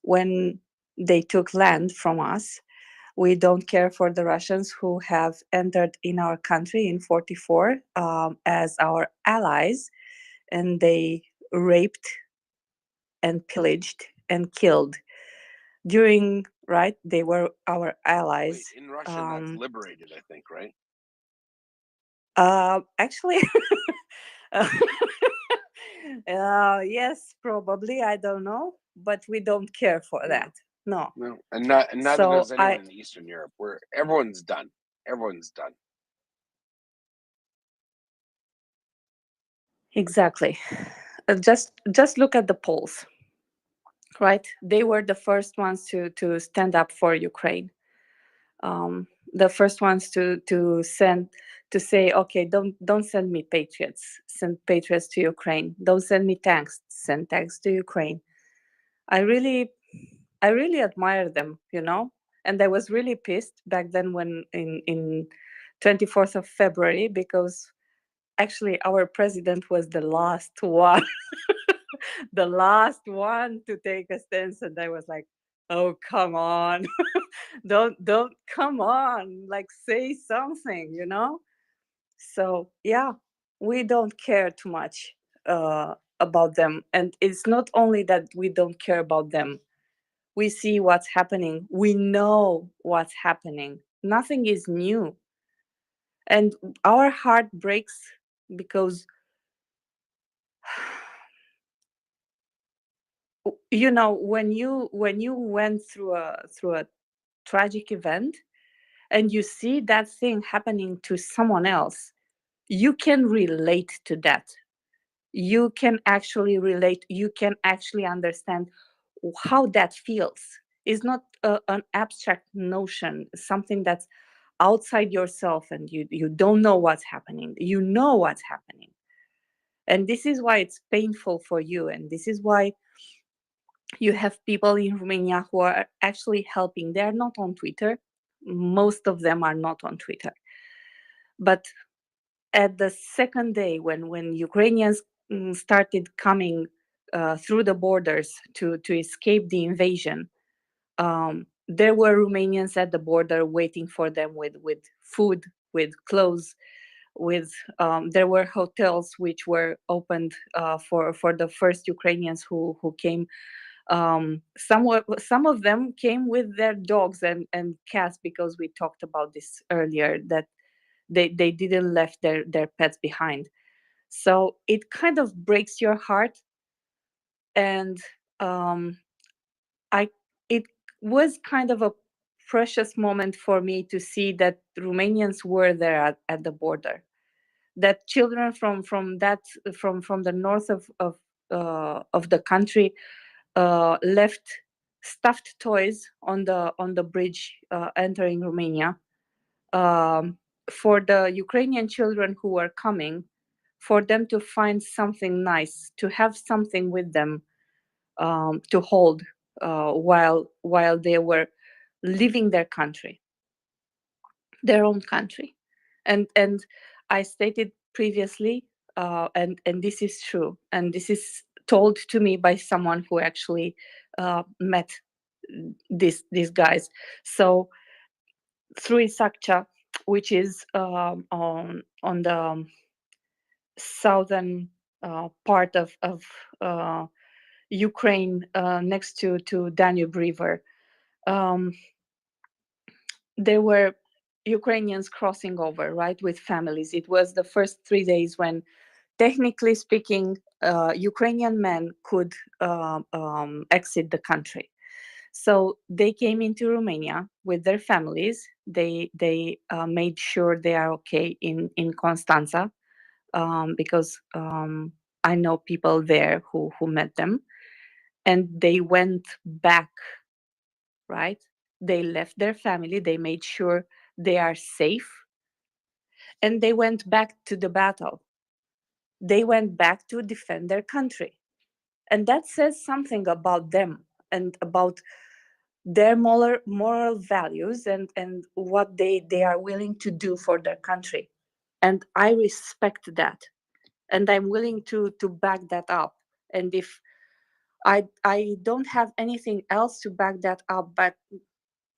when they took land from us. We don't care for the Russians who have entered in our country in 1944 as our allies, and they raped and pillaged and killed. They were our allies. Wait, in Russia, that's liberated, I think, right? Actually, yes, probably. I don't know, but we don't care for that. No. No, and neither So does anyone in Eastern Europe. Where everyone's done. Everyone's done. Exactly. Just look at the polls, right? They were the first ones to stand up for Ukraine. The first ones to say, okay, don't send me patriots, send patriots to Ukraine. Don't send me tanks, send tanks to Ukraine. I really admire them, and I was really pissed back then when in 24th of February, because actually our president was the last one the last one to take a stance, and I was like, oh, come on. don't come on, like, say something. So yeah, we don't care too much about them. And it's not only that we don't care about them. We see what's happening. We know what's happening. Nothing is new. And our heart breaks because, when you went through a tragic event and you see that thing happening to someone else, you can relate to that. You can actually relate. You can actually understand how that feels. It's not an abstract notion, something that's outside yourself, and you don't know what's happening. You know what's happening. And this is why it's painful for you. And this is why you have people in Romania who are actually helping. They're not on Twitter. Most of them are not on Twitter. But at the second day, when Ukrainians started coming through the borders to escape the invasion, there were Romanians at the border waiting for them with food, with clothes, there were hotels which were opened for the first Ukrainians who came Some of them came with their dogs and cats, because we talked about this earlier, that they didn't left their pets behind. So it kind of breaks your heart. And I it was kind of a precious moment for me to see that Romanians were there at the border, that children from the north of the country left stuffed toys on the bridge entering Romania, for the Ukrainian children who were coming, for them to find something nice, to have something with them, to hold while they were leaving their country, their own country. And I stated previously, and this is true, and this is told to me by someone who actually met these guys. So through Isakcha, which is on the southern part of Ukraine, next to Danube River, there were Ukrainians crossing over, right, with families. It was the first 3 days when, technically speaking, Ukrainian men could exit the country. So they came into Romania with their families. They made sure they are okay in Constanța, because I know people there who met them, and they went back, right? They left their family. They made sure they are safe, and they went back to the battle. They went back to defend their country, and that says something about them and about their moral values and what they are willing to do for their country. And I respect that, and I'm willing to back that up. And if I don't have anything else to back that up, but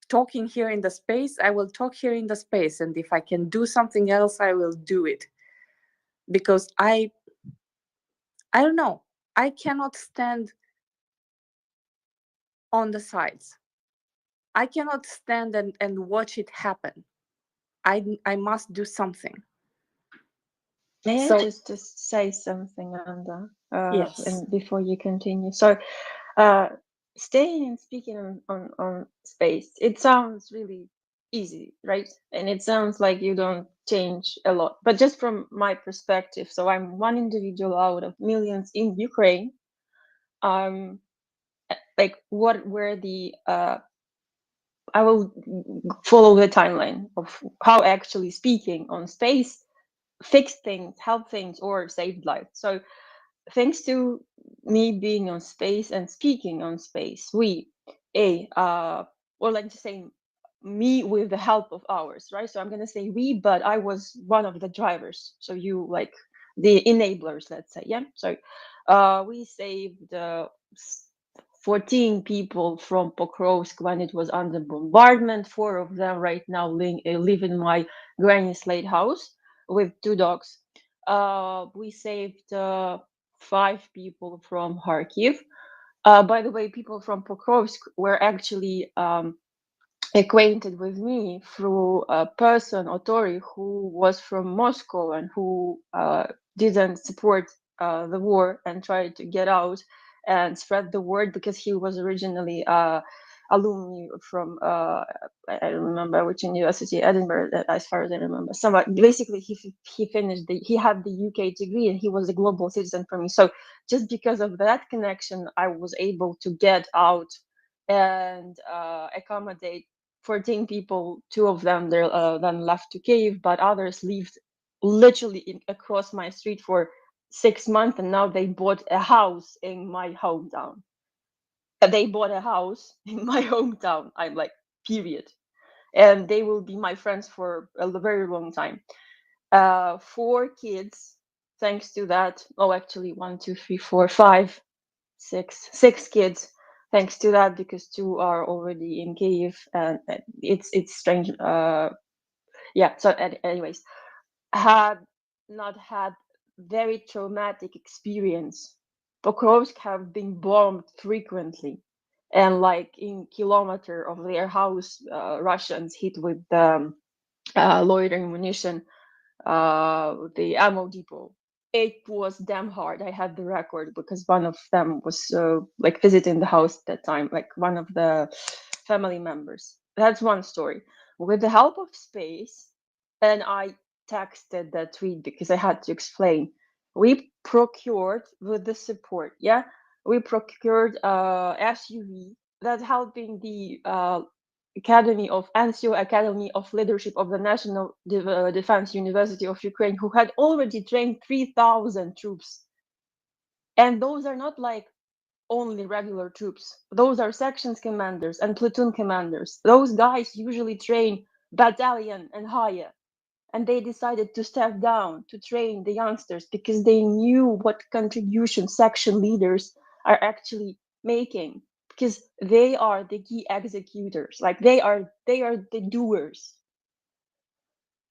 talking here in the space, I will talk here in the space, and if I can do something else, I will do it. Because I don't know, I cannot stand on the sides. I cannot stand and watch it happen. I must do something. May So I just say something, Anna, yes. and before you continue? So, staying and speaking on space, it sounds really easy, right? And it sounds like you don't change a lot. But just from my perspective, so I'm one individual out of millions in Ukraine. Like, what were the I will follow the timeline of how actually speaking on space fixed things, helped things, or saved lives. So thanks to me being on space and speaking on space, or like to say me with the help of ours, right? So I'm gonna say we, but I was one of the drivers. So you, like, the enablers, let's say, yeah. So we saved 14 people from Pokrovsk when it was under bombardment. 4 of them right now live in my granny slate house with 2 dogs. We saved 5 people from Kharkiv. By the way, people from Pokrovsk were actually acquainted with me through a person, Otori, who was from Moscow and who didn't support the war and tried to get out and spread the word, because he was originally alumni from I don't remember which university, Edinburgh, as far as I remember. Basically, he finished he had the UK degree and he was a global citizen for me. So just because of that connection, I was able to get out and accommodate 14 people. 2 of them then left to Kyiv, but others lived literally across my street for 6 months, and now they bought a house in my hometown. They bought a house in my hometown. I'm like, period. And they will be my friends for a very long time. 4 kids, thanks to that. Oh, actually, 1, 2, 3, 4, 5, 6 kids, thanks to that, because 2 are already in Kyiv, and it's strange. Yeah. So, anyways, had not had very traumatic experience Pokrovsk have been bombed frequently, and like in kilometer of their house, Russians hit with loitering munition the ammo depot. It was damn hard. I had the record because one of them was like visiting the house at that time, like one of the family members. That's one story. With the help of space, and I texted that tweet because I had to explain. We procured with the support, yeah, we procured SUV that's helping the NCO Academy of Leadership of the National Defense University of Ukraine, who had already trained 3,000 troops. And those are not like only regular troops. Those are sections commanders and platoon commanders. Those guys usually train battalion and higher. And they decided to step down to train the youngsters because they knew what contribution section leaders are actually making, because they are the key executors, like they are the doers.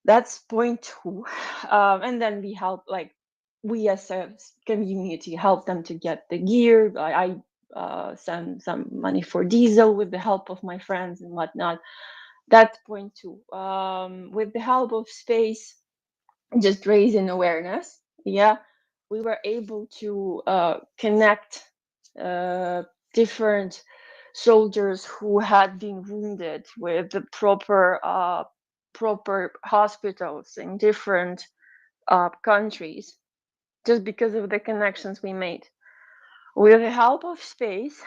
That's point two. And then we help, like we as a community help them to get the gear. I send some money for diesel with the help of my friends and whatnot. That's point two. With the help of space, just raising awareness, yeah, we were able to connect different soldiers who had been wounded with the proper hospitals in different countries, just because of the connections we made. With the help of space,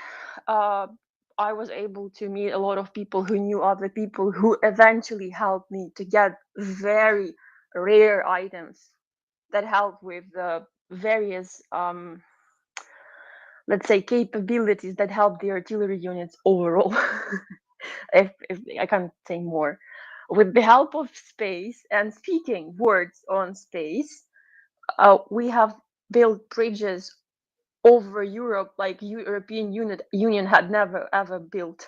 I was able to meet a lot of people who knew other people who eventually helped me to get very rare items that help with the various, let's say, capabilities that help the artillery units overall. if I can't say more. With the help of space and speaking words on space, we have built bridges over Europe like European Union had never ever built.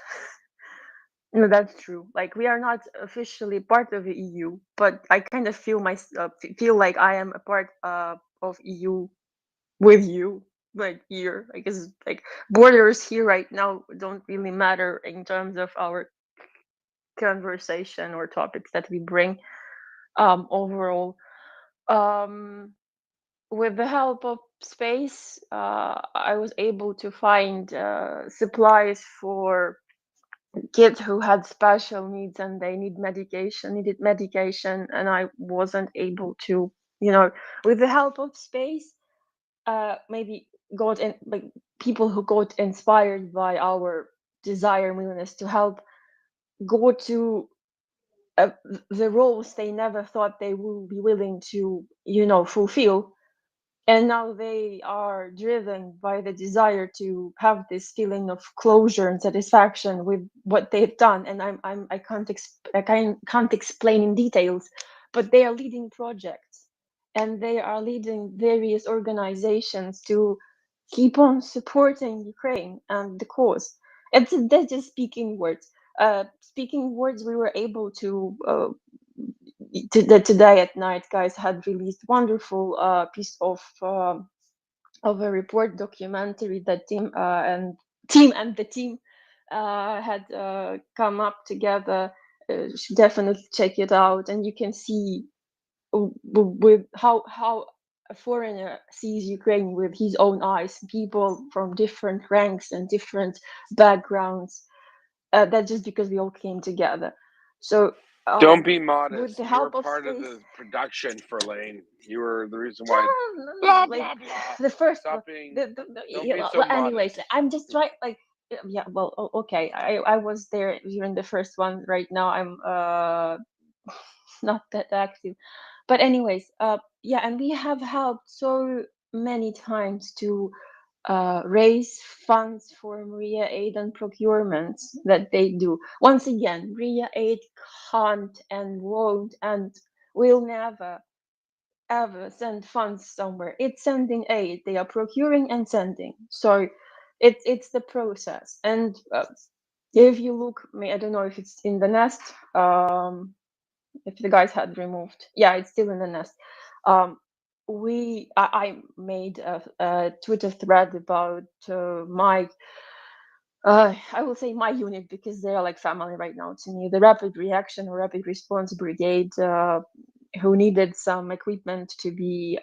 No, that's true. Like we are not officially part of the EU, but I kind of feel feel like I am a part of EU with you, like here. I guess like borders here right now don't really matter in terms of our conversation or topics that we bring overall. With the help of space, I was able to find supplies for kids who had special needs and they needed medication, and I wasn't able to, with the help of space, maybe got in, like people who got inspired by our desire and willingness to help go to the roles they never thought they would be willing to, fulfill. And now they are driven by the desire to have this feeling of closure and satisfaction with what they've done. And I can't explain in details, but they are leading projects and they are leading various organizations to keep on supporting Ukraine and the cause. That's just speaking words. Speaking words, we were able to today at night, guys had released wonderful piece of a report documentary that team and the team had come up together. Should definitely check it out, and you can see with how a foreigner sees Ukraine with his own eyes. People from different ranks and different backgrounds. That's just because we all came together. So Don't be with modest. the You were help of part of space, the production for Lane. You were the reason why. Blah like blah blah. the first Stop one, being. yeah, Don't be well, so anyways, modest. I'm just trying, like, yeah, well, okay, I was there during the first one. Right now I'm not that active, but anyways, yeah, and we have helped so many times to raise funds for Maria Aid and procurements that they do. Once again, Maria Aid can't and won't and will never ever send funds somewhere. It's sending aid. They are procuring and sending. So it's the process. And if you look, I don't know if it's in the nest. If the guys had removed, yeah, it's still in the nest. I made a Twitter thread about my I will say my unit, because they're like family right now to me, the Rapid Reaction or Rapid Response Brigade, who needed some equipment to be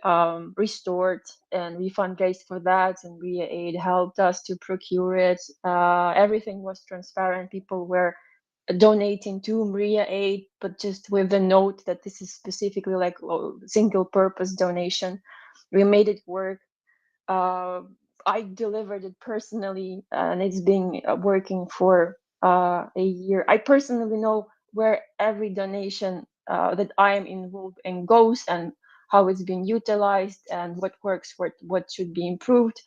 restored, and we fundraised for that, and MriyaAid helped us to procure it. Everything was transparent. People were donating to MriyaAid, but just with the note that this is specifically like single purpose donation. We made it work. I delivered it personally, and it's been working for a year. I personally know where every donation that I am involved in goes, and how it's been utilized, and what works, what should be improved,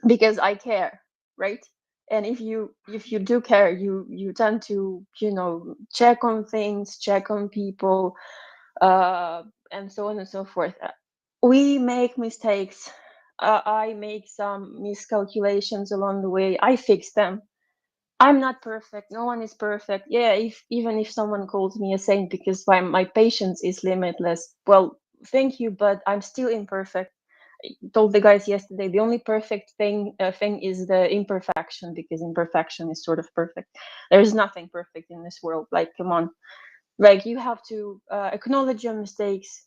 because I care, right? And if you do care, you tend to, you know, check on things, check on people, and so on and so forth. We make mistakes. I make some miscalculations along the way. I fix them. I'm not perfect. No one is perfect. Yeah, even if someone calls me a saint because my patience is limitless, well, thank you, but I'm still imperfect. I told the guys yesterday, the only perfect thing is the imperfection, because imperfection is sort of perfect. There is nothing perfect in this world. Like, come on, like you have to acknowledge your mistakes,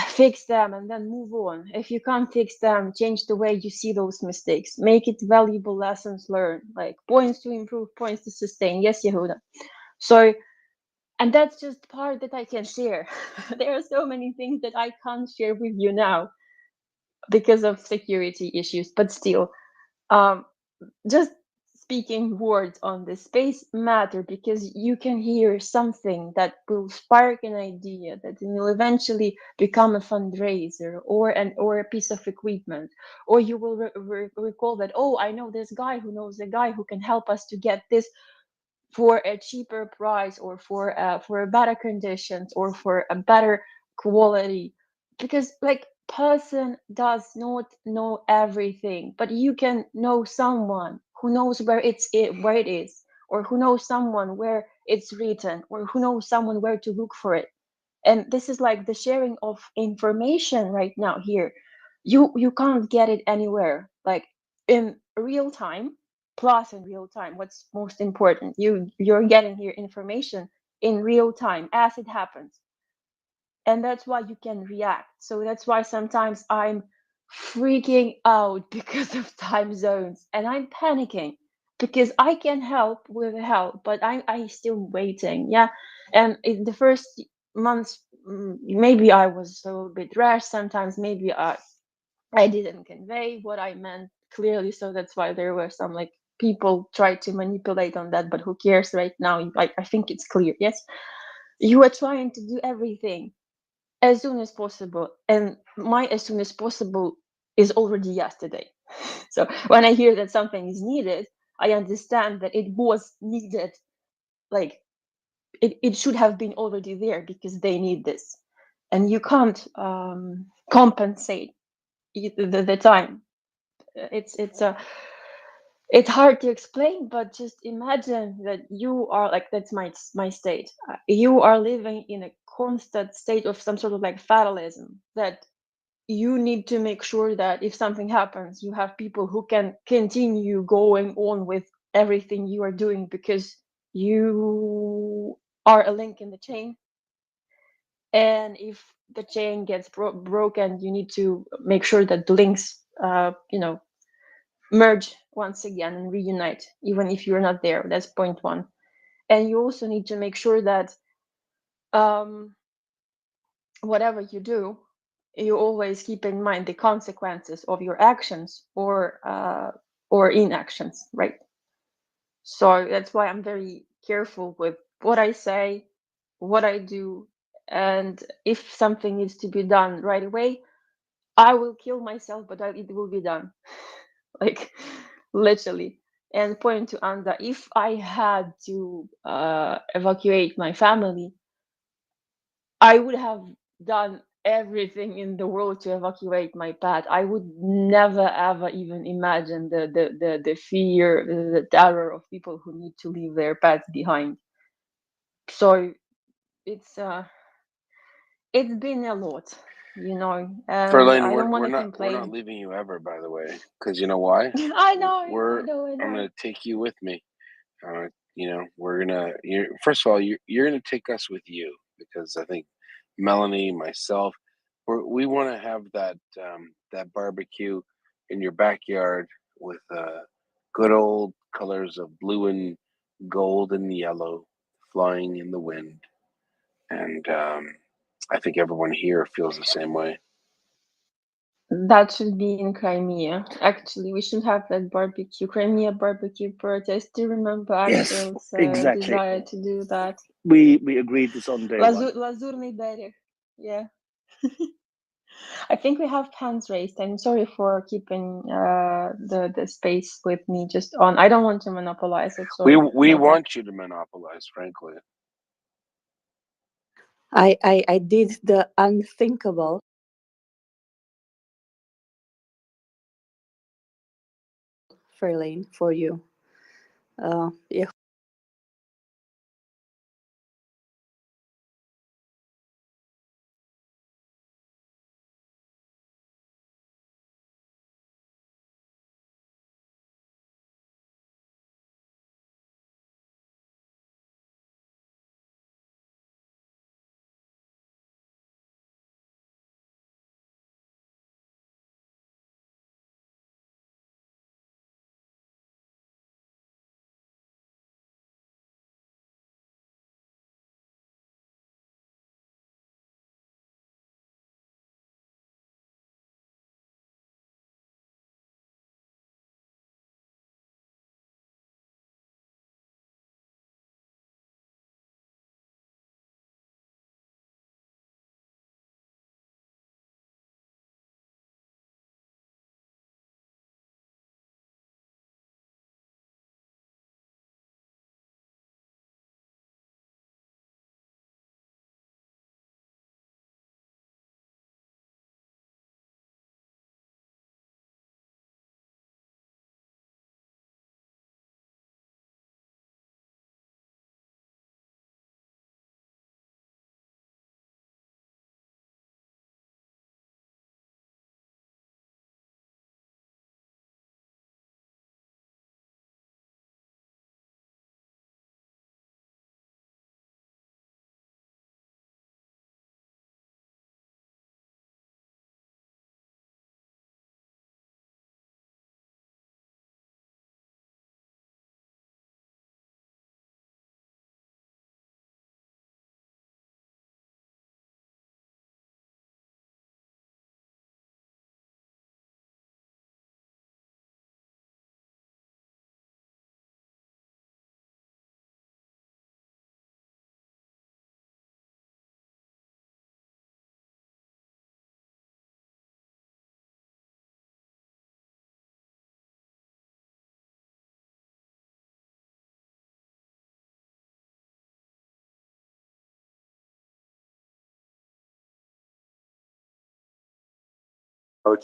fix them, and then move on. If you can't fix them, change the way you see those mistakes, make it valuable lessons learned, like points to improve, points to sustain. Yes, Yehuda. So, and that's just part that I can share. There are so many things that I can't share with you now because of security issues, but still, just speaking words on this space matter, because you can hear something that will spark an idea that will eventually become a fundraiser or a piece of equipment, or you will recall that, oh, I know this guy who knows a guy who can help us to get this for a cheaper price, or for a better conditions, or for a better quality. Because like, person does not know everything, but you can know someone who knows where where it is, or who knows someone where it's written, or who knows someone where to look for it. And this is like the sharing of information right now here. You can't get it anywhere, like in real time. Plus, in real time, what's most important, you're getting here information in real time as it happens, and that's why you can react. So that's why sometimes I'm freaking out because of time zones, and I'm panicking because I can help with help, but I still waiting. Yeah, and in the first months, maybe I was a little bit rash. Sometimes maybe I didn't convey what I meant clearly, so that's why there were some like people try to manipulate on that. But who cares right now? I think it's clear. Yes, you are trying to do everything as soon as possible, and my as soon as possible is already yesterday. So when I hear that something is needed, I understand that it was needed, like it should have been already there, because they need this, and you can't compensate the time. It's hard to explain, but just imagine that you are like, that's my state. You are living in a constant state of some sort of like fatalism, that you need to make sure that if something happens, you have people who can continue going on with everything you are doing, because you are a link in the chain. And if the chain gets broken, you need to make sure that the links, merge once again and reunite, even if you're not there. That's point one. And you also need to make sure that whatever you do, you always keep in mind the consequences of your actions or inactions, right? So that's why I'm very careful with what I say, what I do, and if something needs to be done right away, I will kill myself, but it will be done. Like, literally. And point to Anda, if I had to evacuate my family, I would have done everything in the world to evacuate my pet. I would never ever even imagine the fear, the terror of people who need to leave their pets behind. So it's been a lot. you know, Verlaine, I don't want we're to not complain. leaving you ever, by the way, because you know why? I know, We're I know, I I'm know. gonna take you with me. You know, first of all, you're gonna take us with you because I think Melanie, myself, we want to have that barbecue in your backyard with good old colors of blue and gold and yellow flying in the wind, and I think everyone here feels the same way. That should be in Crimea. Actually, we should have that barbecue, Crimea barbecue party. I still remember Yes, Axel's exactly. desire to do that. We agreed this on day one. Лазурный берег. Yeah. I think we have hands raised. I'm sorry for keeping the space with me just on. I don't want to monopolize it. We Sorry. want you to monopolize, frankly. I did the unthinkable. Verlaine, for you. Yeah.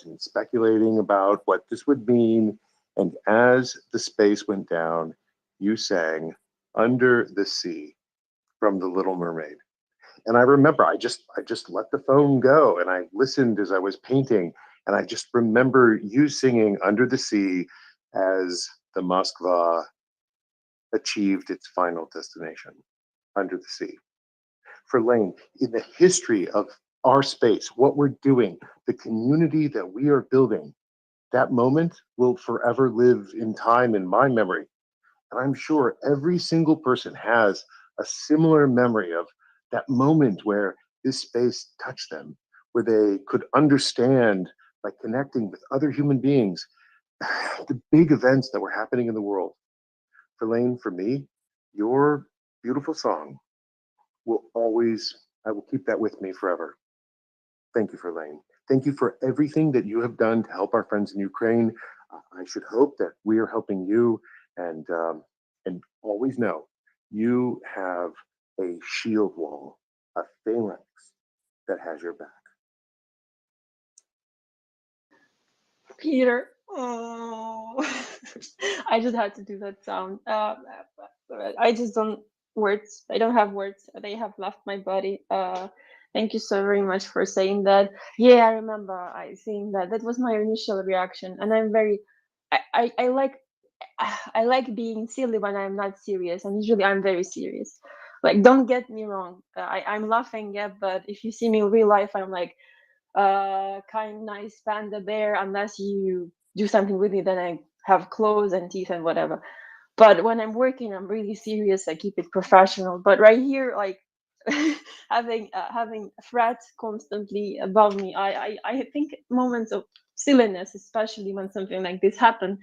And speculating about what this would mean. And as the space went down, you sang Under the Sea from The Little Mermaid. And I remember I just let the phone go and I listened as I was painting. And I just remember you singing Under the Sea as the Moskva achieved its final destination, under the sea. Verlaine, in the history of our space, what we're doing, the community that we are building, that moment will forever live in time in my memory. And I'm sure every single person has a similar memory of that moment where this space touched them, where they could understand by connecting with other human beings the big events that were happening in the world. Verlaine, for me, your beautiful song will always, I will keep that with me forever. Thank you, Verlaine. Thank you for everything that you have done to help our friends in Ukraine. I should hope that we are helping you, and always know you have a shield wall, a phalanx that has your back. Peter. Oh, I just had to do that sound. I just don't words. I don't have words. They have left my body. Thank you so very much for saying that. Yeah, I remember I saying that. That was my initial reaction, and I'm very, I like, I like being silly when I'm not serious, and usually I'm very serious. Like, don't get me wrong, I'm laughing, yeah, but if you see me in real life, I'm like, kind, nice panda bear. Unless you do something with me, then I have claws and teeth and whatever. But when I'm working, I'm really serious. I keep it professional. But right here, like having a threat constantly above me, I think moments of silliness, especially when something like this happen,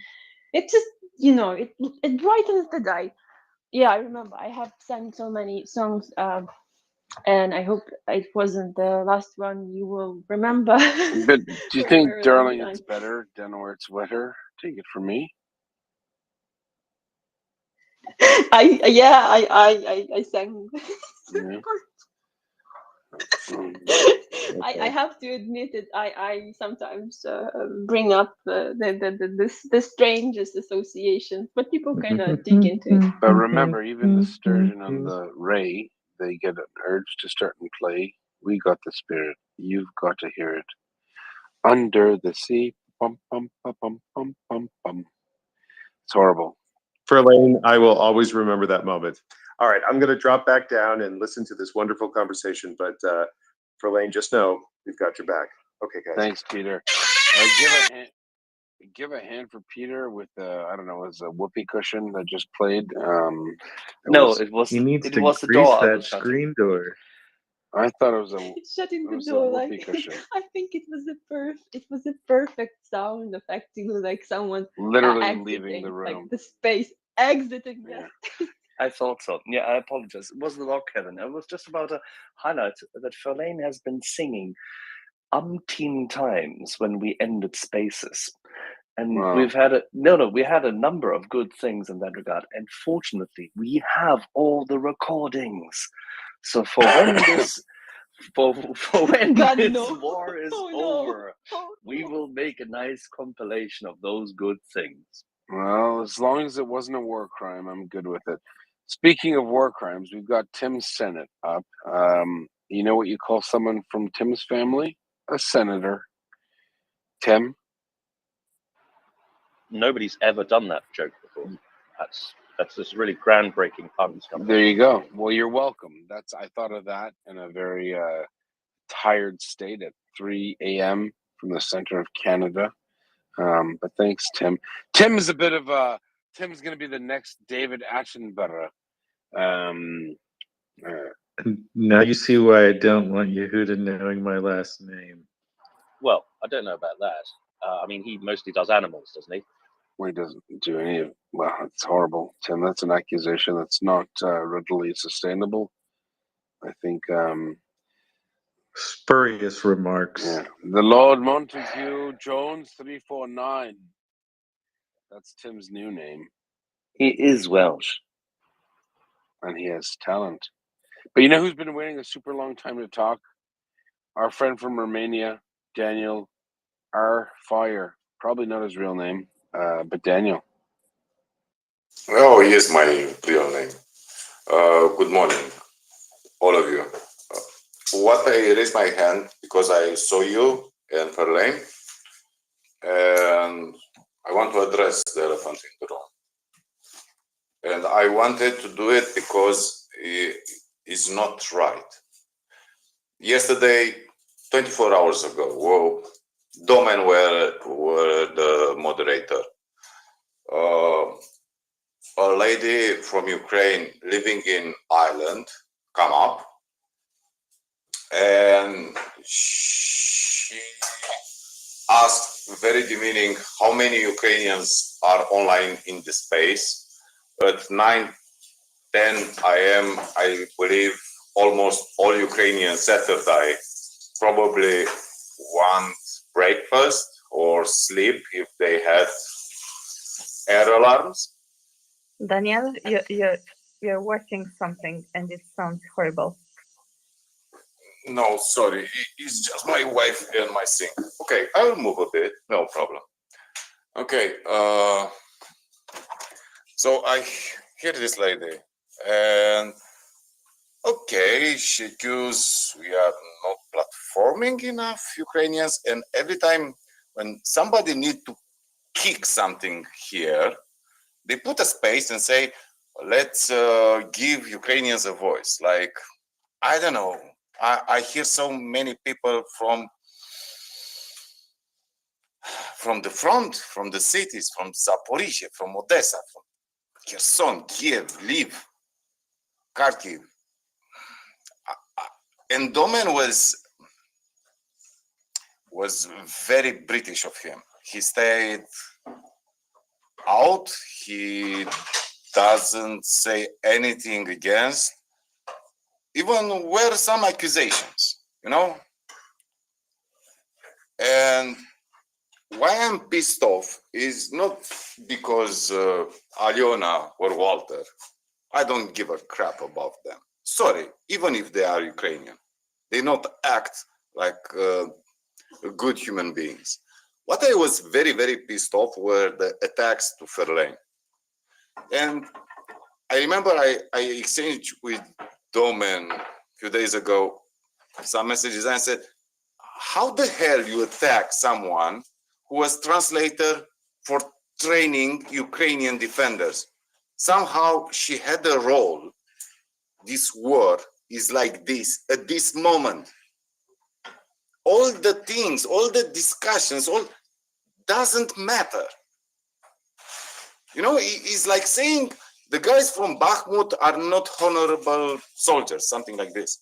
it just, it brightens the day. Yeah, I remember I have sang so many songs, and I hope it wasn't the last one you will remember. But do you For a think, very long darling, it's time. better down where it's wetter? Take it from me. I sang. Yeah. I have to admit it. I sometimes bring up the strangest associations, but people kind of dig into it. But remember, even the sturgeon and the ray, they get an urge to start and play. We got the spirit. You've got to hear it. Under the sea, bum bum bum bum bum bum bum. It's horrible. Verlaine, I will always remember that moment. All right, I'm going to drop back down and listen to this wonderful conversation, but Verlaine, just know we've got your back. Okay, guys. Thanks, Peter. Give a hand for Peter with I don't know, it was a whoopee cushion that just played. He needs it to was the grease door I that was shutting. screen door. I thought it was a Shutting it the was a door, whoopee like cushion. I think it was a perfect sound, effectively like someone Literally leaving the exiting, room. like the space exiting. Yes. I thought so. Yeah, I apologize. It wasn't about Kevin. I was just about to highlight that Verlaine has been singing umpteen times when we ended spaces. And Wow. we've had we had a number of good things in that regard. And fortunately, we have all the recordings. So for when this for when God, this no. war is Oh, no. over, we will make a nice compilation of those good things. Well, as long as it wasn't a war crime, I'm good with it. Speaking of war crimes, we've got Tim Sennett up. You know what you call someone from Tim's family? A senator. Tim? Nobody's ever done that joke before. That's this really groundbreaking pun stuff. There you go. Well, you're welcome. I thought of that in a very tired state at 3 a.m. from the center of Canada. But thanks, Tim. Tim is a bit of a. Tim's going to be the next David Attenborough. Now you see why I don't want Yehuda knowing my last name. Well, I don't know about that. I mean, he mostly does animals, doesn't he? Well, he doesn't do any of. Well, it's horrible, Tim. That's an accusation that's not readily sustainable. I think. Spurious remarks. Yeah. The Lord Montague Jones 349. That's Tim's new name. He is Welsh. And he has talent. But you know who's been waiting a super long time to talk? Our friend from Romania, Daniel R. Fire. Probably not his real name, but Daniel. Oh, yes, my real name. Good morning, all of you. What I raised my hand because I saw you and Verlaine, and I want to address the elephant in the room. And I wanted to do it because it is not right. Yesterday, 24 hours ago, Domen were the moderator. A lady from Ukraine living in Ireland come up, and she asked very demeaning how many Ukrainians are online in the space. At 9:10 a.m., I believe almost all Ukrainians Saturday probably want breakfast or sleep if they had air alarms. Daniel, you're watching something and it sounds horrible. No, sorry, it's just my wife and my sink. Okay, I will move a bit, no problem. Okay, so I hear this lady, and Okay, she accused we are not platforming enough Ukrainians, and every time when somebody need to kick something here, they put a space and say, let's give Ukrainians a voice. Like, I don't know, I hear so many people from the front, from the cities, from Zaporizhia, from Odessa, from Kherson, Kiev, Lviv, Kharkiv. And Domen was very British of him. He stayed out. He doesn't say anything against. Even were some accusations, you know. And why I'm pissed off is not because Alyona or Walter. I don't give a crap about them. Sorry, even if they are Ukrainian, they not act like good human beings. What I was very, very pissed off were the attacks to Fairlane. And I remember I exchanged with Domen a few days ago some messages, and I said, how the hell you attack someone who was translator for training Ukrainian defenders? Somehow she had a role. This war is like this at this moment. All the things, all the discussions, all doesn't matter. You know, it's like saying the guys from Bakhmut are not honorable soldiers, something like this.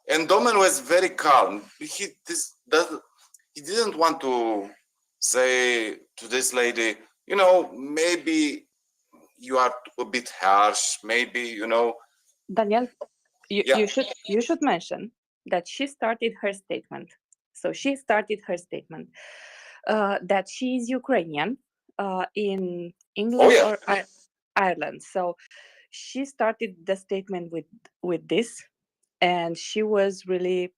And Domen was very calm. He didn't want to say to this lady, you know, maybe you are a bit harsh, maybe, you know. Daniel, Yeah. you should mention that she started her statement. So she started her statement that she is Ukrainian in England or Ireland. So she started the statement with this, and she was really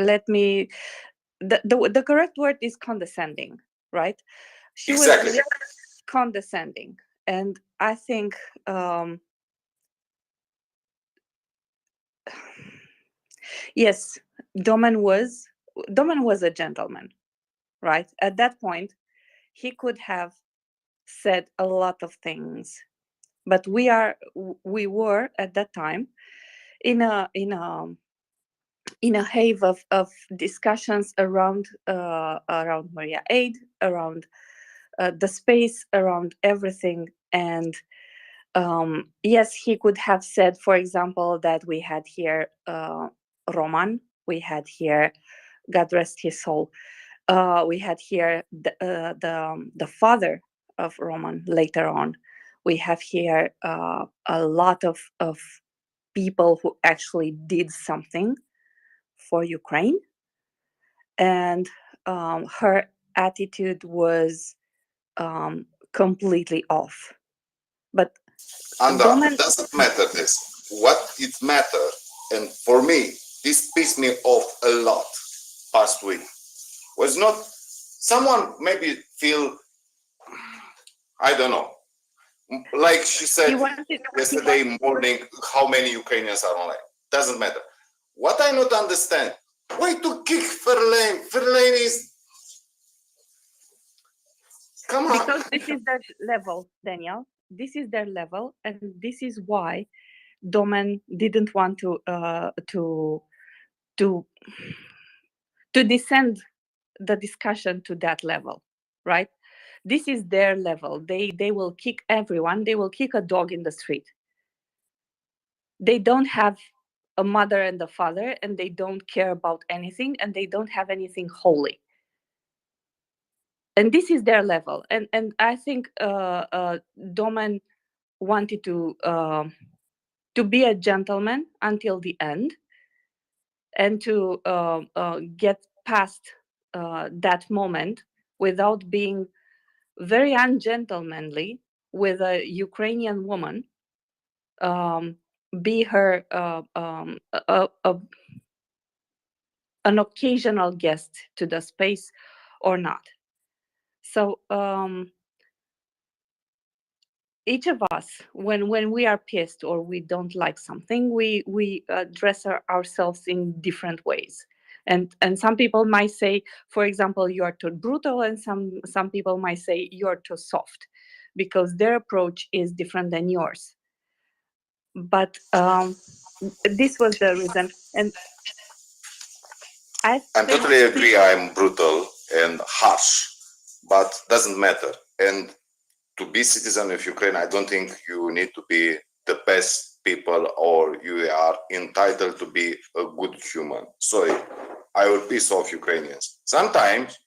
let me the correct word is condescending, right? She was really condescending, and I think yes, Domen was a gentleman, right? At that point, he could have said a lot of things, but we were at that time in a haze of discussions around Maria Aid, around the space, around everything. And yes, he could have said, for example, that we had here Roman, we had here, God rest his soul, we had here the father of Roman later on. We have here a lot of people who actually did something for Ukraine, and her attitude was completely off. But And doesn't matter this. What it matter, and for me, this pissed me off a lot past week, was not someone maybe feel, I don't know, like she said yesterday morning, how many Ukrainians are online. Doesn't matter. What I not understand, why to kick Fairlane? Fairlane is, come on. Because this is their level, Daniel. This is their level, and this is why Domen didn't want to descend the discussion to that level, right? This is their level. They will kick everyone. They will kick a dog in the street. They don't have a mother and a father, and they don't care about anything, and they don't have anything holy. And this is their level. And I think Domen wanted to be a gentleman until the end, and to get past that moment without being very ungentlemanly with a Ukrainian woman, be her an occasional guest to the space or not. So each of us, when we are pissed or we don't like something, we dress ourselves in different ways. And some people might say, for example, you are too brutal, and some people might say you are too soft, because their approach is different than yours. But this was the reason, and I I'm think totally agree. I'm brutal and harsh, but doesn't matter. And to be citizen of Ukraine, I don't think you need to be the best people or you are entitled to be a good human. Sorry, I will piss off Ukrainians. Sometimes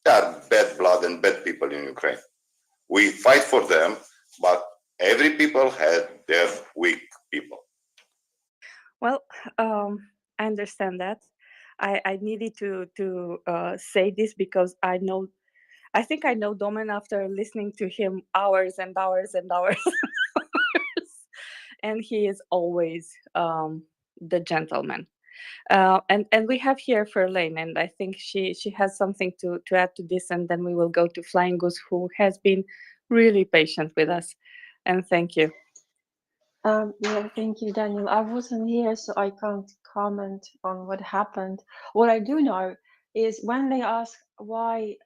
there are bad blood and bad people in Ukraine. We fight for them, but every people had their weak people. Well, I understand that. I needed to say this because I think I know Domen after listening to him hours and hours and hours, and he is always the gentleman. And we have here Ferlane, and I think she has something to add to this, and then we will go to Flying Goose, who has been really patient with us. And thank you. Yeah, thank you, Daniel. I wasn't here, so I can't comment on what happened. What I do know is when they ask why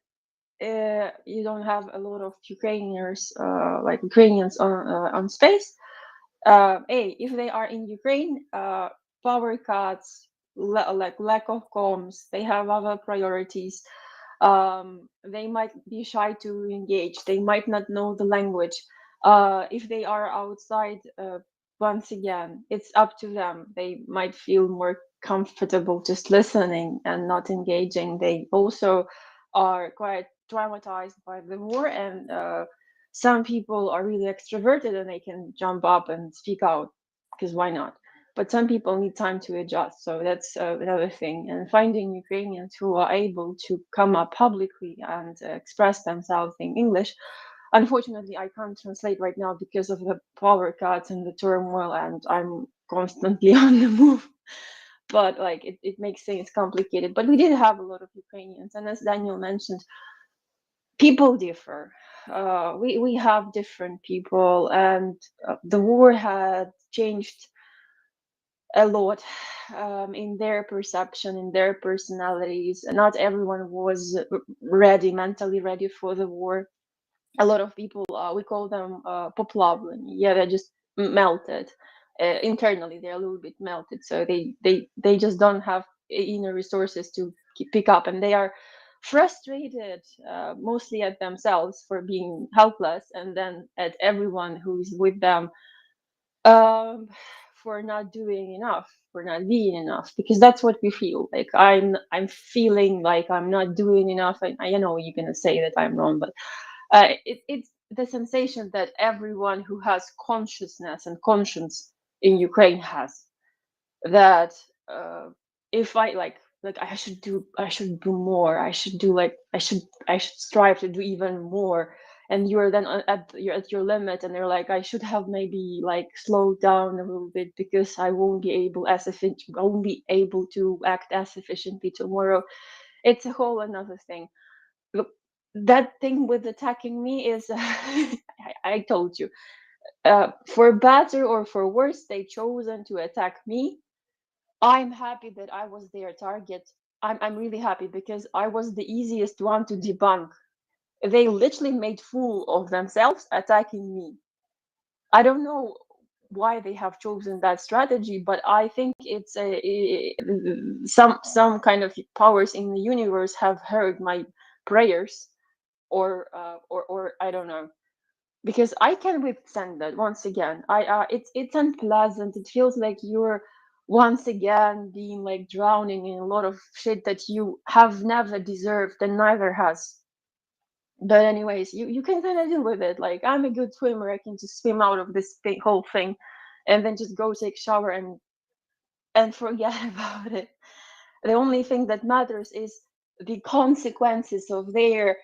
you don't have a lot of Ukrainians, like Ukrainians on space. If they are in Ukraine, power cuts, like lack of comms, they have other priorities. They might be shy to engage. They might not know the language. If they are outside, once again, it's up to them. They might feel more comfortable just listening and not engaging. They also are quite traumatized by the war, and some people are really extroverted and they can jump up and speak out, because why not? But some people need time to adjust, so that's another thing. And finding Ukrainians who are able to come up publicly and express themselves in English. Unfortunately, I can't translate right now because of the power cuts and the turmoil, and I'm constantly on the move. But like it makes things complicated. But we did have a lot of Ukrainians, and as Daniel mentioned, people differ. We have different people, and the war had changed a lot in their perception, in their personalities. Not everyone was ready, mentally ready for the war. A lot of people, we call them poplavleni. Yeah, they just melted internally. They're a little bit melted, so they just don't have inner resources to pick up, and they are frustrated mostly at themselves for being helpless, and then at everyone who's with them um, for not doing enough, for not being enough, because that's what we feel like. I'm feeling like I'm not doing enough. I know you're gonna say that I'm wrong, but it's the sensation that everyone who has consciousness and conscience in Ukraine has, that if I like I should do more. I should do like I should strive to do even more. And you're then you're at your limit, and they're like, I should have maybe like slowed down a little bit because I won't be able to act as efficiently tomorrow. It's a whole another thing. Look, that thing with attacking me is I told you, for better or for worse, they chosen to attack me. I'm happy that I was their target. I'm really happy because I was the easiest one to debunk. They literally made fool of themselves attacking me. I don't know why they have chosen that strategy, but I think it's some kind of powers in the universe have heard my prayers, or I don't know, because I can withstand that. Once again, it's unpleasant. It feels like you're once again being like drowning in a lot of shit that you have never deserved and neither has. But anyways, you can kind of deal with it. Like, I'm a good swimmer. I can just swim out of this whole thing, and then just go take a shower and forget about it. The only thing that matters is the consequences of their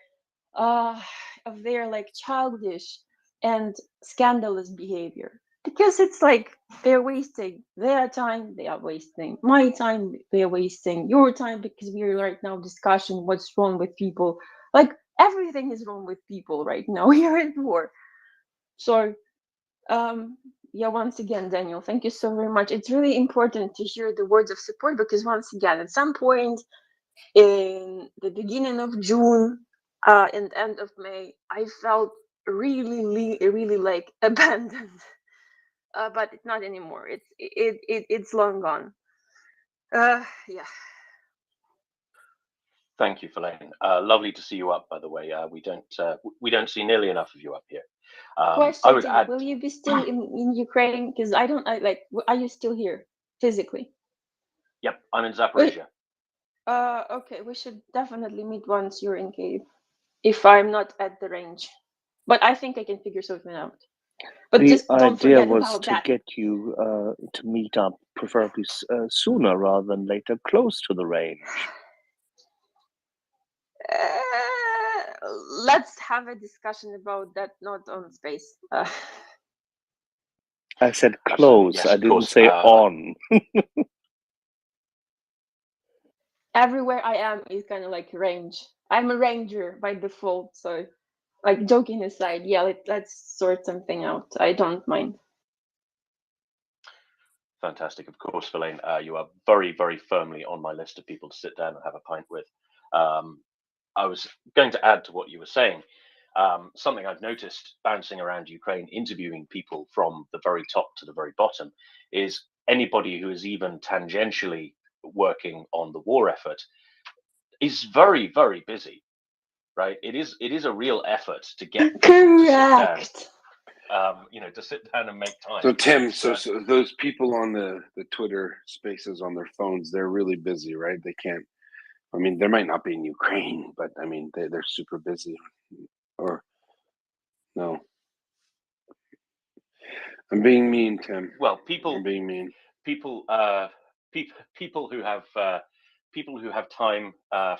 like childish and scandalous behavior, because it's like they're wasting their time, they are wasting my time, they're wasting your time, because we're right now discussing what's wrong with people. Like, everything is wrong with people right now. We are at war. So Yeah, once again, Daniel, thank you so very much. It's really important to hear the words of support, because once again, at some point in the beginning of June and end of May, I felt really like abandoned. But it's not anymore. It's long gone. Yeah. Thank you, Verlaine. Lovely to see you up, by the way. We don't see nearly enough of you up here. I would Question: add. will you be still in Ukraine? Because I don't. Are you still here physically? Yep, I'm in Zaporizhia. Okay. We should definitely meet once you're in Kyiv, if I'm not at the range. But I think I can figure something out. But The just don't idea forget was about to that. get you to meet up, preferably sooner rather than later, close to the range. Let's have a discussion about that, not on space. I said Absolutely, close. yes, I of didn't course. say on. Everywhere I am is kind of like range. I'm a ranger by default, so like joking aside, yeah, let's sort something out. I don't mind. Fantastic. Of course, Verlaine, you are very, very firmly on my list of people to sit down and have a pint with. I was going to add to what you were saying. Something I've noticed bouncing around Ukraine, interviewing people from the very top to the very bottom, is anybody who is even tangentially working on the war effort is very, very busy, right? It is a real effort to get people to sit down. Correct. To sit down and make time. So Tim, so those people on the Twitter Spaces on their phones, they're really busy, right? They can't. I mean, there might not be in Ukraine, but I mean, they're super busy. Or no, I'm being mean, Tim. Well, I'm being mean. people who have time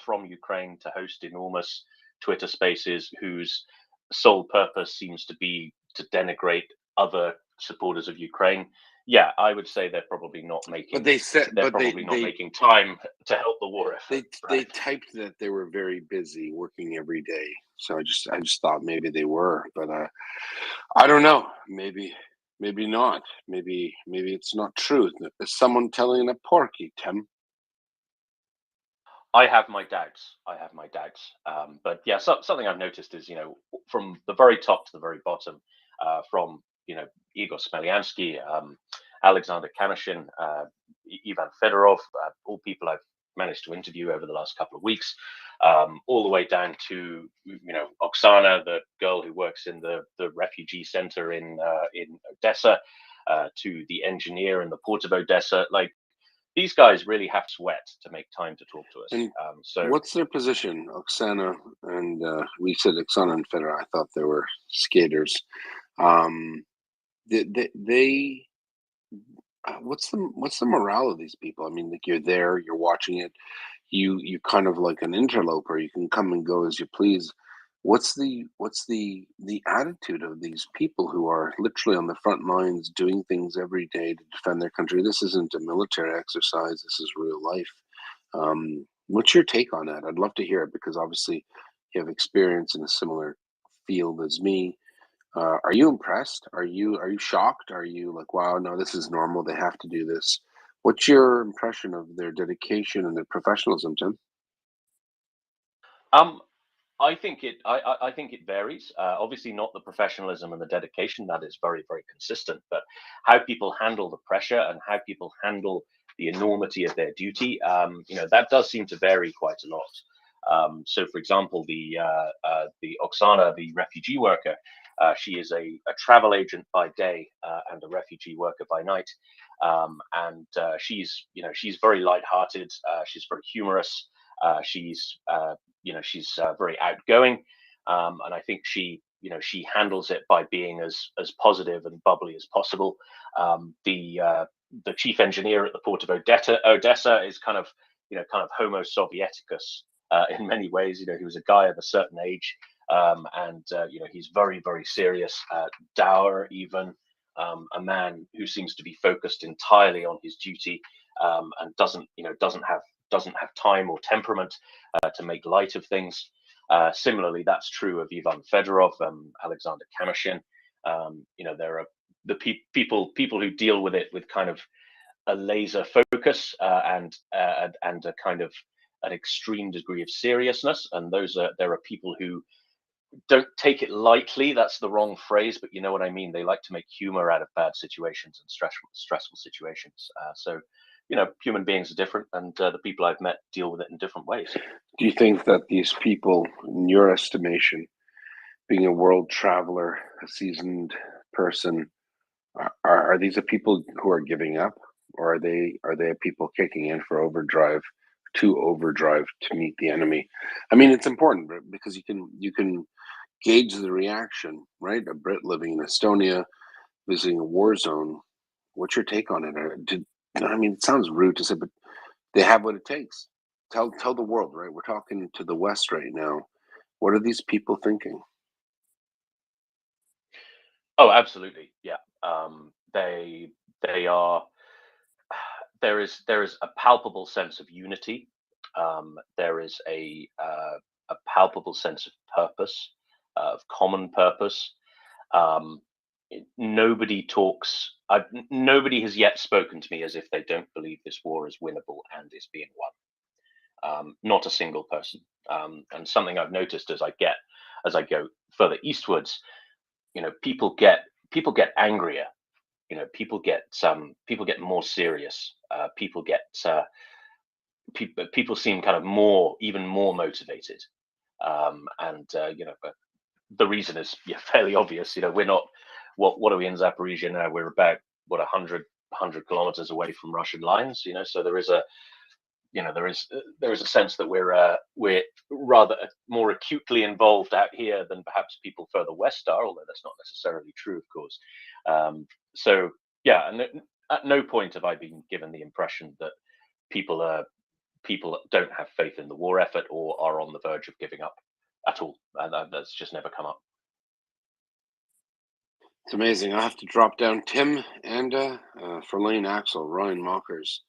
from Ukraine to host enormous Twitter Spaces, whose sole purpose seems to be to denigrate other supporters of Ukraine. Yeah, I would say they're probably not making. But they said, they're but probably not making time to help the war effort. they typed that they were very busy working every day. So I just thought maybe they were, but I don't know. Maybe not. Maybe it's not true. Is someone telling a porky, Tim? I have my doubts. But yeah, something I've noticed is, from the very top to the very bottom, from Igor Smeliansky, Alexander Kanashin, Ivan Fedorov, all people I've managed to interview over the last couple of weeks, all the way down to Oksana, the girl who works in the refugee center in Odessa, to the engineer in the port of Odessa. Like, these guys really have sweat to make time to talk to us. And So what's their position? Oksana and we said Oksana and Fedor. I thought they were skaters. They what's the morale of these people? I mean, like, you're there, you're watching it. You kind of like an interloper. You can come and go as you please. What's the attitude of these people who are literally on the front lines doing things every day to defend their country? This isn't a military exercise. This is real life. What's your take on that? I'd love to hear it, because obviously you have experience in a similar field as me. Are you impressed? Are you shocked? Are you like, wow, no, this is normal, they have to do this? What's your impression of their dedication and their professionalism, Tim? I think it varies. Obviously, not the professionalism and the dedication, that is very, very consistent. But how people handle the pressure and how people handle the enormity of their duty, that does seem to vary quite a lot. So, for example, the Oksana, the refugee worker, she is a travel agent by day and a refugee worker by night, and she's very lighthearted. She's very humorous. She's very outgoing, and I think she handles it by being as positive and bubbly as possible. The chief engineer at the port of Odessa is kind of Homo Sovieticus in many ways. He was a guy of a certain age, and he's very, very serious, dour even, a man who seems to be focused entirely on his duty, and doesn't have time or temperament to make light of things. Similarly, that's true of Ivan Fedorov, Alexander Kanashin. people who deal with it with kind of a laser focus and a kind of an extreme degree of seriousness, and there are people who don't take it lightly. That's the wrong phrase, but you know what I mean. They like to make humor out of bad situations and stressful situations. So, you know, human beings are different, and the people I've met deal with it in different ways. Do you think that these people, in your estimation, being a world traveler, a seasoned person, are these the people who are giving up, or are they people kicking in for overdrive to meet the enemy? I mean, it's important because you can gauge the reaction, right? A Brit living in Estonia, visiting a war zone. What's your take on it? I mean, it sounds rude to say, but they have what it takes. Tell the world, right? We're talking to the West right now. What are these people thinking? Oh, absolutely, yeah. They are. There is a palpable sense of unity. There is a palpable sense of purpose, of common purpose. Nobody talks. Nobody has yet spoken to me as if they don't believe this war is winnable and is being won. Not a single person. And something I've noticed as I go further eastwards, you know, people get angrier. You know, people get more serious. People seem kind of even more motivated. You know, but the reason is fairly obvious. You know, we're not. What are we in Zaporizhia now? We're about 100 kilometers away from Russian lines. You know, so there is a sense that we're rather more acutely involved out here than perhaps people further west are, although that's not necessarily true, of course. So yeah, and at no point have I been given the impression that people don't have faith in the war effort or are on the verge of giving up at all. And that's just never come up. It's amazing. I have to drop down Tim and Verlaine Axel, Ryan Mockers.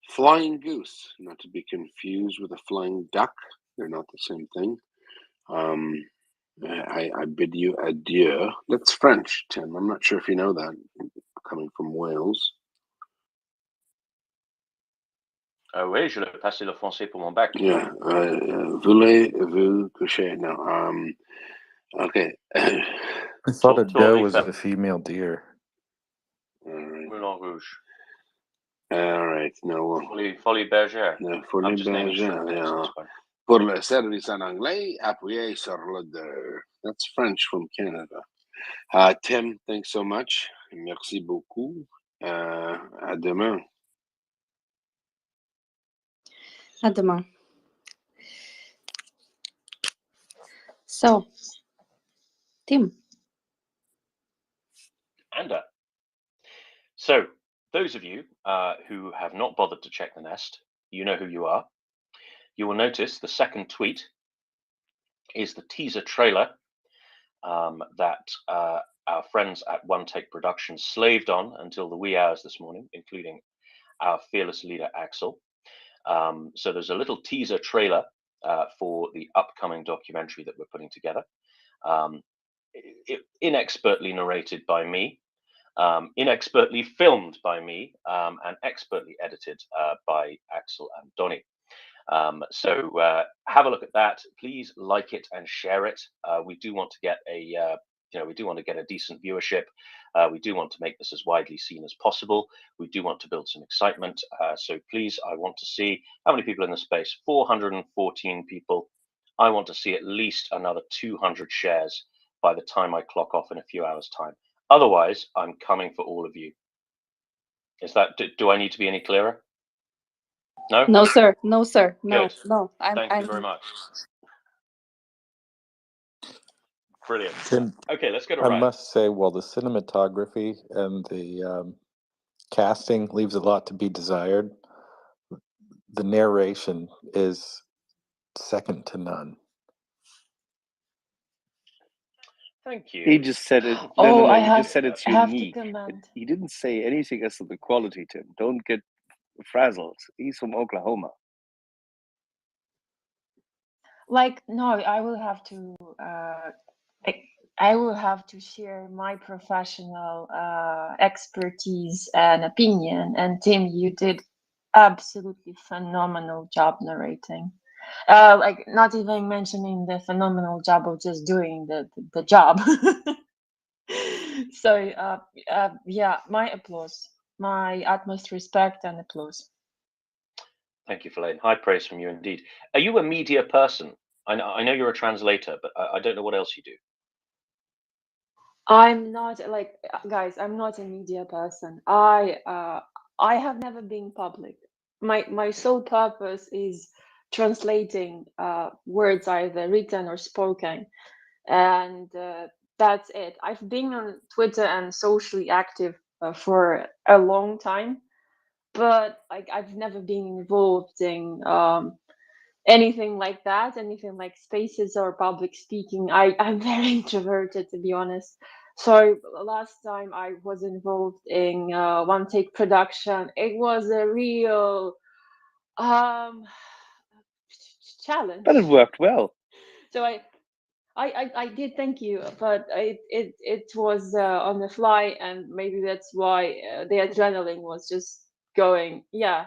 Flying goose, not to be confused with a flying duck. They're not the same thing. I bid you adieu. That's French, Tim. I'm not sure if you know that, coming from Wales. Oui, je l'ai passé le français pour mon bac. Yeah. Voulez-vous coucher? No. Okay. I thought a doe was a female deer. Moulin Rouge. All right. No. Folie bergère. No, folie bergère. Yeah. Pour le service en anglais, appuyez sur le 2. That's French from Canada. Tim, thanks so much. Merci beaucoup. À demain. À demain. So, Tim. And so, those of you who have not bothered to check the nest, you know who you are. You will notice the second tweet is the teaser trailer that our friends at One Take Productions slaved on until the wee hours this morning, including our fearless leader, Axel. So there's a little teaser trailer for the upcoming documentary that we're putting together. Inexpertly narrated by me, inexpertly filmed by me, and expertly edited by Axel and Donny. So have a look at that. Please like it and share it. We do want to get a decent viewership. We do want to make this as widely seen as possible. We do want to build some excitement. So please, I want to see how many people in the space. 414 people. I want to see at least another 200 shares by the time I clock off in a few hours' time. Otherwise, I'm coming for all of you. Is that? Do I need to be any clearer? No? No, sir. No, sir. No, Good. no. Thank you very much. Brilliant. Tim, Okay, let's go to I Ryan. must say, well, the cinematography and the casting leaves a lot to be desired. The narration is second to none. Thank you. He just said it. Oh, He just said it's I have to unique. comment. He didn't say anything as to the quality, Tim. Don't get frazzled. He's from Oklahoma. Like, no, I will have to I will have to share my professional expertise and opinion. And Tim, you did absolutely phenomenal job narrating. Like not even mentioning the phenomenal job of just doing the job. So yeah, my applause, my utmost respect and applause. Thank you, Verlaine. High praise from you indeed. Are you a media person? I know you're a translator, but I don't know what else you do. I'm not like guys, I'm not a media person. I have never been public. My sole purpose is translating words either written or spoken, and that's it. I've been on Twitter and socially active for a long time, but like I've never been involved in anything like that, anything like spaces or public speaking. I'm very introverted, to be honest. So last time I was involved in one take production, it was a real challenge. But it worked well. So I did, thank you, but it was on the fly, and maybe that's why the adrenaline was just going, yeah,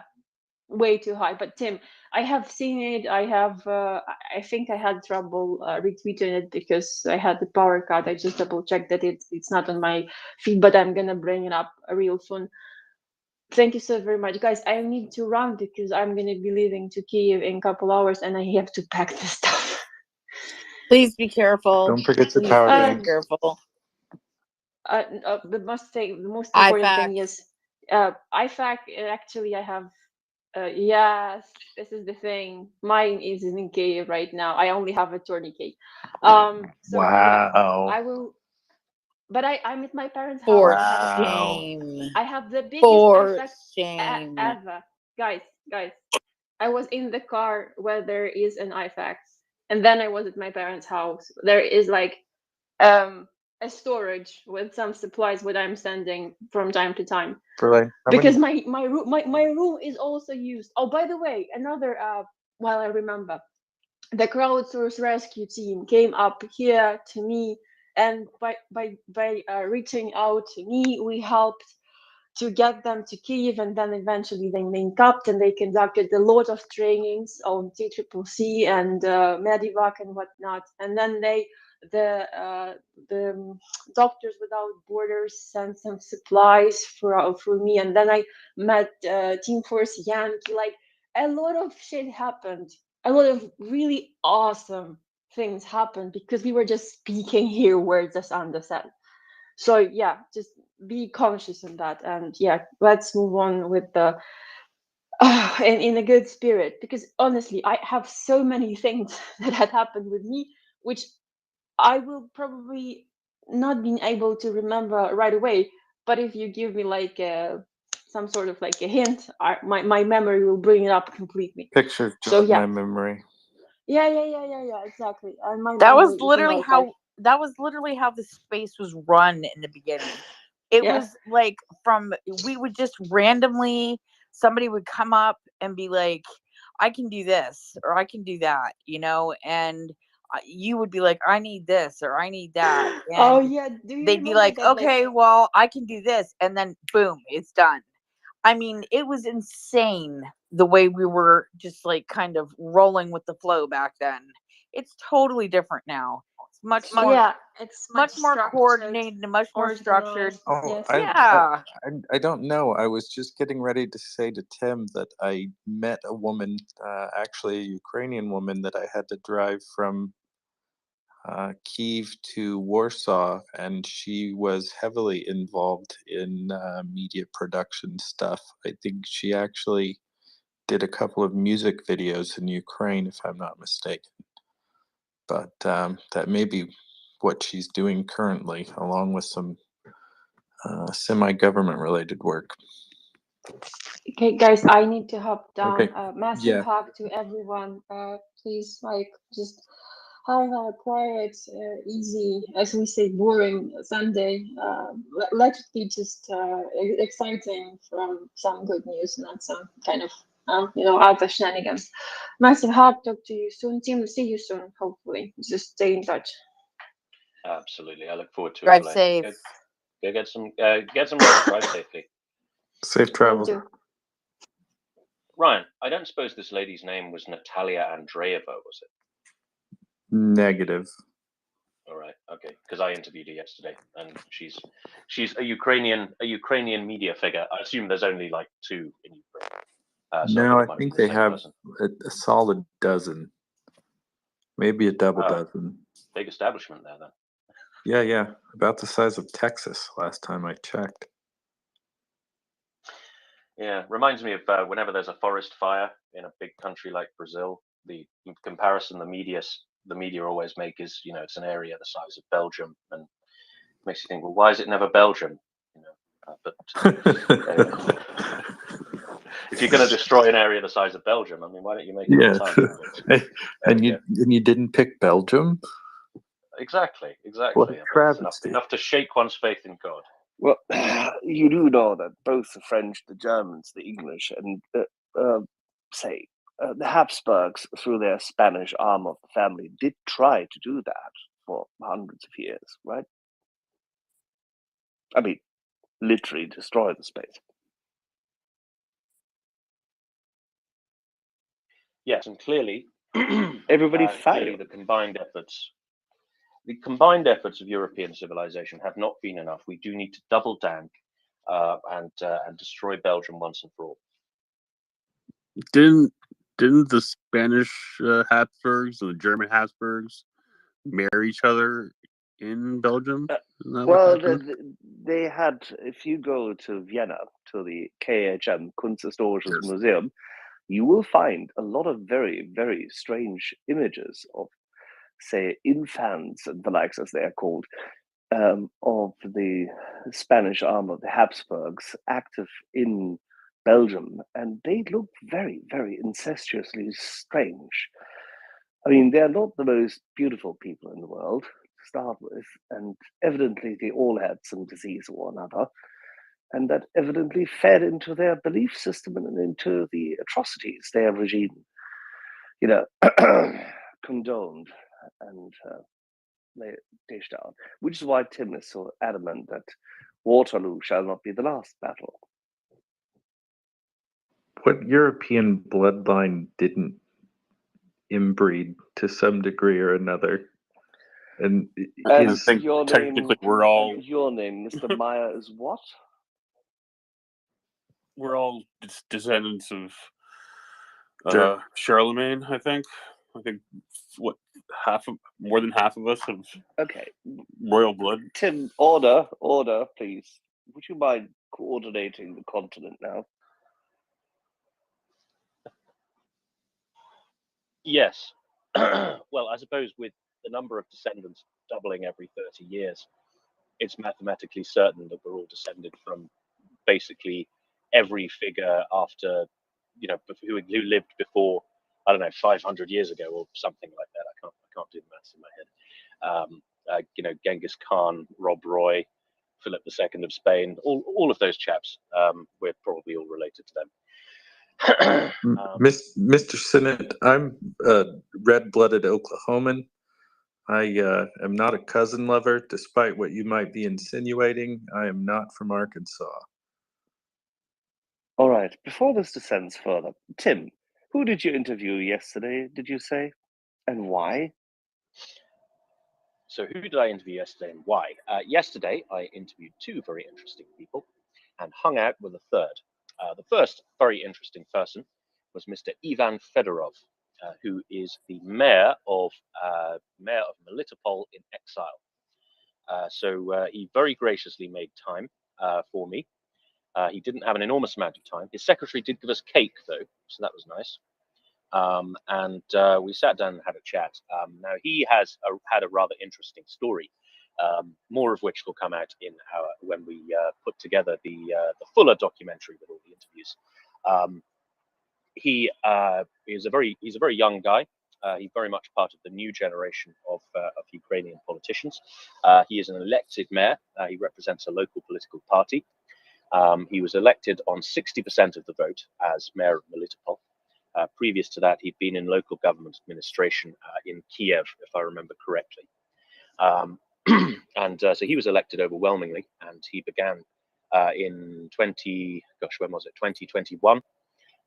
way too high. But Tim, I have seen it. I have. I think I had trouble retweeting it because I had the power cut. I just double checked that it's not on my feed, but I'm gonna bring it up real soon. Thank you so very much, guys. I need to run because I'm gonna be leaving to Kiev in a couple hours, and I have to pack the stuff. Please be careful. Don't forget the Please power be bank. careful. The most IFAC. important thing is IFAC. Actually, I have. Yes, this is the thing. Mine is in Kiev right now. I only have a tourniquet. So yeah, Wow. I will. But I'm at my parents' For house. I have shame. I have the biggest For IFAC shame. ever, guys. I was in the car where there is an IFAX, and then I was at my parents' house. There is like a storage with some supplies what I'm sending from time to time. Verlaine, Because my room is also used. Oh, by the way, another while I remember, the crowdsource rescue team came up here to me, and by reaching out to me, we helped to get them to Kiev, and then eventually they linked up and they conducted a lot of trainings on TCCC and Medivac and whatnot. And then the Doctors Without Borders sent some supplies for me. And then I met Team Force Yankee. Like a lot of shit happened. A lot of really awesome things happened because we were just speaking here words as Anna said. So yeah, just be conscious of that, and yeah, let's move on with the in a good spirit, because honestly I have so many things that had happened with me which I will probably not be able to remember right away, but if you give me like some sort of like a hint, my memory will bring it up completely. Pictures So jog yeah, my memory. yeah, exactly. And my That was memory is in literally archive. how the space was run in the beginning. It Yeah. was like we would just randomly, somebody would come up and be like, I can do this or I can do that, and you would be like, I need this or I need that. Oh And yeah, do you they'd be remember like, that? Like, okay, well, I can do this. And then boom, it's done. I mean, it was insane the way we were just like kind of rolling with the flow back then. It's totally different now. It's much more, yeah, it's much more structured, coordinated and much more structured. organized. Oh, Yes. Yeah. I don't know. I was just getting ready to say to Tim that I met a woman, actually a Ukrainian woman, that I had to drive from Kiev to Warsaw, and she was heavily involved in media production stuff. I think she actually did a couple of music videos in Ukraine, if I'm not mistaken. But that may be what she's doing currently, along with some semi-government related work. Okay, guys, I need to hop down. Okay. Massive Yeah. hug to everyone. Please, like, just have a quiet, easy, as we say, boring Sunday. Let it be just exciting from some good news, not some kind of, other shenanigans. Massive hug. Talk to you soon, Tim. See you soon. Hopefully, just stay in touch. Absolutely. I look forward to it. Drive Elaine. safe. Go get some rest. Drive safely. Safe travels. Ryan, I don't suppose this lady's name was Natalia Andreeva, was it? Negative. All right, okay, because I interviewed her yesterday, and she's a Ukrainian media figure. I assume there's only like 2 in Ukraine. So No, thought it I might think be the they same have person. a solid dozen, maybe a double dozen. Big establishment there, then. Yeah, about the size of Texas last time I checked. Yeah, reminds me of whenever there's a forest fire in a big country like Brazil. The comparison the media always make is, it's an area the size of Belgium, and makes you think, well, why is it never Belgium? If you're going to destroy an area the size of Belgium, I mean, why don't you make it a ton? And you didn't pick Belgium? Exactly. What a It's travesty. enough to shake one's faith in God. Well, you do know that both the French, the Germans, the English, and the Habsburgs, through their Spanish arm of the family, did try to do that for hundreds of years, right? I mean, literally destroy the space. Yes, and clearly, everybody clearly failed. the combined efforts of European civilization have not been enough. We do need to double down and destroy Belgium once and for all. Didn't the Spanish Habsburgs and the German Habsburgs marry each other in Belgium? Isn't that what Well, happened? they had, if you go to Vienna, to the KHM, Kunsthistorisches Museum, you will find a lot of very, very strange images of, say, infants and the likes, as they are called, of the Spanish arm of the Habsburgs active in Belgium, and they look very, very incestuously strange. I mean, they're not the most beautiful people in the world to start with, and evidently they all had some disease or another, and that evidently fed into their belief system and into the atrocities their regime, condoned and dished out. Which is why Tim is so adamant that Waterloo shall not be the last battle. What European bloodline didn't inbreed to some degree or another? And I think technically we're all your name, Mr. Meyer, is what? We're all descendants of Sure. Charlemagne. I think more than half of us have royal blood. Tim, order, please. Would you mind coordinating the continent now? Yes. Well, I suppose with the number of descendants doubling every 30 years, it's mathematically certain that we're all descended from basically every figure after, who lived before, I don't know, 500 years ago or something like that. I can't do the maths in my head. Genghis Khan, Rob Roy, Philip II of Spain, all of those chaps, we're probably all related to them. Mr. Sinnott, I'm a red-blooded Oklahoman. I am not a cousin lover, despite what you might be insinuating. I am not from Arkansas. All right, before this descends further, Tim, who did you interview yesterday, did you say? And why? So who did I interview yesterday and why? Yesterday, I interviewed 2 very interesting people and hung out with a third. The first very interesting person was Mr. Ivan Fedorov, who is the mayor of Melitopol in exile. So he very graciously made time for me. He didn't have an enormous amount of time. His secretary did give us cake, though, so that was nice. And we sat down and had a chat. Now, he has had a rather interesting story, more of which will come out when we put together the fuller documentary with all the interviews. He's a very young guy. He's very much part of the new generation of Ukrainian politicians. He is an elected mayor. He represents a local political party. He was elected on 60% of the vote as mayor of Melitopol. Previous to that, he'd been in local government administration in Kiev, if I remember correctly. And so he was elected overwhelmingly, and he began in 2021,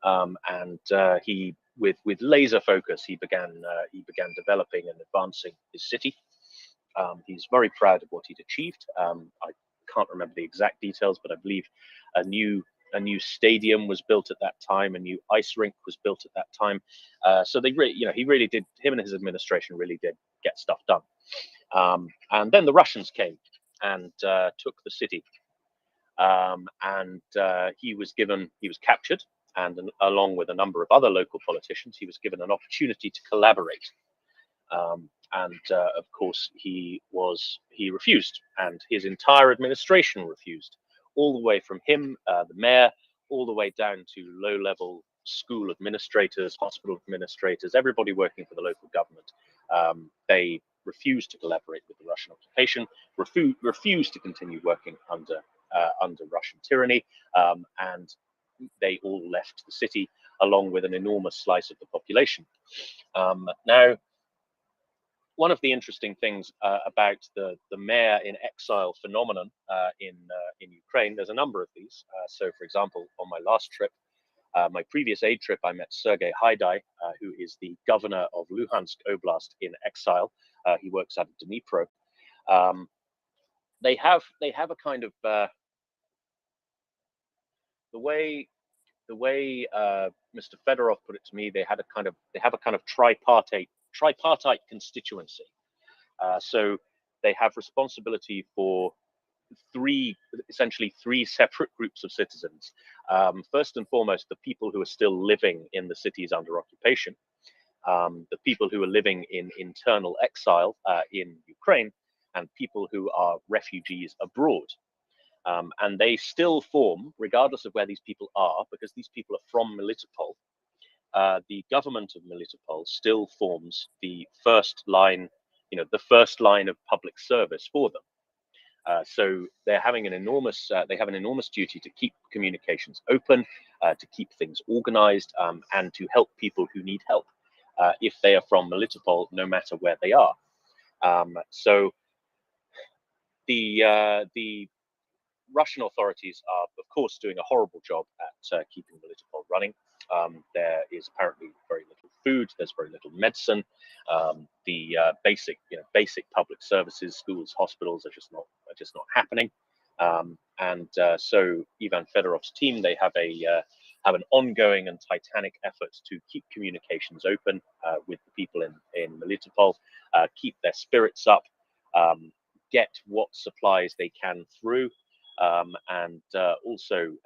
and he with laser focus he began developing and advancing his city. He's very proud of what he'd achieved. I can't remember the exact details, but I believe a new stadium was built at that time, a new ice rink was built at that time. So they really, he really did. Him and his administration really did get stuff done. And then the Russians came and took the city, and he was captured, and along with a number of other local politicians, he was given an opportunity to collaborate. And of course, he refused, and his entire administration refused, all the way from him, the mayor, all the way down to low-level school administrators, hospital administrators, everybody working for the local government. They refused to collaborate with the Russian occupation, refused to continue working under Russian tyranny, and they all left the city along with an enormous slice of the population. Now, one of the interesting things about the mayor in exile phenomenon in Ukraine, there's a number of these. So, for example, on my last trip, my previous aid trip, I met Sergei Haidai, who is the governor of Luhansk Oblast in exile. He works out of Dnipro. They have a kind of the way Mr. Fedorov put it to me. They have a kind of tripartite constituency. So they have responsibility for essentially three separate groups of citizens. First and foremost, the people who are still living in the cities under occupation, the people who are living in internal exile in Ukraine, and people who are refugees abroad. And they still form, regardless of where these people are, because these people are from Melitopol, the government of Melitopol still forms the first line, of public service for them. So they're having they have an enormous duty to keep communications open, to keep things organized, and to help people who need help, if they are from Melitopol, no matter where they are. So the Russian authorities are, of course, doing a horrible job at keeping Melitopol running. There is apparently very little food. There's very little medicine. The basic public services, schools, hospitals are just not happening. So Ivan Fedorov's team, they have an ongoing and titanic effort to keep communications open with the people in Melitopol, keep their spirits up, get what supplies they can through, and also